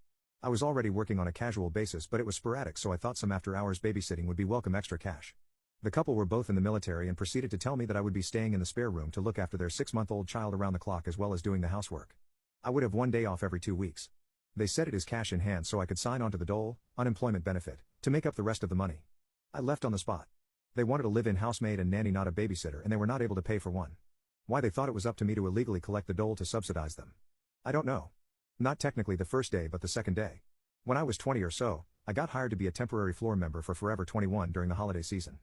I was already working on a casual basis but it was sporadic so I thought some after-hours babysitting would be welcome extra cash. The couple were both in the military and proceeded to tell me that I would be staying in the spare room to look after their 6-month-old child around the clock as well as doing the housework. I would have 1 day off every 2 weeks. They said it is cash in hand so I could sign on to the dole, unemployment benefit, to make up the rest of the money. I left on the spot. They wanted a live-in housemaid and nanny, not a babysitter, and they were not able to pay for one. Why they thought it was up to me to illegally collect the dole to subsidize them, I don't know. Not technically the first day but the second day. When I was 20 or so, I got hired to be a temporary floor member for Forever 21 during the holiday season.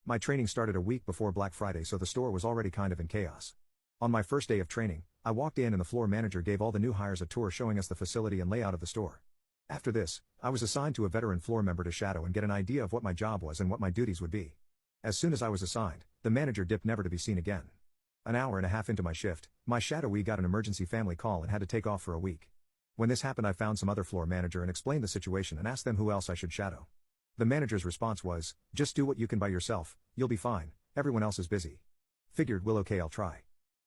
My training started a week before Black Friday so the store was already kind of in chaos. On my first day of training, I walked in and the floor manager gave all the new hires a tour showing us the facility and layout of the store. After this, I was assigned to a veteran floor member to shadow and get an idea of what my job was and what my duties would be. As soon as I was assigned, the manager dipped never to be seen again. An hour and a half into my shift, my shadowee got an emergency family call and had to take off for a week. When this happened I found some other floor manager and explained the situation and asked them who else I should shadow. The manager's response was, just do what you can by yourself, you'll be fine, everyone else is busy. Figured well okay I'll try.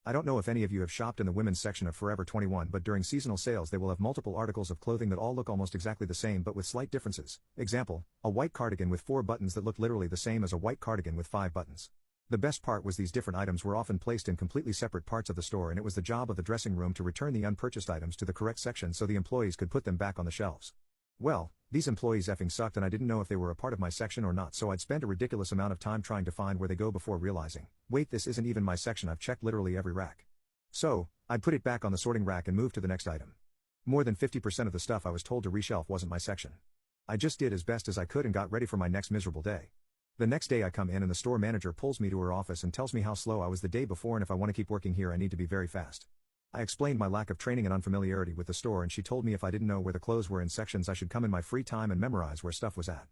I don't know if any of you have shopped in the women's section of Forever 21 but during seasonal sales they will have multiple articles of clothing that all look almost exactly the same but with slight differences. Example, a white cardigan with 4 buttons that look literally the same as a white cardigan with 5 buttons. The best part was these different items were often placed in completely separate parts of the store and it was the job of the dressing room to return the unpurchased items to the correct section so the employees could put them back on the shelves. Well, these employees effing sucked and I didn't know if they were a part of my section or not so I'd spend a ridiculous amount of time trying to find where they go before realizing, wait, this isn't even my section, I've checked literally every rack. So, I'd put it back on the sorting rack and move to the next item. More than 50% of the stuff I was told to reshelf wasn't my section. I just did as best as I could and got ready for my next miserable day. The next day I come in and the store manager pulls me to her office and tells me how slow I was the day before and if I want to keep working here I need to be very fast. I explained my lack of training and unfamiliarity with the store and she told me if I didn't know where the clothes were in sections I should come in my free time and memorize where stuff was at.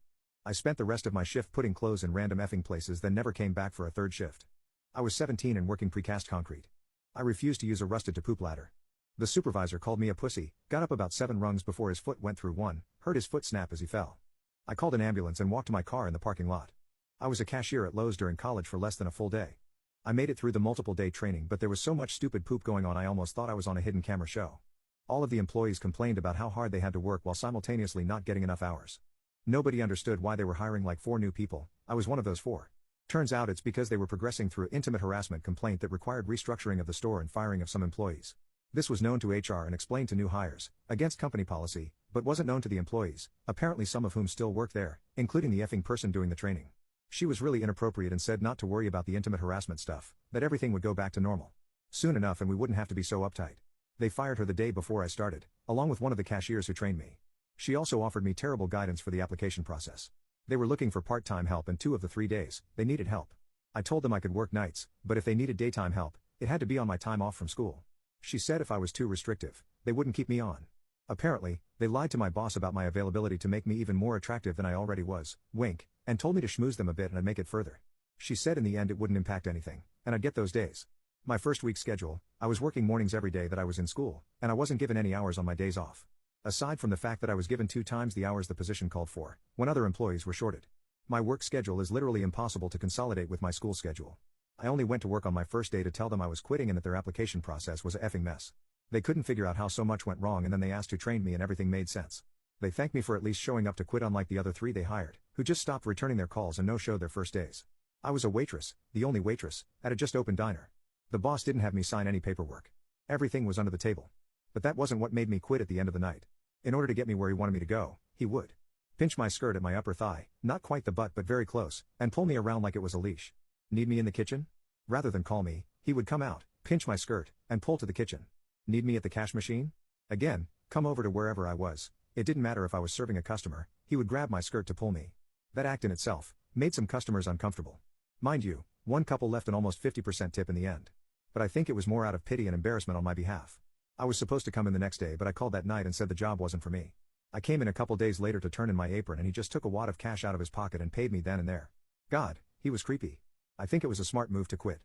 I spent the rest of my shift putting clothes in random effing places then never came back for a third shift. I was 17 and working precast concrete. I refused to use a rusted to poop ladder. The supervisor called me a pussy, got up about 7 rungs before his foot went through one, heard his foot snap as he fell. I called an ambulance and walked to my car in the parking lot. I was a cashier at Lowe's during college for less than a full day. I made it through the multiple day training but there was so much stupid poop going on I almost thought I was on a hidden camera show. All of the employees complained about how hard they had to work while simultaneously not getting enough hours. Nobody understood why they were hiring like 4 new people. I was one of those 4. Turns out it's because they were progressing through an intimate harassment complaint that required restructuring of the store and firing of some employees. This was known to HR and explained to new hires, against company policy, but wasn't known to the employees, apparently some of whom still work there, including the effing person doing the training. She was really inappropriate and said not to worry about the intimate harassment stuff, that everything would go back to normal soon enough and we wouldn't have to be so uptight. They fired her the day before I started, along with one of the cashiers who trained me. She also offered me terrible guidance for the application process. They were looking for part-time help and 2 of the 3 days, they needed help. I told them I could work nights, but if they needed daytime help, it had to be on my time off from school. She said if I was too restrictive, they wouldn't keep me on. Apparently, they lied to my boss about my availability to make me even more attractive than I already was, wink, and told me to schmooze them a bit and I'd make it further. She said in the end it wouldn't impact anything, and I'd get those days. My first week's schedule, I was working mornings every day that I was in school, and I wasn't given any hours on my days off. Aside from the fact that I was given 2 times the hours the position called for, when other employees were shorted. My work schedule is literally impossible to consolidate with my school schedule. I only went to work on my first day to tell them I was quitting and that their application process was a effing mess. They couldn't figure out how so much went wrong and then they asked who trained me and everything made sense. They thanked me for at least showing up to quit unlike the other 3 they hired, who just stopped returning their calls and no-showed their first days. I was a waitress, the only waitress, at a just-opened diner. The boss didn't have me sign any paperwork. Everything was under the table. But that wasn't what made me quit at the end of the night. In order to get me where he wanted me to go, he would pinch my skirt at my upper thigh, not quite the butt but very close, and pull me around like it was a leash. Need me in the kitchen? Rather than call me, he would come out, pinch my skirt, and pull to the kitchen. Need me at the cash machine? Again, come over to wherever I was. It didn't matter if I was serving a customer, he would grab my skirt to pull me. That act in itself made some customers uncomfortable. Mind you, one couple left an almost 50% tip in the end. But I think it was more out of pity and embarrassment on my behalf. I was supposed to come in the next day but I called that night and said the job wasn't for me. I came in a couple days later to turn in my apron and he just took a wad of cash out of his pocket and paid me then and there. God, he was creepy. I think it was a smart move to quit.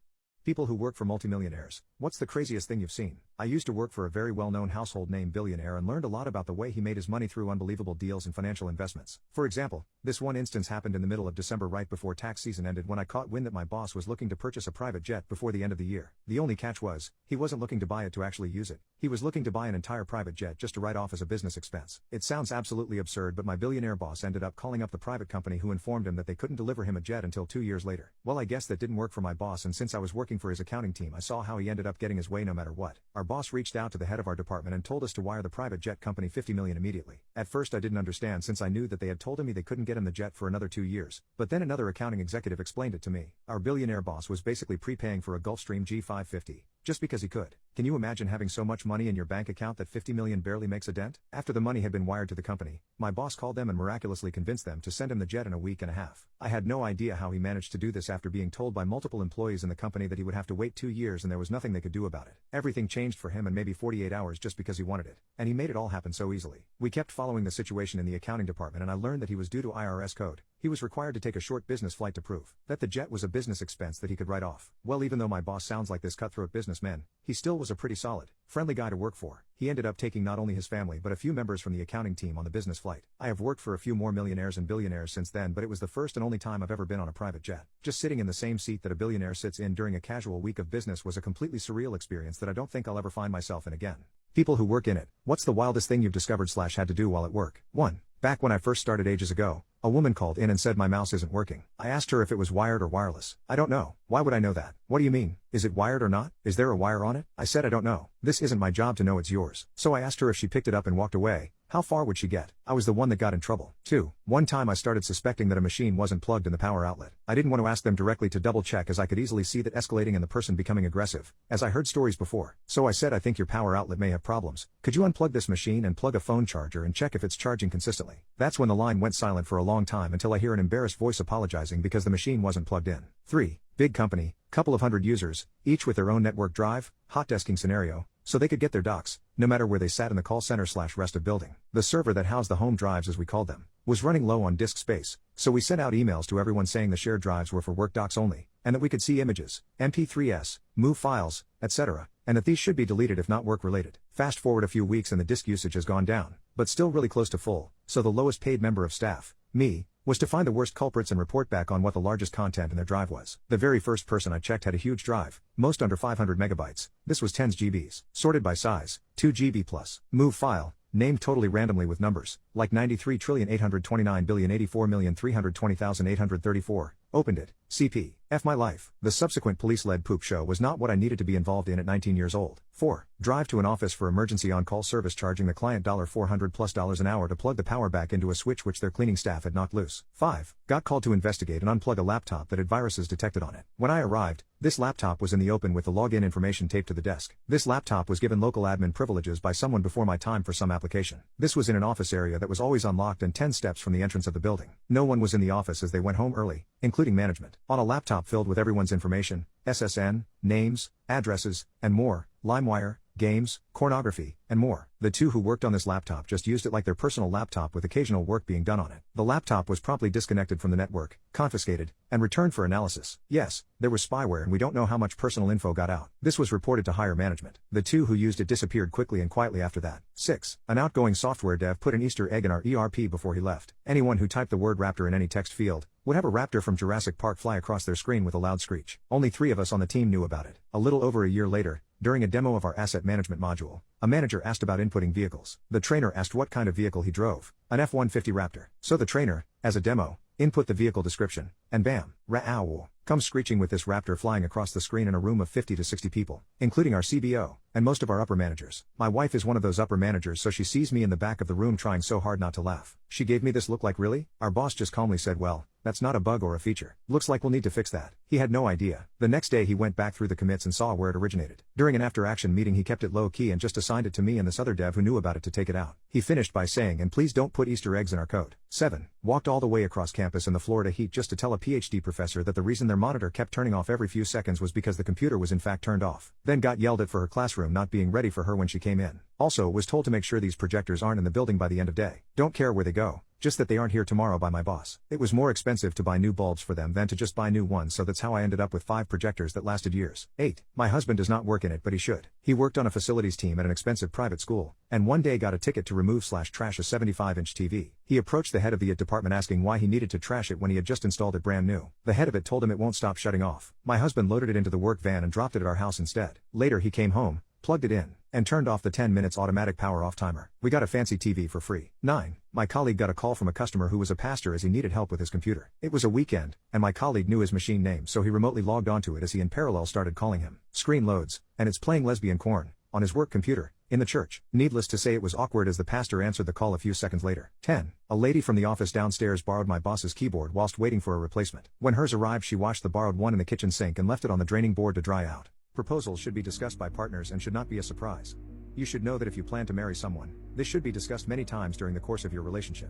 People who work for multimillionaires, what's the craziest thing you've seen? I used to work for a very well-known household name billionaire and learned a lot about the way he made his money through unbelievable deals and financial investments. For example, this one instance happened in the middle of December right before tax season ended when I caught wind that my boss was looking to purchase a private jet before the end of the year. The only catch was, he wasn't looking to buy it to actually use it. He was looking to buy an entire private jet just to write off as a business expense. It sounds absolutely absurd but my billionaire boss ended up calling up the private company who informed him that they couldn't deliver him a jet until 2 years later. Well, I guess that didn't work for my boss and since I was working for his accounting team I saw how he ended up getting his way no matter what. Our boss reached out to the head of our department and told us to wire the private jet company $50 million immediately. At first I didn't understand since I knew that they had told me they couldn't get him the jet for another 2 years, but then another accounting executive explained it to me. Our billionaire boss was basically prepaying for a Gulfstream G550. Just because he could. Can you imagine having so much money in your bank account that $50 million barely makes a dent? After the money had been wired to the company, my boss called them and miraculously convinced them to send him the jet in a week and a half. I had no idea how he managed to do this after being told by multiple employees in the company that he would have to wait 2 years and there was nothing they could do about it. Everything changed for him in maybe 48 hours just because he wanted it. And he made it all happen so easily. We kept following the situation in the accounting department and I learned that he was due to IRS code. He was required to take a short business flight to prove that the jet was a business expense that he could write off. Well, even though my boss sounds like this cutthroat businessman, he still was a pretty solid, friendly guy to work for. He ended up taking not only his family but a few members from the accounting team on the business flight. I have worked for a few more millionaires and billionaires since then but it was the first and only time I've ever been on a private jet. Just sitting in the same seat that a billionaire sits in during a casual week of business was a completely surreal experience that I don't think I'll ever find myself in again. People who work in it, what's the wildest thing you've discovered / had to do while at work? 1. Back when I first started ages ago, a woman called in and said my mouse isn't working. I asked her if it was wired or wireless. I don't know. Why would I know that? What do you mean? Is it wired or not? Is there a wire on it? I said I don't know. This isn't my job to know, it's yours. So I asked her if she picked it up and walked away. How far would she get? I was the one that got in trouble. 2. One time I started suspecting that a machine wasn't plugged in the power outlet. I didn't want to ask them directly to double check as I could easily see that escalating and the person becoming aggressive, as I heard stories before. So I said I think your power outlet may have problems. Could you unplug this machine and plug a phone charger and check if it's charging consistently? That's when the line went silent for a long time until I hear an embarrassed voice apologizing because the machine wasn't plugged in. 3. Big company, couple of hundred users, each with their own network drive, hot desking scenario, so they could get their docs, no matter where they sat in the call center / rest of building. The server that housed the home drives as we called them, was running low on disk space, so we sent out emails to everyone saying the shared drives were for work docs only, and that we could see images, MP3s, move files, etc., and that these should be deleted if not work related. Fast forward a few weeks and the disk usage has gone down, but still really close to full, so the lowest paid member of staff, me, was to find the worst culprits and report back on what the largest content in their drive was. The very first person I checked had a huge drive, most under 500 megabytes. This was 10 GBs, sorted by size, 2 GB plus, move file, named totally randomly with numbers, like 93,829,084,320,834, opened it, CP, F my life. The subsequent police-led poop show was not what I needed to be involved in at 19 years old. 4. Drive to an office for emergency on-call service charging the client $400+ an hour to plug the power back into a switch which their cleaning staff had knocked loose. 5. Got called to investigate and unplug a laptop that had viruses detected on it. When I arrived, this laptop was in the open with the login information taped to the desk. This laptop was given local admin privileges by someone before my time for some application. This was in an office area that was always unlocked and 10 steps from the entrance of the building. No one was in the office as they went home early, including including management. On a laptop filled with everyone's information, SSN, names, addresses, and more, LimeWire, games, pornography, and more. The two who worked on this laptop just used it like their personal laptop with occasional work being done on it. The laptop was promptly disconnected from the network, confiscated, and returned for analysis. Yes, there was spyware and we don't know how much personal info got out. This was reported to higher management. The two who used it disappeared quickly and quietly after that. 6. An outgoing software dev put an Easter egg in our ERP before he left. Anyone who typed the word raptor in any text field would have a raptor from Jurassic Park fly across their screen with a loud screech. Only 3 of us on the team knew about it. A little over a year later, during a demo of our asset management module, a manager asked about inputting vehicles. The trainer asked what kind of vehicle he drove, an F-150 Raptor. So the trainer, as a demo, input the vehicle description, and bam, Ra-ow, comes screeching with this Raptor flying across the screen in a room of 50 to 60 people, including our CBO, and most of our upper managers. My wife is one of those upper managers, so she sees me in the back of the room trying so hard not to laugh. She gave me this look like, really? Our boss just calmly said, well, that's not a bug or a feature. Looks like we'll need to fix that. He had no idea. The next day he went back through the commits and saw where it originated. During an after-action meeting he kept it low-key and just assigned it to me and this other dev who knew about it to take it out. He finished by saying, and please don't put Easter eggs in our code. 7. Walked all the way across campus in the Florida heat just to tell a PhD professor that the reason their monitor kept turning off every few seconds was because the computer was in fact turned off. Then got yelled at for her classroom not being ready for her when she came in. Also was told to make sure these projectors aren't in the building by the end of day. Don't care where they go, just that they aren't here tomorrow by my boss. It was more expensive to buy new bulbs for them than to just buy new ones, so that's how I ended up with 5 projectors that lasted years. 8. My husband does not work in it, but he should. He worked on a facilities team at an expensive private school, and one day got a ticket to remove/trash a 75-inch TV. He approached the head of the IT department asking why he needed to trash it when he had just installed it brand new. The head of it told him it won't stop shutting off. My husband loaded it into the work van and dropped it at our house instead. Later he came home, plugged it in, and turned off the 10 minutes automatic power off timer. We got a fancy TV for free. 9. My colleague got a call from a customer who was a pastor as he needed help with his computer. It was a weekend, and my colleague knew his machine name, so he remotely logged onto it as he in parallel started calling him. Screen loads, and it's playing Lesbian Corn on his work computer, in the church. Needless to say it was awkward as the pastor answered the call a few seconds later. 10. A lady from the office downstairs borrowed my boss's keyboard whilst waiting for a replacement. When hers arrived she washed the borrowed one in the kitchen sink and left it on the draining board to dry out. Proposals should be discussed by partners and should not be a surprise. You should know that if you plan to marry someone, this should be discussed many times during the course of your relationship.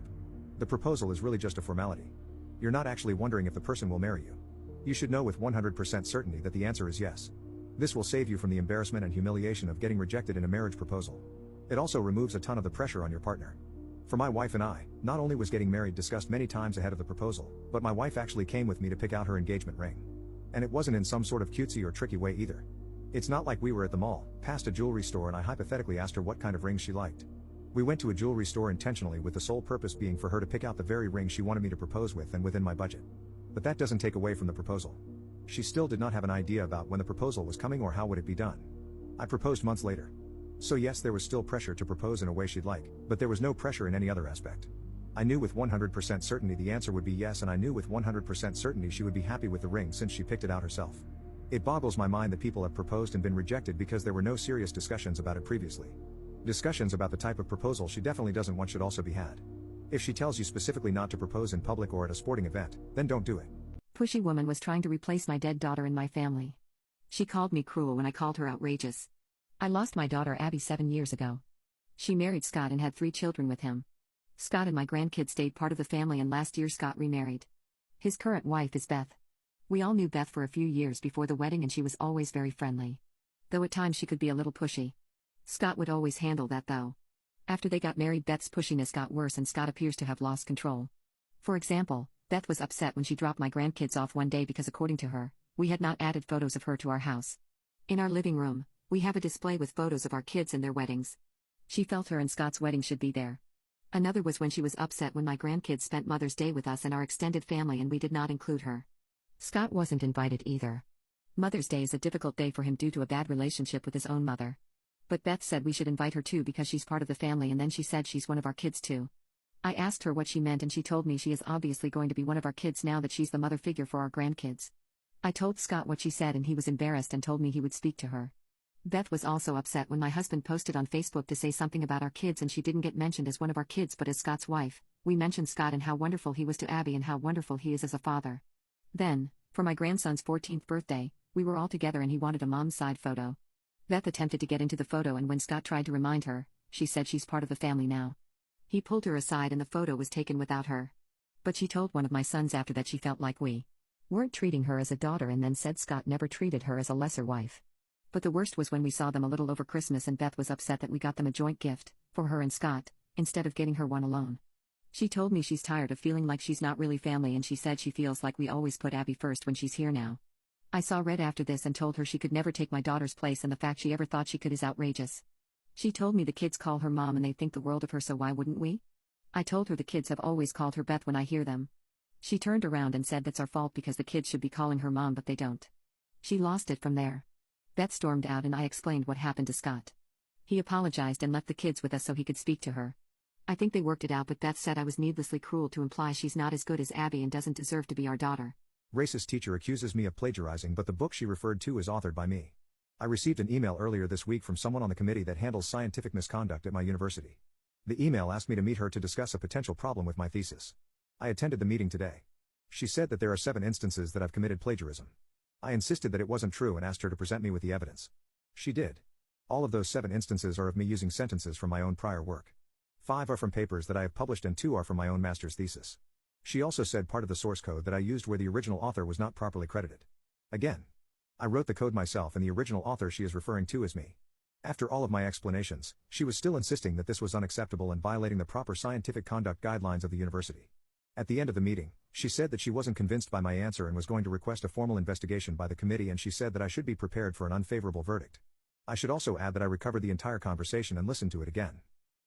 The proposal is really just a formality. You're not actually wondering if the person will marry you. You should know with 100% certainty that the answer is yes. This will save you from the embarrassment and humiliation of getting rejected in a marriage proposal. It also removes a ton of the pressure on your partner. For my wife and I, not only was getting married discussed many times ahead of the proposal, but my wife actually came with me to pick out her engagement ring. And it wasn't in some sort of cutesy or tricky way either. It's not like we were at the mall, past a jewelry store and I hypothetically asked her what kind of ring she liked. We went to a jewelry store intentionally with the sole purpose being for her to pick out the very ring she wanted me to propose with and within my budget. But that doesn't take away from the proposal. She still did not have an idea about when the proposal was coming or how would it be done. I proposed months later. So yes, there was still pressure to propose in a way she'd like, but there was no pressure in any other aspect. I knew with 100% certainty the answer would be yes, and I knew with 100% certainty she would be happy with the ring since she picked it out herself. It boggles my mind that people have proposed and been rejected because there were no serious discussions about it previously. Discussions about the type of proposal she definitely doesn't want should also be had. If she tells you specifically not to propose in public or at a sporting event, then don't do it. Pushy woman was trying to replace my dead daughter in my family. She called me cruel when I called her outrageous. I lost my daughter Abby 7 years ago. She married Scott and had 3 children with him. Scott and my grandkids stayed part of the family, and last year Scott remarried. His current wife is Beth. We all knew Beth for a few years before the wedding and she was always very friendly. Though at times she could be a little pushy. Scott would always handle that though. After they got married, Beth's pushiness got worse and Scott appears to have lost control. For example, Beth was upset when she dropped my grandkids off one day because according to her, we had not added photos of her to our house. In our living room, we have a display with photos of our kids and their weddings. She felt her and Scott's wedding should be there. Another was when she was upset when my grandkids spent Mother's Day with us and our extended family and we did not include her. Scott wasn't invited either. Mother's Day is a difficult day for him due to a bad relationship with his own mother. But Beth said we should invite her too because she's part of the family, and then she said she's one of our kids too. I asked her what she meant and she told me she is obviously going to be one of our kids now that she's the mother figure for our grandkids. I told Scott what she said and he was embarrassed and told me he would speak to her. Beth was also upset when my husband posted on Facebook to say something about our kids and she didn't get mentioned as one of our kids but as Scott's wife. We mentioned Scott and how wonderful he was to Abby and how wonderful he is as a father. Then, for my grandson's 14th birthday, we were all together and he wanted a mom's side photo. Beth attempted to get into the photo and when Scott tried to remind her, she said she's part of the family now. He pulled her aside and the photo was taken without her. But she told one of my sons after that she felt like we Weren't treating her as a daughter and then said Scott never treated her as a lesser wife. But the worst was when we saw them a little over Christmas and Beth was upset that we got them a joint gift, for her and Scott, instead of getting her one alone. She told me she's tired of feeling like she's not really family and she said she feels like we always put Abby first when she's here now. I saw Red after this and told her she could never take my daughter's place and the fact she ever thought she could is outrageous. She told me the kids call her mom and they think the world of her, so why wouldn't we? I told her the kids have always called her Beth when I hear them. She turned around and said that's our fault because the kids should be calling her mom but they don't. She lost it from there. Beth stormed out and I explained what happened to Scott. He apologized and left the kids with us so he could speak to her. I think they worked it out, but Beth said I was needlessly cruel to imply she's not as good as Abby and doesn't deserve to be our daughter. Racist teacher accuses me of plagiarizing, but the book she referred to is authored by me. I received an email earlier this week from someone on the committee that handles scientific misconduct at my university. The email asked me to meet her to discuss a potential problem with my thesis. I attended the meeting today. She said that there are 7 instances that I've committed plagiarism. I insisted that it wasn't true and asked her to present me with the evidence. She did. All of those 7 instances are of me using sentences from my own prior work. 5 are from papers that I have published and 2 are from my own master's thesis. She also said part of the source code that I used where the original author was not properly credited. Again, I wrote the code myself and the original author she is referring to is me. After all of my explanations, she was still insisting that this was unacceptable and violating the proper scientific conduct guidelines of the university. At the end of the meeting, she said that she wasn't convinced by my answer and was going to request a formal investigation by the committee, and she said that I should be prepared for an unfavorable verdict. I should also add that I recovered the entire conversation and listened to it again.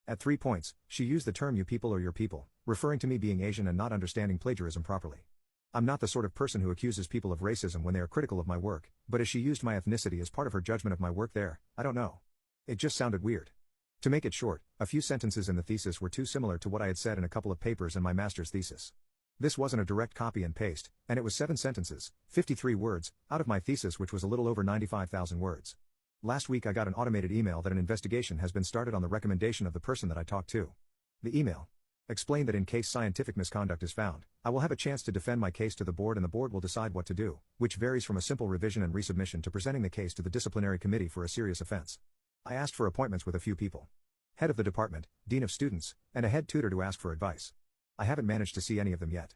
At 3 points, she used the term you people or your people, referring to me being Asian and not understanding plagiarism properly. I'm not the sort of person who accuses people of racism when they are critical of my work, but as she used my ethnicity as part of her judgment of my work there, I don't know. It just sounded weird. To make it short, a few sentences in the thesis were too similar to what I had said in a couple of papers in my master's thesis. This wasn't a direct copy and paste, and it was 7 sentences, 53 words, out of my thesis, which was a little over 95,000 words. Last week I got an automated email that an investigation has been started on the recommendation of the person that I talked to. The email explained that in case scientific misconduct is found, I will have a chance to defend my case to the board and the board will decide what to do, which varies from a simple revision and resubmission to presenting the case to the disciplinary committee for a serious offense. I asked for appointments with a few people. Head of the department, dean of students, and a head tutor to ask for advice. I haven't managed to see any of them yet.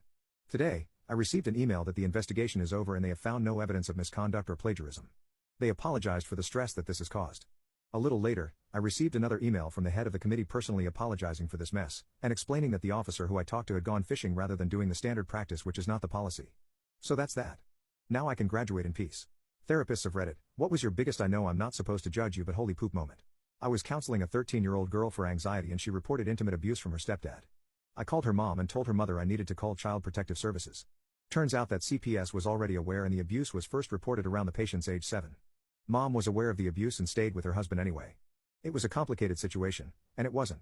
Today, I received an email that the investigation is over and they have found no evidence of misconduct or plagiarism. They apologized for the stress that this has caused. A little later, I received another email from the head of the committee personally apologizing for this mess, and explaining that the officer who I talked to had gone fishing rather than doing the standard practice, which is not the policy. So that's that. Now I can graduate in peace. Therapists of Reddit, what was your biggest I know I'm not supposed to judge you but holy poop moment? I was counseling a 13-year-old girl for anxiety and she reported intimate abuse from her stepdad. I called her mom and told her mother I needed to call Child Protective Services. Turns out that CPS was already aware and the abuse was first reported around the patient's age 7. Mom was aware of the abuse and stayed with her husband anyway. It was a complicated situation, and it wasn't.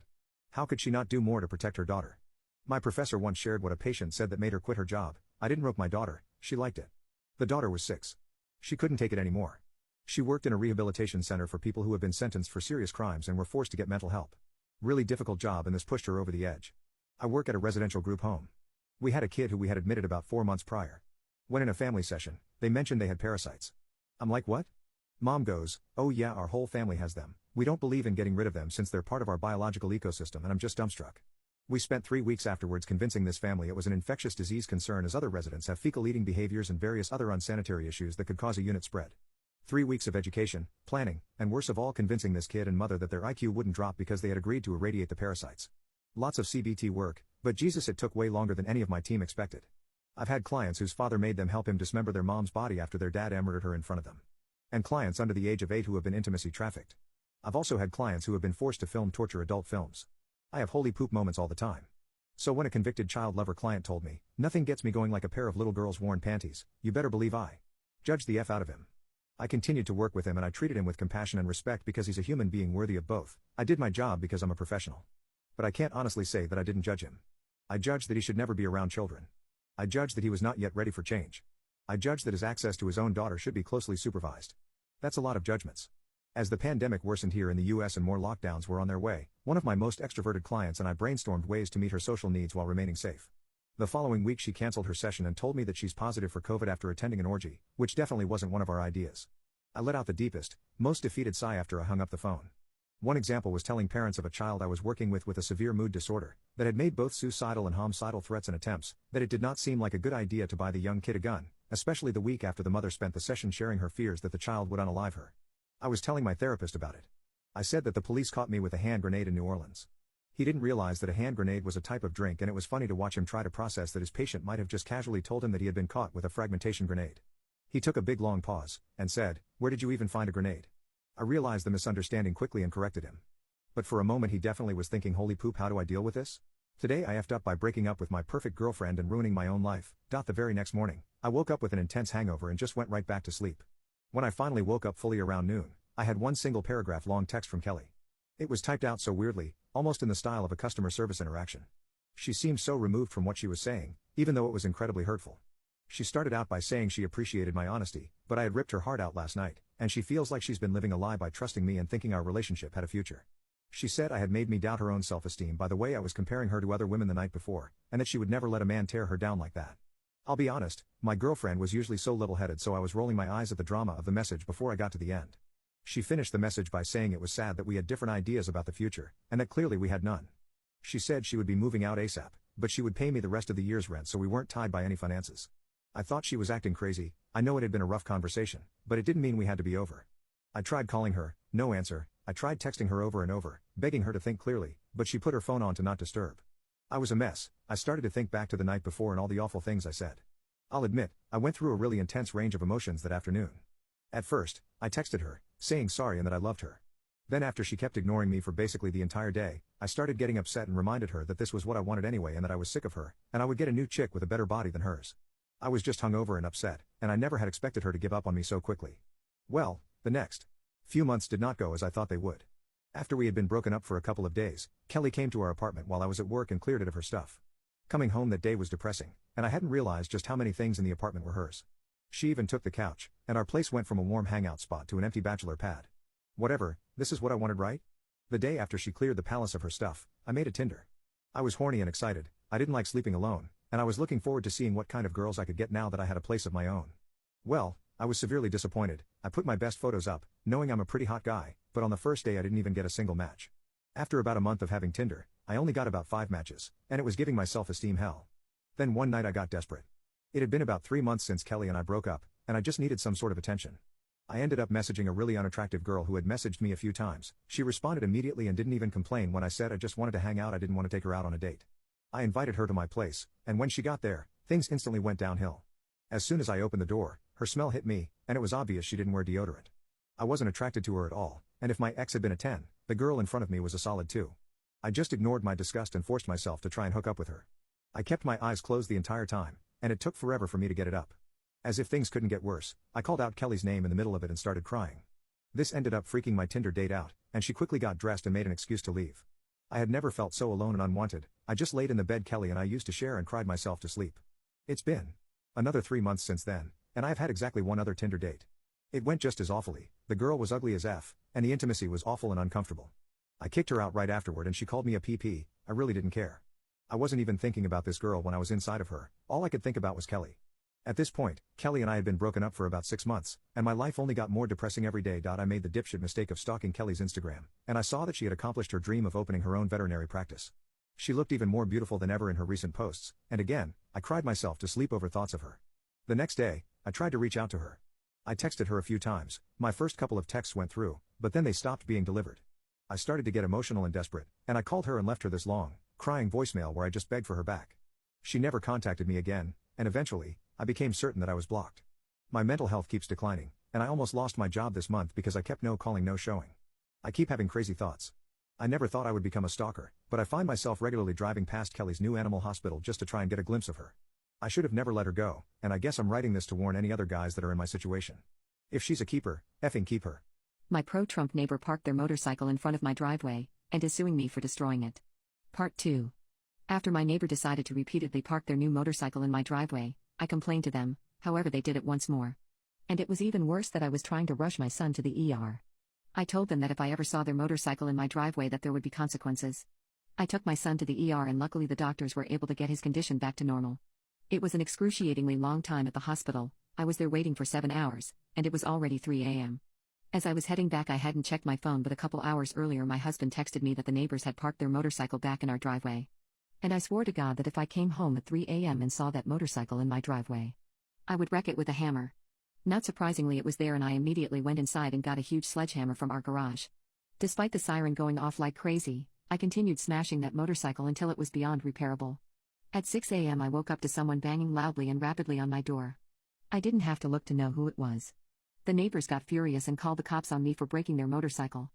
How could she not do more to protect her daughter? My professor once shared what a patient said that made her quit her job. I didn't rope my daughter, she liked it. The daughter was 6. She couldn't take it anymore. She worked in a rehabilitation center for people who have been sentenced for serious crimes and were forced to get mental help. Really difficult job, and this pushed her over the edge. I work at a residential group home. We had a kid who we had admitted about 4 months prior. When in a family session, they mentioned they had parasites. I'm like, what? Mom goes, oh yeah, our whole family has them. We don't believe in getting rid of them since they're part of our biological ecosystem, and I'm just dumbstruck. We spent 3 weeks afterwards convincing this family it was an infectious disease concern, as other residents have fecal eating behaviors and various other unsanitary issues that could cause a unit spread. 3 weeks of education, planning, and worst of all convincing this kid and mother that their IQ wouldn't drop because they had agreed to irradiate the parasites. Lots of CBT work, but Jesus, it took way longer than any of my team expected. I've had clients whose father made them help him dismember their mom's body after their dad murdered her in front of them. And clients under the age of 8 who have been intimacy trafficked. I've also had clients who have been forced to film torture adult films. I have holy poop moments all the time. So when a convicted child lover client told me, nothing gets me going like a pair of little girls' worn panties, you better believe I judged the F out of him. I continued to work with him and I treated him with compassion and respect because he's a human being worthy of both. I did my job because I'm a professional. But I can't honestly say that I didn't judge him. I judged that he should never be around children. I judged that he was not yet ready for change. I judged that his access to his own daughter should be closely supervised. That's a lot of judgments. As the pandemic worsened here in the US and more lockdowns were on their way, one of my most extroverted clients and I brainstormed ways to meet her social needs while remaining safe. The following week she canceled her session and told me that she's positive for COVID after attending an orgy, which definitely wasn't one of our ideas. I let out the deepest, most defeated sigh after I hung up the phone. One example was telling parents of a child I was working with a severe mood disorder, that had made both suicidal and homicidal threats and attempts, that it did not seem like a good idea to buy the young kid a gun, especially the week after the mother spent the session sharing her fears that the child would unalive her. I was telling my therapist about it. I said that the police caught me with a hand grenade in New Orleans. He didn't realize that a hand grenade was a type of drink, and it was funny to watch him try to process that his patient might have just casually told him that he had been caught with a fragmentation grenade. He took a big long pause, and said, "Where did you even find a grenade?" I realized the misunderstanding quickly and corrected him. But for a moment he definitely was thinking, holy poop, how do I deal with this? Today I effed up by breaking up with my perfect girlfriend and ruining my own life. The very next morning, I woke up with an intense hangover and just went right back to sleep. When I finally woke up fully around noon, I had one single paragraph long text from Kelly. It was typed out so weirdly, almost in the style of a customer service interaction. She seemed so removed from what she was saying, even though it was incredibly hurtful. She started out by saying she appreciated my honesty, but I had ripped her heart out last night, and she feels like she's been living a lie by trusting me and thinking our relationship had a future. She said I had made me doubt her own self-esteem by the way I was comparing her to other women the night before, and that she would never let a man tear her down like that. I'll be honest, my girlfriend was usually so level-headed, so I was rolling my eyes at the drama of the message before I got to the end. She finished the message by saying it was sad that we had different ideas about the future, and that clearly we had none. She said she would be moving out ASAP, but she would pay me the rest of the year's rent so we weren't tied by any finances. I thought she was acting crazy. I know it had been a rough conversation, but it didn't mean we had to be over. I tried calling her, no answer. I tried texting her over and over, begging her to think clearly, but she put her phone on to not disturb. I was a mess. I started to think back to the night before and all the awful things I said. I'll admit, I went through a really intense range of emotions that afternoon. At first, I texted her, saying sorry and that I loved her. Then after she kept ignoring me for basically the entire day, I started getting upset and reminded her that this was what I wanted anyway and that I was sick of her, and I would get a new chick with a better body than hers. I was just hungover and upset, and I never had expected her to give up on me so quickly. Well, the next few months did not go as I thought they would. After we had been broken up for a couple of days, Kelly came to our apartment while I was at work and cleared it of her stuff. Coming home that day was depressing, and I hadn't realized just how many things in the apartment were hers. She even took the couch, and our place went from a warm hangout spot to an empty bachelor pad. Whatever, this is what I wanted, right? The day after she cleared the palace of her stuff, I made a Tinder. I was horny and excited. I didn't like sleeping alone, and I was looking forward to seeing what kind of girls I could get now that I had a place of my own. Well, I was severely disappointed. I put my best photos up, knowing I'm a pretty hot guy, but on the first day I didn't even get a single match. After about a month of having Tinder, I only got about 5 matches, and it was giving my self-esteem hell. Then one night I got desperate. It had been about 3 months since Kelly and I broke up, and I just needed some sort of attention. I ended up messaging a really unattractive girl who had messaged me a few times. She responded immediately and didn't even complain when I said I just wanted to hang out. I didn't want to take her out on a date. I invited her to my place, and when she got there, things instantly went downhill. As soon as I opened the door, her smell hit me, and it was obvious she didn't wear deodorant. I wasn't attracted to her at all, and if my ex had been a 10, the girl in front of me was a solid 2. I just ignored my disgust and forced myself to try and hook up with her. I kept my eyes closed the entire time, and it took forever for me to get it up. As if things couldn't get worse, I called out Kelly's name in the middle of it and started crying. This ended up freaking my Tinder date out, and she quickly got dressed and made an excuse to leave. I had never felt so alone and unwanted. I just laid in the bed Kelly and I used to share and cried myself to sleep. It's been another 3 months since then, and I've had exactly one other Tinder date. It went just as awfully. The girl was ugly as F, and the intimacy was awful and uncomfortable. I kicked her out right afterward and she called me a PP. I really didn't care. I wasn't even thinking about this girl when I was inside of her. All I could think about was Kelly. At this point, Kelly and I had been broken up for about 6 months, and my life only got more depressing every day. I made the dipshit mistake of stalking Kelly's Instagram, and I saw that she had accomplished her dream of opening her own veterinary practice. She looked even more beautiful than ever in her recent posts, and again, I cried myself to sleep over thoughts of her. The next day, I tried to reach out to her. I texted her a few times. My first couple of texts went through, but then they stopped being delivered. I started to get emotional and desperate, and I called her and left her this long, crying voicemail where I just begged for her back. She never contacted me again, and eventually, I became certain that I was blocked. My mental health keeps declining, and I almost lost my job this month because I kept no calling, no showing. I keep having crazy thoughts. I never thought I would become a stalker, but I find myself regularly driving past Kelly's new animal hospital just to try and get a glimpse of her. I should have never let her go, and I guess I'm writing this to warn any other guys that are in my situation. If she's a keeper, effing keep her. My pro-Trump neighbor parked their motorcycle in front of my driveway, and is suing me for destroying it. Part 2. After my neighbor decided to repeatedly park their new motorcycle in my driveway, I complained to them. However, they did it once more. And it was even worse that I was trying to rush my son to the ER. I told them that if I ever saw their motorcycle in my driveway that there would be consequences. I took my son to the ER and luckily the doctors were able to get his condition back to normal. It was an excruciatingly long time at the hospital. I was there waiting for 7 hours, and it was already 3 a.m. As I was heading back, I hadn't checked my phone, but a couple hours earlier, my husband texted me that the neighbors had parked their motorcycle back in our driveway. And I swore to God that if I came home at 3 a.m. and saw that motorcycle in my driveway, I would wreck it with a hammer. Not surprisingly, it was there, and I immediately went inside and got a huge sledgehammer from our garage. Despite the siren going off like crazy, I continued smashing that motorcycle until it was beyond repairable. At 6 a.m. I woke up to someone banging loudly and rapidly on my door. I didn't have to look to know who it was. The neighbors got furious and called the cops on me for breaking their motorcycle.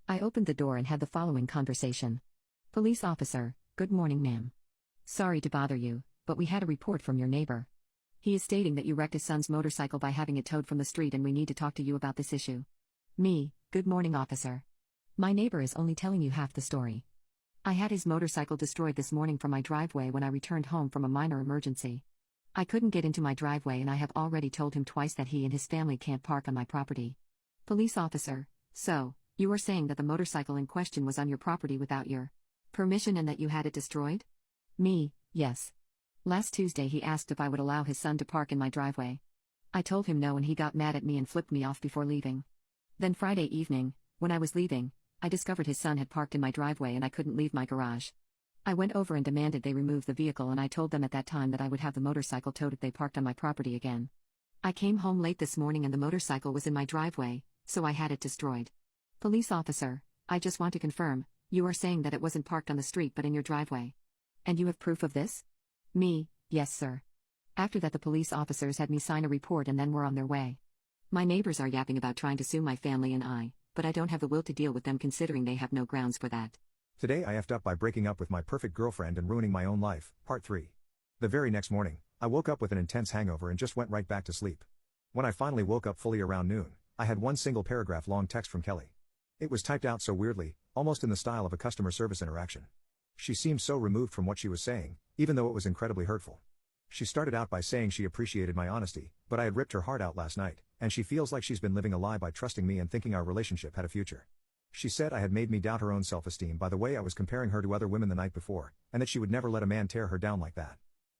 I opened the door and had the following conversation. Police officer, good morning, ma'am. Sorry to bother you, but we had a report from your neighbor. He is stating that you wrecked his son's motorcycle by having it towed from the street, and we need to talk to you about this issue. Me, good morning, officer. My neighbor is only telling you half the story. I had his motorcycle destroyed this morning from my driveway when I returned home from a minor emergency. I couldn't get into my driveway, and I have already told him twice that he and his family can't park on my property. Police officer, so, you are saying that the motorcycle in question was on your property without your permission and that you had it destroyed? Me, yes. Last Tuesday he asked if I would allow his son to park in my driveway. I told him no, and he got mad at me and flipped me off before leaving. Then Friday evening, when I was leaving, I discovered his son had parked in my driveway and I couldn't leave my garage. I went over and demanded they remove the vehicle, and I told them at that time that I would have the motorcycle towed if they parked on my property again. I came home late this morning and the motorcycle was in my driveway, so I had it destroyed. Police officer, I just want to confirm, you are saying that it wasn't parked on the street but in your driveway. And you have proof of this? Me, yes sir. After that the police officers had me sign a report and then were on their way. My neighbors are yapping about trying to sue my family and I, but I don't have the will to deal with them considering they have no grounds for that. Today I effed up by breaking up with my perfect girlfriend and ruining my own life, part 3. The very next morning, I woke up with an intense hangover and just went right back to sleep. When I finally woke up fully around noon, I had one single paragraph long text from Kelly. It was typed out so weirdly, almost in the style of a customer service interaction. She seemed so removed from what she was saying, even though it was incredibly hurtful. She started out by saying she appreciated my honesty, but I had ripped her heart out last night, and she feels like she's been living a lie by trusting me and thinking our relationship had a future. She said I had made me doubt her own self-esteem by the way I was comparing her to other women the night before, and that she would never let a man tear her down like that.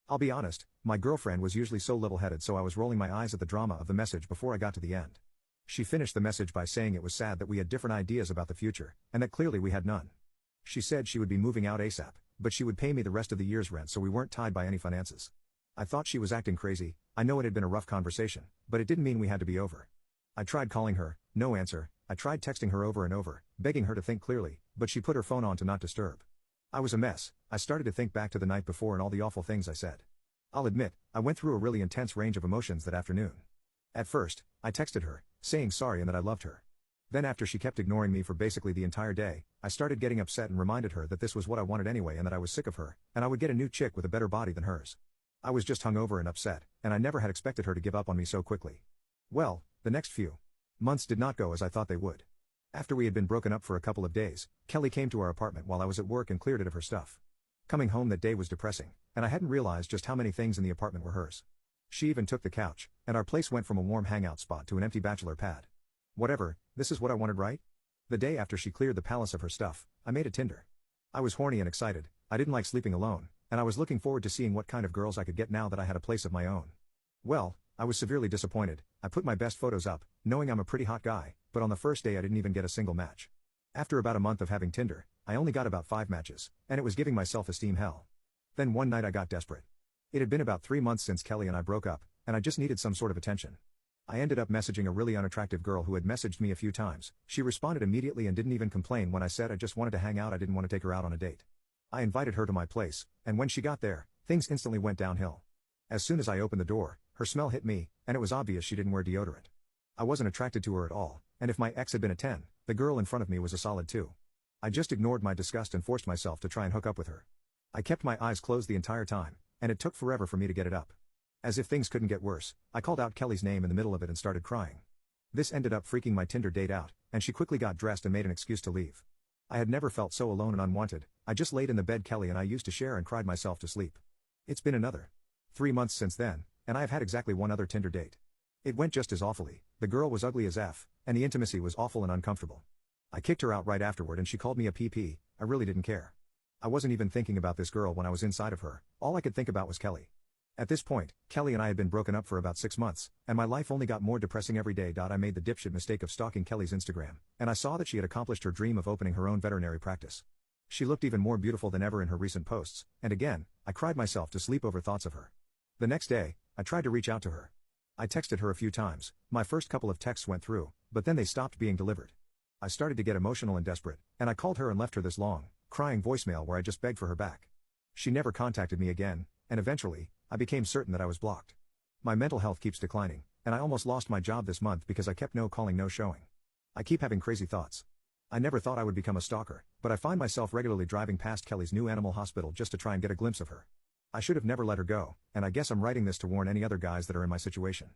I'll be honest, my girlfriend was usually so level-headed, so I was rolling my eyes at the drama of the message before I got to the end. She finished the message by saying it was sad that we had different ideas about the future, and that clearly we had none. She said she would be moving out ASAP, but she would pay me the rest of the year's rent so we weren't tied by any finances. I thought she was acting crazy. I know it had been a rough conversation, but it didn't mean we had to be over. I tried calling her, no answer. I tried texting her over and over, begging her to think clearly, but she put her phone on to not disturb. I was a mess. I started to think back to the night before and all the awful things I said. I'll admit, I went through a really intense range of emotions that afternoon. At first, I texted her, saying sorry and that I loved her. Then after she kept ignoring me for basically the entire day, I started getting upset and reminded her that this was what I wanted anyway and that I was sick of her, and I would get a new chick with a better body than hers. I was just hungover and upset, and I never had expected her to give up on me so quickly. Well, the next few months did not go as I thought they would. After we had been broken up for a couple of days, Kelly came to our apartment while I was at work and cleared it of her stuff. Coming home that day was depressing, and I hadn't realized just how many things in the apartment were hers. She even took the couch, and our place went from a warm hangout spot to an empty bachelor pad. Whatever, this is what I wanted, right? The day after she cleared the palace of her stuff, I made a Tinder. I was horny and excited. I didn't like sleeping alone, and I was looking forward to seeing what kind of girls I could get now that I had a place of my own. Well, I was severely disappointed. I put my best photos up, knowing I'm a pretty hot guy, but on the first day I didn't even get a single match. After about a month of having Tinder, I only got about 5 matches, and it was giving my self-esteem hell. Then one night I got desperate. It had been about 3 months since Kelly and I broke up, and I just needed some sort of attention. I ended up messaging a really unattractive girl who had messaged me a few times. She responded immediately and didn't even complain when I said I just wanted to hang out. I didn't want to take her out on a date. I invited her to my place, and when she got there, things instantly went downhill. As soon as I opened the door, her smell hit me, and it was obvious she didn't wear deodorant. I wasn't attracted to her at all, and if my ex had been a 10, the girl in front of me was a solid 2. I just ignored my disgust and forced myself to try and hook up with her. I kept my eyes closed the entire time, and it took forever for me to get it up. As if things couldn't get worse, I called out Kelly's name in the middle of it and started crying. This ended up freaking my Tinder date out, and she quickly got dressed and made an excuse to leave. I had never felt so alone and unwanted. I just laid in the bed Kelly and I used to share and cried myself to sleep. It's been another 3 months since then, and I have had exactly one other Tinder date. It went just as awfully. The girl was ugly as F, and the intimacy was awful and uncomfortable. I kicked her out right afterward and she called me a PP. I really didn't care. I wasn't even thinking about this girl when I was inside of her. All I could think about was Kelly. At this point, Kelly and I had been broken up for about 6 months, and my life only got more depressing every day. I made the dipshit mistake of stalking Kelly's Instagram, and I saw that she had accomplished her dream of opening her own veterinary practice. She looked even more beautiful than ever in her recent posts, and again, I cried myself to sleep over thoughts of her. The next day, I tried to reach out to her. I texted her a few times. My first couple of texts went through, but then they stopped being delivered. I started to get emotional and desperate, and I called her and left her this long, crying voicemail where I just begged for her back. She never contacted me again, and eventually, I became certain that I was blocked. My mental health keeps declining, and I almost lost my job this month because I kept no calling, no showing. I keep having crazy thoughts. I never thought I would become a stalker, but I find myself regularly driving past Kelly's new animal hospital just to try and get a glimpse of her. I should have never let her go, and I guess I'm writing this to warn any other guys that are in my situation.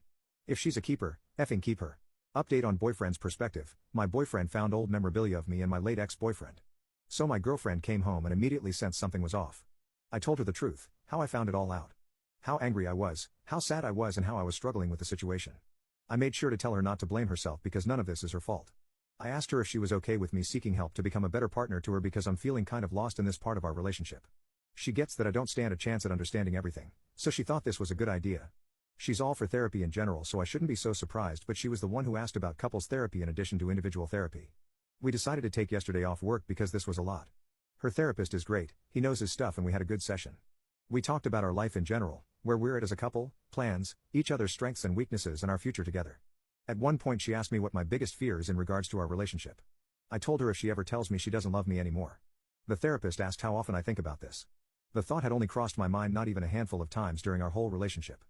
If she's a keeper, effing keep her. Update on boyfriend's perspective. My boyfriend found old memorabilia of me and my late ex-boyfriend. So my girlfriend came home and immediately sensed something was off. I told her the truth, how I found it all out. How angry I was, how sad I was, and how I was struggling with the situation. I made sure to tell her not to blame herself because none of this is her fault. I asked her if she was okay with me seeking help to become a better partner to her because I'm feeling kind of lost in this part of our relationship. She gets that I don't stand a chance at understanding everything, so she thought this was a good idea. She's all for therapy in general, so I shouldn't be so surprised, but she was the one who asked about couples therapy in addition to individual therapy. We decided to take yesterday off work because this was a lot. Her therapist is great, he knows his stuff, and we had a good session. We talked about our life in general, where we're at as a couple, plans, each other's strengths and weaknesses, and our future together. At one point she asked me what my biggest fear is in regards to our relationship. I told her if she ever tells me she doesn't love me anymore. The therapist asked how often I think about this. The thought had only crossed my mind not even a handful of times during our whole relationship.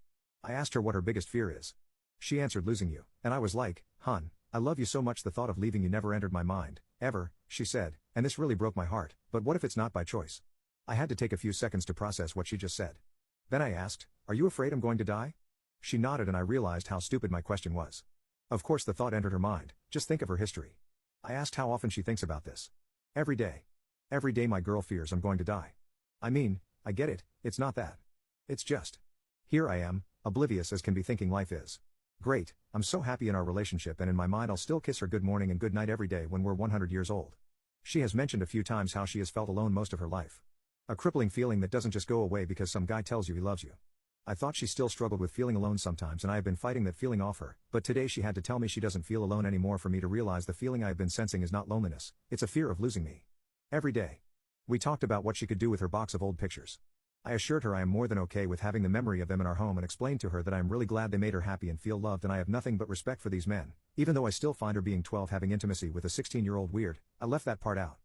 I asked her what her biggest fear is. She answered losing you, and I was like, "Hun, I love you so much the thought of leaving you never entered my mind, ever," she said, and this really broke my heart, but what if it's not by choice? I had to take a few seconds to process what she just said. Then I asked, "Are you afraid I'm going to die?" She nodded and I realized how stupid my question was. Of course the thought entered her mind, just think of her history. I asked how often she thinks about this. Every day. Every day my girl fears I'm going to die. I mean, I get it, it's not that. It's just. Here I am, oblivious as can be, thinking life is great, I'm so happy in our relationship, and in my mind I'll still kiss her good morning and good night every day when we're 100 years old. She has mentioned a few times how she has felt alone most of her life. A crippling feeling that doesn't just go away because some guy tells you he loves you. I thought she still struggled with feeling alone sometimes, and I have been fighting that feeling off her, but today she had to tell me she doesn't feel alone anymore for me to realize the feeling I have been sensing is not loneliness, it's a fear of losing me. Every day. We talked about what she could do with her box of old pictures. I assured her I am more than okay with having the memory of them in our home and explained to her that I am really glad they made her happy and feel loved, and I have nothing but respect for these men, even though I still find her being 12 having intimacy with a 16-year-old weird. I left that part out.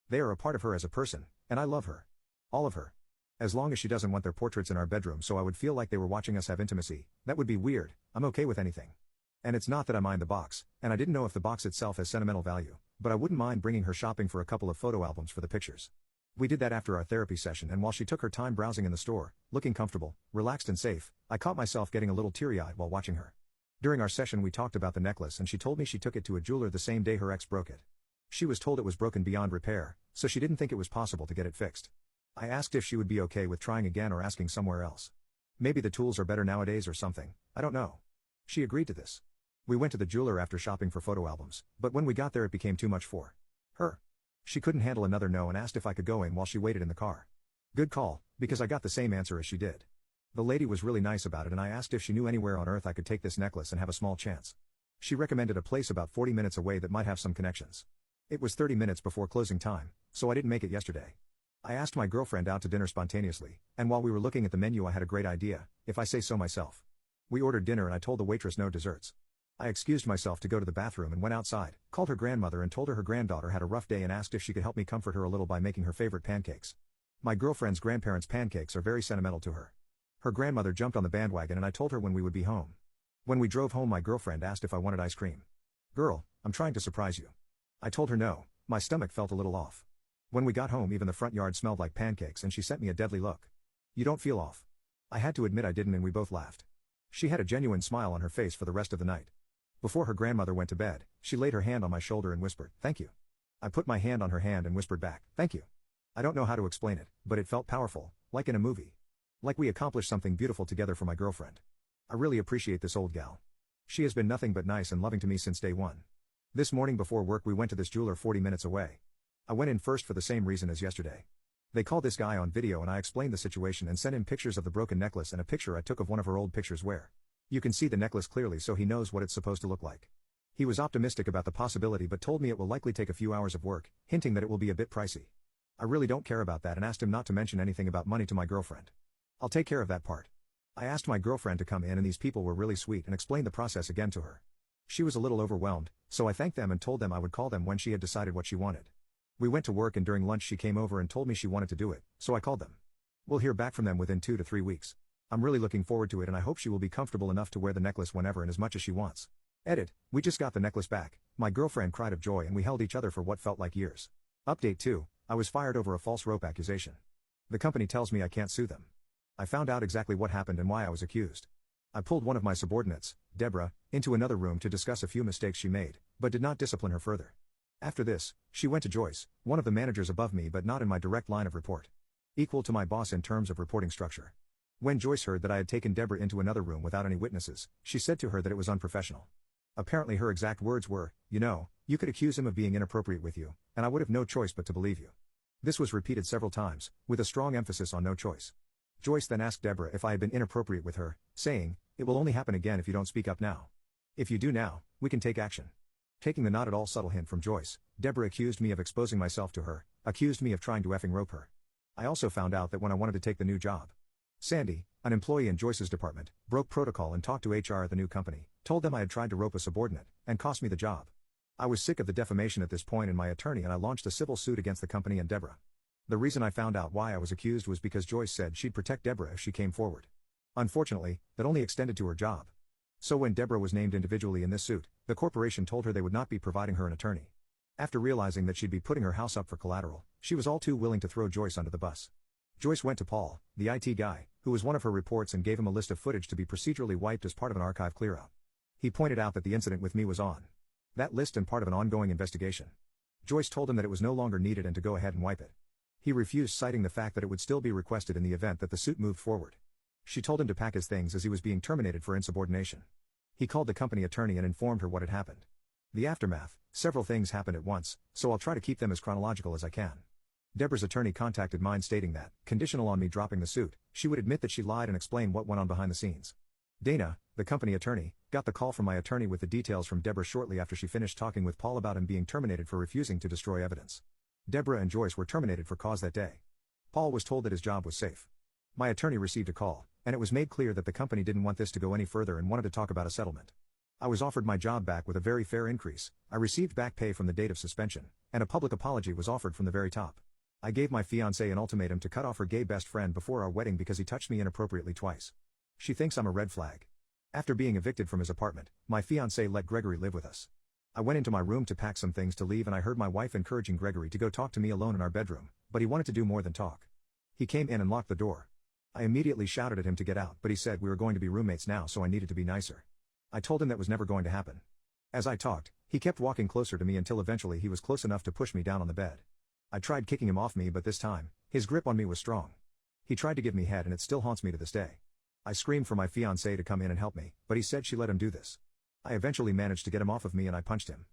They are a part of her as a person, and I love her. All of her. As long as she doesn't want their portraits in our bedroom so I would feel like they were watching us have intimacy, that would be weird, I'm okay with anything. And it's not that I mind the box, and I didn't know if the box itself has sentimental value, but I wouldn't mind bringing her shopping for a couple of photo albums for the pictures. We did that after our therapy session, and while she took her time browsing in the store, looking comfortable, relaxed and safe, I caught myself getting a little teary-eyed while watching her. During our session we talked about the necklace, and she told me she took it to a jeweler the same day her ex broke it. She was told it was broken beyond repair, so she didn't think it was possible to get it fixed. I asked if she would be okay with trying again or asking somewhere else. Maybe the tools are better nowadays or something, I don't know. She agreed to this. We went to the jeweler after shopping for photo albums, but when we got there it became too much for her. She couldn't handle another no and asked if I could go in while she waited in the car. Good call, because I got the same answer as she did. The lady was really nice about it, and I asked if she knew anywhere on earth I could take this necklace and have a small chance. She recommended a place about 40 minutes away that might have some connections. It was 30 minutes before closing time, so I didn't make it yesterday. I asked my girlfriend out to dinner spontaneously, and while we were looking at the menu I had a great idea, if I say so myself. We ordered dinner and I told the waitress no desserts. I excused myself to go to the bathroom and went outside, called her grandmother and told her granddaughter had a rough day and asked if she could help me comfort her a little by making her favorite pancakes. My girlfriend's grandparents' pancakes are very sentimental to her. Her grandmother jumped on the bandwagon and I told her when we would be home. When we drove home my girlfriend asked if I wanted ice cream. "Girl, I'm trying to surprise you." I told her no, my stomach felt a little off. When we got home even the front yard smelled like pancakes and she sent me a deadly look. "You don't feel off." I had to admit I didn't and we both laughed. She had a genuine smile on her face for the rest of the night. Before her grandmother went to bed, she laid her hand on my shoulder and whispered, "Thank you." I put my hand on her hand and whispered back, "Thank you." I don't know how to explain it, but it felt powerful, like in a movie. Like we accomplished something beautiful together for my girlfriend. I really appreciate this old gal. She has been nothing but nice and loving to me since day one. This morning before work we went to this jeweler 40 minutes away. I went in first for the same reason as yesterday. They called this guy on video and I explained the situation and sent him pictures of the broken necklace and a picture I took of one of her old pictures where you can see the necklace clearly so he knows what it's supposed to look like. He was optimistic about the possibility but told me it will likely take a few hours of work, hinting that it will be a bit pricey. I really don't care about that and asked him not to mention anything about money to my girlfriend. I'll take care of that part. I asked my girlfriend to come in and these people were really sweet and explained the process again to her. She was a little overwhelmed, so I thanked them and told them I would call them when she had decided what she wanted. We went to work and during lunch she came over and told me she wanted to do it, so I called them. We'll hear back from them within 2 to 3 weeks. I'm really looking forward to it and I hope she will be comfortable enough to wear the necklace whenever and as much as she wants. Edit, we just got the necklace back. My girlfriend cried of joy and we held each other for what felt like years. Update 2, I was fired over a false rope accusation. The company tells me I can't sue them. I found out exactly what happened and why I was accused. I pulled one of my subordinates, Deborah, into another room to discuss a few mistakes she made, but did not discipline her further. After this, she went to Joyce, one of the managers above me but not in my direct line of report. Equal to my boss in terms of reporting structure. When Joyce heard that I had taken Deborah into another room without any witnesses, she said to her that it was unprofessional. Apparently her exact words were, you could accuse him of being inappropriate with you, and I would have no choice but to believe you. This was repeated several times, with a strong emphasis on no choice. Joyce then asked Deborah if I had been inappropriate with her, saying, it will only happen again if you don't speak up now. If you do now, we can take action. Taking the not at all subtle hint from Joyce, Deborah accused me of exposing myself to her, accused me of trying to effing rope her. I also found out that when I wanted to take the new job, Sandy, an employee in Joyce's department, broke protocol and talked to HR at the new company, told them I had tried to rope a subordinate, and cost me the job. I was sick of the defamation at this point in my attorney and I launched a civil suit against the company and Deborah. The reason I found out why I was accused was because Joyce said she'd protect Deborah if she came forward. Unfortunately, that only extended to her job. So when Deborah was named individually in this suit, the corporation told her they would not be providing her an attorney. After realizing that she'd be putting her house up for collateral, she was all too willing to throw Joyce under the bus. Joyce went to Paul, the IT guy, who was one of her reports and gave him a list of footage to be procedurally wiped as part of an archive clearout. He pointed out that the incident with me was on that list and part of an ongoing investigation. Joyce told him that it was no longer needed and to go ahead and wipe it. He refused, citing the fact that it would still be requested in the event that the suit moved forward. She told him to pack his things as he was being terminated for insubordination. He called the company attorney and informed her what had happened. The aftermath, several things happened at once, so I'll try to keep them as chronological as I can. Deborah's attorney contacted mine stating that, conditional on me dropping the suit, she would admit that she lied and explain what went on behind the scenes. Dana, the company attorney, got the call from my attorney with the details from Deborah shortly after she finished talking with Paul about him being terminated for refusing to destroy evidence. Deborah and Joyce were terminated for cause that day. Paul was told that his job was safe. My attorney received a call, and it was made clear that the company didn't want this to go any further and wanted to talk about a settlement. I was offered my job back with a very fair increase, I received back pay from the date of suspension, and a public apology was offered from the very top. I gave my fiancée an ultimatum to cut off her gay best friend before our wedding because he touched me inappropriately twice. She thinks I'm a red flag. After being evicted from his apartment, my fiancé let Gregory live with us. I went into my room to pack some things to leave and I heard my wife encouraging Gregory to go talk to me alone in our bedroom, but he wanted to do more than talk. He came in and locked the door. I immediately shouted at him to get out, but he said we were going to be roommates now, so I needed to be nicer. I told him that was never going to happen. As I talked, he kept walking closer to me until eventually he was close enough to push me down on the bed. I tried kicking him off me, but this time, his grip on me was strong. He tried to give me head and it still haunts me to this day. I screamed for my fiancée to come in and help me, but he said she let him do this. I eventually managed to get him off of me and I punched him.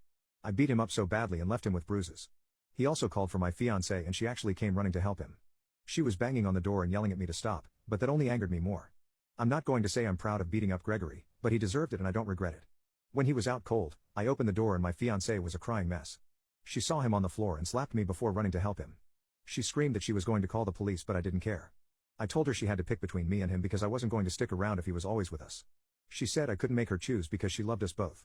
I beat him up so badly and left him with bruises. He also called for my fiancée and she actually came running to help him. She was banging on the door and yelling at me to stop, but that only angered me more. I'm not going to say I'm proud of beating up Gregory, but he deserved it and I don't regret it. When he was out cold, I opened the door and my fiancée was a crying mess. She saw him on the floor and slapped me before running to help him. She screamed that she was going to call the police, but I didn't care. I told her she had to pick between me and him because I wasn't going to stick around if he was always with us. She said I couldn't make her choose because she loved us both.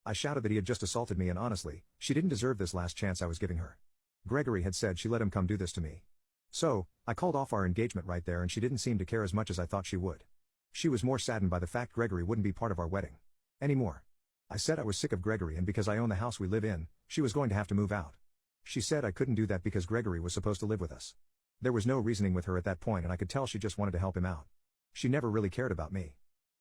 I shouted that he had just assaulted me and honestly, she didn't deserve this last chance I was giving her. Gregory had said she let him come do this to me. So, I called off our engagement right there and she didn't seem to care as much as I thought she would. She was more saddened by the fact Gregory wouldn't be part of our wedding anymore. I said I was sick of Gregory and because I own the house we live in, she was going to have to move out. She said I couldn't do that because Gregory was supposed to live with us. There was no reasoning with her at that point and I could tell she just wanted to help him out. She never really cared about me.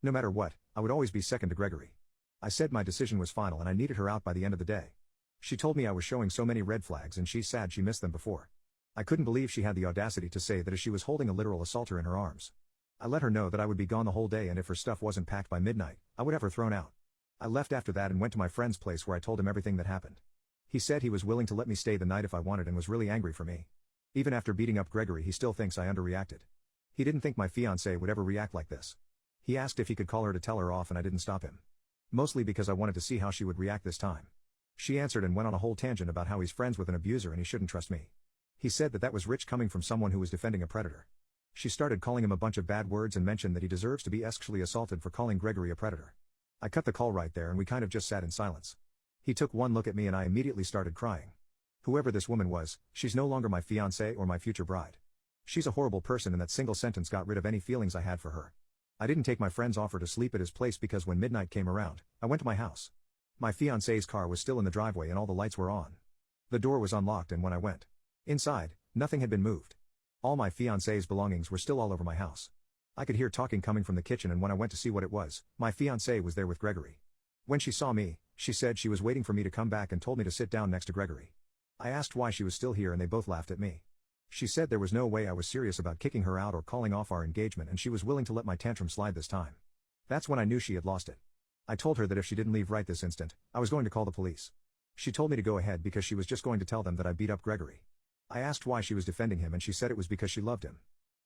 No matter what, I would always be second to Gregory. I said my decision was final and I needed her out by the end of the day. She told me I was showing so many red flags and she's sad she missed them before. I couldn't believe she had the audacity to say that as she was holding a literal assaulter in her arms. I let her know that I would be gone the whole day and if her stuff wasn't packed by midnight, I would have her thrown out. I left after that and went to my friend's place where I told him everything that happened. He said he was willing to let me stay the night if I wanted and was really angry for me. Even after beating up Gregory, he still thinks I underreacted. He didn't think my fiancée would ever react like this. He asked if he could call her to tell her off and I didn't stop him. Mostly because I wanted to see how she would react this time. She answered and went on a whole tangent about how he's friends with an abuser and he shouldn't trust me. He said that was rich coming from someone who was defending a predator. She started calling him a bunch of bad words and mentioned that he deserves to be sexually assaulted for calling Gregory a predator. I cut the call right there and we kind of just sat in silence. He took one look at me and I immediately started crying. Whoever this woman was, she's no longer my fiancée or my future bride. She's a horrible person and that single sentence got rid of any feelings I had for her. I didn't take my friend's offer to sleep at his place because when midnight came around, I went to my house. My fiancée's car was still in the driveway and all the lights were on. The door was unlocked and when I went inside, nothing had been moved. All my fiancée's belongings were still all over my house. I could hear talking coming from the kitchen and when I went to see what it was, my fiancée was there with Gregory. When she saw me, she said she was waiting for me to come back and told me to sit down next to Gregory. I asked why she was still here and they both laughed at me. She said there was no way I was serious about kicking her out or calling off our engagement and she was willing to let my tantrum slide this time. That's when I knew she had lost it. I told her that if she didn't leave right this instant, I was going to call the police. She told me to go ahead because she was just going to tell them that I beat up Gregory. I asked why she was defending him and she said it was because she loved him.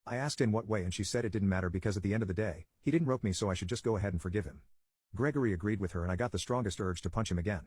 I asked in what way and she said it didn't matter because at the end of the day, he didn't rope me so I should just go ahead and forgive him. Gregory agreed with her and I got the strongest urge to punch him again.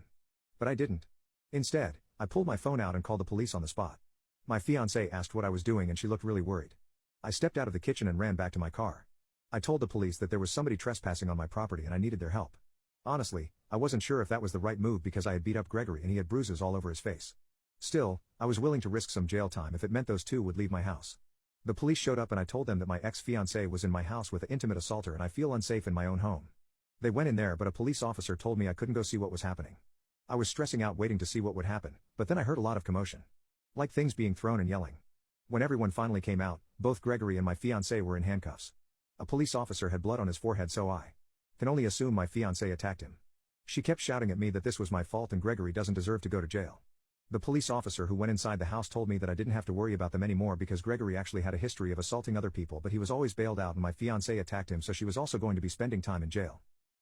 But I didn't. Instead, I pulled my phone out and called the police on the spot. My fiancée asked what I was doing and she looked really worried. I stepped out of the kitchen and ran back to my car. I told the police that there was somebody trespassing on my property and I needed their help. Honestly, I wasn't sure if that was the right move because I had beat up Gregory and he had bruises all over his face. Still, I was willing to risk some jail time if it meant those two would leave my house. The police showed up and I told them that my ex-fiancée was in my house with an intimate assaulter and I feel unsafe in my own home. They went in there but a police officer told me I couldn't go see what was happening. I was stressing out waiting to see what would happen, but then I heard a lot of commotion. Like things being thrown and yelling. When everyone finally came out, both Gregory and my fiancée were in handcuffs. A police officer had blood on his forehead so I can only assume my fiancée attacked him. She kept shouting at me that this was my fault and Gregory doesn't deserve to go to jail. The police officer who went inside the house told me that I didn't have to worry about them anymore because Gregory actually had a history of assaulting other people but he was always bailed out and my fiancée attacked him so she was also going to be spending time in jail.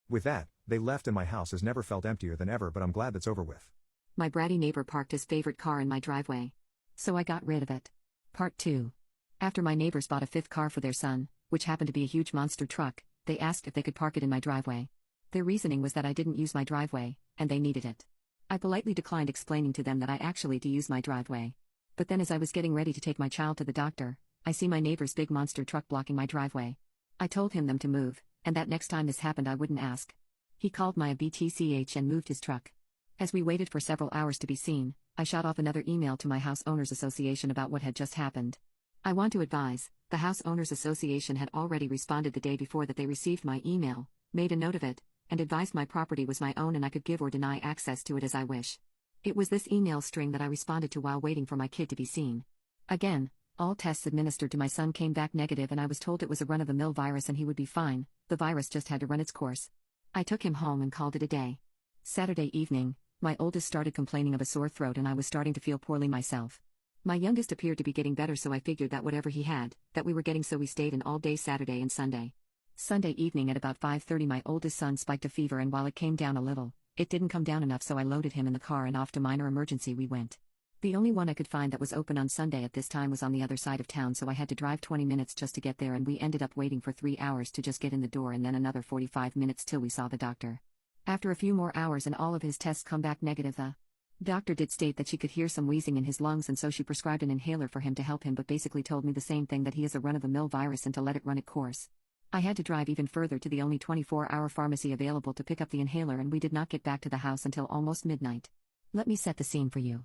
With that, they left and my house has never felt emptier than ever but I'm glad that's over with. My bratty neighbor parked his favorite car in my driveway. So I got rid of it. Part 2. After my neighbors bought a fifth car for their son, which happened to be a huge monster truck, they asked if they could park it in my driveway. Their reasoning was that I didn't use my driveway, and they needed it. I politely declined explaining to them that I actually do use my driveway. But then as I was getting ready to take my child to the doctor, I see my neighbor's big monster truck blocking my driveway. I told him them to move, and that next time this happened I wouldn't ask. He called my BTCH and moved his truck. As we waited for several hours to be seen, I shot off another email to my House Owners Association about what had just happened. I want to advise, the House Owners Association had already responded the day before that they received my email, made a note of it, and advised my property was my own and I could give or deny access to it as I wish. It was this email string that I responded to while waiting for my kid to be seen. Again, all tests administered to my son came back negative and I was told it was a run-of-the-mill virus and he would be fine, the virus just had to run its course. I took him home and called it a day. Saturday evening, my oldest started complaining of a sore throat and I was starting to feel poorly myself. My youngest appeared to be getting better so I figured that whatever he had, that we were getting so we stayed in all day Saturday and Sunday. Sunday evening at about 5:30 my oldest son spiked a fever and while it came down a little, it didn't come down enough so I loaded him in the car and off to minor emergency we went. The only one I could find that was open on Sunday at this time was on the other side of town so I had to drive 20 minutes just to get there and we ended up waiting for 3 hours to just get in the door and then another 45 minutes till we saw the doctor. After a few more hours and all of his tests come back negative the doctor did state that she could hear some wheezing in his lungs and so she prescribed an inhaler for him to help him but basically told me the same thing that he is a run-of-the-mill virus and to let it run its course. I had to drive even further to the only 24-hour pharmacy available to pick up the inhaler and we did not get back to the house until almost midnight. Let me set the scene for you.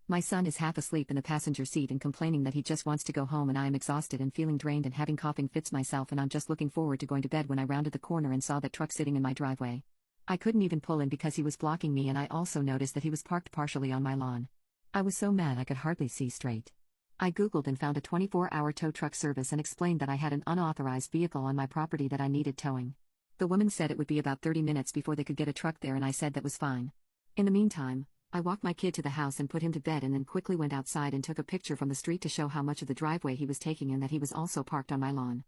My son is half asleep in the passenger seat and complaining that he just wants to go home and I am exhausted and feeling drained and having coughing fits myself and I'm just looking forward to going to bed when I rounded the corner and saw that truck sitting in my driveway. I couldn't even pull in because he was blocking me and I also noticed that he was parked partially on my lawn. I was so mad I could hardly see straight. I googled and found a 24-hour tow truck service and explained that I had an unauthorized vehicle on my property that I needed towing. The woman said it would be about 30 minutes before they could get a truck there and I said that was fine. In the meantime, I walked my kid to the house and put him to bed and then quickly went outside and took a picture from the street to show how much of the driveway he was taking and that he was also parked on my lawn.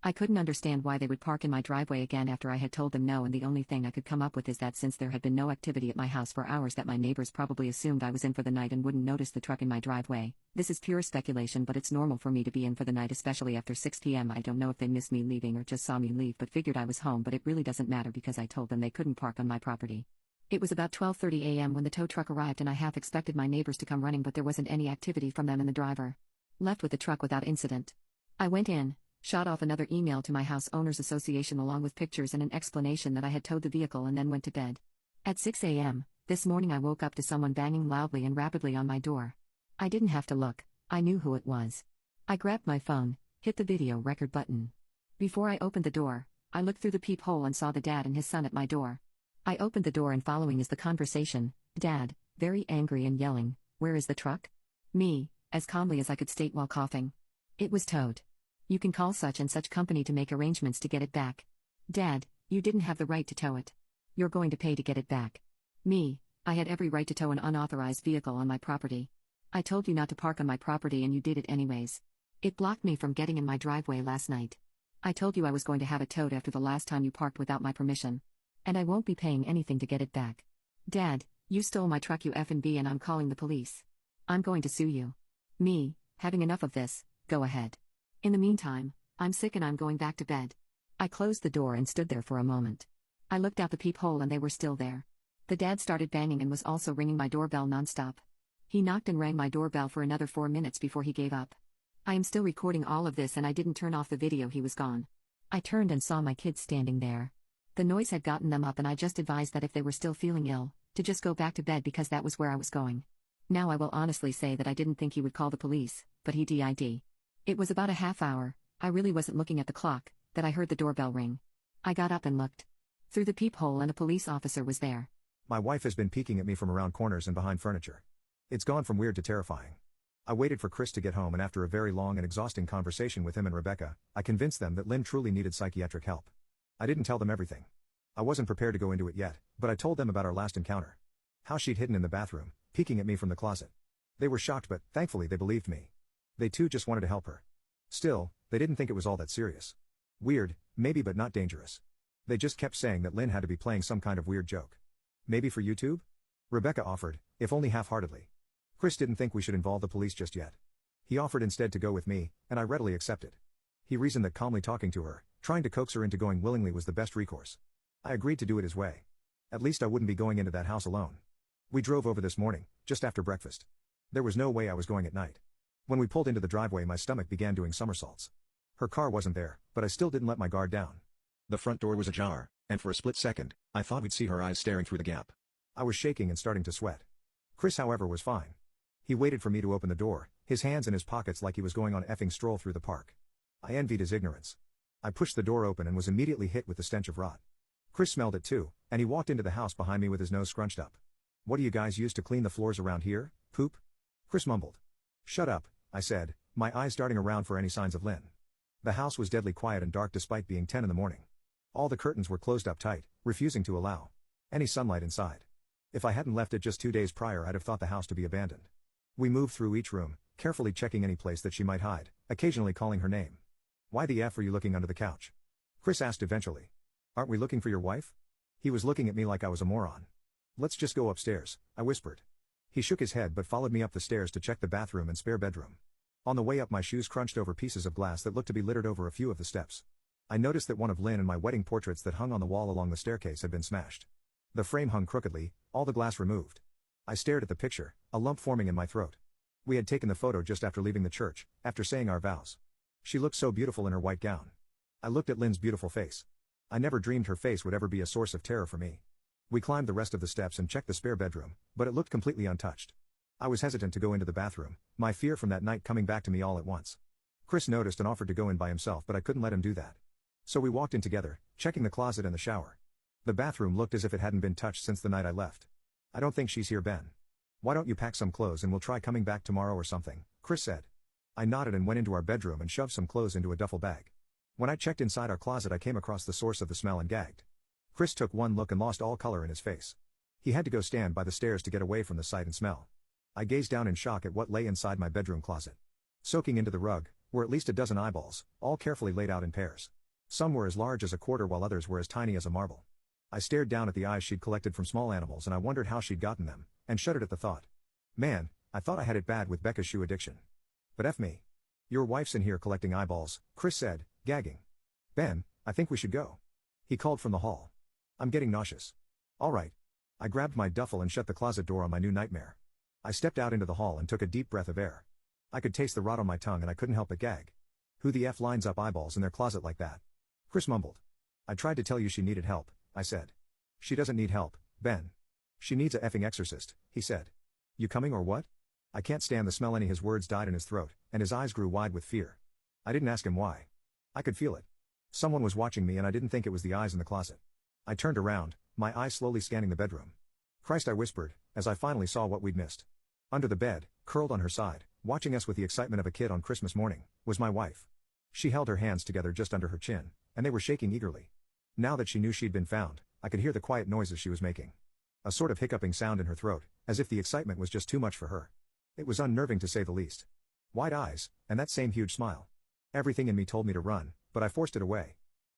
I couldn't understand why they would park in my driveway again after I had told them no, and the only thing I could come up with is that since there had been no activity at my house for hours, that my neighbors probably assumed I was in for the night and wouldn't notice the truck in my driveway. This is pure speculation, but it's normal for me to be in for the night, especially after 6 p.m. I don't know if they missed me leaving or just saw me leave, but figured I was home, but it really doesn't matter because I told them they couldn't park on my property. It was about 12:30 a.m. when the tow truck arrived, and I half expected my neighbors to come running, but there wasn't any activity from them, and the driver left with the truck without incident. I went in, shot off another email to my house owners association along with pictures and an explanation that I had towed the vehicle, and then went to bed. At 6 a.m. this morning I woke up to someone banging loudly and rapidly on my door. I didn't have to look, I knew who it was. I grabbed my phone, hit the video record button. Before I opened the door, I looked through the peephole and saw the dad and his son at my door. I opened the door and following is the conversation: "Dad, very angry and yelling, 'Where is the truck?' Me, as calmly as I could state while coughing, 'It was towed. You can call such and such company to make arrangements to get it back.' Dad, you didn't have the right to tow it. You're going to pay to get it back." Me, I had every right to tow an unauthorized vehicle on my property. I told you not to park on my property and you did it anyways. It blocked me from getting in my driveway last night. I told you I was going to have it towed after the last time you parked without my permission. And I won't be paying anything to get it back. Dad, you stole my truck, you F&B, and I'm calling the police. I'm going to sue you. Me, having enough of this, go ahead. In the meantime, I'm sick and I'm going back to bed. I closed the door and stood there for a moment. I looked out the peephole and they were still there. The dad started banging and was also ringing my doorbell nonstop. He knocked and rang my doorbell for another 4 minutes before he gave up. I am still recording all of this and I didn't turn off the video. He was gone. I turned and saw my kids standing there. The noise had gotten them up and I just advised that if they were still feeling ill, to just go back to bed because that was where I was going. Now I will honestly say that I didn't think he would call the police, but he did. It was about a half hour, I really wasn't looking at the clock, that I heard the doorbell ring. I got up and looked through the peephole and a police officer was there. My wife has been peeking at me from around corners and behind furniture. It's gone from weird to terrifying. I waited for Chris to get home and after a very long and exhausting conversation with him and Rebecca, I convinced them that Lynn truly needed psychiatric help. I didn't tell them everything. I wasn't prepared to go into it yet, but I told them about our last encounter. How she'd hidden in the bathroom, peeking at me from the closet. They were shocked, but thankfully they believed me. They too just wanted to help her. Still, they didn't think it was all that serious. Weird, maybe, but not dangerous. They just kept saying that Lynn had to be playing some kind of weird joke. Maybe for YouTube? Rebecca offered, if only half-heartedly. Chris didn't think we should involve the police just yet. He offered instead to go with me, and I readily accepted. He reasoned that calmly talking to her, trying to coax her into going willingly was the best recourse. I agreed to do it his way. At least I wouldn't be going into that house alone. We drove over this morning, just after breakfast. There was no way I was going at night. When we pulled into the driveway, my stomach began doing somersaults. Her car wasn't there, but I still didn't let my guard down. The front door was ajar, and for a split second, I thought we'd see her eyes staring through the gap. I was shaking and starting to sweat. Chris, however, was fine. He waited for me to open the door, his hands in his pockets like he was going on an effing stroll through the park. I envied his ignorance. I pushed the door open and was immediately hit with the stench of rot. Chris smelled it too, and he walked into the house behind me with his nose scrunched up. "What do you guys use to clean the floors around here, poop?" Chris mumbled. "Shut up," I said, my eyes darting around for any signs of Lynn. The house was deadly quiet and dark despite being 10 in the morning. All the curtains were closed up tight, refusing to allow any sunlight inside. If I hadn't left it just 2 days prior, I'd have thought the house to be abandoned. We moved through each room, carefully checking any place that she might hide, occasionally calling her name. "Why the F are you looking under the couch?" Chris asked eventually. "Aren't we looking for your wife?" He was looking at me like I was a moron. "Let's just go upstairs," I whispered. He shook his head but followed me up the stairs to check the bathroom and spare bedroom. On the way up, my shoes crunched over pieces of glass that looked to be littered over a few of the steps. I noticed that one of Lynn and my wedding portraits that hung on the wall along the staircase had been smashed. The frame hung crookedly, all the glass removed. I stared at the picture, a lump forming in my throat. We had taken the photo just after leaving the church, after saying our vows. She looked so beautiful in her white gown. I looked at Lynn's beautiful face. I never dreamed her face would ever be a source of terror for me. We climbed the rest of the steps and checked the spare bedroom, but it looked completely untouched. I was hesitant to go into the bathroom, my fear from that night coming back to me all at once. Chris noticed and offered to go in by himself, but I couldn't let him do that. So we walked in together, checking the closet and the shower. The bathroom looked as if it hadn't been touched since the night I left. "I don't think she's here, Ben. Why don't you pack some clothes and we'll try coming back tomorrow or something," Chris said. I nodded and went into our bedroom and shoved some clothes into a duffel bag. When I checked inside our closet, I came across the source of the smell and gagged. Chris took one look and lost all color in his face. He had to go stand by the stairs to get away from the sight and smell. I gazed down in shock at what lay inside my bedroom closet. Soaking into the rug were at least a dozen eyeballs, all carefully laid out in pairs. Some were as large as a quarter while others were as tiny as a marble. I stared down at the eyes she'd collected from small animals and I wondered how she'd gotten them, and shuddered at the thought. Man, I thought I had it bad with Becca's shoe addiction. But F me. Your wife's in here collecting eyeballs, Chris said, gagging. Ben, I think we should go. He called from the hall. I'm getting nauseous. All right. I grabbed my duffel and shut the closet door on my new nightmare. I stepped out into the hall and took a deep breath of air. I could taste the rot on my tongue and I couldn't help but gag. Who the F lines up eyeballs in their closet like that? Chris mumbled. I tried to tell you she needed help, I said. She doesn't need help, Ben. She needs a effing exorcist, he said. You coming or what? I can't stand the smell. His words died in his throat, and his eyes grew wide with fear. I didn't ask him why. I could feel it. Someone was watching me and I didn't think it was the eyes in the closet. I turned around, my eyes slowly scanning the bedroom. Christ, I whispered, as I finally saw what we'd missed. Under the bed, curled on her side, watching us with the excitement of a kid on Christmas morning, was my wife. She held her hands together just under her chin, and they were shaking eagerly. Now that she knew she'd been found, I could hear the quiet noises she was making. A sort of hiccuping sound in her throat, as if the excitement was just too much for her. It was unnerving to say the least. Wide eyes, and that same huge smile. Everything in me told me to run, but I forced it away.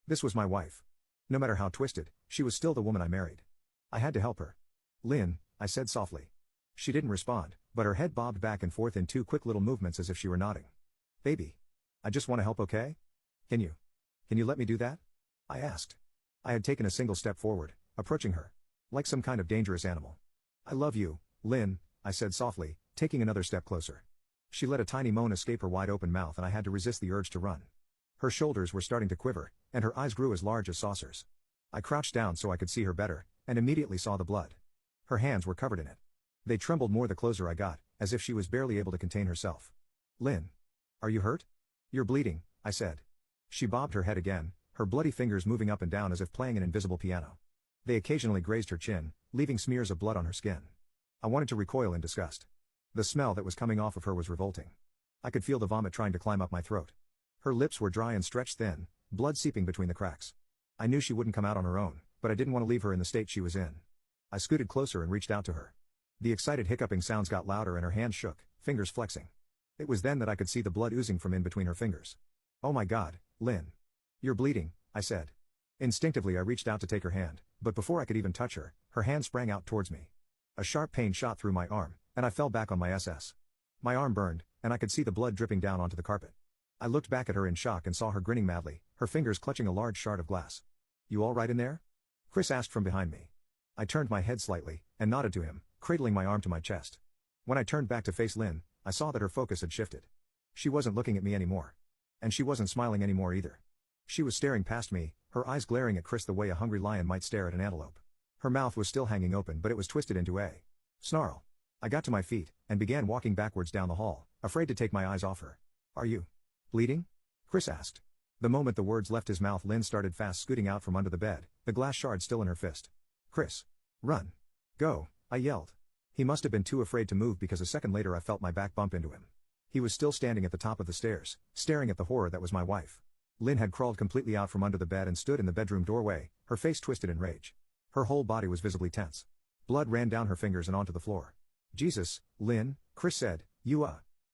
This was my wife. No matter how twisted, she was still the woman I married. I had to help her. Lynn, I said softly. She didn't respond, but her head bobbed back and forth in two quick little movements as if she were nodding. Baby. I just want to help, okay? Can you let me do that? I asked. I had taken a single step forward, approaching her. Like some kind of dangerous animal. I love you, Lynn, I said softly, taking another step closer. She let a tiny moan escape her wide open mouth and I had to resist the urge to run. Her shoulders were starting to quiver, and her eyes grew as large as saucers. I crouched down so I could see her better, and immediately saw the blood. Her hands were covered in it. They trembled more the closer I got, as if she was barely able to contain herself. Lynn. Are you hurt? You're bleeding, I said. She bobbed her head again, her bloody fingers moving up and down as if playing an invisible piano. They occasionally grazed her chin, leaving smears of blood on her skin. I wanted to recoil in disgust. The smell that was coming off of her was revolting. I could feel the vomit trying to climb up my throat. Her lips were dry and stretched thin, blood seeping between the cracks. I knew she wouldn't come out on her own, but I didn't want to leave her in the state she was in. I scooted closer and reached out to her. The excited hiccuping sounds got louder and her hands shook, fingers flexing. It was then that I could see the blood oozing from in between her fingers. Oh my God, Lynn. You're bleeding, I said. Instinctively I reached out to take her hand, but before I could even touch her, her hand sprang out towards me. A sharp pain shot through my arm, and I fell back on my SS. My arm burned, and I could see the blood dripping down onto the carpet. I looked back at her in shock and saw her grinning madly, her fingers clutching a large shard of glass. You all right in there? Chris asked from behind me. I turned my head slightly, and nodded to him, cradling my arm to my chest. When I turned back to face Lynn, I saw that her focus had shifted. She wasn't looking at me anymore. And she wasn't smiling anymore either. She was staring past me, her eyes glaring at Chris the way a hungry lion might stare at an antelope. Her mouth was still hanging open but it was twisted into a snarl. I got to my feet, and began walking backwards down the hall, afraid to take my eyes off her. Are you bleeding? Chris asked. The moment the words left his mouth, Lynn started fast scooting out from under the bed, the glass shard still in her fist. Chris. Run. Go, I yelled. He must have been too afraid to move because a second later I felt my back bump into him. He was still standing at the top of the stairs, staring at the horror that was my wife. Lynn had crawled completely out from under the bed and stood in the bedroom doorway, her face twisted in rage. Her whole body was visibly tense. Blood ran down her fingers and onto the floor. Jesus, Lynn, Chris said, you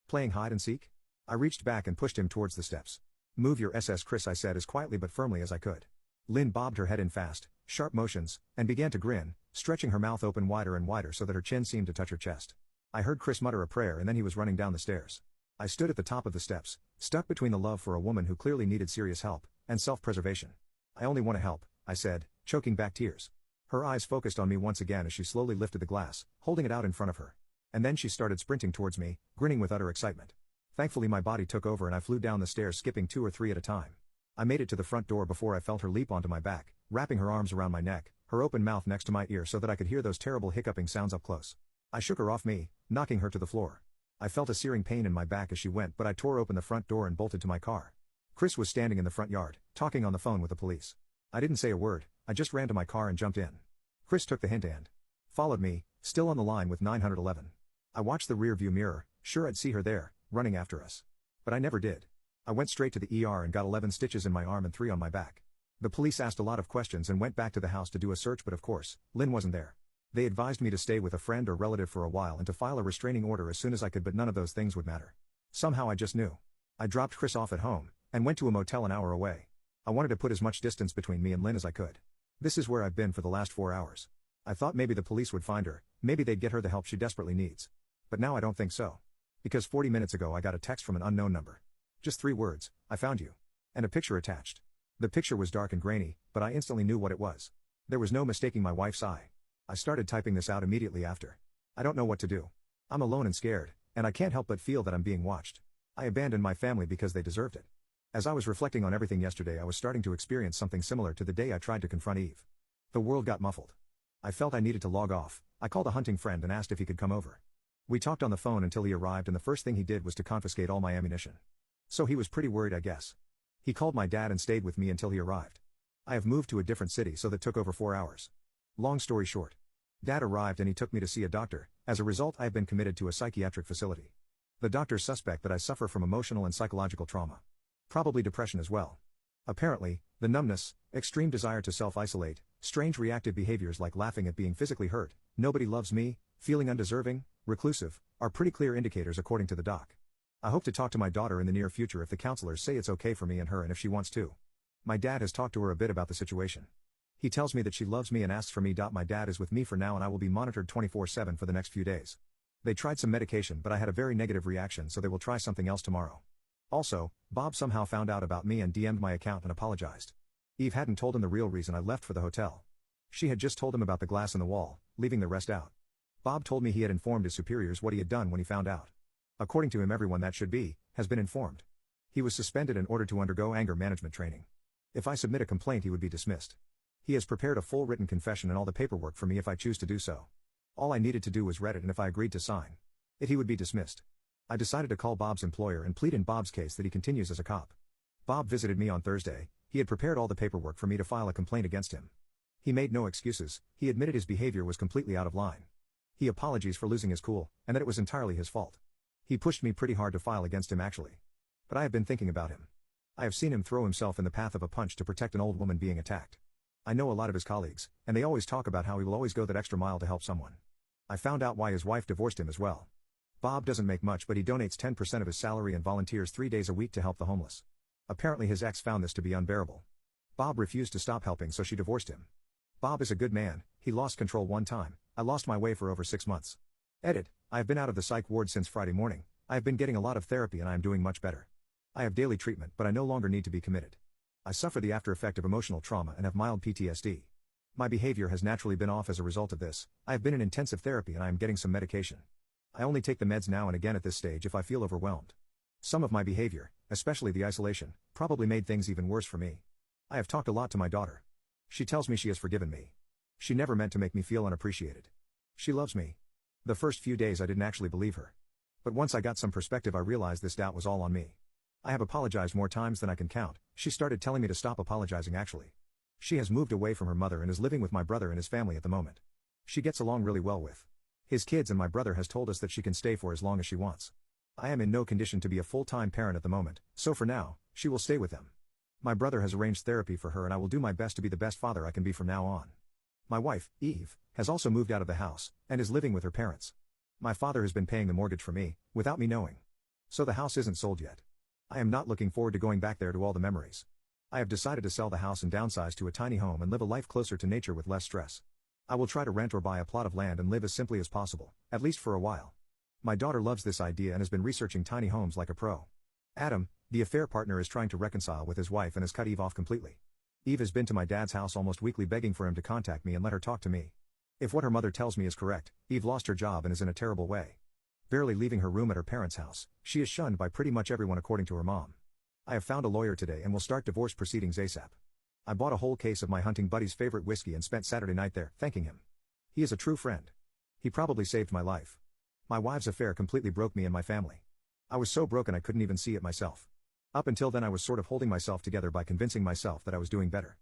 playing hide and seek? I reached back and pushed him towards the steps. Move your SS, Chris, I said as quietly but firmly as I could. Lynn bobbed her head in fast, sharp motions, and began to grin, stretching her mouth open wider and wider so that her chin seemed to touch her chest. I heard Chris mutter a prayer and then he was running down the stairs. I stood at the top of the steps, stuck between the love for a woman who clearly needed serious help, and self-preservation. I only want to help, I said, choking back tears. Her eyes focused on me once again as she slowly lifted the glass, holding it out in front of her. And then she started sprinting towards me, grinning with utter excitement. Thankfully my body took over and I flew down the stairs, skipping 2 or 3 at a time. I made it to the front door before I felt her leap onto my back, wrapping her arms around my neck, her open mouth next to my ear so that I could hear those terrible hiccuping sounds up close. I shook her off me, knocking her to the floor. I felt a searing pain in my back as she went, but I tore open the front door and bolted to my car. Chris was standing in the front yard, talking on the phone with the police. I didn't say a word, I just ran to my car and jumped in. Chris took the hint and followed me, still on the line with 911. I watched the rear view mirror, sure I'd see her there, running after us. But I never did. I went straight to the ER and got 11 stitches in my arm and 3 on my back. The police asked a lot of questions and went back to the house to do a search, but of course, Lynn wasn't there. They advised me to stay with a friend or relative for a while and to file a restraining order as soon as I could, but none of those things would matter. Somehow I just knew. I dropped Chris off at home, and went to a motel an hour away. I wanted to put as much distance between me and Lynn as I could. This is where I've been for the last 4 hours. I thought maybe the police would find her, maybe they'd get her the help she desperately needs. But now I don't think so. Because 40 minutes ago I got a text from an unknown number. Just 3 words, "I found you." And a picture attached. The picture was dark and grainy, but I instantly knew what it was. There was no mistaking my wife's eye. I started typing this out immediately after. I don't know what to do. I'm alone and scared, and I can't help but feel that I'm being watched. I abandoned my family because they deserved it. As I was reflecting on everything yesterday, I was starting to experience something similar to the day I tried to confront Eve. The world got muffled. I felt I needed to log off. I called a hunting friend and asked if he could come over. We talked on the phone until he arrived, and the first thing he did was to confiscate all my ammunition. So he was pretty worried, I guess. He called my dad and stayed with me until he arrived. I have moved to a different city, so that took over 4 hours. Long story short. Dad arrived and he took me to see a doctor. As a result, I have been committed to a psychiatric facility. The doctors suspect that I suffer from emotional and psychological trauma. Probably depression as well. Apparently, the numbness, extreme desire to self-isolate, strange reactive behaviors like laughing at being physically hurt, nobody loves me, feeling undeserving, reclusive, are pretty clear indicators according to the doc. I hope to talk to my daughter in the near future if the counselors say it's okay for me and her, and if she wants to. My dad has talked to her a bit about the situation. He tells me that she loves me and asks for me. My dad is with me for now and I will be monitored 24/7 for the next few days. They tried some medication but I had a very negative reaction, so they will try something else tomorrow. Also, Bob somehow found out about me and DM'd my account and apologized. Eve hadn't told him the real reason I left for the hotel. She had just told him about the glass in the wall, leaving the rest out. Bob told me he had informed his superiors what he had done when he found out. According to him, everyone that should be, has been informed. He was suspended and ordered to undergo anger management training. If I submit a complaint, he would be dismissed. He has prepared a full written confession and all the paperwork for me if I choose to do so. All I needed to do was read it, and if I agreed to sign it, he would be dismissed. I decided to call Bob's employer and plead in Bob's case that he continues as a cop. Bob visited me on Thursday. He had prepared all the paperwork for me to file a complaint against him. He made no excuses. He admitted his behavior was completely out of line. He apologized for losing his cool, and that it was entirely his fault. He pushed me pretty hard to file against him actually. But I have been thinking about him. I have seen him throw himself in the path of a punch to protect an old woman being attacked. I know a lot of his colleagues, and they always talk about how he will always go that extra mile to help someone. I found out why his wife divorced him as well. Bob doesn't make much, but he donates 10% of his salary and volunteers 3 days a week to help the homeless. Apparently his ex found this to be unbearable. Bob refused to stop helping, so she divorced him. Bob is a good man. He lost control one time. I lost my way for over 6 months. Edit. I have been out of the psych ward since Friday morning. I have been getting a lot of therapy and I am doing much better. I have daily treatment, but I no longer need to be committed. I suffer the after effect of emotional trauma and have mild PTSD. My behavior has naturally been off as a result of this. I have been in intensive therapy and I am getting some medication. I only take the meds now and again at this stage if I feel overwhelmed. Some of my behavior, especially the isolation, probably made things even worse for me. I have talked a lot to my daughter. She tells me she has forgiven me. She never meant to make me feel unappreciated. She loves me. The first few days I didn't actually believe her. But once I got some perspective, I realized this doubt was all on me. I have apologized more times than I can count. She started telling me to stop apologizing actually. She has moved away from her mother and is living with my brother and his family at the moment. She gets along really well with his kids, and my brother has told us that she can stay for as long as she wants. I am in no condition to be a full-time parent at the moment, so for now, she will stay with them. My brother has arranged therapy for her and I will do my best to be the best father I can be from now on. My wife, Eve, has also moved out of the house, and is living with her parents. My father has been paying the mortgage for me, without me knowing. So the house isn't sold yet. I am not looking forward to going back there to all the memories. I have decided to sell the house and downsize to a tiny home and live a life closer to nature with less stress. I will try to rent or buy a plot of land and live as simply as possible, at least for a while. My daughter loves this idea and has been researching tiny homes like a pro. Adam, the affair partner, is trying to reconcile with his wife and has cut Eve off completely. Eve has been to my dad's house almost weekly begging for him to contact me and let her talk to me. If what her mother tells me is correct, Eve lost her job and is in a terrible way. Barely leaving her room at her parents' house, she is shunned by pretty much everyone according to her mom. I have found a lawyer today and will start divorce proceedings ASAP. I bought a whole case of my hunting buddy's favorite whiskey and spent Saturday night there, thanking him. He is a true friend. He probably saved my life. My wife's affair completely broke me and my family. I was so broken I couldn't even see it myself. Up until then I was sort of holding myself together by convincing myself that I was doing better.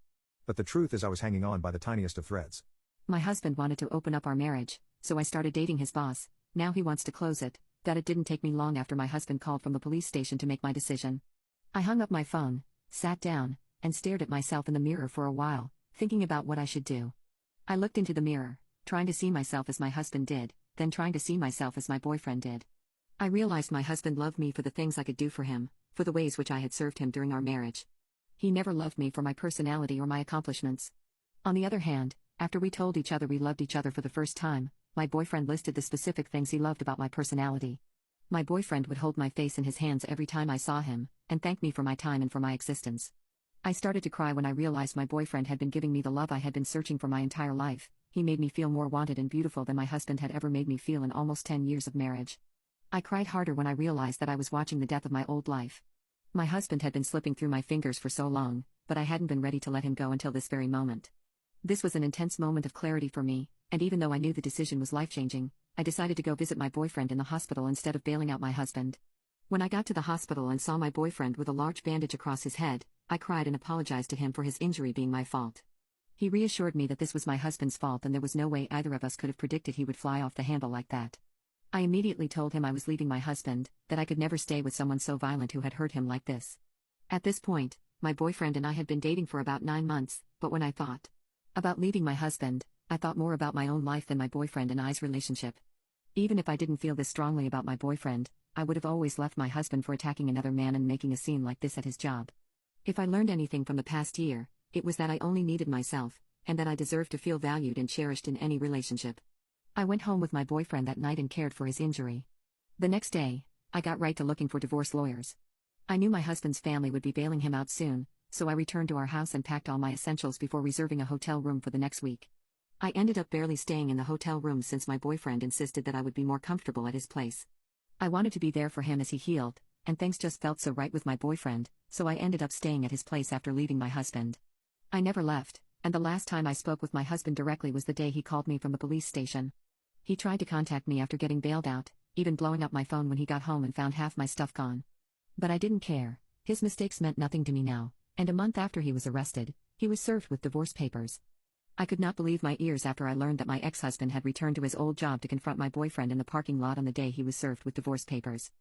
But the truth is I was hanging on by the tiniest of threads. My husband wanted to open up our marriage, so I started dating his boss. Now he wants to close it. That it didn't take me long after my husband called from the police station to make my decision. I hung up my phone, sat down, and stared at myself in the mirror for a while, thinking about what I should do. I looked into the mirror, trying to see myself as my husband did, then trying to see myself as my boyfriend did. I realized my husband loved me for the things I could do for him, for the ways which I had served him during our marriage. He never loved me for my personality or my accomplishments. On the other hand, after we told each other we loved each other for the first time, my boyfriend listed the specific things he loved about my personality. My boyfriend would hold my face in his hands every time I saw him, and thank me for my time and for my existence. I started to cry when I realized my boyfriend had been giving me the love I had been searching for my entire life. He made me feel more wanted and beautiful than my husband had ever made me feel in almost 10 years of marriage. I cried harder when I realized that I was watching the death of my old life. My husband had been slipping through my fingers for so long, but I hadn't been ready to let him go until this very moment. This was an intense moment of clarity for me, and even though I knew the decision was life-changing, I decided to go visit my boyfriend in the hospital instead of bailing out my husband. When I got to the hospital and saw my boyfriend with a large bandage across his head, I cried and apologized to him for his injury being my fault. He reassured me that this was my husband's fault and there was no way either of us could have predicted he would fly off the handle like that. I immediately told him I was leaving my husband, that I could never stay with someone so violent who had hurt him like this. At this point, my boyfriend and I had been dating for about 9 months, but when I thought about leaving my husband, I thought more about my own life than my boyfriend and I's relationship. Even if I didn't feel this strongly about my boyfriend, I would have always left my husband for attacking another man and making a scene like this at his job. If I learned anything from the past year, it was that I only needed myself, and that I deserved to feel valued and cherished in any relationship. I went home with my boyfriend that night and cared for his injury. The next day, I got right to looking for divorce lawyers. I knew my husband's family would be bailing him out soon, so I returned to our house and packed all my essentials before reserving a hotel room for the next week. I ended up barely staying in the hotel room since my boyfriend insisted that I would be more comfortable at his place. I wanted to be there for him as he healed, and things just felt so right with my boyfriend, so I ended up staying at his place after leaving my husband. I never left, and the last time I spoke with my husband directly was the day he called me from the police station. He tried to contact me after getting bailed out, even blowing up my phone when he got home and found half my stuff gone. But I didn't care. His mistakes meant nothing to me now, and a month after he was arrested, he was served with divorce papers. I could not believe my ears after I learned that my ex-husband had returned to his old job to confront my boyfriend in the parking lot on the day he was served with divorce papers.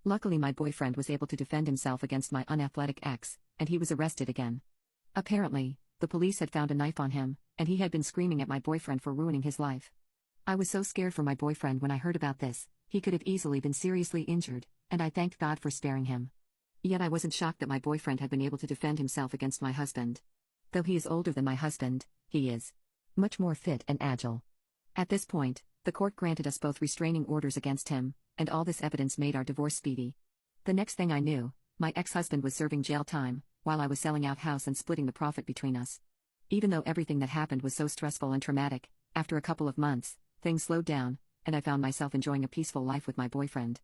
Luckily, my boyfriend was able to defend himself against my unathletic ex, and he was arrested again. Apparently, the police had found a knife on him, and he had been screaming at my boyfriend for ruining his life. I was so scared for my boyfriend when I heard about this. He could have easily been seriously injured, and I thanked God for sparing him. Yet I wasn't shocked that my boyfriend had been able to defend himself against my husband. Though he is older than my husband, he is much more fit and agile. At this point, the court granted us both restraining orders against him, and all this evidence made our divorce speedy. The next thing I knew, my ex-husband was serving jail time, while I was selling out house and splitting the profit between us. Even though everything that happened was so stressful and traumatic, after a couple of months, things slowed down, and I found myself enjoying a peaceful life with my boyfriend.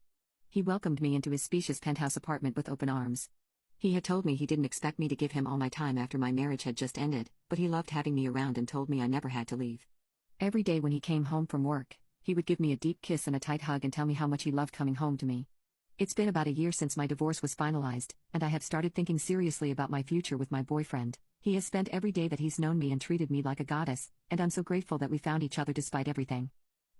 He welcomed me into his spacious penthouse apartment with open arms. He had told me he didn't expect me to give him all my time after my marriage had just ended, but he loved having me around and told me I never had to leave. Every day when he came home from work, he would give me a deep kiss and a tight hug and tell me how much he loved coming home to me. It's been about a year since my divorce was finalized, and I have started thinking seriously about my future with my boyfriend. He has spent every day that he's known me and treated me like a goddess, and I'm so grateful that we found each other despite everything.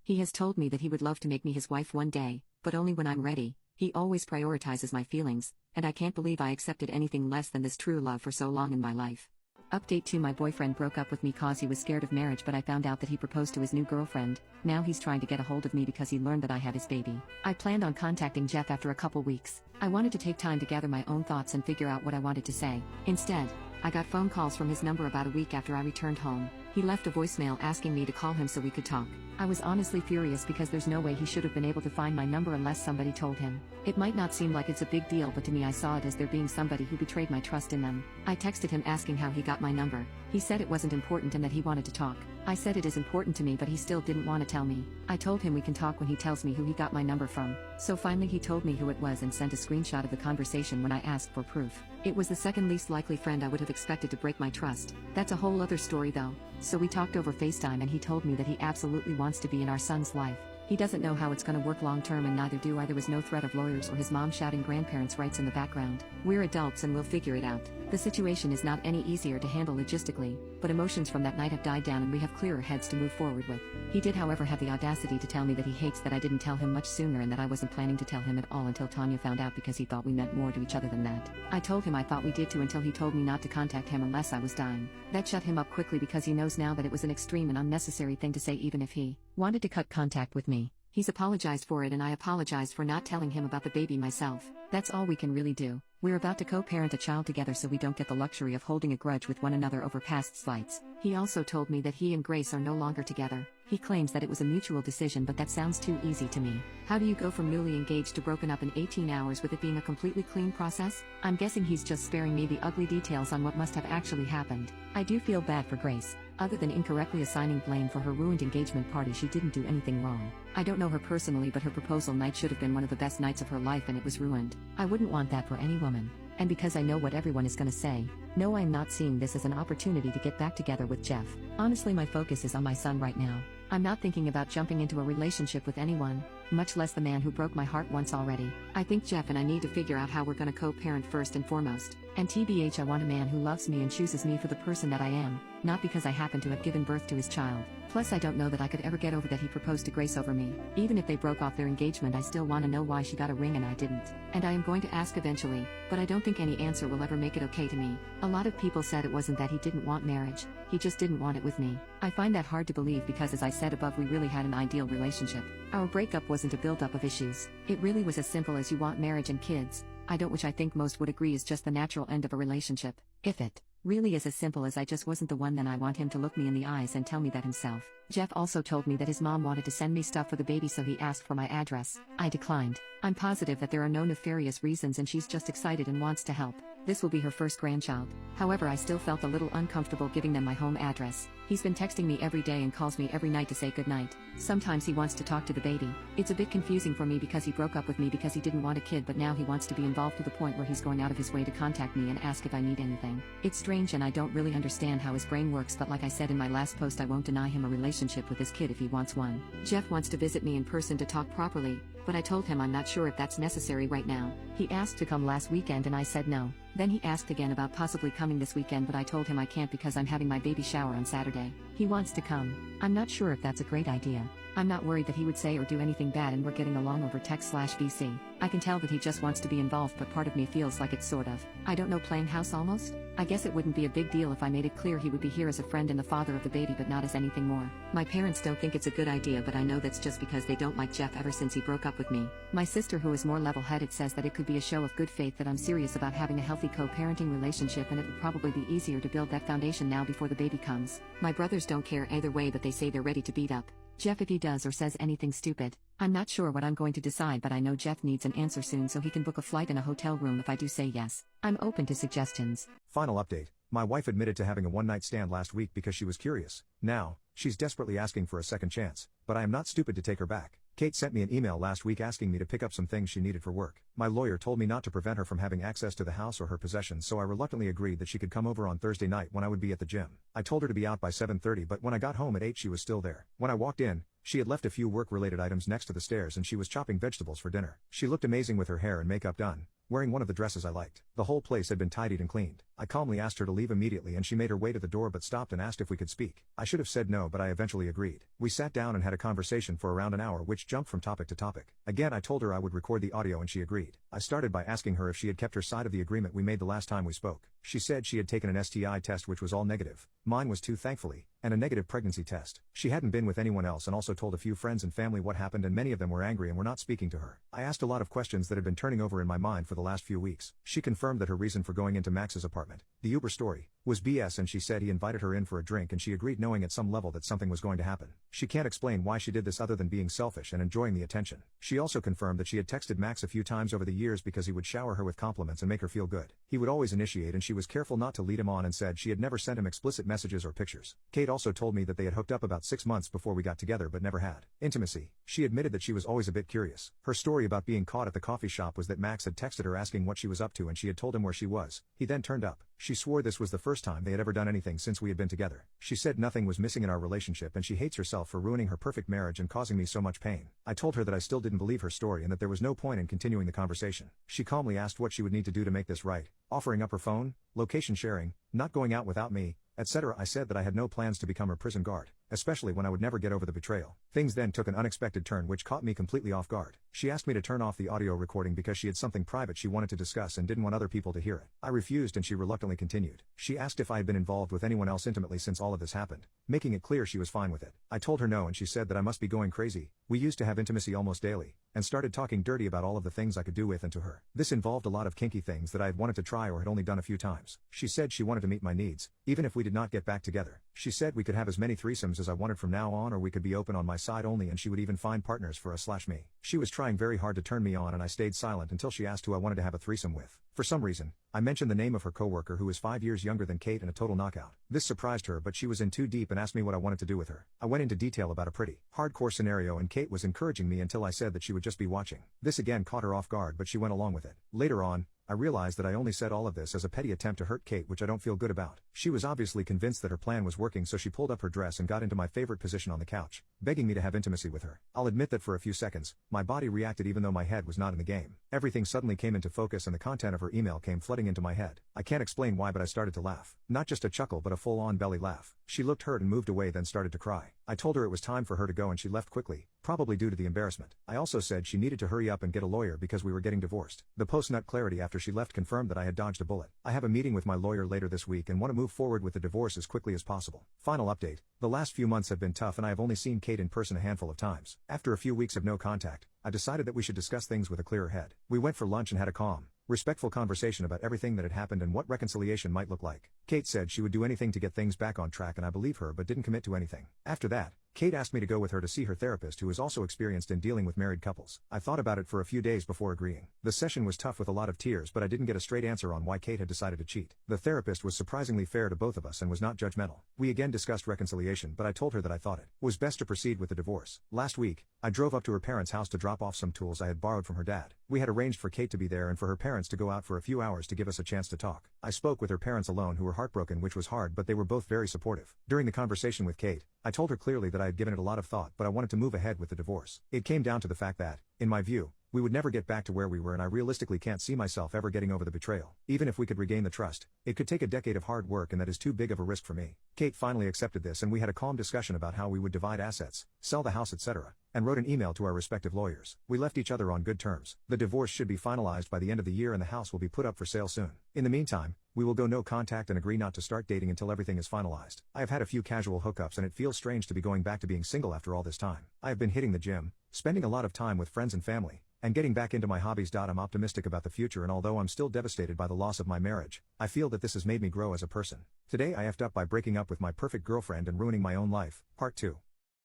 He has told me that he would love to make me his wife one day, but only when I'm ready. He always prioritizes my feelings, and I can't believe I accepted anything less than this true love for so long in my life. Update 2: My boyfriend broke up with me cause he was scared of marriage, but I found out that he proposed to his new girlfriend. Now he's trying to get a hold of me because he learned that I had his baby. I planned on contacting Jeff after a couple weeks. I wanted to take time to gather my own thoughts and figure out what I wanted to say. Instead, I got phone calls from his number about a week after I returned home. He left a voicemail asking me to call him so we could talk. I was honestly furious because there's no way he should have been able to find my number unless somebody told him. It might not seem like it's a big deal, but to me I saw it as there being somebody who betrayed my trust in them. I texted him asking how he got my number. He said it wasn't important and that he wanted to talk. I said it is important to me, but he still didn't want to tell me. I told him we can talk when he tells me who he got my number from. So finally he told me who it was and sent a screenshot of the conversation when I asked for proof. It was the second least likely friend I would have expected to break my trust. That's a whole other story though. So we talked over FaceTime and he told me that he absolutely wants to be in our son's life. He doesn't know how it's gonna work long term, and neither do I. There was no threat of lawyers or his mom shouting grandparents' rights in the background. We're adults and we'll figure it out. The situation is not any easier to handle logistically, but emotions from that night have died down and we have clearer heads to move forward with. He did however have the audacity to tell me that he hates that I didn't tell him much sooner and that I wasn't planning to tell him at all until Tanya found out because he thought we meant more to each other than that. I told him I thought we did too until he told me not to contact him unless I was dying. That shut him up quickly because he knows now that it was an extreme and unnecessary thing to say even if he wanted to cut contact with me. He's apologized for it and I apologized for not telling him about the baby myself. That's all we can really do. We're about to co-parent a child together so we don't get the luxury of holding a grudge with one another over past slights. He also told me that he and Grace are no longer together. He claims that it was a mutual decision, but that sounds too easy to me. How do you go from newly engaged to broken up in 18 hours with it being a completely clean process? I'm guessing he's just sparing me the ugly details on what must have actually happened. I do feel bad for Grace. Other than incorrectly assigning blame for her ruined engagement party, she didn't do anything wrong. I don't know her personally, but her proposal night should have been one of the best nights of her life, and it was ruined. I wouldn't want that for any woman. And because I know what everyone is gonna say, no, I'm not seeing this as an opportunity to get back together with Jeff. Honestly, my focus is on my son right now. I'm not thinking about jumping into a relationship with anyone, much less the man who broke my heart once already. I think Jeff and I need to figure out how we're gonna co-parent first and foremost. And TBH, I want a man who loves me and chooses me for the person that I am, not because I happen to have given birth to his child. Plus, I don't know that I could ever get over that he proposed to Grace over me. Even if they broke off their engagement, I still want to know why she got a ring and I didn't. And I am going to ask eventually, but I don't think any answer will ever make it okay to me. A lot of people said it wasn't that he didn't want marriage, he just didn't want it with me. I find that hard to believe because, as I said above, we really had an ideal relationship. Our breakup wasn't a buildup of issues. It really was as simple as you want marriage and kids. Which I think most would agree is just the natural end of a relationship. If it really is as simple as I just wasn't the one, then I want him to look me in the eyes and tell me that himself. Jeff also told me that his mom wanted to send me stuff for the baby, so he asked for my address. I declined. I'm positive that there are no nefarious reasons and she's just excited and wants to help. This will be her first grandchild. However, I still felt a little uncomfortable giving them my home address. He's been texting me every day and calls me every night to say goodnight. Sometimes he wants to talk to the baby. It's a bit confusing for me because he broke up with me because he didn't want a kid, but now he wants to be involved to the point where he's going out of his way to contact me and ask if I need anything. It's strange and I don't really understand how his brain works, but like I said in my last post, I won't deny him a relationship with his kid if he wants one. Jeff wants to visit me in person to talk properly, but I told him I'm not sure if that's necessary right now. He asked to come last weekend and I said no. Then he asked again about possibly coming this weekend, but I told him I can't because I'm having my baby shower on Saturday. He wants to come. I'm not sure if that's a great idea. I'm not worried that he would say or do anything bad, and we're getting along over text/VC. I can tell that he just wants to be involved, but part of me feels like it's sort of, I don't know, playing house almost? I guess it wouldn't be a big deal if I made it clear he would be here as a friend and the father of the baby, but not as anything more. My parents don't think it's a good idea, but I know that's just because they don't like Jeff ever since he broke up with me. My sister, who is more level-headed, says that it could be a show of good faith that I'm serious about having a healthy co-parenting relationship, and it would probably be easier to build that foundation now before the baby comes. My brothers don't care either way, but they say they're ready to beat up Jeff if he does or says anything stupid. I'm not sure what I'm going to decide, but I know Jeff needs an answer soon so he can book a flight and a hotel room if I do say yes. I'm open to suggestions. Final update. My wife admitted to having a one-night stand last week because she was curious. Now, she's desperately asking for a second chance, but I am not stupid to take her back. Kate sent me an email last week asking me to pick up some things she needed for work. My lawyer told me not to prevent her from having access to the house or her possessions, so I reluctantly agreed that she could come over on Thursday night when I would be at the gym. I told her to be out by 7:30, but when I got home at 8 she was still there. When I walked in, she had left a few work-related items next to the stairs and she was chopping vegetables for dinner. She looked amazing with her hair and makeup done, wearing one of the dresses I liked. The whole place had been tidied and cleaned. I calmly asked her to leave immediately and she made her way to the door but stopped and asked if we could speak. I should have said no, but I eventually agreed. We sat down and had a conversation for around an hour which jumped from topic to topic. Again, I told her I would record the audio and she agreed. I started by asking her if she had kept her side of the agreement we made the last time we spoke. She said she had taken an STI test which was all negative. Mine was too, thankfully, and a negative pregnancy test. She hadn't been with anyone else and also told a few friends and family what happened, and many of them were angry and were not speaking to her. I asked a lot of questions that had been turning over in my mind for the last few weeks. She confirmed that her reason for going into Max's apartment, the Uber story, was BS, and she said he invited her in for a drink and she agreed knowing at some level that something was going to happen. She can't explain why she did this other than being selfish and enjoying the attention. She also confirmed that she had texted Max a few times over the years because he would shower her with compliments and make her feel good. He would always initiate and she was careful not to lead him on and said she had never sent him explicit messages or pictures. Kate also told me that they had hooked up about 6 months before we got together but never had intimacy. She admitted that she was always a bit curious. Her story about being caught at the coffee shop was that Max had texted her asking what she was up to and she had told him where she was. He then turned up. She swore this was the first time they had ever done anything since we had been together. She said nothing was missing in our relationship and she hates herself for ruining her perfect marriage and causing me so much pain. I told her that I still didn't believe her story and that there was no point in continuing the conversation. She calmly asked what she would need to do to make this right, offering up her phone, location sharing, not going out without me, etc. I said that I had no plans to become her prison guard. especially when I would never get over the betrayal. Things then took an unexpected turn which caught me completely off guard. She asked me to turn off the audio recording because she had something private she wanted to discuss and didn't want other people to hear it. I refused and she reluctantly continued. She asked if I had been involved with anyone else intimately since all of this happened, making it clear she was fine with it. I told her no and she said that I must be going crazy. We used to have intimacy almost daily, and started talking dirty about all of the things I could do with and to her. This involved a lot of kinky things that I had wanted to try or had only done a few times. She said she wanted to meet my needs, even if we did not get back together. She said we could have as many threesomes as I wanted from now on, or we could be open on my side only, and she would even find partners for us/me. She was trying very hard to turn me on and I stayed silent until she asked who I wanted to have a threesome with. For some reason, I mentioned the name of her coworker who is 5 years younger than Kate and a total knockout. This surprised her, but she was in too deep and asked me what I wanted to do with her. I went into detail about a pretty hardcore scenario and Kate was encouraging me until I said that she would just be watching. This again caught her off guard, but she went along with it. Later on, I realized that I only said all of this as a petty attempt to hurt Kate, which I don't feel good about. She was obviously convinced that her plan was working, so she pulled up her dress and got into my favorite position on the couch, begging me to have intimacy with her. I'll admit that for a few seconds, my body reacted even though my head was not in the game. Everything suddenly came into focus and the content of her email came flooding into my head. I can't explain why, but I started to laugh. Not just a chuckle but a full-on belly laugh. She looked hurt and moved away, then started to cry. I told her it was time for her to go and she left quickly, probably due to the embarrassment. I also said she needed to hurry up and get a lawyer because we were getting divorced. The post-nut clarity after she left confirmed that I had dodged a bullet. I have a meeting with my lawyer later this week and want to move forward with the divorce as quickly as possible. Final update: the last few months have been tough and I have only seen Kate in person a handful of times. After a few weeks of no contact, I decided that we should discuss things with a clearer head. We went for lunch and had a calm, respectful conversation about everything that had happened and what reconciliation might look like. Kate said she would do anything to get things back on track and I believe her, but didn't commit to anything. After that, Kate asked me to go with her to see her therapist, who is also experienced in dealing with married couples. I thought about it for a few days before agreeing. The session was tough with a lot of tears, but I didn't get a straight answer on why Kate had decided to cheat. The therapist was surprisingly fair to both of us and was not judgmental. We again discussed reconciliation, but I told her that I thought it was best to proceed with the divorce. Last week, I drove up to her parents' house to drop off some tools I had borrowed from her dad. We had arranged for Kate to be there and for her parents to go out for a few hours to give us a chance to talk. I spoke with her parents alone, who were heartbroken, which was hard, but they were both very supportive. During the conversation with Kate, I told her clearly that I had given it a lot of thought, but I wanted to move ahead with the divorce. It came down to the fact that, in my view, we would never get back to where we were and I realistically can't see myself ever getting over the betrayal. Even if we could regain the trust, it could take a decade of hard work and that is too big of a risk for me. Kate finally accepted this and we had a calm discussion about how we would divide assets, sell the house, etc., and wrote an email to our respective lawyers. We left each other on good terms. The divorce should be finalized by the end of the year and the house will be put up for sale soon. In the meantime, we will go no contact and agree not to start dating until everything is finalized. I have had a few casual hookups and it feels strange to be going back to being single after all this time. I have been hitting the gym, spending a lot of time with friends and family, and getting back into my hobbies. I'm optimistic about the future, and although I'm still devastated by the loss of my marriage, I feel that this has made me grow as a person. Today I effed up by breaking up with my perfect girlfriend and ruining my own life. Part 2.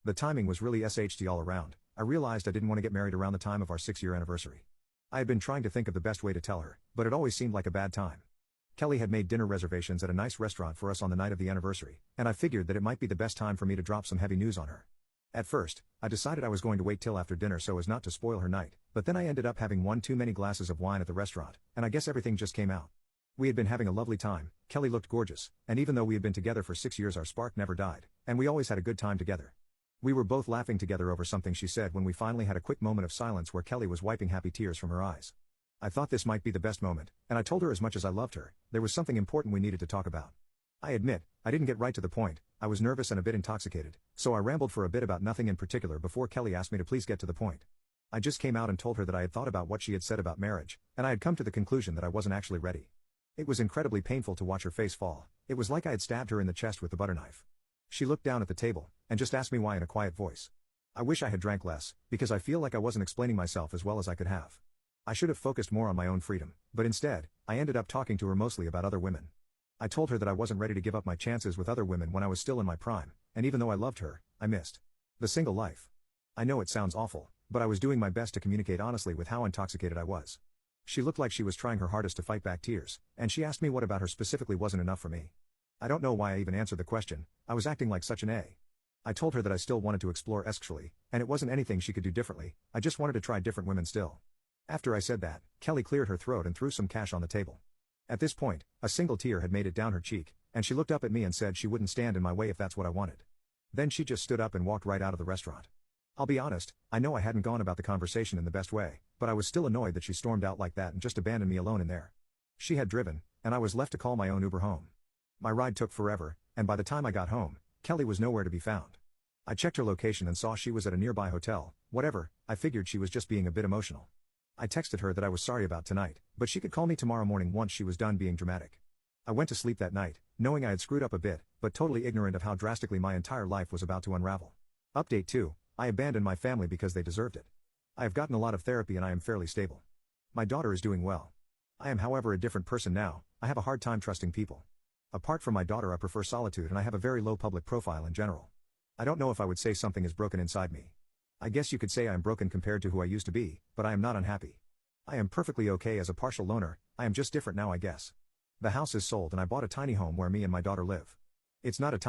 The timing was really SHT all around. I realized I didn't want to get married around the time of our 6-year anniversary. I had been trying to think of the best way to tell her, but it always seemed like a bad time. Kelly had made dinner reservations at a nice restaurant for us on the night of the anniversary, and I figured that it might be the best time for me to drop some heavy news on her. At first, I decided I was going to wait till after dinner so as not to spoil her night, but then I ended up having one too many glasses of wine at the restaurant, and I guess everything just came out. We had been having a lovely time, Kelly looked gorgeous, and even though we had been together for 6 years, our spark never died, and we always had a good time together. We were both laughing together over something she said when we finally had a quick moment of silence where Kelly was wiping happy tears from her eyes. I thought this might be the best moment, and I told her as much as I loved her, there was something important we needed to talk about. I admit, I didn't get right to the point. I was nervous and a bit intoxicated, so I rambled for a bit about nothing in particular before Kelly asked me to please get to the point. I just came out and told her that I had thought about what she had said about marriage, and I had come to the conclusion that I wasn't actually ready. It was incredibly painful to watch her face fall. It was like I had stabbed her in the chest with the butter knife. She looked down at the table, and just asked me why in a quiet voice. I wish I had drank less, because I feel like I wasn't explaining myself as well as I could have. I should have focused more on my own freedom, but instead, I ended up talking to her mostly about other women. I told her that I wasn't ready to give up my chances with other women when I was still in my prime, and even though I loved her, I missed the single life. I know it sounds awful, but I was doing my best to communicate honestly with how intoxicated I was. She looked like she was trying her hardest to fight back tears, and she asked me what about her specifically wasn't enough for me. I don't know why I even answered the question. I was acting like such an A. I told her that I still wanted to explore sexually, and it wasn't anything she could do differently, I just wanted to try different women still. After I said that, Kelly cleared her throat and threw some cash on the table. At this point, a single tear had made it down her cheek, and she looked up at me and said she wouldn't stand in my way if that's what I wanted. Then she just stood up and walked right out of the restaurant. I'll be honest, I know I hadn't gone about the conversation in the best way, but I was still annoyed that she stormed out like that and just abandoned me alone in there. She had driven, and I was left to call my own Uber home. My ride took forever, and by the time I got home, Kelly was nowhere to be found. I checked her location and saw she was at a nearby hotel. Whatever, I figured she was just being a bit emotional. I texted her that I was sorry about tonight, but she could call me tomorrow morning once she was done being dramatic. I went to sleep that night, knowing I had screwed up a bit, but totally ignorant of how drastically my entire life was about to unravel. Update 2, I abandoned my family because they deserved it. I have gotten a lot of therapy and I am fairly stable. My daughter is doing well. I am however a different person now. I have a hard time trusting people. Apart from my daughter, I prefer solitude and I have a very low public profile in general. I don't know if I would say something is broken inside me. I guess you could say I am broken compared to who I used to be, but I am not unhappy. I am perfectly okay as a partial loner. I am just different now, I guess. The house is sold and I bought a tiny home where me and my daughter live. It's not a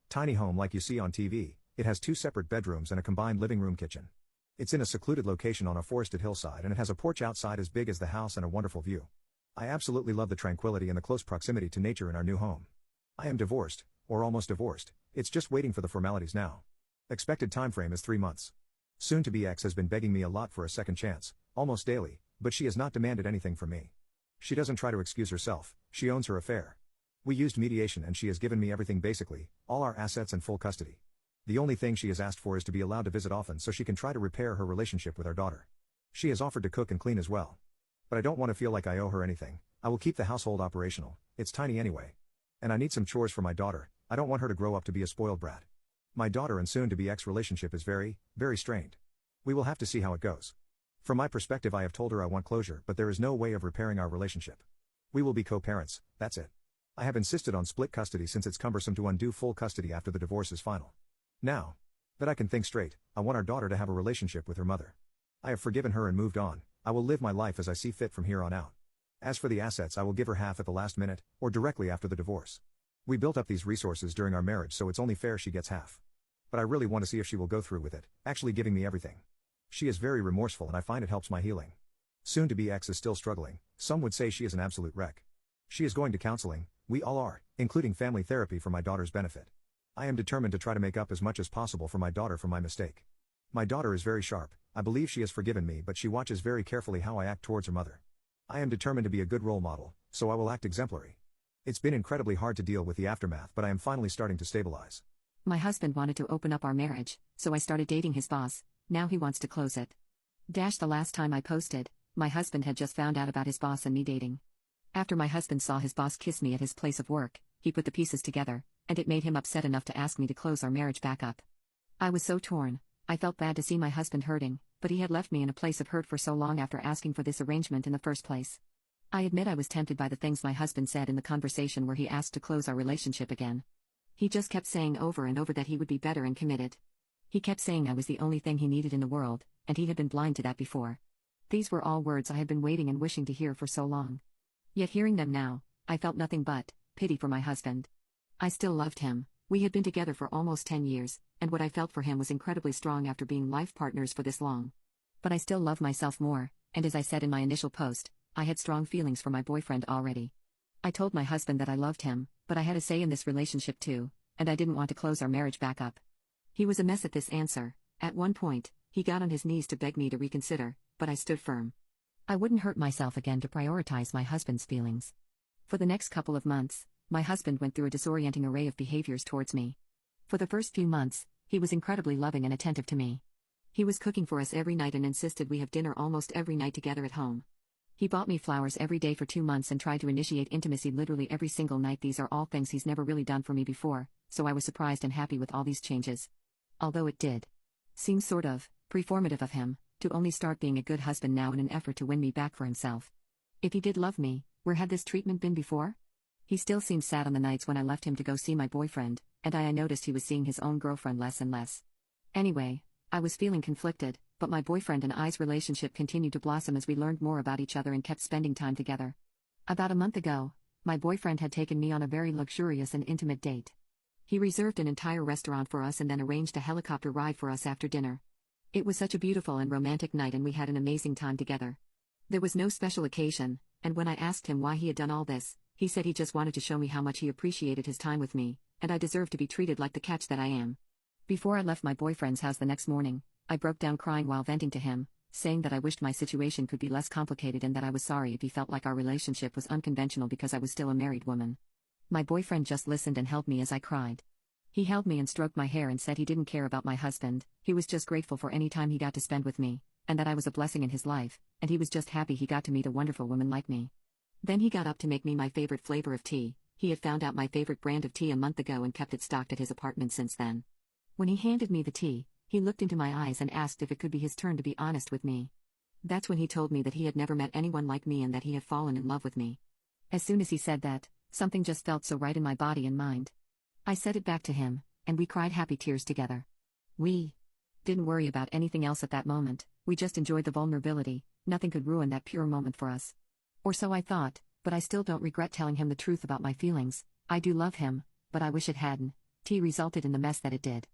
tiny home like you see on TV. It has 2 separate bedrooms and a combined living room kitchen. It's in a secluded location on a forested hillside and it has a porch outside as big as the house and a wonderful view. I absolutely love the tranquility and the close proximity to nature in our new home. I am divorced, or almost divorced. It's just waiting for the formalities now. Expected time frame is 3 months. Soon-to-be ex has been begging me a lot for a second chance, almost daily, but she has not demanded anything from me. She doesn't try to excuse herself, she owns her affair. We used mediation and she has given me everything basically, all our assets and full custody. The only thing she has asked for is to be allowed to visit often so she can try to repair her relationship with our daughter. She has offered to cook and clean as well. But I don't want to feel like I owe her anything. I will keep the household operational, it's tiny anyway. And I need some chores for my daughter. I don't want her to grow up to be a spoiled brat. My daughter and soon-to-be ex relationship is very strained. We will have to see how it goes. From my perspective, I have told her I want closure, but there is no way of repairing our relationship. We will be co-parents, that's it. I have insisted on split custody since it's cumbersome to undo full custody after the divorce is final. Now that I can think straight, I want our daughter to have a relationship with her mother. I have forgiven her and moved on. I will live my life as I see fit from here on out. As for the assets, I will give her half at the last minute, or directly after the divorce. We built up these resources during our marriage, so it's only fair she gets half. But I really want to see if she will go through with it, actually giving me everything. She is very remorseful and I find it helps my healing. Soon-to-be ex is still struggling. Some would say she is an absolute wreck. She is going to counseling, we all are, including family therapy for my daughter's benefit. I am determined to try to make up as much as possible for my daughter for my mistake. My daughter is very sharp. I believe she has forgiven me, but she watches very carefully how I act towards her mother. I am determined to be a good role model, so I will act exemplary. It's been incredibly hard to deal with the aftermath, but I am finally starting to stabilize. My husband wanted to open up our marriage, so I started dating his boss. Now he wants to close it. The last time I posted, my husband had just found out about his boss and me dating. After my husband saw his boss kiss me at his place of work, he put the pieces together, and it made him upset enough to ask me to close our marriage back up. I was so torn. I felt bad to see my husband hurting, but he had left me in a place of hurt for so long after asking for this arrangement in the first place. I admit I was tempted by the things my husband said in the conversation where he asked to close our relationship again. He just kept saying over and over that he would be better and committed. He kept saying I was the only thing he needed in the world, and he had been blind to that before. These were all words I had been waiting and wishing to hear for so long. Yet hearing them now, I felt nothing but pity for my husband. I still loved him. We had been together for almost 10 years, and what I felt for him was incredibly strong after being life partners for this long. But I still love myself more, and as I said in my initial post, I had strong feelings for my boyfriend already. I told my husband that I loved him, but I had a say in this relationship too, and I didn't want to close our marriage back up. He was a mess at this answer. At one point, he got on his knees to beg me to reconsider, but I stood firm. I wouldn't hurt myself again to prioritize my husband's feelings. For the next couple of months, my husband went through a disorienting array of behaviors towards me. For the first few months, he was incredibly loving and attentive to me. He was cooking for us every night and insisted we have dinner almost every night together at home. He bought me flowers every day for 2 months and tried to initiate intimacy literally every single night. These are all things he's never really done for me before, so I was surprised and happy with all these changes. Although it did seem sort of performative of him to only start being a good husband now in an effort to win me back for himself. If he did love me, where had this treatment been before? He still seemed sad on the nights when I left him to go see my boyfriend, and I noticed he was seeing his own girlfriend less and less. Anyway, I was feeling conflicted, but my boyfriend and I's relationship continued to blossom as we learned more about each other and kept spending time together. About a month ago, my boyfriend had taken me on a very luxurious and intimate date. He reserved an entire restaurant for us and then arranged a helicopter ride for us after dinner. It was such a beautiful and romantic night and we had an amazing time together. There was no special occasion, and when I asked him why he had done all this, he said he just wanted to show me how much he appreciated his time with me, and I deserved to be treated like the catch that I am. Before I left my boyfriend's house the next morning, I broke down crying while venting to him, saying that I wished my situation could be less complicated and that I was sorry if he felt like our relationship was unconventional because I was still a married woman. My boyfriend just listened and held me as I cried. He held me and stroked my hair and said he didn't care about my husband, he was just grateful for any time he got to spend with me, and that I was a blessing in his life, and he was just happy he got to meet a wonderful woman like me. Then he got up to make me my favorite flavor of tea. He had found out my favorite brand of tea a month ago and kept it stocked at his apartment since then. When he handed me the tea, he looked into my eyes and asked if it could be his turn to be honest with me. That's when he told me that he had never met anyone like me and that he had fallen in love with me. As soon as he said that, something just felt so right in my body and mind. I said it back to him, and we cried happy tears together. We didn't worry about anything else at that moment, we just enjoyed the vulnerability. Nothing could ruin that pure moment for us. Or so I thought, but I still don't regret telling him the truth about my feelings. I do love him, but I wish it hadn't. Tea resulted in the mess that it did.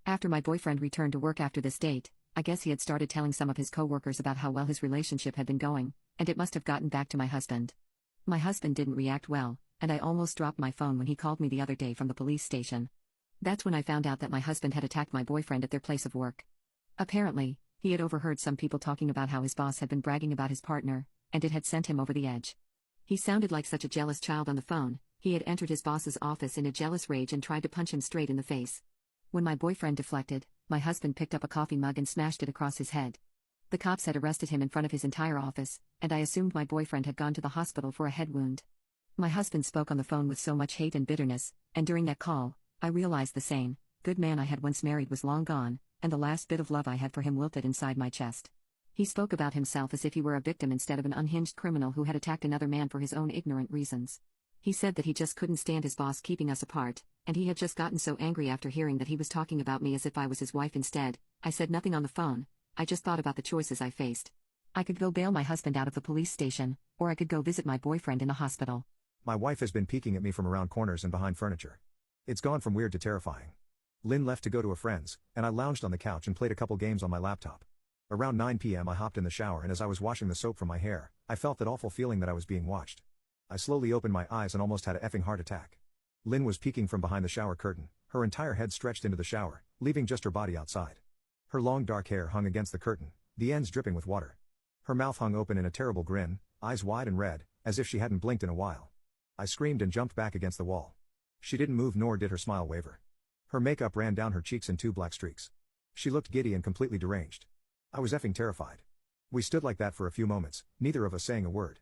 After my boyfriend returned to work after this date, I guess he had started telling some of his coworkers about how well his relationship had been going, and it must have gotten back to my husband. My husband didn't react well, and I almost dropped my phone when he called me the other day from the police station. That's when I found out that my husband had attacked my boyfriend at their place of work. Apparently, he had overheard some people talking about how his boss had been bragging about his partner, and it had sent him over the edge. He sounded like such a jealous child on the phone. He had entered his boss's office in a jealous rage and tried to punch him straight in the face. When my boyfriend deflected, my husband picked up a coffee mug and smashed it across his head. The cops had arrested him in front of his entire office, and I assumed my boyfriend had gone to the hospital for a head wound. My husband spoke on the phone with so much hate and bitterness, and during that call, I realized the sane, good man I had once married was long gone, and the last bit of love I had for him wilted inside my chest. He spoke about himself as if he were a victim instead of an unhinged criminal who had attacked another man for his own ignorant reasons. He said that he just couldn't stand his boss keeping us apart, and he had just gotten so angry after hearing that he was talking about me as if I was his wife instead. I said nothing on the phone, I just thought about the choices I faced. I could go bail my husband out of the police station, or I could go visit my boyfriend in the hospital. My wife has been peeking at me from around corners and behind furniture. It's gone from weird to terrifying. Lynn left to go to a friend's, and I lounged on the couch and played a couple games on my laptop. Around 9 p.m. I hopped in the shower, and as I was washing the soap from my hair, I felt that awful feeling that I was being watched. I slowly opened my eyes and almost had a effing heart attack. Lynn was peeking from behind the shower curtain, her entire head stretched into the shower, leaving just her body outside. Her long dark hair hung against the curtain, the ends dripping with water. Her mouth hung open in a terrible grin, eyes wide and red, as if she hadn't blinked in a while. I screamed and jumped back against the wall. She didn't move, nor did her smile waver. Her makeup ran down her cheeks in 2 black streaks. She looked giddy and completely deranged. I was effing terrified. We stood like that for a few moments, neither of us saying a word.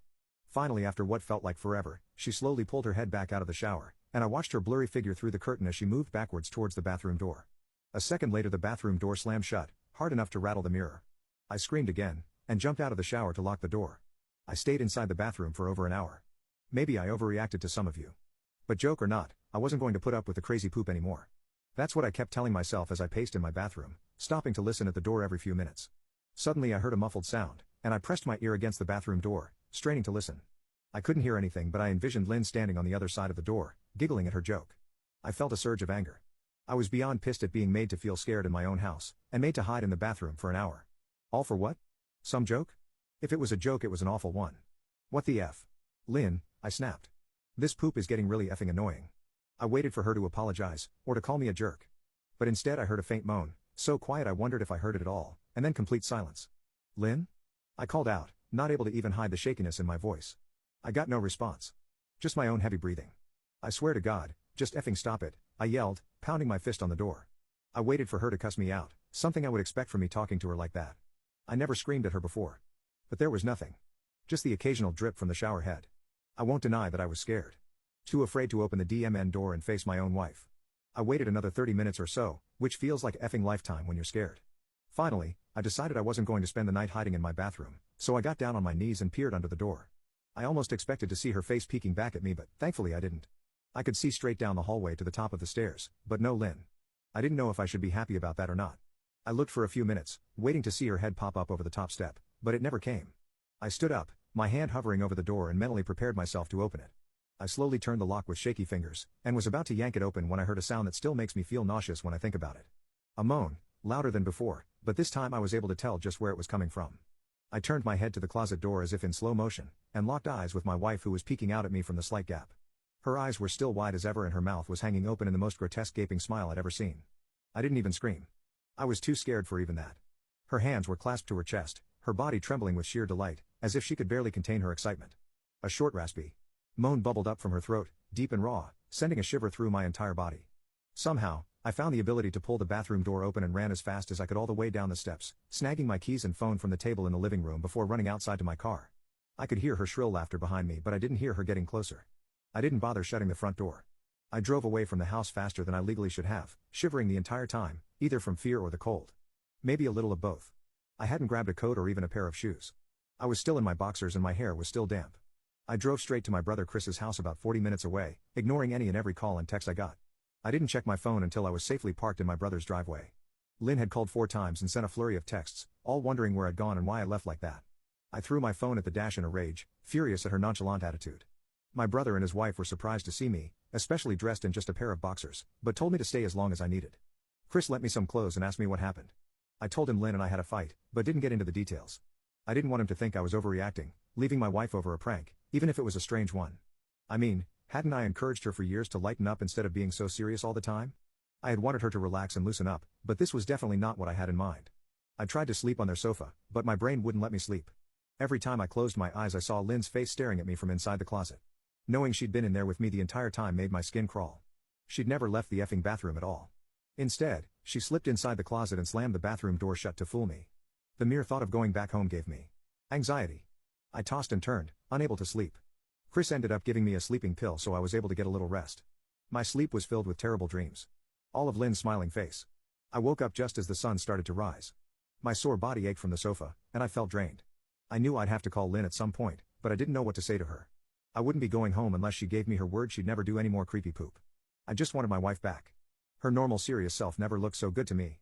Finally, after what felt like forever, she slowly pulled her head back out of the shower, and I watched her blurry figure through the curtain as she moved backwards towards the bathroom door. A second later, the bathroom door slammed shut, hard enough to rattle the mirror. I screamed again, and jumped out of the shower to lock the door. I stayed inside the bathroom for over an hour. Maybe I overreacted to some of you. But joke or not, I wasn't going to put up with the crazy poop anymore. That's what I kept telling myself as I paced in my bathroom, stopping to listen at the door every few minutes. Suddenly I heard a muffled sound, and I pressed my ear against the bathroom door, straining to listen. I couldn't hear anything, but I envisioned Lynn standing on the other side of the door, giggling at her joke. I felt a surge of anger. I was beyond pissed at being made to feel scared in my own house, and made to hide in the bathroom for an hour. All for what? Some joke? If it was a joke, it was an awful one. What the F? Lynn, I snapped. This poop is getting really effing annoying. I waited for her to apologize, or to call me a jerk. But instead I heard a faint moan, so quiet I wondered if I heard it at all, and then complete silence. Lynn? I called out, not able to even hide the shakiness in my voice. I got no response. Just my own heavy breathing. I swear to God, just effing stop it, I yelled, pounding my fist on the door. I waited for her to cuss me out, something I would expect from me talking to her like that. I never screamed at her before. But there was nothing. Just the occasional drip from the shower head. I won't deny that I was scared. Too afraid to open the DMN door and face my own wife. I waited another 30 minutes or so, which feels like effing lifetime when you're scared. Finally, I decided I wasn't going to spend the night hiding in my bathroom, so I got down on my knees and peered under the door. I almost expected to see her face peeking back at me, but thankfully I didn't. I could see straight down the hallway to the top of the stairs, but no Lynn. I didn't know if I should be happy about that or not. I looked for a few minutes, waiting to see her head pop up over the top step, but it never came. I stood up, my hand hovering over the door, and mentally prepared myself to open it. I slowly turned the lock with shaky fingers, and was about to yank it open when I heard a sound that still makes me feel nauseous when I think about it. A moan, louder than before, but this time I was able to tell just where it was coming from. I turned my head to the closet door as if in slow motion, and locked eyes with my wife, who was peeking out at me from the slight gap. Her eyes were still wide as ever, and her mouth was hanging open in the most grotesque gaping smile I'd ever seen. I didn't even scream. I was too scared for even that. Her hands were clasped to her chest, her body trembling with sheer delight, as if she could barely contain her excitement. A short raspy moan bubbled up from her throat, deep and raw, sending a shiver through my entire body. Somehow, I found the ability to pull the bathroom door open and ran as fast as I could all the way down the steps, snagging my keys and phone from the table in the living room before running outside to my car. I could hear her shrill laughter behind me, but I didn't hear her getting closer. I didn't bother shutting the front door. I drove away from the house faster than I legally should have, shivering the entire time, either from fear or the cold. Maybe a little of both. I hadn't grabbed a coat or even a pair of shoes. I was still in my boxers and my hair was still damp. I drove straight to my brother Chris's house about 40 minutes away, ignoring any and every call and text I got. I didn't check my phone until I was safely parked in my brother's driveway. Lynn had called 4 times and sent a flurry of texts, all wondering where I'd gone and why I left like that. I threw my phone at the dash in a rage, furious at her nonchalant attitude. My brother and his wife were surprised to see me, especially dressed in just a pair of boxers, but told me to stay as long as I needed. Chris lent me some clothes and asked me what happened. I told him Lynn and I had a fight, but didn't get into the details. I didn't want him to think I was overreacting, leaving my wife over a prank, even if it was a strange one. I mean, hadn't I encouraged her for years to lighten up instead of being so serious all the time? I had wanted her to relax and loosen up, but this was definitely not what I had in mind. I tried to sleep on their sofa, but my brain wouldn't let me sleep. Every time I closed my eyes I saw Lynn's face staring at me from inside the closet. Knowing she'd been in there with me the entire time made my skin crawl. She'd never left the effing bathroom at all. Instead, she slipped inside the closet and slammed the bathroom door shut to fool me. The mere thought of going back home gave me anxiety. I tossed and turned, unable to sleep. Chris ended up giving me a sleeping pill so I was able to get a little rest. My sleep was filled with terrible dreams. All of Lynn's smiling face. I woke up just as the sun started to rise. My sore body ached from the sofa, and I felt drained. I knew I'd have to call Lynn at some point, but I didn't know what to say to her. I wouldn't be going home unless she gave me her word she'd never do any more creepy poop. I just wanted my wife back. Her normal serious self never looked so good to me.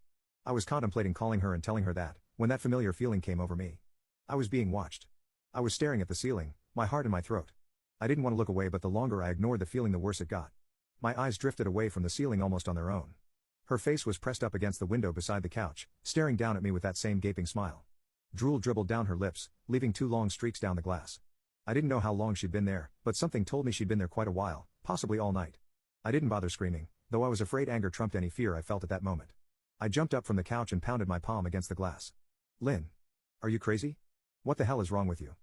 I was contemplating calling her and telling her that, when that familiar feeling came over me. I was being watched. I was staring at the ceiling, my heart in my throat. I didn't want to look away, but the longer I ignored the feeling the worse it got. My eyes drifted away from the ceiling almost on their own. Her face was pressed up against the window beside the couch, staring down at me with that same gaping smile. Drool dribbled down her lips, leaving 2 long streaks down the glass. I didn't know how long she'd been there, but something told me she'd been there quite a while, possibly all night. I didn't bother screaming, though I was afraid anger trumped any fear I felt at that moment. I jumped up from the couch and pounded my palm against the glass. Lynn. Are you crazy? What the hell is wrong with you?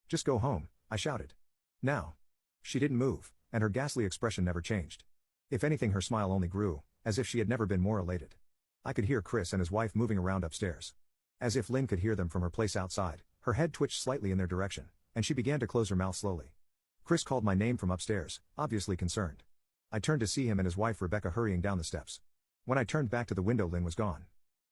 Just go home, I shouted. Now. She didn't move, and her ghastly expression never changed. If anything, her smile only grew, as if she had never been more elated. I could hear Chris and his wife moving around upstairs. As if Lynn could hear them from her place outside, her head twitched slightly in their direction, and she began to close her mouth slowly. Chris called my name from upstairs, obviously concerned. I turned to see him and his wife Rebecca hurrying down the steps. When I turned back to the window, Lynn was gone.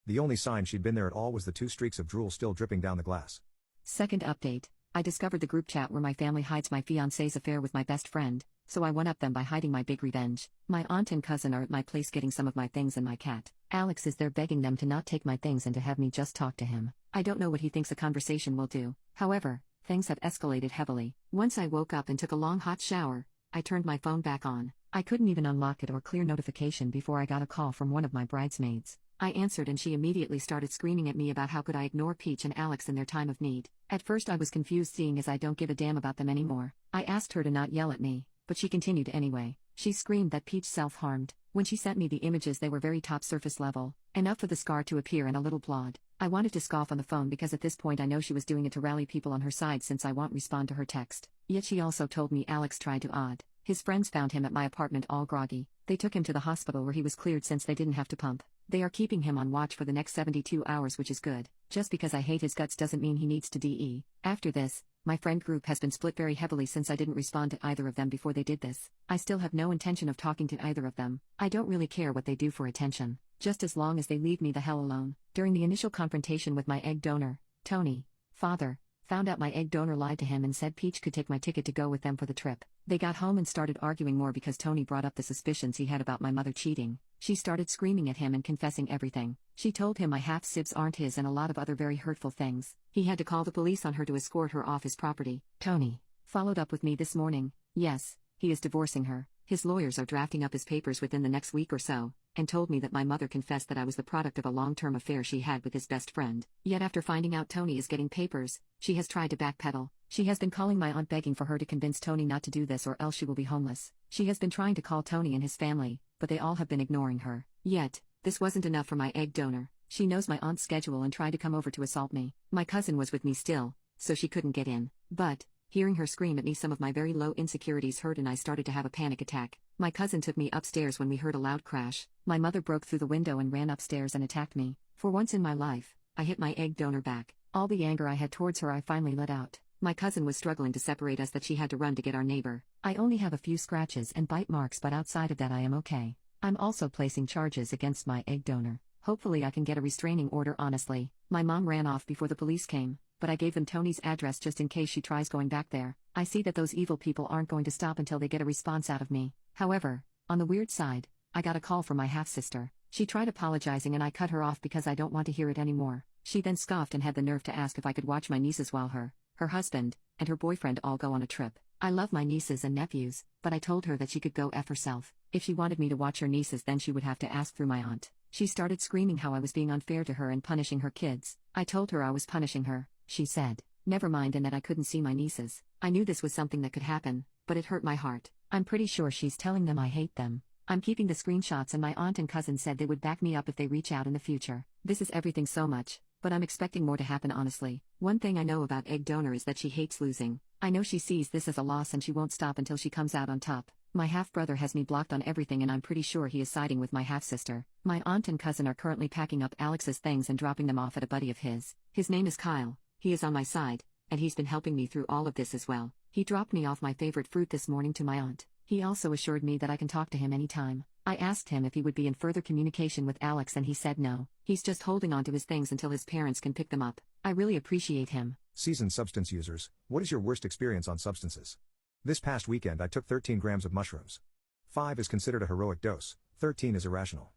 The only sign she'd been there at all was the 2 streaks of drool still dripping down the glass. Second update. I discovered the group chat where my family hides my fiancé's affair with my best friend, so I one-upped them by hiding my big revenge. My aunt and cousin are at my place getting some of my things and my cat. Alex is there begging them to not take my things and to have me just talk to him. I don't know what he thinks a conversation will do. However, things have escalated heavily. Once I woke up and took a long hot shower, I turned my phone back on. I couldn't even unlock it or clear notification before I got a call from one of my bridesmaids. I answered and she immediately started screaming at me about how could I ignore Peach and Alex in their time of need. At first I was confused, seeing as I don't give a damn about them anymore. I asked her to not yell at me, but she continued anyway. She screamed that Peach self-harmed. When she sent me the images, they were very top surface level, enough for the scar to appear and a little blotted. I wanted to scoff on the phone because at this point I know she was doing it to rally people on her side since I won't respond to her text. Yet she also told me Alex tried to odd. His friends found him at my apartment all groggy. They took him to the hospital where he was cleared since they didn't have to pump. They are keeping him on watch for the next 72 hours, which is good. Just because I hate his guts doesn't mean he needs to DE. After this, my friend group has been split very heavily since I didn't respond to either of them before they did this. I still have no intention of talking to either of them. I don't really care what they do for attention, just as long as they leave me the hell alone. During the initial confrontation with my egg donor, Tony, father, found out my egg donor lied to him and said Peach could take my ticket to go with them for the trip. They got home and started arguing more because Tony brought up the suspicions he had about my mother cheating. She started screaming at him and confessing everything. She told him my half-sibs aren't his and a lot of other very hurtful things. He had to call the police on her to escort her off his property. Tony followed up with me this morning. Yes, he is divorcing her. His lawyers are drafting up his papers within the next week or so, and told me that my mother confessed that I was the product of a long-term affair she had with his best friend. Yet after finding out Tony is getting papers, she has tried to backpedal. She has been calling my aunt begging for her to convince Tony not to do this or else she will be homeless. She has been trying to call Tony and his family, but they all have been ignoring her. Yet, this wasn't enough for my egg donor. She knows my aunt's schedule and tried to come over to assault me. My cousin was with me still, so she couldn't get in. But Hearing her scream at me, some of my very low insecurities hurt and I started to have a panic attack. My cousin took me upstairs when we heard a loud crash. My mother broke through the window and ran upstairs and attacked me. For once in my life, I hit my egg donor back. All the anger I had towards her I finally let out. My cousin was struggling to separate us that she had to run to get our neighbor. I only have a few scratches and bite marks, but outside of that I am okay. I'm also placing charges against my egg donor. Hopefully I can get a restraining order. Honestly, my mom ran off before the police came, but I gave them Tony's address just in case she tries going back there. I see that those evil people aren't going to stop until they get a response out of me. However, on the weird side, I got a call from my half-sister. She tried apologizing and I cut her off because I don't want to hear it anymore. She then scoffed and had the nerve to ask if I could watch my nieces while her husband, and her boyfriend all go on a trip. I love my nieces and nephews, but I told her that she could go F herself. If she wanted me to watch her nieces, then she would have to ask through my aunt. She started screaming how I was being unfair to her and punishing her kids. I told her I was punishing her. She said, never mind, and that I couldn't see my nieces. I knew this was something that could happen, but it hurt my heart. I'm pretty sure she's telling them I hate them. I'm keeping the screenshots and my aunt and cousin said they would back me up if they reach out in the future. This is everything so much, but I'm expecting more to happen honestly. One thing I know about egg donor is that she hates losing. I know she sees this as a loss and she won't stop until she comes out on top. My half-brother has me blocked on everything and I'm pretty sure he is siding with my half-sister. My aunt and cousin are currently packing up Alex's things and dropping them off at a buddy of his. His name is Kyle. He is on my side, and he's been helping me through all of this as well. He dropped me off my favorite fruit this morning to my aunt. He also assured me that I can talk to him anytime. I asked him if he would be in further communication with Alex and he said no. He's just holding on to his things until his parents can pick them up. I really appreciate him. Seasoned substance users, what is your worst experience on substances? This past weekend I took 13 grams of mushrooms. 5 is considered a heroic dose, 13 is irrational.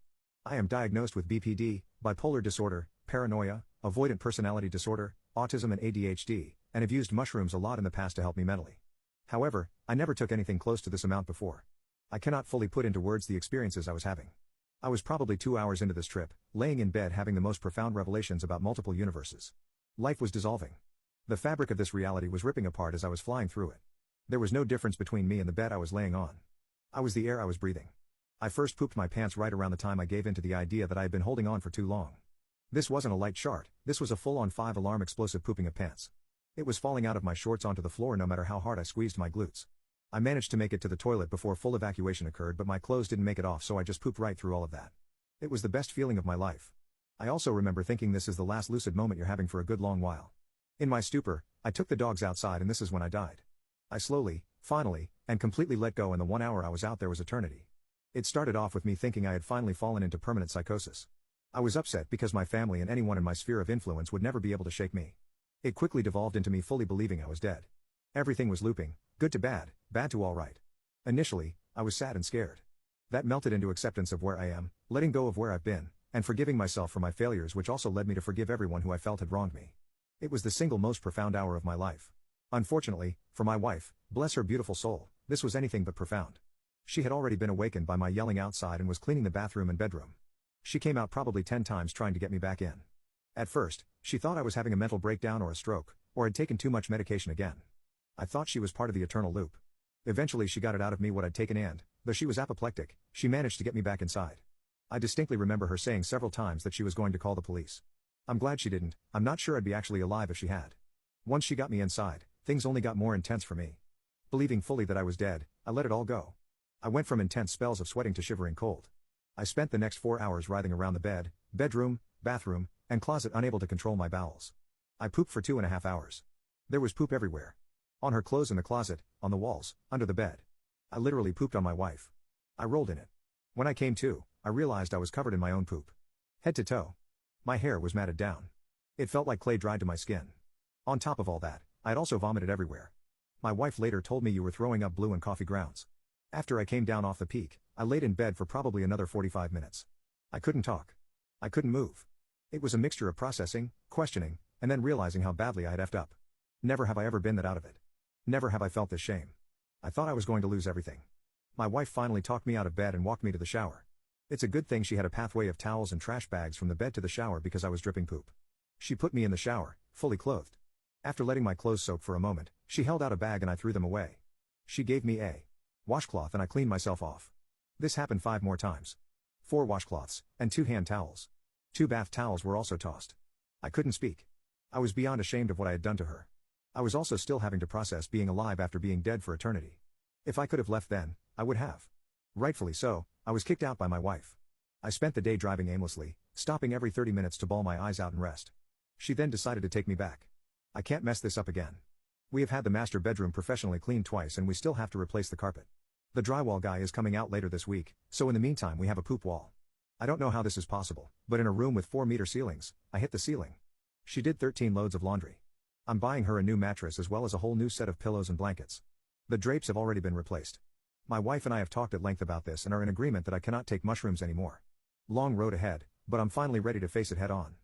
I am diagnosed with BPD, bipolar disorder, paranoia, avoidant personality disorder, autism and ADHD, and have used mushrooms a lot in the past to help me mentally. However, I never took anything close to this amount before. I cannot fully put into words the experiences I was having. I was probably 2 hours into this trip, laying in bed having the most profound revelations about multiple universes. Life was dissolving. The fabric of this reality was ripping apart as I was flying through it. There was no difference between me and the bed I was laying on. I was the air I was breathing. I first pooped my pants right around the time I gave in to the idea that I had been holding on for too long. This wasn't a light shart, this was a full-on 5-alarm explosive pooping of pants. It was falling out of my shorts onto the floor no matter how hard I squeezed my glutes. I managed to make it to the toilet before full evacuation occurred, but my clothes didn't make it off, so I just pooped right through all of that. It was the best feeling of my life. I also remember thinking this is the last lucid moment you're having for a good long while. In my stupor, I took the dogs outside and this is when I died. I slowly, finally, and completely let go, and the 1 hour I was out there was eternity. It started off with me thinking I had finally fallen into permanent psychosis. I was upset because my family and anyone in my sphere of influence would never be able to shake me. It quickly devolved into me fully believing I was dead. Everything was looping, good to bad, bad to all right. Initially, I was sad and scared. That melted into acceptance of where I am, letting go of where I've been, and forgiving myself for my failures, which also led me to forgive everyone who I felt had wronged me. It was the single most profound hour of my life. Unfortunately, for my wife, bless her beautiful soul, this was anything but profound. She had already been awakened by my yelling outside and was cleaning the bathroom and bedroom. She came out probably 10 times trying to get me back in. At first, she thought I was having a mental breakdown or a stroke, or had taken too much medication again. I thought she was part of the eternal loop. Eventually she got it out of me what I'd taken, and, though she was apoplectic, she managed to get me back inside. I distinctly remember her saying several times that she was going to call the police. I'm glad she didn't. I'm not sure I'd be actually alive if she had. Once she got me inside, things only got more intense for me. Believing fully that I was dead, I let it all go. I went from intense spells of sweating to shivering cold. I spent the next 4 hours writhing around the bed, bedroom, bathroom, and closet, unable to control my bowels. I pooped for 2.5 hours. There was poop everywhere. On her clothes in the closet, on the walls, under the bed. I literally pooped on my wife. I rolled in it. When I came to, I realized I was covered in my own poop. Head to toe. My hair was matted down. It felt like clay dried to my skin. On top of all that, I had also vomited everywhere. My wife later told me you were throwing up blue and coffee grounds. After I came down off the peak, I laid in bed for probably another 45 minutes. I couldn't talk. I couldn't move. It was a mixture of processing, questioning, and then realizing how badly I had effed up. Never have I ever been that out of it. Never have I felt this shame. I thought I was going to lose everything. My wife finally talked me out of bed and walked me to the shower. It's a good thing she had a pathway of towels and trash bags from the bed to the shower because I was dripping poop. She put me in the shower, fully clothed. After letting my clothes soak for a moment, she held out a bag and I threw them away. She gave me a washcloth and I cleaned myself off. This happened 5 more times. 4 washcloths, and 2 hand towels. 2 bath towels were also tossed. I couldn't speak. I was beyond ashamed of what I had done to her. I was also still having to process being alive after being dead for eternity. If I could have left then, I would have. Rightfully so, I was kicked out by my wife. I spent the day driving aimlessly, stopping every 30 minutes to bawl my eyes out and rest. She then decided to take me back. I can't mess this up again. We have had the master bedroom professionally cleaned twice and we still have to replace the carpet. The drywall guy is coming out later this week, so in the meantime we have a poop wall. I don't know how this is possible, but in a room with 4-meter ceilings, I hit the ceiling. She did 13 loads of laundry. I'm buying her a new mattress as well as a whole new set of pillows and blankets. The drapes have already been replaced. My wife and I have talked at length about this and are in agreement that I cannot take mushrooms anymore. Long road ahead, but I'm finally ready to face it head on.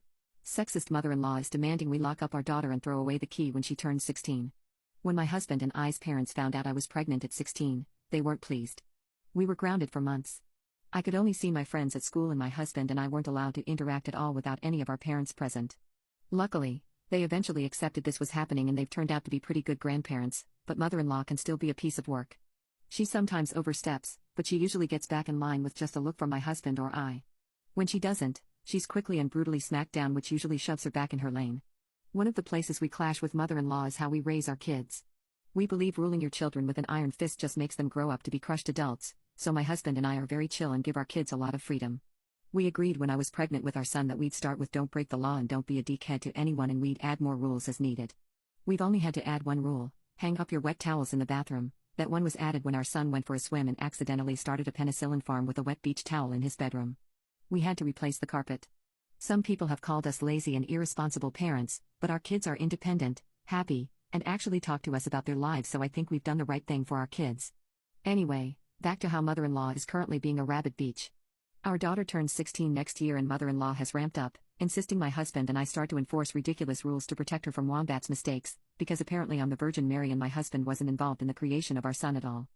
Sexist mother-in-law is demanding we lock up our daughter and throw away the key when she turns 16. When my husband and I's parents found out I was pregnant at 16, they weren't pleased. We were grounded for months. I could only see my friends at school and my husband and I weren't allowed to interact at all without any of our parents present. Luckily, they eventually accepted this was happening and they've turned out to be pretty good grandparents, but mother-in-law can still be a piece of work. She sometimes oversteps, but she usually gets back in line with just a look from my husband or I. When she doesn't, she's quickly and brutally smacked down, which usually shoves her back in her lane. One of the places we clash with mother-in-law is how we raise our kids. We believe ruling your children with an iron fist just makes them grow up to be crushed adults, so my husband and I are very chill and give our kids a lot of freedom. We agreed when I was pregnant with our son that we'd start with don't break the law and don't be a dickhead to anyone, and we'd add more rules as needed. We've only had to add one rule: hang up your wet towels in the bathroom. That one was added when our son went for a swim and accidentally started a penicillin farm with a wet beach towel in his bedroom. We had to replace the carpet. Some people have called us lazy and irresponsible parents, but our kids are independent, happy, and actually talk to us about their lives, so I think we've done the right thing for our kids. Anyway, back to how mother-in-law is currently being a rabbit beach. Our daughter turns 16 next year and mother-in-law has ramped up, insisting my husband and I start to enforce ridiculous rules to protect her from Wombat's mistakes, because apparently I'm the Virgin Mary and my husband wasn't involved in the creation of our son at all.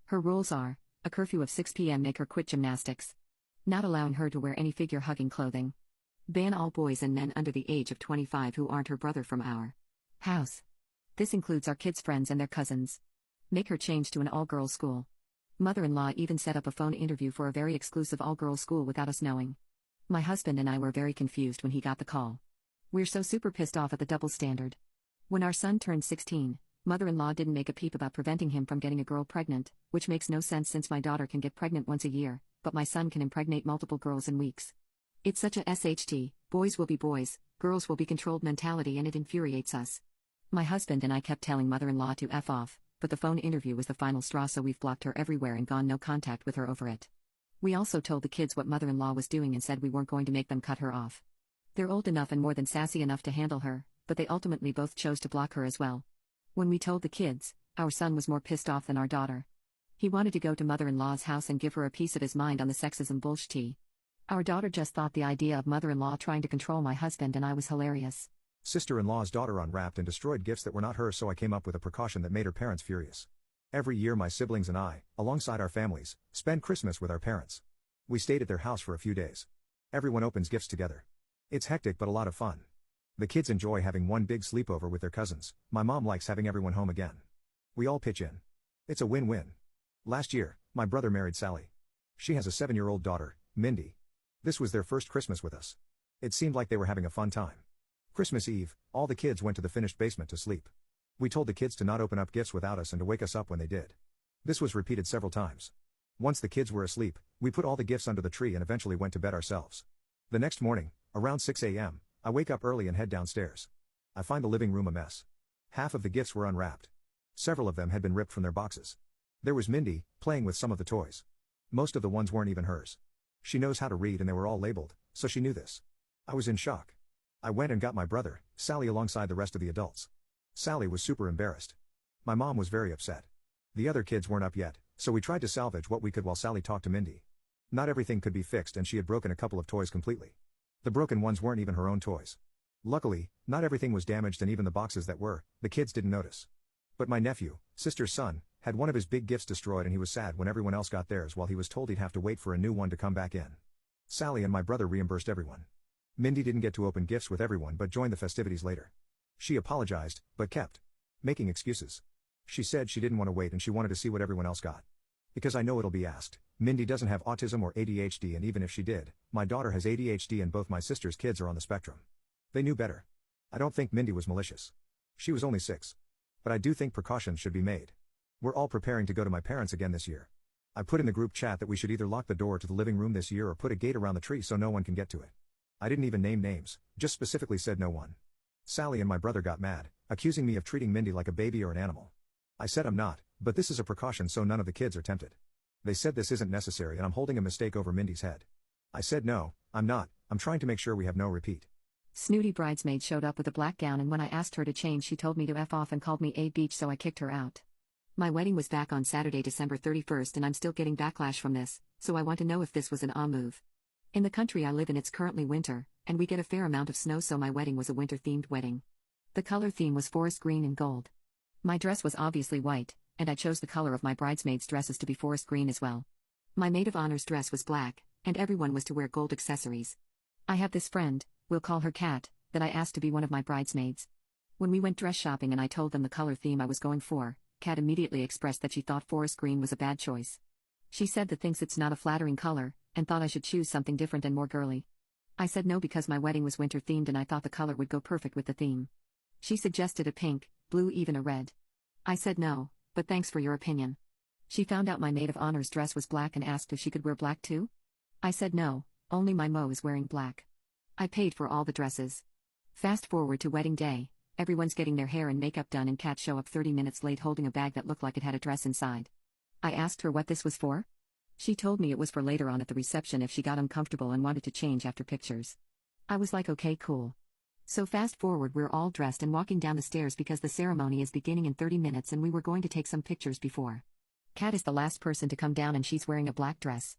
Her rules are: a curfew of 6 p.m. make her quit gymnastics. Not allowing her to wear any figure-hugging clothing. Ban all boys and men under the age of 25 who aren't her brother from our house. This includes our kids' friends and their cousins. Make her change to an all-girls school. Mother-in-law even set up a phone interview for a very exclusive all-girls school without us knowing. My husband and I were very confused when he got the call. We're so super pissed off at the double standard. When our son turned 16, mother-in-law didn't make a peep about preventing him from getting a girl pregnant, which makes no sense since my daughter can get pregnant once a year, but my son can impregnate multiple girls in weeks. It's such a SHT, boys will be boys, girls will be controlled mentality, and it infuriates us. My husband and I kept telling mother-in-law to F off, but the phone interview was the final straw, so we've blocked her everywhere and gone no contact with her over it. We also told the kids what mother-in-law was doing and said we weren't going to make them cut her off. They're old enough and more than sassy enough to handle her, but they ultimately both chose to block her as well. When we told the kids, our son was more pissed off than our daughter. He wanted to go to mother-in-law's house and give her a piece of his mind on the sexism bullshit. Our daughter just thought the idea of mother-in-law trying to control my husband and I was hilarious. Sister-in-law's daughter unwrapped and destroyed gifts that were not hers, so I came up with a precaution that made her parents furious. Every year my siblings and I, alongside our families, spend Christmas with our parents. We stayed at their house for a few days. Everyone opens gifts together. It's hectic but a lot of fun. The kids enjoy having one big sleepover with their cousins. My mom likes having everyone home again. We all pitch in. It's a win-win. Last year, my brother married Sally. She has a 7-year-old daughter, Mindy. This was their first Christmas with us. It seemed like they were having a fun time. Christmas Eve, all the kids went to the finished basement to sleep. We told the kids to not open up gifts without us and to wake us up when they did. This was repeated several times. Once the kids were asleep, we put all the gifts under the tree and eventually went to bed ourselves. The next morning, around 6 a.m., I wake up early and head downstairs. I find the living room a mess. Half of the gifts were unwrapped. Several of them had been ripped from their boxes. There was Mindy, playing with some of the toys. Most of the ones weren't even hers. She knows how to read and they were all labeled, so she knew this. I was in shock. I went and got my brother, Sally, alongside the rest of the adults. Sally was super embarrassed. My mom was very upset. The other kids weren't up yet, so we tried to salvage what we could while Sally talked to Mindy. Not everything could be fixed and she had broken a couple of toys completely. The broken ones weren't even her own toys. Luckily, not everything was damaged and even the boxes that were, the kids didn't notice. But my nephew, sister's son, had one of his big gifts destroyed and he was sad when everyone else got theirs while he was told he'd have to wait for a new one to come back in. Sally and my brother reimbursed everyone. Mindy didn't get to open gifts with everyone but joined the festivities later. She apologized, but kept making excuses. She said she didn't want to wait and she wanted to see what everyone else got. Because I know it'll be asked, Mindy doesn't have autism or ADHD, and even if she did, my daughter has ADHD and both my sister's kids are on the spectrum. They knew better. I don't think Mindy was malicious. She was only 6. But I do think precautions should be made. We're all preparing to go to my parents again this year. I put in the group chat that we should either lock the door to the living room this year or put a gate around the tree so no one can get to it. I didn't even name names, just specifically said no one. Sally and my brother got mad, accusing me of treating Mindy like a baby or an animal. I said I'm not, but this is a precaution so none of the kids are tempted. They said this isn't necessary and I'm holding a mistake over Mindy's head. I said no, I'm not, I'm trying to make sure we have no repeat. Snooty bridesmaid showed up with a black gown, and when I asked her to change she told me to F off and called me a beach, so I kicked her out. My wedding was back on Saturday, December 31st, and I'm still getting backlash from this, so I want to know if this was an move. In the country I live in it's currently winter, and we get a fair amount of snow, so my wedding was a winter-themed wedding. The color theme was forest green and gold. My dress was obviously white, and I chose the color of my bridesmaids' dresses to be forest green as well. My maid of honor's dress was black, and everyone was to wear gold accessories. I have this friend, we'll call her Kat, that I asked to be one of my bridesmaids. When we went dress shopping and I told them the color theme I was going for, Kat immediately expressed that she thought forest green was a bad choice. She said that thinks it's not a flattering color, and thought I should choose something different and more girly. I said no because my wedding was winter themed and I thought the color would go perfect with the theme. She suggested a pink, blue, even a red. I said no, but thanks for your opinion. She found out my maid of honor's dress was black and asked if she could wear black too. I said no, only my mo is wearing black. I paid for all the dresses. Fast forward to wedding day, everyone's getting their hair and makeup done and Kat show up 30 minutes late holding a bag that looked like it had a dress inside. I asked her what this was for. She told me it was for later on at the reception if she got uncomfortable and wanted to change after pictures. I was like, okay, cool. So fast forward, we're all dressed and walking down the stairs because the ceremony is beginning in 30 minutes and we were going to take some pictures before. Kat is the last person to come down and she's wearing a black dress.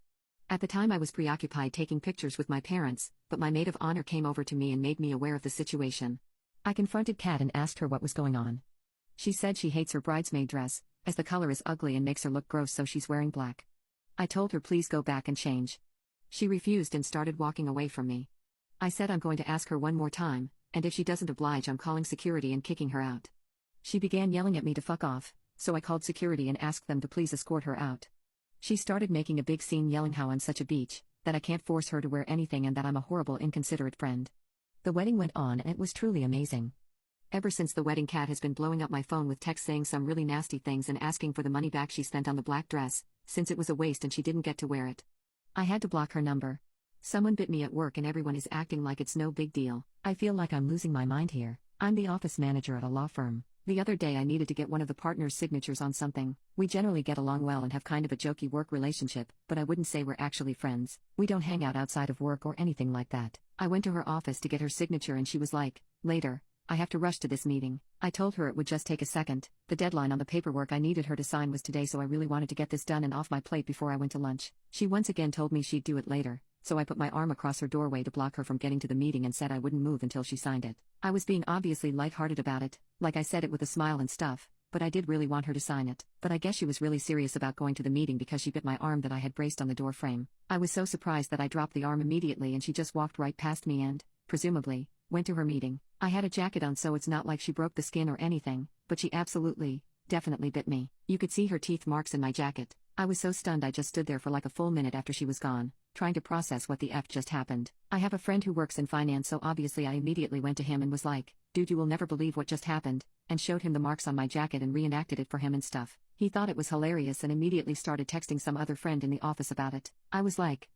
At the time I was preoccupied taking pictures with my parents, but my maid of honor came over to me and made me aware of the situation. I confronted Kat and asked her what was going on. She said she hates her bridesmaid dress, as the color is ugly and makes her look gross, so she's wearing black. I told her please go back and change. She refused and started walking away from me. I said I'm going to ask her one more time, and if she doesn't oblige I'm calling security and kicking her out. She began yelling at me to fuck off, so I called security and asked them to please escort her out. She started making a big scene yelling how I'm such a bitch, that I can't force her to wear anything and that I'm a horrible inconsiderate friend. The wedding went on and it was truly amazing. Ever since the wedding, Kat has been blowing up my phone with texts saying some really nasty things and asking for the money back she spent on the black dress, since it was a waste and she didn't get to wear it. I had to block her number. Someone bit me at work and everyone is acting like it's no big deal. I feel like I'm losing my mind here. I'm the office manager at a law firm. The other day I needed to get one of the partners' signatures on something. We generally get along well and have kind of a jokey work relationship, but I wouldn't say we're actually friends. We don't hang out outside of work or anything like that. I went to her office to get her signature and she was like, later, I have to rush to this meeting. I told her it would just take a second. The deadline on the paperwork I needed her to sign was today, so I really wanted to get this done and off my plate before I went to lunch. She once again told me she'd do it later, so I put my arm across her doorway to block her from getting to the meeting and said I wouldn't move until she signed it. I was being obviously lighthearted about it, like I said it with a smile and stuff, but I did really want her to sign it. But I guess she was really serious about going to the meeting because she bit my arm that I had braced on the door frame. I was so surprised that I dropped the arm immediately and she just walked right past me and, presumably, went to her meeting. I had a jacket on, so it's not like she broke the skin or anything, but she absolutely, definitely bit me. You could see her teeth marks in my jacket. I was so stunned I just stood there for like a full minute after she was gone, trying to process what the F just happened. I have a friend who works in finance, so obviously I immediately went to him and was like, dude, you will never believe what just happened, and showed him the marks on my jacket and reenacted it for him and stuff. He thought it was hilarious and immediately started texting some other friend in the office about it. I was like,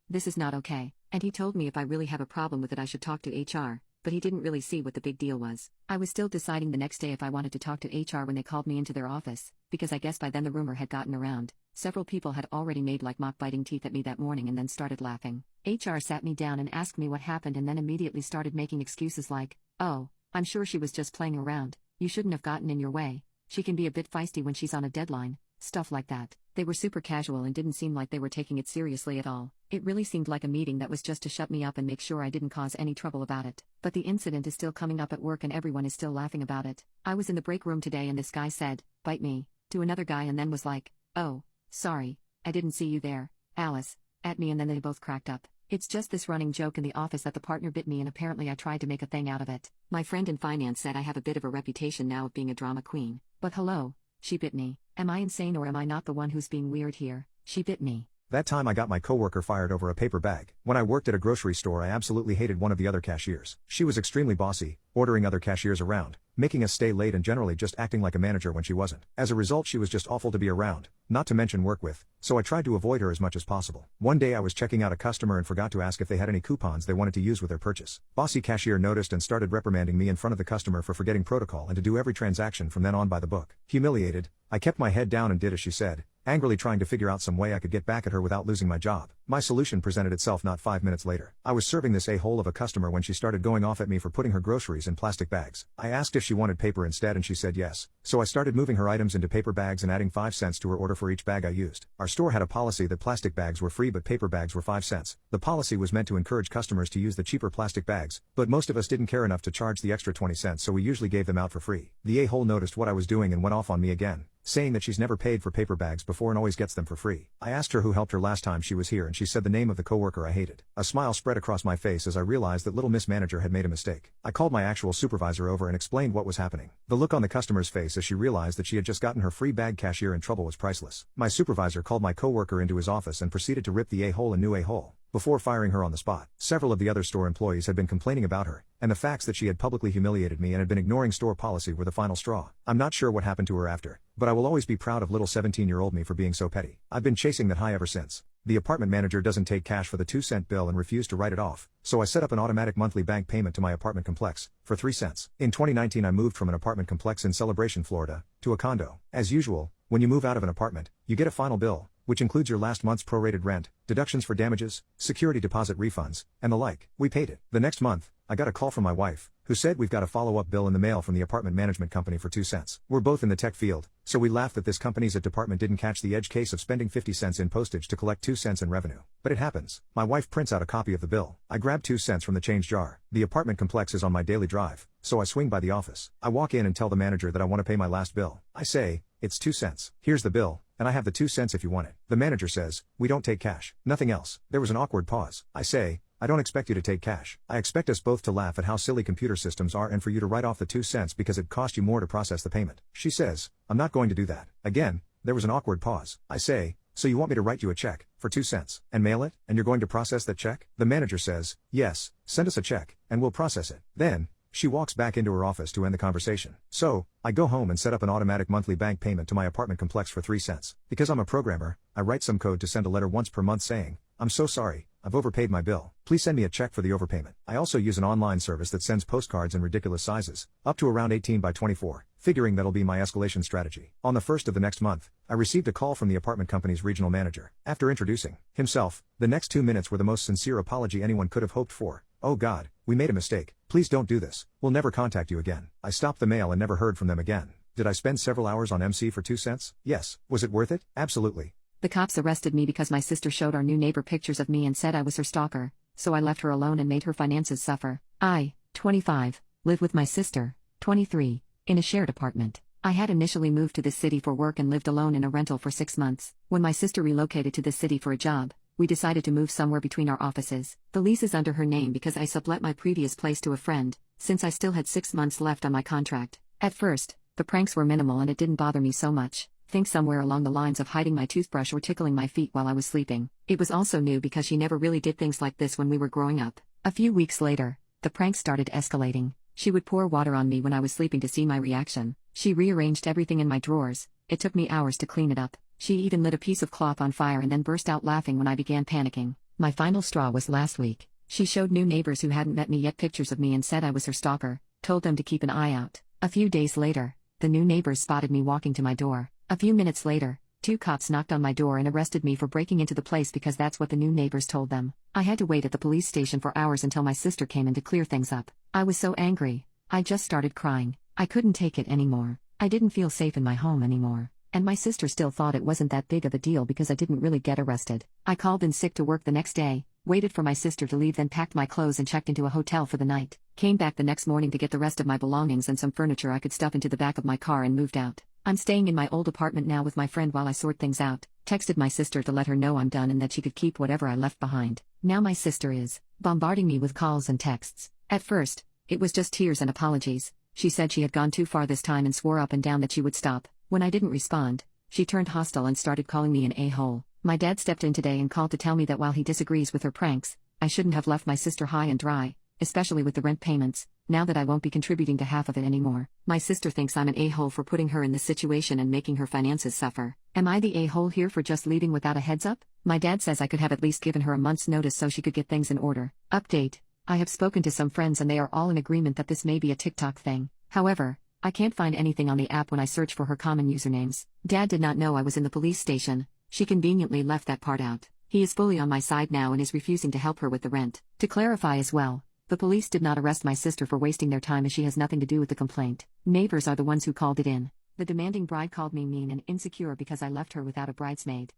this is not okay. And he told me if I really have a problem with it I should talk to HR, but he didn't really see what the big deal was. I was still deciding the next day if I wanted to talk to HR when they called me into their office, because I guess by then the rumor had gotten around. Several people had already made like mock biting teeth at me that morning and then started laughing. HR sat me down and asked me what happened and then immediately started making excuses like, oh, I'm sure she was just playing around, you shouldn't have gotten in your way, she can be a bit feisty when she's on a deadline, stuff like that. They were super casual and didn't seem like they were taking it seriously at all. It really seemed like a meeting that was just to shut me up and make sure I didn't cause any trouble about it. But the incident is still coming up at work and everyone is still laughing about it. I was in the break room today and this guy said, bite me, to another guy and then was like, oh, sorry, I didn't see you there, Alice, at me, and then they both cracked up. It's just this running joke in the office that the partner bit me and apparently I tried to make a thing out of it. My friend in finance said I have a bit of a reputation now of being a drama queen. But hello, she bit me. Am I insane or am I not the one who's being weird here? She bit me. That time I got my coworker fired over a paper bag. When I worked at a grocery store, I absolutely hated one of the other cashiers. She was extremely bossy, ordering other cashiers around, making us stay late and generally just acting like a manager when she wasn't. As a result, she was just awful to be around, not to mention work with, so I tried to avoid her as much as possible. One day I was checking out a customer and forgot to ask if they had any coupons they wanted to use with their purchase. Bossy cashier noticed and started reprimanding me in front of the customer for forgetting protocol and to do every transaction from then on by the book. Humiliated, I kept my head down and did as she said, angrily trying to figure out some way I could get back at her without losing my job. My solution presented itself not 5 minutes later. I was serving this a-hole of a customer when she started going off at me for putting her groceries in plastic bags. I asked if she wanted paper instead and she said yes, so I started moving her items into paper bags and adding 5 cents to her order for each bag I used. Our store had a policy that plastic bags were free but paper bags were 5 cents. The policy was meant to encourage customers to use the cheaper plastic bags, but most of us didn't care enough to charge the extra 20 cents, so we usually gave them out for free. The a-hole noticed what I was doing and went off on me again, saying that she's never paid for paper bags before and always gets them for free. I asked her who helped her last time she was here and she said the name of the coworker I hated. A smile spread across my face as I realized that little Miss Manager had made a mistake. I called my actual supervisor over and explained what was happening. The look on the customer's face as she realized that she had just gotten her free bag cashier in trouble was priceless. My supervisor called my coworker into his office and proceeded to rip the a-hole a new a-hole, before firing her on the spot. Several of the other store employees had been complaining about her, and the facts that she had publicly humiliated me and had been ignoring store policy were the final straw. I'm not sure what happened to her after, but I will always be proud of little 17-year-old me for being so petty. I've been chasing that high ever since. The apartment manager doesn't take cash for the 2-cent bill and refused to write it off, so I set up an automatic monthly bank payment to my apartment complex, for 3 cents. In 2019 I moved from an apartment complex in Celebration, Florida, to a condo. As usual, when you move out of an apartment, you get a final bill, which includes your last month's prorated rent, deductions for damages, security deposit refunds, and the like. We paid it. The next month, I got a call from my wife, who said we've got a follow-up bill in the mail from the apartment management company for 2 cents. We're both in the tech field, so we laughed that this company's department didn't catch the edge case of spending 50 cents in postage to collect 2 cents in revenue. But it happens. My wife prints out a copy of the bill. I grab 2 cents from the change jar. The apartment complex is on my daily drive, so I swing by the office. I walk in and tell the manager that I want to pay my last bill. I say, it's 2 cents. Here's the bill, and I have the 2 cents if you want it. The manager says, we don't take cash. Nothing else. There was an awkward pause. I say, I don't expect you to take cash. I expect us both to laugh at how silly computer systems are and for you to write off the 2 cents because it cost you more to process the payment. She says, I'm not going to do that. Again, there was an awkward pause. I say, so you want me to write you a check, for 2 cents, and mail it, and you're going to process that check? The manager says, yes, send us a check, and we'll process it. Then, she walks back into her office to end the conversation. So, I go home and set up an automatic monthly bank payment to my apartment complex for 3 cents. Because I'm a programmer, I write some code to send a letter once per month saying, I'm so sorry, I've overpaid my bill. Please send me a check for the overpayment. I also use an online service that sends postcards in ridiculous sizes, up to around 18 by 24, figuring that'll be my escalation strategy. On the 1st of the next month, I received a call from the apartment company's regional manager. After introducing himself, the next 2 minutes were the most sincere apology anyone could have hoped for. Oh God, we made a mistake. Please don't do this. We'll never contact you again. I stopped the mail and never heard from them again. Did I spend several hours on MC for 2 cents? Yes. Was it worth it? Absolutely. The cops arrested me because my sister showed our new neighbor pictures of me and said I was her stalker, so I left her alone and made her finances suffer. I, 25, live with my sister, 23, in a shared apartment. I had initially moved to this city for work and lived alone in a rental for 6 months. When my sister relocated to this city for a job, we decided to move somewhere between our offices. The lease is under her name because I sublet my previous place to a friend, since I still had 6 months left on my contract. At first, the pranks were minimal and it didn't bother me so much. Think somewhere along the lines of hiding my toothbrush or tickling my feet while I was sleeping. It was also new because she never really did things like this when we were growing up. A few weeks later, the pranks started escalating. She would pour water on me when I was sleeping to see my reaction. She rearranged everything in my drawers. It took me hours to clean it up. She even lit a piece of cloth on fire and then burst out laughing when I began panicking. My final straw was last week. She showed new neighbors who hadn't met me yet pictures of me and said I was her stalker, told them to keep an eye out. A few days later, the new neighbors spotted me walking to my door. A few minutes later, 2 cops knocked on my door and arrested me for breaking into the place because that's what the new neighbors told them. I had to wait at the police station for hours until my sister came in to clear things up. I was so angry, I just started crying. I couldn't take it anymore. I didn't feel safe in my home anymore. And my sister still thought it wasn't that big of a deal because I didn't really get arrested. I called in sick to work the next day, waited for my sister to leave, then packed my clothes and checked into a hotel for the night. Came back the next morning to get the rest of my belongings and some furniture I could stuff into the back of my car and moved out. I'm staying in my old apartment now with my friend while I sort things out. Texted my sister to let her know I'm done and that she could keep whatever I left behind. Now my sister is bombarding me with calls and texts. At first, it was just tears and apologies. She said she had gone too far this time and swore up and down that she would stop. When I didn't respond, she turned hostile and started calling me an a-hole. My dad stepped in today and called to tell me that while he disagrees with her pranks, I shouldn't have left my sister high and dry, especially with the rent payments, now that I won't be contributing to half of it anymore. My sister thinks I'm an a-hole for putting her in this situation and making her finances suffer. Am I the a-hole here for just leaving without a heads up? My dad says I could have at least given her a month's notice so she could get things in order. Update: I have spoken to some friends and they are all in agreement that this may be a TikTok thing. However, I can't find anything on the app when I search for her common usernames. Dad did not know I was in the police station. She conveniently left that part out. He is fully on my side now and is refusing to help her with the rent. To clarify as well, the police did not arrest my sister for wasting their time as she has nothing to do with the complaint. Neighbors are the ones who called it in. The demanding bride called me mean and insecure because I left her without a bridesmaid.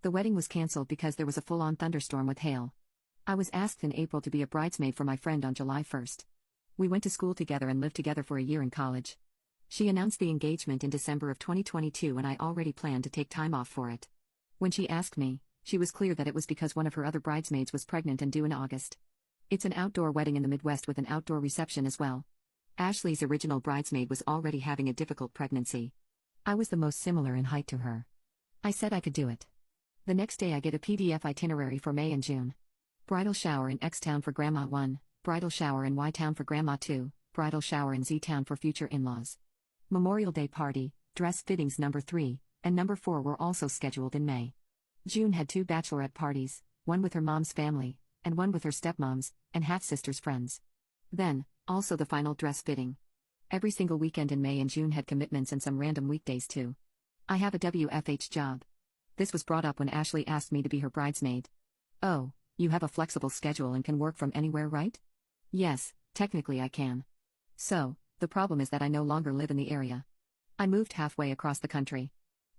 The wedding was cancelled because there was a full-on thunderstorm with hail. I was asked in April to be a bridesmaid for my friend on July 1st. We went to school together and lived together for a year in college. She announced the engagement in December of 2022 and I already planned to take time off for it. When she asked me, she was clear that it was because one of her other bridesmaids was pregnant and due in August. It's an outdoor wedding in the Midwest with an outdoor reception as well. Ashley's original bridesmaid was already having a difficult pregnancy. I was the most similar in height to her. I said I could do it. The next day I get a PDF itinerary for May and June. Bridal shower in X town for Grandma 1, bridal shower in Y town for Grandma 2, bridal shower in Z town for future in-laws. Memorial Day party, dress fittings number 3, and number 4 were also scheduled in May. June had 2 bachelorette parties, one with her mom's family, and one with her stepmom's and half-sister's friends. Then, also the final dress fitting. Every single weekend in May and June had commitments and some random weekdays too. I have a WFH job. This was brought up when Ashley asked me to be her bridesmaid. Oh, you have a flexible schedule and can work from anywhere, right? Yes, technically I can. So, the problem is that I no longer live in the area. I moved halfway across the country.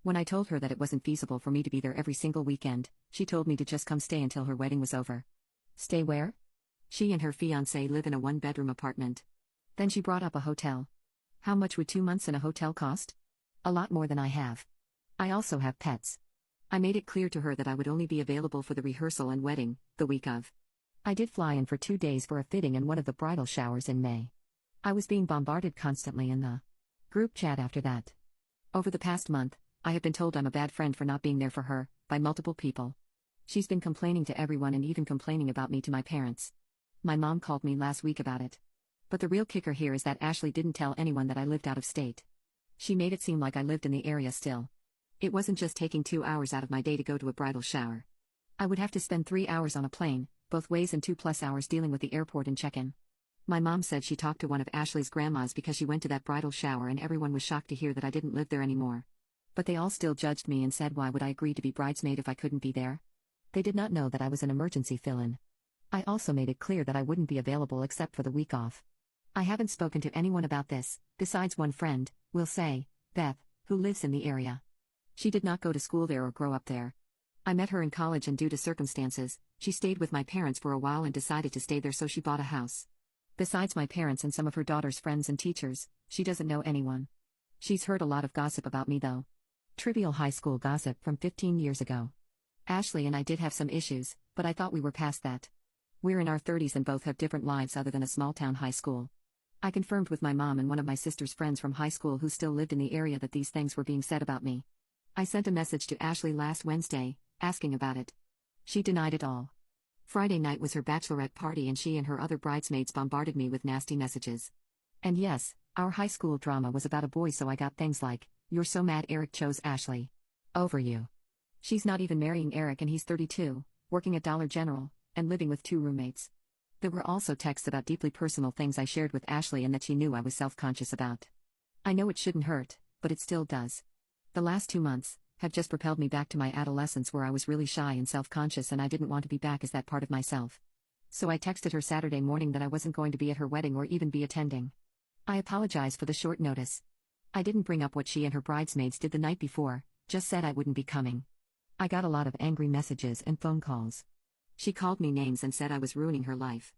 When I told her that it wasn't feasible for me to be there every single weekend, she told me to just come stay until her wedding was over. Stay where? She and her fiancé live in a 1-bedroom apartment. Then she brought up a hotel. How much would 2 months in a hotel cost? A lot more than I have. I also have pets. I made it clear to her that I would only be available for the rehearsal and wedding, the week of. I did fly in for 2 days for a fitting and one of the bridal showers in May. I was being bombarded constantly in the group chat after that. Over the past month, I have been told I'm a bad friend for not being there for her, by multiple people. She's been complaining to everyone and even complaining about me to my parents. My mom called me last week about it. But the real kicker here is that Ashley didn't tell anyone that I lived out of state. She made it seem like I lived in the area still. It wasn't just taking 2 hours out of my day to go to a bridal shower. I would have to spend 3 hours on a plane, both ways, and 2+ hours dealing with the airport and check-in. My mom said she talked to one of Ashley's grandmas because she went to that bridal shower and everyone was shocked to hear that I didn't live there anymore. But they all still judged me and said why would I agree to be bridesmaid if I couldn't be there? They did not know that I was an emergency fill-in. I also made it clear that I wouldn't be available except for the week off. I haven't spoken to anyone about this, besides one friend, we'll say, Beth, who lives in the area. She did not go to school there or grow up there. I met her in college and due to circumstances, she stayed with my parents for a while and decided to stay there, so she bought a house. Besides my parents and some of her daughter's friends and teachers, she doesn't know anyone. She's heard a lot of gossip about me though. Trivial high school gossip from 15 years ago. Ashley and I did have some issues, but I thought we were past that. We're in our 30s and both have different lives other than a small-town high school. I confirmed with my mom and one of my sister's friends from high school who still lived in the area that these things were being said about me. I sent a message to Ashley last Wednesday, asking about it. She denied it all. Friday night was her bachelorette party and she and her other bridesmaids bombarded me with nasty messages. And yes, our high school drama was about a boy, so I got things like, "You're so mad Eric chose Ashley. Over you. She's not even marrying Eric and he's 32, working at Dollar General, and living with 2 roommates." There were also texts about deeply personal things I shared with Ashley and that she knew I was self-conscious about. I know it shouldn't hurt, but it still does. The last 2 months have just propelled me back to my adolescence where I was really shy and self-conscious and I didn't want to be back as that part of myself. So I texted her Saturday morning that I wasn't going to be at her wedding or even be attending. I apologize for the short notice. I didn't bring up what she and her bridesmaids did the night before, just said I wouldn't be coming. I got a lot of angry messages and phone calls. She called me names and said I was ruining her life.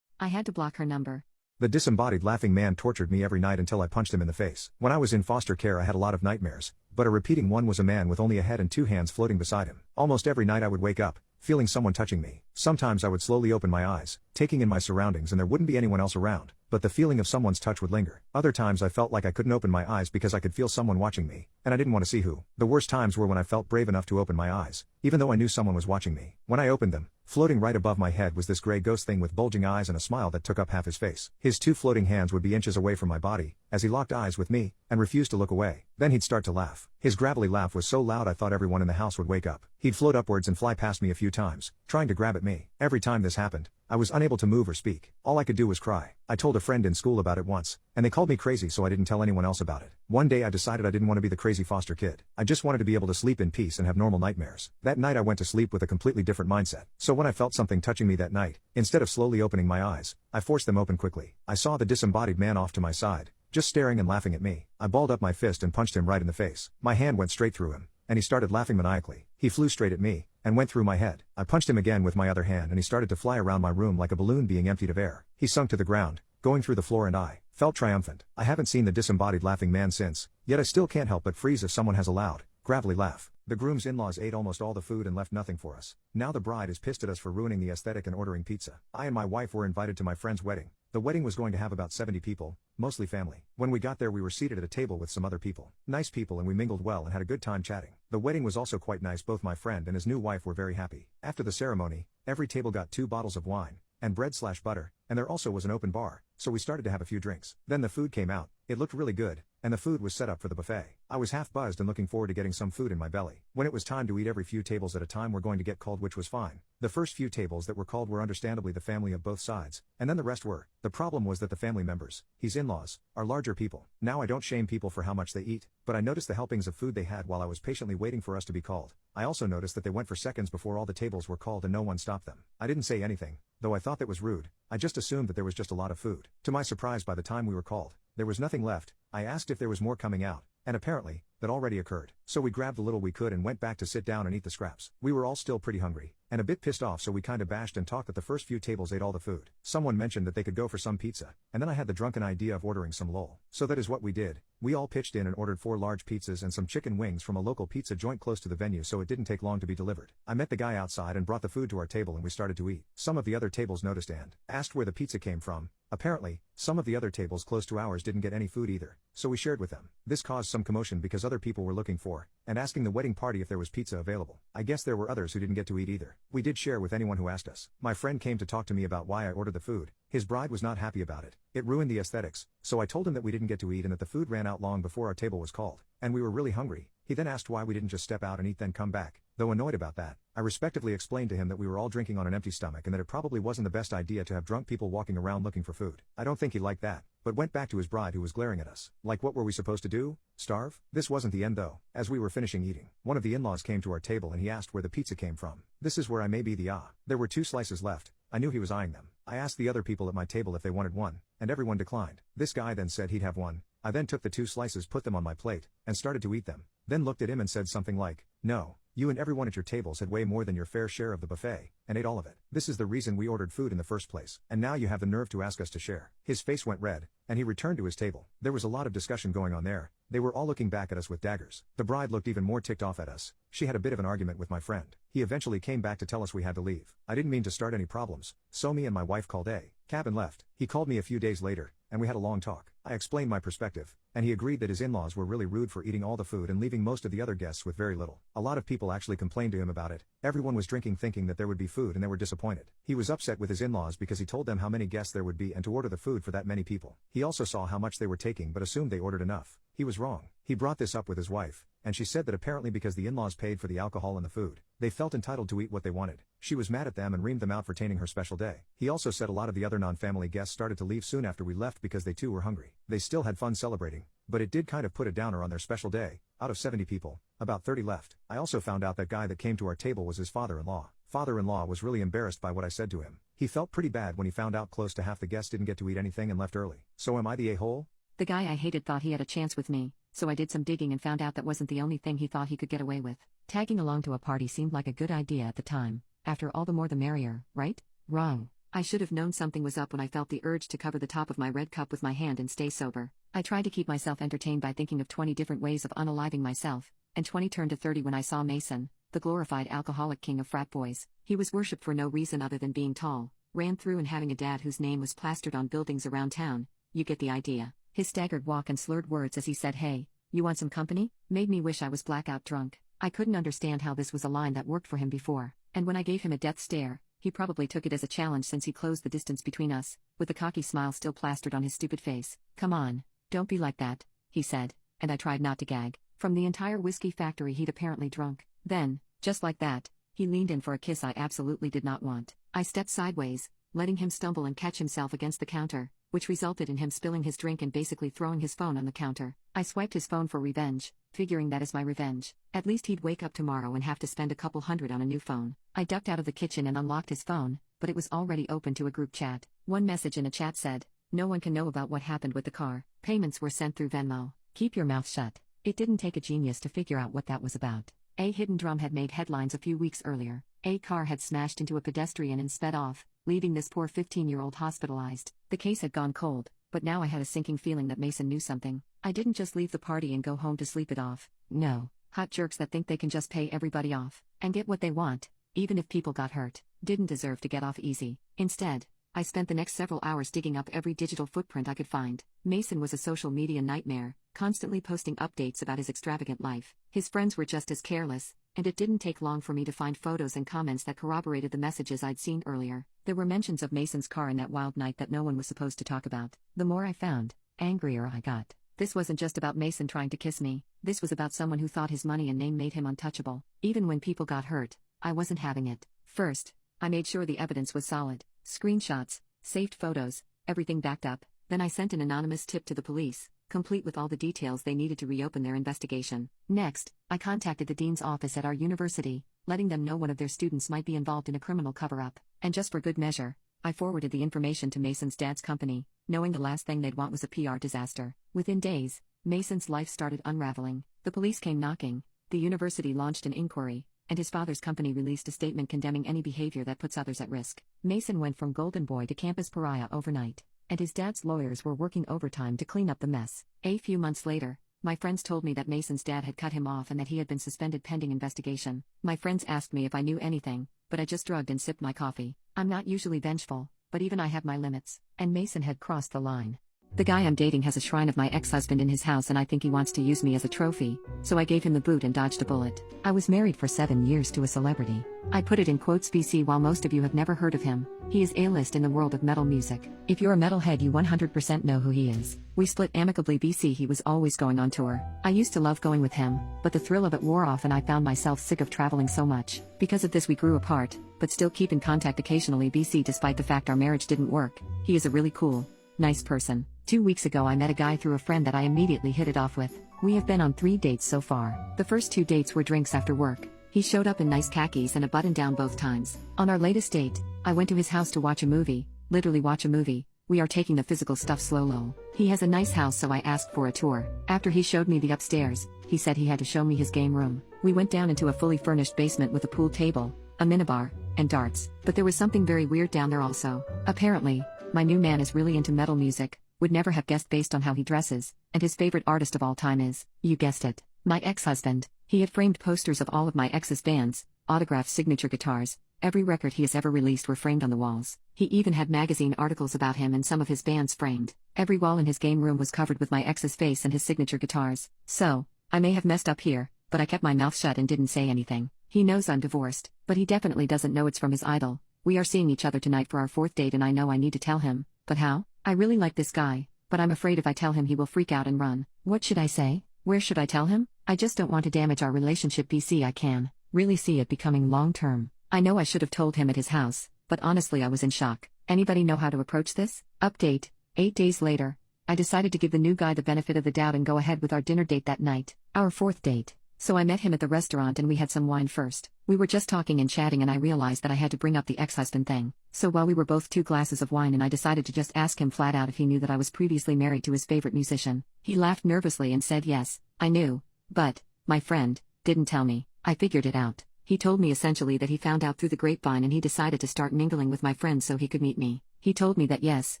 I had to block her number. The disembodied laughing man tortured me every night until I punched him in the face. When I was in foster care I had a lot of nightmares, but a repeating one was a man with only a head and 2 hands floating beside him. Almost every night I would wake up, feeling someone touching me. Sometimes I would slowly open my eyes, taking in my surroundings, and there wouldn't be anyone else around, but the feeling of someone's touch would linger. Other times I felt like I couldn't open my eyes because I could feel someone watching me, and I didn't want to see who. The worst times were when I felt brave enough to open my eyes, even though I knew someone was watching me. When I opened them, floating right above my head was this gray ghost thing with bulging eyes and a smile that took up half his face. His two floating hands would be inches away from my body, as he locked eyes with me, and refused to look away. Then he'd start to laugh. His gravelly laugh was so loud I thought everyone in the house would wake up. He'd float upwards and fly past me a few times, trying to grab at me. Every time this happened, I was unable to move or speak. All I could do was cry. I told a friend in school about it once, and they called me crazy, so I didn't tell anyone else about it. One day I decided I didn't want to be the crazy foster kid. I just wanted to be able to sleep in peace and have normal nightmares. That night I went to sleep with a completely different mindset. So when I felt something touching me that night, instead of slowly opening my eyes, I forced them open quickly. I saw the disembodied man off to my side, just staring and laughing at me. I balled up my fist and punched him right in the face. My hand went straight through him, and he started laughing maniacally. He flew straight at me, and went through my head. I punched him again with my other hand and he started to fly around my room like a balloon being emptied of air. He sunk to the ground, going through the floor, and I felt triumphant. I haven't seen the disembodied laughing man since, yet I still can't help but freeze if someone has a loud, gravelly laugh. The groom's in-laws ate almost all the food and left nothing for us. Now the bride is pissed at us for ruining the aesthetic and ordering pizza. I and my wife were invited to my friend's wedding. The wedding was going to have about 70 people, mostly family. When we got there we were seated at a table with some other people. Nice people, and we mingled well and had a good time chatting. The wedding was also quite nice. Both my friend and his new wife were very happy. After the ceremony, every table got 2 bottles of wine, and bread/butter, and there also was an open bar, so we started to have a few drinks. Then the food came out. It looked really good, and the food was set up for the buffet. I was half buzzed and looking forward to getting some food in my belly. When it was time to eat, every few tables at a time were going to get called, which was fine. The first few tables that were called were understandably the family of both sides, and then the rest were. The problem was that the family members, his in-laws, are larger people. Now I don't shame people for how much they eat, but I noticed the helpings of food they had while I was patiently waiting for us to be called. I also noticed that they went for seconds before all the tables were called and no one stopped them. I didn't say anything, though I thought that was rude. I just assumed that there was just a lot of food. To my surprise, by the time we were called, there was nothing left. I asked if there was more coming out, and apparently, that already occurred. So we grabbed the little we could and went back to sit down and eat the scraps. We were all still pretty hungry, and a bit pissed off, so we kinda bashed and talked that the first few tables ate all the food. Someone mentioned that they could go for some pizza, and then I had the drunken idea of ordering some lol. So that is what we did. We all pitched in and ordered 4 large pizzas and some chicken wings from a local pizza joint close to the venue, so it didn't take long to be delivered. I met the guy outside and brought the food to our table and we started to eat. Some of the other tables noticed and asked where the pizza came from. Apparently, some of the other tables close to ours didn't get any food either, so we shared with them. This caused some commotion because other people were looking for and asking the wedding party if there was pizza available. I guess there were others who didn't get to eat either. We did share with anyone who asked us. My friend came to talk to me about why I ordered the food. His bride was not happy about it. It ruined the aesthetics, so I told him that we didn't get to eat and that the food ran out long before our table was called, and we were really hungry. He then asked why we didn't just step out and eat then come back. Though annoyed about that, I respectively explained to him that we were all drinking on an empty stomach and that it probably wasn't the best idea to have drunk people walking around looking for food. I don't think he liked that, but went back to his bride, who was glaring at us. Like, what were we supposed to do? Starve? This wasn't the end though. As we were finishing eating, one of the in-laws came to our table and he asked where the pizza came from. This is where I may be the There were 2 slices left. I knew he was eyeing them. I asked the other people at my table if they wanted one, and everyone declined. This guy then said he'd have one. I then took the 2 slices, put them on my plate, and started to eat them. Then looked at him and said something like, "No, you and everyone at your tables had way more than your fair share of the buffet, and ate all of it. This is the reason we ordered food in the first place, and now you have the nerve to ask us to share." His face went red, and he returned to his table. There was a lot of discussion going on there. They were all looking back at us with daggers. The bride looked even more ticked off at us. She had a bit of an argument with my friend. He eventually came back to tell us we had to leave. I didn't mean to start any problems, so me and my wife called a cab and left. He called me a few days later, and we had a long talk. I explained my perspective, and he agreed that his in-laws were really rude for eating all the food and leaving most of the other guests with very little. A lot of people actually complained to him about it. Everyone was drinking thinking that there would be food and they were disappointed. He was upset with his in-laws because he told them how many guests there would be and to order the food for that many people. He also saw how much they were taking but assumed they ordered enough. He was wrong. He brought this up with his wife, and she said that apparently because the in-laws paid for the alcohol and the food, they felt entitled to eat what they wanted. She was mad at them and reamed them out for tainting her special day. He also said a lot of the other non-family guests started to leave soon after we left because they too were hungry. They still had fun celebrating, but it did kind of put a downer on their special day. Out of 70 people, about 30 left. I also found out that guy that came to our table was his father-in-law. Father-in-law was really embarrassed by what I said to him. He felt pretty bad when he found out close to half the guests didn't get to eat anything and left early. So am I the a-hole? The guy I hated thought he had a chance with me, so I did some digging and found out that wasn't the only thing he thought he could get away with. Tagging along to a party seemed like a good idea at the time. After all, the more the merrier, right? Wrong. I should have known something was up when I felt the urge to cover the top of my red cup with my hand and stay sober. I tried to keep myself entertained by thinking of 20 different ways of unaliving myself, and 20 turned to 30 when I saw Mason, the glorified alcoholic king of frat boys. He was worshipped for no reason other than being tall, ran through and having a dad whose name was plastered on buildings around town. You get the idea. His staggered walk and slurred words as he said, "Hey, you want some company?" made me wish I was blackout drunk. I couldn't understand how this was a line that worked for him before, and when I gave him a death stare, he probably took it as a challenge since he closed the distance between us, with a cocky smile still plastered on his stupid face. "Come on, don't be like that," he said, and I tried not to gag. From the entire whiskey factory he'd apparently drunk. Then, just like that, he leaned in for a kiss I absolutely did not want. I stepped sideways, letting him stumble and catch himself against the counter, which resulted in him spilling his drink and basically throwing his phone on the counter. I swiped his phone for revenge, figuring that as my revenge, at least he'd wake up tomorrow and have to spend a couple $100 on a new phone. I ducked out of the kitchen and unlocked his phone, but it was already open to a group chat. One message in a chat said, "No one can know about what happened with the car. Payments were sent through Venmo. Keep your mouth shut." It didn't take a genius to figure out what that was about. A hidden drum had made headlines a few weeks earlier. A car had smashed into a pedestrian and sped off, leaving this poor 15-year-old hospitalized. The case had gone cold, but now I had a sinking feeling that Mason knew something. I didn't just leave the party and go home to sleep it off. No, hot jerks that think they can just pay everybody off and get what they want, even if people got hurt, didn't deserve to get off easy. Instead, I spent the next several hours digging up every digital footprint I could find. Mason was a social media nightmare, constantly posting updates about his extravagant life. His friends were just as careless, and it didn't take long for me to find photos and comments that corroborated the messages I'd seen earlier. There were mentions of Mason's car in that wild night that no one was supposed to talk about. The more I found, angrier I got. This wasn't just about Mason trying to kiss me, this was about someone who thought his money and name made him untouchable. Even when people got hurt, I wasn't having it. First, I made sure the evidence was solid. Screenshots, saved photos, everything backed up. Then I sent an anonymous tip to the police, complete with all the details they needed to reopen their investigation. Next, I contacted the dean's office at our university, letting them know one of their students might be involved in a criminal cover-up. And just for good measure, I forwarded the information to Mason's dad's company, knowing the last thing they'd want was a PR disaster. Within days, Mason's life started unraveling. The police came knocking, the university launched an inquiry, and his father's company released a statement condemning any behavior that puts others at risk. Mason went from golden boy to campus pariah overnight, and his dad's lawyers were working overtime to clean up the mess. A few months later, my friends told me that Mason's dad had cut him off and that he had been suspended pending investigation. My friends asked me if I knew anything, but I just shrugged and sipped my coffee. I'm not usually vengeful, but even I have my limits, and Mason had crossed the line. The guy I'm dating has a shrine of my ex-husband in his house and I think he wants to use me as a trophy, so I gave him the boot and dodged a bullet. I was married for 7 years to a celebrity. I put it in quotes BC while most of you have never heard of him. He is A-list in the world of metal music. If you're a metalhead you 100% know who he is. We split amicably BC. He was always going on tour. I used to love going with him, but the thrill of it wore off and I found myself sick of traveling so much. Because of this we grew apart, but still keep in contact occasionally BC despite the fact our marriage didn't work. He is a really cool, nice person. 2 weeks ago I met a guy through a friend that I immediately hit it off with. We have been on 3 dates so far. The first 2 dates were drinks after work. He showed up in nice khakis and a button-down both times. On our latest date, I went to his house to watch a movie, literally watch a movie. We are taking the physical stuff slow. He has a nice house so I asked for a tour. After he showed me the upstairs, he said he had to show me his game room. We went down into a fully furnished basement with a pool table, a minibar, and darts. But there was something very weird down there also. Apparently, my new man is really into metal music. Would never have guessed based on how he dresses, and his favorite artist of all time is, you guessed it, my ex-husband. He had framed posters of all of my ex's bands, autographed signature guitars, every record he has ever released were framed on the walls. He even had magazine articles about him and some of his bands framed. Every wall in his game room was covered with my ex's face and his signature guitars. So, I may have messed up here, but I kept my mouth shut and didn't say anything. He knows I'm divorced, but he definitely doesn't know it's from his idol. We are seeing each other tonight for our 4th date and I know I need to tell him, but how? I really like this guy, but I'm afraid if I tell him he will freak out and run. What should I say? Where should I tell him? I just don't want to damage our relationship BC. I can really see it becoming long-term. I know I should have told him at his house, but honestly I was in shock. Anybody know how to approach this? Update, 8 days later, I decided to give the new guy the benefit of the doubt and go ahead with our dinner date that night. Our 4th date. So I met him at the restaurant and we had some wine first. We were just talking and chatting and I realized that I had to bring up the ex-husband thing. So while we were both 2 glasses of wine and I decided to just ask him flat out if he knew that I was previously married to his favorite musician. He laughed nervously and said yes, I knew. But, my friend, didn't tell me. I figured it out. He told me essentially that he found out through the grapevine and he decided to start mingling with my friends so he could meet me. He told me that yes,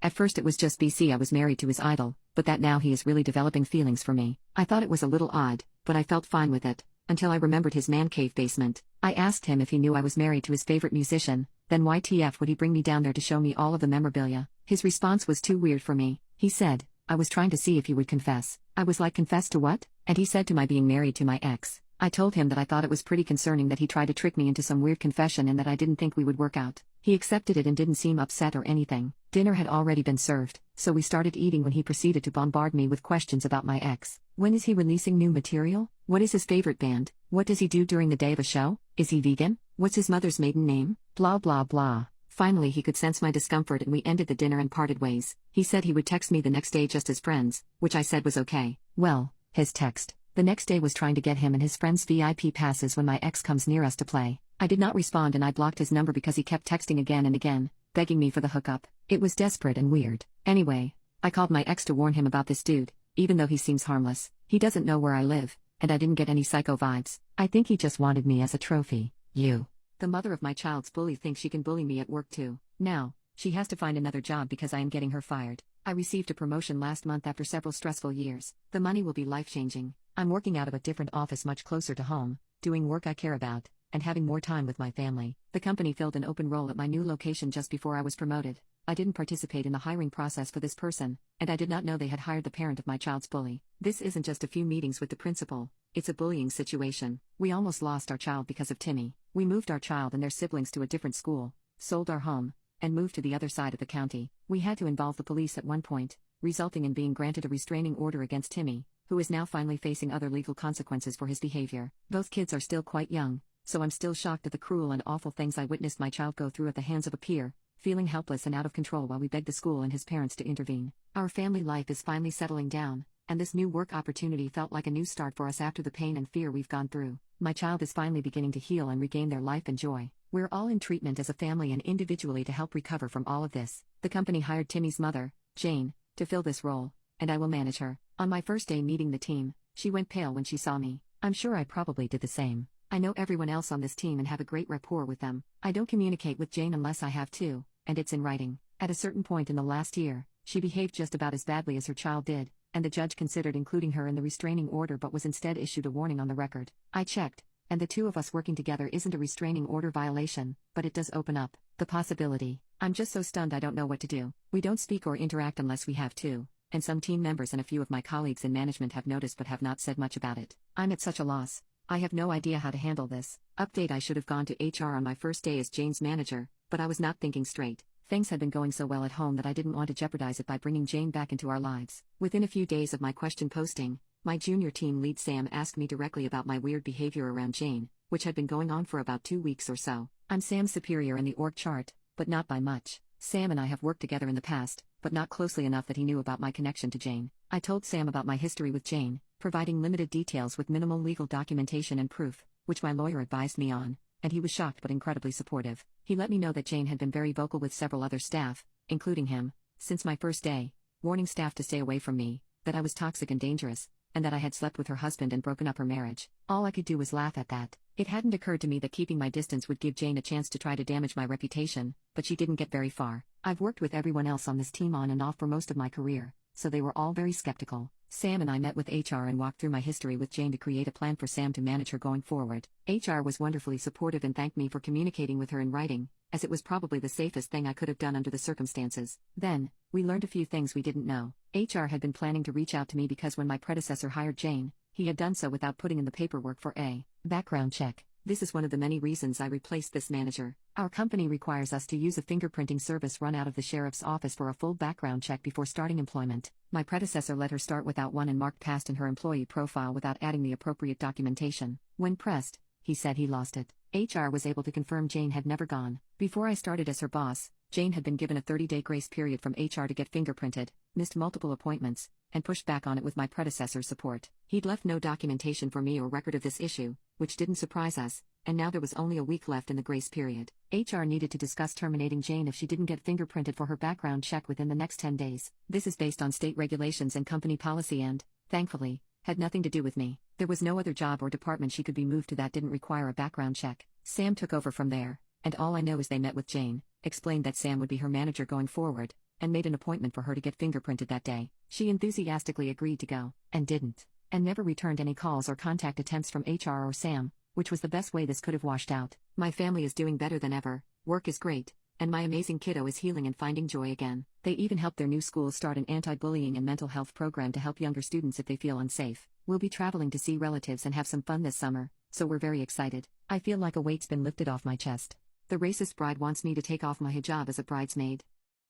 at first it was just BC I was married to his idol, but that now he is really developing feelings for me. I thought it was a little odd, but I felt fine with it. until I remembered his man cave basement. I asked him if he knew I was married to his favorite musician, then YTF would he bring me down there to show me all of the memorabilia? His response was too weird for me. He said, I was trying to see if you would confess. I was like, confess to what? And he said to my being married to my ex. I told him that I thought it was pretty concerning that he tried to trick me into some weird confession and that I didn't think we would work out. He accepted it and didn't seem upset or anything. Dinner had already been served, so we started eating when he proceeded to bombard me with questions about my ex. When is he releasing new material? What is his favorite band? What does he do during the day of a show? Is he vegan? What's his mother's maiden name? Blah blah blah. Finally he could sense my discomfort and we ended the dinner and parted ways. He said he would text me the next day just as friends, which I said was okay. Well, his text the next day was trying to get him and his friends VIP passes when my ex comes near us to play. I did not respond and I blocked his number because he kept texting again and again, begging me for the hookup. It was desperate and weird. Anyway, I called my ex to warn him about this dude, even though he seems harmless. He doesn't know where I live, and I didn't get any psycho vibes. I think he just wanted me as a trophy. The mother of my child's bully thinks she can bully me at work too. Now, she has to find another job because I am getting her fired. I received a promotion last month after several stressful years. The money will be life-changing. I'm working out of a different office much closer to home, doing work I care about, and having more time with my family. The company filled an open role at my new location just before I was promoted. I didn't participate in the hiring process for this person, and I did not know they had hired the parent of my child's bully. This isn't just a few meetings with the principal, it's a bullying situation. We almost lost our child because of Timmy. We moved our child and their siblings to a different school, sold our home, and moved to the other side of the county. We had to involve the police at one point, resulting in being granted a restraining order against Timmy, who is now finally facing other legal consequences for his behavior. Both kids are still quite young, so I'm still shocked at the cruel and awful things I witnessed my child go through at the hands of a peer, feeling helpless and out of control while we begged the school and his parents to intervene. Our family life is finally settling down, and this new work opportunity felt like a new start for us after the pain and fear we've gone through. My child is finally beginning to heal and regain their life and joy. We're all in treatment as a family and individually to help recover from all of this. The company hired Timmy's mother, Jane, to fill this role, and I will manage her. On my first day meeting the team, she went pale when she saw me. I'm sure I probably did the same. I know everyone else on this team and have a great rapport with them. I don't communicate with Jane unless I have to, and it's in writing. At a certain point in the last year, she behaved just about as badly as her child did, and the judge considered including her in the restraining order but was instead issued a warning on the record. I checked, and the two of us working together isn't a restraining order violation, but it does open up the possibility. I'm just so stunned I don't know what to do. We don't speak or interact unless we have to, and some team members and a few of my colleagues in management have noticed but have not said much about it. I'm at such a loss. I have no idea how to handle this. Update: I should have gone to HR on my first day as Jane's manager, but I was not thinking straight. Things had been going so well at home that I didn't want to jeopardize it by bringing Jane back into our lives. Within a few days of my question posting, my junior team lead Sam asked me directly about my weird behavior around Jane, which had been going on for about 2 weeks or so. I'm Sam's superior in the org chart, but not by much. Sam and I have worked together in the past, but not closely enough that he knew about my connection to Jane. I told Sam about my history with Jane, providing limited details with minimal legal documentation and proof, which my lawyer advised me on, and he was shocked but incredibly supportive. He let me know that Jane had been very vocal with several other staff, including him, since my first day, warning staff to stay away from me, that I was toxic and dangerous, and that I had slept with her husband and broken up her marriage. All I could do was laugh at that. It hadn't occurred to me that keeping my distance would give Jane a chance to try to damage my reputation, but she didn't get very far. I've worked with everyone else on this team on and off for most of my career, so they were all very skeptical. Sam and I met with HR and walked through my history with Jane to create a plan for Sam to manage her going forward. HR was wonderfully supportive and thanked me for communicating with her in writing, as it was probably the safest thing I could have done under the circumstances. Then, we learned a few things we didn't know. HR had been planning to reach out to me because when my predecessor hired Jane, he had done so without putting in the paperwork for a background check. This is one of the many reasons I replaced this manager. Our company requires us to use a fingerprinting service run out of the sheriff's office for a full background check before starting employment. My predecessor let her start without one and marked passed in her employee profile without adding the appropriate documentation. When pressed, he said he lost it. HR was able to confirm Jane had never gone. Before I started as her boss, Jane had been given a 30-day grace period from HR to get fingerprinted, missed multiple appointments, and pushed back on it with my predecessor's support. He'd left no documentation for me or record of this issue, which didn't surprise us, and now there was only a week left in the grace period. HR needed to discuss terminating Jane if she didn't get fingerprinted for her background check within the next 10 days. This is based on state regulations and company policy and, thankfully, had nothing to do with me. There was no other job or department she could be moved to that didn't require a background check. Sam took over from there, and all I know is they met with Jane, explained that Sam would be her manager going forward, and made an appointment for her to get fingerprinted that day. She enthusiastically agreed to go, and didn't. and never returned any calls or contact attempts from HR or Sam, which was the best way this could have washed out. My family is doing better than ever, work is great, and my amazing kiddo is healing and finding joy again. They even helped their new school start an anti-bullying and mental health program to help younger students if they feel unsafe. We'll be traveling to see relatives and have some fun this summer, so we're very excited. I feel like a weight's been lifted off my chest. The racist bride wants me to take off my hijab as a bridesmaid.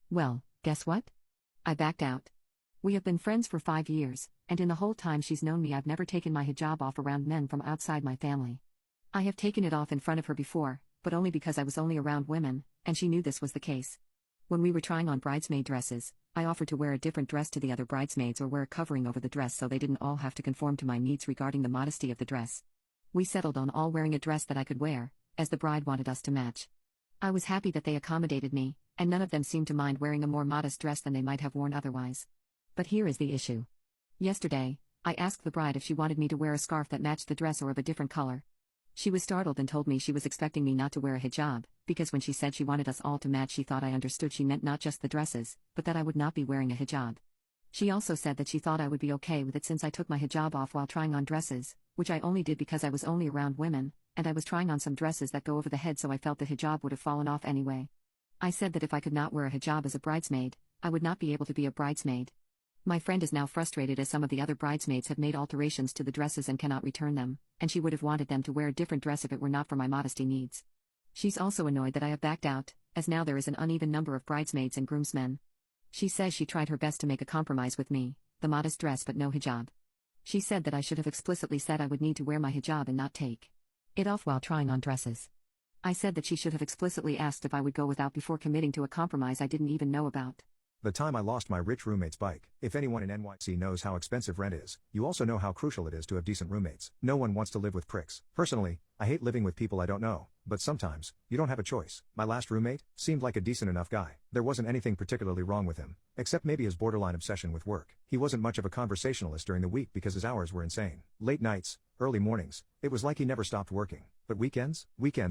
Well, guess what? I backed out. We have been friends for 5 years, and in the whole time she's known me I've never taken my hijab off around men from outside my family. I have taken it off in front of her before, but only because I was only around women, and she knew this was the case. When we were trying on bridesmaid dresses, I offered to wear a different dress to the other bridesmaids or wear a covering over the dress so they didn't all have to conform to my needs regarding the modesty of the dress. We settled on all wearing a dress that I could wear, as the bride wanted us to match. I was happy that they accommodated me, and none of them seemed to mind wearing a more modest dress than they might have worn otherwise. But here is the issue. Yesterday, I asked the bride if she wanted me to wear a scarf that matched the dress or of a different color. She was startled and told me she was expecting me not to wear a hijab, because when she said she wanted us all to match she thought I understood she meant not just the dresses, but that I would not be wearing a hijab. She also said that she thought I would be okay with it since I took my hijab off while trying on dresses, which I only did because I was only around women, and I was trying on some dresses that go over the head so I felt the hijab would have fallen off anyway. I said that if I could not wear a hijab as a bridesmaid, I would not be able to be a bridesmaid. My friend is now frustrated as some of the other bridesmaids have made alterations to the dresses and cannot return them, and she would have wanted them to wear a different dress if it were not for my modesty needs. She's also annoyed that I have backed out, as now there is an uneven number of bridesmaids and groomsmen. She says she tried her best to make a compromise with me, the modest dress but no hijab. She said that I should have explicitly said I would need to wear my hijab and not take it off while trying on dresses. I said that she should have explicitly asked if I would go without before committing to a compromise I didn't even know about. The time I lost my rich roommate's bike. If anyone in NYC knows how expensive rent is, you also know how crucial it is to have decent roommates. No one wants to live with pricks. Personally, I hate living with people I don't know, but sometimes, you don't have a choice. My last roommate seemed like a decent enough guy. There wasn't anything particularly wrong with him, except maybe his borderline obsession with work. He wasn't much of a conversationalist during the week because his hours were insane. Late nights, early mornings, it was like he never stopped working. But weekends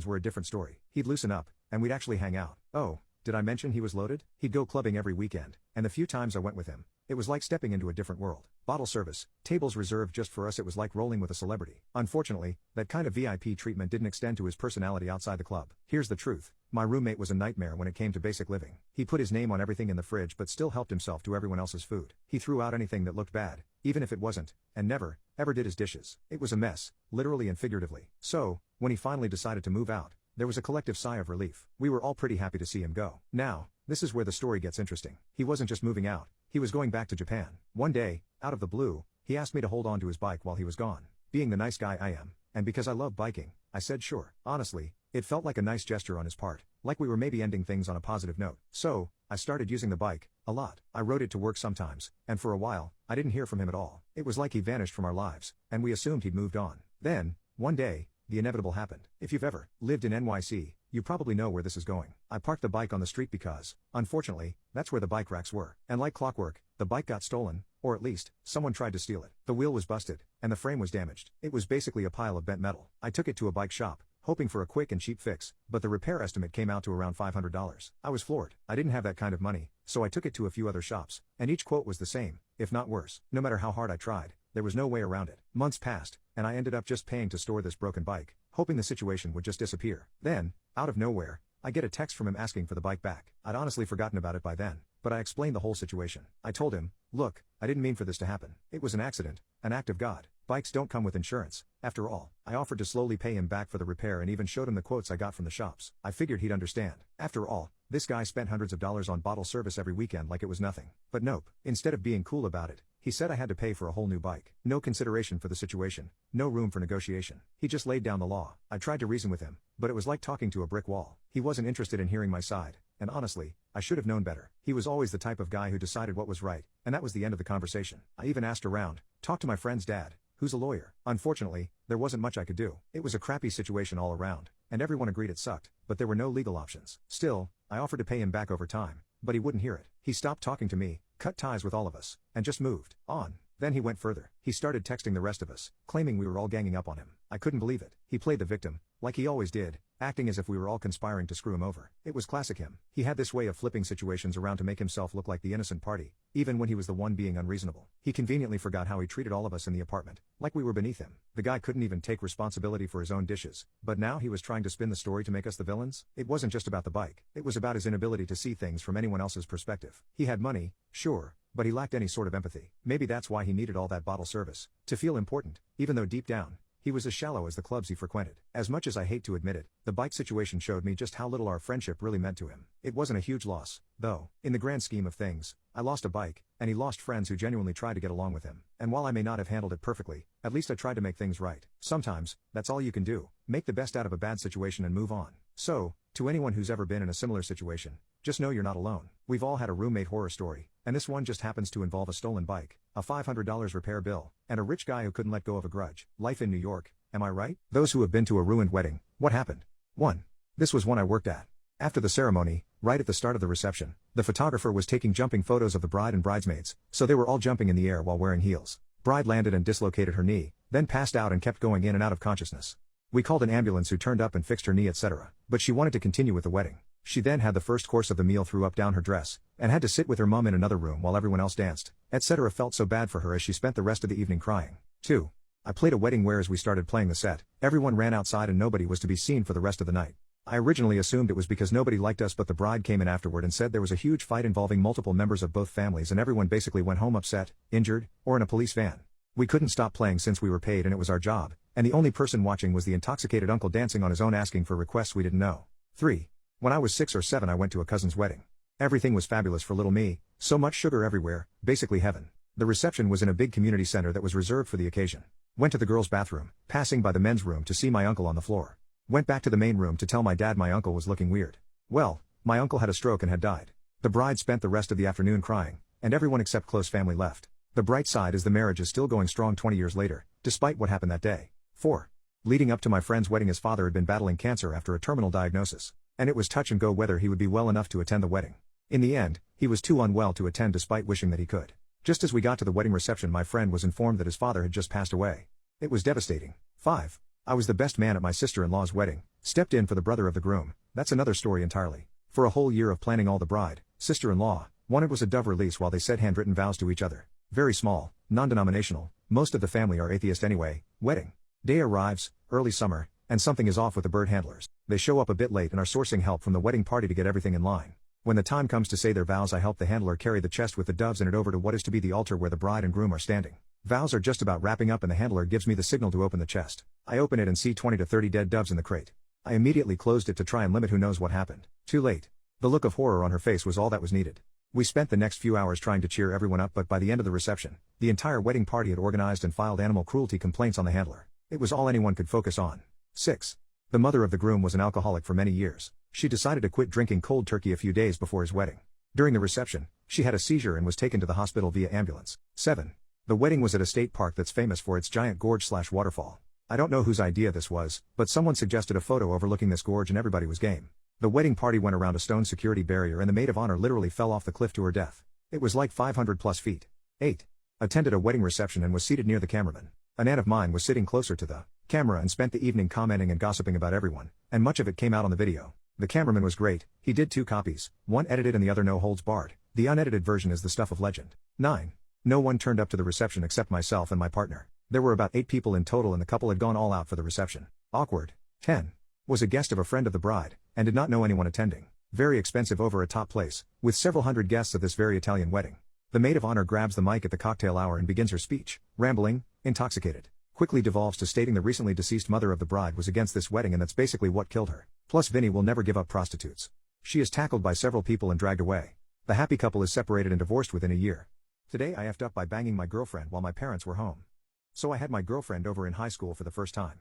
were a different story. He'd loosen up, and we'd actually hang out. Oh, did I mention he was loaded? He'd go clubbing every weekend, and the few times I went with him, it was like stepping into a different world. Bottle service, tables reserved just for us. It was like rolling with a celebrity. Unfortunately, that kind of VIP treatment didn't extend to his personality outside the club. Here's the truth. My roommate was a nightmare when it came to basic living. He put his name on everything in the fridge but still helped himself to everyone else's food. He threw out anything that looked bad, even if it wasn't, and never, ever did his dishes. It was a mess, literally and figuratively. So, when he finally decided to move out, there was a collective sigh of relief. We were all pretty happy to see him go. Now, this is where the story gets interesting. He wasn't just moving out, he was going back to Japan. One day, out of the blue, he asked me to hold on to his bike while he was gone. Being the nice guy I am, and because I love biking, I said sure. Honestly, it felt like a nice gesture on his part, like we were maybe ending things on a positive note. So, I started using the bike, a lot. I rode it to work sometimes, and for a while, I didn't hear from him at all. It was like he vanished from our lives, and we assumed he'd moved on. Then, one day, the inevitable happened. If you've ever lived in NYC, you probably know where this is going. I parked the bike on the street because, unfortunately, that's where the bike racks were. And like clockwork, the bike got stolen, or at least, someone tried to steal it. The wheel was busted, and the frame was damaged. It was basically a pile of bent metal. I took it to a bike shop, hoping for a quick and cheap fix, but the repair estimate came out to around $500. I was floored. I didn't have that kind of money, so I took it to a few other shops, and each quote was the same, if not worse. No matter how hard I tried, there was no way around it. Months passed, and I ended up just paying to store this broken bike, hoping the situation would just disappear. Then, out of nowhere, I get a text from him asking for the bike back. I'd honestly forgotten about it by then, but I explained the whole situation. I told him, look, I didn't mean for this to happen. It was an accident, an act of God. Bikes don't come with insurance, after all. I offered to slowly pay him back for the repair and even showed him the quotes I got from the shops. I figured he'd understand. After all, this guy spent hundreds of dollars on bottle service every weekend like it was nothing. But nope. Instead of being cool about it, he said I had to pay for a whole new bike. No consideration for the situation, no room for negotiation. He just laid down the law. I tried to reason with him, but it was like talking to a brick wall. He wasn't interested in hearing my side, and honestly, I should have known better. He was always the type of guy who decided what was right, and that was the end of the conversation. I even asked around, talked to my friend's dad, who's a lawyer. Unfortunately, there wasn't much I could do. It was a crappy situation all around, and everyone agreed it sucked, but there were no legal options. Still, I offered to pay him back over time, but he wouldn't hear it. He stopped talking to me, cut ties with all of us, and just moved on. Then he went further. He started texting the rest of us, claiming we were all ganging up on him. I couldn't believe it. He played the victim, like he always did, acting as if we were all conspiring to screw him over. It was classic him. He had this way of flipping situations around to make himself look like the innocent party, even when he was the one being unreasonable. He conveniently forgot how he treated all of us in the apartment, like we were beneath him. The guy couldn't even take responsibility for his own dishes, but now he was trying to spin the story to make us the villains? It wasn't just about the bike, it was about his inability to see things from anyone else's perspective. He had money, sure, but he lacked any sort of empathy. Maybe that's why he needed all that bottle service, to feel important, even though deep down, he was as shallow as the clubs he frequented. As much as I hate to admit it, the bike situation showed me just how little our friendship really meant to him. It wasn't a huge loss, though. In the grand scheme of things, I lost a bike, and he lost friends who genuinely tried to get along with him. And while I may not have handled it perfectly, at least I tried to make things right. Sometimes, that's all you can do. Make the best out of a bad situation and move on. So, to anyone who's ever been in a similar situation, just know you're not alone. We've all had a roommate horror story, and this one just happens to involve a stolen bike, a $500 repair bill, and a rich guy who couldn't let go of a grudge. Life in New York, am I right? Those who have been to a ruined wedding, what happened? 1. This was one I worked at. After the ceremony, right at the start of the reception, the photographer was taking jumping photos of the bride and bridesmaids, so they were all jumping in the air while wearing heels. Bride landed and dislocated her knee, then passed out and kept going in and out of consciousness. We called an ambulance who turned up and fixed her knee, etc. But she wanted to continue with the wedding. She then had the first course of the meal threw up down her dress, and had to sit with her mum in another room while everyone else danced, etc. Felt so bad for her as she spent the rest of the evening crying. 2. I played a wedding where as we started playing the set, everyone ran outside and nobody was to be seen for the rest of the night. I originally assumed it was because nobody liked us, but the bride came in afterward and said there was a huge fight involving multiple members of both families and everyone basically went home upset, injured, or in a police van. We couldn't stop playing since we were paid and it was our job, and the only person watching was the intoxicated uncle dancing on his own asking for requests we didn't know. 3. When I was 6 or 7 I went to a cousin's wedding. Everything was fabulous for little me, so much sugar everywhere, basically heaven. The reception was in a big community center that was reserved for the occasion. Went to the girls' bathroom, passing by the men's room to see my uncle on the floor. Went back to the main room to tell my dad my uncle was looking weird. Well, my uncle had a stroke and had died. The bride spent the rest of the afternoon crying, and everyone except close family left. The bright side is the marriage is still going strong 20 years later, despite what happened that day. 4. Leading up to my friend's wedding, his father had been battling cancer after a terminal diagnosis, and it was touch and go whether he would be well enough to attend the wedding. In the end, he was too unwell to attend despite wishing that he could. Just as we got to the wedding reception, my friend was informed that his father had just passed away. It was devastating. 5. I was the best man at my sister-in-law's wedding, stepped in for the brother of the groom. That's another story entirely. For a whole year of planning, all the bride, sister-in-law, wanted was a dove release while they said handwritten vows to each other. Very small, non-denominational, most of the family are atheist anyway. Wedding day arrives, early summer, and something is off with the bird handlers. They show up a bit late and are sourcing help from the wedding party to get everything in line. When the time comes to say their vows, I help the handler carry the chest with the doves in it over to what is to be the altar where the bride and groom are standing. Vows are just about wrapping up and the handler gives me the signal to open the chest. I open it and see 20 to 30 dead doves in the crate. I immediately closed it to try and limit who knows what happened. Too late. The look of horror on her face was all that was needed. We spent the next few hours trying to cheer everyone up, but by the end of the reception, the entire wedding party had organized and filed animal cruelty complaints on the handler. It was all anyone could focus on. 6. The mother of the groom was an alcoholic for many years. She decided to quit drinking cold turkey a few days before his wedding. During the reception, she had a seizure and was taken to the hospital via ambulance. 7. The wedding was at a state park that's famous for its giant gorge/waterfall. I don't know whose idea this was, but someone suggested a photo overlooking this gorge and everybody was game. The wedding party went around a stone security barrier and the maid of honor literally fell off the cliff to her death. It was like 500 plus feet. 8. Attended a wedding reception and was seated near the cameraman. An aunt of mine was sitting closer to the camera and spent the evening commenting and gossiping about everyone, and much of it came out on the video. The cameraman was great. He did 2 copies, one edited and the other no holds barred. The unedited version is the stuff of legend. 9. No one turned up to the reception except myself and my partner. There were about 8 people in total and the couple had gone all out for the reception. Awkward. 10. Was a guest of a friend of the bride, and did not know anyone attending. Very expensive over a top place, with several hundred guests of this very Italian wedding. The maid of honor grabs the mic at the cocktail hour and begins her speech, rambling, intoxicated. Quickly devolves to stating the recently deceased mother of the bride was against this wedding and that's basically what killed her. Plus Vinny will never give up prostitutes. She is tackled by several people and dragged away. The happy couple is separated and divorced within a year. Today I effed up by banging my girlfriend while my parents were home. So I had my girlfriend over in high school for the first time.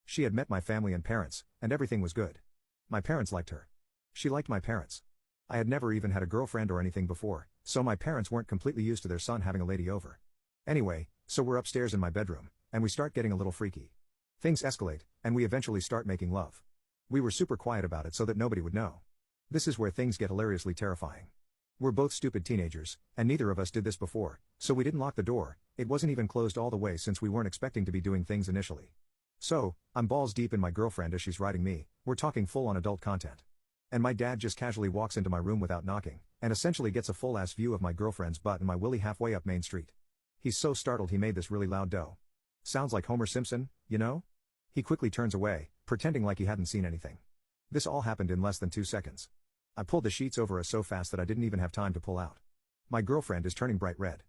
She had met my family and parents, and everything was good. My parents liked her. She liked my parents. I had never even had a girlfriend or anything before, so my parents weren't completely used to their son having a lady over. Anyway, so we're upstairs in my bedroom, and we start getting a little freaky. Things escalate, and we eventually start making love. We were super quiet about it so that nobody would know. This is where things get hilariously terrifying. We're both stupid teenagers, and neither of us did this before, so we didn't lock the door. It wasn't even closed all the way since we weren't expecting to be doing things initially. So, I'm balls deep in my girlfriend as she's writing me, we're talking full on adult content. And my dad just casually walks into my room without knocking, and essentially gets a full ass view of my girlfriend's butt and my willy halfway up Main Street. He's so startled he made this really loud dough. Sounds like Homer Simpson, you know? He quickly turns away, pretending like he hadn't seen anything. This all happened in less than 2 seconds. I pulled the sheets over us so fast that I didn't even have time to pull out. My girlfriend is turning bright red.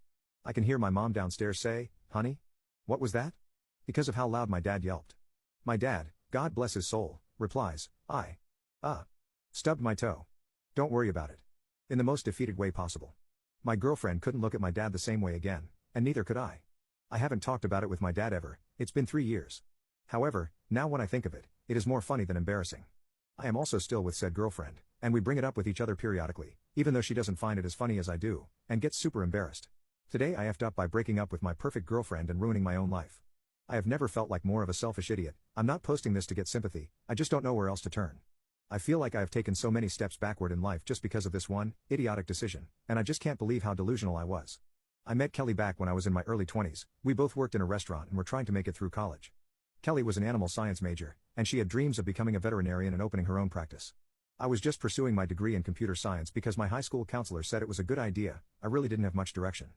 I can hear my mom downstairs say, "Honey? What was that?" Because of how loud my dad yelped. My dad, God bless his soul, replies, stubbed my toe. Don't worry about it. In the most defeated way possible. My girlfriend couldn't look at my dad the same way again, and neither could I. I haven't talked about it with my dad ever, it's been 3 years. However, now when I think of it, it is more funny than embarrassing. I am also still with said girlfriend, and we bring it up with each other periodically, even though she doesn't find it as funny as I do, and gets super embarrassed. Today I effed up by breaking up with my perfect girlfriend and ruining my own life. I have never felt like more of a selfish idiot. I'm not posting this to get sympathy, I just don't know where else to turn. I feel like I have taken so many steps backward in life just because of this one, idiotic decision, and I just can't believe how delusional I was. I met Kelly back when I was in my early 20s, we both worked in a restaurant and were trying to make it through college. Kelly was an animal science major, and she had dreams of becoming a veterinarian and opening her own practice. I was just pursuing my degree in computer science because my high school counselor said it was a good idea, I really didn't have much direction.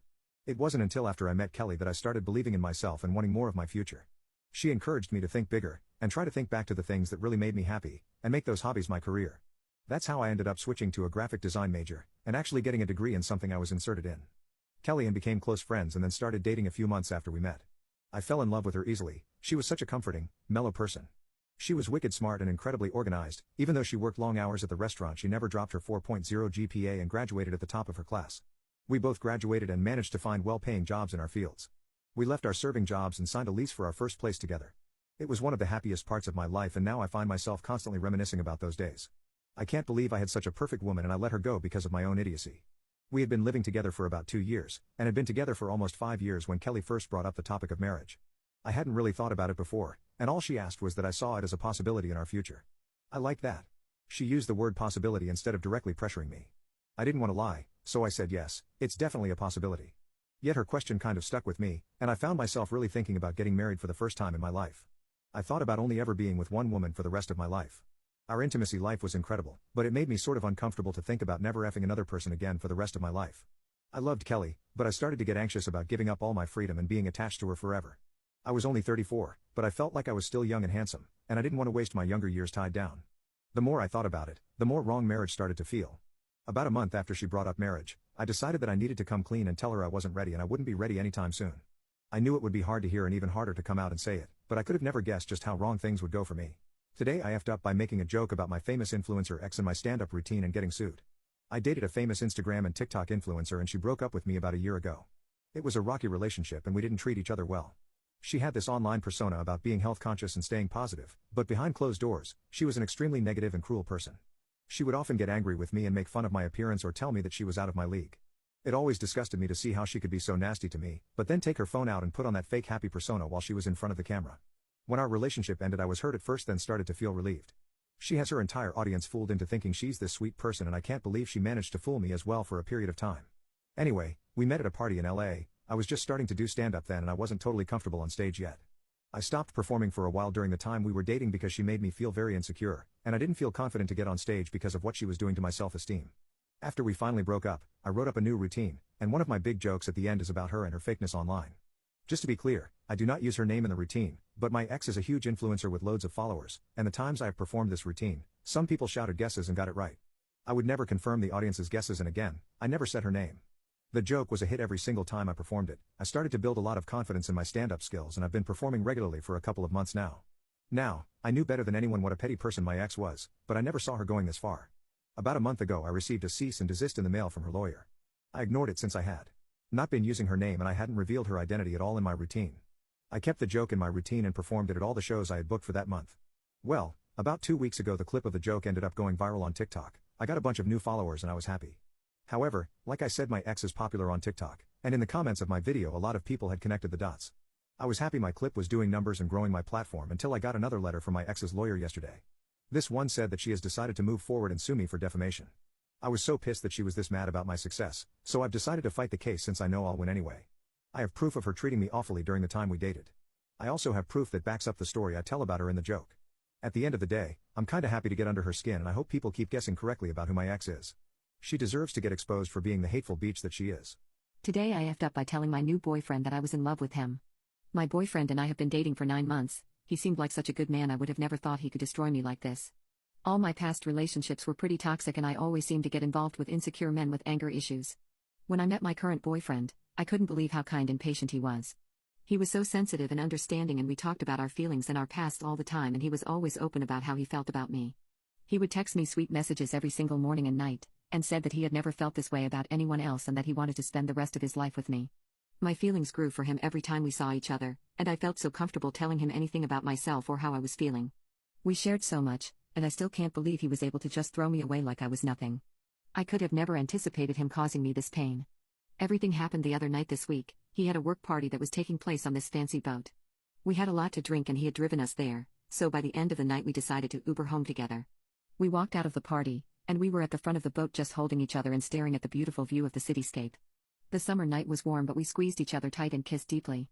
It wasn't until after I met Kelly that I started believing in myself and wanting more of my future. She encouraged me to think bigger, and try to think back to the things that really made me happy, and make those hobbies my career. That's how I ended up switching to a graphic design major, and actually getting a degree in something I was inserted in. Kelly and became close friends and then started dating a few months after we met. I fell in love with her easily, she was such a comforting, mellow person. She was wicked smart and incredibly organized, even though she worked long hours at the restaurant she never dropped her 4.0 GPA and graduated at the top of her class. We both graduated and managed to find well-paying jobs in our fields. We left our serving jobs and signed a lease for our first place together. It was one of the happiest parts of my life and now I find myself constantly reminiscing about those days. I can't believe I had such a perfect woman and I let her go because of my own idiocy. We had been living together for about 2 years, and had been together for almost 5 years when Kelly first brought up the topic of marriage. I hadn't really thought about it before, and all she asked was that I saw it as a possibility in our future. I liked that. She used the word possibility instead of directly pressuring me. I didn't want to lie, so I said yes, it's definitely a possibility. Yet her question kind of stuck with me, and I found myself really thinking about getting married for the first time in my life. I thought about only ever being with one woman for the rest of my life. Our intimacy life was incredible, but it made me sort of uncomfortable to think about never effing another person again for the rest of my life. I loved Kelly, but I started to get anxious about giving up all my freedom and being attached to her forever. I was only 34, but I felt like I was still young and handsome, and I didn't want to waste my younger years tied down. The more I thought about it, the more wrong marriage started to feel. About a month after she brought up marriage, I decided that I needed to come clean and tell her I wasn't ready and I wouldn't be ready anytime soon. I knew it would be hard to hear and even harder to come out and say it, but I could have never guessed just how wrong things would go for me. Today I effed up by making a joke about my famous influencer ex and my stand-up routine and getting sued. I dated a famous Instagram and TikTok influencer and she broke up with me about a year ago. It was a rocky relationship and we didn't treat each other well. She had this online persona about being health conscious and staying positive, but behind closed doors, she was an extremely negative and cruel person. She would often get angry with me and make fun of my appearance or tell me that she was out of my league. It always disgusted me to see how she could be so nasty to me, but then take her phone out and put on that fake happy persona while she was in front of the camera. When our relationship ended I was hurt at first then started to feel relieved. She has her entire audience fooled into thinking she's this sweet person and I can't believe she managed to fool me as well for a period of time. Anyway, we met at a party in LA, I was just starting to do stand-up then and I wasn't totally comfortable on stage yet. I stopped performing for a while during the time we were dating because she made me feel very insecure, and I didn't feel confident to get on stage because of what she was doing to my self-esteem. After we finally broke up, I wrote up a new routine, and one of my big jokes at the end is about her and her fakeness online. Just to be clear, I do not use her name in the routine, but my ex is a huge influencer with loads of followers, and the times I have performed this routine, some people shouted guesses and got it right. I would never confirm the audience's guesses and again, I never said her name. The joke was a hit every single time I performed it. I started to build a lot of confidence in my stand-up skills and I've been performing regularly for a couple of months now. Now, I knew better than anyone what a petty person my ex was, but I never saw her going this far. About a month ago I received a cease and desist in the mail from her lawyer. I ignored it since I had not been using her name and I hadn't revealed her identity at all in my routine. I kept the joke in my routine and performed it at all the shows I had booked for that month. Well, about 2 weeks ago the clip of the joke ended up going viral on TikTok. I got a bunch of new followers and I was happy. However, like I said, my ex is popular on TikTok, and in the comments of my video a lot of people had connected the dots. I was happy my clip was doing numbers and growing my platform until I got another letter from my ex's lawyer yesterday. This one said that she has decided to move forward and sue me for defamation. I was so pissed that she was this mad about my success, so I've decided to fight the case since I know I'll win anyway. I have proof of her treating me awfully during the time we dated. I also have proof that backs up the story I tell about her in the joke. At the end of the day, I'm kinda happy to get under her skin and I hope people keep guessing correctly about who my ex is. She deserves to get exposed for being the hateful bitch that she is. Today I effed up by telling my new boyfriend that I was in love with him. My boyfriend and I have been dating for 9 months. He seemed like such a good man, I would have never thought he could destroy me like this. All my past relationships were pretty toxic and I always seemed to get involved with insecure men with anger issues. When I met my current boyfriend, I couldn't believe how kind and patient he was. He was so sensitive and understanding and we talked about our feelings and our past all the time and he was always open about how he felt about me. He would text me sweet messages every single morning and night, and said that he had never felt this way about anyone else and that he wanted to spend the rest of his life with me. My feelings grew for him every time we saw each other, and I felt so comfortable telling him anything about myself or how I was feeling. We shared so much, and I still can't believe he was able to just throw me away like I was nothing. I could have never anticipated him causing me this pain. Everything happened the other night this week. He had a work party that was taking place on this fancy boat. We had a lot to drink and he had driven us there, so by the end of the night we decided to Uber home together. We walked out of the party, and we were at the front of the boat just holding each other and staring at the beautiful view of the cityscape. The summer night was warm but we squeezed each other tight and kissed deeply.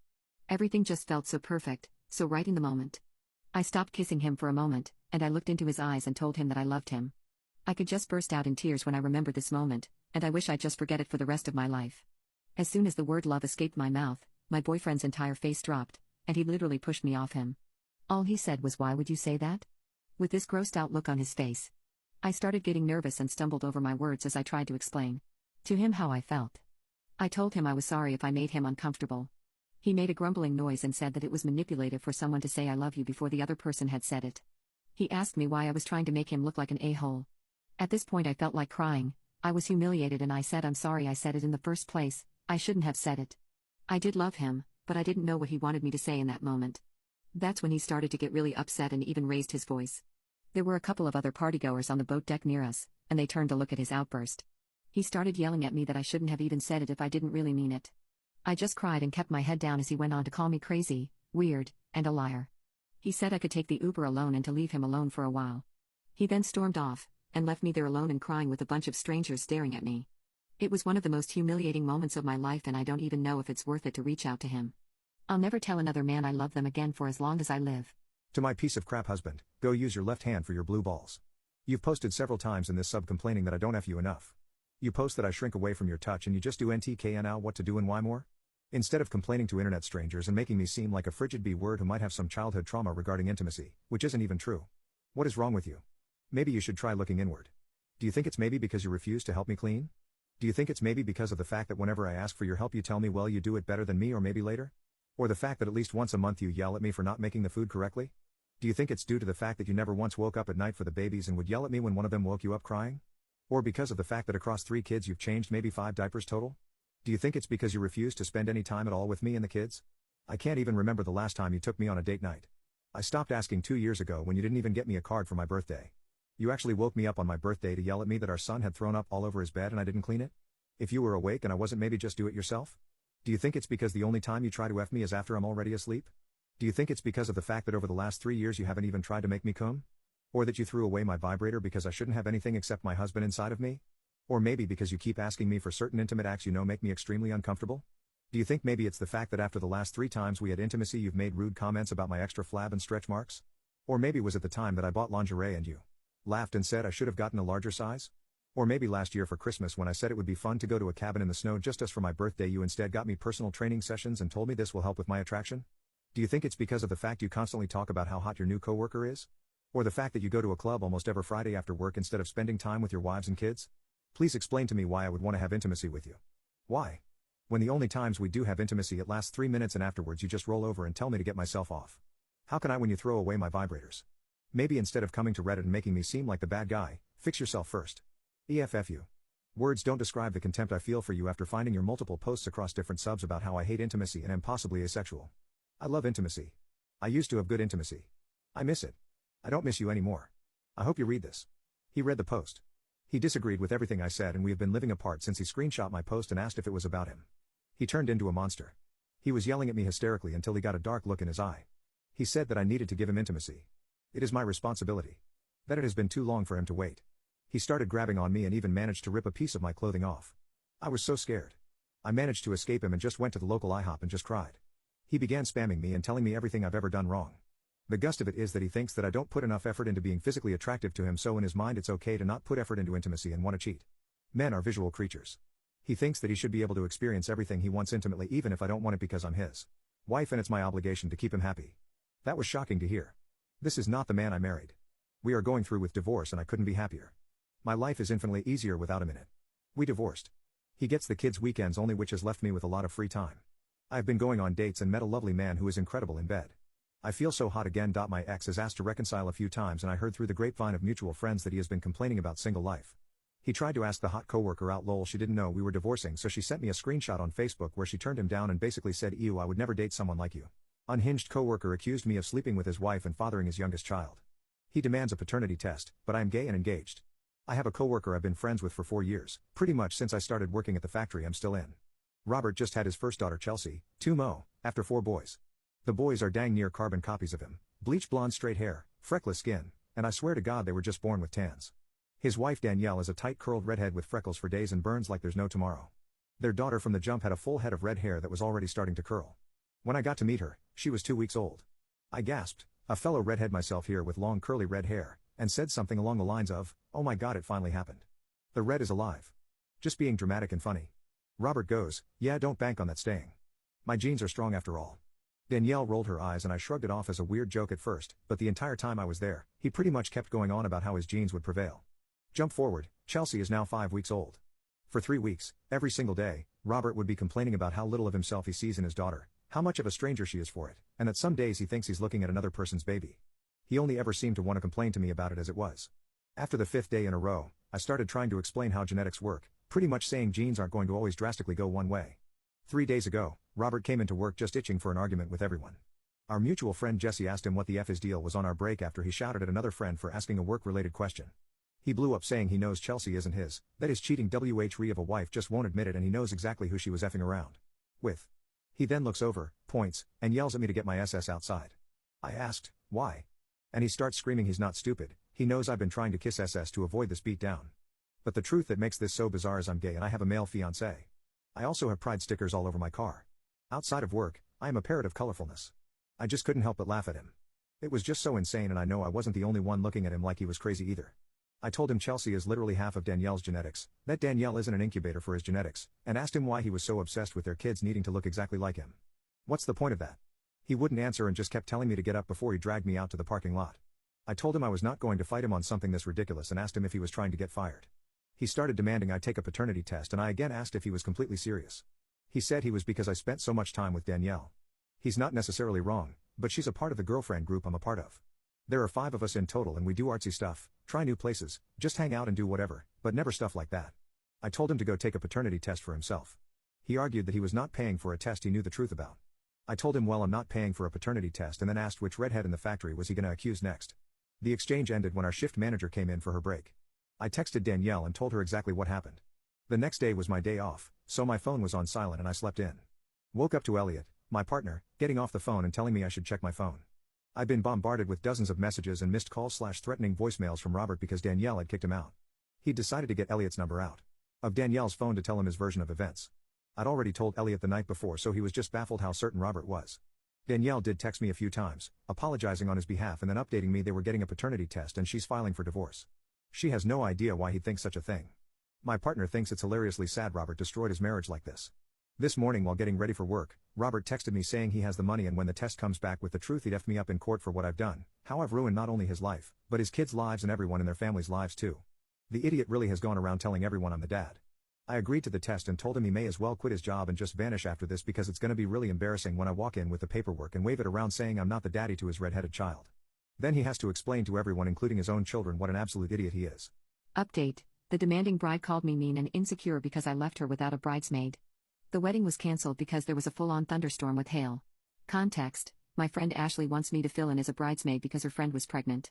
Everything just felt so perfect, so right in the moment. I stopped kissing him for a moment, and I looked into his eyes and told him that I loved him. I could just burst out in tears when I remembered this moment, and I wish I'd just forget it for the rest of my life. As soon as the word love escaped my mouth, my boyfriend's entire face dropped, and he literally pushed me off him. All he said was, "Why would you say that?" With this grossed out look on his face. I started getting nervous and stumbled over my words as I tried to explain to him how I felt. I told him I was sorry if I made him uncomfortable. He made a grumbling noise and said that it was manipulative for someone to say I love you before the other person had said it. He asked me why I was trying to make him look like an a-hole. At this point I felt like crying. I was humiliated and I said I'm sorry I said it in the first place. I shouldn't have said it. I did love him, but I didn't know what he wanted me to say in that moment. That's when he started to get really upset and even raised his voice. There were a couple of other partygoers on the boat deck near us, and they turned to look at his outburst. He started yelling at me that I shouldn't have even said it if I didn't really mean it. I just cried and kept my head down as he went on to call me crazy, weird, and a liar. He said I could take the Uber alone and to leave him alone for a while. He then stormed off, and left me there alone and crying with a bunch of strangers staring at me. It was one of the most humiliating moments of my life and I don't even know if it's worth it to reach out to him. I'll never tell another man I love them again for as long as I live. To my piece of crap husband, go use your left hand for your blue balls. You've posted several times in this sub complaining that I don't F you enough. You post that I shrink away from your touch and you just do NTKN out what to do and why more? Instead of complaining to internet strangers and making me seem like a frigid B-word who might have some childhood trauma regarding intimacy, which isn't even true. What is wrong with you? Maybe you should try looking inward. Do you think it's maybe because you refuse to help me clean? Do you think it's maybe because of the fact that whenever I ask for your help you tell me well you do it better than me or maybe later? Or the fact that at least once a month you yell at me for not making the food correctly? Do you think it's due to the fact that you never once woke up at night for the babies and would yell at me when one of them woke you up crying? Or because of the fact that across 3 kids you've changed maybe 5 diapers total? Do you think it's because you refuse to spend any time at all with me and the kids? I can't even remember the last time you took me on a date night. I stopped asking 2 years ago when you didn't even get me a card for my birthday. You actually woke me up on my birthday to yell at me that our son had thrown up all over his bed and I didn't clean it? If you were awake and I wasn't, maybe just do it yourself? Do you think it's because the only time you try to F me is after I'm already asleep? Do you think it's because of the fact that over the last 3 years you haven't even tried to make me cum? Or that you threw away my vibrator because I shouldn't have anything except my husband inside of me? Or maybe because you keep asking me for certain intimate acts you know make me extremely uncomfortable? Do you think maybe it's the fact that after the last 3 times we had intimacy you've made rude comments about my extra flab and stretch marks? Or maybe was it the time that I bought lingerie and you laughed and said I should have gotten a larger size? Or maybe last year for Christmas when I said it would be fun to go to a cabin in the snow just us for my birthday you instead got me personal training sessions and told me this will help with my attraction? Do you think it's because of the fact you constantly talk about how hot your new coworker is? Or the fact that you go to a club almost every Friday after work instead of spending time with your wives and kids? Please explain to me why I would want to have intimacy with you. Why? When the only times we do have intimacy it lasts 3 minutes and afterwards you just roll over and tell me to get myself off. How can I when you throw away my vibrators? Maybe instead of coming to Reddit and making me seem like the bad guy, fix yourself first. EFF you. Words don't describe the contempt I feel for you after finding your multiple posts across different subs about how I hate intimacy and am possibly asexual. I love intimacy. I used to have good intimacy. I miss it. I don't miss you anymore. I hope you read this. He read the post. He disagreed with everything I said and we have been living apart since he screenshot my post and asked if it was about him. He turned into a monster. He was yelling at me hysterically until he got a dark look in his eye. He said that I needed to give him intimacy. It is my responsibility. That it has been too long for him to wait. He started grabbing on me and even managed to rip a piece of my clothing off. I was so scared. I managed to escape him and just went to the local IHOP and just cried. He began spamming me and telling me everything I've ever done wrong. The gist of it is that he thinks that I don't put enough effort into being physically attractive to him, so in his mind it's okay to not put effort into intimacy and want to cheat. Men are visual creatures. He thinks that he should be able to experience everything he wants intimately even if I don't want it because I'm his wife and it's my obligation to keep him happy. That was shocking to hear. This is not the man I married. We are going through with divorce and I couldn't be happier. My life is infinitely easier without him in it. We divorced. He gets the kids' weekends only, which has left me with a lot of free time. I've been going on dates and met a lovely man who is incredible in bed. I feel so hot again. My ex has asked to reconcile a few times and I heard through the grapevine of mutual friends that he has been complaining about single life. He tried to ask the hot coworker out. Lol, she didn't know we were divorcing, so she sent me a screenshot on Facebook where she turned him down and basically said, "Ew, I would never date someone like you." Unhinged coworker accused me of sleeping with his wife and fathering his youngest child. He demands a paternity test, but I am gay and engaged. I have a coworker I've been friends with for 4 years, pretty much since I started working at the factory I'm still in. Robert just had his first daughter Chelsea, 2 mo, after 4 boys. The boys are dang near carbon copies of him, bleach blonde straight hair, freckless skin, and I swear to God they were just born with tans. His wife Danielle is a tight curled redhead with freckles for days and burns like there's no tomorrow. Their daughter from the jump had a full head of red hair that was already starting to curl. When I got to meet her, she was 2 weeks old. I gasped, a fellow redhead myself here with long curly red hair, and said something along the lines of, "Oh my God, it finally happened. The red is alive." Just being dramatic and funny. Robert goes, "Yeah, don't bank on that staying. My genes are strong after all." Danielle rolled her eyes and I shrugged it off as a weird joke at first, but the entire time I was there, he pretty much kept going on about how his genes would prevail. Jump forward, Chelsea is now 5 weeks old. For 3 weeks, every single day, Robert would be complaining about how little of himself he sees in his daughter, how much of a stranger she is for it, and that some days he thinks he's looking at another person's baby. He only ever seemed to want to complain to me about it as it was. After the 5th day in a row, I started trying to explain how genetics work, pretty much saying genes aren't going to always drastically go one way. 3 days ago, Robert came into work just itching for an argument with everyone. Our mutual friend Jesse asked him what the F his deal was on our break after he shouted at another friend for asking a work-related question. He blew up saying he knows Chelsea isn't his, that his cheating WHRE of a wife just won't admit it, and he knows exactly who she was effing around with. He then looks over, points, and yells at me to get my SS outside. I asked, why? And he starts screaming he's not stupid, he knows I've been trying to kiss SS to avoid this beatdown. But the truth that makes this so bizarre is I'm gay and I have a male fiancé. I also have pride stickers all over my car. Outside of work, I am a parrot of colorfulness. I just couldn't help but laugh at him. It was just so insane, and I know I wasn't the only one looking at him like he was crazy either. I told him Chelsea is literally half of Danielle's genetics, that Danielle isn't an incubator for his genetics, and asked him why he was so obsessed with their kids needing to look exactly like him. What's the point of that? He wouldn't answer and just kept telling me to get up before he dragged me out to the parking lot. I told him I was not going to fight him on something this ridiculous and asked him if he was trying to get fired. He started demanding I take a paternity test, and I again asked if he was completely serious. He said he was because I spent so much time with Danielle. He's not necessarily wrong, but she's a part of the girlfriend group I'm a part of. There are 5 of us in total and we do artsy stuff, try new places, just hang out and do whatever, but never stuff like that. I told him to go take a paternity test for himself. He argued that he was not paying for a test he knew the truth about. I told him, well, I'm not paying for a paternity test, and then asked which redhead in the factory was he gonna accuse next. The exchange ended when our shift manager came in for her break. I texted Danielle and told her exactly what happened. The next day was my day off, so my phone was on silent and I slept in. Woke up to Elliot, my partner, getting off the phone and telling me I should check my phone. I'd been bombarded with dozens of messages and missed calls / threatening voicemails from Robert because Danielle had kicked him out. He'd decided to get Elliot's number out of Danielle's phone to tell him his version of events. I'd already told Elliot the night before, so he was just baffled how certain Robert was. Danielle did text me a few times, apologizing on his behalf and then updating me they were getting a paternity test and she's filing for divorce. She has no idea why he'd think such a thing. My partner thinks it's hilariously sad Robert destroyed his marriage like this. This morning while getting ready for work, Robert texted me saying he has the money, and when the test comes back with the truth he'd F me up in court for what I've done, how I've ruined not only his life, but his kids' lives and everyone in their families' lives too. The idiot really has gone around telling everyone I'm the dad. I agreed to the test and told him he may as well quit his job and just vanish after this because it's gonna be really embarrassing when I walk in with the paperwork and wave it around saying I'm not the daddy to his red-headed child. Then he has to explain to everyone, including his own children, what an absolute idiot he is. Update: the demanding bride called me mean and insecure because I left her without a bridesmaid. The wedding was cancelled because there was a full-on thunderstorm with hail. Context: my friend Ashley wants me to fill in as a bridesmaid because her friend was pregnant.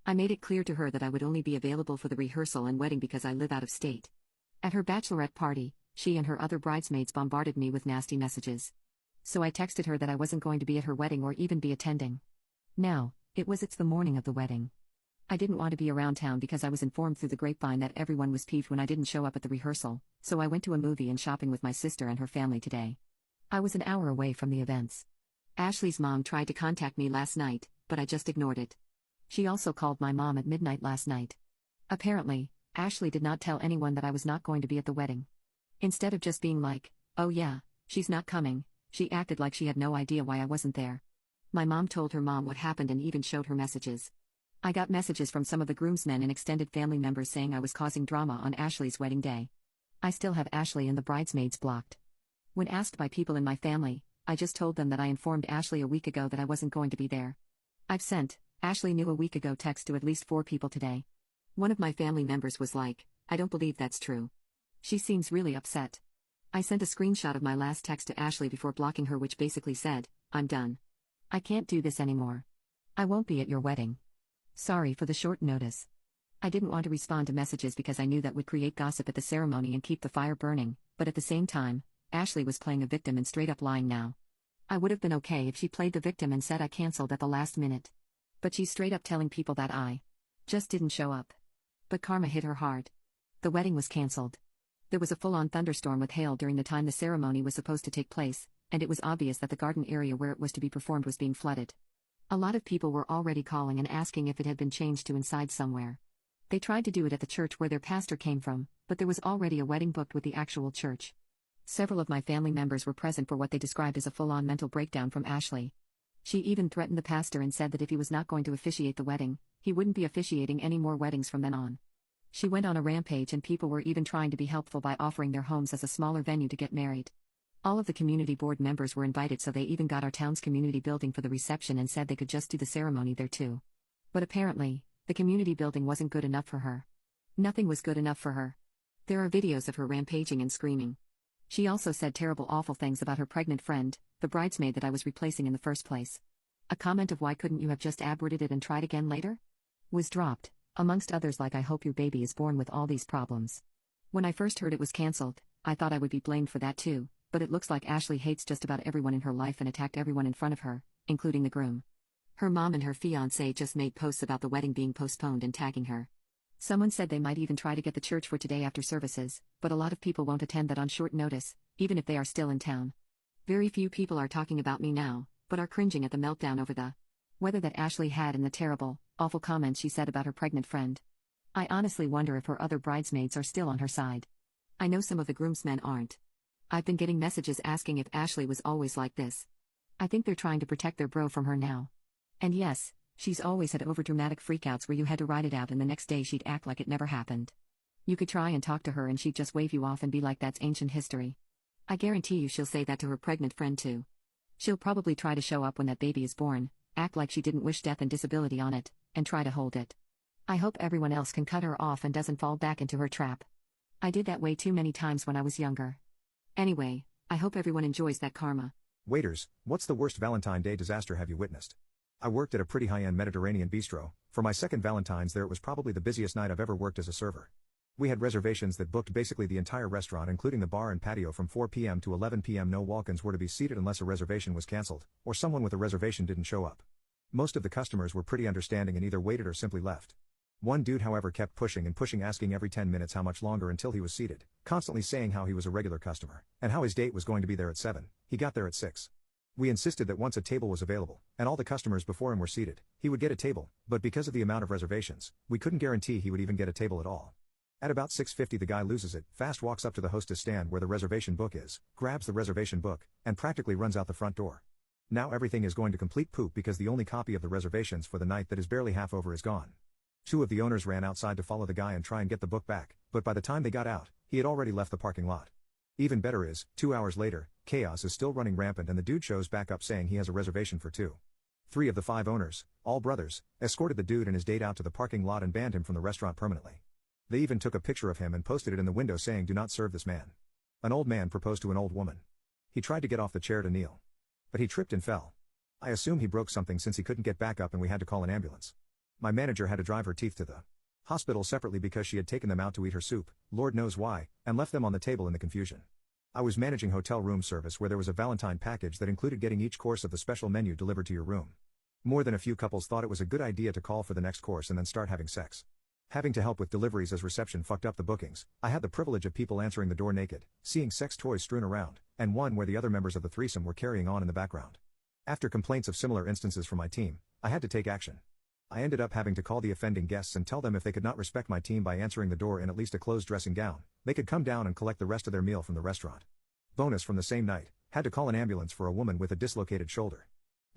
I made it clear to her that I would only be available for the rehearsal and wedding because I live out of state. At her bachelorette party, she and her other bridesmaids bombarded me with nasty messages. So I texted her that I wasn't going to be at her wedding or even be attending. Now, it's the morning of the wedding. I didn't want to be around town because I was informed through the grapevine that everyone was peeved when I didn't show up at the rehearsal, so I went to a movie and shopping with my sister and her family today. I was an hour away from the events. Ashley's mom tried to contact me last night, but I just ignored it. She also called my mom at midnight last night. Apparently, Ashley did not tell anyone that I was not going to be at the wedding. Instead of just being like, oh yeah, she's not coming, she acted like she had no idea why I wasn't there. My mom told her mom what happened and even showed her messages. I got messages from some of the groomsmen and extended family members saying I was causing drama on Ashley's wedding day. I still have Ashley and the bridesmaids blocked. When asked by people in my family, I just told them that I informed Ashley a week ago that I wasn't going to be there. I've sent, Ashley knew a week ago text to at least 4 people today. One of my family members was like, I don't believe that's true. She seems really upset. I sent a screenshot of my last text to Ashley before blocking her, which basically said, I'm done. I can't do this anymore. I won't be at your wedding. Sorry for the short notice. I didn't want to respond to messages because I knew that would create gossip at the ceremony and keep the fire burning, but at the same time, Ashley was playing a victim and straight up lying now. I would have been okay if she played the victim and said I canceled at the last minute. But she's straight up telling people that I just didn't show up. But karma hit her hard. The wedding was canceled. There was a full-on thunderstorm with hail during the time the ceremony was supposed to take place, and it was obvious that the garden area where it was to be performed was being flooded. A lot of people were already calling and asking if it had been changed to inside somewhere. They tried to do it at the church where their pastor came from, but there was already a wedding booked with the actual church. Several of my family members were present for what they described as a full-on mental breakdown from Ashley. She even threatened the pastor and said that if he was not going to officiate the wedding, he wouldn't be officiating any more weddings from then on. She went on a rampage and people were even trying to be helpful by offering their homes as a smaller venue to get married. All of the community board members were invited, so they even got our town's community building for the reception and said they could just do the ceremony there too. But apparently, the community building wasn't good enough for her. Nothing was good enough for her. There are videos of her rampaging and screaming. She also said terrible, awful things about her pregnant friend, the bridesmaid that I was replacing in the first place. A comment of why couldn't you have just aborted it and tried again later? Was dropped, amongst others like I hope your baby is born with all these problems. When I first heard it was cancelled, I thought I would be blamed for that too, but it looks like Ashley hates just about everyone in her life and attacked everyone in front of her, including the groom. Her mom and her fiancé just made posts about the wedding being postponed and tagging her. Someone said they might even try to get the church for today after services, but a lot of people won't attend that on short notice, even if they are still in town. Very few people are talking about me now, but are cringing at the meltdown over the weather that Ashley had and the terrible, awful comments she said about her pregnant friend. I honestly wonder if her other bridesmaids are still on her side. I know some of the groomsmen aren't. I've been getting messages asking if Ashley was always like this. I think they're trying to protect their bro from her now. And yes, she's always had overdramatic freakouts where you had to ride it out and the next day she'd act like it never happened. You could try and talk to her and she'd just wave you off and be like that's ancient history. I guarantee you she'll say that to her pregnant friend too. She'll probably try to show up when that baby is born, act like she didn't wish death and disability on it, and try to hold it. I hope everyone else can cut her off and doesn't fall back into her trap. I did that way too many times when I was younger. Anyway, I hope everyone enjoys that karma. Waiters, what's the worst Valentine Day disaster have you witnessed? I worked at a pretty high-end Mediterranean bistro. For my second Valentine's there, it was probably the busiest night I've ever worked as a server. We had reservations that booked basically the entire restaurant including the bar and patio from 4 p.m. to 11 p.m. No walk-ins were to be seated unless a reservation was cancelled, or someone with a reservation didn't show up. Most of the customers were pretty understanding and either waited or simply left. One dude however kept pushing and pushing, asking every 10 minutes how much longer until he was seated, constantly saying how he was a regular customer, and how his date was going to be there at 7, he got there at 6. We insisted that once a table was available, and all the customers before him were seated, he would get a table, but because of the amount of reservations, we couldn't guarantee he would even get a table at all. At about 6:50 the guy loses it, fast walks up to the hostess stand where the reservation book is, grabs the reservation book, and practically runs out the front door. Now everything is going to complete poop because the only copy of the reservations for the night that is barely half over is gone. 2 of the owners ran outside to follow the guy and try and get the book back, but by the time they got out, he had already left the parking lot. Even better is, 2 hours later, chaos is still running rampant and the dude shows back up saying he has a reservation for 2. 3 of the 5 owners, all brothers, escorted the dude and his date out to the parking lot and banned him from the restaurant permanently. They even took a picture of him and posted it in the window saying do not serve this man. An old man proposed to an old woman. He tried to get off the chair to kneel. But he tripped and fell. I assume he broke something since he couldn't get back up and we had to call an ambulance. My manager had to drive her teeth to the hospital separately because she had taken them out to eat her soup, Lord knows why, and left them on the table in the confusion. I was managing hotel room service where there was a Valentine package that included getting each course of the special menu delivered to your room. More than a few couples thought it was a good idea to call for the next course and then start having sex. Having to help with deliveries as reception fucked up the bookings, I had the privilege of people answering the door naked, seeing sex toys strewn around, and one where the other members of the threesome were carrying on in the background. After complaints of similar instances from my team, I had to take action. I ended up having to call the offending guests and tell them if they could not respect my team by answering the door in at least a closed dressing gown, they could come down and collect the rest of their meal from the restaurant. Bonus from the same night, had to call an ambulance for a woman with a dislocated shoulder.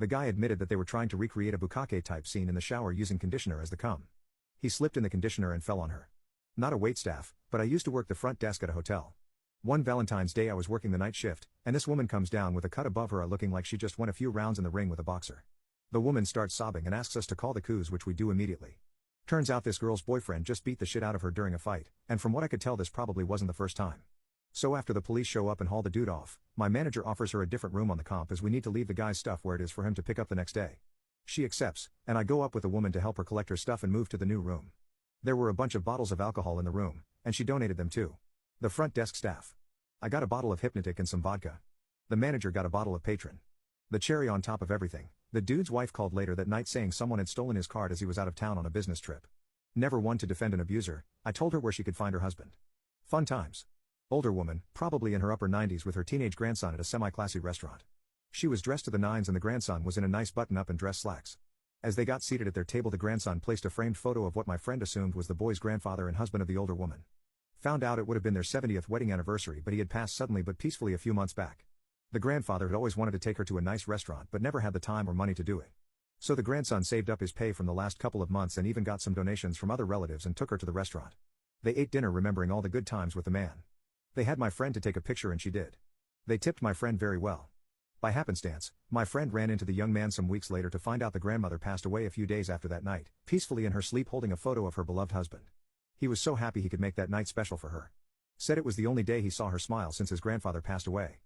The guy admitted that they were trying to recreate a bukkake-type scene in the shower using conditioner as the cum. He slipped in the conditioner and fell on her. Not a waitstaff, but I used to work the front desk at a hotel. One Valentine's Day I was working the night shift, and this woman comes down with a cut above her looking like she just won a few rounds in the ring with a boxer. The woman starts sobbing and asks us to call the coos, which we do immediately. Turns out this girl's boyfriend just beat the shit out of her during a fight, and from what I could tell this probably wasn't the first time. So after the police show up and haul the dude off, my manager offers her a different room on the comp as we need to leave the guy's stuff where it is for him to pick up the next day. She accepts, and I go up with the woman to help her collect her stuff and move to the new room. There were a bunch of bottles of alcohol in the room, and she donated them to the front desk staff. I got a bottle of Hypnotic and some vodka. The manager got a bottle of Patron. The cherry on top of everything, the dude's wife called later that night saying someone had stolen his card as he was out of town on a business trip. Never one to defend an abuser, I told her where she could find her husband. Fun times. Older woman, probably in her upper 90s with her teenage grandson at a semi-classy restaurant. She was dressed to the nines and the grandson was in a nice button-up and dress slacks. As they got seated at their table, the grandson placed a framed photo of what my friend assumed was the boy's grandfather and husband of the older woman. Found out it would have been their 70th wedding anniversary, but he had passed suddenly but peacefully a few months back. The grandfather had always wanted to take her to a nice restaurant but never had the time or money to do it. So the grandson saved up his pay from the last couple of months and even got some donations from other relatives and took her to the restaurant. They ate dinner remembering all the good times with the man. They had my friend to take a picture and she did. They tipped my friend very well. By happenstance, my friend ran into the young man some weeks later to find out the grandmother passed away a few days after that night, peacefully in her sleep holding a photo of her beloved husband. He was so happy he could make that night special for her. Said it was the only day he saw her smile since his grandfather passed away.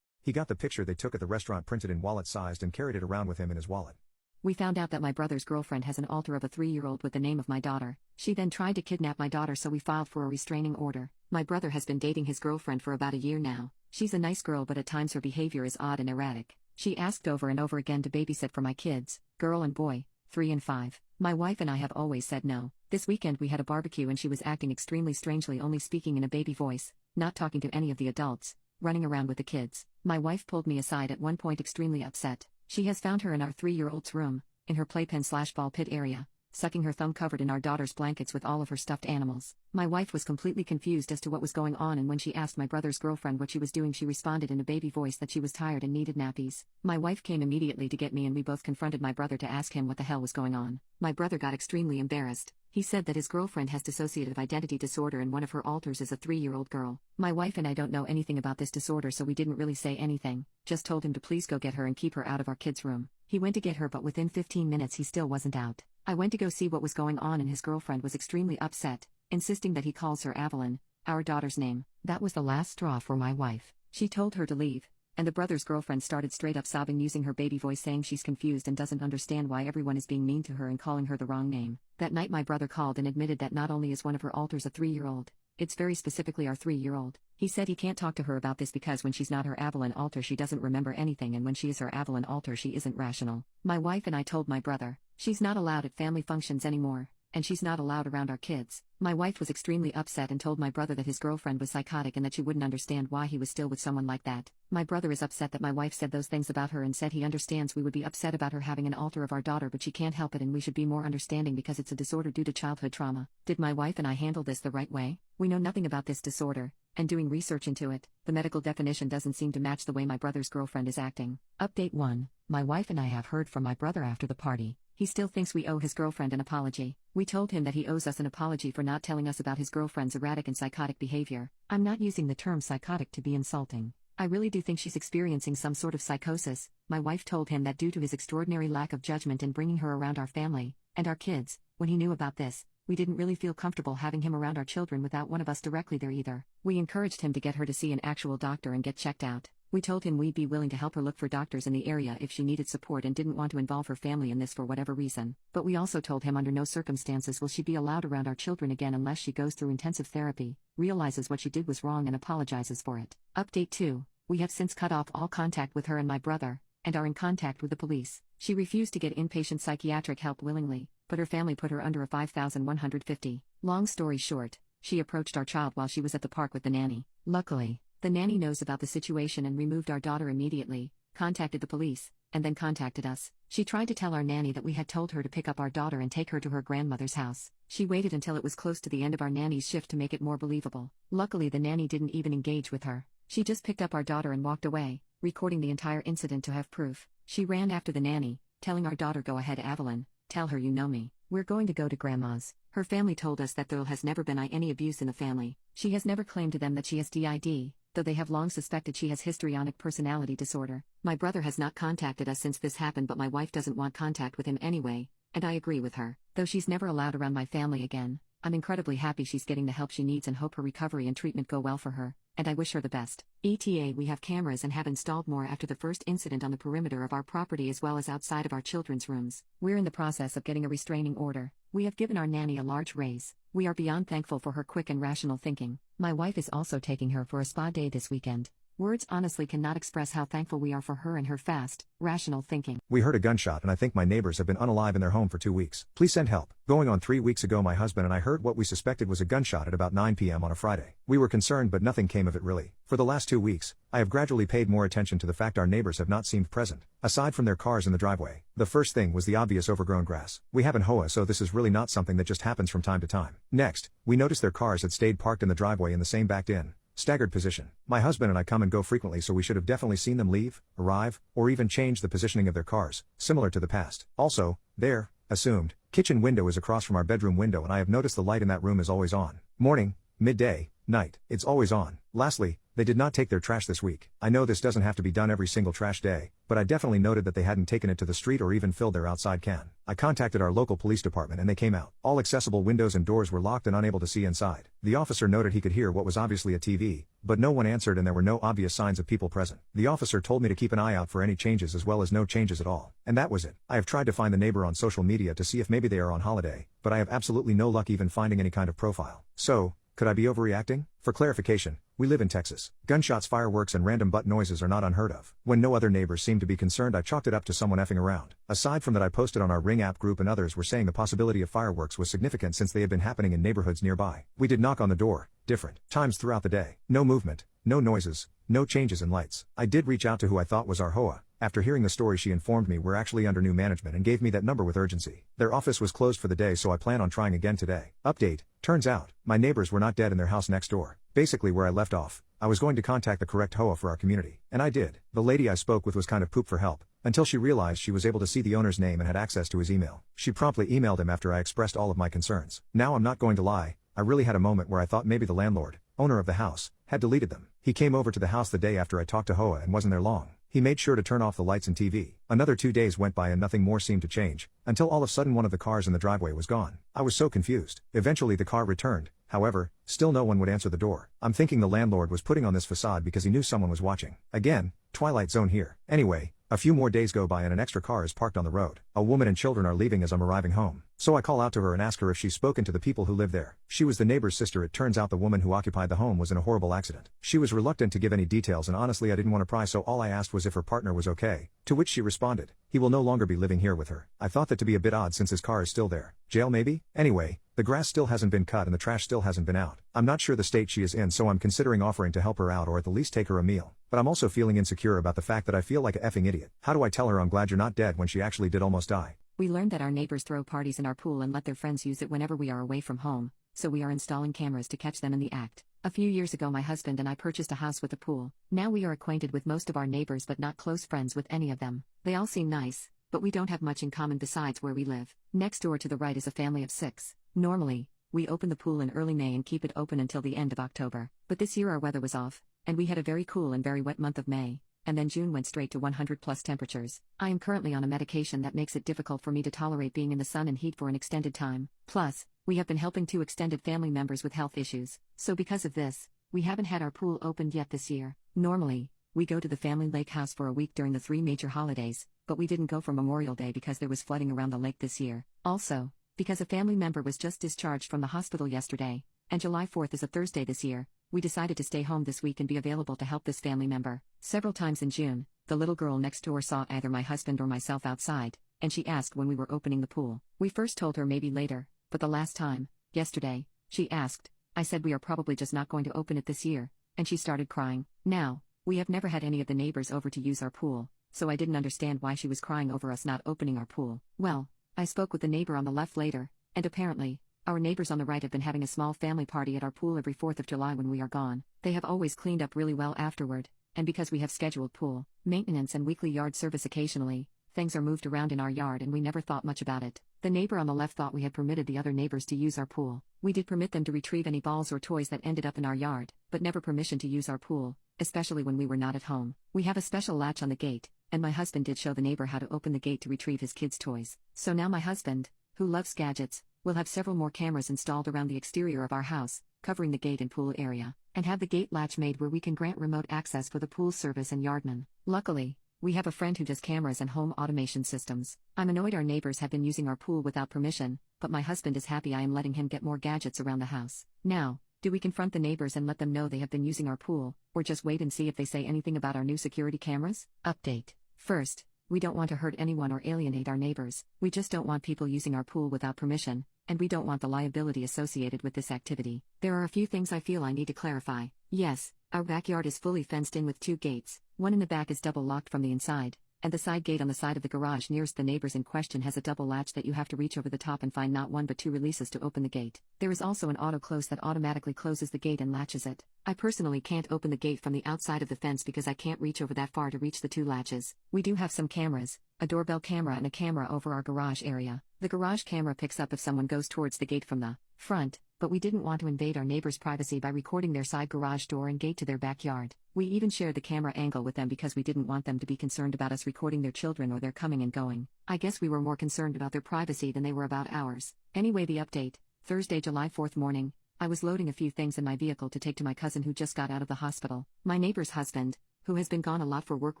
He got the picture they took at the restaurant printed in wallet-sized and carried it around with him in his wallet. We found out that my brother's girlfriend has an altar of a 3-year-old with the name of my daughter. She then tried to kidnap my daughter, so we filed for a restraining order. My brother has been dating his girlfriend for about a year now. She's a nice girl, but at times her behavior is odd and erratic. She asked over and over again to babysit for my kids, girl and boy, 3 and 5. My wife and I have always said no. This weekend we had a barbecue and she was acting extremely strangely, only speaking in a baby voice, not talking to any of the adults, running around with the kids. My wife pulled me aside at one point extremely upset. She has found her in our 3-year-old's room, in her playpen/ball pit area, sucking her thumb covered in our daughter's blankets with all of her stuffed animals. My wife was completely confused as to what was going on, and when she asked my brother's girlfriend what she was doing, she responded in a baby voice that she was tired and needed nappies. My wife came immediately to get me and we both confronted my brother to ask him what the hell was going on. My brother got extremely embarrassed. He said that his girlfriend has dissociative identity disorder and one of her alters is a 3-year-old girl. My wife and I don't know anything about this disorder, so we didn't really say anything, just told him to please go get her and keep her out of our kids' room. He went to get her, but within 15 minutes he still wasn't out. I went to go see what was going on and his girlfriend was extremely upset, insisting that he calls her Evelyn, our daughter's name. That was the last straw for my wife. She told her to leave, and the brother's girlfriend started straight up sobbing using her baby voice, saying she's confused and doesn't understand why everyone is being mean to her and calling her the wrong name. That night my brother called and admitted that not only is one of her alters a 3-year-old, it's very specifically our 3-year-old. He said he can't talk to her about this because when she's not her Evelyn alter she doesn't remember anything, and when she is her Evelyn alter she isn't rational. My wife and I told my brother, she's not allowed at family functions anymore, and she's not allowed around our kids. My wife was extremely upset and told my brother that his girlfriend was psychotic and that she wouldn't understand why he was still with someone like that. My brother is upset that my wife said those things about her and said he understands we would be upset about her having an alter of our daughter, but she can't help it and we should be more understanding because it's a disorder due to childhood trauma. Did my wife and I handle this the right way? We know nothing about this disorder, and doing research into it, the medical definition doesn't seem to match the way my brother's girlfriend is acting. Update 1. My wife and I have heard from my brother after the party. He still thinks we owe his girlfriend an apology. We told him that he owes us an apology for not telling us about his girlfriend's erratic and psychotic behavior. I'm not using the term psychotic to be insulting. I really do think she's experiencing some sort of psychosis. My wife told him that due to his extraordinary lack of judgment in bringing her around our family and our kids, when he knew about this, we didn't really feel comfortable having him around our children without one of us directly there either. We encouraged him to get her to see an actual doctor and get checked out. We told him we'd be willing to help her look for doctors in the area if she needed support and didn't want to involve her family in this for whatever reason. But we also told him under no circumstances will she be allowed around our children again unless she goes through intensive therapy, realizes what she did was wrong and apologizes for it. Update 2. We have since cut off all contact with her and my brother, and are in contact with the police. She refused to get inpatient psychiatric help willingly, but her family put her under a $5,150. Long story short, she approached our child while she was at the park with the nanny. Luckily, the nanny knows about the situation and removed our daughter immediately, contacted the police, and then contacted us. She tried to tell our nanny that we had told her to pick up our daughter and take her to her grandmother's house. She waited until it was close to the end of our nanny's shift to make it more believable. Luckily, the nanny didn't even engage with her. She just picked up our daughter and walked away, recording the entire incident to have proof. She ran after the nanny, telling our daughter, "Go ahead, Evelyn, tell her you know me. We're going to go to grandma's." Her family told us that there has never been any abuse in the family. She has never claimed to them that she has DID, though they have long suspected she has histrionic personality disorder. My brother has not contacted us since this happened, but my wife doesn't want contact with him anyway, and I agree with her. Though she's never allowed around my family again, I'm incredibly happy she's getting the help she needs and hope her recovery and treatment go well for her, and I wish her the best. ETA, we have cameras and have installed more after the first incident on the perimeter of our property as well as outside of our children's rooms. We're in the process of getting a restraining order. We have given our nanny a large raise. We are beyond thankful for her quick and rational thinking. My wife is also taking her for a spa day this weekend. Words honestly cannot express how thankful we are for her and her fast, rational thinking. We heard a gunshot and I think my neighbors have been unalive in their home for 2 weeks. Please send help. Going on 3 weeks ago, my husband and I heard what we suspected was a gunshot at about 9 p.m. on a Friday. We were concerned but nothing came of it really. For the last 2 weeks, I have gradually paid more attention to the fact our neighbors have not seemed present, aside from their cars in the driveway. The first thing was the obvious overgrown grass. We have an HOA, so this is really not something that just happens from time to time. Next, we noticed their cars had stayed parked in the driveway in the same backed-in, staggered position. My husband and I come and go frequently, so we should have definitely seen them leave, arrive, or even change the positioning of their cars, similar to the past. Also, their assumed kitchen window is across from our bedroom window, and I have noticed the light in that room is always on. Morning, midday, night, it's always on. Lastly, they did not take their trash this week. I know this doesn't have to be done every single trash day, but I definitely noted that they hadn't taken it to the street or even filled their outside can. I contacted our local police department and they came out. All accessible windows and doors were locked and unable to see inside. The officer noted he could hear what was obviously a TV, but no one answered and there were no obvious signs of people present. The officer told me to keep an eye out for any changes as well as no changes at all. And that was it. I have tried to find the neighbor on social media to see if maybe they are on holiday, but I have absolutely no luck even finding any kind of profile. So, could I be overreacting? For clarification, we live in Texas. Gunshots, fireworks, and random butt noises are not unheard of. When no other neighbors seemed to be concerned, I chalked it up to someone effing around. Aside from that, I posted on our Ring app group and others were saying the possibility of fireworks was significant since they had been happening in neighborhoods nearby. We did knock on the door, different times throughout the day. No movement, no noises, no changes in lights. I did reach out to who I thought was our HOA. After hearing the story, she informed me we're actually under new management and gave me that number with urgency. Their office was closed for the day, so I plan on trying again today. Update, turns out, my neighbors were not dead in their house next door. Basically where I left off, I was going to contact the correct HOA for our community. And I did. The lady I spoke with was kind of poop for help, until she realized she was able to see the owner's name and had access to his email. She promptly emailed him after I expressed all of my concerns. Now I'm not going to lie, I really had a moment where I thought maybe the landlord, owner of the house, had deleted them. He came over to the house the day after I talked to HOA and wasn't there long. He made sure to turn off the lights and TV. Another 2 days went by and nothing more seemed to change, until all of a sudden one of the cars in the driveway was gone. I was so confused. Eventually the car returned, however, still no one would answer the door. I'm thinking the landlord was putting on this facade because he knew someone was watching. Again, Twilight Zone here. Anyway, a few more days go by and an extra car is parked on the road. A woman and children are leaving as I'm arriving home. So I call out to her and ask her if she's spoken to the people who live there. She was the neighbor's sister. It turns out the woman who occupied the home was in a horrible accident. She was reluctant to give any details and honestly I didn't want to pry, so all I asked was if her partner was okay, to which she responded, he will no longer be living here with her. I thought that to be a bit odd since his car is still there. Jail maybe? Anyway, the grass still hasn't been cut and the trash still hasn't been out. I'm not sure the state she is in, so I'm considering offering to help her out or at the least take her a meal. But I'm also feeling insecure about the fact that I feel like a effing idiot. How do I tell her I'm glad you're not dead when she actually did almost die? We learned that our neighbors throw parties in our pool and let their friends use it whenever we are away from home, so we are installing cameras to catch them in the act. A few years ago my husband and I purchased a house with a pool. Now we are acquainted with most of our neighbors but not close friends with any of them. They all seem nice, but we don't have much in common besides where we live. Next door to the right is a family of 6. Normally, we open the pool in early May and keep it open until the end of October. But this year our weather was off, and we had a very cool and very wet month of May, and then June went straight to 100+ temperatures. I am currently on a medication that makes it difficult for me to tolerate being in the sun and heat for an extended time. Plus, we have been helping 2 extended family members with health issues, so because of this, we haven't had our pool opened yet this year. Normally, we go to the family lake house for a week during the 3 major holidays, but we didn't go for Memorial Day because there was flooding around the lake this year. Also, because a family member was just discharged from the hospital yesterday, and July 4th is a Thursday this year, we decided to stay home this week and be available to help this family member. Several times in June, the little girl next door saw either my husband or myself outside, and she asked when we were opening the pool. We first told her maybe later, but the last time, yesterday, she asked. I said we are probably just not going to open it this year, and she started crying. Now, we have never had any of the neighbors over to use our pool, so I didn't understand why she was crying over us not opening our pool. Well, I spoke with the neighbor on the left later, and apparently, our neighbors on the right have been having a small family party at our pool every 4th of July when we are gone. They have always cleaned up really well afterward, and because we have scheduled pool maintenance and weekly yard service occasionally, things are moved around in our yard and we never thought much about it. The neighbor on the left thought we had permitted the other neighbors to use our pool. We did permit them to retrieve any balls or toys that ended up in our yard, but never permission to use our pool, especially when we were not at home. We have a special latch on the gate, and my husband did show the neighbor how to open the gate to retrieve his kids' toys. So now my husband, who loves gadgets, will have several more cameras installed around the exterior of our house, covering the gate and pool area, and have the gate latch made where we can grant remote access for the pool service and yardmen. Luckily, we have a friend who does cameras and home automation systems. I'm annoyed our neighbors have been using our pool without permission, but my husband is happy I am letting him get more gadgets around the house. Now, do we confront the neighbors and let them know they have been using our pool, or just wait and see if they say anything about our new security cameras? Update. First, we don't want to hurt anyone or alienate our neighbors. We just don't want people using our pool without permission, and we don't want the liability associated with this activity. There are a few things I feel I need to clarify. Yes, our backyard is fully fenced in with 2 gates. One in the back is double locked from the inside, and the side gate on the side of the garage nearest the neighbors in question has a double latch that you have to reach over the top and find not 1 but 2 releases to open the gate. There is also an auto close that automatically closes the gate and latches it. I personally can't open the gate from the outside of the fence because I can't reach over that far to reach the 2 latches. We do have some cameras, a doorbell camera and a camera over our garage area. The garage camera picks up if someone goes towards the gate from the front, but we didn't want to invade our neighbors' privacy by recording their side garage door and gate to their backyard. We even shared the camera angle with them because we didn't want them to be concerned about us recording their children or their coming and going. I guess we were more concerned about their privacy than they were about ours. Anyway, the update. Thursday, July 4th morning, I was loading a few things in my vehicle to take to my cousin who just got out of the hospital. My neighbor's husband, who has been gone a lot for work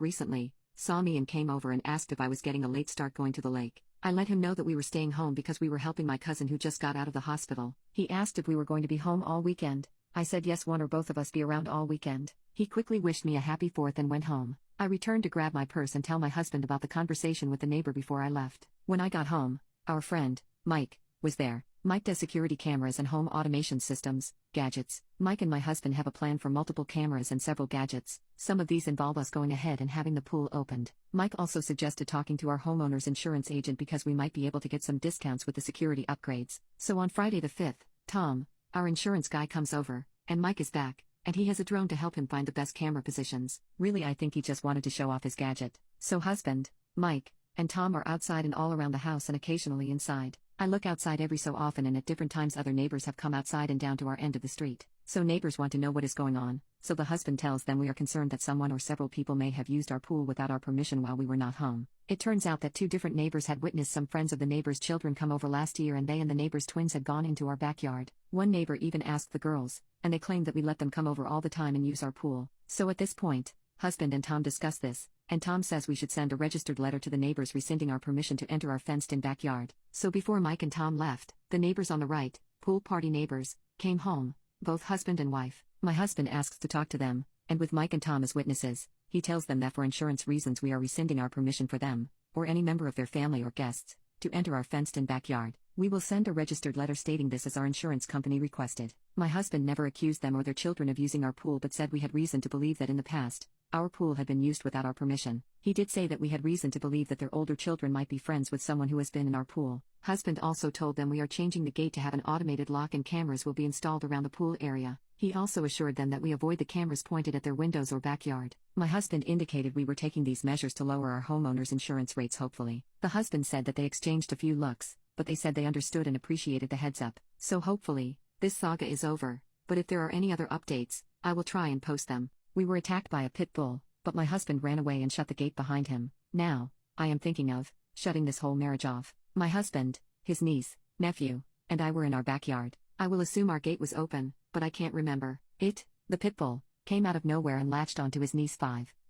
recently, saw me and came over and asked if I was getting a late start going to the lake. I let him know that we were staying home because we were helping my cousin who just got out of the hospital. He asked if we were going to be home all weekend. I said yes, one or both of us be around all weekend. He quickly wished me a happy 4th and went home. I returned to grab my purse and tell my husband about the conversation with the neighbor before I left. When I got home, our friend, Mike, was there. Mike does security cameras and home automation systems, gadgets. Mike and my husband have a plan for multiple cameras and several gadgets. Some of these involve us going ahead and having the pool opened. Mike also suggested talking to our homeowner's insurance agent because we might be able to get some discounts with the security upgrades. So on Friday the 5th, Tom, our insurance guy, comes over, and Mike is back, and he has a drone to help him find the best camera positions. Really, I think he just wanted to show off his gadget. So husband, Mike, and Tom are outside and all around the house and occasionally inside. I look outside every so often, and at different times other neighbors have come outside and down to our end of the street. So neighbors want to know what is going on, so the husband tells them we are concerned that someone or several people may have used our pool without our permission while we were not home. It turns out that 2 different neighbors had witnessed some friends of the neighbors' children come over last year, and they and the neighbors' twins had gone into our backyard. One neighbor even asked the girls, and they claimed that we let them come over all the time and use our pool. So at this point, husband and Tom discuss this, and Tom says we should send a registered letter to the neighbors rescinding our permission to enter our fenced-in backyard. So before Mike and Tom left, the neighbors on the right, pool party neighbors, came home, both husband and wife. My husband asks to talk to them, and with Mike and Tom as witnesses, he tells them that for insurance reasons we are rescinding our permission for them, or any member of their family or guests, to enter our fenced-in backyard. We will send a registered letter stating this as our insurance company requested. My husband never accused them or their children of using our pool, but said we had reason to believe that in the past, our pool had been used without our permission. He did say that we had reason to believe that their older children might be friends with someone who has been in our pool. Husband also told them we are changing the gate to have an automated lock and cameras will be installed around the pool area. He also assured them that we avoid the cameras pointed at their windows or backyard. My husband indicated we were taking these measures to lower our homeowners' insurance rates hopefully. The husband said that they exchanged a few looks, but they said they understood and appreciated the heads up. So hopefully, this saga is over, but if there are any other updates, I will try and post them. We were attacked by a pit bull, but my husband ran away and shut the gate behind him. Now, I am thinking of shutting this whole marriage off. My husband, his niece, nephew, and I were in our backyard. I will assume our gate was open, but I can't remember. The pit bull, came out of nowhere and latched onto his niece.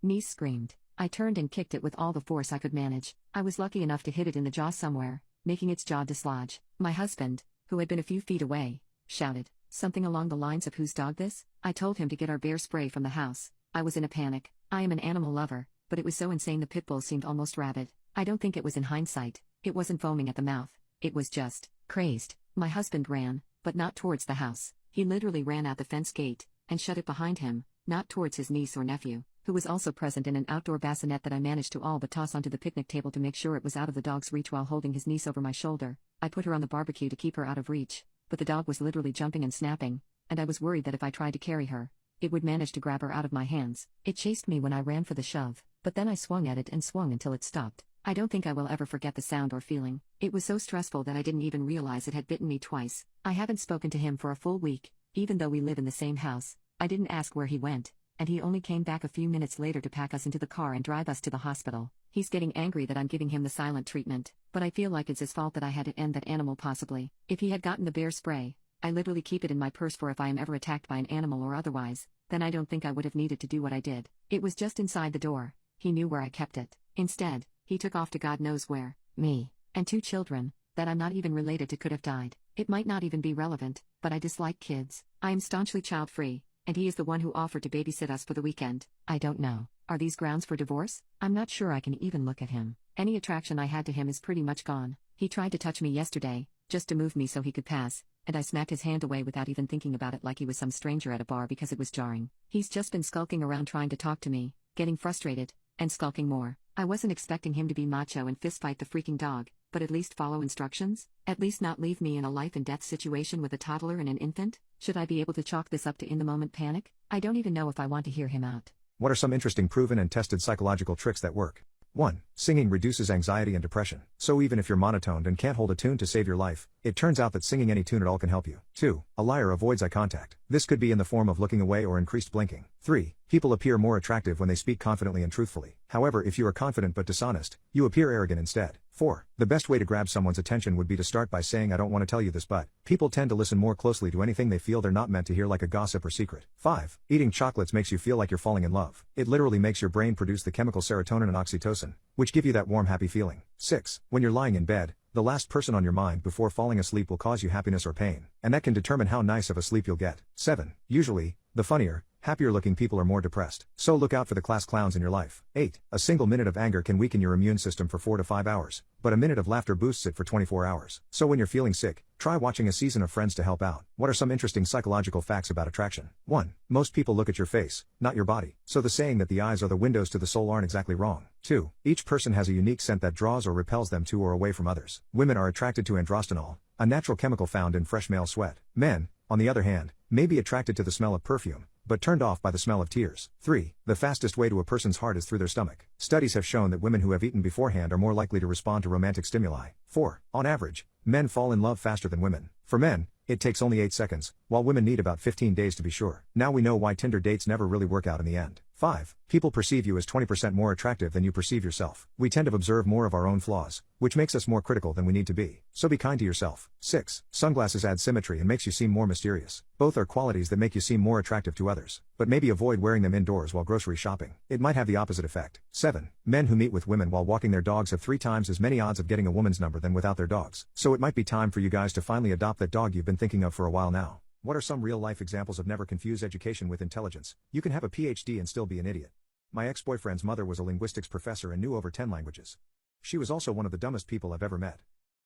Niece screamed. I turned and kicked it with all the force I could manage. I was lucky enough to hit it in the jaw somewhere, making its jaw dislodge. My husband, who had been a few feet away, shouted something along the lines of "Whose dog this?" I told him to get our bear spray from the house. I was in a panic. I am an animal lover, but it was so insane the pit bull seemed almost rabid. I don't think it was in hindsight. It wasn't foaming at the mouth. It was just crazed. My husband ran, but not towards the house. He literally ran out the fence gate and shut it behind him, not towards his niece or nephew. who was also present in an outdoor bassinet that I managed to all but toss onto the picnic table to make sure it was out of the dog's reach while holding his niece over my shoulder. I put her on the barbecue to keep her out of reach, but the dog was literally jumping and snapping, and I was worried that if I tried to carry her, it would manage to grab her out of my hands. It chased me when I ran for the shove, but then I swung at it and swung until it stopped. I don't think I will ever forget the sound or feeling. It was so stressful that I didn't even realize it had bitten me twice. I haven't spoken to him for a full week, even though we live in the same house. I didn't ask where he went, and he only came back a few minutes later to pack us into the car and drive us to the hospital. He's getting angry that I'm giving him the silent treatment, but I feel like it's his fault that I had to end that animal possibly. If he had gotten the bear spray, I literally keep it in my purse for if I am ever attacked by an animal or otherwise, then I don't think I would have needed to do what I did. It was just inside the door. He knew where I kept it. Instead, he took off to God knows where. Me, and 2 children, that I'm not even related to could have died. It might not even be relevant, but I dislike kids. I am staunchly child-free, and he is the one who offered to babysit us for the weekend. I don't know. Are these grounds for divorce? I'm not sure I can even look at him. Any attraction I had to him is pretty much gone. He tried to touch me yesterday, just to move me so he could pass, and I smacked his hand away without even thinking about it like he was some stranger at a bar because it was jarring. He's just been skulking around trying to talk to me, getting frustrated, and skulking more. I wasn't expecting him to be macho and fistfight the freaking dog, but at least follow instructions? At least not leave me in a life and death situation with a toddler and an infant? Should I be able to chalk this up to in-the-moment panic? I don't even know if I want to hear him out. What are some interesting proven and tested psychological tricks that work? 1. Singing reduces anxiety and depression. So even if you're monotoned and can't hold a tune to save your life, it turns out that singing any tune at all can help you. 2. A liar avoids eye contact. This could be in the form of looking away or increased blinking. 3. People appear more attractive when they speak confidently and truthfully. However, if you are confident but dishonest, you appear arrogant instead. 4. The best way to grab someone's attention would be to start by saying I don't want to tell you this but. People tend to listen more closely to anything they feel they're not meant to hear, like a gossip or secret. 5. Eating chocolates makes you feel like you're falling in love. It literally makes your brain produce the chemical serotonin and oxytocin, which give you that warm happy feeling. 6. When you're lying in bed, the last person on your mind before falling asleep will cause you happiness or pain, and that can determine how nice of a sleep you'll get. 7. Usually, the funnier, happier looking people are more depressed. So look out for the class clowns in your life. 8. A single minute of anger can weaken your immune system for 4 to 5 hours, but a minute of laughter boosts it for 24 hours. So when you're feeling sick, try watching a season of Friends to help out. What are some interesting psychological facts about attraction? 1. Most people look at your face, not your body. So the saying that the eyes are the windows to the soul aren't exactly wrong. 2. Each person has a unique scent that draws or repels them to or away from others. Women are attracted to androstenol, a natural chemical found in fresh male sweat. Men, on the other hand, may be attracted to the smell of perfume, but turned off by the smell of tears. 3. The fastest way to a person's heart is through their stomach. Studies have shown that women who have eaten beforehand are more likely to respond to romantic stimuli. 4. On average, men fall in love faster than women. For men, it takes only 8 seconds, while women need about 15 days to be sure. Now we know why Tinder dates never really work out in the end. 5. People perceive you as 20% more attractive than you perceive yourself. We tend to observe more of our own flaws, which makes us more critical than we need to be. So be kind to yourself. 6. Sunglasses add symmetry and makes you seem more mysterious. Both are qualities that make you seem more attractive to others, but maybe avoid wearing them indoors while grocery shopping. It might have the opposite effect. 7. Men who meet with women while walking their dogs have 3 times as many odds of getting a woman's number than without their dogs. So it might be time for you guys to finally adopt that dog you've been thinking of for a while now. What are some real-life examples of never confuse education with intelligence? You can have a PhD and still be an idiot. My ex-boyfriend's mother was a linguistics professor and knew over 10 languages. She was also one of the dumbest people I've ever met.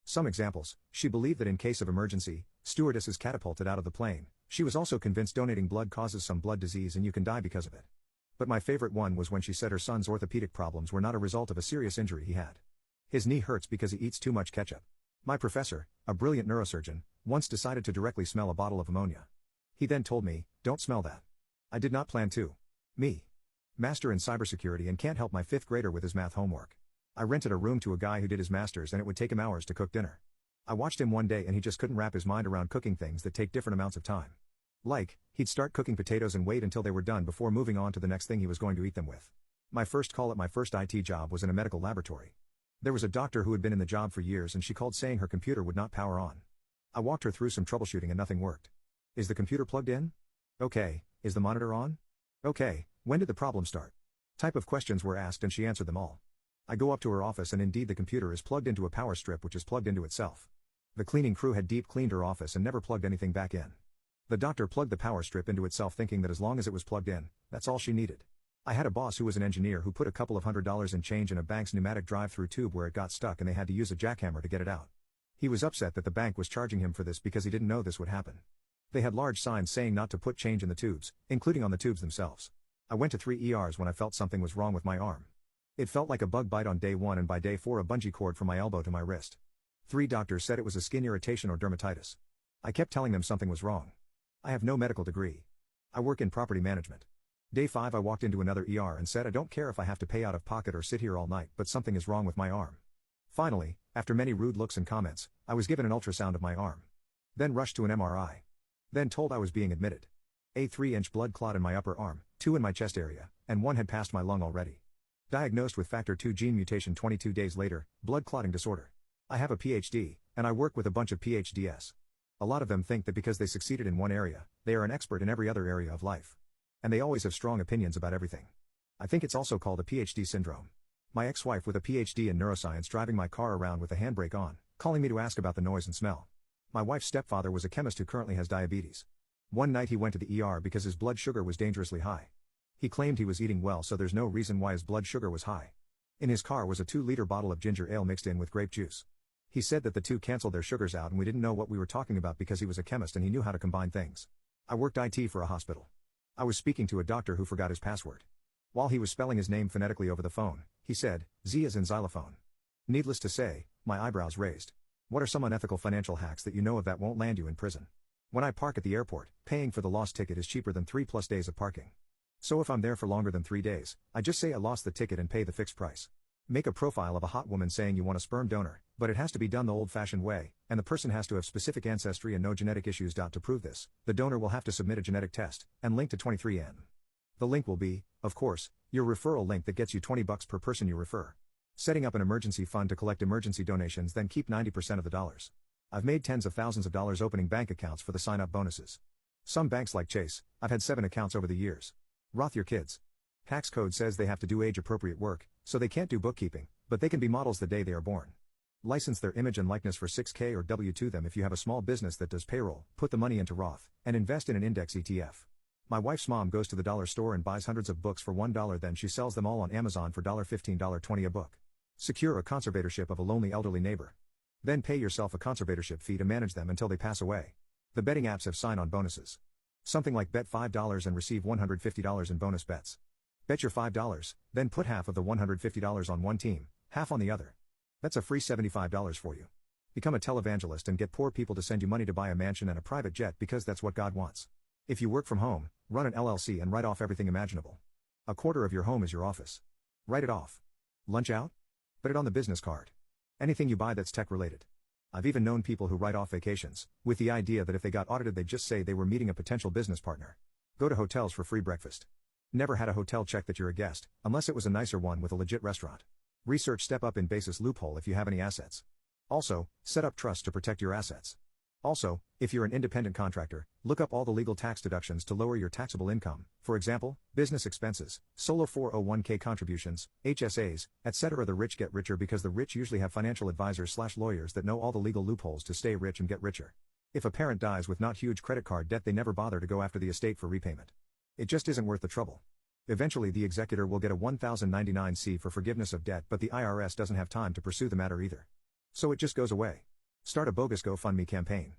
Some examples: she believed that in case of emergency, stewardess is catapulted out of the plane. She was also convinced donating blood causes some blood disease and you can die because of it. But my favorite one was when she said her son's orthopedic problems were not a result of a serious injury he had. His knee hurts because he eats too much ketchup. My professor, a brilliant neurosurgeon, once decided to directly smell a bottle of ammonia. He then told me, "Don't smell that." I did not plan to. Me, master in cybersecurity and can't help my 5th grader with his math homework. I rented a room to a guy who did his master's and it would take him hours to cook dinner. I watched him one day and he just couldn't wrap his mind around cooking things that take different amounts of time. Like, he'd start cooking potatoes and wait until they were done before moving on to the next thing he was going to eat them with. My first call at my first IT job was in a medical laboratory. There was a doctor who had been in the job for years and she called saying her computer would not power on. I walked her through some troubleshooting and nothing worked. Is the computer plugged in? Okay. Is the monitor on? Okay. When did the problem start? Type of questions were asked and she answered them all. I go up to her office and indeed the computer is plugged into a power strip which is plugged into itself. The cleaning crew had deep cleaned her office and never plugged anything back in. The doctor plugged the power strip into itself thinking that as long as it was plugged in, that's all she needed. I had a boss who was an engineer who put a couple of $100s in change in a bank's pneumatic drive-through tube where it got stuck and they had to use a jackhammer to get it out. He was upset that the bank was charging him for this because he didn't know this would happen. They had large signs saying not to put change in the tubes, including on the tubes themselves. I went to 3 ERs when I felt something was wrong with my arm. It felt like a bug bite on day 1 and by day 4 a bungee cord from my elbow to my wrist. 3 doctors said it was a skin irritation or dermatitis. I kept telling them something was wrong. I have no medical degree. I work in property management. Day 5 I walked into another ER and said I don't care if I have to pay out of pocket or sit here all night, but something is wrong with my arm. Finally, after many rude looks and comments, I was given an ultrasound of my arm. Then rushed to an MRI. Then told I was being admitted. A 3-inch blood clot in my upper arm, 2 in my chest area, and 1 had passed my lung already. Diagnosed with factor 2 gene mutation 22 days later, blood clotting disorder. I have a PhD, and I work with a bunch of PhDs. A lot of them think that because they succeeded in one area, they are an expert in every other area of life. And they always have strong opinions about everything. I think it's also called a PhD syndrome. My ex-wife with a PhD in neuroscience driving my car around with the handbrake on, calling me to ask about the noise and smell. My wife's stepfather was a chemist who currently has diabetes. One night he went to the ER because his blood sugar was dangerously high. He claimed he was eating well, so there's no reason why his blood sugar was high. In his car was a 2-liter bottle of ginger ale mixed in with grape juice. He said that the two canceled their sugars out and we didn't know what we were talking about because he was a chemist and he knew how to combine things. I worked IT for a hospital. I was speaking to a doctor who forgot his password. While he was spelling his name phonetically over the phone, he said, Z as in xylophone. Needless to say, my eyebrows raised. What are some unethical financial hacks that you know of that won't land you in prison? When I park at the airport, paying for the lost ticket is cheaper than 3+ days of parking. So if I'm there for longer than 3 days, I just say I lost the ticket and pay the fixed price. Make a profile of a hot woman saying you want a sperm donor, but it has to be done the old-fashioned way, and the person has to have specific ancestry and no genetic issues. To prove this, the donor will have to submit a genetic test, and link to 23andMe. The link will be, of course, your referral link that gets you $20 per person you refer. Setting up an emergency fund to collect emergency donations, then keep 90% of the dollars. I've made tens of thousands of dollars opening bank accounts for the sign-up bonuses. Some banks like Chase, I've had 7 accounts over the years. Roth your kids. Tax code says they have to do age-appropriate work, so they can't do bookkeeping, but they can be models the day they are born. License their image and likeness for $6K or W2 them if you have a small business that does payroll, put the money into Roth, and invest in an index ETF. My wife's mom goes to the dollar store and buys hundreds of books for $1, then she sells them all on Amazon for $15, $20 a book. Secure a conservatorship of a lonely elderly neighbor. Then pay yourself a conservatorship fee to manage them until they pass away. The betting apps have sign-on bonuses. Something like bet $5 and receive $150 in bonus bets. Bet your $5, then put half of the $150 on one team, half on the other. That's a free $75 for you. Become a televangelist and get poor people to send you money to buy a mansion and a private jet because that's what God wants. If you work from home, run an LLC and write off everything imaginable. A quarter of your home is your office. Write it off. Lunch out? Put it on the business card. Anything you buy that's tech-related. I've even known people who write off vacations, with the idea that if they got audited they'd just say they were meeting a potential business partner. Go to hotels for free breakfast. Never had a hotel check that you're a guest, unless it was a nicer one with a legit restaurant. Research step up in basis loophole if you have any assets. Also, set up trusts to protect your assets. Also, if you're an independent contractor, look up all the legal tax deductions to lower your taxable income, for example, business expenses, solo 401k contributions, HSAs, etc. The rich get richer because the rich usually have financial advisors/lawyers that know all the legal loopholes to stay rich and get richer. If a parent dies with not huge credit card debt, they never bother to go after the estate for repayment. It just isn't worth the trouble. Eventually the executor will get a 1099-C for forgiveness of debt, but the IRS doesn't have time to pursue the matter either. So it just goes away. Start a bogus GoFundMe campaign.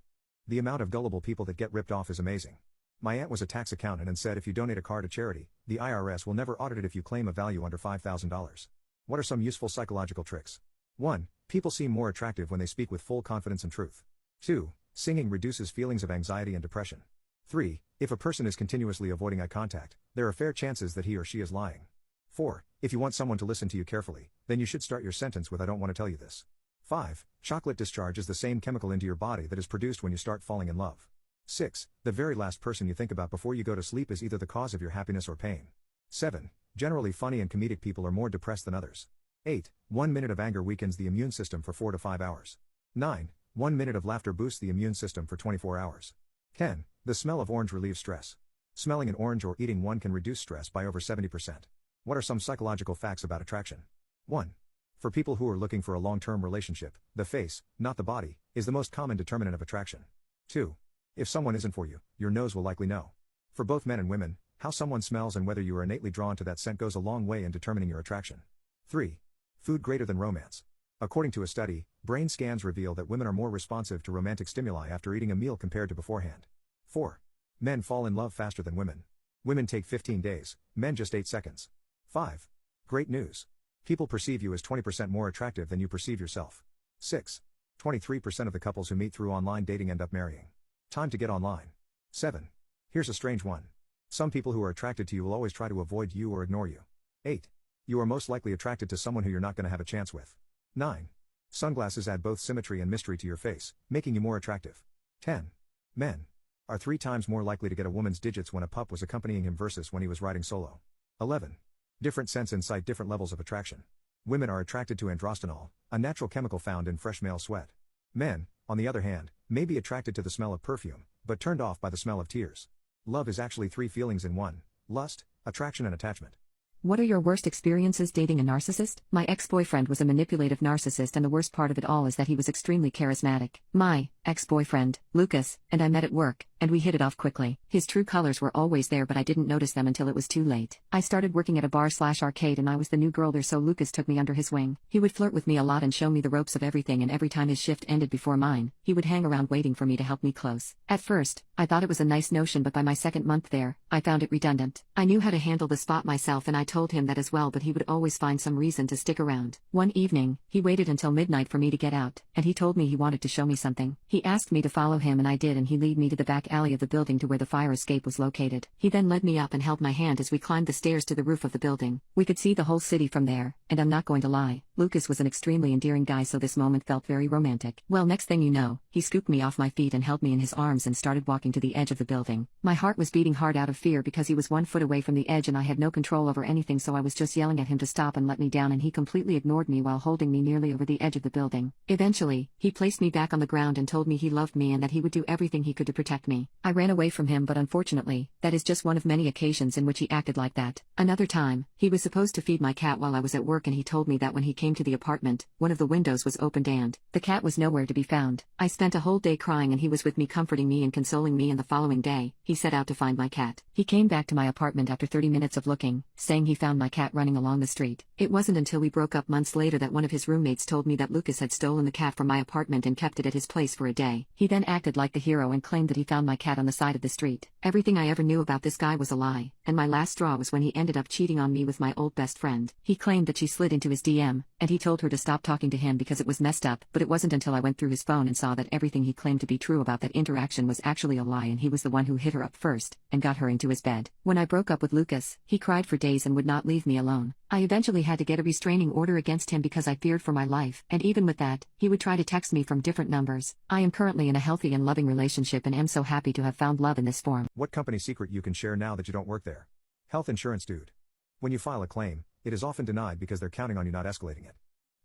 The amount of gullible people that get ripped off is amazing. My aunt was a tax accountant and said if you donate a car to charity, the IRS will never audit it if you claim a value under $5,000. What are some useful psychological tricks? 1. People seem more attractive when they speak with full confidence and truth. 2. Singing reduces feelings of anxiety and depression. 3. If a person is continuously avoiding eye contact, there are fair chances that he or she is lying. 4. If you want someone to listen to you carefully, then you should start your sentence with I don't want to tell you this. 5. Chocolate discharges the same chemical into your body that is produced when you start falling in love. 6. The very last person you think about before you go to sleep is either the cause of your happiness or pain. 7. Generally funny and comedic people are more depressed than others. 8. 1 minute of anger weakens the immune system for 4 to 5 hours. 9. 1 minute of laughter boosts the immune system for 24 hours. 10. The smell of orange relieves stress. Smelling an orange or eating one can reduce stress by over 70%. What are some psychological facts about attraction? 1. For people who are looking for a long-term relationship, the face, not the body, is the most common determinant of attraction. 2. If someone isn't for you, your nose will likely know. For both men and women, how someone smells and whether you are innately drawn to that scent goes a long way in determining your attraction. 3. Food greater than romance. According to a study, brain scans reveal that women are more responsive to romantic stimuli after eating a meal compared to beforehand. 4. Men fall in love faster than women. Women take 15 days, men just 8 seconds. 5. Great news. People perceive you as 20% more attractive than you perceive yourself. 6. 23% of the couples who meet through online dating end up marrying. Time to get online. 7. Here's a strange one. Some people who are attracted to you will always try to avoid you or ignore you. 8. You are most likely attracted to someone who you're not going to have a chance with. 9. Sunglasses add both symmetry and mystery to your face, making you more attractive. 10. Men are 3 times more likely to get a woman's digits when a pup was accompanying him versus when he was riding solo. 11. Different scents incite different levels of attraction. Women are attracted to androstenol, a natural chemical found in fresh male sweat. Men, on the other hand, may be attracted to the smell of perfume, but turned off by the smell of tears. Love is actually 3 feelings in one: lust, attraction and attachment. What are your worst experiences dating a narcissist? My ex-boyfriend was a manipulative narcissist, and the worst part of it all is that he was extremely charismatic. My ex-boyfriend, Lucas, and I met at work, and we hit it off quickly. His true colors were always there, but I didn't notice them until it was too late. I started working at a bar/arcade and I was the new girl there, so Lucas took me under his wing. He would flirt with me a lot and show me the ropes of everything, and every time his shift ended before mine, he would hang around waiting for me to help me close. At first, I thought it was a nice notion, but by my second month there, I found it redundant. I knew how to handle the spot myself, and I told him that as well, but he would always find some reason to stick around. One evening, he waited until midnight for me to get out, and he told me he wanted to show me something. He asked me to follow him, and I did, and he led me to the back alley of the building to where the fire escape was located. He then led me up and held my hand as we climbed the stairs to the roof of the building. We could see the whole city from there, and I'm not going to lie, Lucas was an extremely endearing guy, so this moment felt very romantic. Well, next thing you know, he scooped me off my feet and held me in his arms and started walking to the edge of the building. My heart was beating hard out of fear because he was 1 foot away from the edge and I had no control over anything, so I was just yelling at him to stop and let me down, and he completely ignored me while holding me nearly over the edge of the building. Eventually, he placed me back on the ground and told me he loved me and that he would do everything he could to protect me. I ran away from him, but unfortunately, that is just one of many occasions in which he acted like that. Another time, he was supposed to feed my cat while I was at work, and he told me that when he came to the apartment, one of the windows was opened and the cat was nowhere to be found. I spent a whole day crying and he was with me, comforting me and consoling me, and the following day, he set out to find my cat. He came back to my apartment after 30 minutes of looking, saying he found my cat running along the street. It wasn't until we broke up months later that one of his roommates told me that Lucas had stolen the cat from my apartment and kept it at his place for a day. He then acted like the hero and claimed that he found my cat on the side of the street. Everything I ever knew about this guy was a lie, and my last straw was when he ended up cheating on me with my old best friend. He claimed that she slid into his DM, and he told her to stop talking to him because it was messed up, but it wasn't until I went through his phone and saw that everything he claimed to be true about that interaction was actually a lie, and he was the one who hit her up first and got her into his bed. When I broke up with Lucas, he cried for days and would not leave me alone. I eventually had to get a restraining order against him because I feared for my life, and even with that, he would try to text me from different numbers. I am currently in a healthy and loving relationship and am so happy to have found love in this form. What company secret you can share now that you don't work there? Health insurance dude. When you file a claim, it is often denied because they're counting on you not escalating it.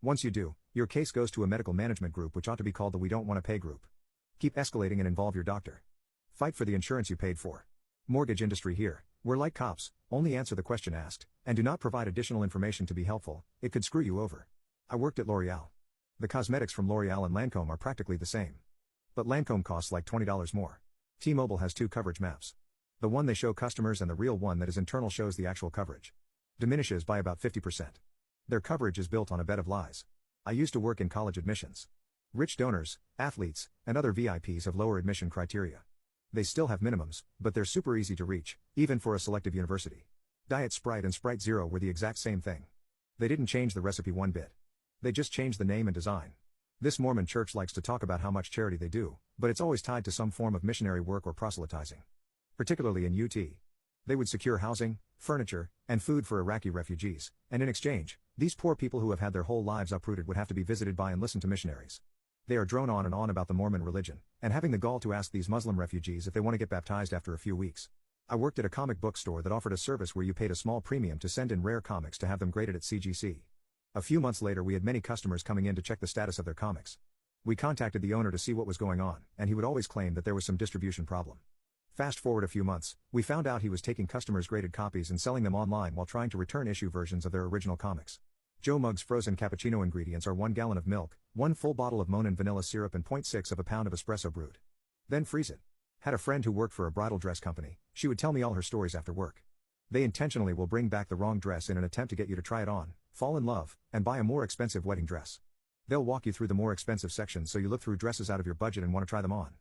Once you do, your case goes to a medical management group, which ought to be called the We Don't Want to Pay group. Keep escalating and involve your doctor. Fight for the insurance you paid for. Mortgage industry here. We're like cops, only answer the question asked, and do not provide additional information to be helpful. It could screw you over. I worked at L'Oreal. The cosmetics from L'Oreal and Lancome are practically the same. But Lancome costs like $20 more. T-Mobile has 2 coverage maps. The one they show customers and the real one that is internal shows the actual coverage. Diminishes by about 50%. Their coverage is built on a bed of lies. I used to work in college admissions. Rich donors, athletes, and other VIPs have lower admission criteria. They still have minimums, but they're super easy to reach, even for a selective university. Diet Sprite and Sprite Zero were the exact same thing. They didn't change the recipe one bit. They just changed the name and design. This Mormon church likes to talk about how much charity they do, but it's always tied to some form of missionary work or proselytizing. Particularly in UT. They would secure housing, furniture, and food for Iraqi refugees, and in exchange, these poor people who have had their whole lives uprooted would have to be visited by and listen to missionaries. They are drone on and on about the Mormon religion, and having the gall to ask these Muslim refugees if they want to get baptized after a few weeks. I worked at a comic book store that offered a service where you paid a small premium to send in rare comics to have them graded at CGC. A few months later, we had many customers coming in to check the status of their comics. We contacted the owner to see what was going on, and he would always claim that there was some distribution problem. Fast forward a few months, we found out he was taking customers' graded copies and selling them online while trying to return issue versions of their original comics. Joe Muggs frozen cappuccino ingredients are 1 gallon of milk, 1 full bottle of Monin vanilla syrup and 0.6 of a pound of espresso brewed. Then freeze it. Had a friend who worked for a bridal dress company. She would tell me all her stories after work. They intentionally will bring back the wrong dress in an attempt to get you to try it on, fall in love, and buy a more expensive wedding dress. They'll walk you through the more expensive sections so you look through dresses out of your budget and want to try them on.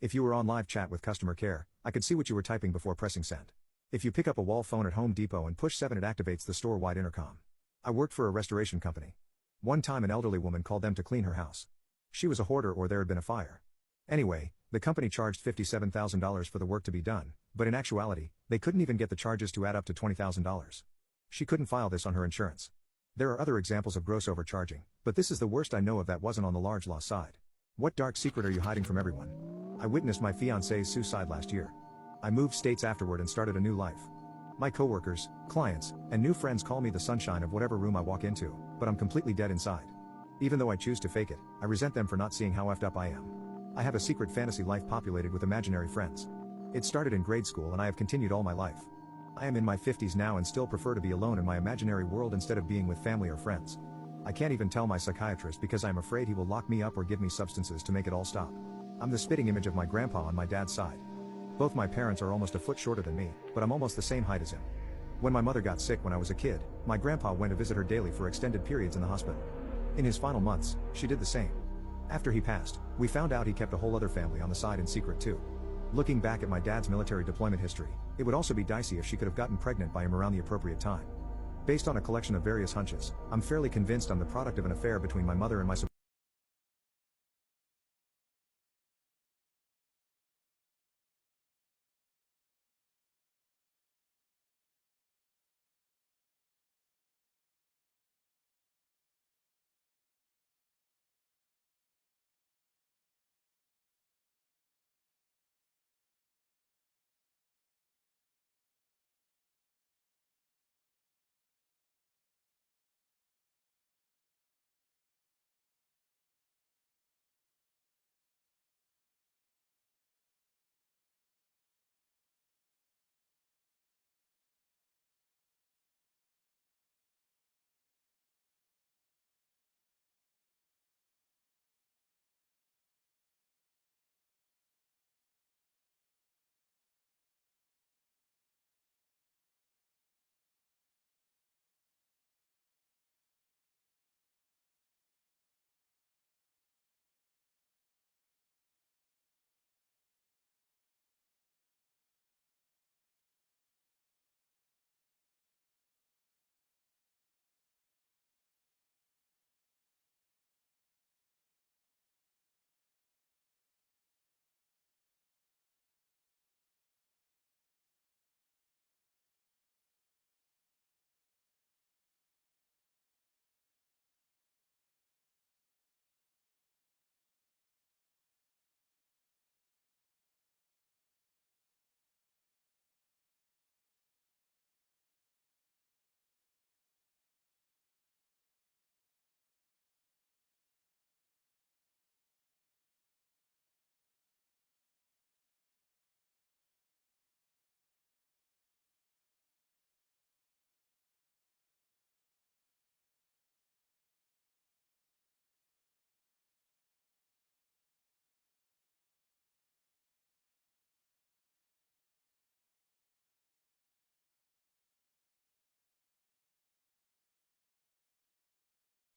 If you were on live chat with customer care, I could see what you were typing before pressing send. If you pick up a wall phone at Home Depot and push 7, it activates the store-wide intercom. I worked for a restoration company. One time an elderly woman called them to clean her house. She was a hoarder or there had been a fire. Anyway, the company charged $57,000 for the work to be done, but in actuality, they couldn't even get the charges to add up to $20,000. She couldn't file this on her insurance. There are other examples of gross overcharging, but this is the worst I know of that wasn't on the large loss side. What dark secret are you hiding from everyone? I witnessed my fiancé's suicide last year. I moved states afterward and started a new life. My coworkers, clients, and new friends call me the sunshine of whatever room I walk into, but I'm completely dead inside. Even though I choose to fake it, I resent them for not seeing how effed up I am. I have a secret fantasy life populated with imaginary friends. It started in grade school and I have continued all my life. I am in my 50s now and still prefer to be alone in my imaginary world instead of being with family or friends. I can't even tell my psychiatrist because I'm afraid he will lock me up or give me substances to make it all stop. I'm the spitting image of my grandpa on my dad's side. Both my parents are almost a foot shorter than me, but I'm almost the same height as him. When my mother got sick when I was a kid, my grandpa went to visit her daily for extended periods in the hospital. In his final months, she did the same. After he passed, we found out he kept a whole other family on the side in secret too. Looking back at my dad's military deployment history, it would also be dicey if she could have gotten pregnant by him around the appropriate time. Based on a collection of various hunches, I'm fairly convinced I'm the product of an affair between my mother and my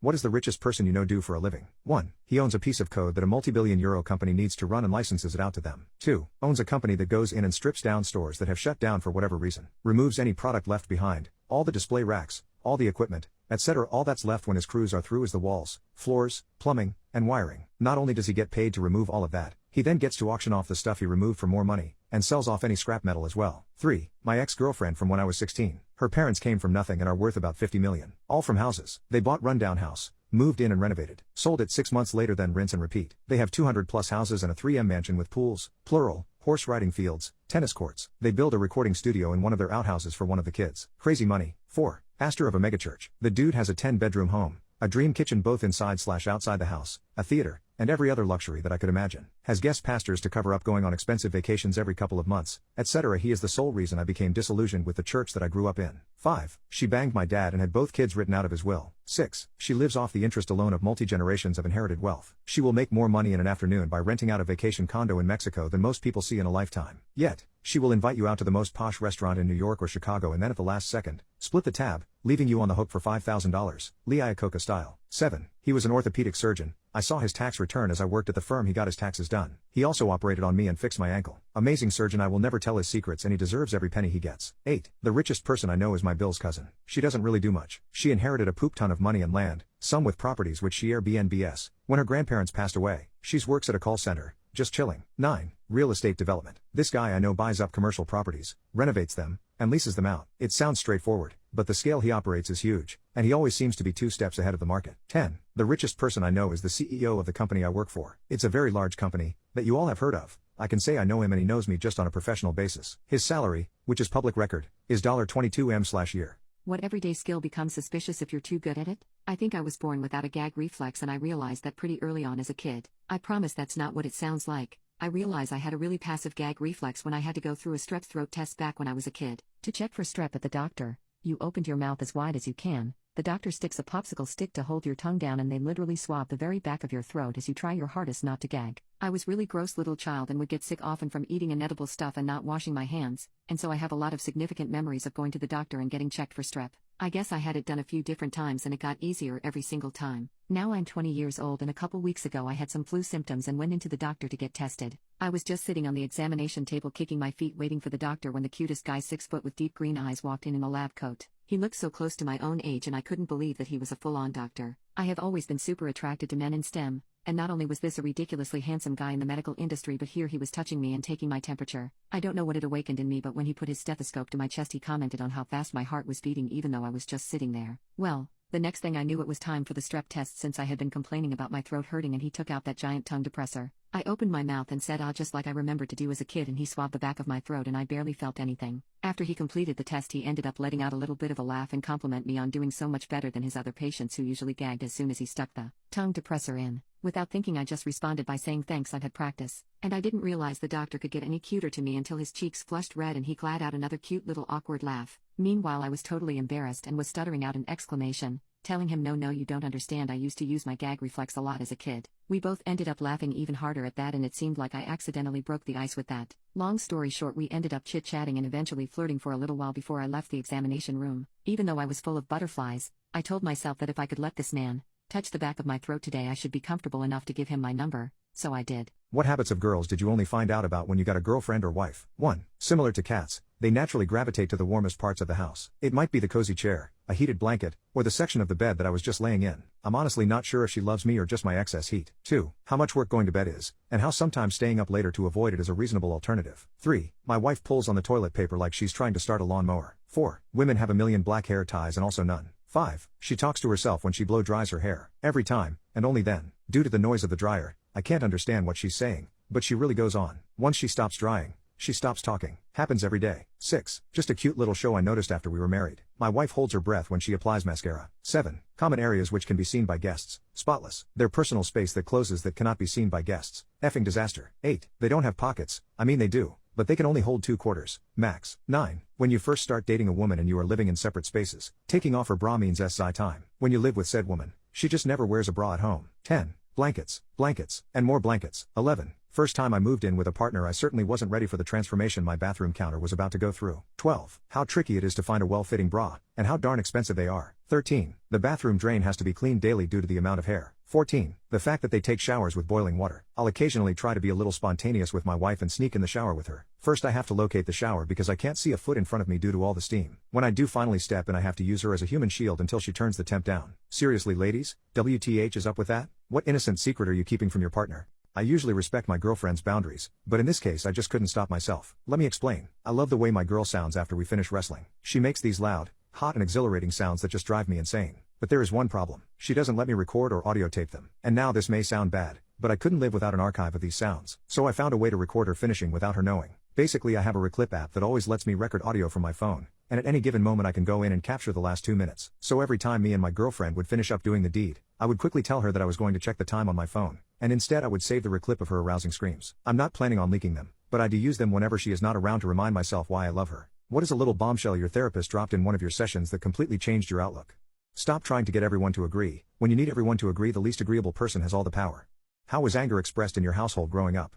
What does the richest person you know do for a living? 1. He owns a piece of code that a multi-billion euro company needs to run and licenses it out to them. 2. Owns a company that goes in and strips down stores that have shut down for whatever reason. Removes any product left behind, all the display racks, all the equipment, etc. All that's left when his crews are through is the walls, floors, plumbing, and wiring. Not only does he get paid to remove all of that, he then gets to auction off the stuff he removed for more money, and sells off any scrap metal as well. 3. My ex-girlfriend from when I was 16. Her parents came from nothing and are worth about 50 million. All from houses. They bought rundown house, moved in and renovated, sold it 6 months later, then rinse and repeat. They have 200 plus houses and a 3M mansion with pools, plural, horse riding fields, tennis courts. They build a recording studio in one of their outhouses for one of the kids. Crazy money. 4. Pastor of a megachurch. The dude has a 10-bedroom home, a dream kitchen both inside/outside the house, a theater, and every other luxury that I could imagine. Has guest pastors to cover up going on expensive vacations every couple of months, etc. He is the sole reason I became disillusioned with the church that I grew up in. 5. She banged my dad and had both kids written out of his will. 6. She lives off the interest alone of multi-generations of inherited wealth. She will make more money in an afternoon by renting out a vacation condo in Mexico than most people see in a lifetime. Yet, she will invite you out to the most posh restaurant in New York or Chicago and then at the last second, split the tab, leaving you on the hook for $5,000, Lee Iacocca style. 7. He was an orthopedic surgeon. I saw his tax return as I worked at the firm he got his taxes done. He also operated on me and fixed my ankle. Amazing surgeon, I will never tell his secrets and he deserves every penny he gets. 8. The richest person I know is my Bill's cousin. She doesn't really do much. She inherited a poop ton of money and land, some with properties which she Airbnbs. When her grandparents passed away, she works at a call center, just chilling. 9. Real estate development. This guy I know buys up commercial properties, renovates them, and leases them out. It sounds straightforward, but the scale he operates is huge, and he always seems to be 2 steps ahead of the market. 10. The richest person I know is the CEO of the company I work for. It's a very large company, that you all have heard of. I can say I know him and he knows me just on a professional basis. His salary, which is public record, is $22M/year. What everyday skill becomes suspicious if you're too good at it? I think I was born without a gag reflex and I realized that pretty early on as a kid. I promise that's not what it sounds like. I realize I had a really passive gag reflex when I had to go through a strep throat test back when I was a kid. To check for strep at the doctor, you opened your mouth as wide as you can, the doctor sticks a popsicle stick to hold your tongue down and they literally swab the very back of your throat as you try your hardest not to gag. I was really gross little child and would get sick often from eating inedible stuff and not washing my hands, and so I have a lot of significant memories of going to the doctor and getting checked for strep. I guess I had it done a few different times and it got easier every single time. Now I'm 20 years old and a couple weeks ago I had some flu symptoms and went into the doctor to get tested. I was just sitting on the examination table kicking my feet waiting for the doctor when the cutest guy 6 foot with deep green eyes walked in a lab coat. He looked so close to my own age and I couldn't believe that he was a full-on doctor. I have always been super attracted to men in STEM, and not only was this a ridiculously handsome guy in the medical industry but here he was touching me and taking my temperature. I don't know what it awakened in me but when he put his stethoscope to my chest he commented on how fast my heart was beating even though I was just sitting there. Well, the next thing I knew it was time for the strep test since I had been complaining about my throat hurting and he took out that giant tongue depressor. I opened my mouth and said just like I remembered to do as a kid and he swabbed the back of my throat and I barely felt anything. After he completed the test he ended up letting out a little bit of a laugh and compliment me on doing so much better than his other patients who usually gagged as soon as he stuck the tongue depressor in. Without thinking I just responded by saying thanks, I've had practice. And I didn't realize the doctor could get any cuter to me until his cheeks flushed red and he glad out another cute little awkward laugh. Meanwhile I was totally embarrassed and was stuttering out an exclamation, telling him no you don't understand, I used to use my gag reflex a lot as a kid. We both ended up laughing even harder at that and it seemed like I accidentally broke the ice with that. Long story short, we ended up chit-chatting and eventually flirting for a little while before I left the examination room. Even though I was full of butterflies, I told myself that if I could let this man touch the back of my throat today I should be comfortable enough to give him my number, so I did. What habits of girls did you only find out about when you got a girlfriend or wife? 1. Similar to cats, they naturally gravitate to the warmest parts of the house. It might be the cozy chair, a heated blanket, or the section of the bed that I was just laying in. I'm honestly not sure if she loves me or just my excess heat. 2. How much work going to bed is, and how sometimes staying up later to avoid it is a reasonable alternative. 3. My wife pulls on the toilet paper like she's trying to start a lawnmower. 4. Women have a million black hair ties and also none. 5. She talks to herself when she blow dries her hair. Every time, and only then. Due to the noise of the dryer, I can't understand what she's saying, but she really goes on. Once she stops drying, she stops talking. Happens every day. 6. Just a cute little show I noticed after we were married. My wife holds her breath when she applies mascara. 7. Common areas which can be seen by guests. Spotless. Their personal space that closes that cannot be seen by guests. Effing disaster. 8. They don't have pockets. I mean they do, but they can only hold 2 quarters, max. 9. When you first start dating a woman and you are living in separate spaces, taking off her bra means SI time. When you live with said woman, she just never wears a bra at home. 10. Blankets, and more blankets. 11. First time I moved in with a partner I certainly wasn't ready for the transformation my bathroom counter was about to go through. 12. How tricky it is to find a well-fitting bra, and how darn expensive they are. 13. The bathroom drain has to be cleaned daily due to the amount of hair. 14. The fact that they take showers with boiling water. I'll occasionally try to be a little spontaneous with my wife and sneak in the shower with her. First I have to locate the shower because I can't see a foot in front of me due to all the steam. When I do finally step in I have to use her as a human shield until she turns the temp down. Seriously ladies, WTH is up with that? What innocent secret are you keeping from your partner? I usually respect my girlfriend's boundaries, but in this case I just couldn't stop myself. Let me explain. I love the way my girl sounds after we finish wrestling. She makes these loud, hot and exhilarating sounds that just drive me insane. But there is one problem. She doesn't let me record or audio tape them. And now this may sound bad, but I couldn't live without an archive of these sounds. So I found a way to record her finishing without her knowing. Basically I have a Reclip app that always lets me record audio from my phone, and at any given moment I can go in and capture the last 2 minutes. So every time me and my girlfriend would finish up doing the deed, I would quickly tell her that I was going to check the time on my phone, and instead I would save the Reclip of her arousing screams. I'm not planning on leaking them, but I do use them whenever she is not around to remind myself why I love her. What is a little bombshell your therapist dropped in one of your sessions that completely changed your outlook? Stop trying to get everyone to agree. When you need everyone to agree, the least agreeable person has all the power. How was anger expressed in your household growing up?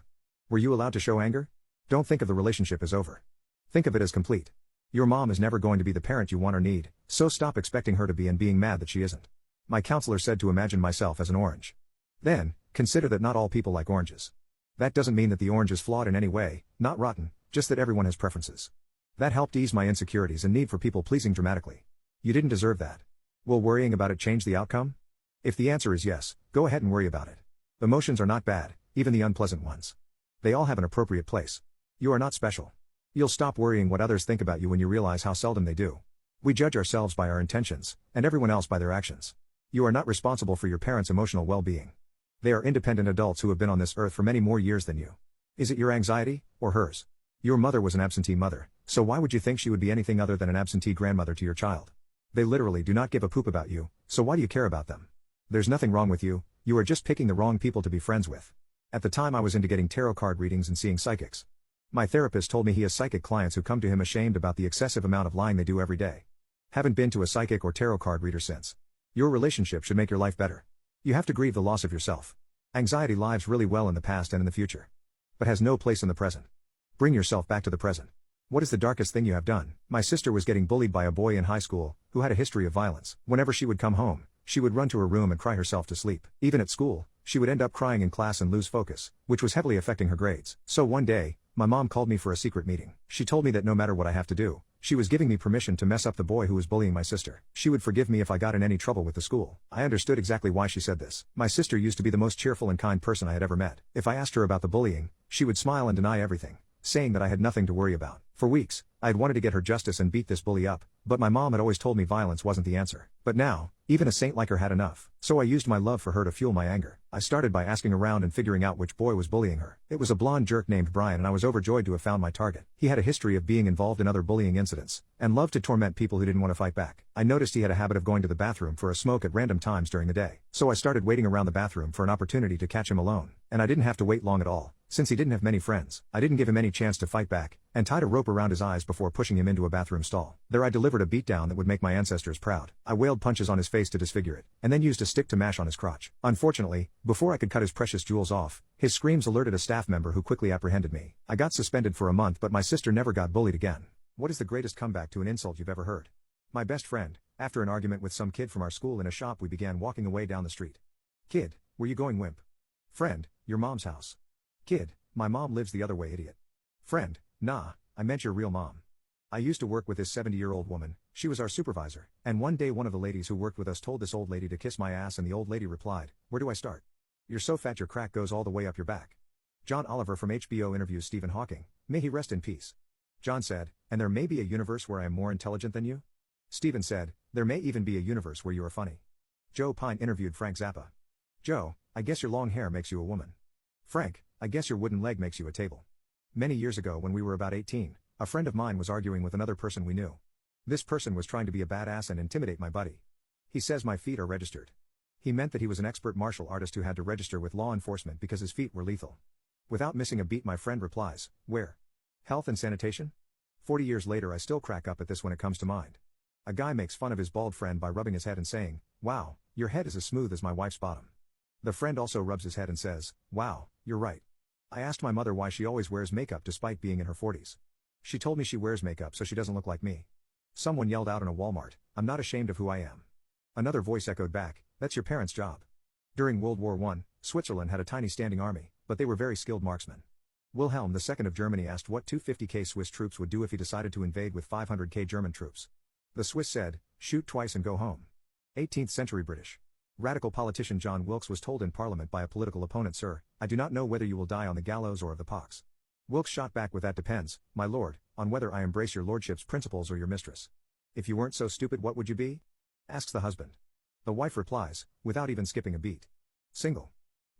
Were you allowed to show anger? Don't think of the relationship as over. Think of it as complete. Your mom is never going to be the parent you want or need, so stop expecting her to be and being mad that she isn't. My counselor said to imagine myself as an orange. Then, consider that not all people like oranges. That doesn't mean that the orange is flawed in any way, not rotten, just that everyone has preferences. That helped ease my insecurities and need for people pleasing dramatically. You didn't deserve that. Will worrying about it change the outcome? If the answer is yes, go ahead and worry about it. Emotions are not bad, even the unpleasant ones. They all have an appropriate place. You are not special. You'll stop worrying what others think about you when you realize how seldom they do. We judge ourselves by our intentions, and everyone else by their actions. You are not responsible for your parents' emotional well-being. They are independent adults who have been on this earth for many more years than you. Is it your anxiety, or hers? Your mother was an absentee mother, so why would you think she would be anything other than an absentee grandmother to your child? They literally do not give a poop about you, so why do you care about them? There's nothing wrong with you, you are just picking the wrong people to be friends with. At the time I was into getting tarot card readings and seeing psychics. My therapist told me he has psychic clients who come to him ashamed about the excessive amount of lying they do every day. Haven't been to a psychic or tarot card reader since. Your relationship should make your life better. You have to grieve the loss of yourself. Anxiety lives really well in the past and in the future, but has no place in the present. Bring yourself back to the present. What is the darkest thing you have done? My sister was getting bullied by a boy in high school, who had a history of violence. Whenever she would come home, she would run to her room and cry herself to sleep. Even at school, she would end up crying in class and lose focus, which was heavily affecting her grades. So one day, my mom called me for a secret meeting. She told me that no matter what I have to do, she was giving me permission to mess up the boy who was bullying my sister. She would forgive me if I got in any trouble with the school. I understood exactly why she said this. My sister used to be the most cheerful and kind person I had ever met. If I asked her about the bullying, she would smile and deny everything, saying that I had nothing to worry about. For weeks, I had wanted to get her justice and beat this bully up, but my mom had always told me violence wasn't the answer. But now, even a saint like her had enough. So I used my love for her to fuel my anger. I started by asking around and figuring out which boy was bullying her. It was a blonde jerk named Brian, and I was overjoyed to have found my target. He had a history of being involved in other bullying incidents, and loved to torment people who didn't want to fight back. I noticed he had a habit of going to the bathroom for a smoke at random times during the day. So I started waiting around the bathroom for an opportunity to catch him alone. And I didn't have to wait long at all, since he didn't have many friends. I didn't give him any chance to fight back, and tied a rope around his eyes before pushing him into a bathroom stall. There I delivered a beatdown that would make my ancestors proud. I wailed punches on his face to disfigure it, and then used a stick to mash on his crotch. Unfortunately, before I could cut his precious jewels off, his screams alerted a staff member who quickly apprehended me. I got suspended for a month, but my sister never got bullied again. What is the greatest comeback to an insult you've ever heard? My best friend, after an argument with some kid from our school in a shop, we began walking away down the street. Kid, where you going, wimp? Friend, your mom's house. Kid, my mom lives the other way, idiot. Friend, nah, I meant your real mom. I used to work with this 70-year-old woman. She was our supervisor, and one day one of the ladies who worked with us told this old lady to kiss my ass, and the old lady replied, "Where do I start? You're so fat your crack goes all the way up your back." John Oliver from HBO interviews Stephen Hawking. May he rest in peace. John said, "And there may be a universe where I am more intelligent than you?" Stephen said, "There may even be a universe where you are funny." Joe Pine interviewed Frank Zappa. Joe, I guess your long hair makes you a woman. Frank, I guess your wooden leg makes you a table. Many years ago, when we were about 18, a friend of mine was arguing with another person we knew. This person was trying to be a badass and intimidate my buddy. He says my feet are registered. He meant that he was an expert martial artist who had to register with law enforcement because his feet were lethal. Without missing a beat, my friend replies, "Where? Health and sanitation?" 40 years later, I still crack up at this when it comes to mind. A guy makes fun of his bald friend by rubbing his head and saying, "Wow, your head is as smooth as my wife's bottom." The friend also rubs his head and says, "Wow, you're right." I asked my mother why she always wears makeup despite being in her 40s. She told me she wears makeup so she doesn't look like me. Someone yelled out in a Walmart, "I'm not ashamed of who I am." Another voice echoed back, "That's your parents' job." During World War I, Switzerland had a tiny standing army, but they were very skilled marksmen. Wilhelm II of Germany asked what 250k Swiss troops would do if he decided to invade with 500k German troops. The Swiss said, "Shoot twice and go home." 18th century British radical politician John Wilkes was told in Parliament by a political opponent, "Sir, I do not know whether you will die on the gallows or of the pox." Wilkes shot back with, "That depends, my lord, on whether I embrace your lordship's principles or your mistress." "If you weren't so stupid, what would you be?" asks the husband. The wife replies, without even skipping a beat, "Single."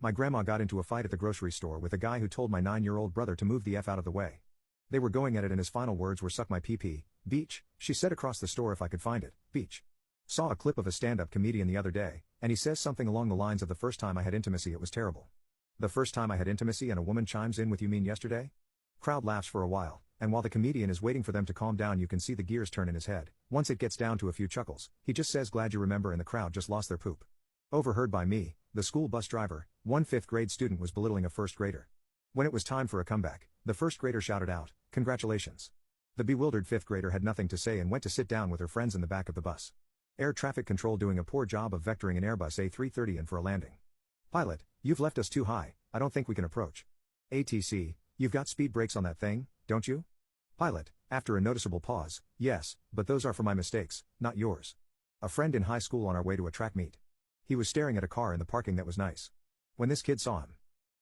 My grandma got into a fight at the grocery store with a guy who told my 9-year-old brother to move the F out of the way. They were going at it and his final words were, "Suck my pee-pee, beach," she said across the store if I could find it, beach. Saw a clip of a stand-up comedian the other day, and he says something along the lines of, "The first time I had intimacy it was terrible." The first time I had intimacy, and a woman chimes in with, "You mean yesterday?" Crowd laughs for a while, and while the comedian is waiting for them to calm down, you can see the gears turn in his head. Once it gets down to a few chuckles, he just says, "Glad you remember," and the crowd just lost their poop. Overheard by me, the school bus driver, one 5th grade student was belittling a 1st grader. When it was time for a comeback, the 1st grader shouted out, "Congratulations." The bewildered 5th grader had nothing to say and went to sit down with her friends in the back of the bus. Air traffic control doing a poor job of vectoring an Airbus A330 in for a landing. Pilot, You've left us too high, I don't think we can approach. ATC, you've got speed brakes on that thing, don't you? Pilot, after a noticeable pause, yes, but those are for my mistakes, not yours. A friend in high school on our way to a track meet. He was staring at a car in the parking that was nice. When this kid saw him.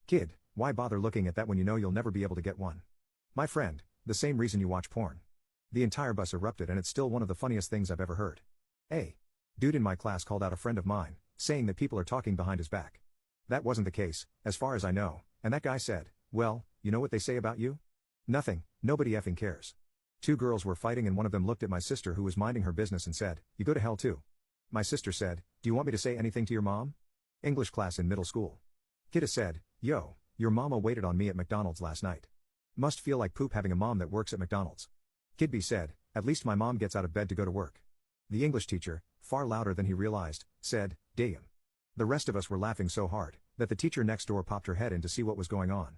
Kid, why bother looking at that when you know you'll never be able to get one? My friend, the same reason you watch porn. The entire bus erupted and it's still one of the funniest things I've ever heard. A dude in my class called out a friend of mine, saying that people are talking behind his back. That wasn't the case, as far as I know, and that guy said, well, you know what they say about you? Nothing, nobody effing cares. Two girls were fighting and one of them looked at my sister who was minding her business and said, you go to hell too. My sister said, do you want me to say anything to your mom? English class in middle school. Kidda said, yo, your mama waited on me at McDonald's last night. Must feel like poop having a mom that works at McDonald's. Kid B said, at least my mom gets out of bed to go to work. The English teacher, far louder than he realized, said, damn. The rest of us were laughing so hard, that the teacher next door popped her head in to see what was going on.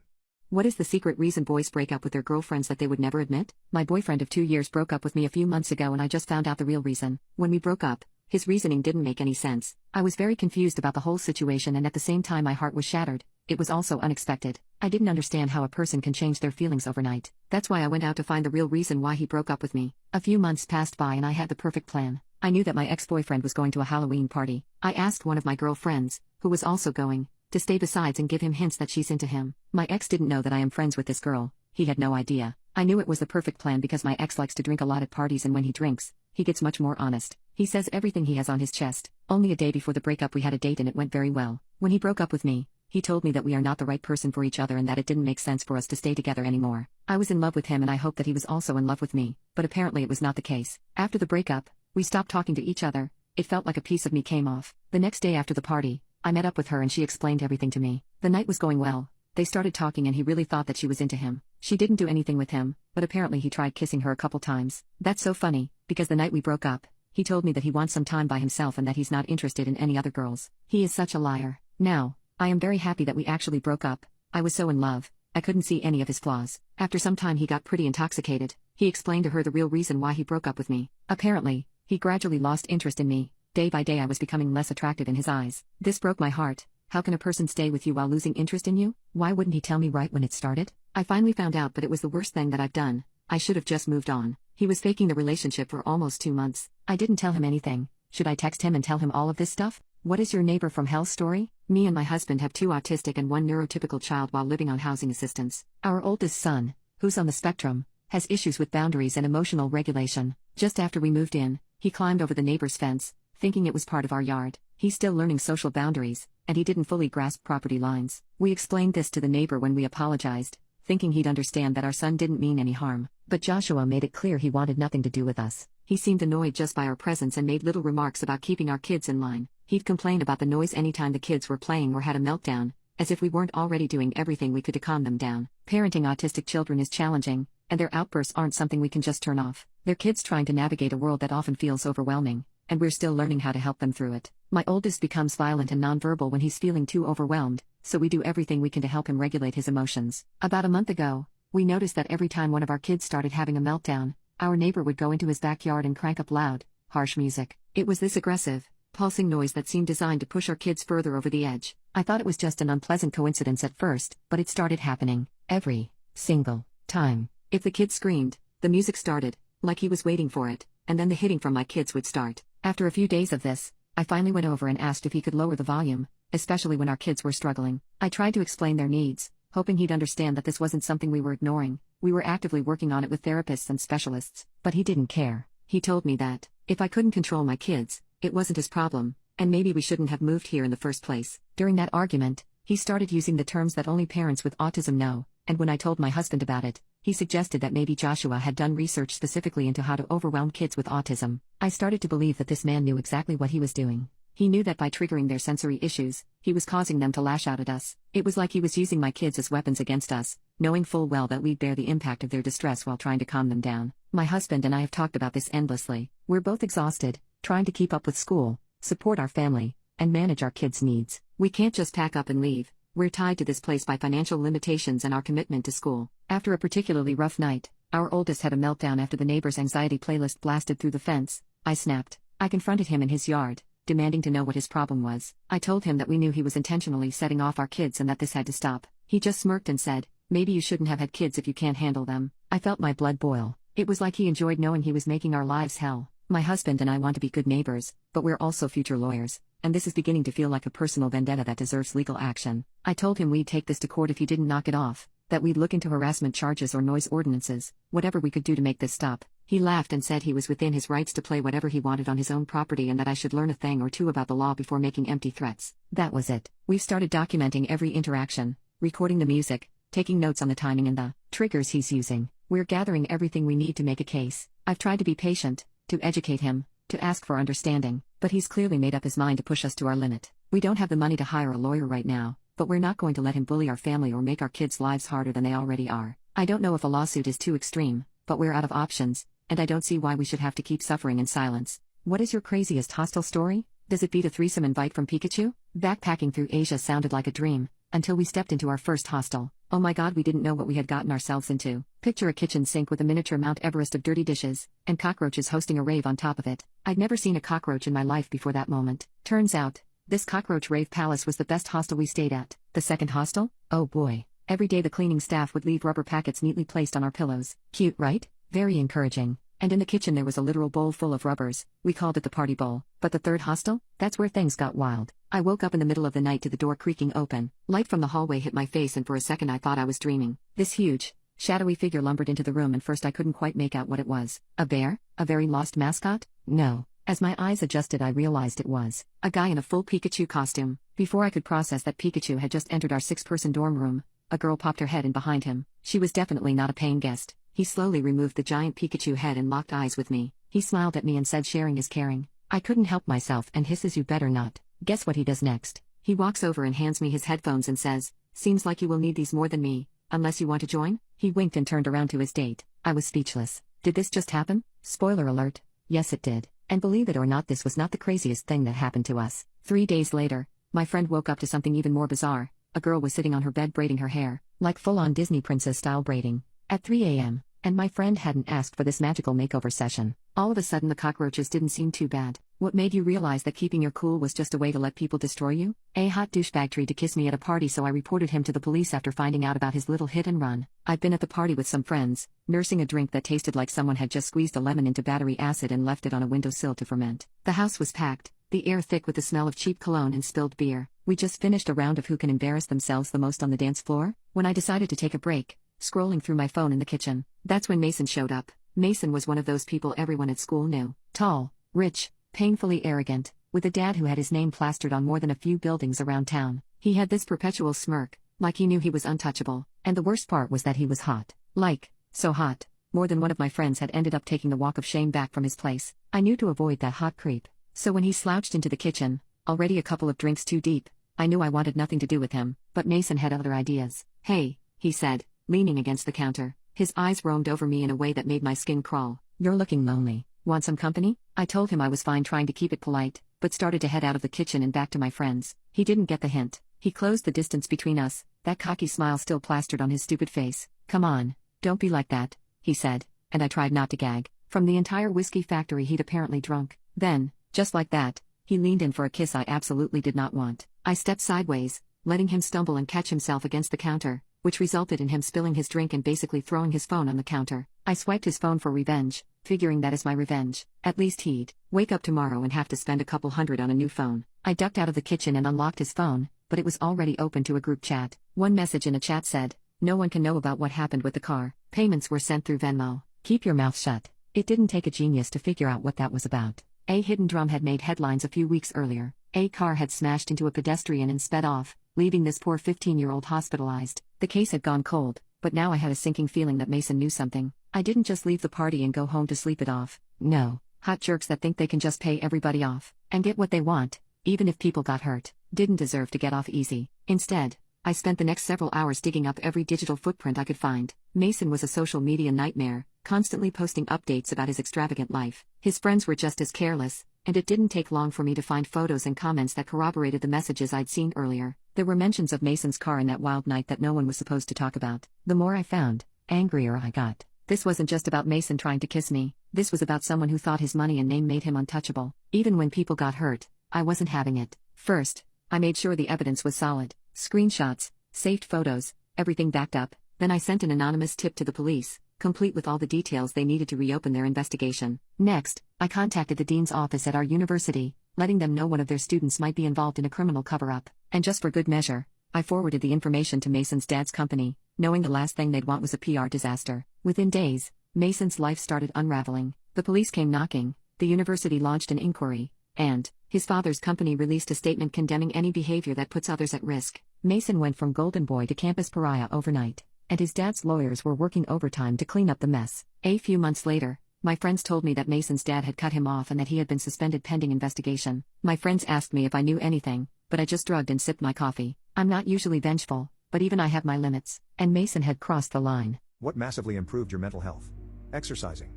What is the secret reason boys break up with their girlfriends that they would never admit? My boyfriend of 2 years broke up with me a few months ago and I just found out the real reason. When we broke up, his reasoning didn't make any sense. I was very confused about the whole situation and at the same time my heart was shattered. It was also unexpected. I didn't understand how a person can change their feelings overnight. That's why I went out to find the real reason why he broke up with me. A few months passed by and I had the perfect plan. I knew that my ex-boyfriend was going to a Halloween party. I asked one of my girlfriends, who was also going, to stay besides and give him hints that she's into him. My ex didn't know that I am friends with this girl. He had no idea. I knew it was the perfect plan because my ex likes to drink a lot at parties and when he drinks, he gets much more honest. He says everything he has on his chest. Only a day before the breakup we had a date and it went very well. When he broke up with me, he told me that we are not the right person for each other and that it didn't make sense for us to stay together anymore. I was in love with him and I hoped that he was also in love with me, but apparently it was not the case. After the breakup, we stopped talking to each other. It felt like a piece of me came off. The next day after the party, I met up with her and she explained everything to me. The night was going well. They started talking and he really thought that she was into him. She didn't do anything with him, but apparently he tried kissing her a couple times. That's so funny, because the night we broke up, he told me that he wants some time by himself and that he's not interested in any other girls. He is such a liar. Now, I am very happy that we actually broke up. I was so in love, I couldn't see any of his flaws. After some time he got pretty intoxicated. He explained to her the real reason why he broke up with me. Apparently, he gradually lost interest in me. Day by day I was becoming less attractive in his eyes. This broke my heart. How can a person stay with you while losing interest in you? Why wouldn't he tell me right when it started? I finally found out, but it was the worst thing that I've done. I should have just moved on. He was faking the relationship for almost 2 months. I didn't tell him anything. Should I text him and tell him all of this stuff? What is your neighbor from hell story? Me and my husband have 2 autistic and 1 neurotypical child while living on housing assistance. Our oldest son, who's on the spectrum, has issues with boundaries and emotional regulation. Just after we moved in, he climbed over the neighbor's fence, thinking it was part of our yard. He's still learning social boundaries, and he didn't fully grasp property lines. We explained this to the neighbor when we apologized, thinking he'd understand that our son didn't mean any harm. But Joshua made it clear he wanted nothing to do with us. He seemed annoyed just by our presence and made little remarks about keeping our kids in line. He'd complain about the noise anytime the kids were playing or had a meltdown, as if we weren't already doing everything we could to calm them down. Parenting autistic children is challenging, and their outbursts aren't something we can just turn off. They're kids trying to navigate a world that often feels overwhelming, and we're still learning how to help them through it. My oldest becomes violent and nonverbal when he's feeling too overwhelmed, so we do everything we can to help him regulate his emotions. About a month ago, we noticed that every time one of our kids started having a meltdown, our neighbor would go into his backyard and crank up loud, harsh music. It was this aggressive, pulsing noise that seemed designed to push our kids further over the edge. I thought it was just an unpleasant coincidence at first, but it started happening every single time. If the kids screamed, the music started, like he was waiting for it, and then the hitting from my kids would start. After a few days of this, I finally went over and asked if he could lower the volume, especially when our kids were struggling. I tried to explain their needs, hoping he'd understand that this wasn't something we were ignoring. We were actively working on it with therapists and specialists, but he didn't care. He told me that, if I couldn't control my kids, it wasn't his problem, and maybe we shouldn't have moved here in the first place. During that argument, he started using the terms that only parents with autism know, and when I told my husband about it, he suggested that maybe Joshua had done research specifically into how to overwhelm kids with autism. I started to believe that this man knew exactly what he was doing. He knew that by triggering their sensory issues, he was causing them to lash out at us. It was like he was using my kids as weapons against us, knowing full well that we'd bear the impact of their distress while trying to calm them down. My husband and I have talked about this endlessly. We're both exhausted, trying to keep up with school, support our family, and manage our kids' needs. We can't just pack up and leave. We're tied to this place by financial limitations and our commitment to school. After a particularly rough night, our oldest had a meltdown after the neighbor's anxiety playlist blasted through the fence. I snapped. I confronted him in his yard, demanding to know what his problem was. I told him that we knew he was intentionally setting off our kids and that this had to stop. He just smirked and said, "Maybe you shouldn't have had kids if you can't handle them." I felt my blood boil. It was like he enjoyed knowing he was making our lives hell. My husband and I want to be good neighbors, but we're also future lawyers, and this is beginning to feel like a personal vendetta that deserves legal action. I told him we'd take this to court if he didn't knock it off, that we'd look into harassment charges or noise ordinances, whatever we could do to make this stop. He laughed and said he was within his rights to play whatever he wanted on his own property and that I should learn a thing or two about the law before making empty threats. That was it. We've started documenting every interaction, recording the music, taking notes on the timing and the triggers he's using. We're gathering everything we need to make a case. I've tried to be patient, to educate him, to ask for understanding, but he's clearly made up his mind to push us to our limit. We don't have the money to hire a lawyer right now, but we're not going to let him bully our family or make our kids' lives harder than they already are. I don't know if a lawsuit is too extreme, but we're out of options, and I don't see why we should have to keep suffering in silence. What is your craziest hostel story? Does it beat a threesome invite from Pikachu? Backpacking through Asia sounded like a dream, until we stepped into our first hostel. Oh my god, we didn't know what we had gotten ourselves into. Picture a kitchen sink with a miniature Mount Everest of dirty dishes, and cockroaches hosting a rave on top of it. I'd never seen a cockroach in my life before that moment. Turns out, this cockroach rave palace was the best hostel we stayed at. The second hostel? Oh boy. Every day the cleaning staff would leave rubber packets neatly placed on our pillows. Cute, right? Very encouraging. And in the kitchen there was a literal bowl full of rubbers. We called it the party bowl. But the third hostel? That's where things got wild. I woke up in the middle of the night to the door creaking open. Light from the hallway hit my face and for a second I thought I was dreaming. This huge, shadowy figure lumbered into the room and first I couldn't quite make out what it was. A bear? A very lost mascot? No. As my eyes adjusted I realized it was a guy in a full Pikachu costume. Before I could process that Pikachu had just entered our 6-person dorm room, a girl popped her head in behind him. She was definitely not a paying guest. He slowly removed the giant Pikachu head and locked eyes with me. He smiled at me and said sharing is caring. I couldn't help myself and hisses you better not. Guess what he does next? He walks over and hands me his headphones and says, "Seems like you will need these more than me, unless you want to join?" He winked and turned around to his date. I was speechless. Did this just happen? Spoiler alert. Yes it did. And believe it or not this was not the craziest thing that happened to us. 3 days later, my friend woke up to something even more bizarre. A girl was sitting on her bed braiding her hair, like full-on Disney princess style braiding, at 3 a.m., and my friend hadn't asked for this magical makeover session. All of a sudden the cockroaches didn't seem too bad. What made you realize that keeping your cool was just a way to let people destroy you? A hot douchebag tried to kiss me at a party so I reported him to the police after finding out about his little hit and run. I'd been at the party with some friends, nursing a drink that tasted like someone had just squeezed a lemon into battery acid and left it on a windowsill to ferment. The house was packed, the air thick with the smell of cheap cologne and spilled beer. We just finished a round of who can embarrass themselves the most on the dance floor, when I decided to take a break, scrolling through my phone in the kitchen. That's when Mason showed up. Mason was one of those people everyone at school knew. Tall, rich, painfully arrogant, with a dad who had his name plastered on more than a few buildings around town. He had this perpetual smirk, like he knew he was untouchable, and the worst part was that he was hot. Like, so hot, more than one of my friends had ended up taking the walk of shame back from his place. I knew to avoid that hot creep. So when he slouched into the kitchen, already a couple of drinks too deep, I knew I wanted nothing to do with him, but Mason had other ideas. "Hey," he said, leaning against the counter. His eyes roamed over me in a way that made my skin crawl. "You're looking lonely. Want some company?" I told him I was fine, trying to keep it polite, but started to head out of the kitchen and back to my friends. He didn't get the hint. He closed the distance between us, that cocky smile still plastered on his stupid face. "Come on, don't be like that," he said, and I tried not to gag. From the entire whiskey factory he'd apparently drunk. Then, just like that, he leaned in for a kiss I absolutely did not want. I stepped sideways, letting him stumble and catch himself against the counter, which resulted in him spilling his drink and basically throwing his phone on the counter. I swiped his phone for revenge, figuring that as my revenge, at least he'd wake up tomorrow and have to spend a couple $100 on a new phone. I ducked out of the kitchen and unlocked his phone, but it was already open to a group chat. One message in a chat said, "No one can know about what happened with the car. Payments were sent through Venmo. Keep your mouth shut." It didn't take a genius to figure out what that was about. A hidden drum had made headlines a few weeks earlier. A car had smashed into a pedestrian and sped off, leaving this poor 15-year-old hospitalized. The case had gone cold, but now I had a sinking feeling that Mason knew something. I didn't just leave the party and go home to sleep it off. No, hot jerks that think they can just pay everybody off and get what they want, even if people got hurt, didn't deserve to get off easy. Instead, I spent the next several hours digging up every digital footprint I could find. Mason was a social media nightmare, constantly posting updates about his extravagant life. His friends were just as careless, and it didn't take long for me to find photos and comments that corroborated the messages I'd seen earlier. There were mentions of Mason's car in that wild night that no one was supposed to talk about. The more I found, angrier I got. This wasn't just about Mason trying to kiss me, this was about someone who thought his money and name made him untouchable. Even when people got hurt, I wasn't having it. First, I made sure the evidence was solid. Screenshots, saved photos, everything backed up. Then I sent an anonymous tip to the police, complete with all the details they needed to reopen their investigation. Next, I contacted the dean's office at our university, letting them know one of their students might be involved in a criminal cover-up. And just for good measure, I forwarded the information to Mason's dad's company, knowing the last thing they'd want was a PR disaster. Within days, Mason's life started unraveling. The police came knocking, the university launched an inquiry, and his father's company released a statement condemning any behavior that puts others at risk. Mason went from golden boy to campus pariah overnight, and his dad's lawyers were working overtime to clean up the mess. A few months later, my friends told me that Mason's dad had cut him off and that he had been suspended pending investigation. My friends asked me if I knew anything, but I just shrugged and sipped my coffee. I'm not usually vengeful, but even I have my limits, and Mason had crossed the line. What massively improved your mental health? Exercising.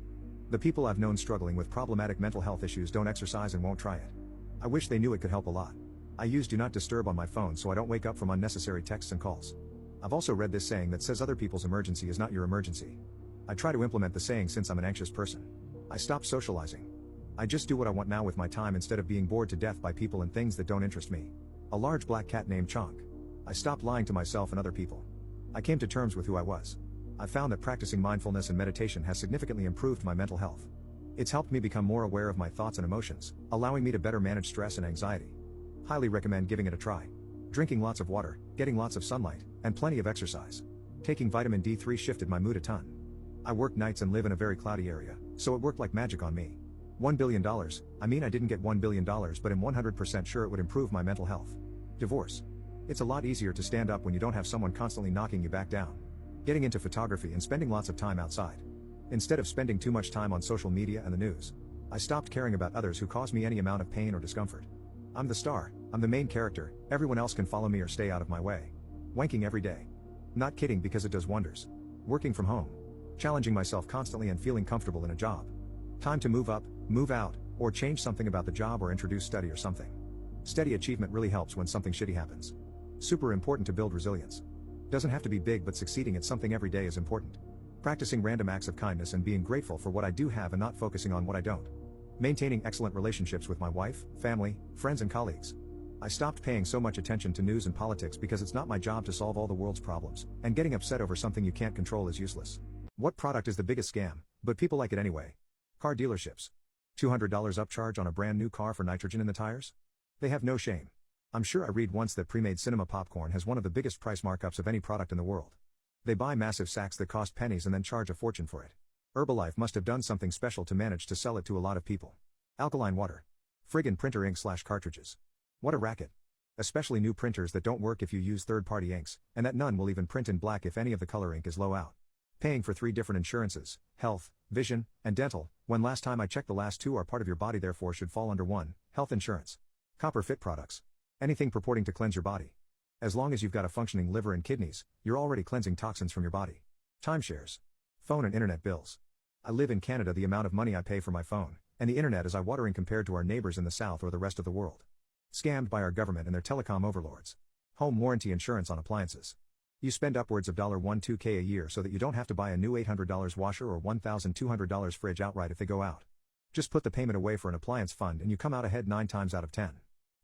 The people I've known struggling with problematic mental health issues don't exercise and won't try it. I wish they knew it could help a lot. I use Do Not Disturb on my phone so I don't wake up from unnecessary texts and calls. I've also read this saying that says other people's emergency is not your emergency. I try to implement the saying since I'm an anxious person. I stopped socializing. I just do what I want now with my time instead of being bored to death by people and things that don't interest me. A large black cat named Chonk. I stopped lying to myself and other people. I came to terms with who I was. I found that practicing mindfulness and meditation has significantly improved my mental health. It's helped me become more aware of my thoughts and emotions, allowing me to better manage stress and anxiety. Highly recommend giving it a try. Drinking lots of water, getting lots of sunlight, and plenty of exercise. Taking vitamin D3 shifted my mood a ton. I work nights and live in a very cloudy area, so it worked like magic on me. $1 billion, I mean I didn't get $1 billion but I'm 100% sure it would improve my mental health. Divorce. It's a lot easier to stand up when you don't have someone constantly knocking you back down. Getting into photography and spending lots of time outside. Instead of spending too much time on social media and the news, I stopped caring about others who cause me any amount of pain or discomfort. I'm the star, I'm the main character, everyone else can follow me or stay out of my way. Wanking every day. Not kidding because it does wonders. Working from home. Challenging myself constantly and feeling comfortable in a job. Time to move up, move out, or change something about the job or introduce study or something. Steady achievement really helps when something shitty happens. Super important to build resilience. Doesn't have to be big, but succeeding at something every day is important. Practicing random acts of kindness and being grateful for what I do have and not focusing on what I don't. Maintaining excellent relationships with my wife, family, friends and colleagues. I stopped paying so much attention to news and politics because it's not my job to solve all the world's problems, and getting upset over something you can't control is useless. What product is the biggest scam, but people like it anyway? Car dealerships. $200 upcharge on a brand new car for nitrogen in the tires? They have no shame. I'm sure I read once that pre-made cinema popcorn has one of the biggest price markups of any product in the world. They buy massive sacks that cost pennies and then charge a fortune for it. Herbalife must have done something special to manage to sell it to a lot of people. Alkaline water. Friggin' printer ink/cartridges. What a racket. Especially new printers that don't work if you use third-party inks, and that none will even print in black if any of the color ink is low out. Paying for 3 different insurances, health, vision, and dental, when last time I checked the last 2 are part of your body therefore should fall under 1, health insurance. Copper fit products. Anything purporting to cleanse your body. As long as you've got a functioning liver and kidneys, you're already cleansing toxins from your body. Timeshares. Phone and internet bills. I live in Canada. The amount of money I pay for my phone and the internet is eye-watering compared to our neighbors in the south or the rest of the world. Scammed by our government and their telecom overlords. Home warranty insurance on appliances. You spend upwards of $12K a year so that you don't have to buy a new $800 washer or $1,200 fridge outright if they go out. Just put the payment away for an appliance fund and you come out ahead 9 times out of 10.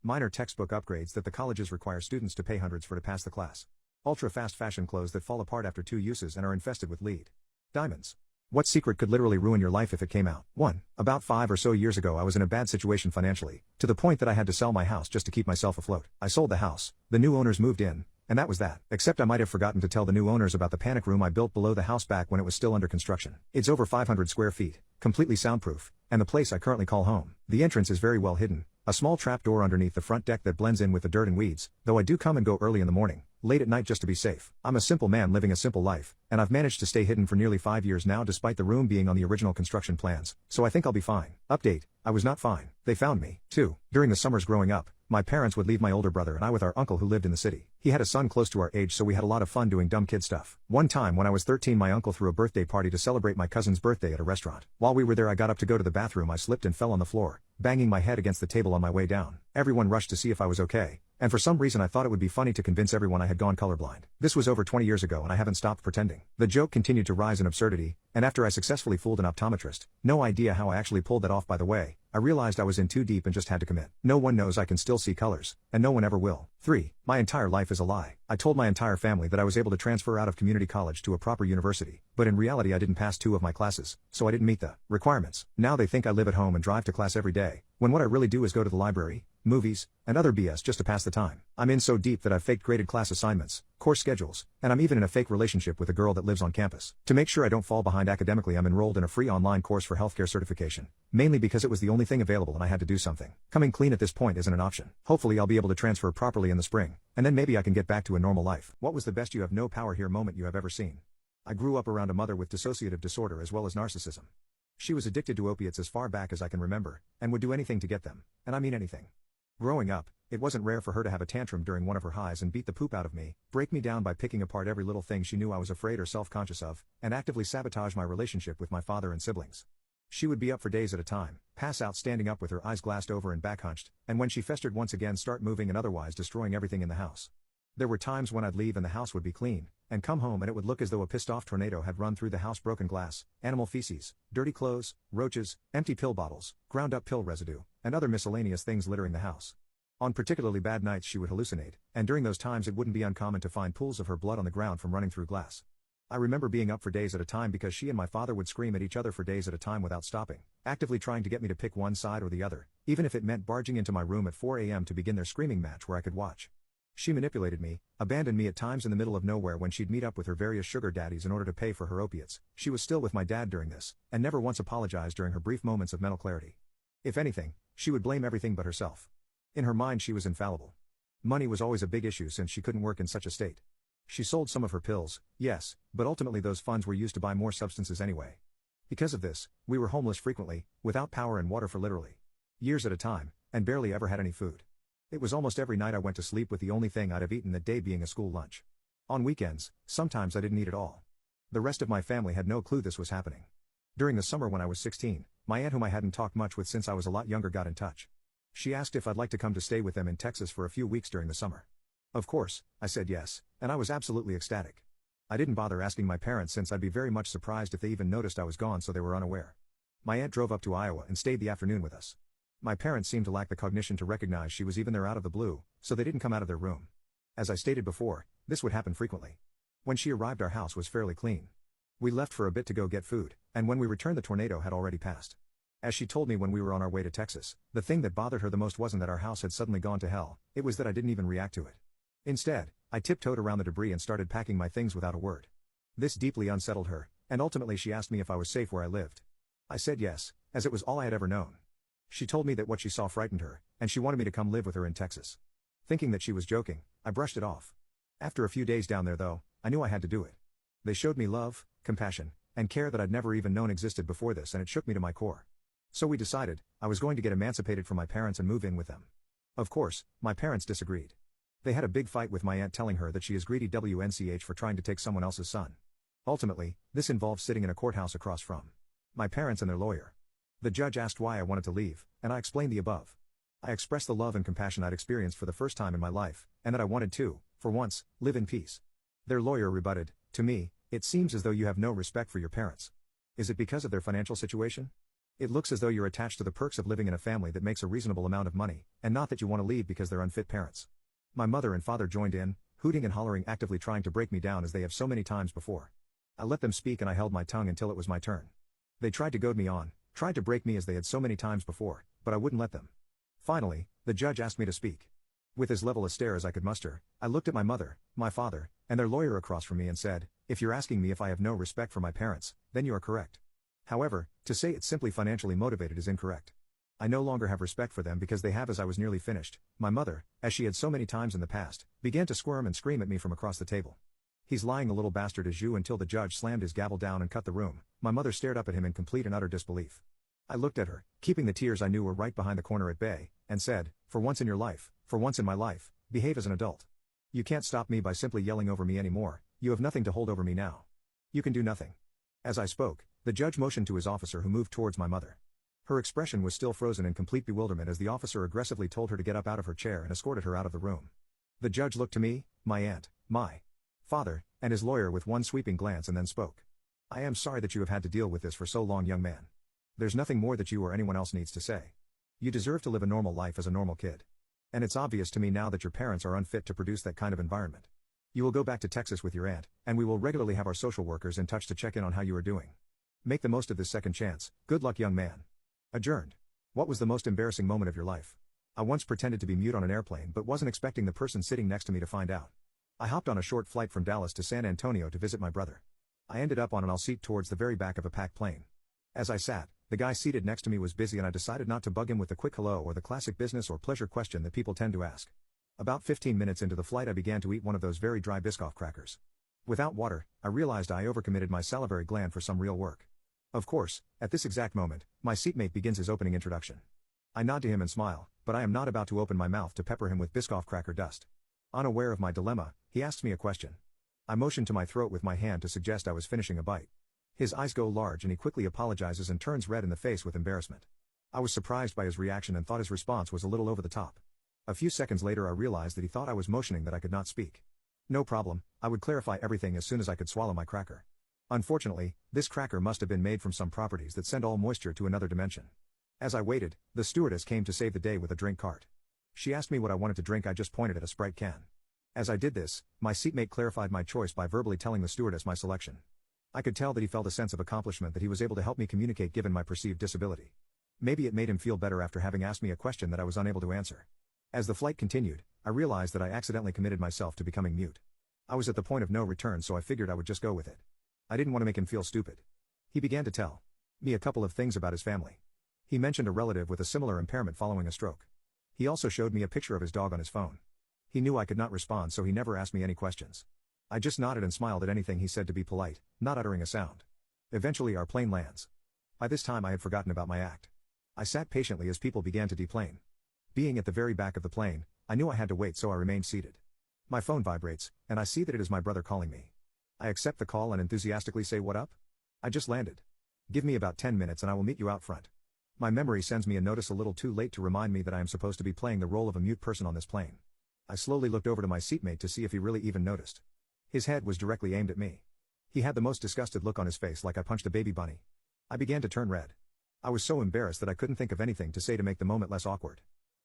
Minor textbook upgrades that the colleges require students to pay hundreds for to pass the class. Ultra fast fashion clothes that fall apart after 2 uses and are infested with lead. Diamonds. What secret could literally ruin your life if it came out? 1. About 5 or so years ago I was in a bad situation financially, to the point that I had to sell my house just to keep myself afloat. I sold the house, the new owners moved in, and that was that. Except I might have forgotten to tell the new owners about the panic room I built below the house back when it was still under construction. It's over 500 square feet, completely soundproof, and the place I currently call home. The entrance is very well hidden, a small trap door underneath the front deck that blends in with the dirt and weeds, though I do come and go early in the morning, late at night just to be safe. I'm a simple man living a simple life, and I've managed to stay hidden for nearly 5 years now despite the room being on the original construction plans, so I think I'll be fine. Update, I was not fine. They found me. 2. During the summers growing up, my parents would leave my older brother and I with our uncle who lived in the city. He had a son close to our age so we had a lot of fun doing dumb kid stuff. One time when I was 13 my uncle threw a birthday party to celebrate my cousin's birthday at a restaurant. While we were there I got up to go to the bathroom. I slipped and fell on the floor, banging my head against the table on my way down. Everyone rushed to see if I was okay, And for some reason I thought it would be funny to convince everyone I had gone colorblind. This was over 20 years ago and I haven't stopped pretending. The joke continued to rise in absurdity, and after I successfully fooled an optometrist, no idea how I actually pulled that off by the way, I realized I was in too deep and just had to commit. No one knows I can still see colors, and no one ever will. 3. My entire life is a lie. I told my entire family that I was able to transfer out of community college to a proper university, but in reality I didn't pass 2 of my classes, so I didn't meet the requirements. Now they think I live at home and drive to class every day, when what I really do is go to the library, movies, and other BS just to pass the time. I'm in so deep that I've faked graded class assignments, course schedules, and I'm even in a fake relationship with a girl that lives on campus. To make sure I don't fall behind academically, I'm enrolled in a free online course for healthcare certification, mainly because it was the only thing available and I had to do something. Coming clean at this point isn't an option. Hopefully I'll be able to transfer properly in the spring, and then maybe I can get back to a normal life. What was the best you have no power here moment you have ever seen? I grew up around a mother with dissociative disorder as well as narcissism. She was addicted to opiates as far back as I can remember, and would do anything to get them, and I mean anything. Growing up, it wasn't rare for her to have a tantrum during one of her highs and beat the poop out of me, break me down by picking apart every little thing she knew I was afraid or self-conscious of, and actively sabotage my relationship with my father and siblings. She would be up for days at a time, pass out standing up with her eyes glassed over and back hunched, and when she festered once again start moving and otherwise destroying everything in the house. There were times when I'd leave and the house would be clean, and come home and it would look as though a pissed-off tornado had run through the house. Broken glass, animal feces, dirty clothes, roaches, empty pill bottles, ground-up pill residue, and other miscellaneous things littering the house. On particularly bad nights she would hallucinate, and during those times it wouldn't be uncommon to find pools of her blood on the ground from running through glass. I remember being up for days at a time because she and my father would scream at each other for days at a time without stopping, actively trying to get me to pick one side or the other, even if it meant barging into my room at 4 a.m. to begin their screaming match where I could watch. She manipulated me, abandoned me at times in the middle of nowhere when she'd meet up with her various sugar daddies in order to pay for her opiates. She was still with my dad during this, and never once apologized during her brief moments of mental clarity. If anything, she would blame everything but herself. In her mind she was infallible. Money was always a big issue since she couldn't work in such a state. She sold some of her pills, yes, but ultimately those funds were used to buy more substances anyway. Because of this, we were homeless frequently, without power and water for literally years at a time, and barely ever had any food. It was almost every night I went to sleep with the only thing I'd have eaten that day being a school lunch. On weekends, sometimes I didn't eat at all. The rest of my family had no clue this was happening. During the summer when I was 16, my aunt, whom I hadn't talked much with since I was a lot younger, got in touch. She asked if I'd like to come to stay with them in Texas for a few weeks during the summer. Of course, I said yes, and I was absolutely ecstatic. I didn't bother asking my parents since I'd be very much surprised if they even noticed I was gone, so they were unaware. My aunt drove up to Iowa and stayed the afternoon with us. My parents seemed to lack the cognition to recognize she was even there out of the blue, so they didn't come out of their room. As I stated before, this would happen frequently. When she arrived our house was fairly clean. We left for a bit to go get food, and when we returned the tornado had already passed. As she told me when we were on our way to Texas, the thing that bothered her the most wasn't that our house had suddenly gone to hell, it was that I didn't even react to it. Instead, I tiptoed around the debris and started packing my things without a word. This deeply unsettled her, and ultimately she asked me if I was safe where I lived. I said yes, as it was all I had ever known. She told me that what she saw frightened her, and she wanted me to come live with her in Texas. Thinking that she was joking, I brushed it off. After a few days down there though, I knew I had to do it. They showed me love, compassion, and care that I'd never even known existed before this, and it shook me to my core. So we decided, I was going to get emancipated from my parents and move in with them. Of course, my parents disagreed. They had a big fight with my aunt telling her that she is greedy WNCH for trying to take someone else's son. Ultimately, this involved sitting in a courthouse across from my parents and their lawyer. The judge asked why I wanted to leave, and I explained the above. I expressed the love and compassion I'd experienced for the first time in my life, and that I wanted to, for once, live in peace. Their lawyer rebutted, to me, it seems as though you have no respect for your parents. Is it because of their financial situation? It looks as though you're attached to the perks of living in a family that makes a reasonable amount of money, and not that you want to leave because they're unfit parents. My mother and father joined in, hooting and hollering, actively trying to break me down as they have so many times before. I let them speak and I held my tongue until it was my turn. They tried to goad me on, tried to break me as they had so many times before, but I wouldn't let them. Finally, the judge asked me to speak. With as level a stare as I could muster, I looked at my mother, my father, and their lawyer across from me and said, if you're asking me if I have no respect for my parents, then you are correct. However, to say it's simply financially motivated is incorrect. I no longer have respect for them because they have. As I was nearly finished, my mother, as she had so many times in the past, began to squirm and scream at me from across the table. He's lying, a little bastard, as you, until the judge slammed his gavel down and cut the room. My mother stared up at him in complete and utter disbelief. I looked at her, keeping the tears I knew were right behind the corner at bay, and said, for once in your life, for once in my life, behave as an adult. You can't stop me by simply yelling over me anymore. You have nothing to hold over me now. You can do nothing. As I spoke, the judge motioned to his officer, who moved towards my mother. Her expression was still frozen in complete bewilderment as the officer aggressively told her to get up out of her chair and escorted her out of the room. The judge looked to me, my aunt, my father, and his lawyer with one sweeping glance and then spoke. I am sorry that you have had to deal with this for so long, young man. There's nothing more that you or anyone else needs to say. You deserve to live a normal life as a normal kid. And it's obvious to me now that your parents are unfit to produce that kind of environment. You will go back to Texas with your aunt, and we will regularly have our social workers in touch to check in on how you are doing. Make the most of this second chance. Good luck, young man. Adjourned. What was the most embarrassing moment of your life? I once pretended to be mute on an airplane but wasn't expecting the person sitting next to me to find out. I hopped on a short flight from Dallas to San Antonio to visit my brother. I ended up on an aisle seat towards the very back of a packed plane. As I sat, the guy seated next to me was busy and I decided not to bug him with the quick hello or the classic business or pleasure question that people tend to ask. About 15 minutes into the flight I began to eat one of those very dry Biscoff crackers. Without water, I realized I overcommitted my salivary gland for some real work. Of course, at this exact moment, my seatmate begins his opening introduction. I nod to him and smile, but I am not about to open my mouth to pepper him with Biscoff cracker dust. Unaware of my dilemma, he asks me a question. I motion to my throat with my hand to suggest I was finishing a bite. His eyes go large and he quickly apologizes and turns red in the face with embarrassment. I was surprised by his reaction and thought his response was a little over the top. A few seconds later I realized that he thought I was motioning that I could not speak. No problem, I would clarify everything as soon as I could swallow my cracker. Unfortunately, this cracker must have been made from some properties that send all moisture to another dimension. As I waited, the stewardess came to save the day with a drink cart. She asked me what I wanted to drink. I just pointed at a Sprite can. As I did this, my seatmate clarified my choice by verbally telling the stewardess my selection. I could tell that he felt a sense of accomplishment that he was able to help me communicate given my perceived disability. Maybe it made him feel better after having asked me a question that I was unable to answer. As the flight continued, I realized that I accidentally committed myself to becoming mute. I was at the point of no return, so I figured I would just go with it. I didn't want to make him feel stupid. He began to tell me a couple of things about his family. He mentioned a relative with a similar impairment following a stroke. He also showed me a picture of his dog on his phone. He knew I could not respond, so he never asked me any questions. I just nodded and smiled at anything he said to be polite, not uttering a sound. Eventually our plane lands. By this time I had forgotten about my act. I sat patiently as people began to deplane. Being at the very back of the plane, I knew I had to wait, so I remained seated. My phone vibrates, and I see that it is my brother calling me. I accept the call and enthusiastically say, "What up? I just landed. Give me about 10 minutes and I will meet you out front." My memory sends me a notice a little too late to remind me that I am supposed to be playing the role of a mute person on this plane. I slowly looked over to my seatmate to see if he really even noticed. His head was directly aimed at me. He had the most disgusted look on his face, like I punched a baby bunny. I began to turn red. I was so embarrassed that I couldn't think of anything to say to make the moment less awkward.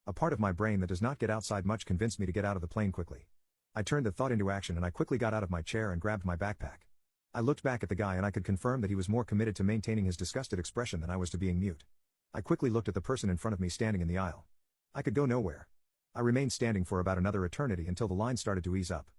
A part of my brain that does not get outside much convinced me to get out of the plane quickly. I turned the thought into action and I quickly got out of my chair and grabbed my backpack. I looked back at the guy and I could confirm that he was more committed to maintaining his disgusted expression than I was to being mute. I quickly looked at the person in front of me standing in the aisle. I could go nowhere. I remained standing for about another eternity until the line started to ease up.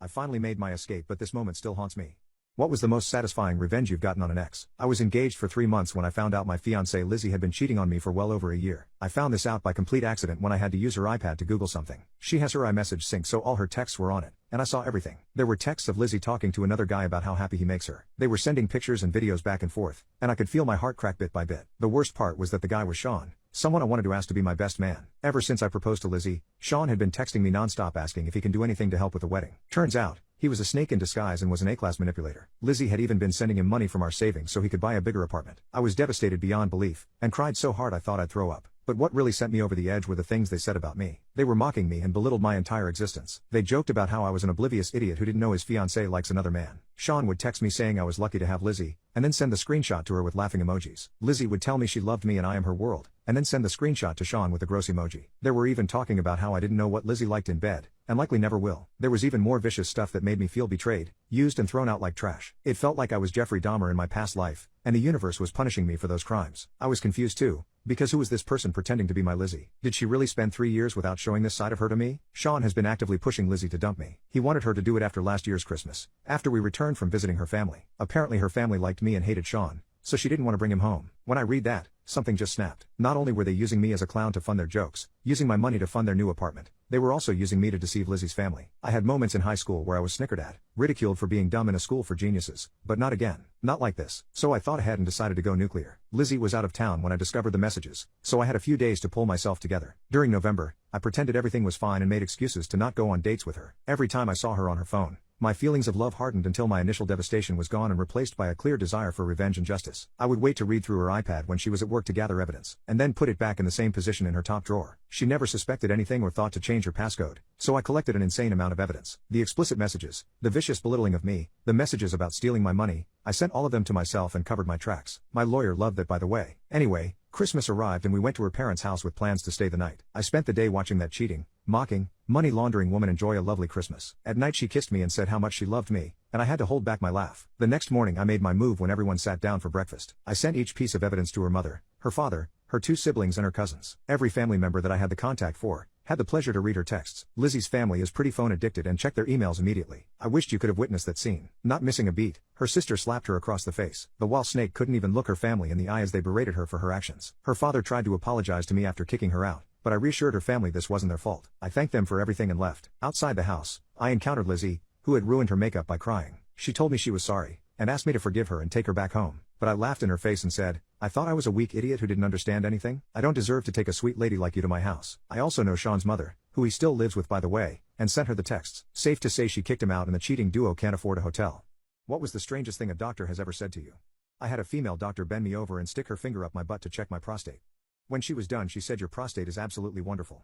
I finally made my escape, but this moment still haunts me. What was the most satisfying revenge you've gotten on an ex? I was engaged for 3 months when I found out my fiancée Lizzie had been cheating on me for well over a year. I found this out by complete accident when I had to use her iPad to Google something. She has her iMessage sync, so all her texts were on it, and I saw everything. There were texts of Lizzie talking to another guy about how happy he makes her. They were sending pictures and videos back and forth, and I could feel my heart crack bit by bit. The worst part was that the guy was Sean, someone I wanted to ask to be my best man. Ever since I proposed to Lizzie, Sean had been texting me nonstop asking if he can do anything to help with the wedding. Turns out, he was a snake in disguise and was an A-class manipulator. Lizzie had even been sending him money from our savings so he could buy a bigger apartment. I was devastated beyond belief, and cried so hard I thought I'd throw up. But what really sent me over the edge were the things they said about me. They were mocking me and belittled my entire existence. They joked about how I was an oblivious idiot who didn't know his fiancée likes another man. Sean would text me saying I was lucky to have Lizzie, and then send the screenshot to her with laughing emojis. Lizzie would tell me she loved me and I am her world, and then send the screenshot to Sean with a gross emoji. There were even talking about how I didn't know what Lizzie liked in bed, and likely never will. There was even more vicious stuff that made me feel betrayed, used and thrown out like trash. It felt like I was Jeffrey Dahmer in my past life, and the universe was punishing me for those crimes. I was confused too, because who was this person pretending to be my Lizzie? Did she really spend 3 years without showing this side of her to me? Sean has been actively pushing Lizzie to dump me. He wanted her to do it after last year's Christmas, after we returned from visiting her family. Apparently her family liked me and hated Sean, so she didn't want to bring him home. When I read that, something just snapped. Not only were they using me as a clown to fund their jokes, using my money to fund their new apartment, they were also using me to deceive Lizzie's family. I had moments in high school where I was snickered at, ridiculed for being dumb in a school for geniuses, but not again. Not like this. So I thought ahead and decided to go nuclear. Lizzie was out of town when I discovered the messages, so I had a few days to pull myself together. During November, I pretended everything was fine and made excuses to not go on dates with her. Every time I saw her on her phone, My feelings of love hardened until my initial devastation was gone and replaced by a clear desire for revenge and justice. I would wait to read through her iPad when she was at work to gather evidence, and then put it back in the same position in her top drawer. She never suspected anything or thought to change her passcode, so I collected an insane amount of evidence. The explicit messages, the vicious belittling of me, the messages about stealing my money, I sent all of them to myself and covered my tracks. My lawyer loved that, by the way. Anyway, Christmas arrived and we went to her parents' house with plans to stay the night. I spent the day watching that cheating, mocking, money laundering woman enjoy a lovely Christmas. At night she kissed me and said how much she loved me, and I had to hold back my laugh. The next morning I made my move when everyone sat down for breakfast. I sent each piece of evidence to her mother, her father, her 2 siblings and her cousins. Every family member that I had the contact for had the pleasure to read her texts. Lizzie's family is pretty phone addicted and checked their emails immediately. I wished you could have witnessed that scene. Not missing a beat, her sister slapped her across the face. The wild snake couldn't even look her family in the eye as they berated her for her actions. Her father tried to apologize to me after kicking her out, but I reassured her family this wasn't their fault. I thanked them for everything and left. Outside the house, I encountered Lizzie, who had ruined her makeup by crying. She told me she was sorry, and asked me to forgive her and take her back home. But I laughed in her face and said, I thought I was a weak idiot who didn't understand anything? I don't deserve to take a sweet lady like you to my house. I also know Sean's mother, who he still lives with by the way, and sent her the texts. Safe to say she kicked him out and the cheating duo can't afford a hotel. What was the strangest thing a doctor has ever said to you? I had a female doctor bend me over and stick her finger up my butt to check my prostate. When she was done she said, your prostate is absolutely wonderful.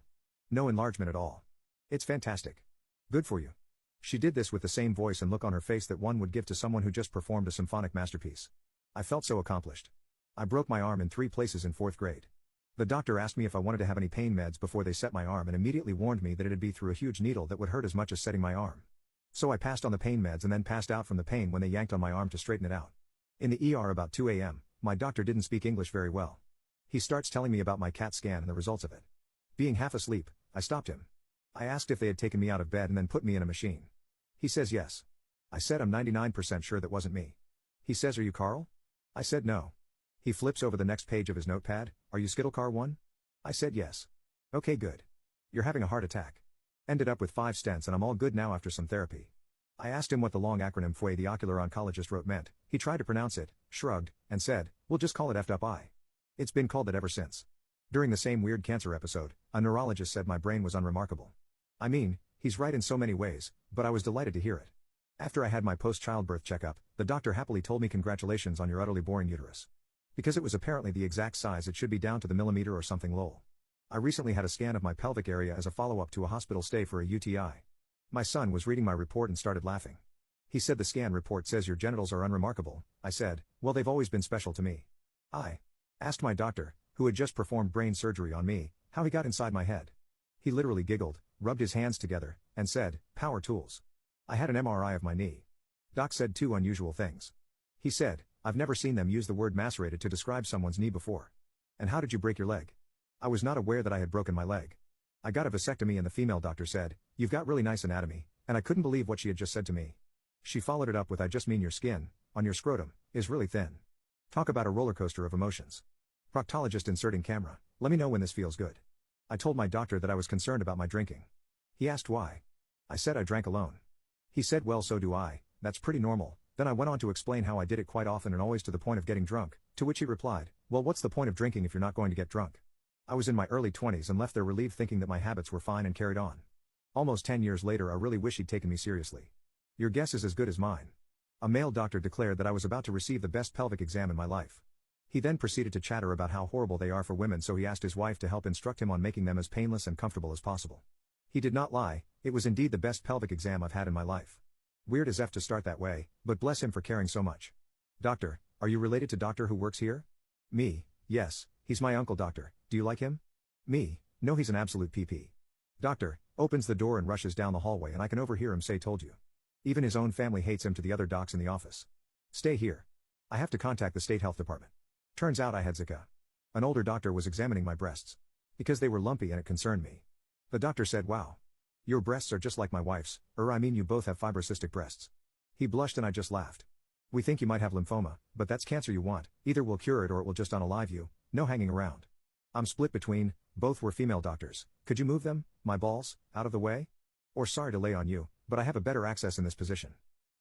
No enlargement at all. It's fantastic. Good for you. She did this with the same voice and look on her face that one would give to someone who just performed a symphonic masterpiece. I felt so accomplished. I broke my arm in 3 places in 4th grade. The doctor asked me if I wanted to have any pain meds before they set my arm and immediately warned me that it'd be through a huge needle that would hurt as much as setting my arm. So I passed on the pain meds and then passed out from the pain when they yanked on my arm to straighten it out. In the ER about 2 a.m., my doctor didn't speak English very well. He starts telling me about my CAT scan and the results of it. Being half asleep, I stopped him. I asked if they had taken me out of bed and then put me in a machine. He says yes. I said I'm 99% sure that wasn't me. He says, are you Carl? I said no. He flips over the next page of his notepad, are you Skittlecar 1? I said yes. Okay, good. You're having a heart attack. Ended up with 5 stents and I'm all good now after some therapy. I asked him what the long acronym FWAI the ocular oncologist wrote meant. He tried to pronounce it, shrugged, and said, we'll just call it effed up eye. It's been called that ever since. During the same weird cancer episode, a neurologist said my brain was unremarkable. I mean, he's right in so many ways, but I was delighted to hear it. After I had my post-childbirth checkup, the doctor happily told me congratulations on your utterly boring uterus. Because it was apparently the exact size it should be down to the millimeter or something lol. I recently had a scan of my pelvic area as a follow-up to a hospital stay for a UTI. My son was reading my report and started laughing. He said the scan report says your genitals are unremarkable. I said, well they've always been special to me. I asked my doctor, who had just performed brain surgery on me, how he got inside my head. He literally giggled, rubbed his hands together, and said, power tools. I had an MRI of my knee. Doc said 2 unusual things. He said, I've never seen them use the word macerated to describe someone's knee before. And how did you break your leg? I was not aware that I had broken my leg. I got a vasectomy and the female doctor said, you've got really nice anatomy, and I couldn't believe what she had just said to me. She followed it up with I just mean your skin, on your scrotum, is really thin. Talk about a roller coaster of emotions. Proctologist inserting camera, let me know when this feels good. I told my doctor that I was concerned about my drinking. He asked why. I said I drank alone. He said well so do I, that's pretty normal. Then I went on to explain how I did it quite often and always to the point of getting drunk, to which he replied, well what's the point of drinking if you're not going to get drunk? I was in my early 20s and left there relieved thinking that my habits were fine and carried on. Almost 10 years later I really wish he'd taken me seriously. Your guess is as good as mine. A male doctor declared that I was about to receive the best pelvic exam in my life. He then proceeded to chatter about how horrible they are for women, so he asked his wife to help instruct him on making them as painless and comfortable as possible. He did not lie, it was indeed the best pelvic exam I've had in my life. Weird as F to start that way, but bless him for caring so much. Doctor, are you related to doctor who works here? Me, yes, he's my uncle doctor, do you like him? Me, no he's an absolute PP. Doctor, opens the door and rushes down the hallway and I can overhear him say told you. Even his own family hates him to the other docs in the office. Stay here. I have to contact the state health department. Turns out I had Zika. An older doctor was examining my breasts. Because they were lumpy and it concerned me. The doctor said wow. Your breasts are just like my wife's, I mean you both have fibrocystic breasts. He blushed and I just laughed. We think you might have lymphoma, but that's cancer you want, either we'll cure it or it will just unalive you, no hanging around. I'm split between, both were female doctors, could you move them, my balls, out of the way? Or sorry to lay on you, but I have a better access in this position.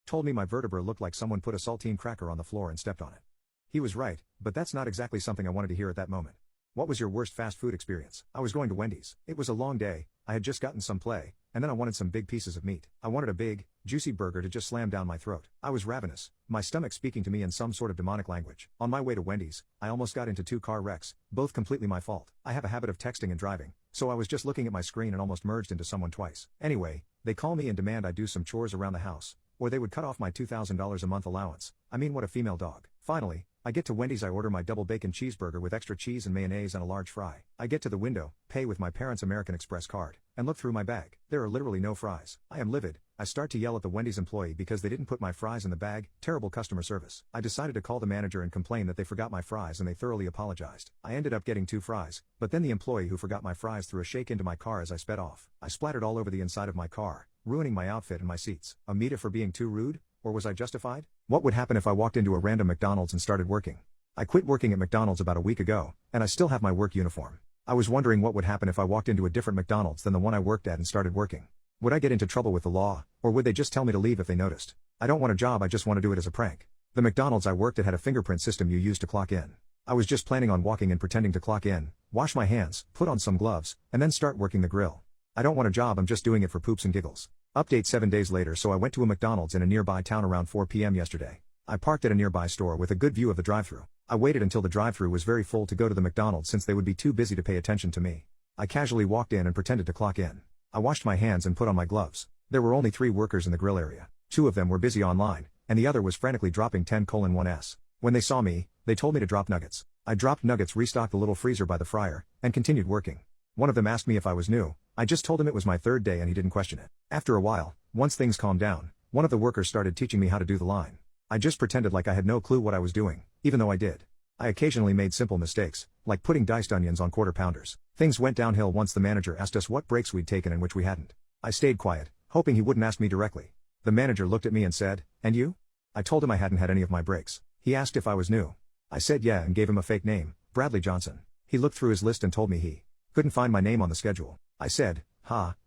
Told me my vertebra looked like someone put a saltine cracker on the floor and stepped on it. He was right, but that's not exactly something I wanted to hear at that moment. What was your worst fast food experience? I was going to Wendy's. It was a long day, I had just gotten some play, and then I wanted some big pieces of meat. I wanted a big, juicy burger to just slam down my throat. I was ravenous, my stomach speaking to me in some sort of demonic language. On my way to Wendy's, I almost got into 2 car wrecks, both completely my fault. I have a habit of texting and driving, so I was just looking at my screen and almost merged into someone twice. Anyway, they call me and demand I do some chores around the house, or they would cut off my $2,000 a month allowance. I mean, what a female dog. Finally, I get to Wendy's. I order my double bacon cheeseburger with extra cheese and mayonnaise and a large fry. I get to the window, pay with my parents' American Express card, and look through my bag. There are literally no fries. I am livid. I start to yell at the Wendy's employee because they didn't put my fries in the bag. Terrible customer service. I decided to call the manager and complain that they forgot my fries, and they thoroughly apologized. I ended up getting 2 fries, but then the employee who forgot my fries threw a shake into my car as I sped off. I splattered all over the inside of my car, ruining my outfit and my seats. Amita for being too rude? Or was I justified? What would happen if I walked into a random McDonald's and started working? I quit working at McDonald's about a week ago, and I still have my work uniform. I was wondering what would happen if I walked into a different McDonald's than the one I worked at and started working. Would I get into trouble with the law, or would they just tell me to leave if they noticed? I don't want a job, I just want to do it as a prank. The McDonald's I worked at had a fingerprint system you used to clock in. I was just planning on walking in, pretending to clock in, wash my hands, put on some gloves, and then start working the grill. I don't want a job, I'm just doing it for poops and giggles. Update 7 days later. So I went to a McDonald's in a nearby town around 4 p.m. yesterday. I parked at a nearby store with a good view of the drive-thru. I waited until the drive-thru was very full to go to the McDonald's since they would be too busy to pay attention to me. I casually walked in and pretended to clock in. I washed my hands and put on my gloves. There were only 3 workers in the grill area. 2 of them were busy online, and the other was frantically dropping 10:1s. When they saw me, they told me to drop nuggets. I dropped nuggets, restocked the little freezer by the fryer, and continued working. One of them asked me if I was new. I just told him it was my 3rd day and he didn't question it. After a while, once things calmed down, one of the workers started teaching me how to do the line. I just pretended like I had no clue what I was doing, even though I did. I occasionally made simple mistakes, like putting diced onions on quarter pounders. Things went downhill once the manager asked us what breaks we'd taken and which we hadn't. I stayed quiet, hoping he wouldn't ask me directly. The manager looked at me and said, "And you?" I told him I hadn't had any of my breaks. He asked if I was new. I said yeah and gave him a fake name, Bradley Johnson. He looked through his list and told me he couldn't find my name on the schedule. I said,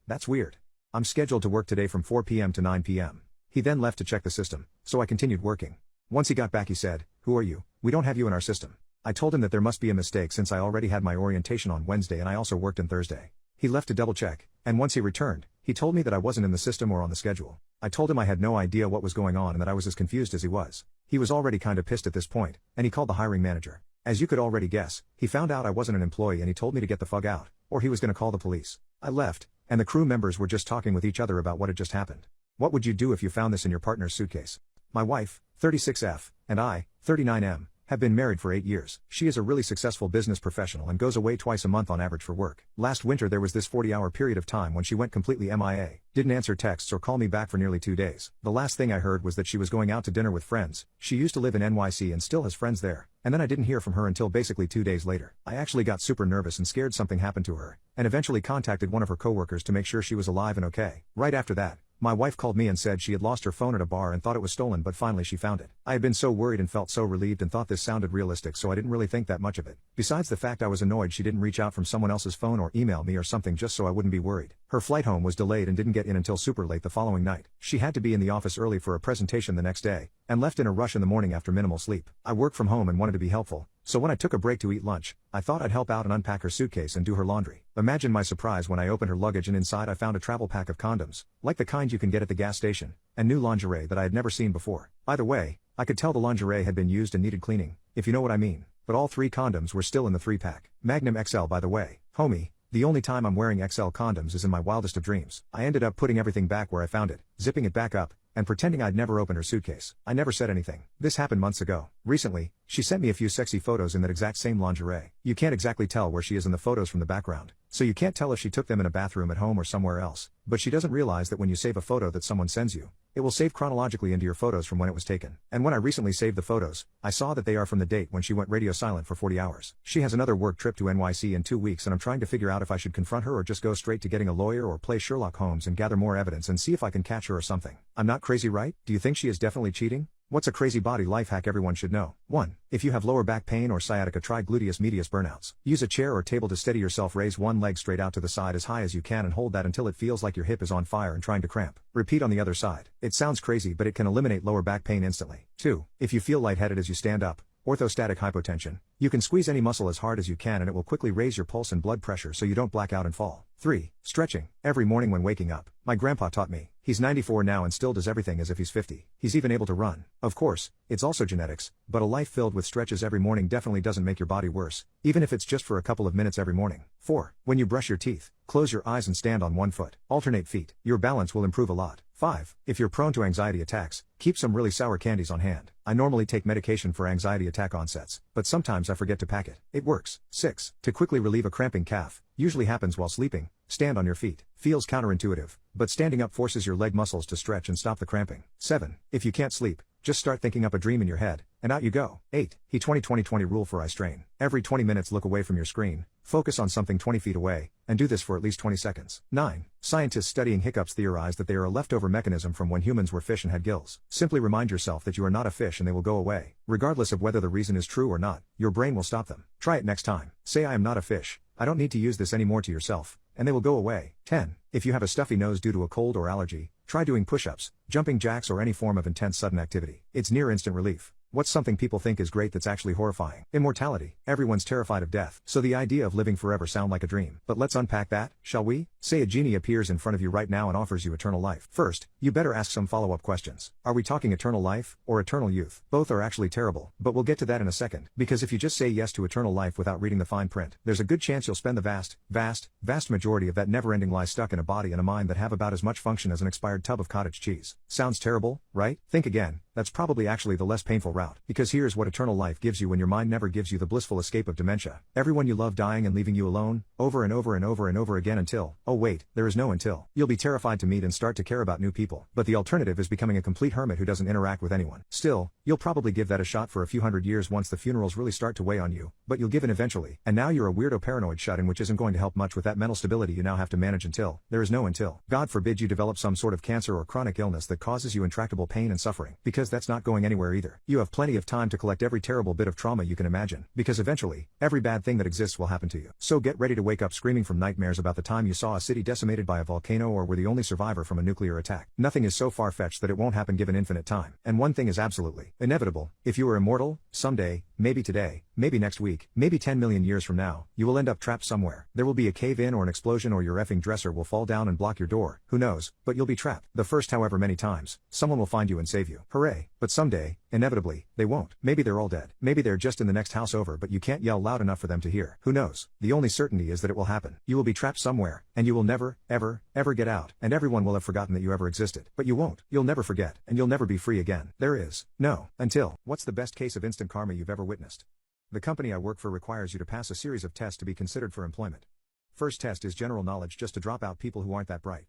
that's weird. I'm scheduled to work today from 4 p.m. to 9 p.m. He then left to check the system, so I continued working. Once he got back he said, "Who are you? We don't have you in our system." I told him that there must be a mistake since I already had my orientation on Wednesday and I also worked on Thursday. He left to double check, and once he returned, he told me that I wasn't in the system or on the schedule. I told him I had no idea what was going on and that I was as confused as he was. He was already kinda pissed at this point, and he called the hiring manager. As you could already guess, he found out I wasn't an employee and he told me to get the fuck out, or he was gonna call the police. I left, and the crew members were just talking with each other about what had just happened. What would you do if you found this in your partner's suitcase? My wife, 36F, and I, 39M, have been married for 8 years. She is a really successful business professional and goes away twice a month on average for work. Last winter there was this 40-hour period of time when she went completely MIA, didn't answer texts or call me back for nearly 2 days. The last thing I heard was that she was going out to dinner with friends. She used to live in NYC and still has friends there, and then I didn't hear from her until basically 2 days later. I actually got super nervous and scared something happened to her, and eventually contacted one of her coworkers to make sure she was alive and okay. Right after that, my wife called me and said she had lost her phone at a bar and thought it was stolen, but finally she found it. I had been so worried and felt so relieved and thought this sounded realistic, so I didn't really think that much of it. Besides the fact I was annoyed she didn't reach out from someone else's phone or email me or something just so I wouldn't be worried. Her flight home was delayed and didn't get in until super late the following night. She had to be in the office early for a presentation the next day, and left in a rush in the morning after minimal sleep. I work from home and wanted to be helpful, so when I took a break to eat lunch, I thought I'd help out and unpack her suitcase and do her laundry. Imagine my surprise when I opened her luggage and inside I found a travel pack of condoms, like the kind you can get at the gas station, and new lingerie that I had never seen before. By the way, I could tell the lingerie had been used and needed cleaning, if you know what I mean, but all 3 condoms were still in the 3-pack. Magnum XL by the way, homie. The only time I'm wearing XL condoms is in my wildest of dreams. I ended up putting everything back where I found it, zipping it back up, and pretending I'd never opened her suitcase. I never said anything. This happened months ago. Recently, she sent me a few sexy photos in that exact same lingerie. You can't exactly tell where she is in the photos from the background, so you can't tell if she took them in a bathroom at home or somewhere else. But she doesn't realize that when you save a photo that someone sends you, it will save chronologically into your photos from when it was taken. And when I recently saved the photos, I saw that they are from the date when she went radio silent for 40 hours. She has another work trip to NYC in 2 weeks and I'm trying to figure out if I should confront her or just go straight to getting a lawyer or play Sherlock Holmes and gather more evidence and see if I can catch her or something. I'm not crazy, right? Do you think she is definitely cheating? What's a crazy body life hack everyone should know? 1. If you have lower back pain or sciatica, try gluteus medius burnouts. Use a chair or table to steady yourself. Raise one leg straight out to the side as high as you can and hold that until it feels like your hip is on fire and trying to cramp. Repeat on the other side. It sounds crazy, but it can eliminate lower back pain instantly. 2. If you feel lightheaded as you stand up, Orthostatic hypotension. You can squeeze any muscle as hard as you can and it will quickly raise your pulse and blood pressure so you don't black out and fall. 3. Stretching. Every morning when waking up. My grandpa taught me. He's 94 now and still does everything as if he's 50. He's even able to run. Of course, it's also genetics, but a life filled with stretches every morning definitely doesn't make your body worse, even if it's just for a couple of minutes every morning. 4. When you brush your teeth, close your eyes and stand on one foot. Alternate feet. Your balance will improve a lot. 5. If you're prone to anxiety attacks, keep some really sour candies on hand. I normally take medication for anxiety attack onsets, but sometimes I forget to pack it. It works. 6. To quickly relieve a cramping calf, usually happens while sleeping, stand on your feet. Feels counterintuitive, but standing up forces your leg muscles to stretch and stop the cramping. 7. If you can't sleep, just start thinking up a dream in your head, and out you go. 8. He 20-20-20 rule for eye strain. Every 20 minutes look away from your screen, focus on something 20 feet away, and do this for at least 20 seconds. 9. Scientists studying hiccups theorize that they are a leftover mechanism from when humans were fish and had gills. Simply remind yourself that you are not a fish and they will go away. Regardless of whether the reason is true or not, your brain will stop them. Try it next time. Say I am not a fish, I don't need to use this anymore to yourself, and they will go away. 10. If you have a stuffy nose due to a cold or allergy, try doing push-ups, jumping jacks or any form of intense sudden activity. It's near instant relief. What's something people think is great that's actually horrifying? Immortality. Everyone's terrified of death, so the idea of living forever sound like a dream. But let's unpack that, shall we? Say a genie appears in front of you right now and offers you eternal life. First, you better ask some follow-up questions. Are we talking eternal life, or eternal youth? Both are actually terrible, but we'll get to that in a second, because if you just say yes to eternal life without reading the fine print, there's a good chance you'll spend the vast majority of that never-ending life stuck in a body and a mind that have about as much function as an expired tub of cottage cheese. Sounds terrible, right? Think again. That's probably actually the less painful route, because here's what eternal life gives you when your mind never gives you the blissful escape of dementia. Everyone you love dying and leaving you alone, over and over and over and over again until, oh wait, there is no until. You'll be terrified to meet and start to care about new people, but the alternative is becoming a complete hermit who doesn't interact with anyone. Still, you'll probably give that a shot for a few hundred years once the funerals really start to weigh on you, but you'll give in eventually, and now you're a weirdo paranoid shut-in which isn't going to help much with that mental stability you now have to manage until, there is no until. God forbid you develop some sort of cancer or chronic illness that causes you intractable pain and suffering, because that's not going anywhere either. You have plenty of time to collect every terrible bit of trauma you can imagine, because eventually, every bad thing that exists will happen to you. So get ready to wake up screaming from nightmares about the time you saw a city decimated by a volcano or were the only survivor from a nuclear attack. Nothing is so far-fetched that it won't happen given infinite time. And one thing is absolutely inevitable. If you are immortal, someday, maybe today, maybe next week, maybe 10 million years from now, you will end up trapped somewhere. There will be a cave-in or an explosion or your effing dresser will fall down and block your door. Who knows, but you'll be trapped. The first however many times, someone will find you and save you. Hooray. But someday, inevitably, they won't. Maybe they're all dead. Maybe they're just in the next house over but you can't yell loud enough for them to hear. Who knows? The only certainty is that it will happen. You will be trapped somewhere, and you will never, ever get out, and everyone will have forgotten that you ever existed. But you won't. You'll never forget, and you'll never be free again. There is no until. What's the best case of instant karma you've ever witnessed? The company I work for requires you to pass a series of tests to be considered for employment. First test is general knowledge just to drop out people who aren't that bright.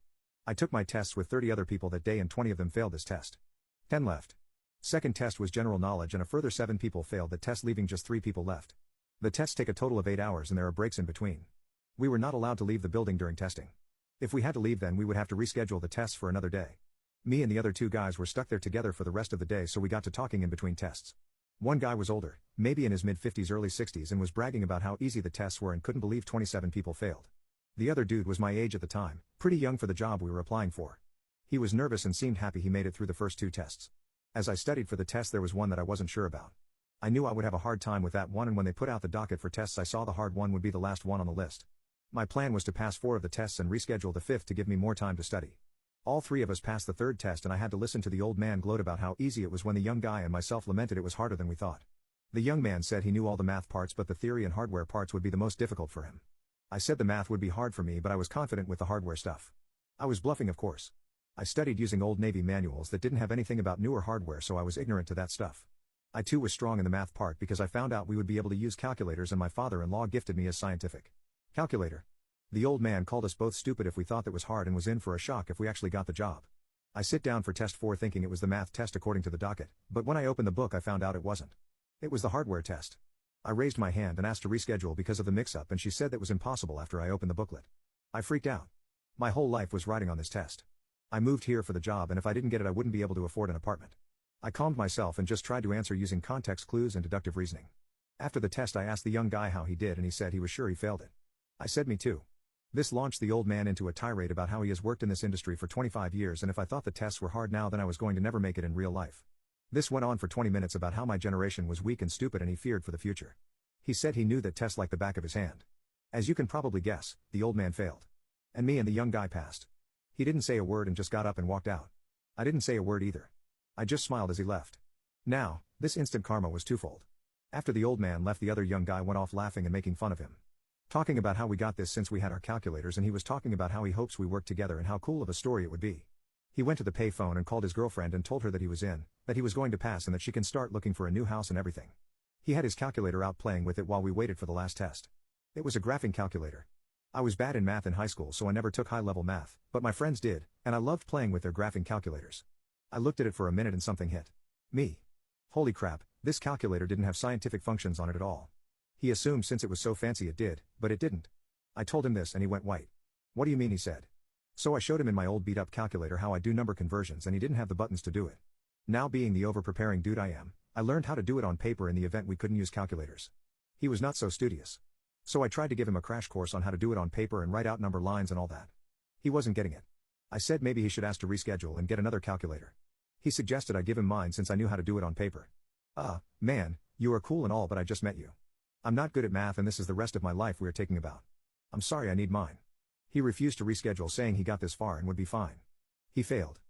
I took my tests with 30 other people that day and 20 of them failed this test. 10 left. Second test was general knowledge and a further 7 people failed the test, leaving just 3 people left. The tests take a total of 8 hours and there are breaks in between. We were not allowed to leave the building during testing. If we had to leave then we would have to reschedule the tests for another day. Me and the other 2 guys were stuck there together for the rest of the day, so we got to talking in between tests. One guy was older, maybe in his mid-50s early 60s, and was bragging about how easy the tests were and couldn't believe 27 people failed. The other dude was my age at the time, pretty young for the job we were applying for. He was nervous and seemed happy he made it through the first 2 tests. As I studied for the test there was one that I wasn't sure about. I knew I would have a hard time with that one, and when they put out the docket for tests I saw the hard one would be the last one on the list. My plan was to pass 4 of the tests and reschedule the 5th to give me more time to study. All 3 of us passed the 3rd test and I had to listen to the old man gloat about how easy it was when the young guy and myself lamented it was harder than we thought. The young man said he knew all the math parts but the theory and hardware parts would be the most difficult for him. I said the math would be hard for me but I was confident with the hardware stuff. I was bluffing, of course. I studied using old Navy manuals that didn't have anything about newer hardware, so I was ignorant to that stuff. I too was strong in the math part because I found out we would be able to use calculators and my father-in-law gifted me a scientific calculator. The old man called us both stupid if we thought that was hard and was in for a shock if we actually got the job. I sit down for test 4 thinking it was the math test according to the docket, but when I opened the book I found out it wasn't. It was the hardware test. I raised my hand and asked to reschedule because of the mix-up and she said that was impossible after I opened the booklet. I freaked out. My whole life was riding on this test. I moved here for the job and if I didn't get it I wouldn't be able to afford an apartment. I calmed myself and just tried to answer using context clues and deductive reasoning. After the test I asked the young guy how he did and he said he was sure he failed it. I said me too. This launched the old man into a tirade about how he has worked in this industry for 25 years and if I thought the tests were hard now then I was going to never make it in real life. This went on for 20 minutes about how my generation was weak and stupid and he feared for the future. He said he knew that test like the back of his hand. As you can probably guess, the old man failed. And me and the young guy passed. He didn't say a word and just got up and walked out. I didn't say a word either. I just smiled as he left. Now, this instant karma was twofold. After the old man left, the other young guy went off laughing and making fun of him. Talking about how we got this since we had our calculators, and he was talking about how he hopes we work together and how cool of a story it would be. He went to the payphone and called his girlfriend and told her that he was in, that he was going to pass and that she can start looking for a new house and everything. He had his calculator out playing with it while we waited for the last test. It was a graphing calculator. I was bad in math in high school, so I never took high-level math, but my friends did, and I loved playing with their graphing calculators. I looked at it for a minute and something hit me. Holy crap, this calculator didn't have scientific functions on it at all. He assumed since it was so fancy it did, but it didn't. I told him this and he went white. What do you mean, he said. So I showed him in my old beat-up calculator how I do number conversions, and he didn't have the buttons to do it. Now, being the over-preparing dude I am, I learned how to do it on paper in the event we couldn't use calculators. He was not so studious. So I tried to give him a crash course on how to do it on paper and write out number lines and all that. He wasn't getting it. I said maybe he should ask to reschedule and get another calculator. He suggested I give him mine since I knew how to do it on paper. Man, you are cool and all, but I just met you. I'm not good at math and this is the rest of my life we are taking about. I'm sorry, I need mine. He refused to reschedule, saying he got this far and would be fine. He failed.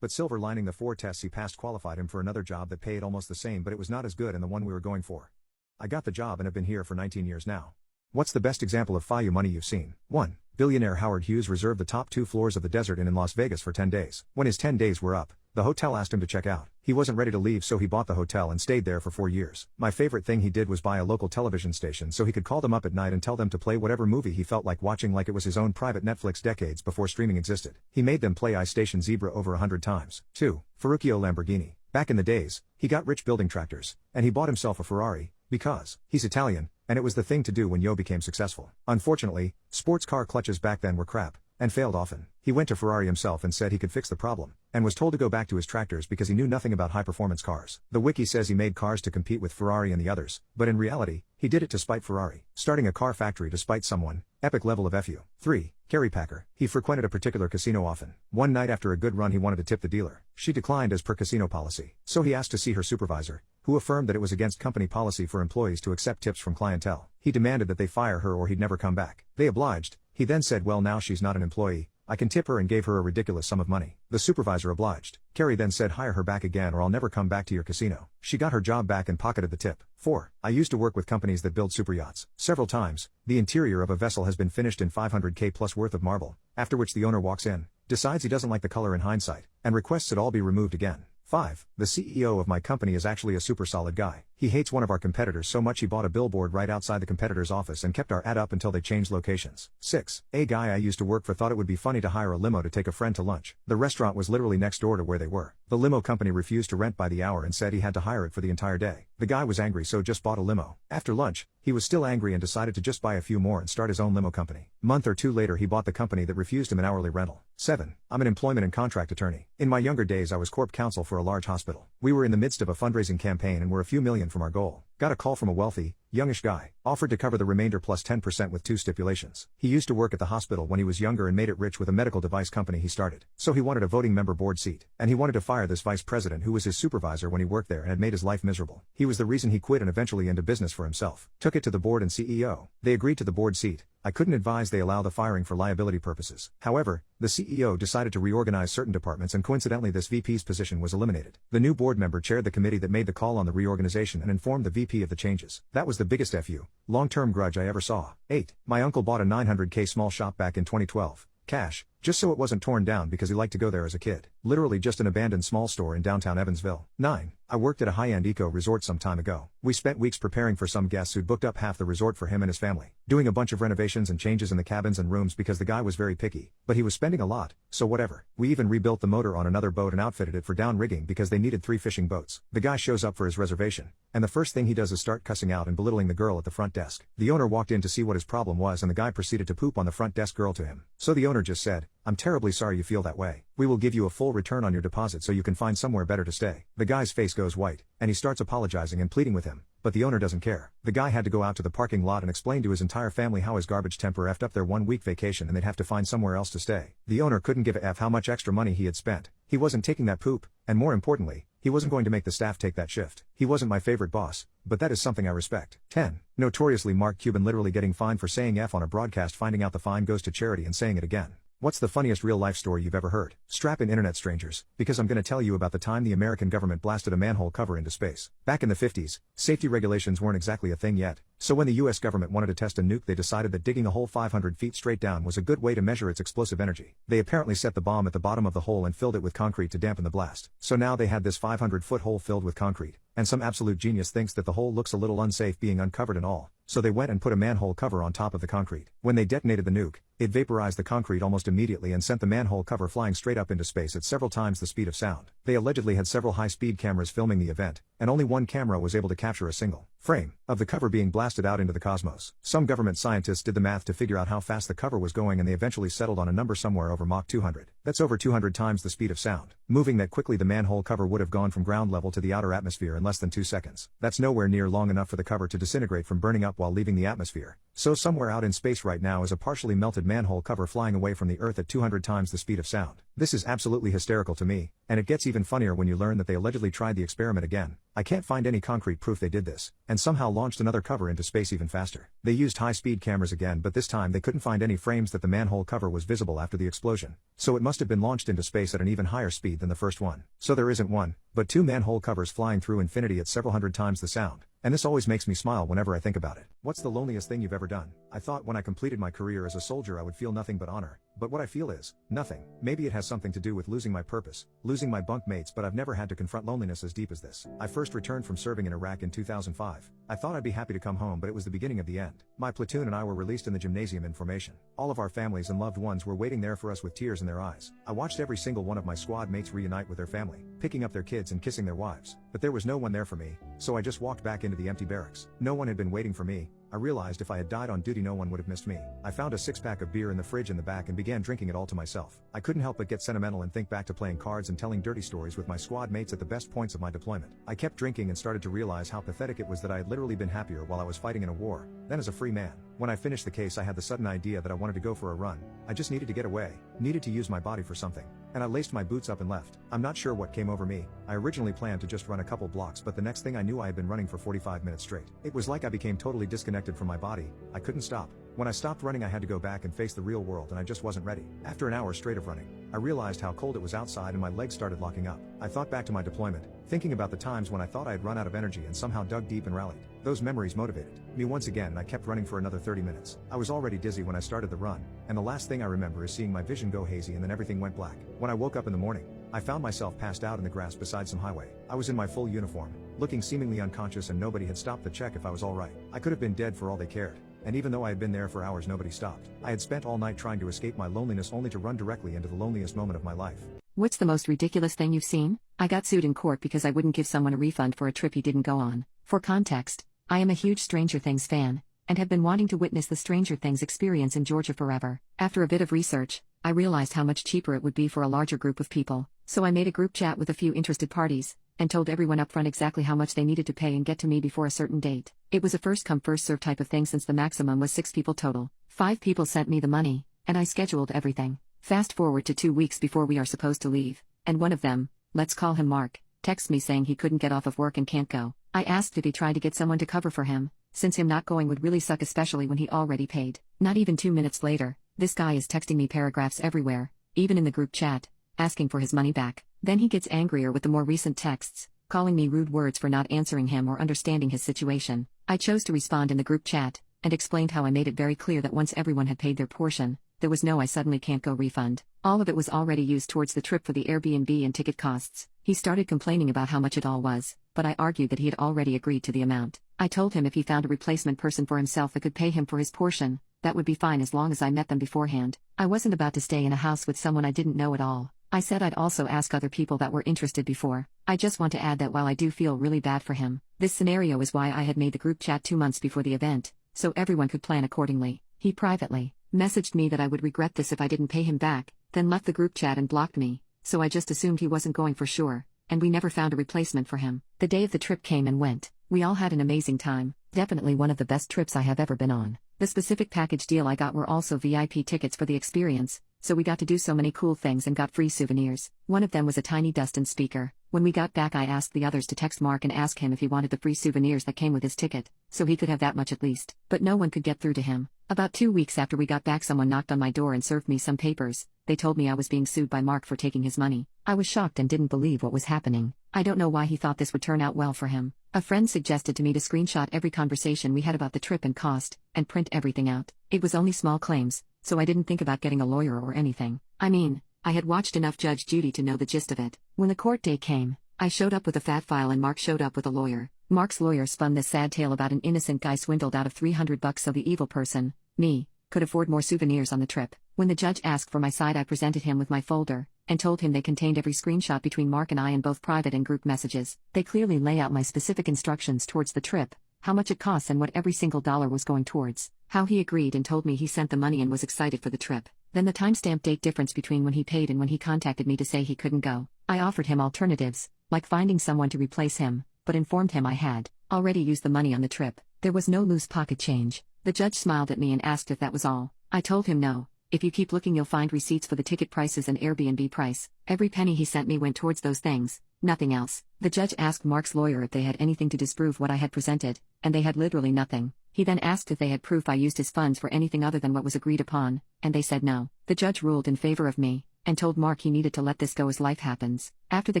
But silver lining, the 4 tests he passed qualified him for another job that paid almost the same, but it was not as good and the one we were going for. I got the job and have been here for 19 years now. What's the best example of FIU money you've seen? 1. Billionaire Howard Hughes reserved the top 2 floors of the Desert Inn in Las Vegas for 10 days. When his 10 days were up, the hotel asked him to check out. He wasn't ready to leave, so he bought the hotel and stayed there for 4 years. My favorite thing he did was buy a local television station so he could call them up at night and tell them to play whatever movie he felt like watching, like it was his own private Netflix decades before streaming existed. He made them play iStation Zebra over 100 times. 2. Ferruccio Lamborghini. Back in the days, he got rich building tractors, and he bought himself a Ferrari, because he's Italian, and it was the thing to do when Yo became successful. Unfortunately, sports car clutches back then were crap, and failed often. He went to Ferrari himself and said he could fix the problem, and was told to go back to his tractors because he knew nothing about high-performance cars. The wiki says he made cars to compete with Ferrari and the others, but in reality, he did it to spite Ferrari. Starting a car factory to spite someone, epic level of FU. 3. Carrie Packer. He frequented a particular casino often. One night after a good run he wanted to tip the dealer. She declined as per casino policy, so he asked to see her supervisor, who affirmed that it was against company policy for employees to accept tips from clientele. He demanded that they fire her or he'd never come back. They obliged. He then said, well, now she's not an employee, I can tip her, and gave her a ridiculous sum of money. The supervisor obliged. Carrie then said, hire her back again or I'll never come back to your casino. She got her job back and pocketed the tip. 4. I used to work with companies that build super yachts. Several times, the interior of a vessel has been finished in $500K plus worth of marble, after which the owner walks in, decides he doesn't like the color in hindsight, and requests it all be removed again. 5. The CEO of my company is actually a super solid guy. He hates one of our competitors so much he bought a billboard right outside the competitor's office and kept our ad up until they changed locations. 6. A guy I used to work for thought it would be funny to hire a limo to take a friend to lunch. The restaurant was literally next door to where they were. The limo company refused to rent by the hour and said he had to hire it for the entire day. The guy was angry, so just bought a limo. After lunch, he was still angry and decided to just buy a few more and start his own limo company. Month or two later he bought the company that refused him an hourly rental. 7. I'm an employment and contract attorney. In my younger days I was corp counsel for a large hospital. We were in the midst of a fundraising campaign and were a few million from our goal. Got a call from a wealthy, youngish guy, offered to cover the remainder plus 10% with 2 stipulations. He used to work at the hospital when he was younger and made it rich with a medical device company he started. So he wanted a voting member board seat, and he wanted to fire this vice president who was his supervisor when he worked there and had made his life miserable. He was the reason he quit and eventually into business for himself. Took it to the board and CEO. They agreed to the board seat. I couldn't advise they allow the firing for liability purposes. However, the CEO decided to reorganize certain departments and coincidentally this VP's position was eliminated. The new board member chaired the committee that made the call on the reorganization and informed the VP of the changes. That was the biggest FU, long-term grudge I ever saw. 8. My uncle bought a $900K small shop back in 2012. Cash, just so it wasn't torn down because he liked to go there as a kid. Literally just an abandoned small store in downtown Evansville. 9. I worked at a high-end eco resort some time ago. We spent weeks preparing for some guests who'd booked up half the resort for him and his family, doing a bunch of renovations and changes in the cabins and rooms because the guy was very picky, but he was spending a lot, so whatever. We even rebuilt the motor on another boat and outfitted it for down rigging because they needed 3 fishing boats. The guy shows up for his reservation, and the first thing he does is start cussing out and belittling the girl at the front desk. The owner walked in to see what his problem was and the guy proceeded to poop on the front desk girl to him. So the owner just said, I'm terribly sorry you feel that way. We will give you a full return on your deposit so you can find somewhere better to stay. The guy's face goes white, and he starts apologizing and pleading with him, but the owner doesn't care. The guy had to go out to the parking lot and explain to his entire family how his garbage temper effed up their 1-week vacation and they'd have to find somewhere else to stay. The owner couldn't give a F how much extra money he had spent. He wasn't taking that poop, and more importantly, He wasn't going to make the staff take that shift. He wasn't my favorite boss, but that is something I respect. 10. Notoriously Mark Cuban literally getting fined for saying F on a broadcast, finding out the fine goes to charity and saying it again. What's the funniest real-life story you've ever heard? Strap in, internet strangers, because I'm gonna tell you about the time the American government blasted a manhole cover into space. Back in the 50s, safety regulations weren't exactly a thing yet, so when the US government wanted to test a nuke, they decided that digging a hole 500 feet straight down was a good way to measure its explosive energy. They apparently set the bomb at the bottom of the hole and filled it with concrete to dampen the blast. So now they had this 500-foot hole filled with concrete, and some absolute genius thinks that the hole looks a little unsafe being uncovered and all, so they went and put a manhole cover on top of the concrete. When they detonated the nuke, it vaporized the concrete almost immediately and sent the manhole cover flying straight up into space at several times the speed of sound. They allegedly had several high-speed cameras filming the event, and only one camera was able to capture a single frame of the cover being blasted out into the cosmos. Some government scientists did the math to figure out how fast the cover was going, and they eventually settled on a number somewhere over Mach 200. That's over 200 times the speed of sound. Moving that quickly, the manhole cover would have gone from ground level to the outer atmosphere in less than 2 seconds. That's nowhere near long enough for the cover to disintegrate from burning up while leaving the atmosphere. So somewhere out in space right now is a partially melted manhole cover flying away from the Earth at 200 times the speed of sound. This is absolutely hysterical to me, and it gets even funnier when you learn that they allegedly tried the experiment again. I can't find any concrete proof they did this, and somehow launched another cover into space even faster. They used high-speed cameras again, but this time they couldn't find any frames that the manhole cover was visible after the explosion. So it must have been launched into space at an even higher speed than the first one. So there isn't one, but two manhole covers flying through infinity at several hundred times the sound. And this always makes me smile whenever I think about it. What's the loneliest thing you've ever done? I thought when I completed my career as a soldier I would feel nothing but honor. But what I feel is nothing. Maybe it has something to do with losing my purpose, losing my bunk mates, but I've never had to confront loneliness as deep as this. I first returned from serving in Iraq in 2005. I thought I'd be happy to come home, but it was the beginning of the end. My platoon and I were released in the gymnasium in formation. All of our families and loved ones were waiting there for us with tears in their eyes. I watched every single one of my squad mates reunite with their family, picking up their kids and kissing their wives. But there was no one there for me, so I just walked back into the empty barracks. No one had been waiting for me. I realized if I had died on duty no one would have missed me. I found a 6-pack of beer in the fridge in the back and began drinking it all to myself. I couldn't help but get sentimental and think back to playing cards and telling dirty stories with my squad mates at the best points of my deployment. I kept drinking and started to realize how pathetic it was that I had literally been happier while I was fighting in a war than as a free man. When I finished the case I had the sudden idea that I wanted to go for a run. I just needed to get away, needed to use my body for something. And I laced my boots up and left. I'm not sure what came over me. I originally planned to just run a couple blocks, but the next thing I knew I had been running for 45 minutes straight. It was like I became totally disconnected from my body. I couldn't stop. When I stopped running I had to go back and face the real world, and I just wasn't ready. After an hour straight of running, I realized how cold it was outside and my legs started locking up. I thought back to my deployment, thinking about the times when I thought I had run out of energy and somehow dug deep and rallied. Those memories motivated me once again, and I kept running for another 30 minutes. I was already dizzy when I started the run, and the last thing I remember is seeing my vision go hazy and then everything went black. When I woke up in the morning, I found myself passed out in the grass beside some highway. I was in my full uniform, looking seemingly unconscious, and nobody had stopped to check if I was alright. I could have been dead for all they cared. And even though I had been there for hours nobody stopped. I had spent all night trying to escape my loneliness only to run directly into the loneliest moment of my life. What's the most ridiculous thing you've seen? I got sued in court because I wouldn't give someone a refund for a trip he didn't go on. For context, I am a huge Stranger Things fan, and have been wanting to witness the Stranger Things experience in Georgia forever. After a bit of research, I realized how much cheaper it would be for a larger group of people, so I made a group chat with a few interested parties, and told everyone upfront exactly how much they needed to pay and get to me before a certain date. It was a first-come first-served type of thing since the maximum was 6 people total. 5 people sent me the money, and I scheduled everything. Fast forward to 2 weeks before we are supposed to leave, and one of them, let's call him Mark, texts me saying he couldn't get off of work and can't go. I asked if he tried to get someone to cover for him, since him not going would really suck, especially when he already paid. Not even 2 minutes later, this guy is texting me paragraphs everywhere, even in the group chat, asking for his money back. Then he gets angrier with the more recent texts, calling me rude words for not answering him or understanding his situation. I chose to respond in the group chat, and explained how I made it very clear that once everyone had paid their portion, there was no I suddenly can't go refund. All of it was already used towards the trip for the Airbnb and ticket costs. He started complaining about how much it all was, but I argued that he had already agreed to the amount. I told him if he found a replacement person for himself that could pay him for his portion, that would be fine as long as I met them beforehand. I wasn't about to stay in a house with someone I didn't know at all. I said I'd also ask other people that were interested before. I just want to add that while I do feel really bad for him, this scenario is why I had made the group chat 2 months before the event, so everyone could plan accordingly. He privately messaged me that I would regret this if I didn't pay him back, then left the group chat and blocked me, so I just assumed he wasn't going for sure, and we never found a replacement for him. The day of the trip came and went. We all had an amazing time, definitely one of the best trips I have ever been on. The specific package deal I got were also VIP tickets for the experience, so we got to do so many cool things and got free souvenirs. One of them was a tiny Dustin speaker. When we got back, I asked the others to text Mark and ask him if he wanted the free souvenirs that came with his ticket, so he could have that much at least. But no one could get through to him. About 2 weeks after we got back, someone knocked on my door and served me some papers. They told me I was being sued by Mark for taking his money. I was shocked and didn't believe what was happening. I don't know why he thought this would turn out well for him. A friend suggested to me to screenshot every conversation we had about the trip and cost, and print everything out. It was only small claims, so I didn't think about getting a lawyer or anything. I mean, I had watched enough Judge Judy to know the gist of it. When the court day came, I showed up with a fat file and Mark showed up with a lawyer. Mark's lawyer spun this sad tale about an innocent guy swindled out of $300 so the evil person, me, could afford more souvenirs on the trip. When the judge asked for my side, I presented him with my folder, and told him they contained every screenshot between Mark and I in both private and group messages. They clearly lay out my specific instructions towards the trip, how much it costs and what every single dollar was going towards. How he agreed and told me he sent the money and was excited for the trip. Then the timestamp date difference between when he paid and when he contacted me to say he couldn't go. I offered him alternatives, like finding someone to replace him, but informed him I had already used the money on the trip. There was no loose pocket change. The judge smiled at me and asked if that was all. I told him no. If you keep looking, you'll find receipts for the ticket prices and Airbnb price. Every penny he sent me went towards those things, nothing else. The judge asked Mark's lawyer if they had anything to disprove what I had presented, and they had literally nothing. He then asked if they had proof I used his funds for anything other than what was agreed upon, and they said no. The judge ruled in favor of me, and told Mark he needed to let this go as life happens. After the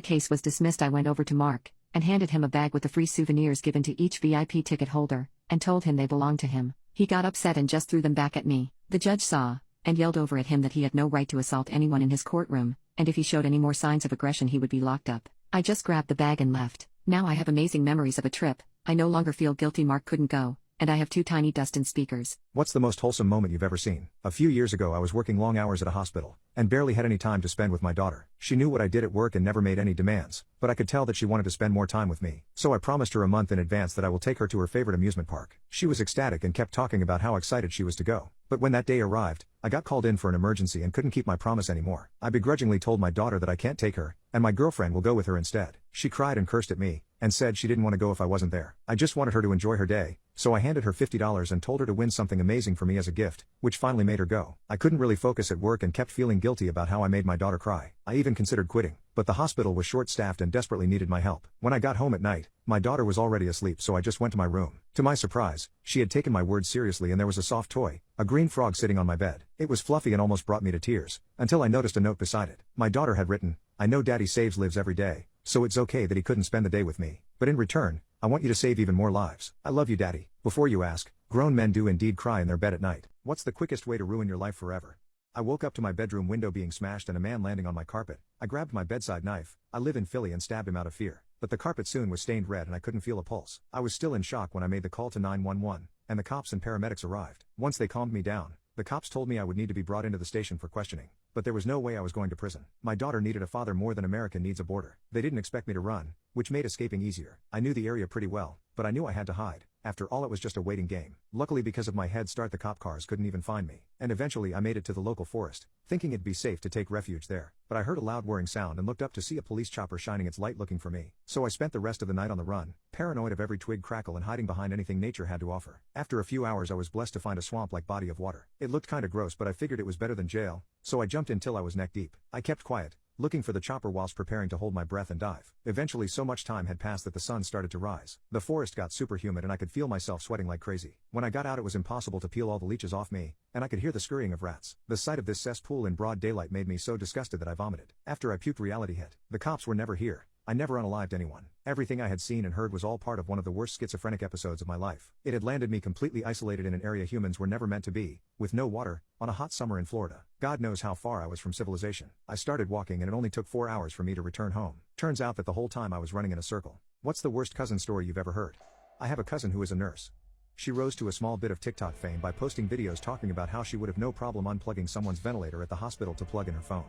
case was dismissed, I went over to Mark, and handed him a bag with the free souvenirs given to each VIP ticket holder, and told him they belonged to him. He got upset and just threw them back at me. The judge saw, and yelled over at him that he had no right to assault anyone in his courtroom, and if he showed any more signs of aggression he would be locked up. I just grabbed the bag and left. Now I have amazing memories of a trip. I no longer feel guilty Mark couldn't go, and I have 2 tiny Dustin speakers. What's the most wholesome moment you've ever seen? A few years ago I was working long hours at a hospital, and barely had any time to spend with my daughter. She knew what I did at work and never made any demands, but I could tell that she wanted to spend more time with me. So I promised her a month in advance that I will take her to her favorite amusement park. She was ecstatic and kept talking about how excited she was to go. But when that day arrived, I got called in for an emergency and couldn't keep my promise anymore. I begrudgingly told my daughter that I can't take her, and my girlfriend will go with her instead. She cried and cursed at me, and said she didn't want to go if I wasn't there. I just wanted her to enjoy her day, so I handed her $50 and told her to win something amazing for me as a gift, which finally made her go. I couldn't really focus at work and kept feeling guilty about how I made my daughter cry. I even considered quitting, but the hospital was short-staffed and desperately needed my help. When I got home at night, my daughter was already asleep, so I just went to my room. To my surprise, she had taken my words seriously and there was a soft toy, a green frog, sitting on my bed. It was fluffy and almost brought me to tears, until I noticed a note beside it. My daughter had written, "I know Daddy saves lives every day, so it's okay that he couldn't spend the day with me. But in return, I want you to save even more lives. I love you, Daddy." Before you ask, grown men do indeed cry in their bed at night. What's the quickest way to ruin your life forever? I woke up to my bedroom window being smashed and a man landing on my carpet. I grabbed my bedside knife, I live in Philly, and stabbed him out of fear. But the carpet soon was stained red and I couldn't feel a pulse. I was still in shock when I made the call to 911, and the cops and paramedics arrived. Once they calmed me down, the cops told me I would need to be brought into the station for questioning. But there was no way I was going to prison. My daughter needed a father more than America needs a border. They didn't expect me to run, which made escaping easier. I knew the area pretty well, but I knew I had to hide. After all, it was just a waiting game. Luckily, because of my head start, the cop cars couldn't even find me. And eventually I made it to the local forest, thinking it'd be safe to take refuge there. But I heard a loud whirring sound and looked up to see a police chopper shining its light looking for me. So I spent the rest of the night on the run, paranoid of every twig crackle and hiding behind anything nature had to offer. After a few hours I was blessed to find a swamp-like body of water. It looked kinda gross, but I figured it was better than jail, so I jumped in till I was neck deep. I kept quiet, looking for the chopper whilst preparing to hold my breath and dive. Eventually, so much time had passed that the sun started to rise. The forest got super humid and I could feel myself sweating like crazy. When I got out, it was impossible to peel all the leeches off me, and I could hear the scurrying of rats. The sight of this cesspool in broad daylight made me so disgusted that I vomited. After I puked, reality hit. The cops were never here. I never unalived anyone. Everything I had seen and heard was all part of one of the worst schizophrenic episodes of my life. It had landed me completely isolated in an area humans were never meant to be, with no water, on a hot summer in Florida. God knows how far I was from civilization. I started walking and it only took 4 hours for me to return home. Turns out that the whole time I was running in a circle. What's the worst cousin story you've ever heard? I have a cousin who is a nurse. She rose to a small bit of TikTok fame by posting videos talking about how she would have no problem unplugging someone's ventilator at the hospital to plug in her phone.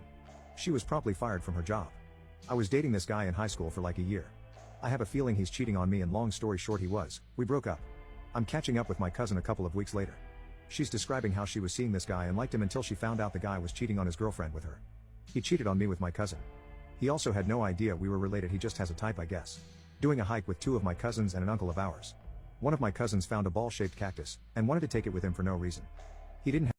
She was promptly fired from her job. I was dating this guy in high school for like a year. I have a feeling he's cheating on me, and long story short, we broke up. I'm catching up with my cousin a couple of weeks later. She's describing how she was seeing this guy and liked him until she found out the guy was cheating on his girlfriend with her. He cheated on me with my cousin. He also had no idea we were related, he just has a type, I guess. Doing a hike with 2 of my cousins and an uncle of ours. One of my cousins found a ball-shaped cactus, and wanted to take it with him for no reason. He didn't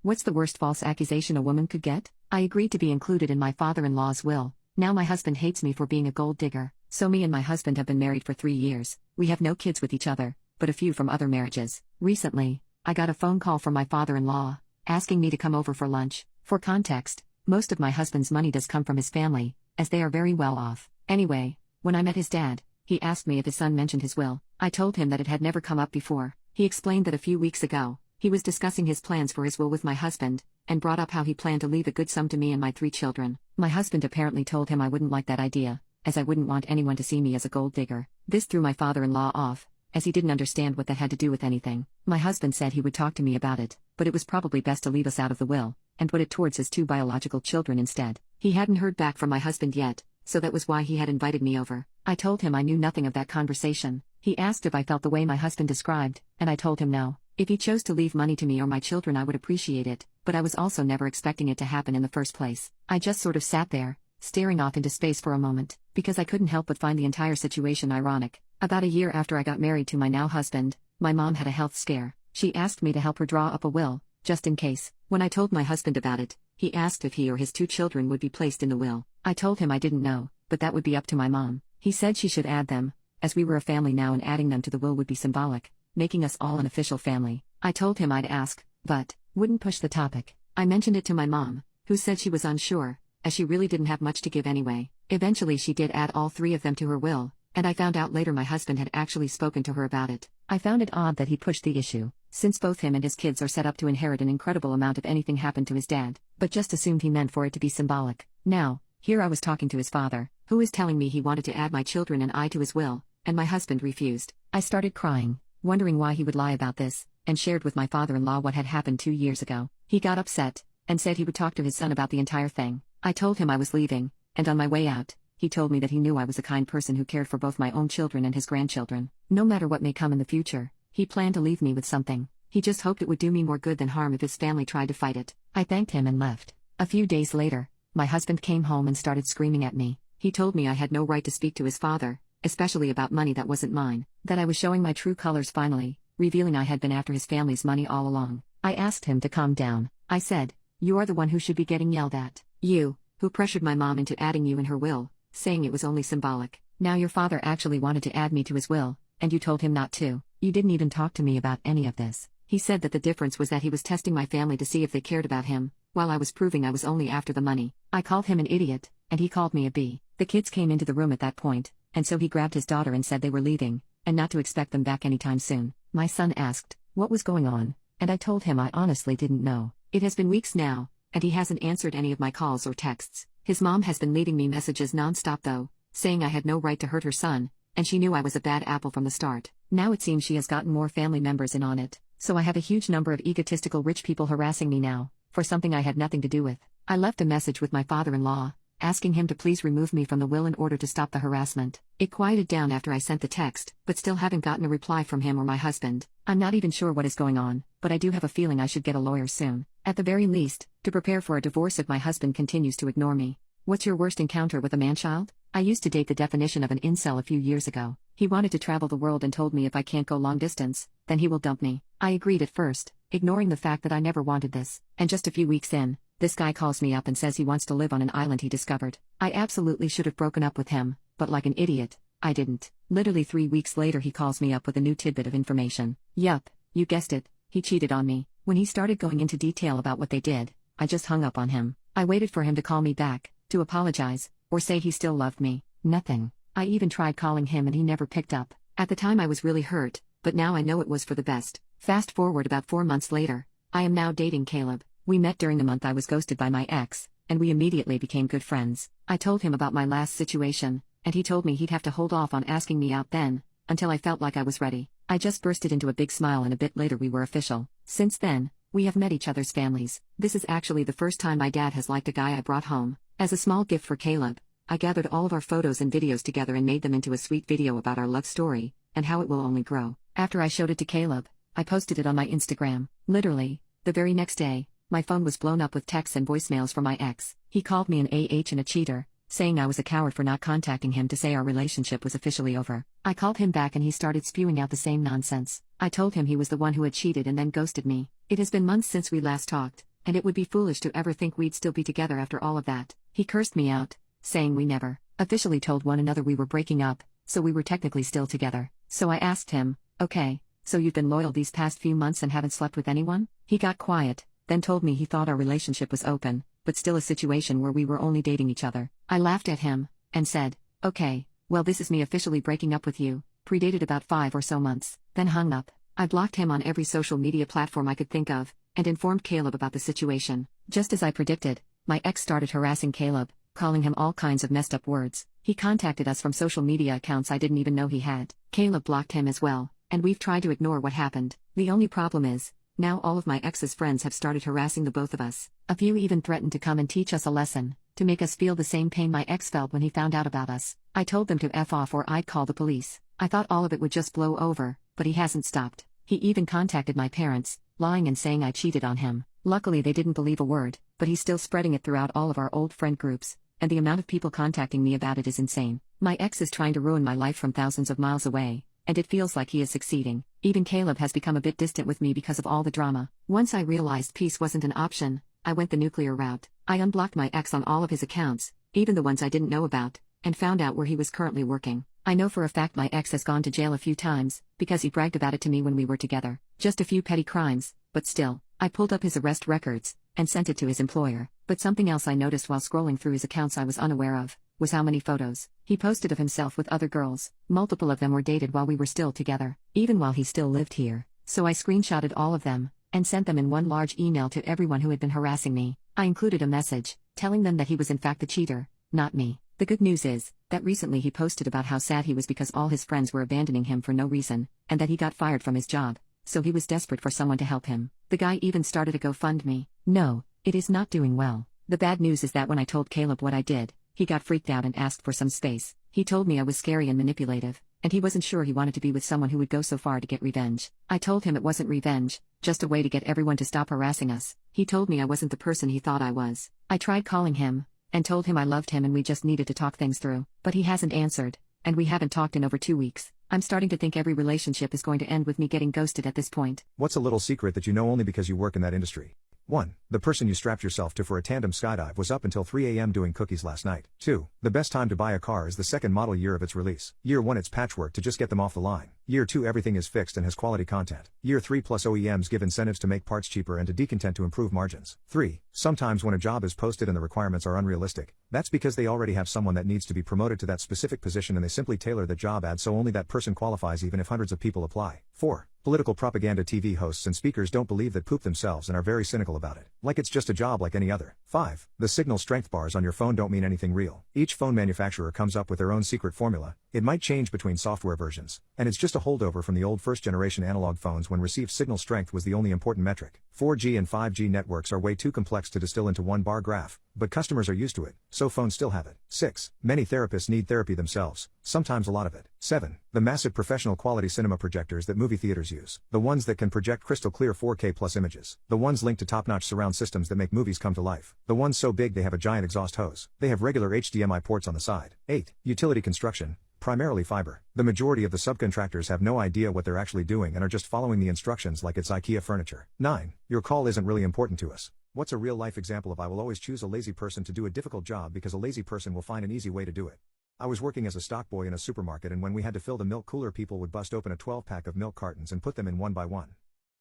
What's the worst false accusation a woman could get? I agreed to be included in my father-in-law's will. Now my husband hates me for being a gold digger. So me and my husband have been married for 3 years. We have no kids with each other, but a few from other marriages. Recently, I got a phone call from my father-in-law, asking me to come over for lunch. For context, most of my husband's money does come from his family, as they are very well off. Anyway, when I met his dad, he asked me if his son mentioned his will. I told him that it had never come up before. He explained that a few weeks ago, he was discussing his plans for his will with my husband, and brought up how he planned to leave a good sum to me and my 3 children. My husband apparently told him I wouldn't like that idea, as I wouldn't want anyone to see me as a gold digger. This threw my father-in-law off, as he didn't understand what that had to do with anything. My husband said he would talk to me about it, but it was probably best to leave us out of the will, and put it towards his 2 biological children instead. He hadn't heard back from my husband yet, so that was why he had invited me over. I told him I knew nothing of that conversation. He asked if I felt the way my husband described, and I told him no. If he chose to leave money to me or my children, I would appreciate it, but I was also never expecting it to happen in the first place. I just sort of sat there, staring off into space for a moment, because I couldn't help but find the entire situation ironic. About a year after I got married to my now husband, my mom had a health scare. She asked me to help her draw up a will, just in case. When I told my husband about it, he asked if he or his 2 children would be placed in the will. I told him I didn't know, but that would be up to my mom. He said she should add them, as we were a family now and adding them to the will would be symbolic, making us all an official family. I told him I'd ask, but wouldn't push the topic. I mentioned it to my mom, who said she was unsure, as she really didn't have much to give anyway. Eventually she did add all 3 of them to her will, and I found out later my husband had actually spoken to her about it. I found it odd that he pushed the issue, since both him and his kids are set up to inherit an incredible amount if anything happened to his dad, but just assumed he meant for it to be symbolic. Now, here I was talking to his father, who was telling me he wanted to add my children and I to his will, and my husband refused. I started crying, wondering why he would lie about this, and shared with my father-in-law what had happened 2 years ago. He got upset, and said he would talk to his son about the entire thing. I told him I was leaving, and on my way out, he told me that he knew I was a kind person who cared for both my own children and his grandchildren. No matter what may come in the future, he planned to leave me with something. He just hoped it would do me more good than harm if his family tried to fight it. I thanked him and left. A few days later, my husband came home and started screaming at me. He told me I had no right to speak to his father, especially about money that wasn't mine, that I was showing my true colors finally, revealing I had been after his family's money all along. I asked him to calm down. I said, "You are the one who should be getting yelled at. You, who pressured my mom into adding you in her will, saying it was only symbolic. Now your father actually wanted to add me to his will, and you told him not to. You didn't even talk to me about any of this." He said that the difference was that he was testing my family to see if they cared about him, while I was proving I was only after the money. I called him an idiot, and he called me a bee. The kids came into the room at that point, and so he grabbed his daughter and said they were leaving, and not to expect them back anytime soon. My son asked what was going on, and I told him I honestly didn't know. It has been weeks now, and he hasn't answered any of my calls or texts. His mom has been leaving me messages non-stop though, saying I had no right to hurt her son, and she knew I was a bad apple from the start. Now it seems she has gotten more family members in on it, so I have a huge number of egotistical rich people harassing me now, for something I had nothing to do with. I left a message with my father-in-law, asking him to please remove me from the will in order to stop the harassment. It quieted down after I sent the text, but still haven't gotten a reply from him or my husband. I'm not even sure what is going on, but I do have a feeling I should get a lawyer soon, at the very least, to prepare for a divorce if my husband continues to ignore me. What's your worst encounter with a man-child? I used to date the definition of an incel a few years ago. He wanted to travel the world and told me if I can't go long distance, then he will dump me. I agreed at first, ignoring the fact that I never wanted this, and just a few weeks in, this guy calls me up and says he wants to live on an island he discovered. I absolutely should have broken up with him, but like an idiot, I didn't. Literally 3 weeks later he calls me up with a new tidbit of information. Yup, you guessed it, he cheated on me. When he started going into detail about what they did, I just hung up on him. I waited for him to call me back, to apologize, or say he still loved me. Nothing. I even tried calling him and he never picked up. At the time I was really hurt, but now I know it was for the best. Fast forward about 4 months later, I am now dating Caleb. We met during the month I was ghosted by my ex, and we immediately became good friends. I told him about my last situation, and he told me he'd have to hold off on asking me out then, until I felt like I was ready. I just bursted into a big smile and a bit later we were official. Since then, we have met each other's families. This is actually the first time my dad has liked a guy I brought home. As a small gift for Caleb, I gathered all of our photos and videos together and made them into a sweet video about our love story, and how it will only grow. After I showed it to Caleb, I posted it on my Instagram. Literally, the very next day, my phone was blown up with texts and voicemails from my ex. He called me an AH and a cheater, saying I was a coward for not contacting him to say our relationship was officially over. I called him back and he started spewing out the same nonsense. I told him he was the one who had cheated and then ghosted me. It has been months since we last talked, and it would be foolish to ever think we'd still be together after all of that. He cursed me out, saying we never officially told one another we were breaking up, so we were technically still together. So I asked him, okay, so you've been loyal these past few months and haven't slept with anyone? He got quiet, then told me he thought our relationship was open, but still a situation where we were only dating each other. I laughed at him, and said, okay, well this is me officially breaking up with you, predated about 5 or so months, then hung up. I blocked him on every social media platform I could think of, and informed Caleb about the situation. Just as I predicted, my ex started harassing Caleb, calling him all kinds of messed up words. He contacted us from social media accounts I didn't even know he had. Caleb blocked him as well, and we've tried to ignore what happened. The only problem is, now all of my ex's friends have started harassing the both of us. A few even threatened to come and teach us a lesson, to make us feel the same pain my ex felt when he found out about us. I told them to F off or I'd call the police. I thought all of it would just blow over, but he hasn't stopped. He even contacted my parents, lying and saying I cheated on him. Luckily they didn't believe a word, but he's still spreading it throughout all of our old friend groups, and the amount of people contacting me about it is insane. My ex is trying to ruin my life from thousands of miles away, and it feels like he is succeeding. Even Caleb has become a bit distant with me because of all the drama. Once I realized peace wasn't an option, I went the nuclear route. I unblocked my ex on all of his accounts, even the ones I didn't know about, and found out where he was currently working. I know for a fact my ex has gone to jail a few times, because he bragged about it to me when we were together. Just a few petty crimes, but still. I pulled up his arrest records, and sent it to his employer. But something else I noticed while scrolling through his accounts I was unaware of, was how many photos he posted of himself with other girls. Multiple of them were dated while we were still together, even while he still lived here. So I screenshotted all of them, and sent them in one large email to everyone who had been harassing me. I included a message, telling them that he was in fact the cheater, not me. The good news is, that recently he posted about how sad he was because all his friends were abandoning him for no reason, and that he got fired from his job, so he was desperate for someone to help him. The guy even started a GoFundMe. No, it is not doing well. The bad news is that when I told Caleb what I did, he got freaked out and asked for some space. He told me I was scary and manipulative, and he wasn't sure he wanted to be with someone who would go so far to get revenge. I told him it wasn't revenge, just a way to get everyone to stop harassing us. He told me I wasn't the person he thought I was. I tried calling him, and told him I loved him and we just needed to talk things through, but he hasn't answered, and we haven't talked in over 2 weeks. I'm starting to think every relationship is going to end with me getting ghosted at this point. What's a little secret that you know only because you work in that industry? 1. The person you strapped yourself to for a tandem skydive was up until 3 a.m. doing cookies last night. 2. The best time to buy a car is the second model year of its release. Year 1 it's patchwork to just get them off the line. Year 2 everything is fixed and has quality content. Year 3 plus OEMs give incentives to make parts cheaper and to decontent to improve margins. 3. Sometimes when a job is posted and the requirements are unrealistic, that's because they already have someone that needs to be promoted to that specific position and they simply tailor the job ad so only that person qualifies even if hundreds of people apply. 4. Political propaganda TV hosts and speakers don't believe that poop themselves and are very cynical about it. Like it's just a job like any other. 5. The signal strength bars on your phone don't mean anything real. Each phone manufacturer comes up with their own secret formula. It might change between software versions, and it's just a holdover from the old first-generation analog phones when received signal strength was the only important metric. 4G and 5G networks are way too complex to distill into one bar graph, but customers are used to it, so phones still have it. 6. Many therapists need therapy themselves, sometimes a lot of it. 7. The massive professional quality cinema projectors that movie theaters use. The ones that can project crystal clear 4K plus images. The ones linked to top-notch surround systems that make movies come to life. The ones so big they have a giant exhaust hose. They have regular HDMI ports on the side. 8. Utility construction. Primarily fiber. The majority of the subcontractors have no idea what they're actually doing and are just following the instructions like it's IKEA furniture. 9. Your call isn't really important to us. What's a real-life example of I will always choose a lazy person to do a difficult job because a lazy person will find an easy way to do it. I was working as a stock boy in a supermarket and when we had to fill the milk cooler people would bust open a 12-pack of milk cartons and put them in one by one.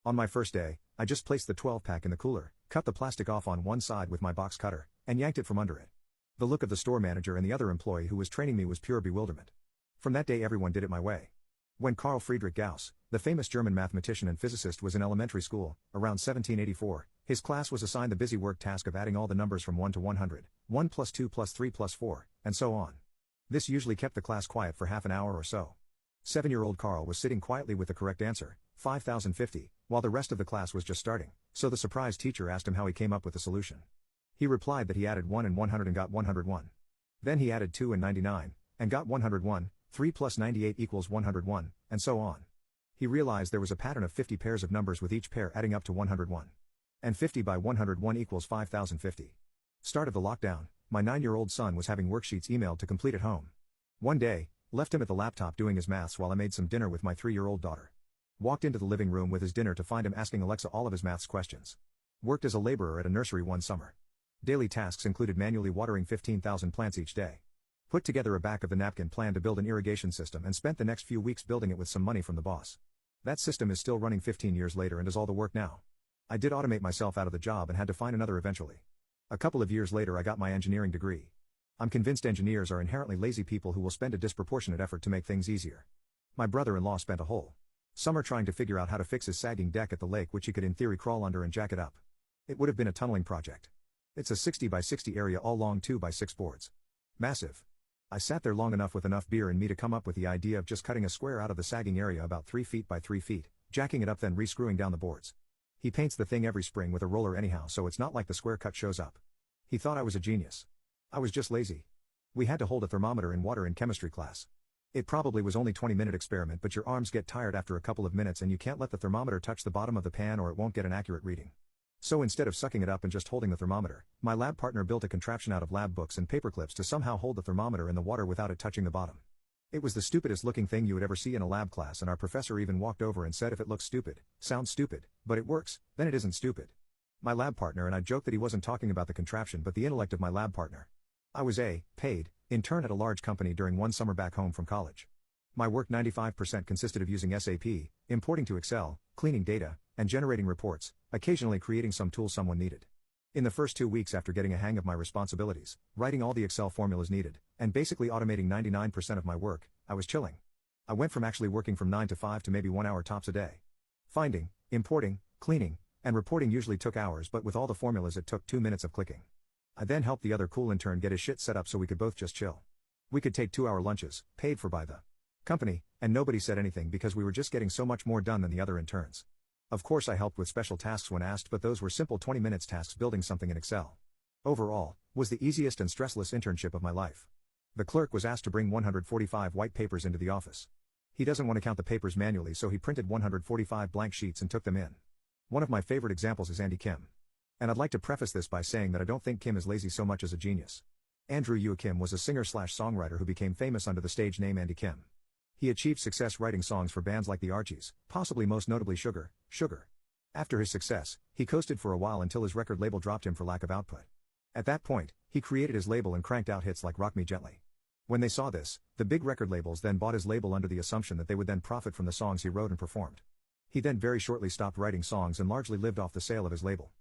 On my first day, I just placed the 12-pack in the cooler, cut the plastic off on one side with my box cutter, and yanked it from under it. The look of the store manager and the other employee who was training me was pure bewilderment. From that day everyone did it my way. When Carl Friedrich Gauss, the famous German mathematician and physicist was in elementary school, around 1784, his class was assigned the busy work task of adding all the numbers from 1 to 100, 1 plus 2 plus 3 plus 4, and so on. This usually kept the class quiet for half an hour or so. 7-year-old Carl was sitting quietly with the correct answer, 5050, while the rest of the class was just starting, so the surprised teacher asked him how he came up with the solution. He replied that he added 1 and 100 and got 101. Then he added 2 and 99, and got 101, 3 plus 98 equals 101, and so on. He realized there was a pattern of 50 pairs of numbers with each pair adding up to 101. And 50 by 101 equals 5050. Start of the lockdown, my 9-year-old son was having worksheets emailed to complete at home. One day, left him at the laptop doing his maths while I made some dinner with my 3-year-old daughter. Walked into the living room with his dinner to find him asking Alexa all of his maths questions. Worked as a laborer at a nursery one summer. Daily tasks included manually watering 15,000 plants each day. Put together a back of the napkin plan to build an irrigation system and spent the next few weeks building it with some money from the boss. That system is still running 15 years later and does all the work now. I did automate myself out of the job and had to find another eventually. A couple of years later I got my engineering degree. I'm convinced engineers are inherently lazy people who will spend a disproportionate effort to make things easier. My brother-in-law spent a whole summer trying to figure out how to fix his sagging deck at the lake, which he could in theory crawl under and jack it up. It would have been a tunneling project. It's a 60 by 60 area all long 2 by 6 boards. Massive. I sat there long enough with enough beer in me to come up with the idea of just cutting a square out of the sagging area about 3 feet by 3 feet, jacking it up then re-screwing down the boards. He paints the thing every spring with a roller anyhow, so it's not like the square cut shows up. He thought I was a genius. I was just lazy. We had to hold a thermometer in water in chemistry class. It probably was only 20-minute experiment, but your arms get tired after a couple of minutes and you can't let the thermometer touch the bottom of the pan or it won't get an accurate reading. So instead of sucking it up and just holding the thermometer, my lab partner built a contraption out of lab books and paper clips to somehow hold the thermometer in the water without it touching the bottom. It was the stupidest looking thing you would ever see in a lab class, and our professor even walked over and said if it looks stupid, sounds stupid, but it works, then it isn't stupid. My lab partner and I joked that he wasn't talking about the contraption but the intellect of my lab partner. I was a paid intern at a large company during one summer back home from college. My work 95% consisted of using SAP, importing to Excel, cleaning data, and generating reports, occasionally creating some tool someone needed. In the first 2 weeks after getting a hang of my responsibilities, writing all the Excel formulas needed, and basically automating 99% of my work, I was chilling. I went from actually working from 9 to 5 to maybe 1 hour tops a day. Finding, importing, cleaning, and reporting usually took hours, but with all the formulas it took 2 minutes of clicking. I then helped the other cool intern get his shit set up so we could both just chill. We could take 2-hour lunches, paid for by the company, and nobody said anything because we were just getting so much more done than the other interns. Of course I helped with special tasks when asked, but those were simple 20 minutes tasks building something in Excel. Overall, was the easiest and stressless internship of my life. The clerk was asked to bring 145 white papers into the office. He doesn't want to count the papers manually, so he printed 145 blank sheets and took them in. One of my favorite examples is Andy Kim. And I'd like to preface this by saying that I don't think Kim is lazy so much as a genius. Andrew Yu Kim was a singer/songwriter who became famous under the stage name Andy Kim. He achieved success writing songs for bands like the Archies, possibly most notably Sugar. After his success, he coasted for a while until his record label dropped him for lack of output. At that point, he created his label and cranked out hits like Rock Me Gently. When they saw this, the big record labels then bought his label under the assumption that they would then profit from the songs he wrote and performed. He then very shortly stopped writing songs and largely lived off the sale of his label.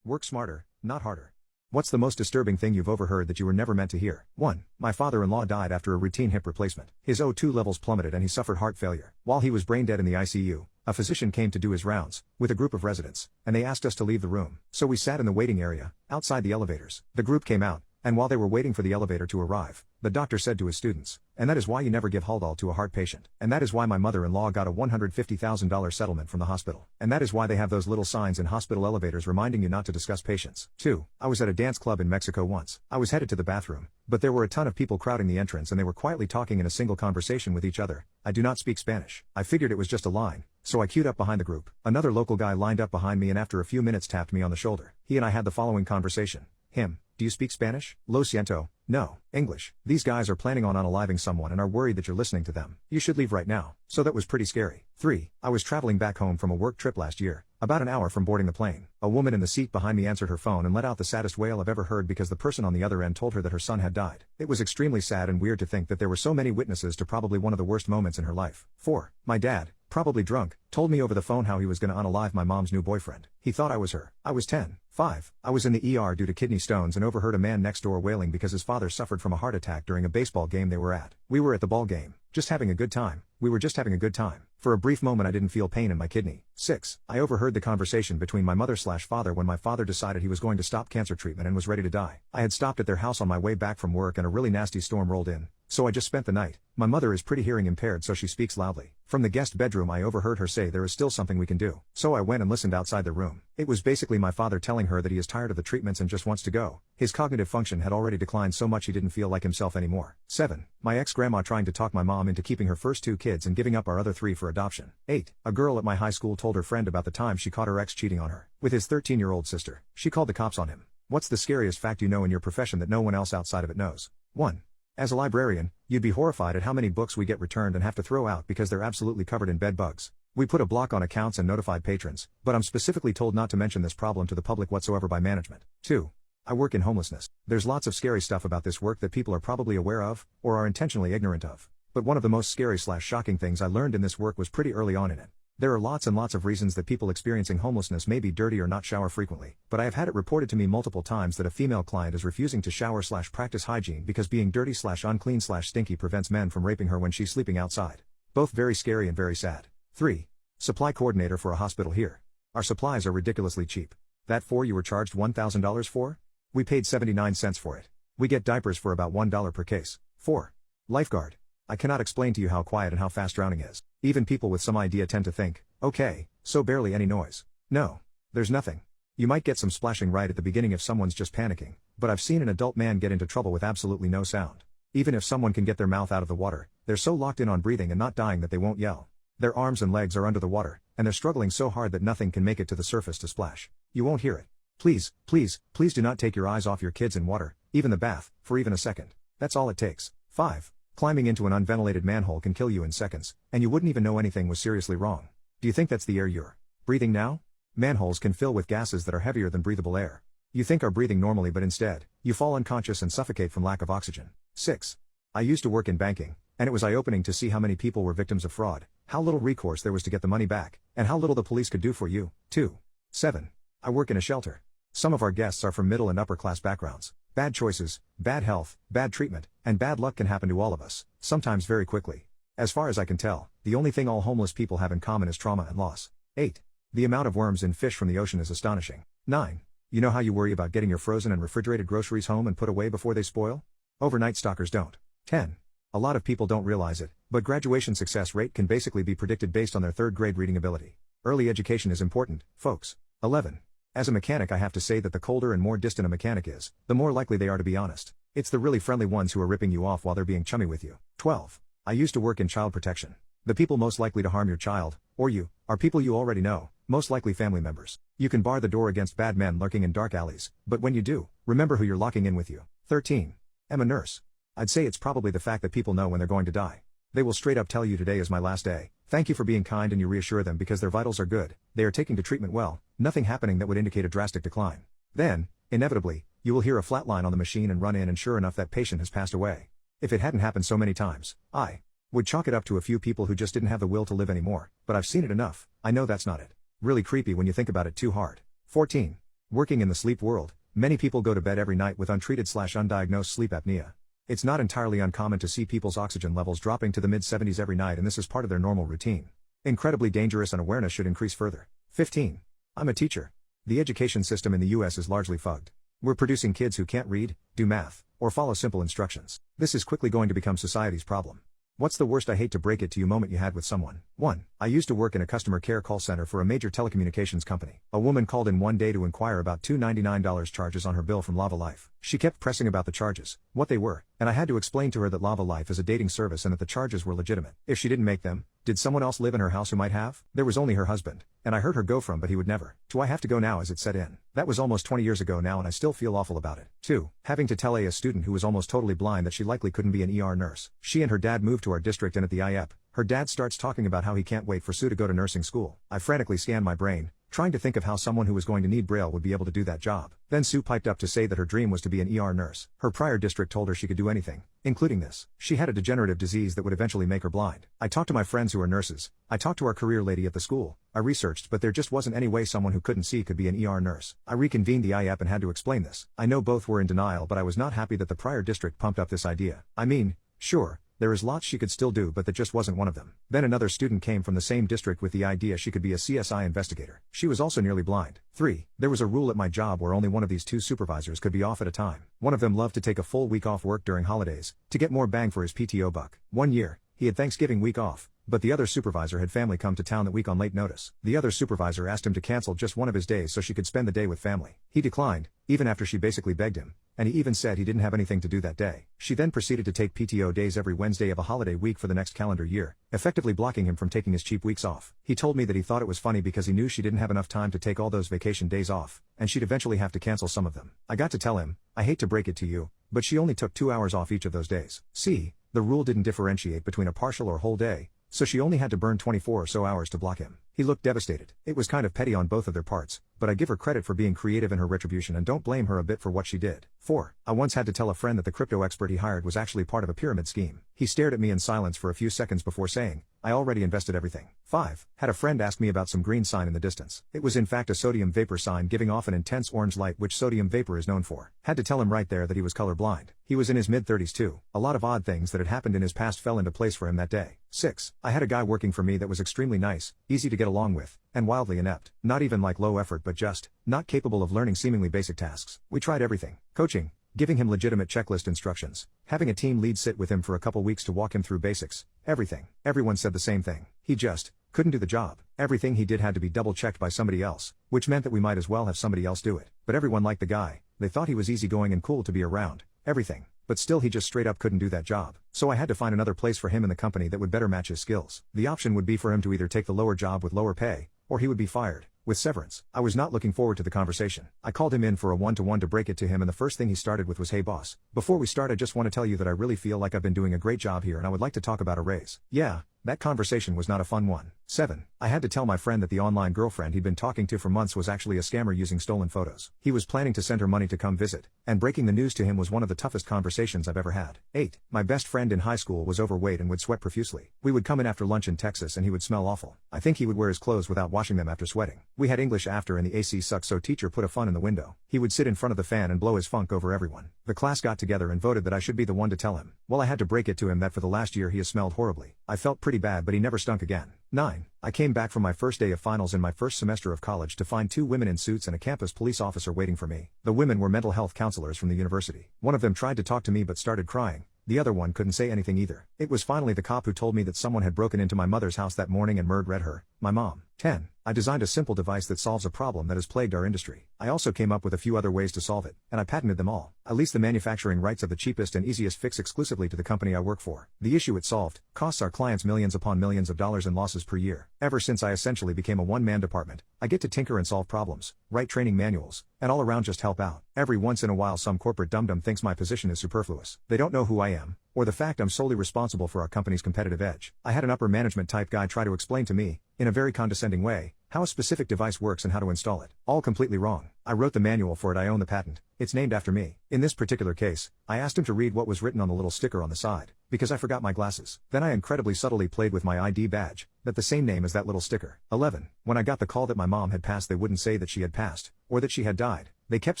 Work smarter, not harder. What's the most disturbing thing you've overheard that you were never meant to hear? 1. My father-in-law died after a routine hip replacement. His O2 levels plummeted and he suffered heart failure. While he was brain dead in the ICU, a physician came to do his rounds, with a group of residents, and they asked us to leave the room. So we sat in the waiting area, outside the elevators. The group came out, and while they were waiting for the elevator to arrive, the doctor said to his students, "And that is why you never give Haldol to a heart patient. And that is why my mother-in-law got a $150,000 settlement from the hospital. And that is why they have those little signs in hospital elevators reminding you not to discuss patients." 2. I was at a dance club in Mexico once. I was headed to the bathroom, but there were a ton of people crowding the entrance and they were quietly talking in a single conversation with each other. I do not speak Spanish. I figured it was just a line, so I queued up behind the group. Another local guy lined up behind me and after a few minutes tapped me on the shoulder. He and I had the following conversation. Him: "Do you speak Spanish?" "Lo siento." "No, English." "These guys are planning on unaliving someone and are worried that you're listening to them. You should leave right now." So that was pretty scary. 3. I was traveling back home from a work trip last year, about an hour from boarding the plane. A woman in the seat behind me answered her phone and let out the saddest wail I've ever heard because the person on the other end told her that her son had died. It was extremely sad and weird to think that there were so many witnesses to probably one of the worst moments in her life. 4. My dad, probably drunk, told me over the phone how he was gonna unalive my mom's new boyfriend. He thought I was her. I was 10. 5. I was in the ER due to kidney stones and overheard a man next door wailing because his father suffered from a heart attack during a baseball game they were at. We were at the ball game, just having a good time. We were just having a good time. For a brief moment I didn't feel pain in my kidney. 6. I overheard the conversation between my mother/father when my father decided he was going to stop cancer treatment and was ready to die. I had stopped at their house on my way back from work and a really nasty storm rolled in, so I just spent the night. My mother is pretty hearing impaired so she speaks loudly. From the guest bedroom I overheard her say there is still something we can do. So I went and listened outside the room. It was basically my father telling her that he is tired of the treatments and just wants to go. His cognitive function had already declined so much he didn't feel like himself anymore. 7. My ex-grandma trying to talk my mom into keeping her first 2 kids and giving up our other 3 for adoption. 8. A girl at my high school told her friend about the time she caught her ex cheating on her with his 13-year-old sister. She called the cops on him. What's the scariest fact you know in your profession that no one else outside of it knows? 1. As a librarian, you'd be horrified at how many books we get returned and have to throw out because they're absolutely covered in bed bugs. We put a block on accounts and notified patrons, but I'm specifically told not to mention this problem to the public whatsoever by management. 2. I work in homelessness. There's lots of scary stuff about this work that people are probably aware of, or are intentionally ignorant of. But one of the most scary/shocking things I learned in this work was pretty early on in it. There are lots and lots of reasons that people experiencing homelessness may be dirty or not shower frequently, but I have had it reported to me multiple times that a female client is refusing to shower/practice hygiene because being dirty/unclean/stinky prevents men from raping her when she's sleeping outside. Both very scary and very sad. 3. Supply coordinator for a hospital here. Our supplies are ridiculously cheap. That you were charged $1,000 for? We paid 79 cents for it. We get diapers for about $1 per case. 4. Lifeguard. I cannot explain to you how quiet and how fast drowning is. Even people with some idea tend to think, okay, so barely any noise. No. There's nothing. You might get some splashing right at the beginning if someone's just panicking, but I've seen an adult man get into trouble with absolutely no sound. Even if someone can get their mouth out of the water, they're so locked in on breathing and not dying that they won't yell. Their arms and legs are under the water, and they're struggling so hard that nothing can make it to the surface to splash. You won't hear it. Please, please, please do not take your eyes off your kids in water, even the bath, for even a second. That's all it takes. 5. Climbing into an unventilated manhole can kill you in seconds, and you wouldn't even know anything was seriously wrong. Do you think that's the air you're breathing now? Manholes can fill with gases that are heavier than breathable air. You think are breathing normally, but instead, you fall unconscious and suffocate from lack of oxygen. 6. I used to work in banking, and it was eye-opening to see how many people were victims of fraud, how little recourse there was to get the money back, and how little the police could do for you. 2. 7. I work in a shelter. Some of our guests are from middle and upper class backgrounds. Bad choices, bad health, bad treatment, and bad luck can happen to all of us, sometimes very quickly. As far as I can tell, the only thing all homeless people have in common is trauma and loss. 8. The amount of worms in fish from the ocean is astonishing. 9. You know how you worry about getting your frozen and refrigerated groceries home and put away before they spoil? Overnight stalkers don't. 10. A lot of people don't realize it, but graduation success rate can basically be predicted based on their third grade reading ability. Early education is important, folks. 11. As a mechanic, I have to say that the colder and more distant a mechanic is, the more likely they are to be honest. It's the really friendly ones who are ripping you off while they're being chummy with you. 12. I used to work in child protection. The people most likely to harm your child, or you, are people you already know, most likely family members. You can bar the door against bad men lurking in dark alleys, but when you do, remember who you're locking in with you. 13. I'm a nurse. I'd say it's probably the fact that people know when they're going to die. They will straight up tell you today is my last day. Thank you for being kind, and you reassure them because their vitals are good, they are taking to treatment well, nothing happening that would indicate a drastic decline. Then, inevitably, you will hear a flat line on the machine and run in, and sure enough that patient has passed away. If it hadn't happened so many times, I would chalk it up to a few people who just didn't have the will to live anymore, but I've seen it enough, I know that's not it. Really creepy when you think about it too hard. 14. Working in the sleep world, many people go to bed every night with untreated/undiagnosed sleep apnea. It's not entirely uncommon to see people's oxygen levels dropping to the mid-70s every night, and this is part of their normal routine. Incredibly dangerous, and awareness should increase further. 15. I'm a teacher. The education system in the US is largely fugged. We're producing kids who can't read, do math, or follow simple instructions. This is quickly going to become society's problem. What's the worst I hate to break it to you moment you had with someone? 1. I used to work in a customer care call center for a major telecommunications company. A woman called in one day to inquire about $299 charges on her bill from Lava Life. She kept pressing about the charges, what they were, and I had to explain to her that Lava Life is a dating service and that the charges were legitimate. If she didn't make them, did someone else live in her house who might have? There was only her husband, and I heard her go from but he would never to I have to go now as it set in. That was almost 20 years ago now, and I still feel awful about it. 2. Having to tell a student who was almost totally blind that she likely couldn't be an ER nurse. She and her dad moved to our district, and at the IEP, her dad starts talking about how he can't wait for Sue to go to nursing school. I frantically scanned my brain, trying to think of how someone who was going to need Braille would be able to do that job. Then Sue piped up to say that her dream was to be an ER nurse. Her prior district told her she could do anything, including this. She had a degenerative disease that would eventually make her blind. I talked to my friends who are nurses. I talked to our career lady at the school. I researched, but there just wasn't any way someone who couldn't see could be an ER nurse. I reconvened the IEP and had to explain this. I know both were in denial, but I was not happy that the prior district pumped up this idea. I mean, sure, there is lots she could still do, but that just wasn't one of them. Then another student came from the same district with the idea she could be a CSI investigator. She was also nearly blind. 3. There was a rule at my job where only one of these two supervisors could be off at a time. One of them loved to take a full week off work during holidays, to get more bang for his PTO buck. One year, he had Thanksgiving week off, but the other supervisor had family come to town that week on late notice. The other supervisor asked him to cancel just one of his days so she could spend the day with family. He declined, even after she basically begged him, and he even said he didn't have anything to do that day. She then proceeded to take PTO days every Wednesday of a holiday week for the next calendar year, effectively blocking him from taking his cheap weeks off. He told me that he thought it was funny because he knew she didn't have enough time to take all those vacation days off, and she'd eventually have to cancel some of them. I got to tell him, I hate to break it to you, but she only took 2 hours off each of those days. See, the rule didn't differentiate between a partial or whole day. so she only had to burn 24 or so hours to block him. He looked devastated. It was kind of petty on both of their parts, but I give her credit for being creative in her retribution and don't blame her a bit for what she did. 4. I once had to tell a friend that the crypto expert he hired was actually part of a pyramid scheme. He stared at me in silence for a few seconds before saying, "I already invested everything." 5. Had a friend ask me about some green sign in the distance. It was in fact a sodium vapor sign giving off an intense orange light, which sodium vapor is known for. Had to tell him right there that he was colorblind. He was in his mid-30s too. A lot of odd things that had happened in his past fell into place for him that day. 6. I had a guy working for me that was extremely nice, easy to get along with, and wildly inept. Not even like low effort, but just not capable of learning seemingly basic tasks. We tried everything. Coaching, giving him legitimate checklist instructions, having a team lead sit with him for a couple weeks to walk him through basics. Everything. Everyone said the same thing. He just couldn't do the job. Everything he did had to be double checked by somebody else, which meant that we might as well have somebody else do it. But everyone liked the guy. They thought he was easygoing and cool to be around. Everything. But still he just straight up couldn't do that job. So I had to find another place for him in the company that would better match his skills. The option would be for him to either take the lower job with lower pay, or he would be fired with severance. I was not looking forward to the conversation. I called him in for a one-to-one to break it to him, and the first thing he started with was, "Hey boss, before we start I just want to tell you that I really feel like I've been doing a great job here and I would like to talk about a raise." Yeah, that conversation was not a fun one. 7. I had to tell my friend that the online girlfriend he'd been talking to for months was actually a scammer using stolen photos. He was planning to send her money to come visit, and breaking the news to him was one of the toughest conversations I've ever had. 8. My best friend in high school was overweight and would sweat profusely. We would come in after lunch in Texas and he would smell awful. I think he would wear his clothes without washing them after sweating. We had English after and the AC sucked, so teacher put a fan in the window. He would sit in front of the fan and blow his funk over everyone. The class got together and voted that I should be the one to tell him. Well, I had to break it to him that for the last year he has smelled horribly. I felt pretty bad, but he never stunk again. 9. I came back from my first day of finals in my first semester of college to find 2 women in suits and a campus police officer waiting for me. The women were mental health counselors from the university. One of them tried to talk to me but started crying. The other one couldn't say anything either. It was finally the cop who told me that someone had broken into my mother's house that morning and murdered her, my mom. 10. I designed a simple device that solves a problem that has plagued our industry. I also came up with a few other ways to solve it, and I patented them all. I leased the manufacturing rights of the cheapest and easiest fix exclusively to the company I work for. The issue it solved costs our clients millions upon millions of dollars in losses per year. Ever since I essentially became a one-man department, I get to tinker and solve problems, write training manuals, and all around just help out. Every once in a while some corporate dum-dum thinks my position is superfluous. They don't know who I am, or the fact I'm solely responsible for our company's competitive edge. I had an upper management type guy try to explain to me, in a very condescending way, how a specific device works and how to install it. All completely wrong. I wrote the manual for it. I own the patent. It's named after me. In this particular case, I asked him to read what was written on the little sticker on the side, because I forgot my glasses. Then I incredibly subtly played with my ID badge, that the same name as that little sticker. 11. When I got the call that my mom had passed, they wouldn't say that she had passed, or that she had died. They kept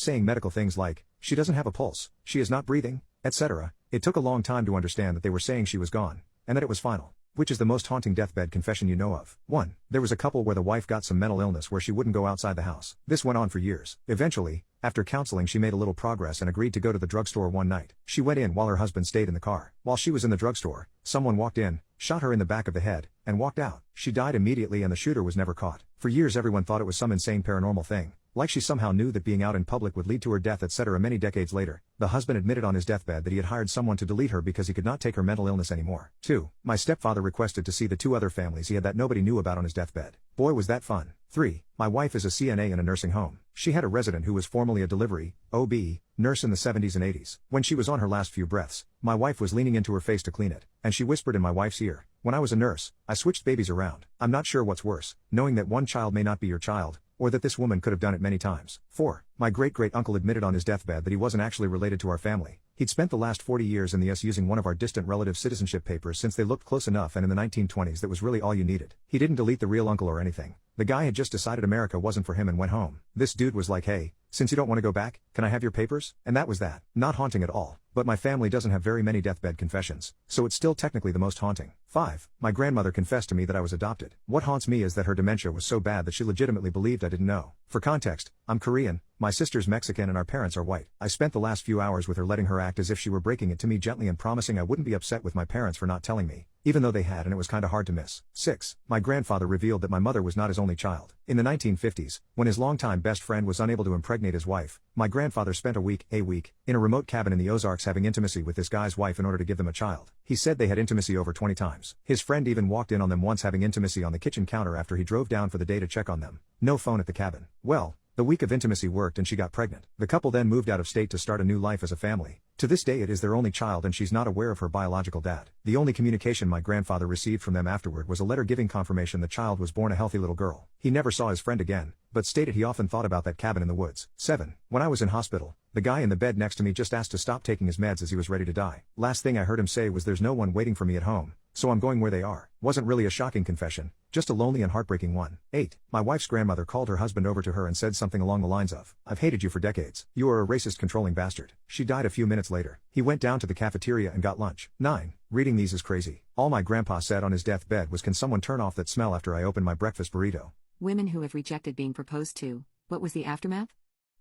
saying medical things like, "She doesn't have a pulse, she is not breathing," etc. It took a long time to understand that they were saying she was gone, and that it was final. Which is the most haunting deathbed confession you know of? 1. There was a couple where the wife got some mental illness where she wouldn't go outside the house. This went on for years. Eventually, after counseling, she made a little progress and agreed to go to the drugstore one night. She went in while her husband stayed in the car. While she was in the drugstore, someone walked in, shot her in the back of the head, and walked out. She died immediately and the shooter was never caught. For years everyone thought it was some insane paranormal thing, like she somehow knew that being out in public would lead to her death, etc. Many decades later, the husband admitted on his deathbed that he had hired someone to delete her because he could not take her mental illness anymore. 2. My stepfather requested to see the 2 other families he had that nobody knew about on his deathbed. Boy, was that fun. 3. My wife is a CNA in a nursing home. She had a resident who was formerly a delivery, OB, nurse in the 70s and 80s. When she was on her last few breaths, my wife was leaning into her face to clean it, and she whispered in my wife's ear, "When I was a nurse, I switched babies around." I'm not sure what's worse, knowing that one child may not be your child, or that this woman could have done it many times. 4. My great-great-uncle admitted on his deathbed that he wasn't actually related to our family. He'd spent the last 40 years in the US using one of our distant relatives' citizenship papers since they looked close enough, and in the 1920s that was really all you needed. He didn't delete the real uncle or anything. The guy had just decided America wasn't for him and went home. This dude was like, "Hey, since you don't want to go back, can I have your papers?" And that was that. Not haunting at all. But my family doesn't have very many deathbed confessions, so it's still technically the most haunting. 5. My grandmother confessed to me that I was adopted. What haunts me is that her dementia was so bad that she legitimately believed I didn't know. For context, I'm Korean, my sister's Mexican, and our parents are white. I spent the last few hours with her letting her act as if she were breaking it to me gently and promising I wouldn't be upset with my parents for not telling me, even though they had, and it was kinda hard to miss. 6. My grandfather revealed that my mother was not his only child. In the 1950s, when his longtime best friend was unable to impregnate his wife, my grandfather spent a week, in a remote cabin in the Ozarks having intimacy with this guy's wife in order to give them a child. He said they had intimacy over 20 times. His friend even walked in on them once having intimacy on the kitchen counter after he drove down for the day to check on them. No phone at the cabin. Well, The week of intimacy worked and she got pregnant. The couple then moved out of state to start a new life as a family. To this day it is their only child and she's not aware of her biological dad. The only communication my grandfather received from them afterward was a letter giving confirmation the child was born a healthy little girl. He never saw his friend again, but stated he often thought about that cabin in the woods. 7. When I was in hospital, the guy in the bed next to me just asked to stop taking his meds as he was ready to die. Last thing I heard him say was there's no one waiting for me at home, so I'm going where they are. Wasn't really a shocking confession, just a lonely and heartbreaking one. 8. My wife's grandmother called her husband over to her and said something along the lines of, "I've hated you for decades. You are a racist controlling bastard." She died a few minutes later. He went down to the cafeteria and got lunch. 9. Reading these is crazy. All my grandpa said on his deathbed was, "Can someone turn off that smell after I open my breakfast burrito?" Women who have rejected being proposed to. What was the aftermath?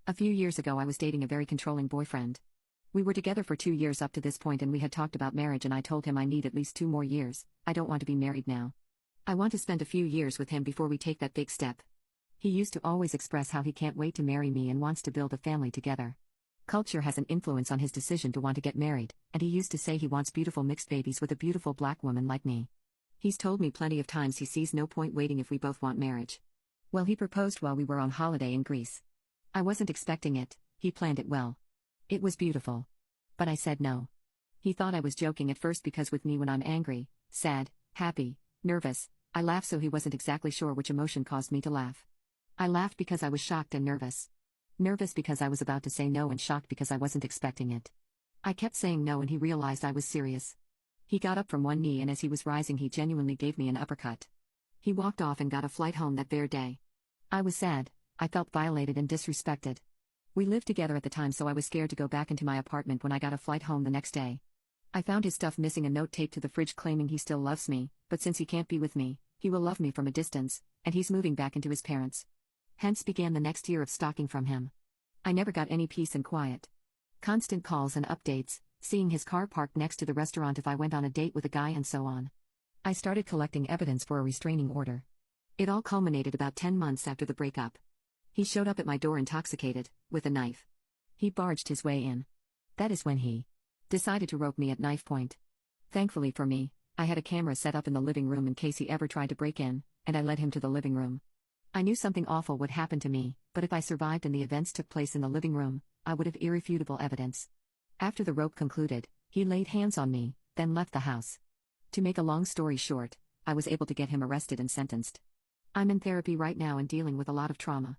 A few years ago I was dating a very controlling boyfriend. We were together for 2 years up to this point and we had talked about marriage and I told him I need at least 2 more years. I don't want to be married now. I want to spend a few years with him before we take that big step. He used to always express how he can't wait to marry me and wants to build a family together. Culture has an influence on his decision to want to get married, and he used to say he wants beautiful mixed babies with a beautiful black woman like me. He's told me plenty of times he sees no point waiting if we both want marriage. Well, he proposed while we were on holiday in Greece. I wasn't expecting it, he planned it well. It was beautiful. But I said no. He thought I was joking at first because with me when I'm angry, sad, happy, nervous, I laugh, so he wasn't exactly sure which emotion caused me to laugh. I laughed because I was shocked and nervous. Nervous because I was about to say no and shocked because I wasn't expecting it. I kept saying no and he realized I was serious. He got up from one knee and as he was rising he genuinely gave me an uppercut. He walked off and got a flight home that very day. I was sad, I felt violated and disrespected. We lived together at the time, so I was scared to go back into my apartment when I got a flight home the next day. I found his stuff missing, a note taped to the fridge claiming he still loves me, but since he can't be with me, he will love me from a distance, and he's moving back into his parents. Hence began the next year of stalking from him. I never got any peace and quiet. Constant calls and updates, seeing his car parked next to the restaurant if I went on a date with a guy and so on. I started collecting evidence for a restraining order. It all culminated about 10 months after the breakup. He showed up at my door intoxicated, with a knife. He barged his way in. That is when he decided to rope me at knife point. Thankfully for me, I had a camera set up in the living room in case he ever tried to break in, and I led him to the living room. I knew something awful would happen to me, but if I survived and the events took place in the living room, I would have irrefutable evidence. After the rope concluded, he laid hands on me, then left the house. To make a long story short, I was able to get him arrested and sentenced. I'm in therapy right now and dealing with a lot of trauma.